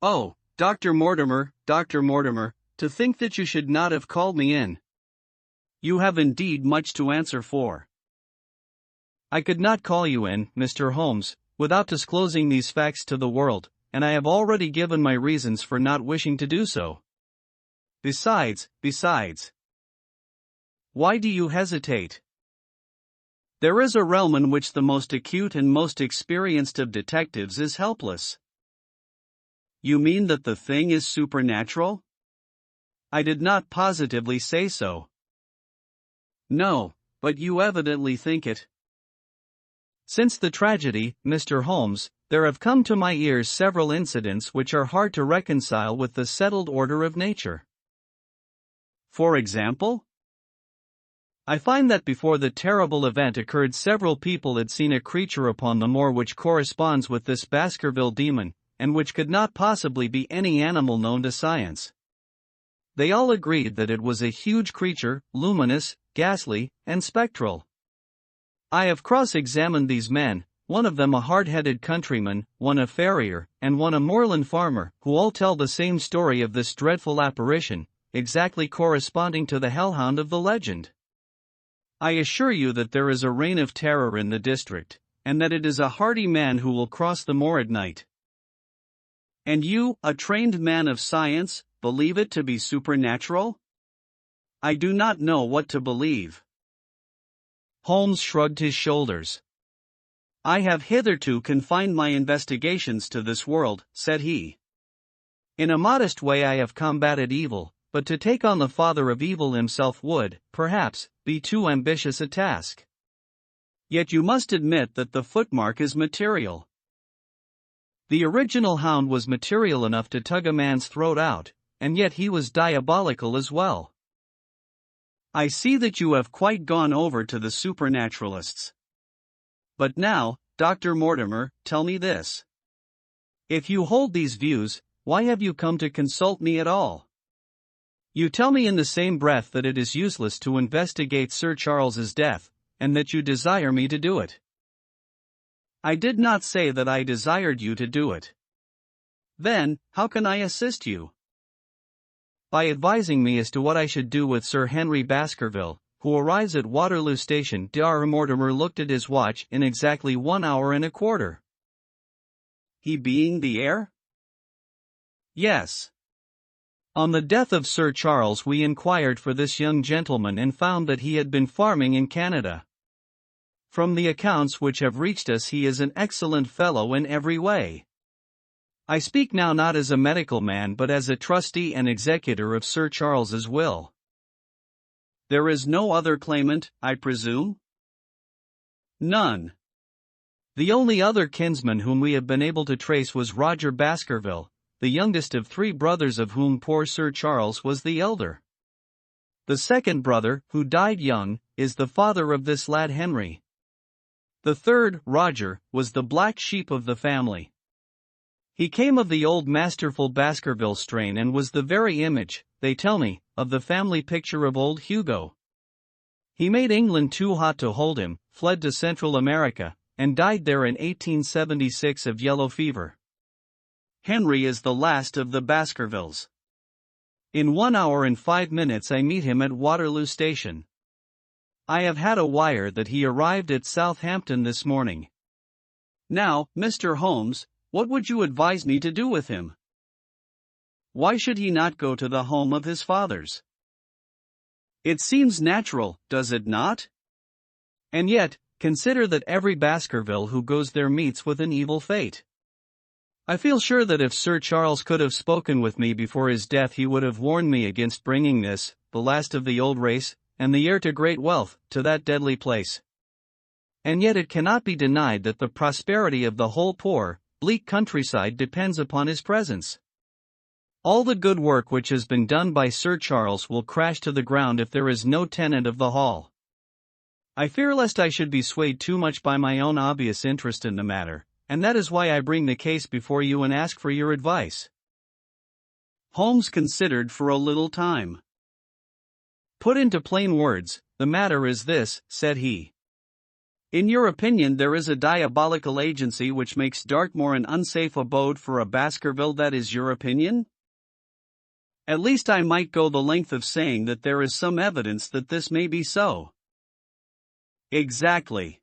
Oh, Dr. Mortimer, to think that you should not have called me in. You have indeed much to answer for. I could not call you in, Mr. Holmes, without disclosing these facts to the world, and I have already given my reasons for not wishing to do so. Besides. Why do you hesitate? There is a realm in which the most acute and most experienced of detectives is helpless. You mean that the thing is supernatural? I did not positively say so. No, but you evidently think it. Since the tragedy, Mr. Holmes, there have come to my ears several incidents which are hard to reconcile with the settled order of nature. For example? I find that before the terrible event occurred several people had seen a creature upon the moor which corresponds with this Baskerville demon, and which could not possibly be any animal known to science. They all agreed that it was a huge creature, luminous, ghastly, and spectral. I have cross-examined these men, one of them a hard-headed countryman, one a farrier, and one a moorland farmer, who all tell the same story of this dreadful apparition, exactly corresponding to the hellhound of the legend. I assure you that there is a reign of terror in the district, and that it is a hardy man who will cross the moor at night. And you, a trained man of science, believe it to be supernatural? I do not know what to believe. Holmes shrugged his shoulders. I have hitherto confined my investigations to this world, said he. In a modest way I have combated evil, but to take on the father of evil himself would, perhaps, be too ambitious a task. Yet you must admit that the footmark is material. The original hound was material enough to tug a man's throat out, and yet he was diabolical as well. I see that you have quite gone over to the supernaturalists. But now, Dr. Mortimer, tell me this. If you hold these views, why have you come to consult me at all? You tell me in the same breath that it is useless to investigate Sir Charles's death, and that you desire me to do it. I did not say that I desired you to do it. Then, how can I assist you? By advising me as to what I should do with Sir Henry Baskerville, who arrives at Waterloo Station. Dr. Mortimer looked at his watch in exactly 1 hour and a quarter. He being the heir? Yes. On the death of Sir Charles we inquired for this young gentleman and found that he had been farming in Canada. From the accounts which have reached us he is an excellent fellow in every way. I speak now not as a medical man but as a trustee and executor of Sir Charles's will. There is no other claimant, I presume? None. The only other kinsman whom we have been able to trace was Roger Baskerville, the youngest of 3 brothers of whom poor Sir Charles was the elder. The second brother, who died young, is the father of this lad Henry. The third, Roger, was the black sheep of the family. He came of the old masterful Baskerville strain and was the very image, they tell me, of the family picture of old Hugo. He made England too hot to hold him, fled to Central America, and died there in 1876 of yellow fever. Henry is the last of the Baskervilles. In 1 hour and 5 minutes I meet him at Waterloo Station. I have had a wire that he arrived at Southampton this morning. Now, Mr. Holmes, what would you advise me to do with him? Why should he not go to the home of his fathers? It seems natural, does it not? And yet, consider that every Baskerville who goes there meets with an evil fate. I feel sure that if Sir Charles could have spoken with me before his death he would have warned me against bringing this, the last of the old race, and the heir to great wealth, to that deadly place. And yet it cannot be denied that the prosperity of the whole poor, bleak countryside depends upon his presence. All the good work which has been done by Sir Charles will crash to the ground if there is no tenant of the hall. I fear lest I should be swayed too much by my own obvious interest in the matter, and that is why I bring the case before you and ask for your advice. Holmes considered for a little time. Put into plain words, the matter is this, said he. In your opinion there is a diabolical agency which makes Dartmoor an unsafe abode for a Baskerville, that is your opinion? At least I might go the length of saying that there is some evidence that this may be so. Exactly.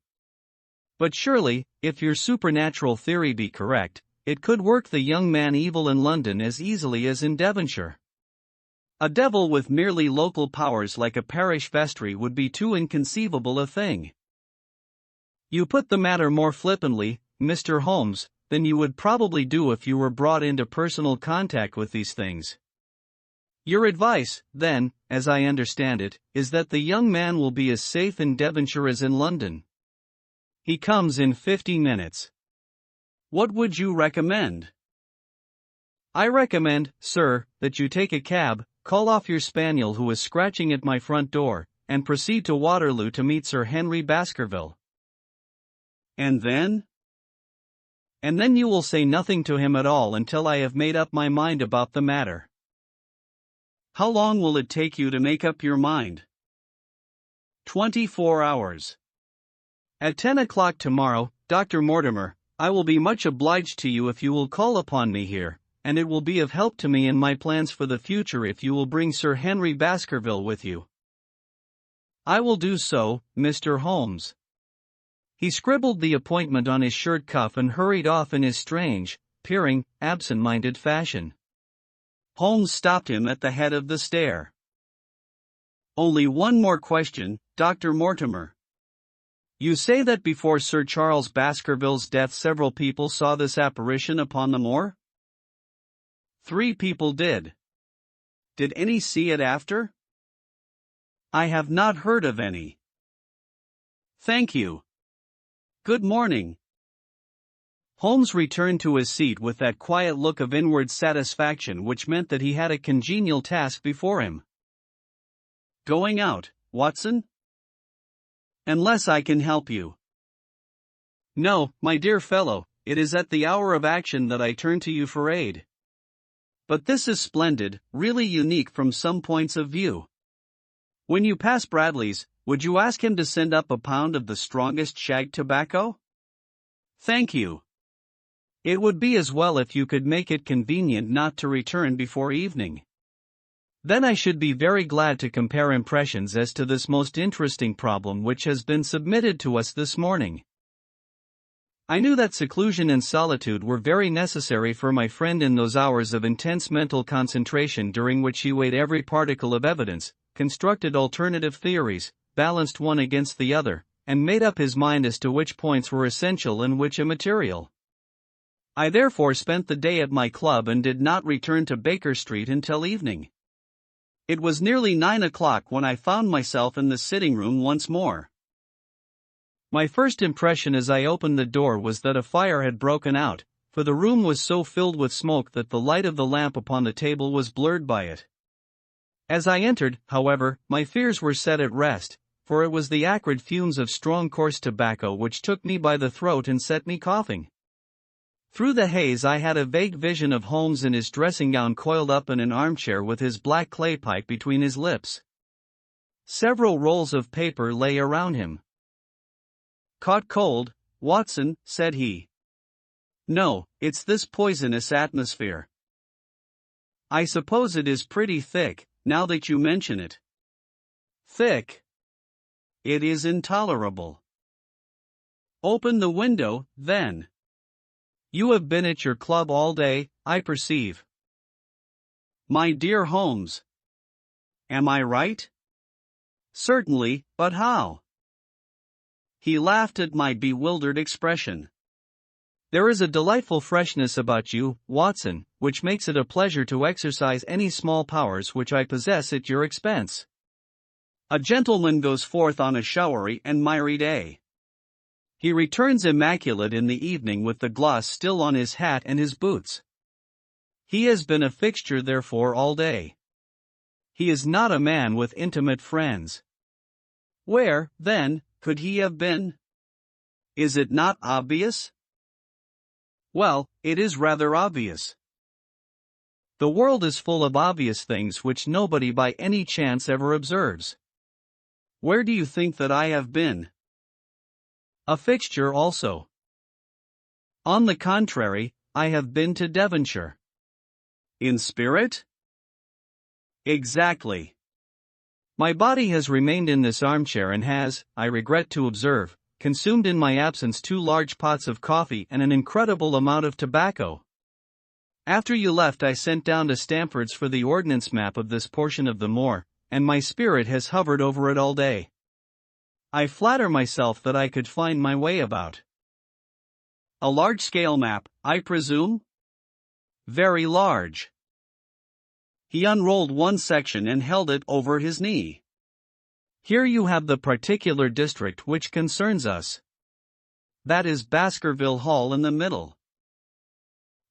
But surely, if your supernatural theory be correct, it could work the young man evil in London as easily as in Devonshire. A devil with merely local powers like a parish vestry would be too inconceivable a thing. You put the matter more flippantly, Mr. Holmes, than you would probably do if you were brought into personal contact with these things. Your advice, then, as I understand it, is that the young man will be as safe in Devonshire as in London. He comes in 50 minutes. What would you recommend? I recommend, sir, that you take a cab, call off your spaniel who is scratching at my front door, and proceed to Waterloo to meet Sir Henry Baskerville. And then? And then you will say nothing to him at all until I have made up my mind about the matter. How long will it take you to make up your mind? 24 hours. At 10 o'clock tomorrow, Dr. Mortimer, I will be much obliged to you if you will call upon me here, and it will be of help to me in my plans for the future if you will bring Sir Henry Baskerville with you. I will do so, Mr. Holmes. He scribbled the appointment on his shirt cuff and hurried off in his strange, peering, absent-minded fashion. Holmes stopped him at the head of the stair. Only one more question, Dr. Mortimer. You say that before Sir Charles Baskerville's death several people saw this apparition upon the moor? 3 people did. Did any see it after? I have not heard of any. Thank you. Good morning. Holmes returned to his seat with that quiet look of inward satisfaction which meant that he had a congenial task before him. Going out, Watson? Unless I can help you. No, my dear fellow, it is at the hour of action that I turn to you for aid. But this is splendid, really unique from some points of view. When you pass Bradley's, would you ask him to send up a pound of the strongest shag tobacco? Thank you. It would be as well if you could make it convenient not to return before evening. Then I should be very glad to compare impressions as to this most interesting problem which has been submitted to us this morning. I knew that seclusion and solitude were very necessary for my friend in those hours of intense mental concentration during which he weighed every particle of evidence, constructed alternative theories, balanced one against the other, and made up his mind as to which points were essential and which immaterial. I therefore spent the day at my club and did not return to Baker Street until evening. It was nearly 9 o'clock when I found myself in the sitting room once more. My first impression as I opened the door was that a fire had broken out, for the room was so filled with smoke that the light of the lamp upon the table was blurred by it. As I entered, however, my fears were set at rest, for it was the acrid fumes of strong coarse tobacco which took me by the throat and set me coughing. Through the haze I had a vague vision of Holmes in his dressing gown coiled up in an armchair with his black clay pipe between his lips. Several rolls of paper lay around him. Caught cold, Watson, said he. No, it's this poisonous atmosphere. I suppose it is pretty thick, now that you mention it. Thick. It is intolerable. Open the window, then. You have been at your club all day, I perceive. My dear Holmes. Am I right? Certainly, but how? He laughed at my bewildered expression. There is a delightful freshness about you, Watson, which makes it a pleasure to exercise any small powers which I possess at your expense. A gentleman goes forth on a showery and miry day. He returns immaculate in the evening with the gloss still on his hat and his boots. He has been a fixture therefore all day. He is not a man with intimate friends. Where, then, could he have been? Is it not obvious? Well, it is rather obvious. The world is full of obvious things which nobody by any chance ever observes. Where do you think that I have been? A fixture also. On the contrary, I have been to Devonshire. In spirit? Exactly. My body has remained in this armchair and has, I regret to observe, consumed in my absence 2 large pots of coffee and an incredible amount of tobacco. After you left, I sent down to Stamford's for the ordnance map of this portion of the moor, and my spirit has hovered over it all day. I flatter myself that I could find my way about. A large-scale map, I presume? Very large. He unrolled one section and held it over his knee. Here you have the particular district which concerns us. That is Baskerville Hall in the middle.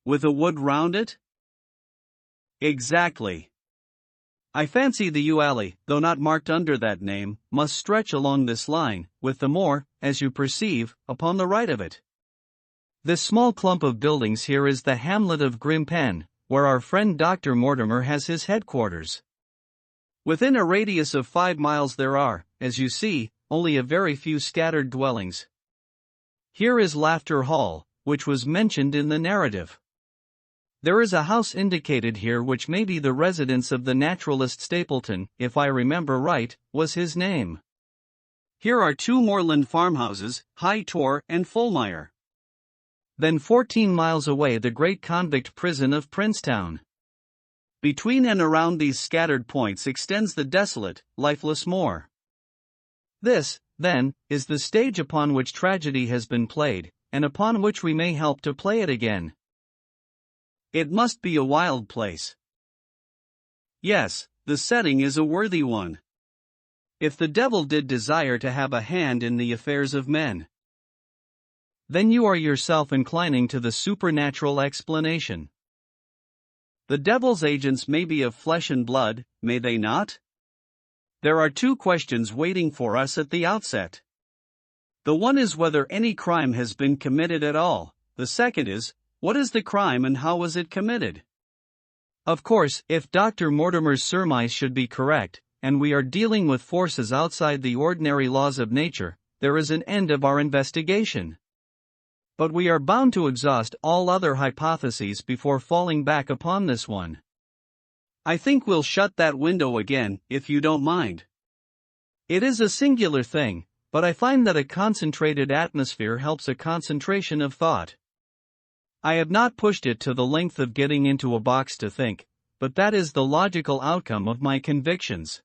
With a wood round it? Exactly. I fancy the yew alley, though not marked under that name, must stretch along this line, with the moor, as you perceive, upon the right of it. This small clump of buildings here is the hamlet of Grimpen, where our friend Dr. Mortimer has his headquarters. Within a radius of 5 miles there are, as you see, only a very few scattered dwellings. Here is Laughter Hall, which was mentioned in the narrative. There is a house indicated here which may be the residence of the naturalist Stapleton, if I remember right, was his name. Here are 2 moorland farmhouses, High Tor and Fulmire. Then 14 miles away the great convict prison of Princetown. Between and around these scattered points extends the desolate, lifeless moor. This, then, is the stage upon which tragedy has been played, and upon which we may help to play it again. It must be a wild place. Yes, the setting is a worthy one. If the devil did desire to have a hand in the affairs of men, then you are yourself inclining to the supernatural explanation. The devil's agents may be of flesh and blood, may they not? There are 2 questions waiting for us at the outset. The one is whether any crime has been committed at all, the second is, what is the crime and how was it committed? Of course, if Dr. Mortimer's surmise should be correct, and we are dealing with forces outside the ordinary laws of nature, there is an end of our investigation. But we are bound to exhaust all other hypotheses before falling back upon this one. I think we'll shut that window again, if you don't mind. It is a singular thing, but I find that a concentrated atmosphere helps a concentration of thought. I have not pushed it to the length of getting into a box to think, but that is the logical outcome of my convictions.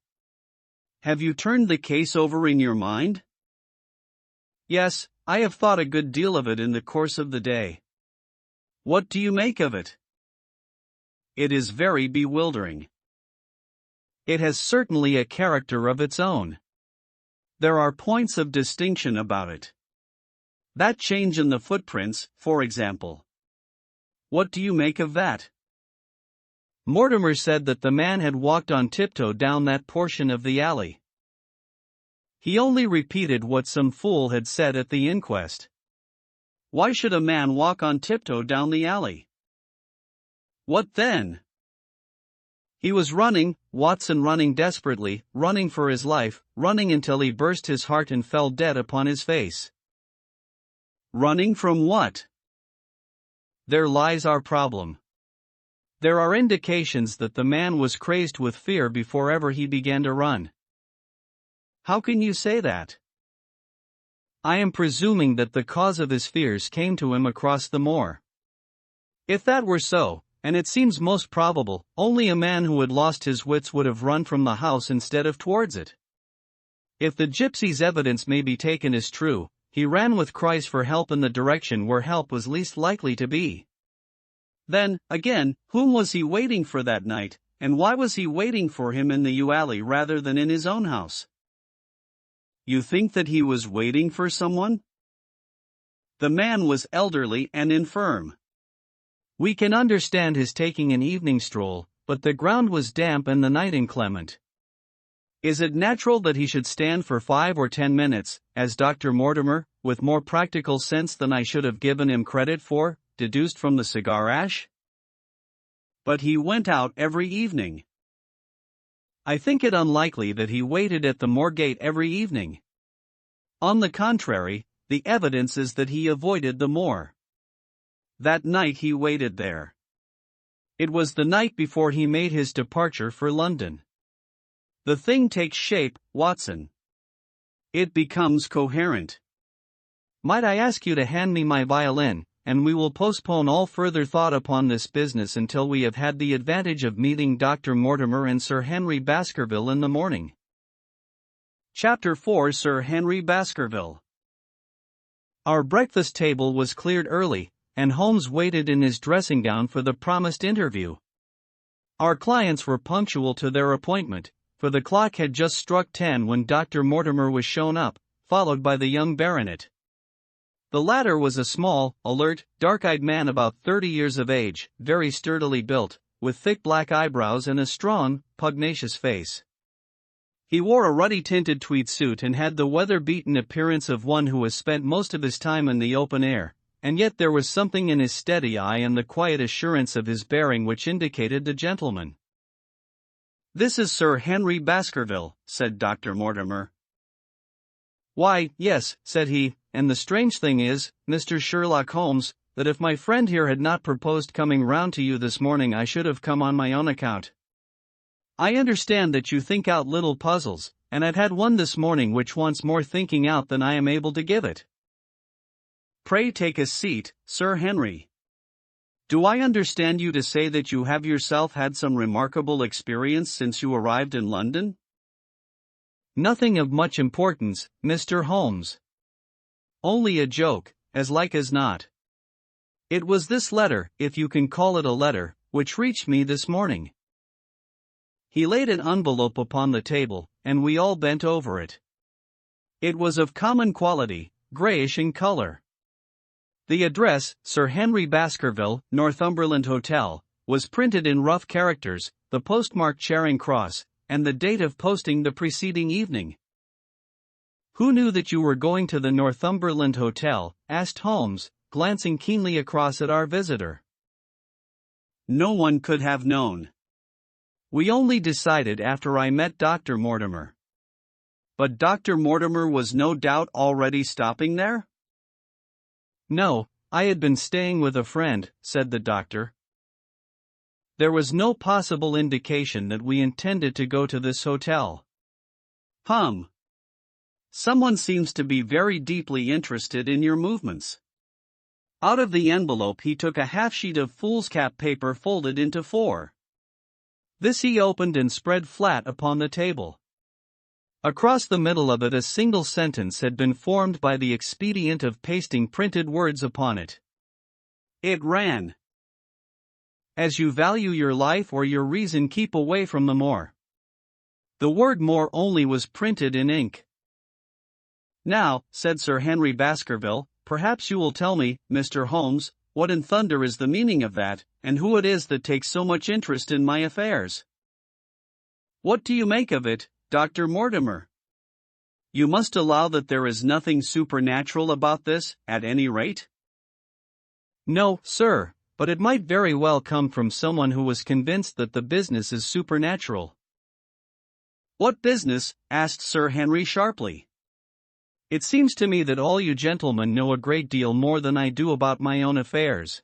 Have you turned the case over in your mind? Yes, I have thought a good deal of it in the course of the day. What do you make of it? It is very bewildering. It has certainly a character of its own. There are points of distinction about it. That change in the footprints, for example. What do you make of that? Mortimer said that the man had walked on tiptoe down that portion of the alley. He only repeated what some fool had said at the inquest. Why should a man walk on tiptoe down the alley? What then? He was running, Watson, running desperately, running for his life, running until he burst his heart and fell dead upon his face. Running from what? There lies our problem. There are indications that the man was crazed with fear before ever he began to run. How can you say that? I am presuming that the cause of his fears came to him across the moor. If that were so, and it seems most probable, only a man who had lost his wits would have run from the house instead of towards it. If the gypsy's evidence may be taken as true, he ran with cries for help in the direction where help was least likely to be. Then, again, whom was he waiting for that night, and why was he waiting for him in the yew alley rather than in his own house? You think that he was waiting for someone? The man was elderly and infirm. We can understand his taking an evening stroll, but the ground was damp and the night inclement. Is it natural that he should stand for 5 or 10 minutes, as Dr. Mortimer, with more practical sense than I should have given him credit for, deduced from the cigar ash? But he went out every evening. I think it unlikely that he waited at the moor gate every evening. On the contrary, the evidence is that he avoided the moor. That night he waited there. It was the night before he made his departure for London. The thing takes shape, Watson. It becomes coherent. Might I ask you to hand me my violin, and we will postpone all further thought upon this business until we have had the advantage of meeting Dr. Mortimer and Sir Henry Baskerville in the morning. Chapter 4 Sir Henry Baskerville. Our breakfast table was cleared early, and Holmes waited in his dressing gown for the promised interview. Our clients were punctual to their appointment, for the clock had just struck 10 when Dr. Mortimer was shown up, followed by the young baronet. The latter was a small, alert, dark-eyed man about 30 years of age, very sturdily built, with thick black eyebrows and a strong, pugnacious face. He wore a ruddy-tinted tweed suit and had the weather-beaten appearance of one who has spent most of his time in the open air, and yet there was something in his steady eye and the quiet assurance of his bearing which indicated the gentleman. "This is Sir Henry Baskerville," said Dr. Mortimer. "Why, yes," said he, "and the strange thing is, Mr. Sherlock Holmes, that if my friend here had not proposed coming round to you this morning I should have come on my own account. I understand that you think out little puzzles, and I've had one this morning which wants more thinking out than I am able to give it. Pray take a seat, Sir Henry. Do I understand you to say that you have yourself had some remarkable experience since you arrived in London?" "Nothing of much importance, Mr. Holmes. Only a joke, as like as not. It was this letter, if you can call it a letter, which reached me this morning." He laid an envelope upon the table, and we all bent over it. It was of common quality, grayish in color. The address, Sir Henry Baskerville, Northumberland Hotel, was printed in rough characters, the postmark Charing Cross, and the date of posting the preceding evening. "Who knew that you were going to the Northumberland Hotel?" asked Holmes, glancing keenly across at our visitor. "No one could have known. We only decided after I met Dr. Mortimer." "But Dr. Mortimer was no doubt already stopping there?" "No, I had been staying with a friend," said the doctor. "There was no possible indication that we intended to go to this hotel." Someone seems to be very deeply interested in your movements." Out of the envelope he took a half-sheet of foolscap paper folded into 4. This he opened and spread flat upon the table. Across the middle of it a single sentence had been formed by the expedient of pasting printed words upon it. It ran, "As you value your life or your reason, keep away from the moor." The word "moor" only was printed in ink. "Now," said Sir Henry Baskerville, "perhaps you will tell me, Mr. Holmes, what in thunder is the meaning of that, and who it is that takes so much interest in my affairs. What do you make of it, Dr. Mortimer? You must allow that there is nothing supernatural about this, at any rate?" "No, sir, but it might very well come from someone who was convinced that the business is supernatural." "What business?" asked Sir Henry sharply. "It seems to me that all you gentlemen know a great deal more than I do about my own affairs."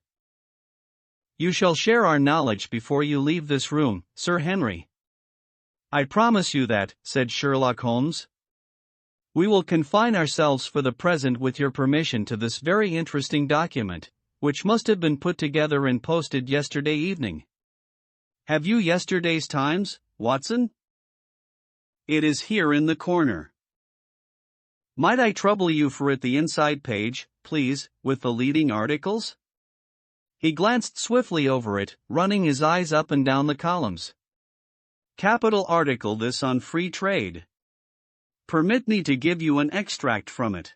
You shall share our knowledge before you leave this room, Sir Henry. I promise you that, said Sherlock Holmes. We will confine ourselves for the present with your permission to this very interesting document, which must have been put together and posted yesterday evening. Have you yesterday's Times, Watson? It is here in the corner. Might I trouble you for it the inside page, please, with the leading articles? He glanced swiftly over it, running his eyes up and down the columns. Capital article this on free trade. Permit me to give you an extract from it.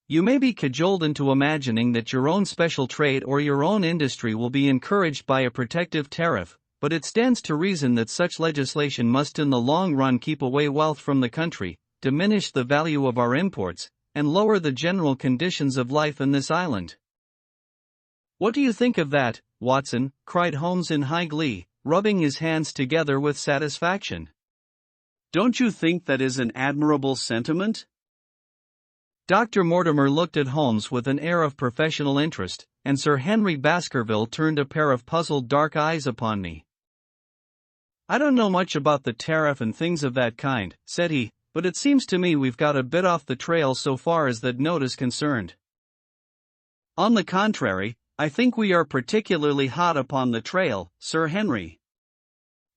You may be cajoled into imagining that your own special trade or your own industry will be encouraged by a protective tariff, but it stands to reason that such legislation must in the long run keep away wealth from the country, diminish the value of our imports, and lower the general conditions of life in this island. What do you think of that, Watson? Cried Holmes in high glee, rubbing his hands together with satisfaction. Don't you think that is an admirable sentiment? Dr. Mortimer looked at Holmes with an air of professional interest, and Sir Henry Baskerville turned a pair of puzzled dark eyes upon me. I don't know much about the tariff and things of that kind, said he, but it seems to me we've got a bit off the trail so far as that note is concerned. On the contrary, I think we are particularly hot upon the trail, Sir Henry.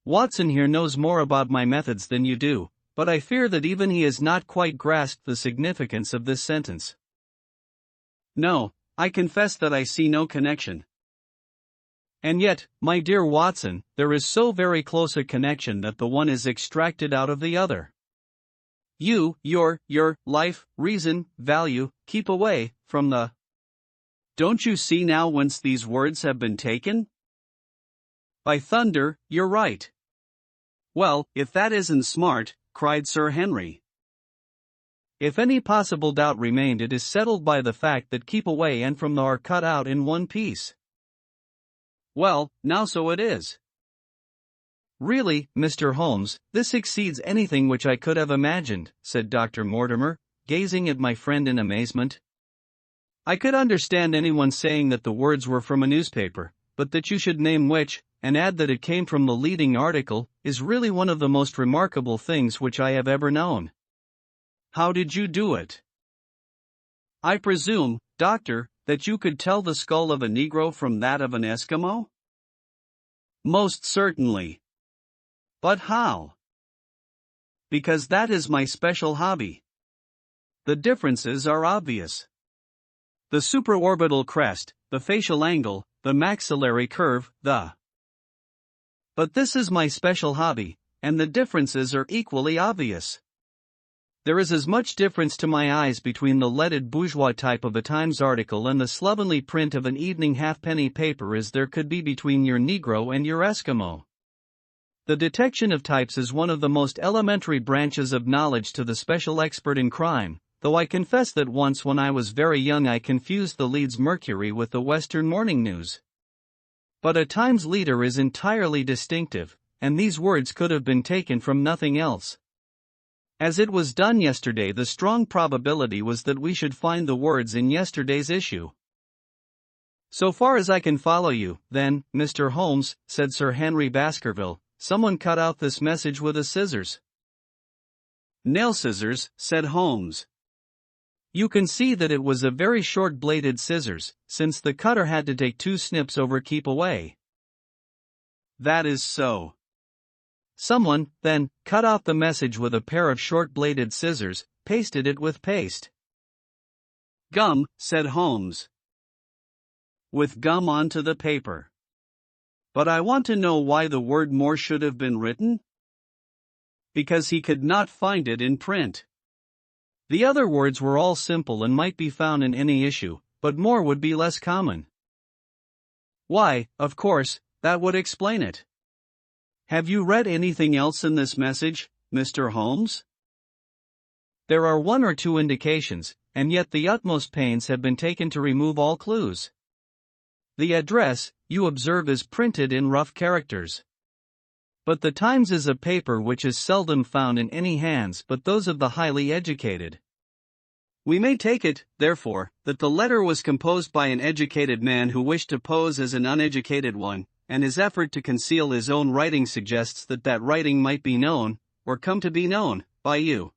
Watson here knows more about my methods than you do, but I fear that even he has not quite grasped the significance of this sentence. No, I confess that I see no connection. And yet, my dear Watson, there is so very close a connection that the one is extracted out of the other. You, your life, reason, value, keep away from the... Don't you see now whence these words have been taken? By thunder, you're right. Well, if that isn't smart, cried Sir Henry. If any possible doubt remained, it is settled by the fact that keep away and from the are cut out in one piece. Well, now so it is. Really, Mr. Holmes, this exceeds anything which I could have imagined, said Dr. Mortimer, gazing at my friend in amazement. I could understand anyone saying that the words were from a newspaper, but that you should name which, and add that it came from the leading article, is really one of the most remarkable things which I have ever known. How did you do it? I presume, Doctor, that you could tell the skull of a Negro from that of an Eskimo? Most certainly. But how? Because that is my special hobby. The differences are obvious. The supraorbital crest, the facial angle, the maxillary curve, But this is my special hobby, and the differences are equally obvious. There is as much difference to my eyes between the leaded bourgeois type of a Times article and the slovenly print of an evening halfpenny paper as there could be between your Negro and your Eskimo. The detection of types is one of the most elementary branches of knowledge to the special expert in crime, though I confess that once when I was very young I confused the Leeds Mercury with the Western Morning News. But a Times leader is entirely distinctive, and these words could have been taken from nothing else. As it was done yesterday, the strong probability was that we should find the words in yesterday's issue. So far as I can follow you, then, Mr. Holmes, said Sir Henry Baskerville, someone cut out this message with a scissors. Nail scissors, said Holmes. You can see that it was a very short-bladed scissors, since the cutter had to take 2 snips over keep away. That is so. Someone, then, cut out the message with a pair of short-bladed scissors, pasted it with paste. Gum, said Holmes. With gum onto the paper. But I want to know why the word more should have been written? Because he could not find it in print. The other words were all simple and might be found in any issue, but more would be less common. Why, of course, that would explain it. Have you read anything else in this message, Mr. Holmes? There are 1 or 2 indications, and yet the utmost pains have been taken to remove all clues. The address, you observe, is printed in rough characters. But the Times is a paper which is seldom found in any hands but those of the highly educated. We may take it, therefore, that the letter was composed by an educated man who wished to pose as an uneducated one, and his effort to conceal his own writing suggests that that writing might be known, or come to be known, by you.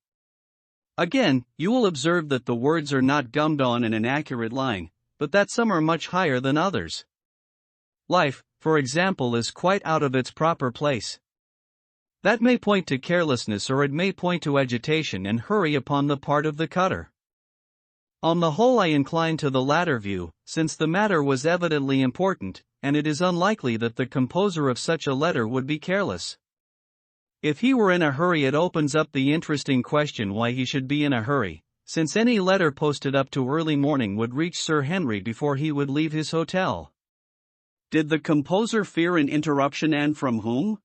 Again, you will observe that the words are not gummed on in an accurate line, but that some are much higher than others. Life, for example, is quite out of its proper place. That may point to carelessness, or it may point to agitation and hurry upon the part of the cutter. On the whole, I incline to the latter view, since the matter was evidently important, and it is unlikely that the composer of such a letter would be careless. If he were in a hurry, it opens up the interesting question why he should be in a hurry, since any letter posted up to early morning would reach Sir Henry before he would leave his hotel. Did the composer fear an interruption, and from whom?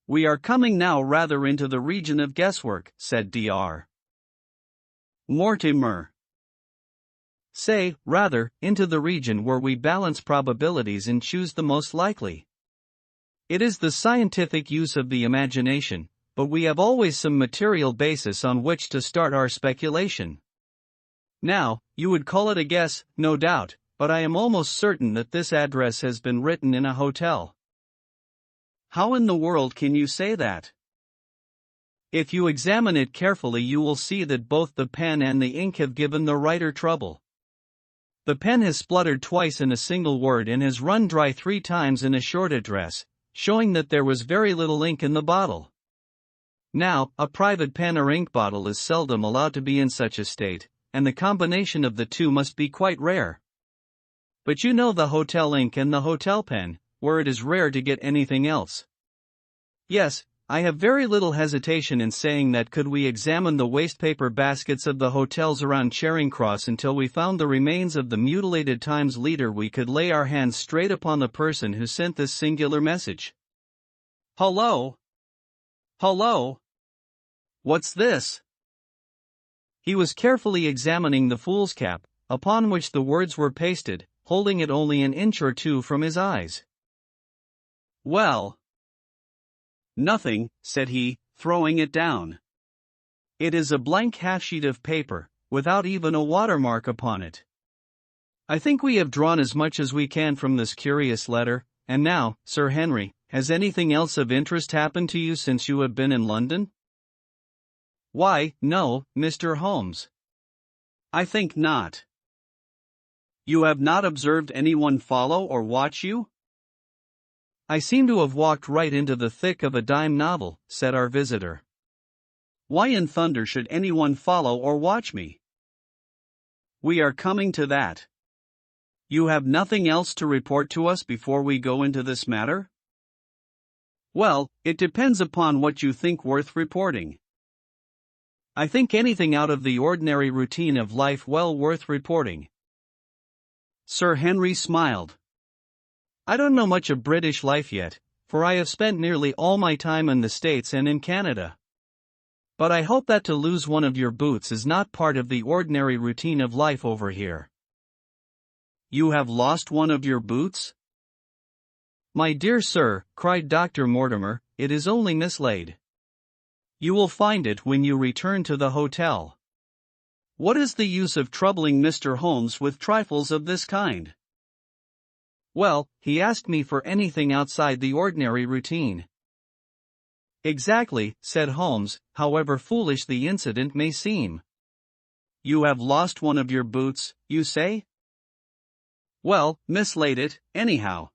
We are coming now rather into the region of guesswork, said Dr. Mortimer. Say, rather, into the region where we balance probabilities and choose the most likely. It is the scientific use of the imagination, but we have always some material basis on which to start our speculation. Now, you would call it a guess, no doubt, but I am almost certain that this address has been written in a hotel. How in the world can you say that? If you examine it carefully, you will see that both the pen and the ink have given the writer trouble. The pen has spluttered twice in a single word and has run dry 3 times in a short address, showing that there was very little ink in the bottle. Now, a private pen or ink bottle is seldom allowed to be in such a state, and the combination of the two must be quite rare. But you know the hotel ink and the hotel pen, where it is rare to get anything else. Yes, I have very little hesitation in saying that could we examine the wastepaper baskets of the hotels around Charing Cross until we found the remains of the mutilated Times leader, we could lay our hands straight upon the person who sent this singular message. Hullo! Hullo! What's this? He was carefully examining the foolscap, upon which the words were pasted, holding it only an inch or two from his eyes. Well, nothing, said he, throwing it down. It is a blank half-sheet of paper, without even a watermark upon it. I think we have drawn as much as we can from this curious letter, and now, Sir Henry, has anything else of interest happened to you since you have been in London? Why, no, Mr. Holmes. I think not. You have not observed anyone follow or watch you? I seem to have walked right into the thick of a dime novel, said our visitor. Why in thunder should anyone follow or watch me? We are coming to that. You have nothing else to report to us before we go into this matter? Well, it depends upon what you think worth reporting. I think anything out of the ordinary routine of life well worth reporting. Sir Henry smiled. I don't know much of British life yet, for I have spent nearly all my time in the States and in Canada. But I hope that to lose one of your boots is not part of the ordinary routine of life over here. You have lost one of your boots? My dear sir, cried Dr. Mortimer, it is only mislaid. You will find it when you return to the hotel. What is the use of troubling Mr. Holmes with trifles of this kind? Well, he asked me for anything outside the ordinary routine. Exactly, said Holmes, however foolish the incident may seem. You have lost one of your boots, you say? Well, mislaid it, anyhow.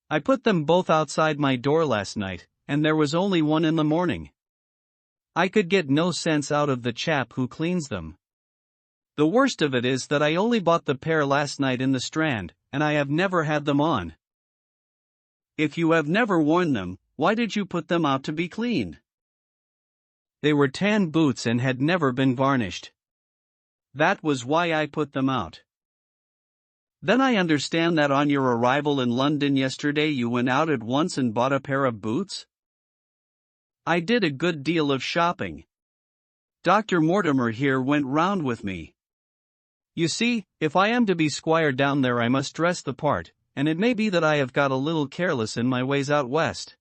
I put them both outside my door last night, and there was only one in the morning. I could get no sense out of the chap who cleans them. The worst of it is that I only bought the pair last night in the Strand, and I have never had them on. If you have never worn them, why did you put them out to be cleaned? They were tan boots and had never been varnished. That was why I put them out. Then I understand that on your arrival in London yesterday you went out at once and bought a pair of boots? I did a good deal of shopping. Dr. Mortimer here went round with me. You see, if I am to be squire down there I must dress the part, and it may be that I have got a little careless in my ways out west.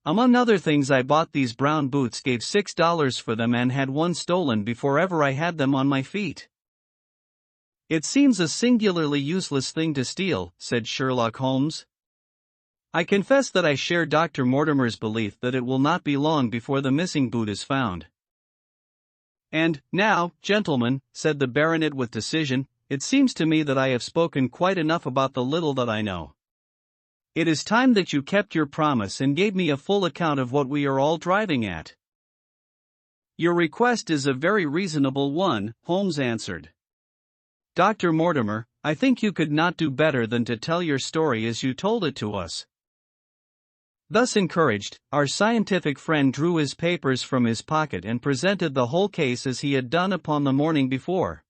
Among other things, I bought these brown boots, gave $6 for them, and had one stolen before ever I had them on my feet." "It seems a singularly useless thing to steal," said Sherlock Holmes. "I confess that I share Dr. Mortimer's belief that it will not be long before the missing boot is found." "And, now, gentlemen," said the baronet with decision, "it seems to me that I have spoken quite enough about the little that I know. It is time that you kept your promise and gave me a full account of what we are all driving at." "Your request is a very reasonable one," Holmes answered. "Dr. Mortimer, I think you could not do better than to tell your story as you told it to us." Thus encouraged, our scientific friend drew his papers from his pocket and presented the whole case as he had done upon the morning before.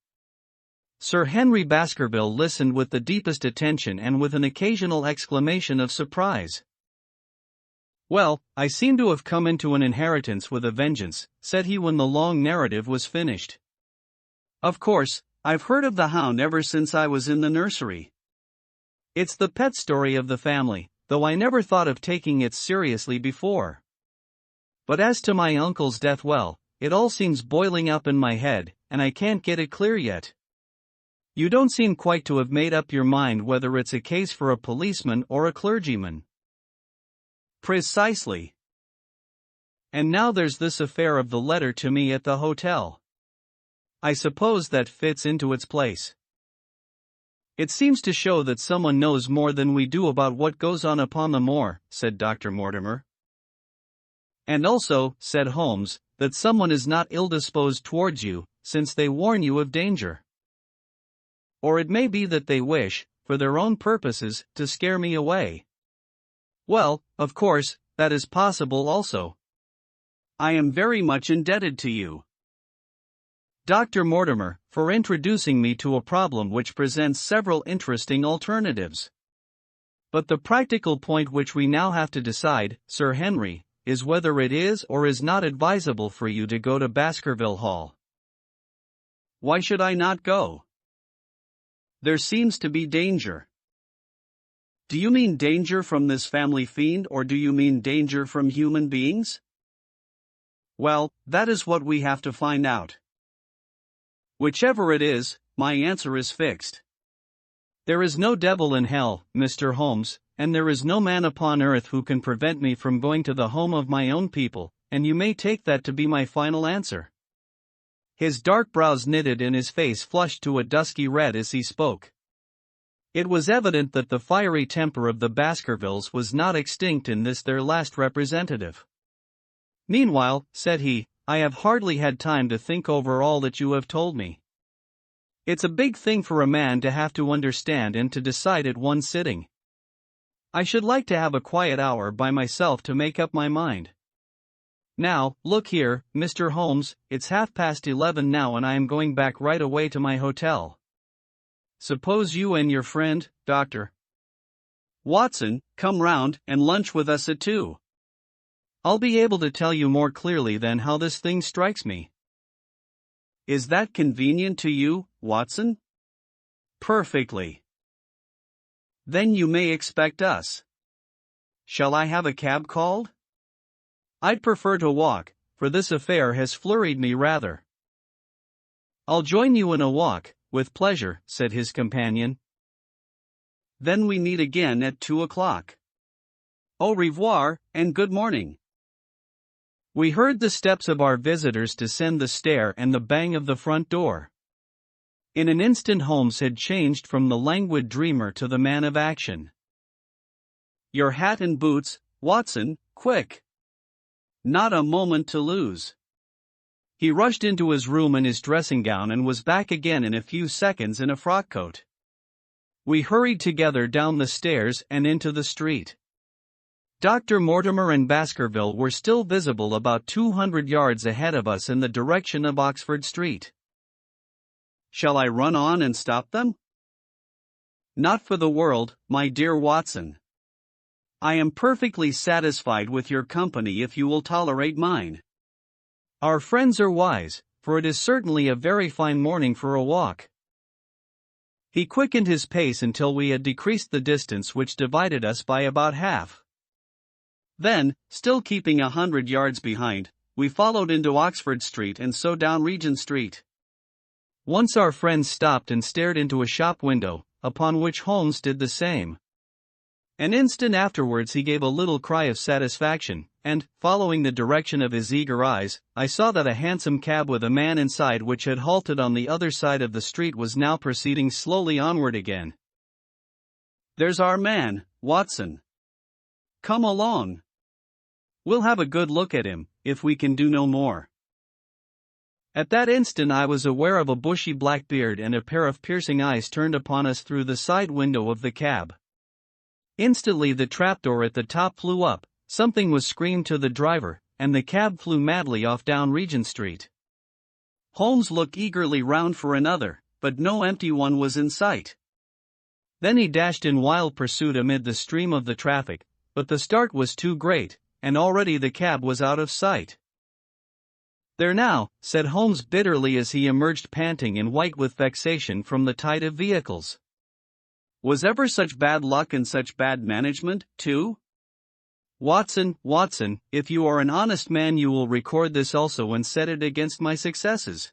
Sir Henry Baskerville listened with the deepest attention and with an occasional exclamation of surprise. "Well, I seem to have come into an inheritance with a vengeance," said he when the long narrative was finished. "Of course, I've heard of the hound ever since I was in the nursery. It's the pet story of the family, though I never thought of taking it seriously before. But as to my uncle's death, well, it all seems boiling up in my head, and I can't get it clear yet." "You don't seem quite to have made up your mind whether it's a case for a policeman or a clergyman." "Precisely. And now there's this affair of the letter to me at the hotel. I suppose that fits into its place. It seems to show that someone knows more than we do about what goes on upon the moor," said Dr. Mortimer. "And also," said Holmes, "that someone is not ill-disposed towards you, since they warn you of danger. Or it may be that they wish, for their own purposes, to scare me away. Well, of course, that is possible also. I am very much indebted to you, Dr. Mortimer, for introducing me to a problem which presents several interesting alternatives. But the practical point which we now have to decide, Sir Henry, is whether it is or is not advisable for you to go to Baskerville Hall." "Why should I not go?" "There seems to be danger." "Do you mean danger from this family fiend, or do you mean danger from human beings?" "Well, that is what we have to find out. Whichever it is, my answer is fixed. There is no devil in hell, Mr. Holmes, and there is no man upon earth who can prevent me from going to the home of my own people, and you may take that to be my final answer." His dark brows knitted and his face flushed to a dusky red as he spoke. It was evident that the fiery temper of the Baskervilles was not extinct in this their last representative. "Meanwhile," said he, "I have hardly had time to think over all that you have told me. It's a big thing for a man to have to understand and to decide at one sitting. I should like to have a quiet hour by myself to make up my mind. Now, look here, Mr. Holmes, it's 11:30 now and I am going back right away to my hotel. Suppose you and your friend, Dr. Watson, come round and lunch with us at 2. I'll be able to tell you more clearly then how this thing strikes me." "Is that convenient to you, Watson?" "Perfectly." "Then you may expect us. Shall I have a cab called?" "I'd prefer to walk, for this affair has flurried me rather." "I'll join you in a walk, with pleasure," said his companion. "Then we meet again at 2 o'clock. Au revoir, and good morning." We heard the steps of our visitors descend the stair and the bang of the front door. In an instant Holmes had changed from the languid dreamer to the man of action. "Your hat and boots, Watson, quick! Not a moment to lose." He rushed into his room in his dressing gown and was back again in a few seconds in a frock coat. We hurried together down the stairs and into the street. Dr. Mortimer and Baskerville were still visible about 200 yards ahead of us in the direction of Oxford Street. "Shall I run on and stop them?" "Not for the world, my dear Watson. I am perfectly satisfied with your company if you will tolerate mine. Our friends are wise, for it is certainly a very fine morning for a walk." He quickened his pace until we had decreased the distance which divided us by about half. Then, still keeping 100 yards behind, we followed into Oxford Street and so down Regent Street. Once our friends stopped and stared into a shop window, upon which Holmes did the same. An instant afterwards he gave a little cry of satisfaction, and, following the direction of his eager eyes, I saw that a hansom cab with a man inside which had halted on the other side of the street was now proceeding slowly onward again. "There's our man, Watson. Come along. We'll have a good look at him, if we can do no more." At that instant I was aware of a bushy black beard and a pair of piercing eyes turned upon us through the side window of the cab. Instantly the trapdoor at the top flew up, something was screamed to the driver, and the cab flew madly off down Regent Street. Holmes looked eagerly round for another, but no empty one was in sight. Then he dashed in wild pursuit amid the stream of the traffic, but the start was too great, and already the cab was out of sight. "There now," said Holmes bitterly as he emerged panting and white with vexation from the tide of vehicles. "Was ever such bad luck and such bad management, too? Watson, Watson, if you are an honest man you will record this also and set it against my successes."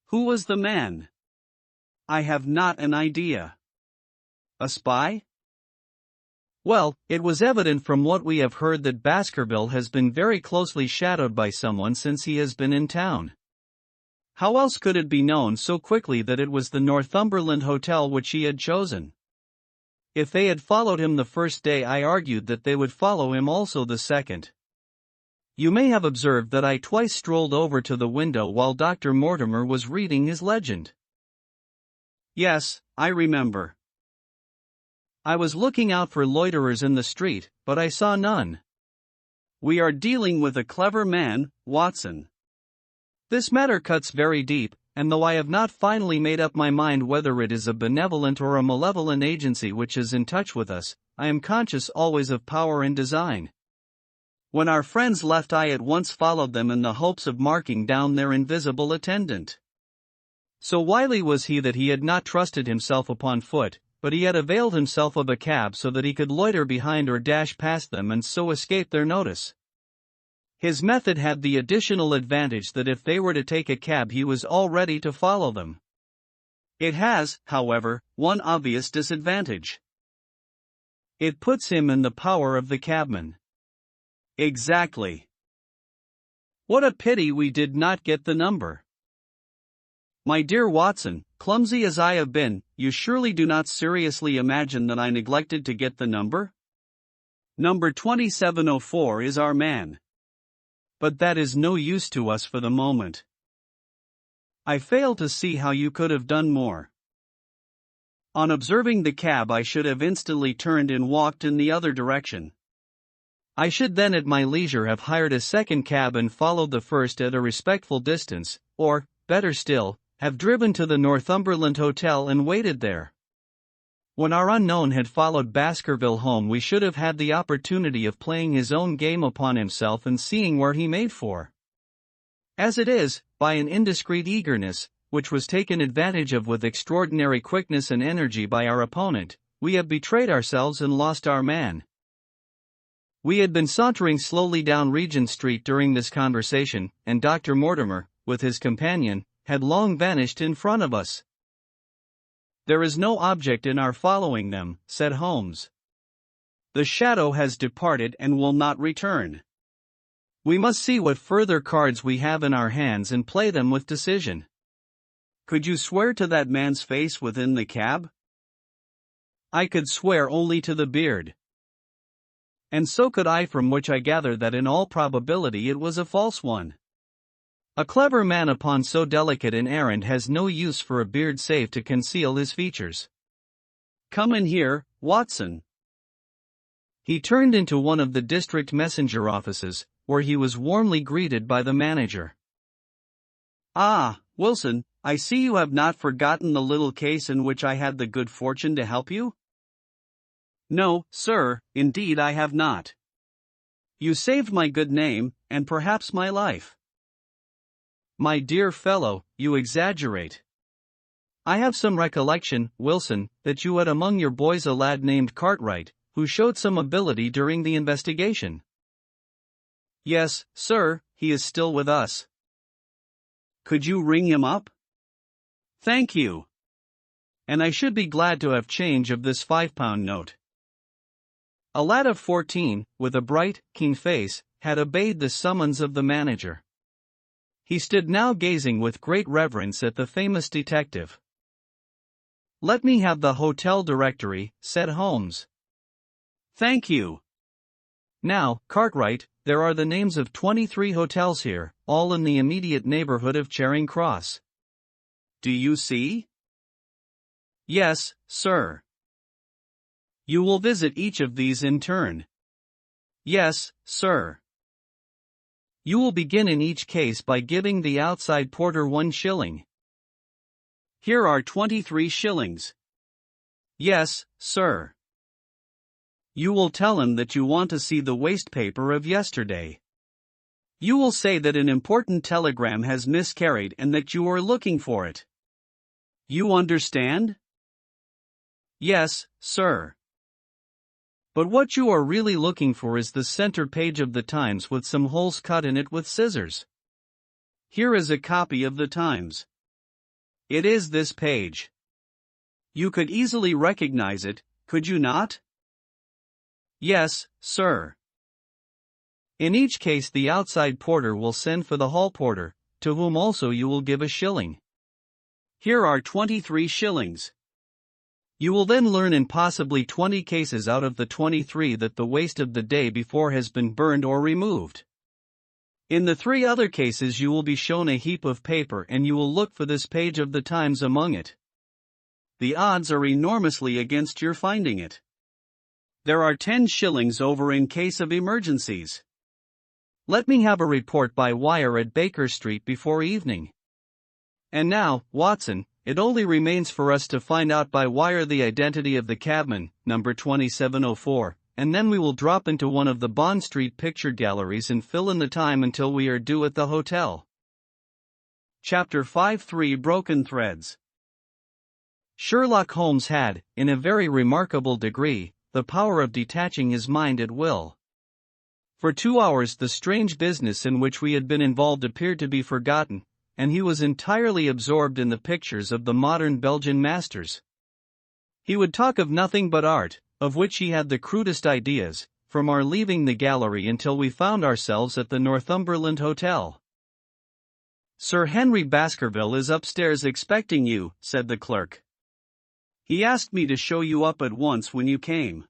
"Who was the man?" "I have not an idea." "A spy?" "Well, it was evident from what we have heard that Baskerville has been very closely shadowed by someone since he has been in town. How else could it be known so quickly that it was the Northumberland Hotel which he had chosen? If they had followed him the first day I argued that they would follow him also the second. You may have observed that I twice strolled over to the window while Dr. Mortimer was reading his legend." "Yes, I remember. I was looking out for loiterers in the street, but I saw none. We are dealing with a clever man, Watson. This matter cuts very deep, and though I have not finally made up my mind whether it is a benevolent or a malevolent agency which is in touch with us, I am conscious always of power and design. When our friends left I at once followed them in the hopes of marking down their invisible attendant. So wily was he that he had not trusted himself upon foot, but he had availed himself of a cab so that he could loiter behind or dash past them and so escape their notice. His method had the additional advantage that if they were to take a cab he was all ready to follow them. It has, however, one obvious disadvantage. It puts him in the power of the cabman." "Exactly. What a pity we did not get the number." "My dear Watson, clumsy as I have been, you surely do not seriously imagine that I neglected to get the number? Number 2704 is our man. But that is no use to us for the moment. I fail to see how you could have done more. On observing the cab I should have instantly turned and walked in the other direction. I should then at my leisure have hired a second cab and followed the first at a respectful distance, or, better still, have driven to the Northumberland Hotel and waited there. When our unknown had followed Baskerville home we should have had the opportunity of playing his own game upon himself and seeing where he made for. As it is, by an indiscreet eagerness, which was taken advantage of with extraordinary quickness and energy by our opponent, we have betrayed ourselves and lost our man." We had been sauntering slowly down Regent Street during this conversation, and Dr. Mortimer, with his companion, had long vanished in front of us. "There is no object in our following them," said Holmes. "The shadow has departed and will not return. We must see what further cards we have in our hands and play them with decision." "Could you swear to that man's face within the cab?" "I could swear only to the beard." "And so could I, from which I gather that in all probability it was a false one. A clever man upon so delicate an errand has no use for a beard save to conceal his features. Come in here, Watson." He turned into one of the district messenger offices, where he was warmly greeted by the manager. "Ah, Wilson, I see you have not forgotten the little case in which I had the good fortune to help you?" "No, sir, indeed I have not. You saved my good name, and perhaps my life." "My dear fellow, you exaggerate. I have some recollection, Wilson, that you had among your boys a lad named Cartwright, who showed some ability during the investigation. Yes, sir, he is still with us. Could you ring him up? Thank you. And I should be glad to have change of this £5 note. A lad of 14, with a bright, keen face, had obeyed the summons of the manager. He stood now gazing with great reverence at the famous detective. Let me have the hotel directory, said Holmes. Thank you. Now, Cartwright, there are the names of 23 hotels here, all in the immediate neighborhood of Charing Cross. Do you see? Yes, sir. You will visit each of these in turn. Yes, sir. You will begin in each case by giving the outside porter 1 shilling. Here are 23 shillings. Yes, sir. You will tell him that you want to see the waste paper of yesterday. You will say that an important telegram has miscarried and that you are looking for it. You understand? Yes, sir. But what you are really looking for is the center page of the Times with some holes cut in it with scissors. Here is a copy of the Times. It is this page. You could easily recognize it, could you not? Yes, sir. In each case the outside porter will send for the hall porter, to whom also you will give 1 shilling. Here are 23 shillings. You will then learn in possibly 20 cases out of the 23 that the waste of the day before has been burned or removed. In the 3 other cases you will be shown a heap of paper and you will look for this page of the Times among it. The odds are enormously against your finding it. There are 10 shillings over in case of emergencies. Let me have a report by wire at Baker Street before evening. And now, Watson, it only remains for us to find out by wire the identity of the cabman, number 2704, and then we will drop into one of the Bond Street picture galleries and fill in the time until we are due at the hotel. Chapter 5. Broken Threads. Sherlock Holmes had, in a very remarkable degree, the power of detaching his mind at will. For 2 hours the strange business in which we had been involved appeared to be forgotten, and he was entirely absorbed in the pictures of the modern Belgian masters. He would talk of nothing but art, of which he had the crudest ideas, from our leaving the gallery until we found ourselves at the Northumberland Hotel. Sir Henry Baskerville is upstairs expecting you, said the clerk. He asked me to show you up at once when you came.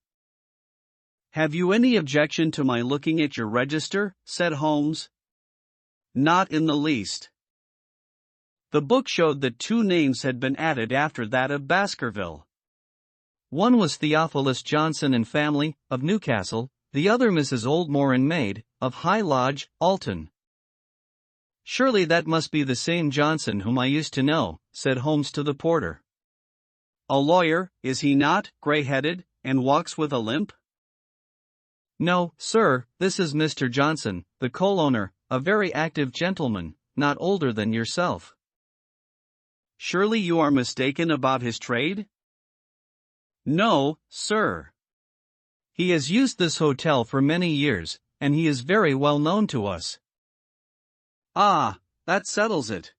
Have you any objection to my looking at your register? Said Holmes. Not in the least. The book showed that 2 names had been added after that of Baskerville. One was Theophilus Johnson and family, of Newcastle, the other Mrs. Oldmore and maid, of High Lodge, Alton. Surely that must be the same Johnson whom I used to know, said Holmes to the porter. A lawyer, is he not, grey-headed, and walks with a limp? No, sir, this is Mr. Johnson, the coal-owner, a very active gentleman, not older than yourself. Surely you are mistaken about his trade? No, sir. He has used this hotel for many years, and he is very well known to us. Ah, that settles it.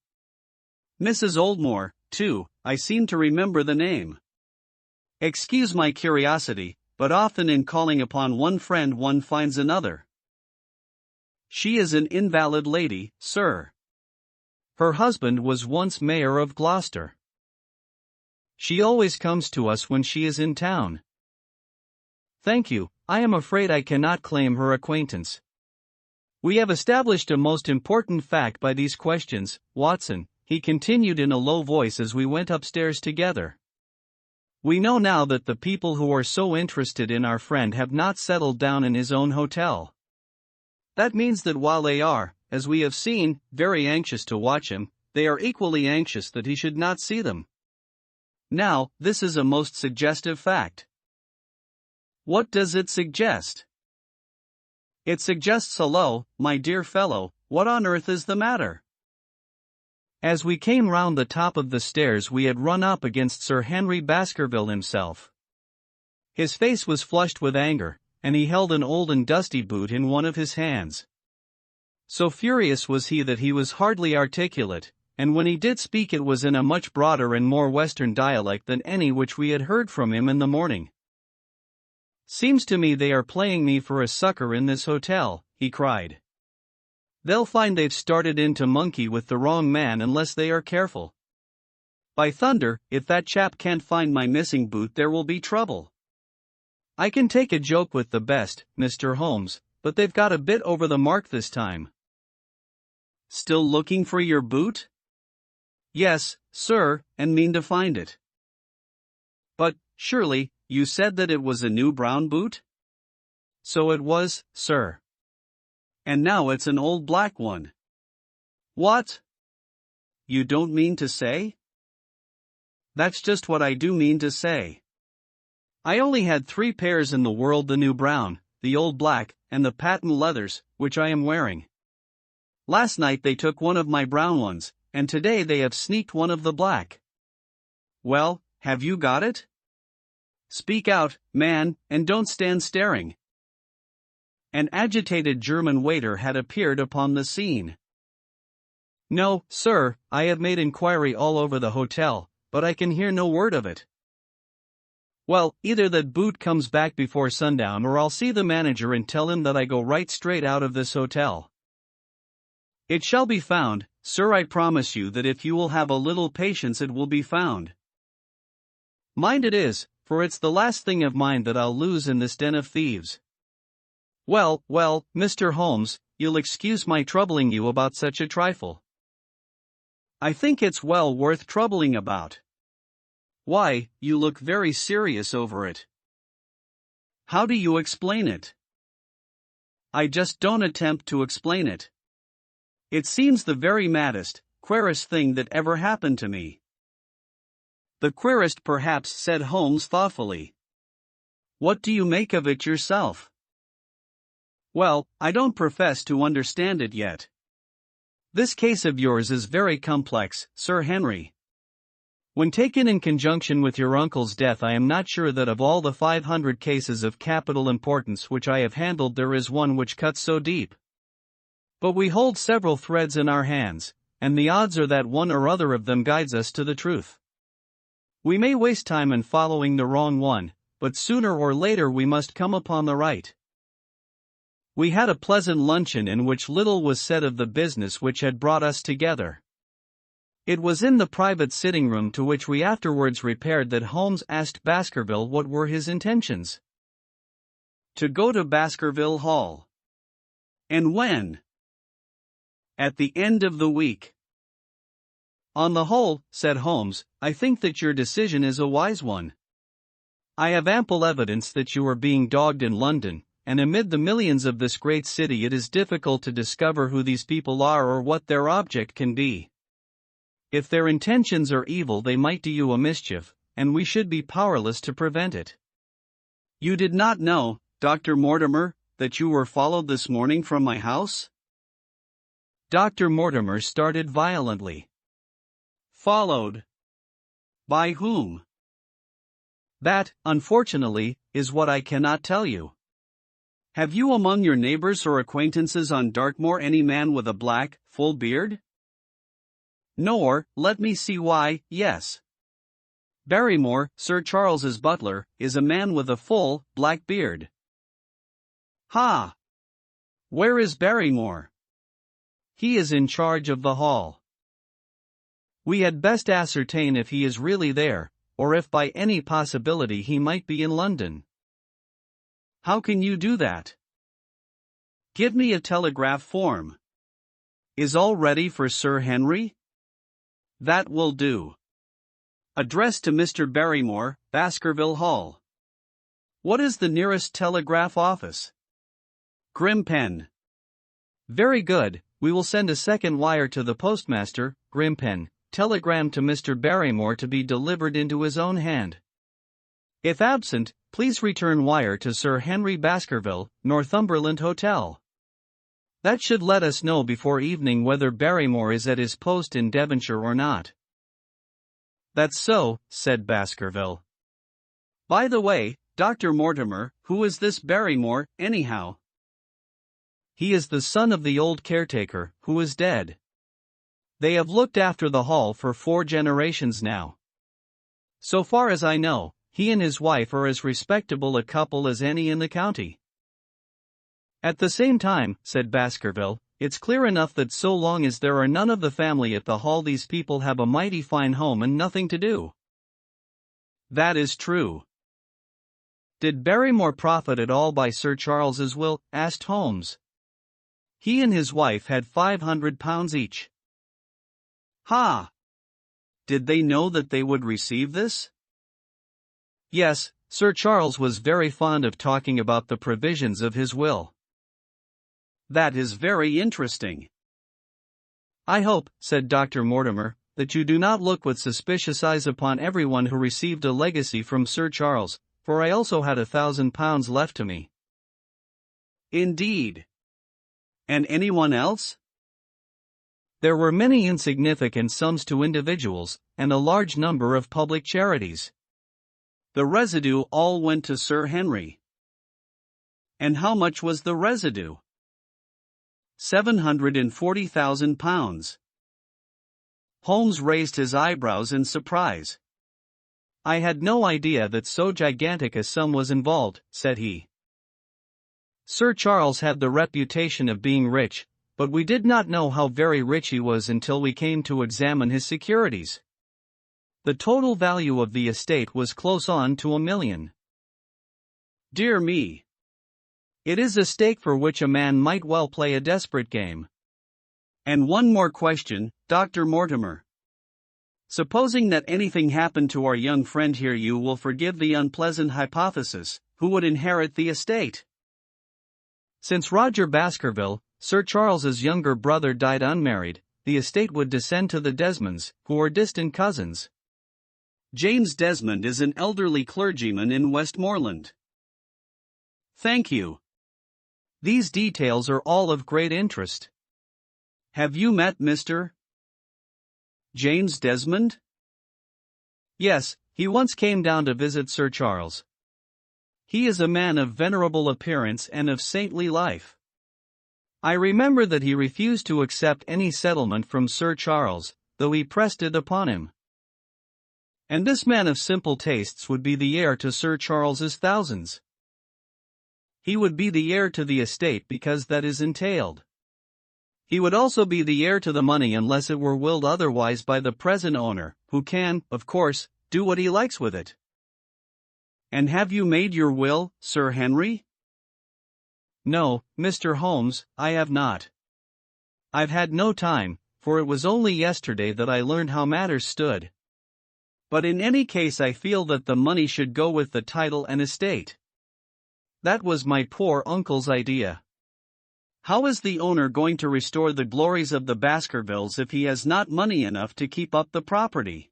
Mrs. Oldmore, too, I seem to remember the name. Excuse my curiosity, but often in calling upon one friend one finds another. She is an invalid lady, sir. Her husband was once mayor of Gloucester. She always comes to us when she is in town. Thank you, I am afraid I cannot claim her acquaintance. We have established a most important fact by these questions, Watson, he continued in a low voice as we went upstairs together. We know now that the people who are so interested in our friend have not settled down in his own hotel. That means that while they are, as we have seen, very anxious to watch him, they are equally anxious that he should not see them. Now, this is a most suggestive fact. What does it suggest? It suggests hello, my dear fellow, what on earth is the matter? As we came round the top of the stairs we had run up against Sir Henry Baskerville himself. His face was flushed with anger, and he held an old and dusty boot in one of his hands. So furious was he that he was hardly articulate, and when he did speak it was in a much broader and more Western dialect than any which we had heard from him in the morning. "Seems to me they are playing me for a sucker in this hotel," he cried. "They'll find they've started in to monkey with the wrong man unless they are careful. By thunder, if that chap can't find my missing boot there will be trouble. I can take a joke with the best, Mr. Holmes, but they've got a bit over the mark this time." "Still looking for your boot?" "Yes, sir, and mean to find it." "But, surely, you said that it was a new brown boot?" "So it was, sir. And now it's an old black one." "What? You don't mean to say?" "That's just what I do mean to say. I only had 3 pairs in the world: the new brown, the old black, and the patent leathers, which I am wearing. Last night they took one of my brown ones, and today they have sneaked one of the black." "Well, have you got it? Speak out, man, and don't stand staring." An agitated German waiter had appeared upon the scene. "No, sir, I have made inquiry all over the hotel, but I can hear no word of it." "Well, either that boot comes back before sundown or I'll see the manager and tell him that I go right straight out of this hotel." "It shall be found, sir. I promise you that if you will have a little patience it will be found." "Mind it is, for it's the last thing of mine that I'll lose in this den of thieves." Well, Mr. Holmes, you'll excuse my troubling you about such a trifle." "I think it's well worth troubling about." "Why, you look very serious over it." "How do you explain it?" "I just don't attempt to explain it. It seems the very maddest, queerest thing that ever happened to me." "The queerest perhaps," said Holmes thoughtfully. "What do you make of it yourself?" "Well, I don't profess to understand it yet. This case of yours is very complex, Sir Henry. When taken in conjunction with your uncle's death I am not sure that of all the 500 cases of capital importance which I have handled there is one which cuts so deep. But we hold several threads in our hands, and the odds are that one or other of them guides us to the truth. We may waste time in following the wrong one, but sooner or later we must come upon the right." We had a pleasant luncheon in which little was said of the business which had brought us together. It was in the private sitting room to which we afterwards repaired that Holmes asked Baskerville what were his intentions. "To go to Baskerville Hall." "And when?" "At the end of the week." "On the whole," said Holmes, "I think that your decision is a wise one. I have ample evidence that you are being dogged in London, and amid the millions of this great city it is difficult to discover who these people are or what their object can be. If their intentions are evil they might do you a mischief, and we should be powerless to prevent it." "You did not know, Dr. Mortimer, that you were followed this morning from my house?" Dr. Mortimer started violently. "Followed? By whom?" "That, unfortunately, is what I cannot tell you." "Have you among your neighbors or acquaintances on Dartmoor any man with a black, full beard?" "Nor, let me see why, yes. Barrymore, Sir Charles's butler, is a man with a full, black beard." "Ha! Where is Barrymore?" "He is in charge of the hall." "We had best ascertain if he is really there, or if by any possibility he might be in London." "How can you do that?" "Give me a telegraph form." "Is all ready for Sir Henry?" "That will do. Address to Mr. Barrymore, Baskerville Hall." "What is the nearest telegraph office?" "Grimpen." "Very good, we will send a second wire to the postmaster, Grimpen, telegram to Mr. Barrymore to be delivered into his own hand. If absent, please return wire to Sir Henry Baskerville, Northumberland Hotel. That should let us know before evening whether Barrymore is at his post in Devonshire or not." "That's so," said Baskerville. "By the way, Dr. Mortimer, who is this Barrymore, anyhow? He is the son of the old caretaker, who is dead. They have looked after the hall for 4 generations now. So far as I know, he and his wife are as respectable a couple as any in the county. At the same time, said Baskerville, it's clear enough that so long as there are none of the family at the hall, these people have a mighty fine home and nothing to do. That is true. Did Barrymore profit at all by Sir Charles's will? Asked Holmes. He and his wife had £500 each. Ha! Did they know that they would receive this? Yes, Sir Charles was very fond of talking about the provisions of his will. That is very interesting. I hope, said Dr. Mortimer, that you do not look with suspicious eyes upon everyone who received a legacy from Sir Charles, for I also had £1,000 left to me. Indeed. And anyone else? There were many insignificant sums to individuals, and a large number of public charities. The residue all went to Sir Henry. And how much was the residue? £740,000. Holmes raised his eyebrows in surprise. I had no idea that so gigantic a sum was involved, said he. Sir Charles had the reputation of being rich, but we did not know how very rich he was until we came to examine his securities. The total value of the estate was close on to £1 million. Dear me! It is a stake for which a man might well play a desperate game. And one more question, Dr. Mortimer. Supposing that anything happened to our young friend here, you will forgive the unpleasant hypothesis, who would inherit the estate? Since Roger Baskerville, Sir Charles's younger brother, died unmarried, the estate would descend to the Desmonds, who are distant cousins. James Desmond is an elderly clergyman in Westmoreland. Thank you. These details are all of great interest. Have you met Mr. James Desmond? Yes, he once came down to visit Sir Charles. He is a man of venerable appearance and of saintly life. I remember that he refused to accept any settlement from Sir Charles, though he pressed it upon him. And this man of simple tastes would be the heir to Sir Charles's thousands. He would be the heir to the estate because that is entailed. He would also be the heir to the money unless it were willed otherwise by the present owner, who can, of course, do what he likes with it. And have you made your will, Sir Henry? No, Mr. Holmes, I have not. I've had no time, for it was only yesterday that I learned how matters stood. But in any case I feel that the money should go with the title and estate. That was my poor uncle's idea. How is the owner going to restore the glories of the Baskervilles if he has not money enough to keep up the property?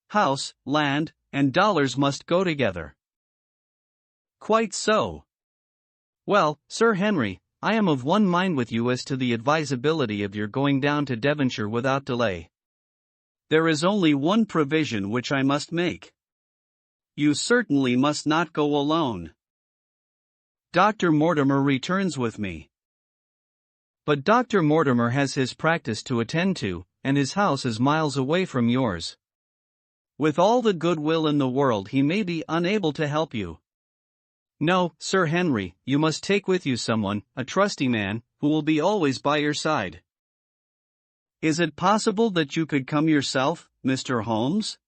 House, land, and dollars must go together. Quite so. Well, Sir Henry, I am of one mind with you as to the advisability of your going down to Devonshire without delay. There is only one provision which I must make. You certainly must not go alone. Dr. Mortimer returns with me. But Dr. Mortimer has his practice to attend to, and his house is miles away from yours. With all the goodwill in the world, he may be unable to help you. No, Sir Henry, you must take with you someone, a trusty man, who will be always by your side. Is it possible that you could come yourself, Mr. Holmes?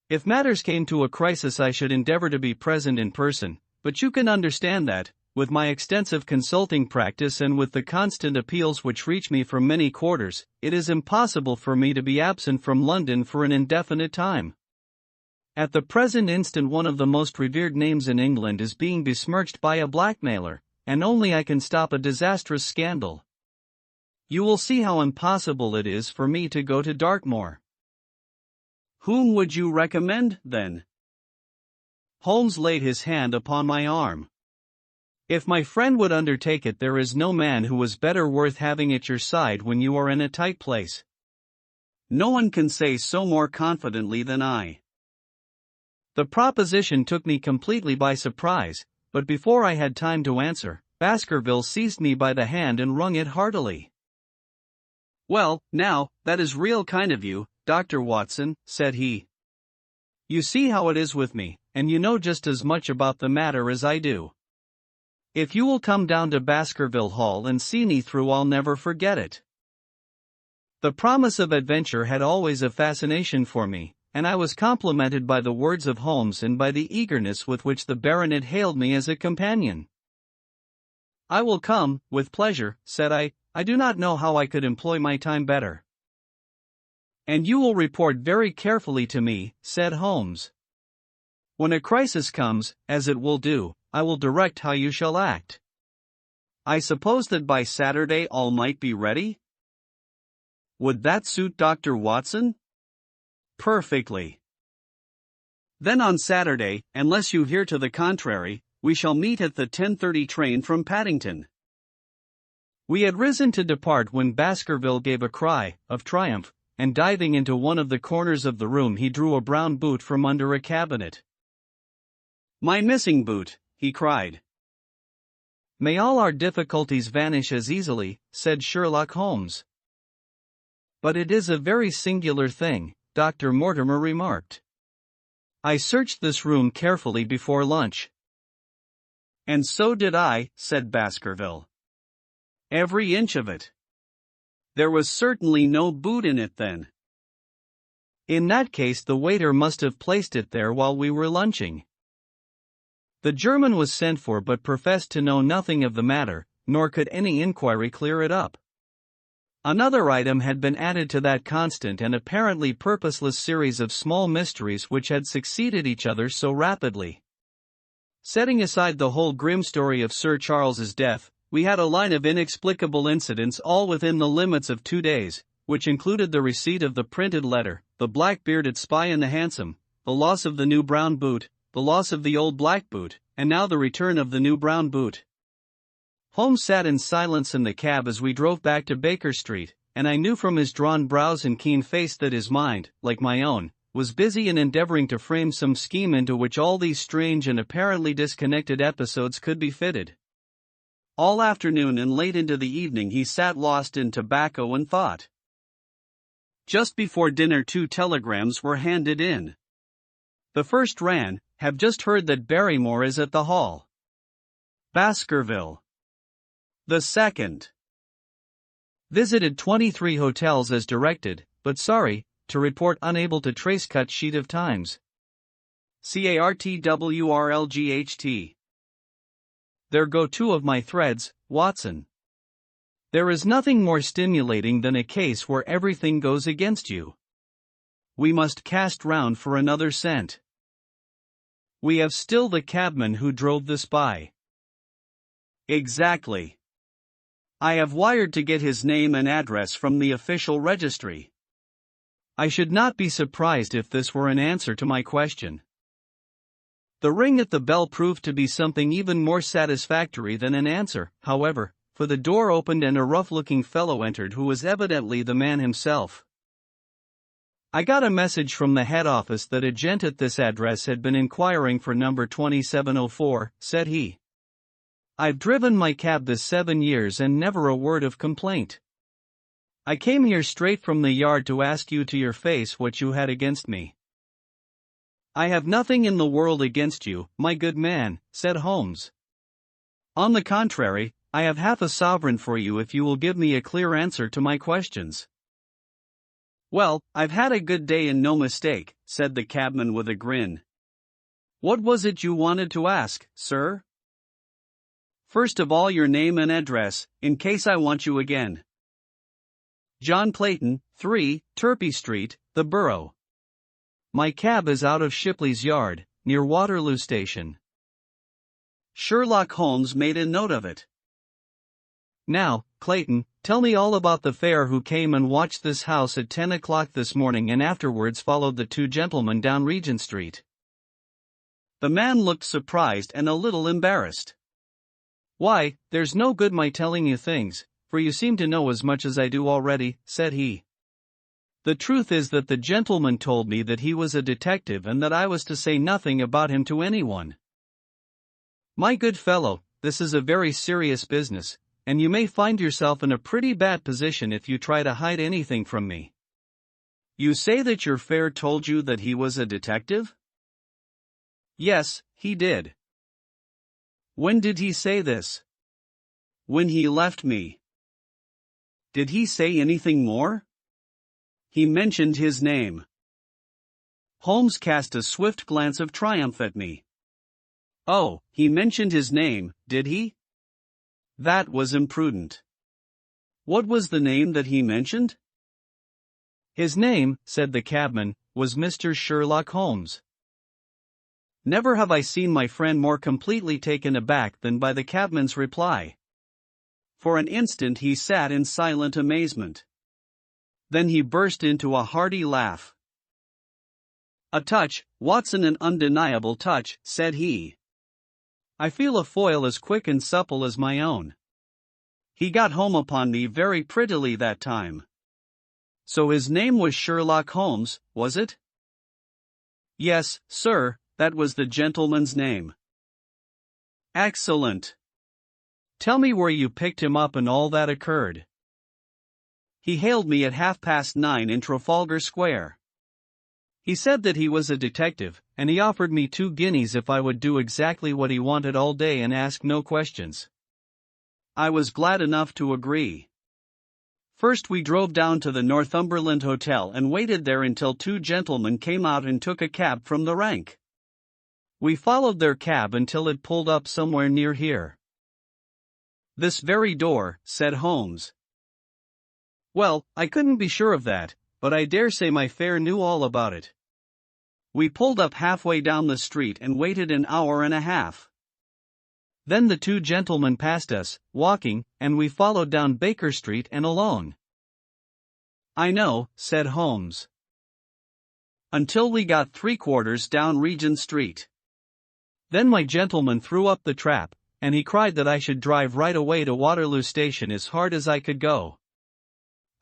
If matters came to a crisis, I should endeavor to be present in person, but you can understand that, with my extensive consulting practice and with the constant appeals which reach me from many quarters, it is impossible for me to be absent from London for an indefinite time. At the present instant, one of the most revered names in England is being besmirched by a blackmailer, and only I can stop a disastrous scandal. You will see how impossible it is for me to go to Dartmoor. Whom would you recommend, then? Holmes laid his hand upon my arm. If my friend would undertake it, there is no man who is better worth having at your side when you are in a tight place. No one can say so more confidently than I. The proposition took me completely by surprise, but before I had time to answer, Baskerville seized me by the hand and wrung it heartily. "Well, now, that is real kind of you, Dr. Watson," said he. "You see how it is with me, and you know just as much about the matter as I do. If you will come down to Baskerville Hall and see me through, I'll never forget it." The promise of adventure had always a fascination for me, and I was complimented by the words of Holmes and by the eagerness with which the baronet hailed me as a companion. "I will come, with pleasure," said I. "I do not know how I could employ my time better." "And you will report very carefully to me," said Holmes. "When a crisis comes, as it will do, I will direct how you shall act. I suppose that by Saturday all might be ready?" "Would that suit Dr. Watson?" "Perfectly. Then on Saturday, unless you hear to the contrary, we shall meet at the 10:30 train from Paddington." We had risen to depart when Baskerville gave a cry of triumph, and diving into one of the corners of the room he drew a brown boot from under a cabinet. "My missing boot," he cried. "May all our difficulties vanish as easily," said Sherlock Holmes. "But it is a very singular thing," Dr. Mortimer remarked. "I searched this room carefully before lunch." "And so did I," said Baskerville. "Every inch of it. There was certainly no boot in it then." "In that case the waiter must have placed it there while we were lunching." The German was sent for but professed to know nothing of the matter, nor could any inquiry clear it up. Another item had been added to that constant and apparently purposeless series of small mysteries which had succeeded each other so rapidly. Setting aside the whole grim story of Sir Charles's death, we had a line of inexplicable incidents all within the limits of 2 days, which included the receipt of the printed letter, the black-bearded spy in the hansom, the loss of the new brown boot, the loss of the old black boot, and now the return of the new brown boot. Holmes sat in silence in the cab as we drove back to Baker Street, and I knew from his drawn brows and keen face that his mind, like my own, was busy in endeavoring to frame some scheme into which all these strange and apparently disconnected episodes could be fitted. All afternoon and late into the evening he sat lost in tobacco and thought. Just before dinner 2 telegrams were handed in. The first ran, "Have just heard that Barrymore is at the Hall. Baskerville." The second, "Visited 23 hotels as directed, but sorry to report unable to trace cut sheet of Times. CARTWRLGHT. There go 2 of my threads, Watson. There is nothing more stimulating than a case where everything goes against you. We must cast round for another scent. We have still the cabman who drove the spy." Exactly. I have wired to get his name and address from the official registry. I should not be surprised if this were an answer to my question. The ring at the bell proved to be something even more satisfactory than an answer, however, for the door opened and a rough-looking fellow entered who was evidently the man himself. "I got a message from the head office that a gent at this address had been inquiring for number 2704, said he. "I've driven my cab this 7 years and never a word of complaint. I came here straight from the yard to ask you to your face what you had against me." "I have nothing in the world against you, my good man," said Holmes. "On the contrary, I have half a sovereign for you if you will give me a clear answer to my questions." "Well, I've had a good day and no mistake," said the cabman with a grin. "What was it you wanted to ask, sir?" "First of all your name and address, in case I want you again." "John Clayton, 3, Turpey Street, the Borough. My cab is out of Shipley's Yard, near Waterloo Station." Sherlock Holmes made a note of it. "Now, Clayton, tell me all about the fare who came and watched this house at 10 o'clock this morning and afterwards followed the 2 gentlemen down Regent Street." The man looked surprised and a little embarrassed. "Why, there's no good my telling you things, for you seem to know as much as I do already," said he. The truth is that the gentleman told me that he was a detective and that I was to say nothing about him to anyone. My good fellow, this is a very serious business, and you may find yourself in a pretty bad position if you try to hide anything from me. You say that your fare told you that he was a detective? Yes, he did. When did he say this? When he left me. Did he say anything more? He mentioned his name. Holmes cast a swift glance of triumph at me. Oh, he mentioned his name, did he? That was imprudent. What was the name that he mentioned? His name, said the cabman, was Mr. Sherlock Holmes. Never have I seen my friend more completely taken aback than by the cabman's reply. For an instant he sat in silent amazement. Then he burst into a hearty laugh. A touch, Watson, an undeniable touch, said he. I feel a foil as quick and supple as my own. He got home upon me very prettily that time. So his name was Sherlock Holmes, was it? Yes, sir, that was the gentleman's name. Excellent. Tell me where you picked him up and all that occurred. He hailed me at 9:30 in Trafalgar Square. He said that he was a detective, and he offered me 2 guineas if I would do exactly what he wanted all day and ask no questions. I was glad enough to agree. First we drove down to the Northumberland Hotel and waited there until 2 gentlemen came out and took a cab from the rank. We followed their cab until it pulled up somewhere near here. This very door, said Holmes. Well, I couldn't be sure of that, but I dare say my fare knew all about it. We pulled up halfway down the street and waited an hour and a half. Then the 2 gentlemen passed us, walking, and we followed down Baker Street and alone. I know, said Holmes. Until we got 3/4 down Regent Street. Then my gentleman threw up the trap, and he cried that I should drive right away to Waterloo Station as hard as I could go.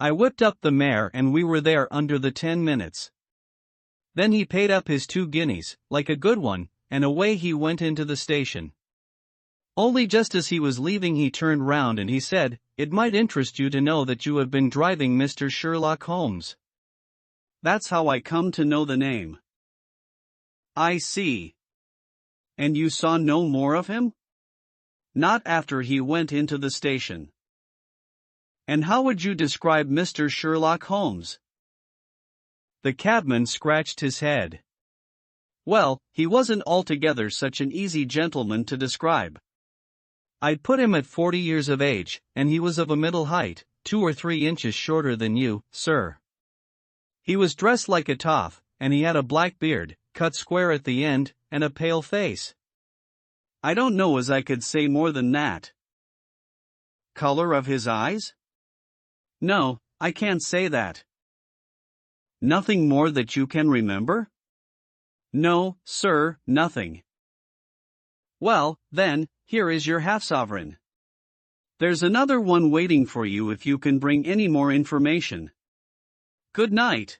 I whipped up the mare and we were there under the 10 minutes. Then he paid up his 2 guineas, like a good one, and away he went into the station. Only just as he was leaving he turned round and he said, "It might interest you to know that you have been driving Mr. Sherlock Holmes." That's how I come to know the name. I see. And you saw no more of him? Not after he went into the station. And how would you describe Mr. Sherlock Holmes? The cabman scratched his head. Well, he wasn't altogether such an easy gentleman to describe. I'd put him at 40 years of age, and he was of a middle height, 2 or 3 inches shorter than you, sir. He was dressed like a toff, and he had a black beard, cut square at the end, and a pale face. I don't know as I could say more than that. Color of his eyes? No, I can't say that. Nothing more that you can remember? No, sir, nothing. Well, then, here is your half-sovereign. There's another one waiting for you if you can bring any more information. Good night.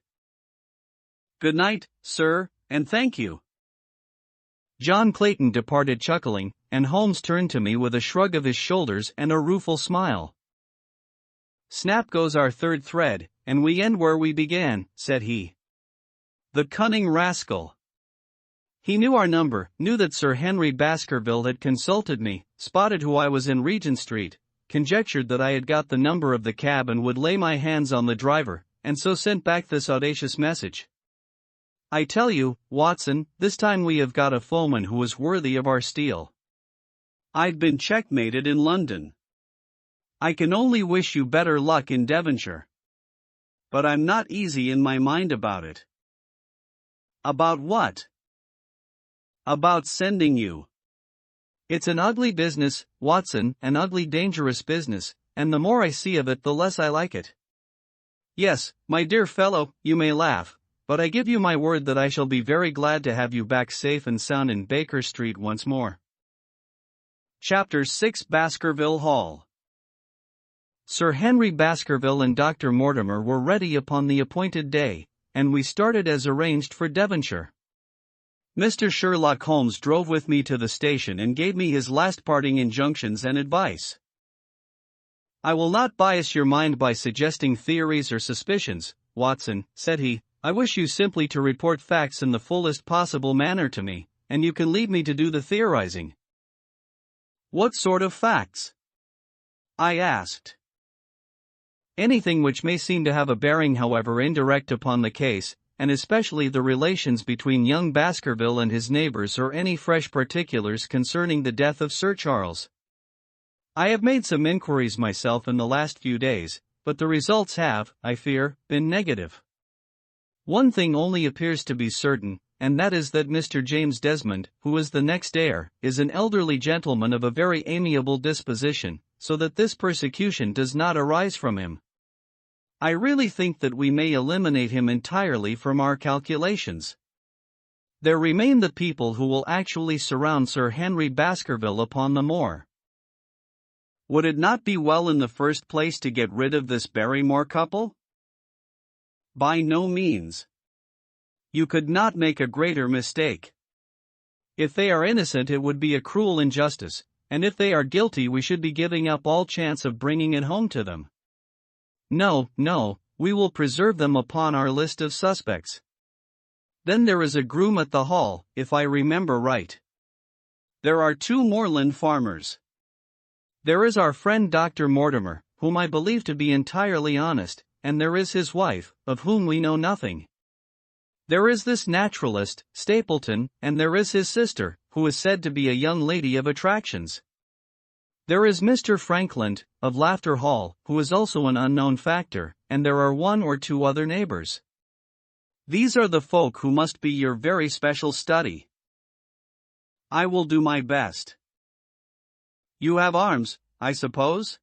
Good night, sir, and thank you. John Clayton departed chuckling, and Holmes turned to me with a shrug of his shoulders and a rueful smile. Snap goes our third thread, and we end where we began, said he. The cunning rascal. He knew our number, knew that Sir Henry Baskerville had consulted me, spotted who I was in Regent Street, conjectured that I had got the number of the cab and would lay my hands on the driver, and so sent back this audacious message. I tell you, Watson, this time we have got a foeman who is worthy of our steel. I'd been checkmated in London. I can only wish you better luck in Devonshire. But I'm not easy in my mind about it. About what? About sending you. It's an ugly business, Watson, an ugly dangerous business, and the more I see of it the less I like it. Yes, my dear fellow, you may laugh, but I give you my word that I shall be very glad to have you back safe and sound in Baker Street once more. Chapter 6 Baskerville Hall. Sir Henry Baskerville and Dr. Mortimer were ready upon the appointed day, and we started as arranged for Devonshire. Mr. Sherlock Holmes drove with me to the station and gave me his last parting injunctions and advice. "I will not bias your mind by suggesting theories or suspicions, Watson," said he. "I wish you simply to report facts in the fullest possible manner to me, and you can leave me to do the theorizing." "What sort of facts?" I asked. "Anything which may seem to have a bearing, however indirect, upon the case, and especially the relations between young Baskerville and his neighbors, or any fresh particulars concerning the death of Sir Charles. I have made some inquiries myself in the last few days, but the results have, I fear, been negative. One thing only appears to be certain, and that is that Mr. James Desmond, who is the next heir, is an elderly gentleman of a very amiable disposition, so that this persecution does not arise from him. I really think that we may eliminate him entirely from our calculations. There remain the people who will actually surround Sir Henry Baskerville upon the moor." "Would it not be well in the first place to get rid of this Barrymore couple?" "By no means. You could not make a greater mistake. If they are innocent, it would be a cruel injustice, and if they are guilty, we should be giving up all chance of bringing it home to them. No, we will preserve them upon our list of suspects. Then there is a groom at the Hall, if I remember right. There are 2 moorland farmers. There is our friend Dr. Mortimer, whom I believe to be entirely honest, and there is his wife, of whom we know nothing. There is this naturalist, Stapleton, and there is his sister, who is said to be a young lady of attractions. There is Mr. Frankland, of Laughter Hall, who is also an unknown factor, and there are 1 or 2 other neighbors. These are the folk who must be your very special study." "I will do my best." "You have arms, I suppose?"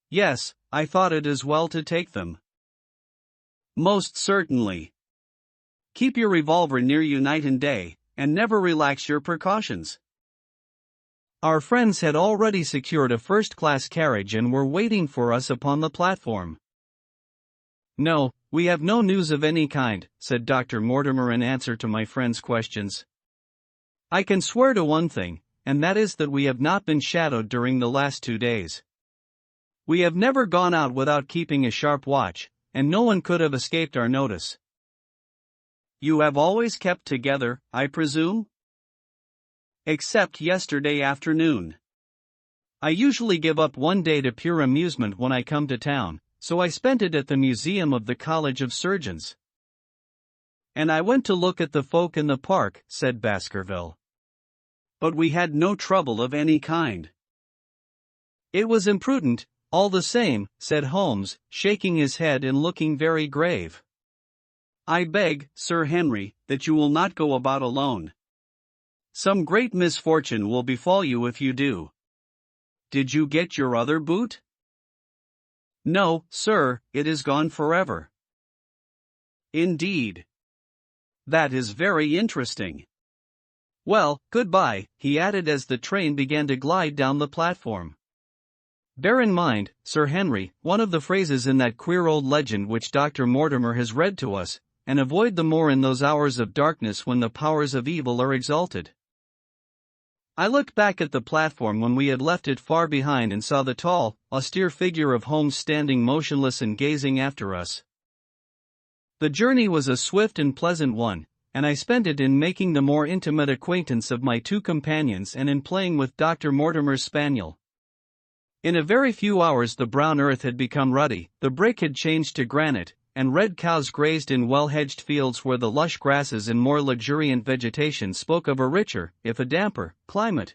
"Yes, I thought it as well to take them." "Most certainly. Keep your revolver near you night and day, and never relax your precautions." Our friends had already secured a first-class carriage and were waiting for us upon the platform. "No, we have no news of any kind," said Dr. Mortimer in answer to my friend's questions. "I can swear to one thing, and that is that we have not been shadowed during the last 2 days. We have never gone out without keeping a sharp watch, and no one could have escaped our notice." "You have always kept together, I presume?" "Except yesterday afternoon. I usually give up one day to pure amusement when I come to town, so I spent it at the Museum of the College of Surgeons." "And I went to look at the folk in the park," said Baskerville. "But we had no trouble of any kind." "It was imprudent, all the same," said Holmes, shaking his head and looking very grave. "I beg, Sir Henry, that you will not go about alone. Some great misfortune will befall you if you do. Did you get your other boot?" "No, sir, it is gone forever." "Indeed. That is very interesting. Well, goodbye," he added as the train began to glide down the platform. "Bear in mind, Sir Henry, one of the phrases in that queer old legend which Dr. Mortimer has read to us, and avoid the moor in those hours of darkness when the powers of evil are exalted." I looked back at the platform when we had left it far behind and saw the tall, austere figure of Holmes standing motionless and gazing after us. The journey was a swift and pleasant one, and I spent it in making the more intimate acquaintance of my 2 companions and in playing with Dr. Mortimer's spaniel. In a very few hours the brown earth had become ruddy, the brick had changed to granite, and red cows grazed in well-hedged fields where the lush grasses and more luxuriant vegetation spoke of a richer, if a damper, climate.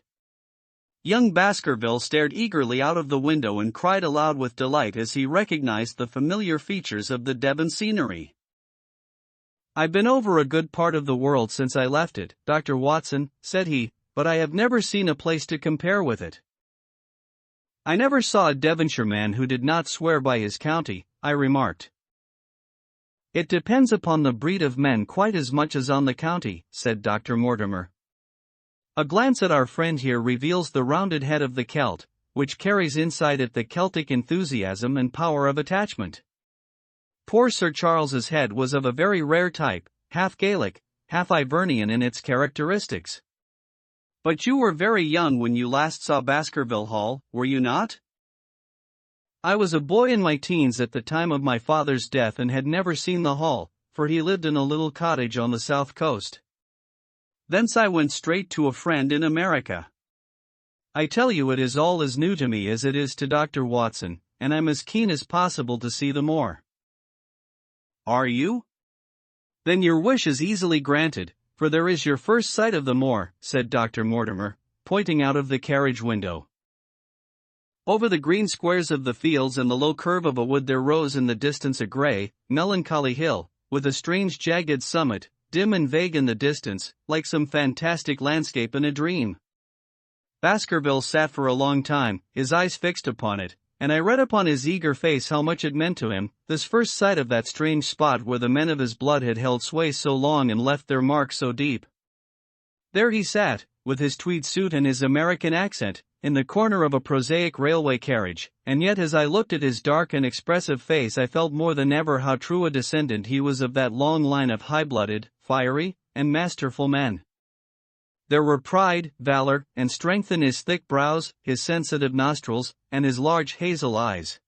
Young Baskerville stared eagerly out of the window and cried aloud with delight as he recognized the familiar features of the Devon scenery. "I've been over a good part of the world since I left it, Dr. Watson," said he, "but I have never seen a place to compare with it." "I never saw a Devonshire man who did not swear by his county," I remarked. "It depends upon the breed of men quite as much as on the county," said Dr. Mortimer. "A glance at our friend here reveals the rounded head of the Celt, which carries inside it the Celtic enthusiasm and power of attachment. Poor Sir Charles's head was of a very rare type, half Gaelic, half Ivernian in its characteristics. But you were very young when you last saw Baskerville Hall, were you not? I was a boy in my teens at the time of my father's death and had never seen the hall, for he lived in a little cottage on the south coast. Thence I went straight to a friend in America. I tell you, it is all as new to me as it is to Dr. Watson, and I'm as keen as possible to see the moor. Are you? Then your wish is easily granted, for there is your first sight of the moor, said Dr. Mortimer, pointing out of the carriage window. Over the green squares of the fields and the low curve of a wood there rose in the distance a grey, melancholy hill, with a strange jagged summit, dim and vague in the distance, like some fantastic landscape in a dream. Baskerville sat for a long time, his eyes fixed upon it, and I read upon his eager face how much it meant to him, this first sight of that strange spot where the men of his blood had held sway so long and left their mark so deep. There he sat, with his tweed suit and his American accent, in the corner of a prosaic railway carriage, and yet as I looked at his dark and expressive face I felt more than ever how true a descendant he was of that long line of high-blooded, fiery, and masterful men. There were pride, valor, and strength in his thick brows, his sensitive nostrils, and his large hazel eyes.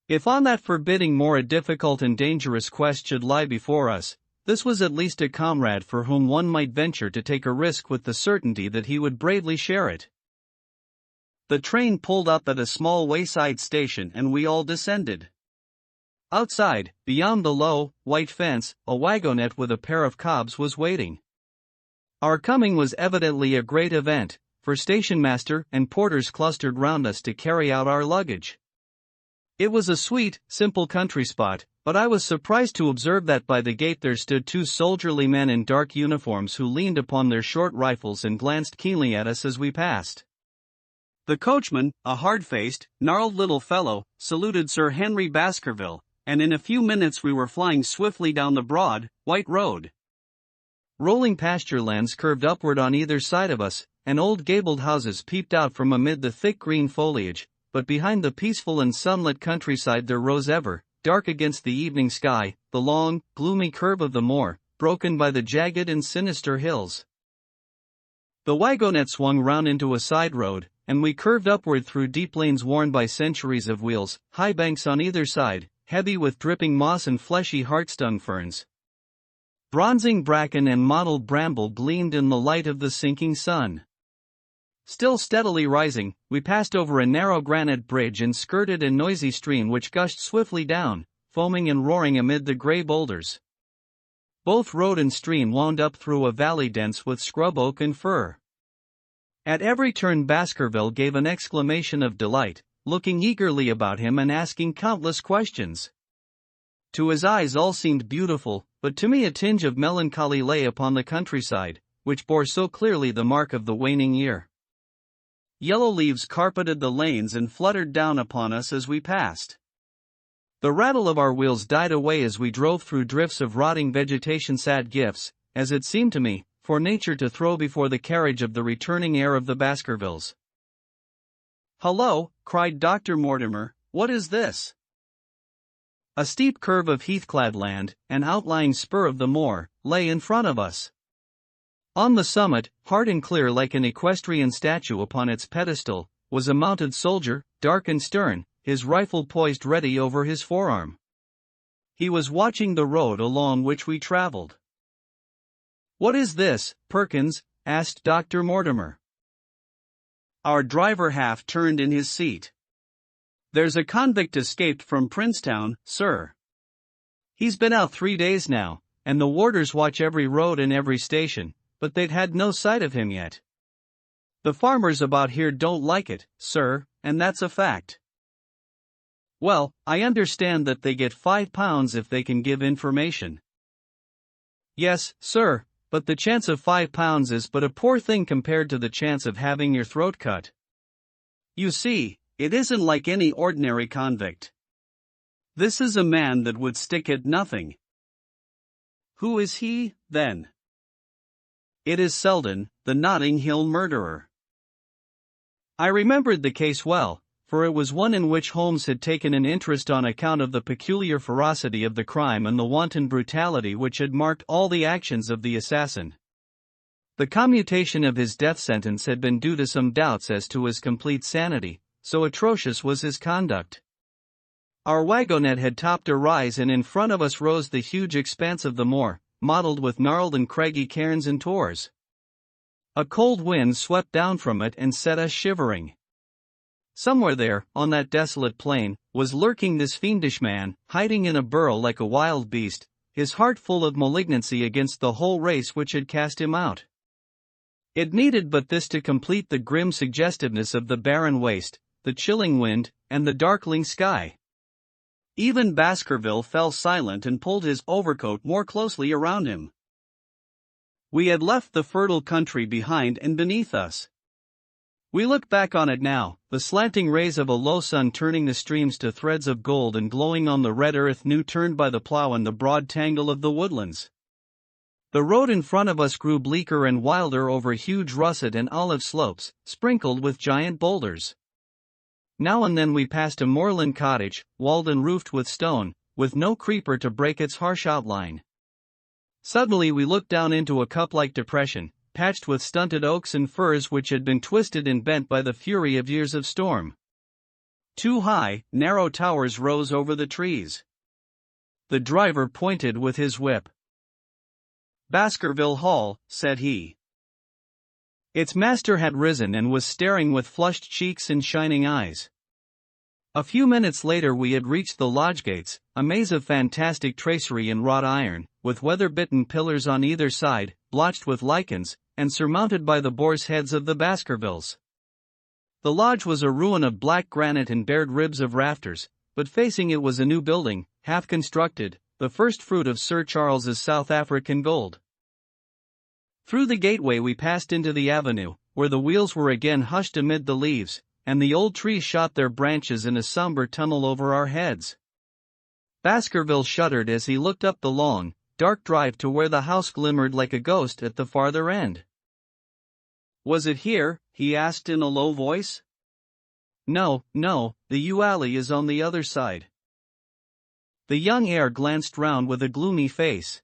If on that forbidding moor a difficult and dangerous quest should lie before us, this was at least a comrade for whom one might venture to take a risk with the certainty that he would bravely share it. The train pulled up at a small wayside station and we all descended. Outside, beyond the low, white fence, a wagonette with a pair of cobs was waiting. Our coming was evidently a great event, for stationmaster and porters clustered round us to carry out our luggage. It was a sweet, simple country spot, but I was surprised to observe that by the gate there stood two soldierly men in dark uniforms who leaned upon their short rifles and glanced keenly at us as we passed. The coachman, a hard-faced, gnarled little fellow, saluted Sir Henry Baskerville, and in a few minutes we were flying swiftly down the broad, white road. Rolling pasture lands curved upward on either side of us, and old gabled houses peeped out from amid the thick green foliage, but behind the peaceful and sunlit countryside there rose ever, dark against the evening sky, the long, gloomy curve of the moor, broken by the jagged and sinister hills. The wagonette swung round into a side road, and we curved upward through deep lanes worn by centuries of wheels, high banks on either side, heavy with dripping moss and fleshy heart-stung ferns. Bronzing bracken and mottled bramble gleamed in the light of the sinking sun. Still steadily rising, we passed over a narrow granite bridge and skirted a noisy stream which gushed swiftly down, foaming and roaring amid the grey boulders. Both road and stream wound up through a valley dense with scrub oak and fir. At every turn Baskerville gave an exclamation of delight, looking eagerly about him and asking countless questions. To his eyes all seemed beautiful, but to me a tinge of melancholy lay upon the countryside, which bore so clearly the mark of the waning year. Yellow leaves carpeted the lanes and fluttered down upon us as we passed. The rattle of our wheels died away as we drove through drifts of rotting vegetation, sad gifts, as it seemed to me, for nature to throw before the carriage of the returning heir of the Baskervilles. "Hullo," cried Dr. Mortimer, "what is this?" A steep curve of heath-clad land, an outlying spur of the moor, lay in front of us. On the summit, hard and clear like an equestrian statue upon its pedestal, was a mounted soldier, dark and stern, his rifle poised ready over his forearm. He was watching the road along which we traveled. "What is this, Perkins?" asked Dr. Mortimer. Our driver half turned in his seat. "There's a convict escaped from Princetown, sir. He's been out 3 days now, and the warders watch every road and every station, but they'd had no sight of him yet. The farmers about here don't like it, sir, and that's a fact. Well, I understand that they get £5 if they can give information." "Yes, sir, but the chance of £5 is but a poor thing compared to the chance of having your throat cut. You see, it isn't like any ordinary convict. This is a man that would stick at nothing." "Who is he, then?" "It is Selden, the Notting Hill murderer." I remembered the case well, for it was one in which Holmes had taken an interest on account of the peculiar ferocity of the crime and the wanton brutality which had marked all the actions of the assassin. The commutation of his death sentence had been due to some doubts as to his complete sanity, so atrocious was his conduct. Our wagonette had topped a rise, and in front of us rose the huge expanse of the moor, mottled with gnarled and craggy cairns and tors. A cold wind swept down from it and set us shivering. Somewhere there, on that desolate plain, was lurking this fiendish man, hiding in a burrow like a wild beast, his heart full of malignancy against the whole race which had cast him out. It needed but this to complete the grim suggestiveness of the barren waste, the chilling wind, and the darkling sky. Even Baskerville fell silent and pulled his overcoat more closely around him. We had left the fertile country behind and beneath us. We look back on it now, the slanting rays of a low sun turning the streams to threads of gold and glowing on the red earth new turned by the plow and the broad tangle of the woodlands. The road in front of us grew bleaker and wilder over huge russet and olive slopes, sprinkled with giant boulders. Now and then we passed a moorland cottage, walled and roofed with stone, with no creeper to break its harsh outline. Suddenly we looked down into a cup-like depression, patched with stunted oaks and firs which had been twisted and bent by the fury of years of storm. Two high, narrow towers rose over the trees. The driver pointed with his whip. "Baskerville Hall," said he. Its master had risen and was staring with flushed cheeks and shining eyes. A few minutes later we had reached the lodge gates, a maze of fantastic tracery in wrought iron, with weather-bitten pillars on either side, blotched with lichens, and surmounted by the boar's heads of the Baskervilles. The lodge was a ruin of black granite and bared ribs of rafters, but facing it was a new building, half constructed, the first fruit of Sir Charles's South African gold. Through the gateway we passed into the avenue, where the wheels were again hushed amid the leaves, and the old trees shot their branches in a somber tunnel over our heads. Baskerville shuddered as he looked up the long, dark drive to where the house glimmered like a ghost at the farther end. "Was it here?" he asked in a low voice. No, the yew alley is on the other side." The young heir glanced round with a gloomy face.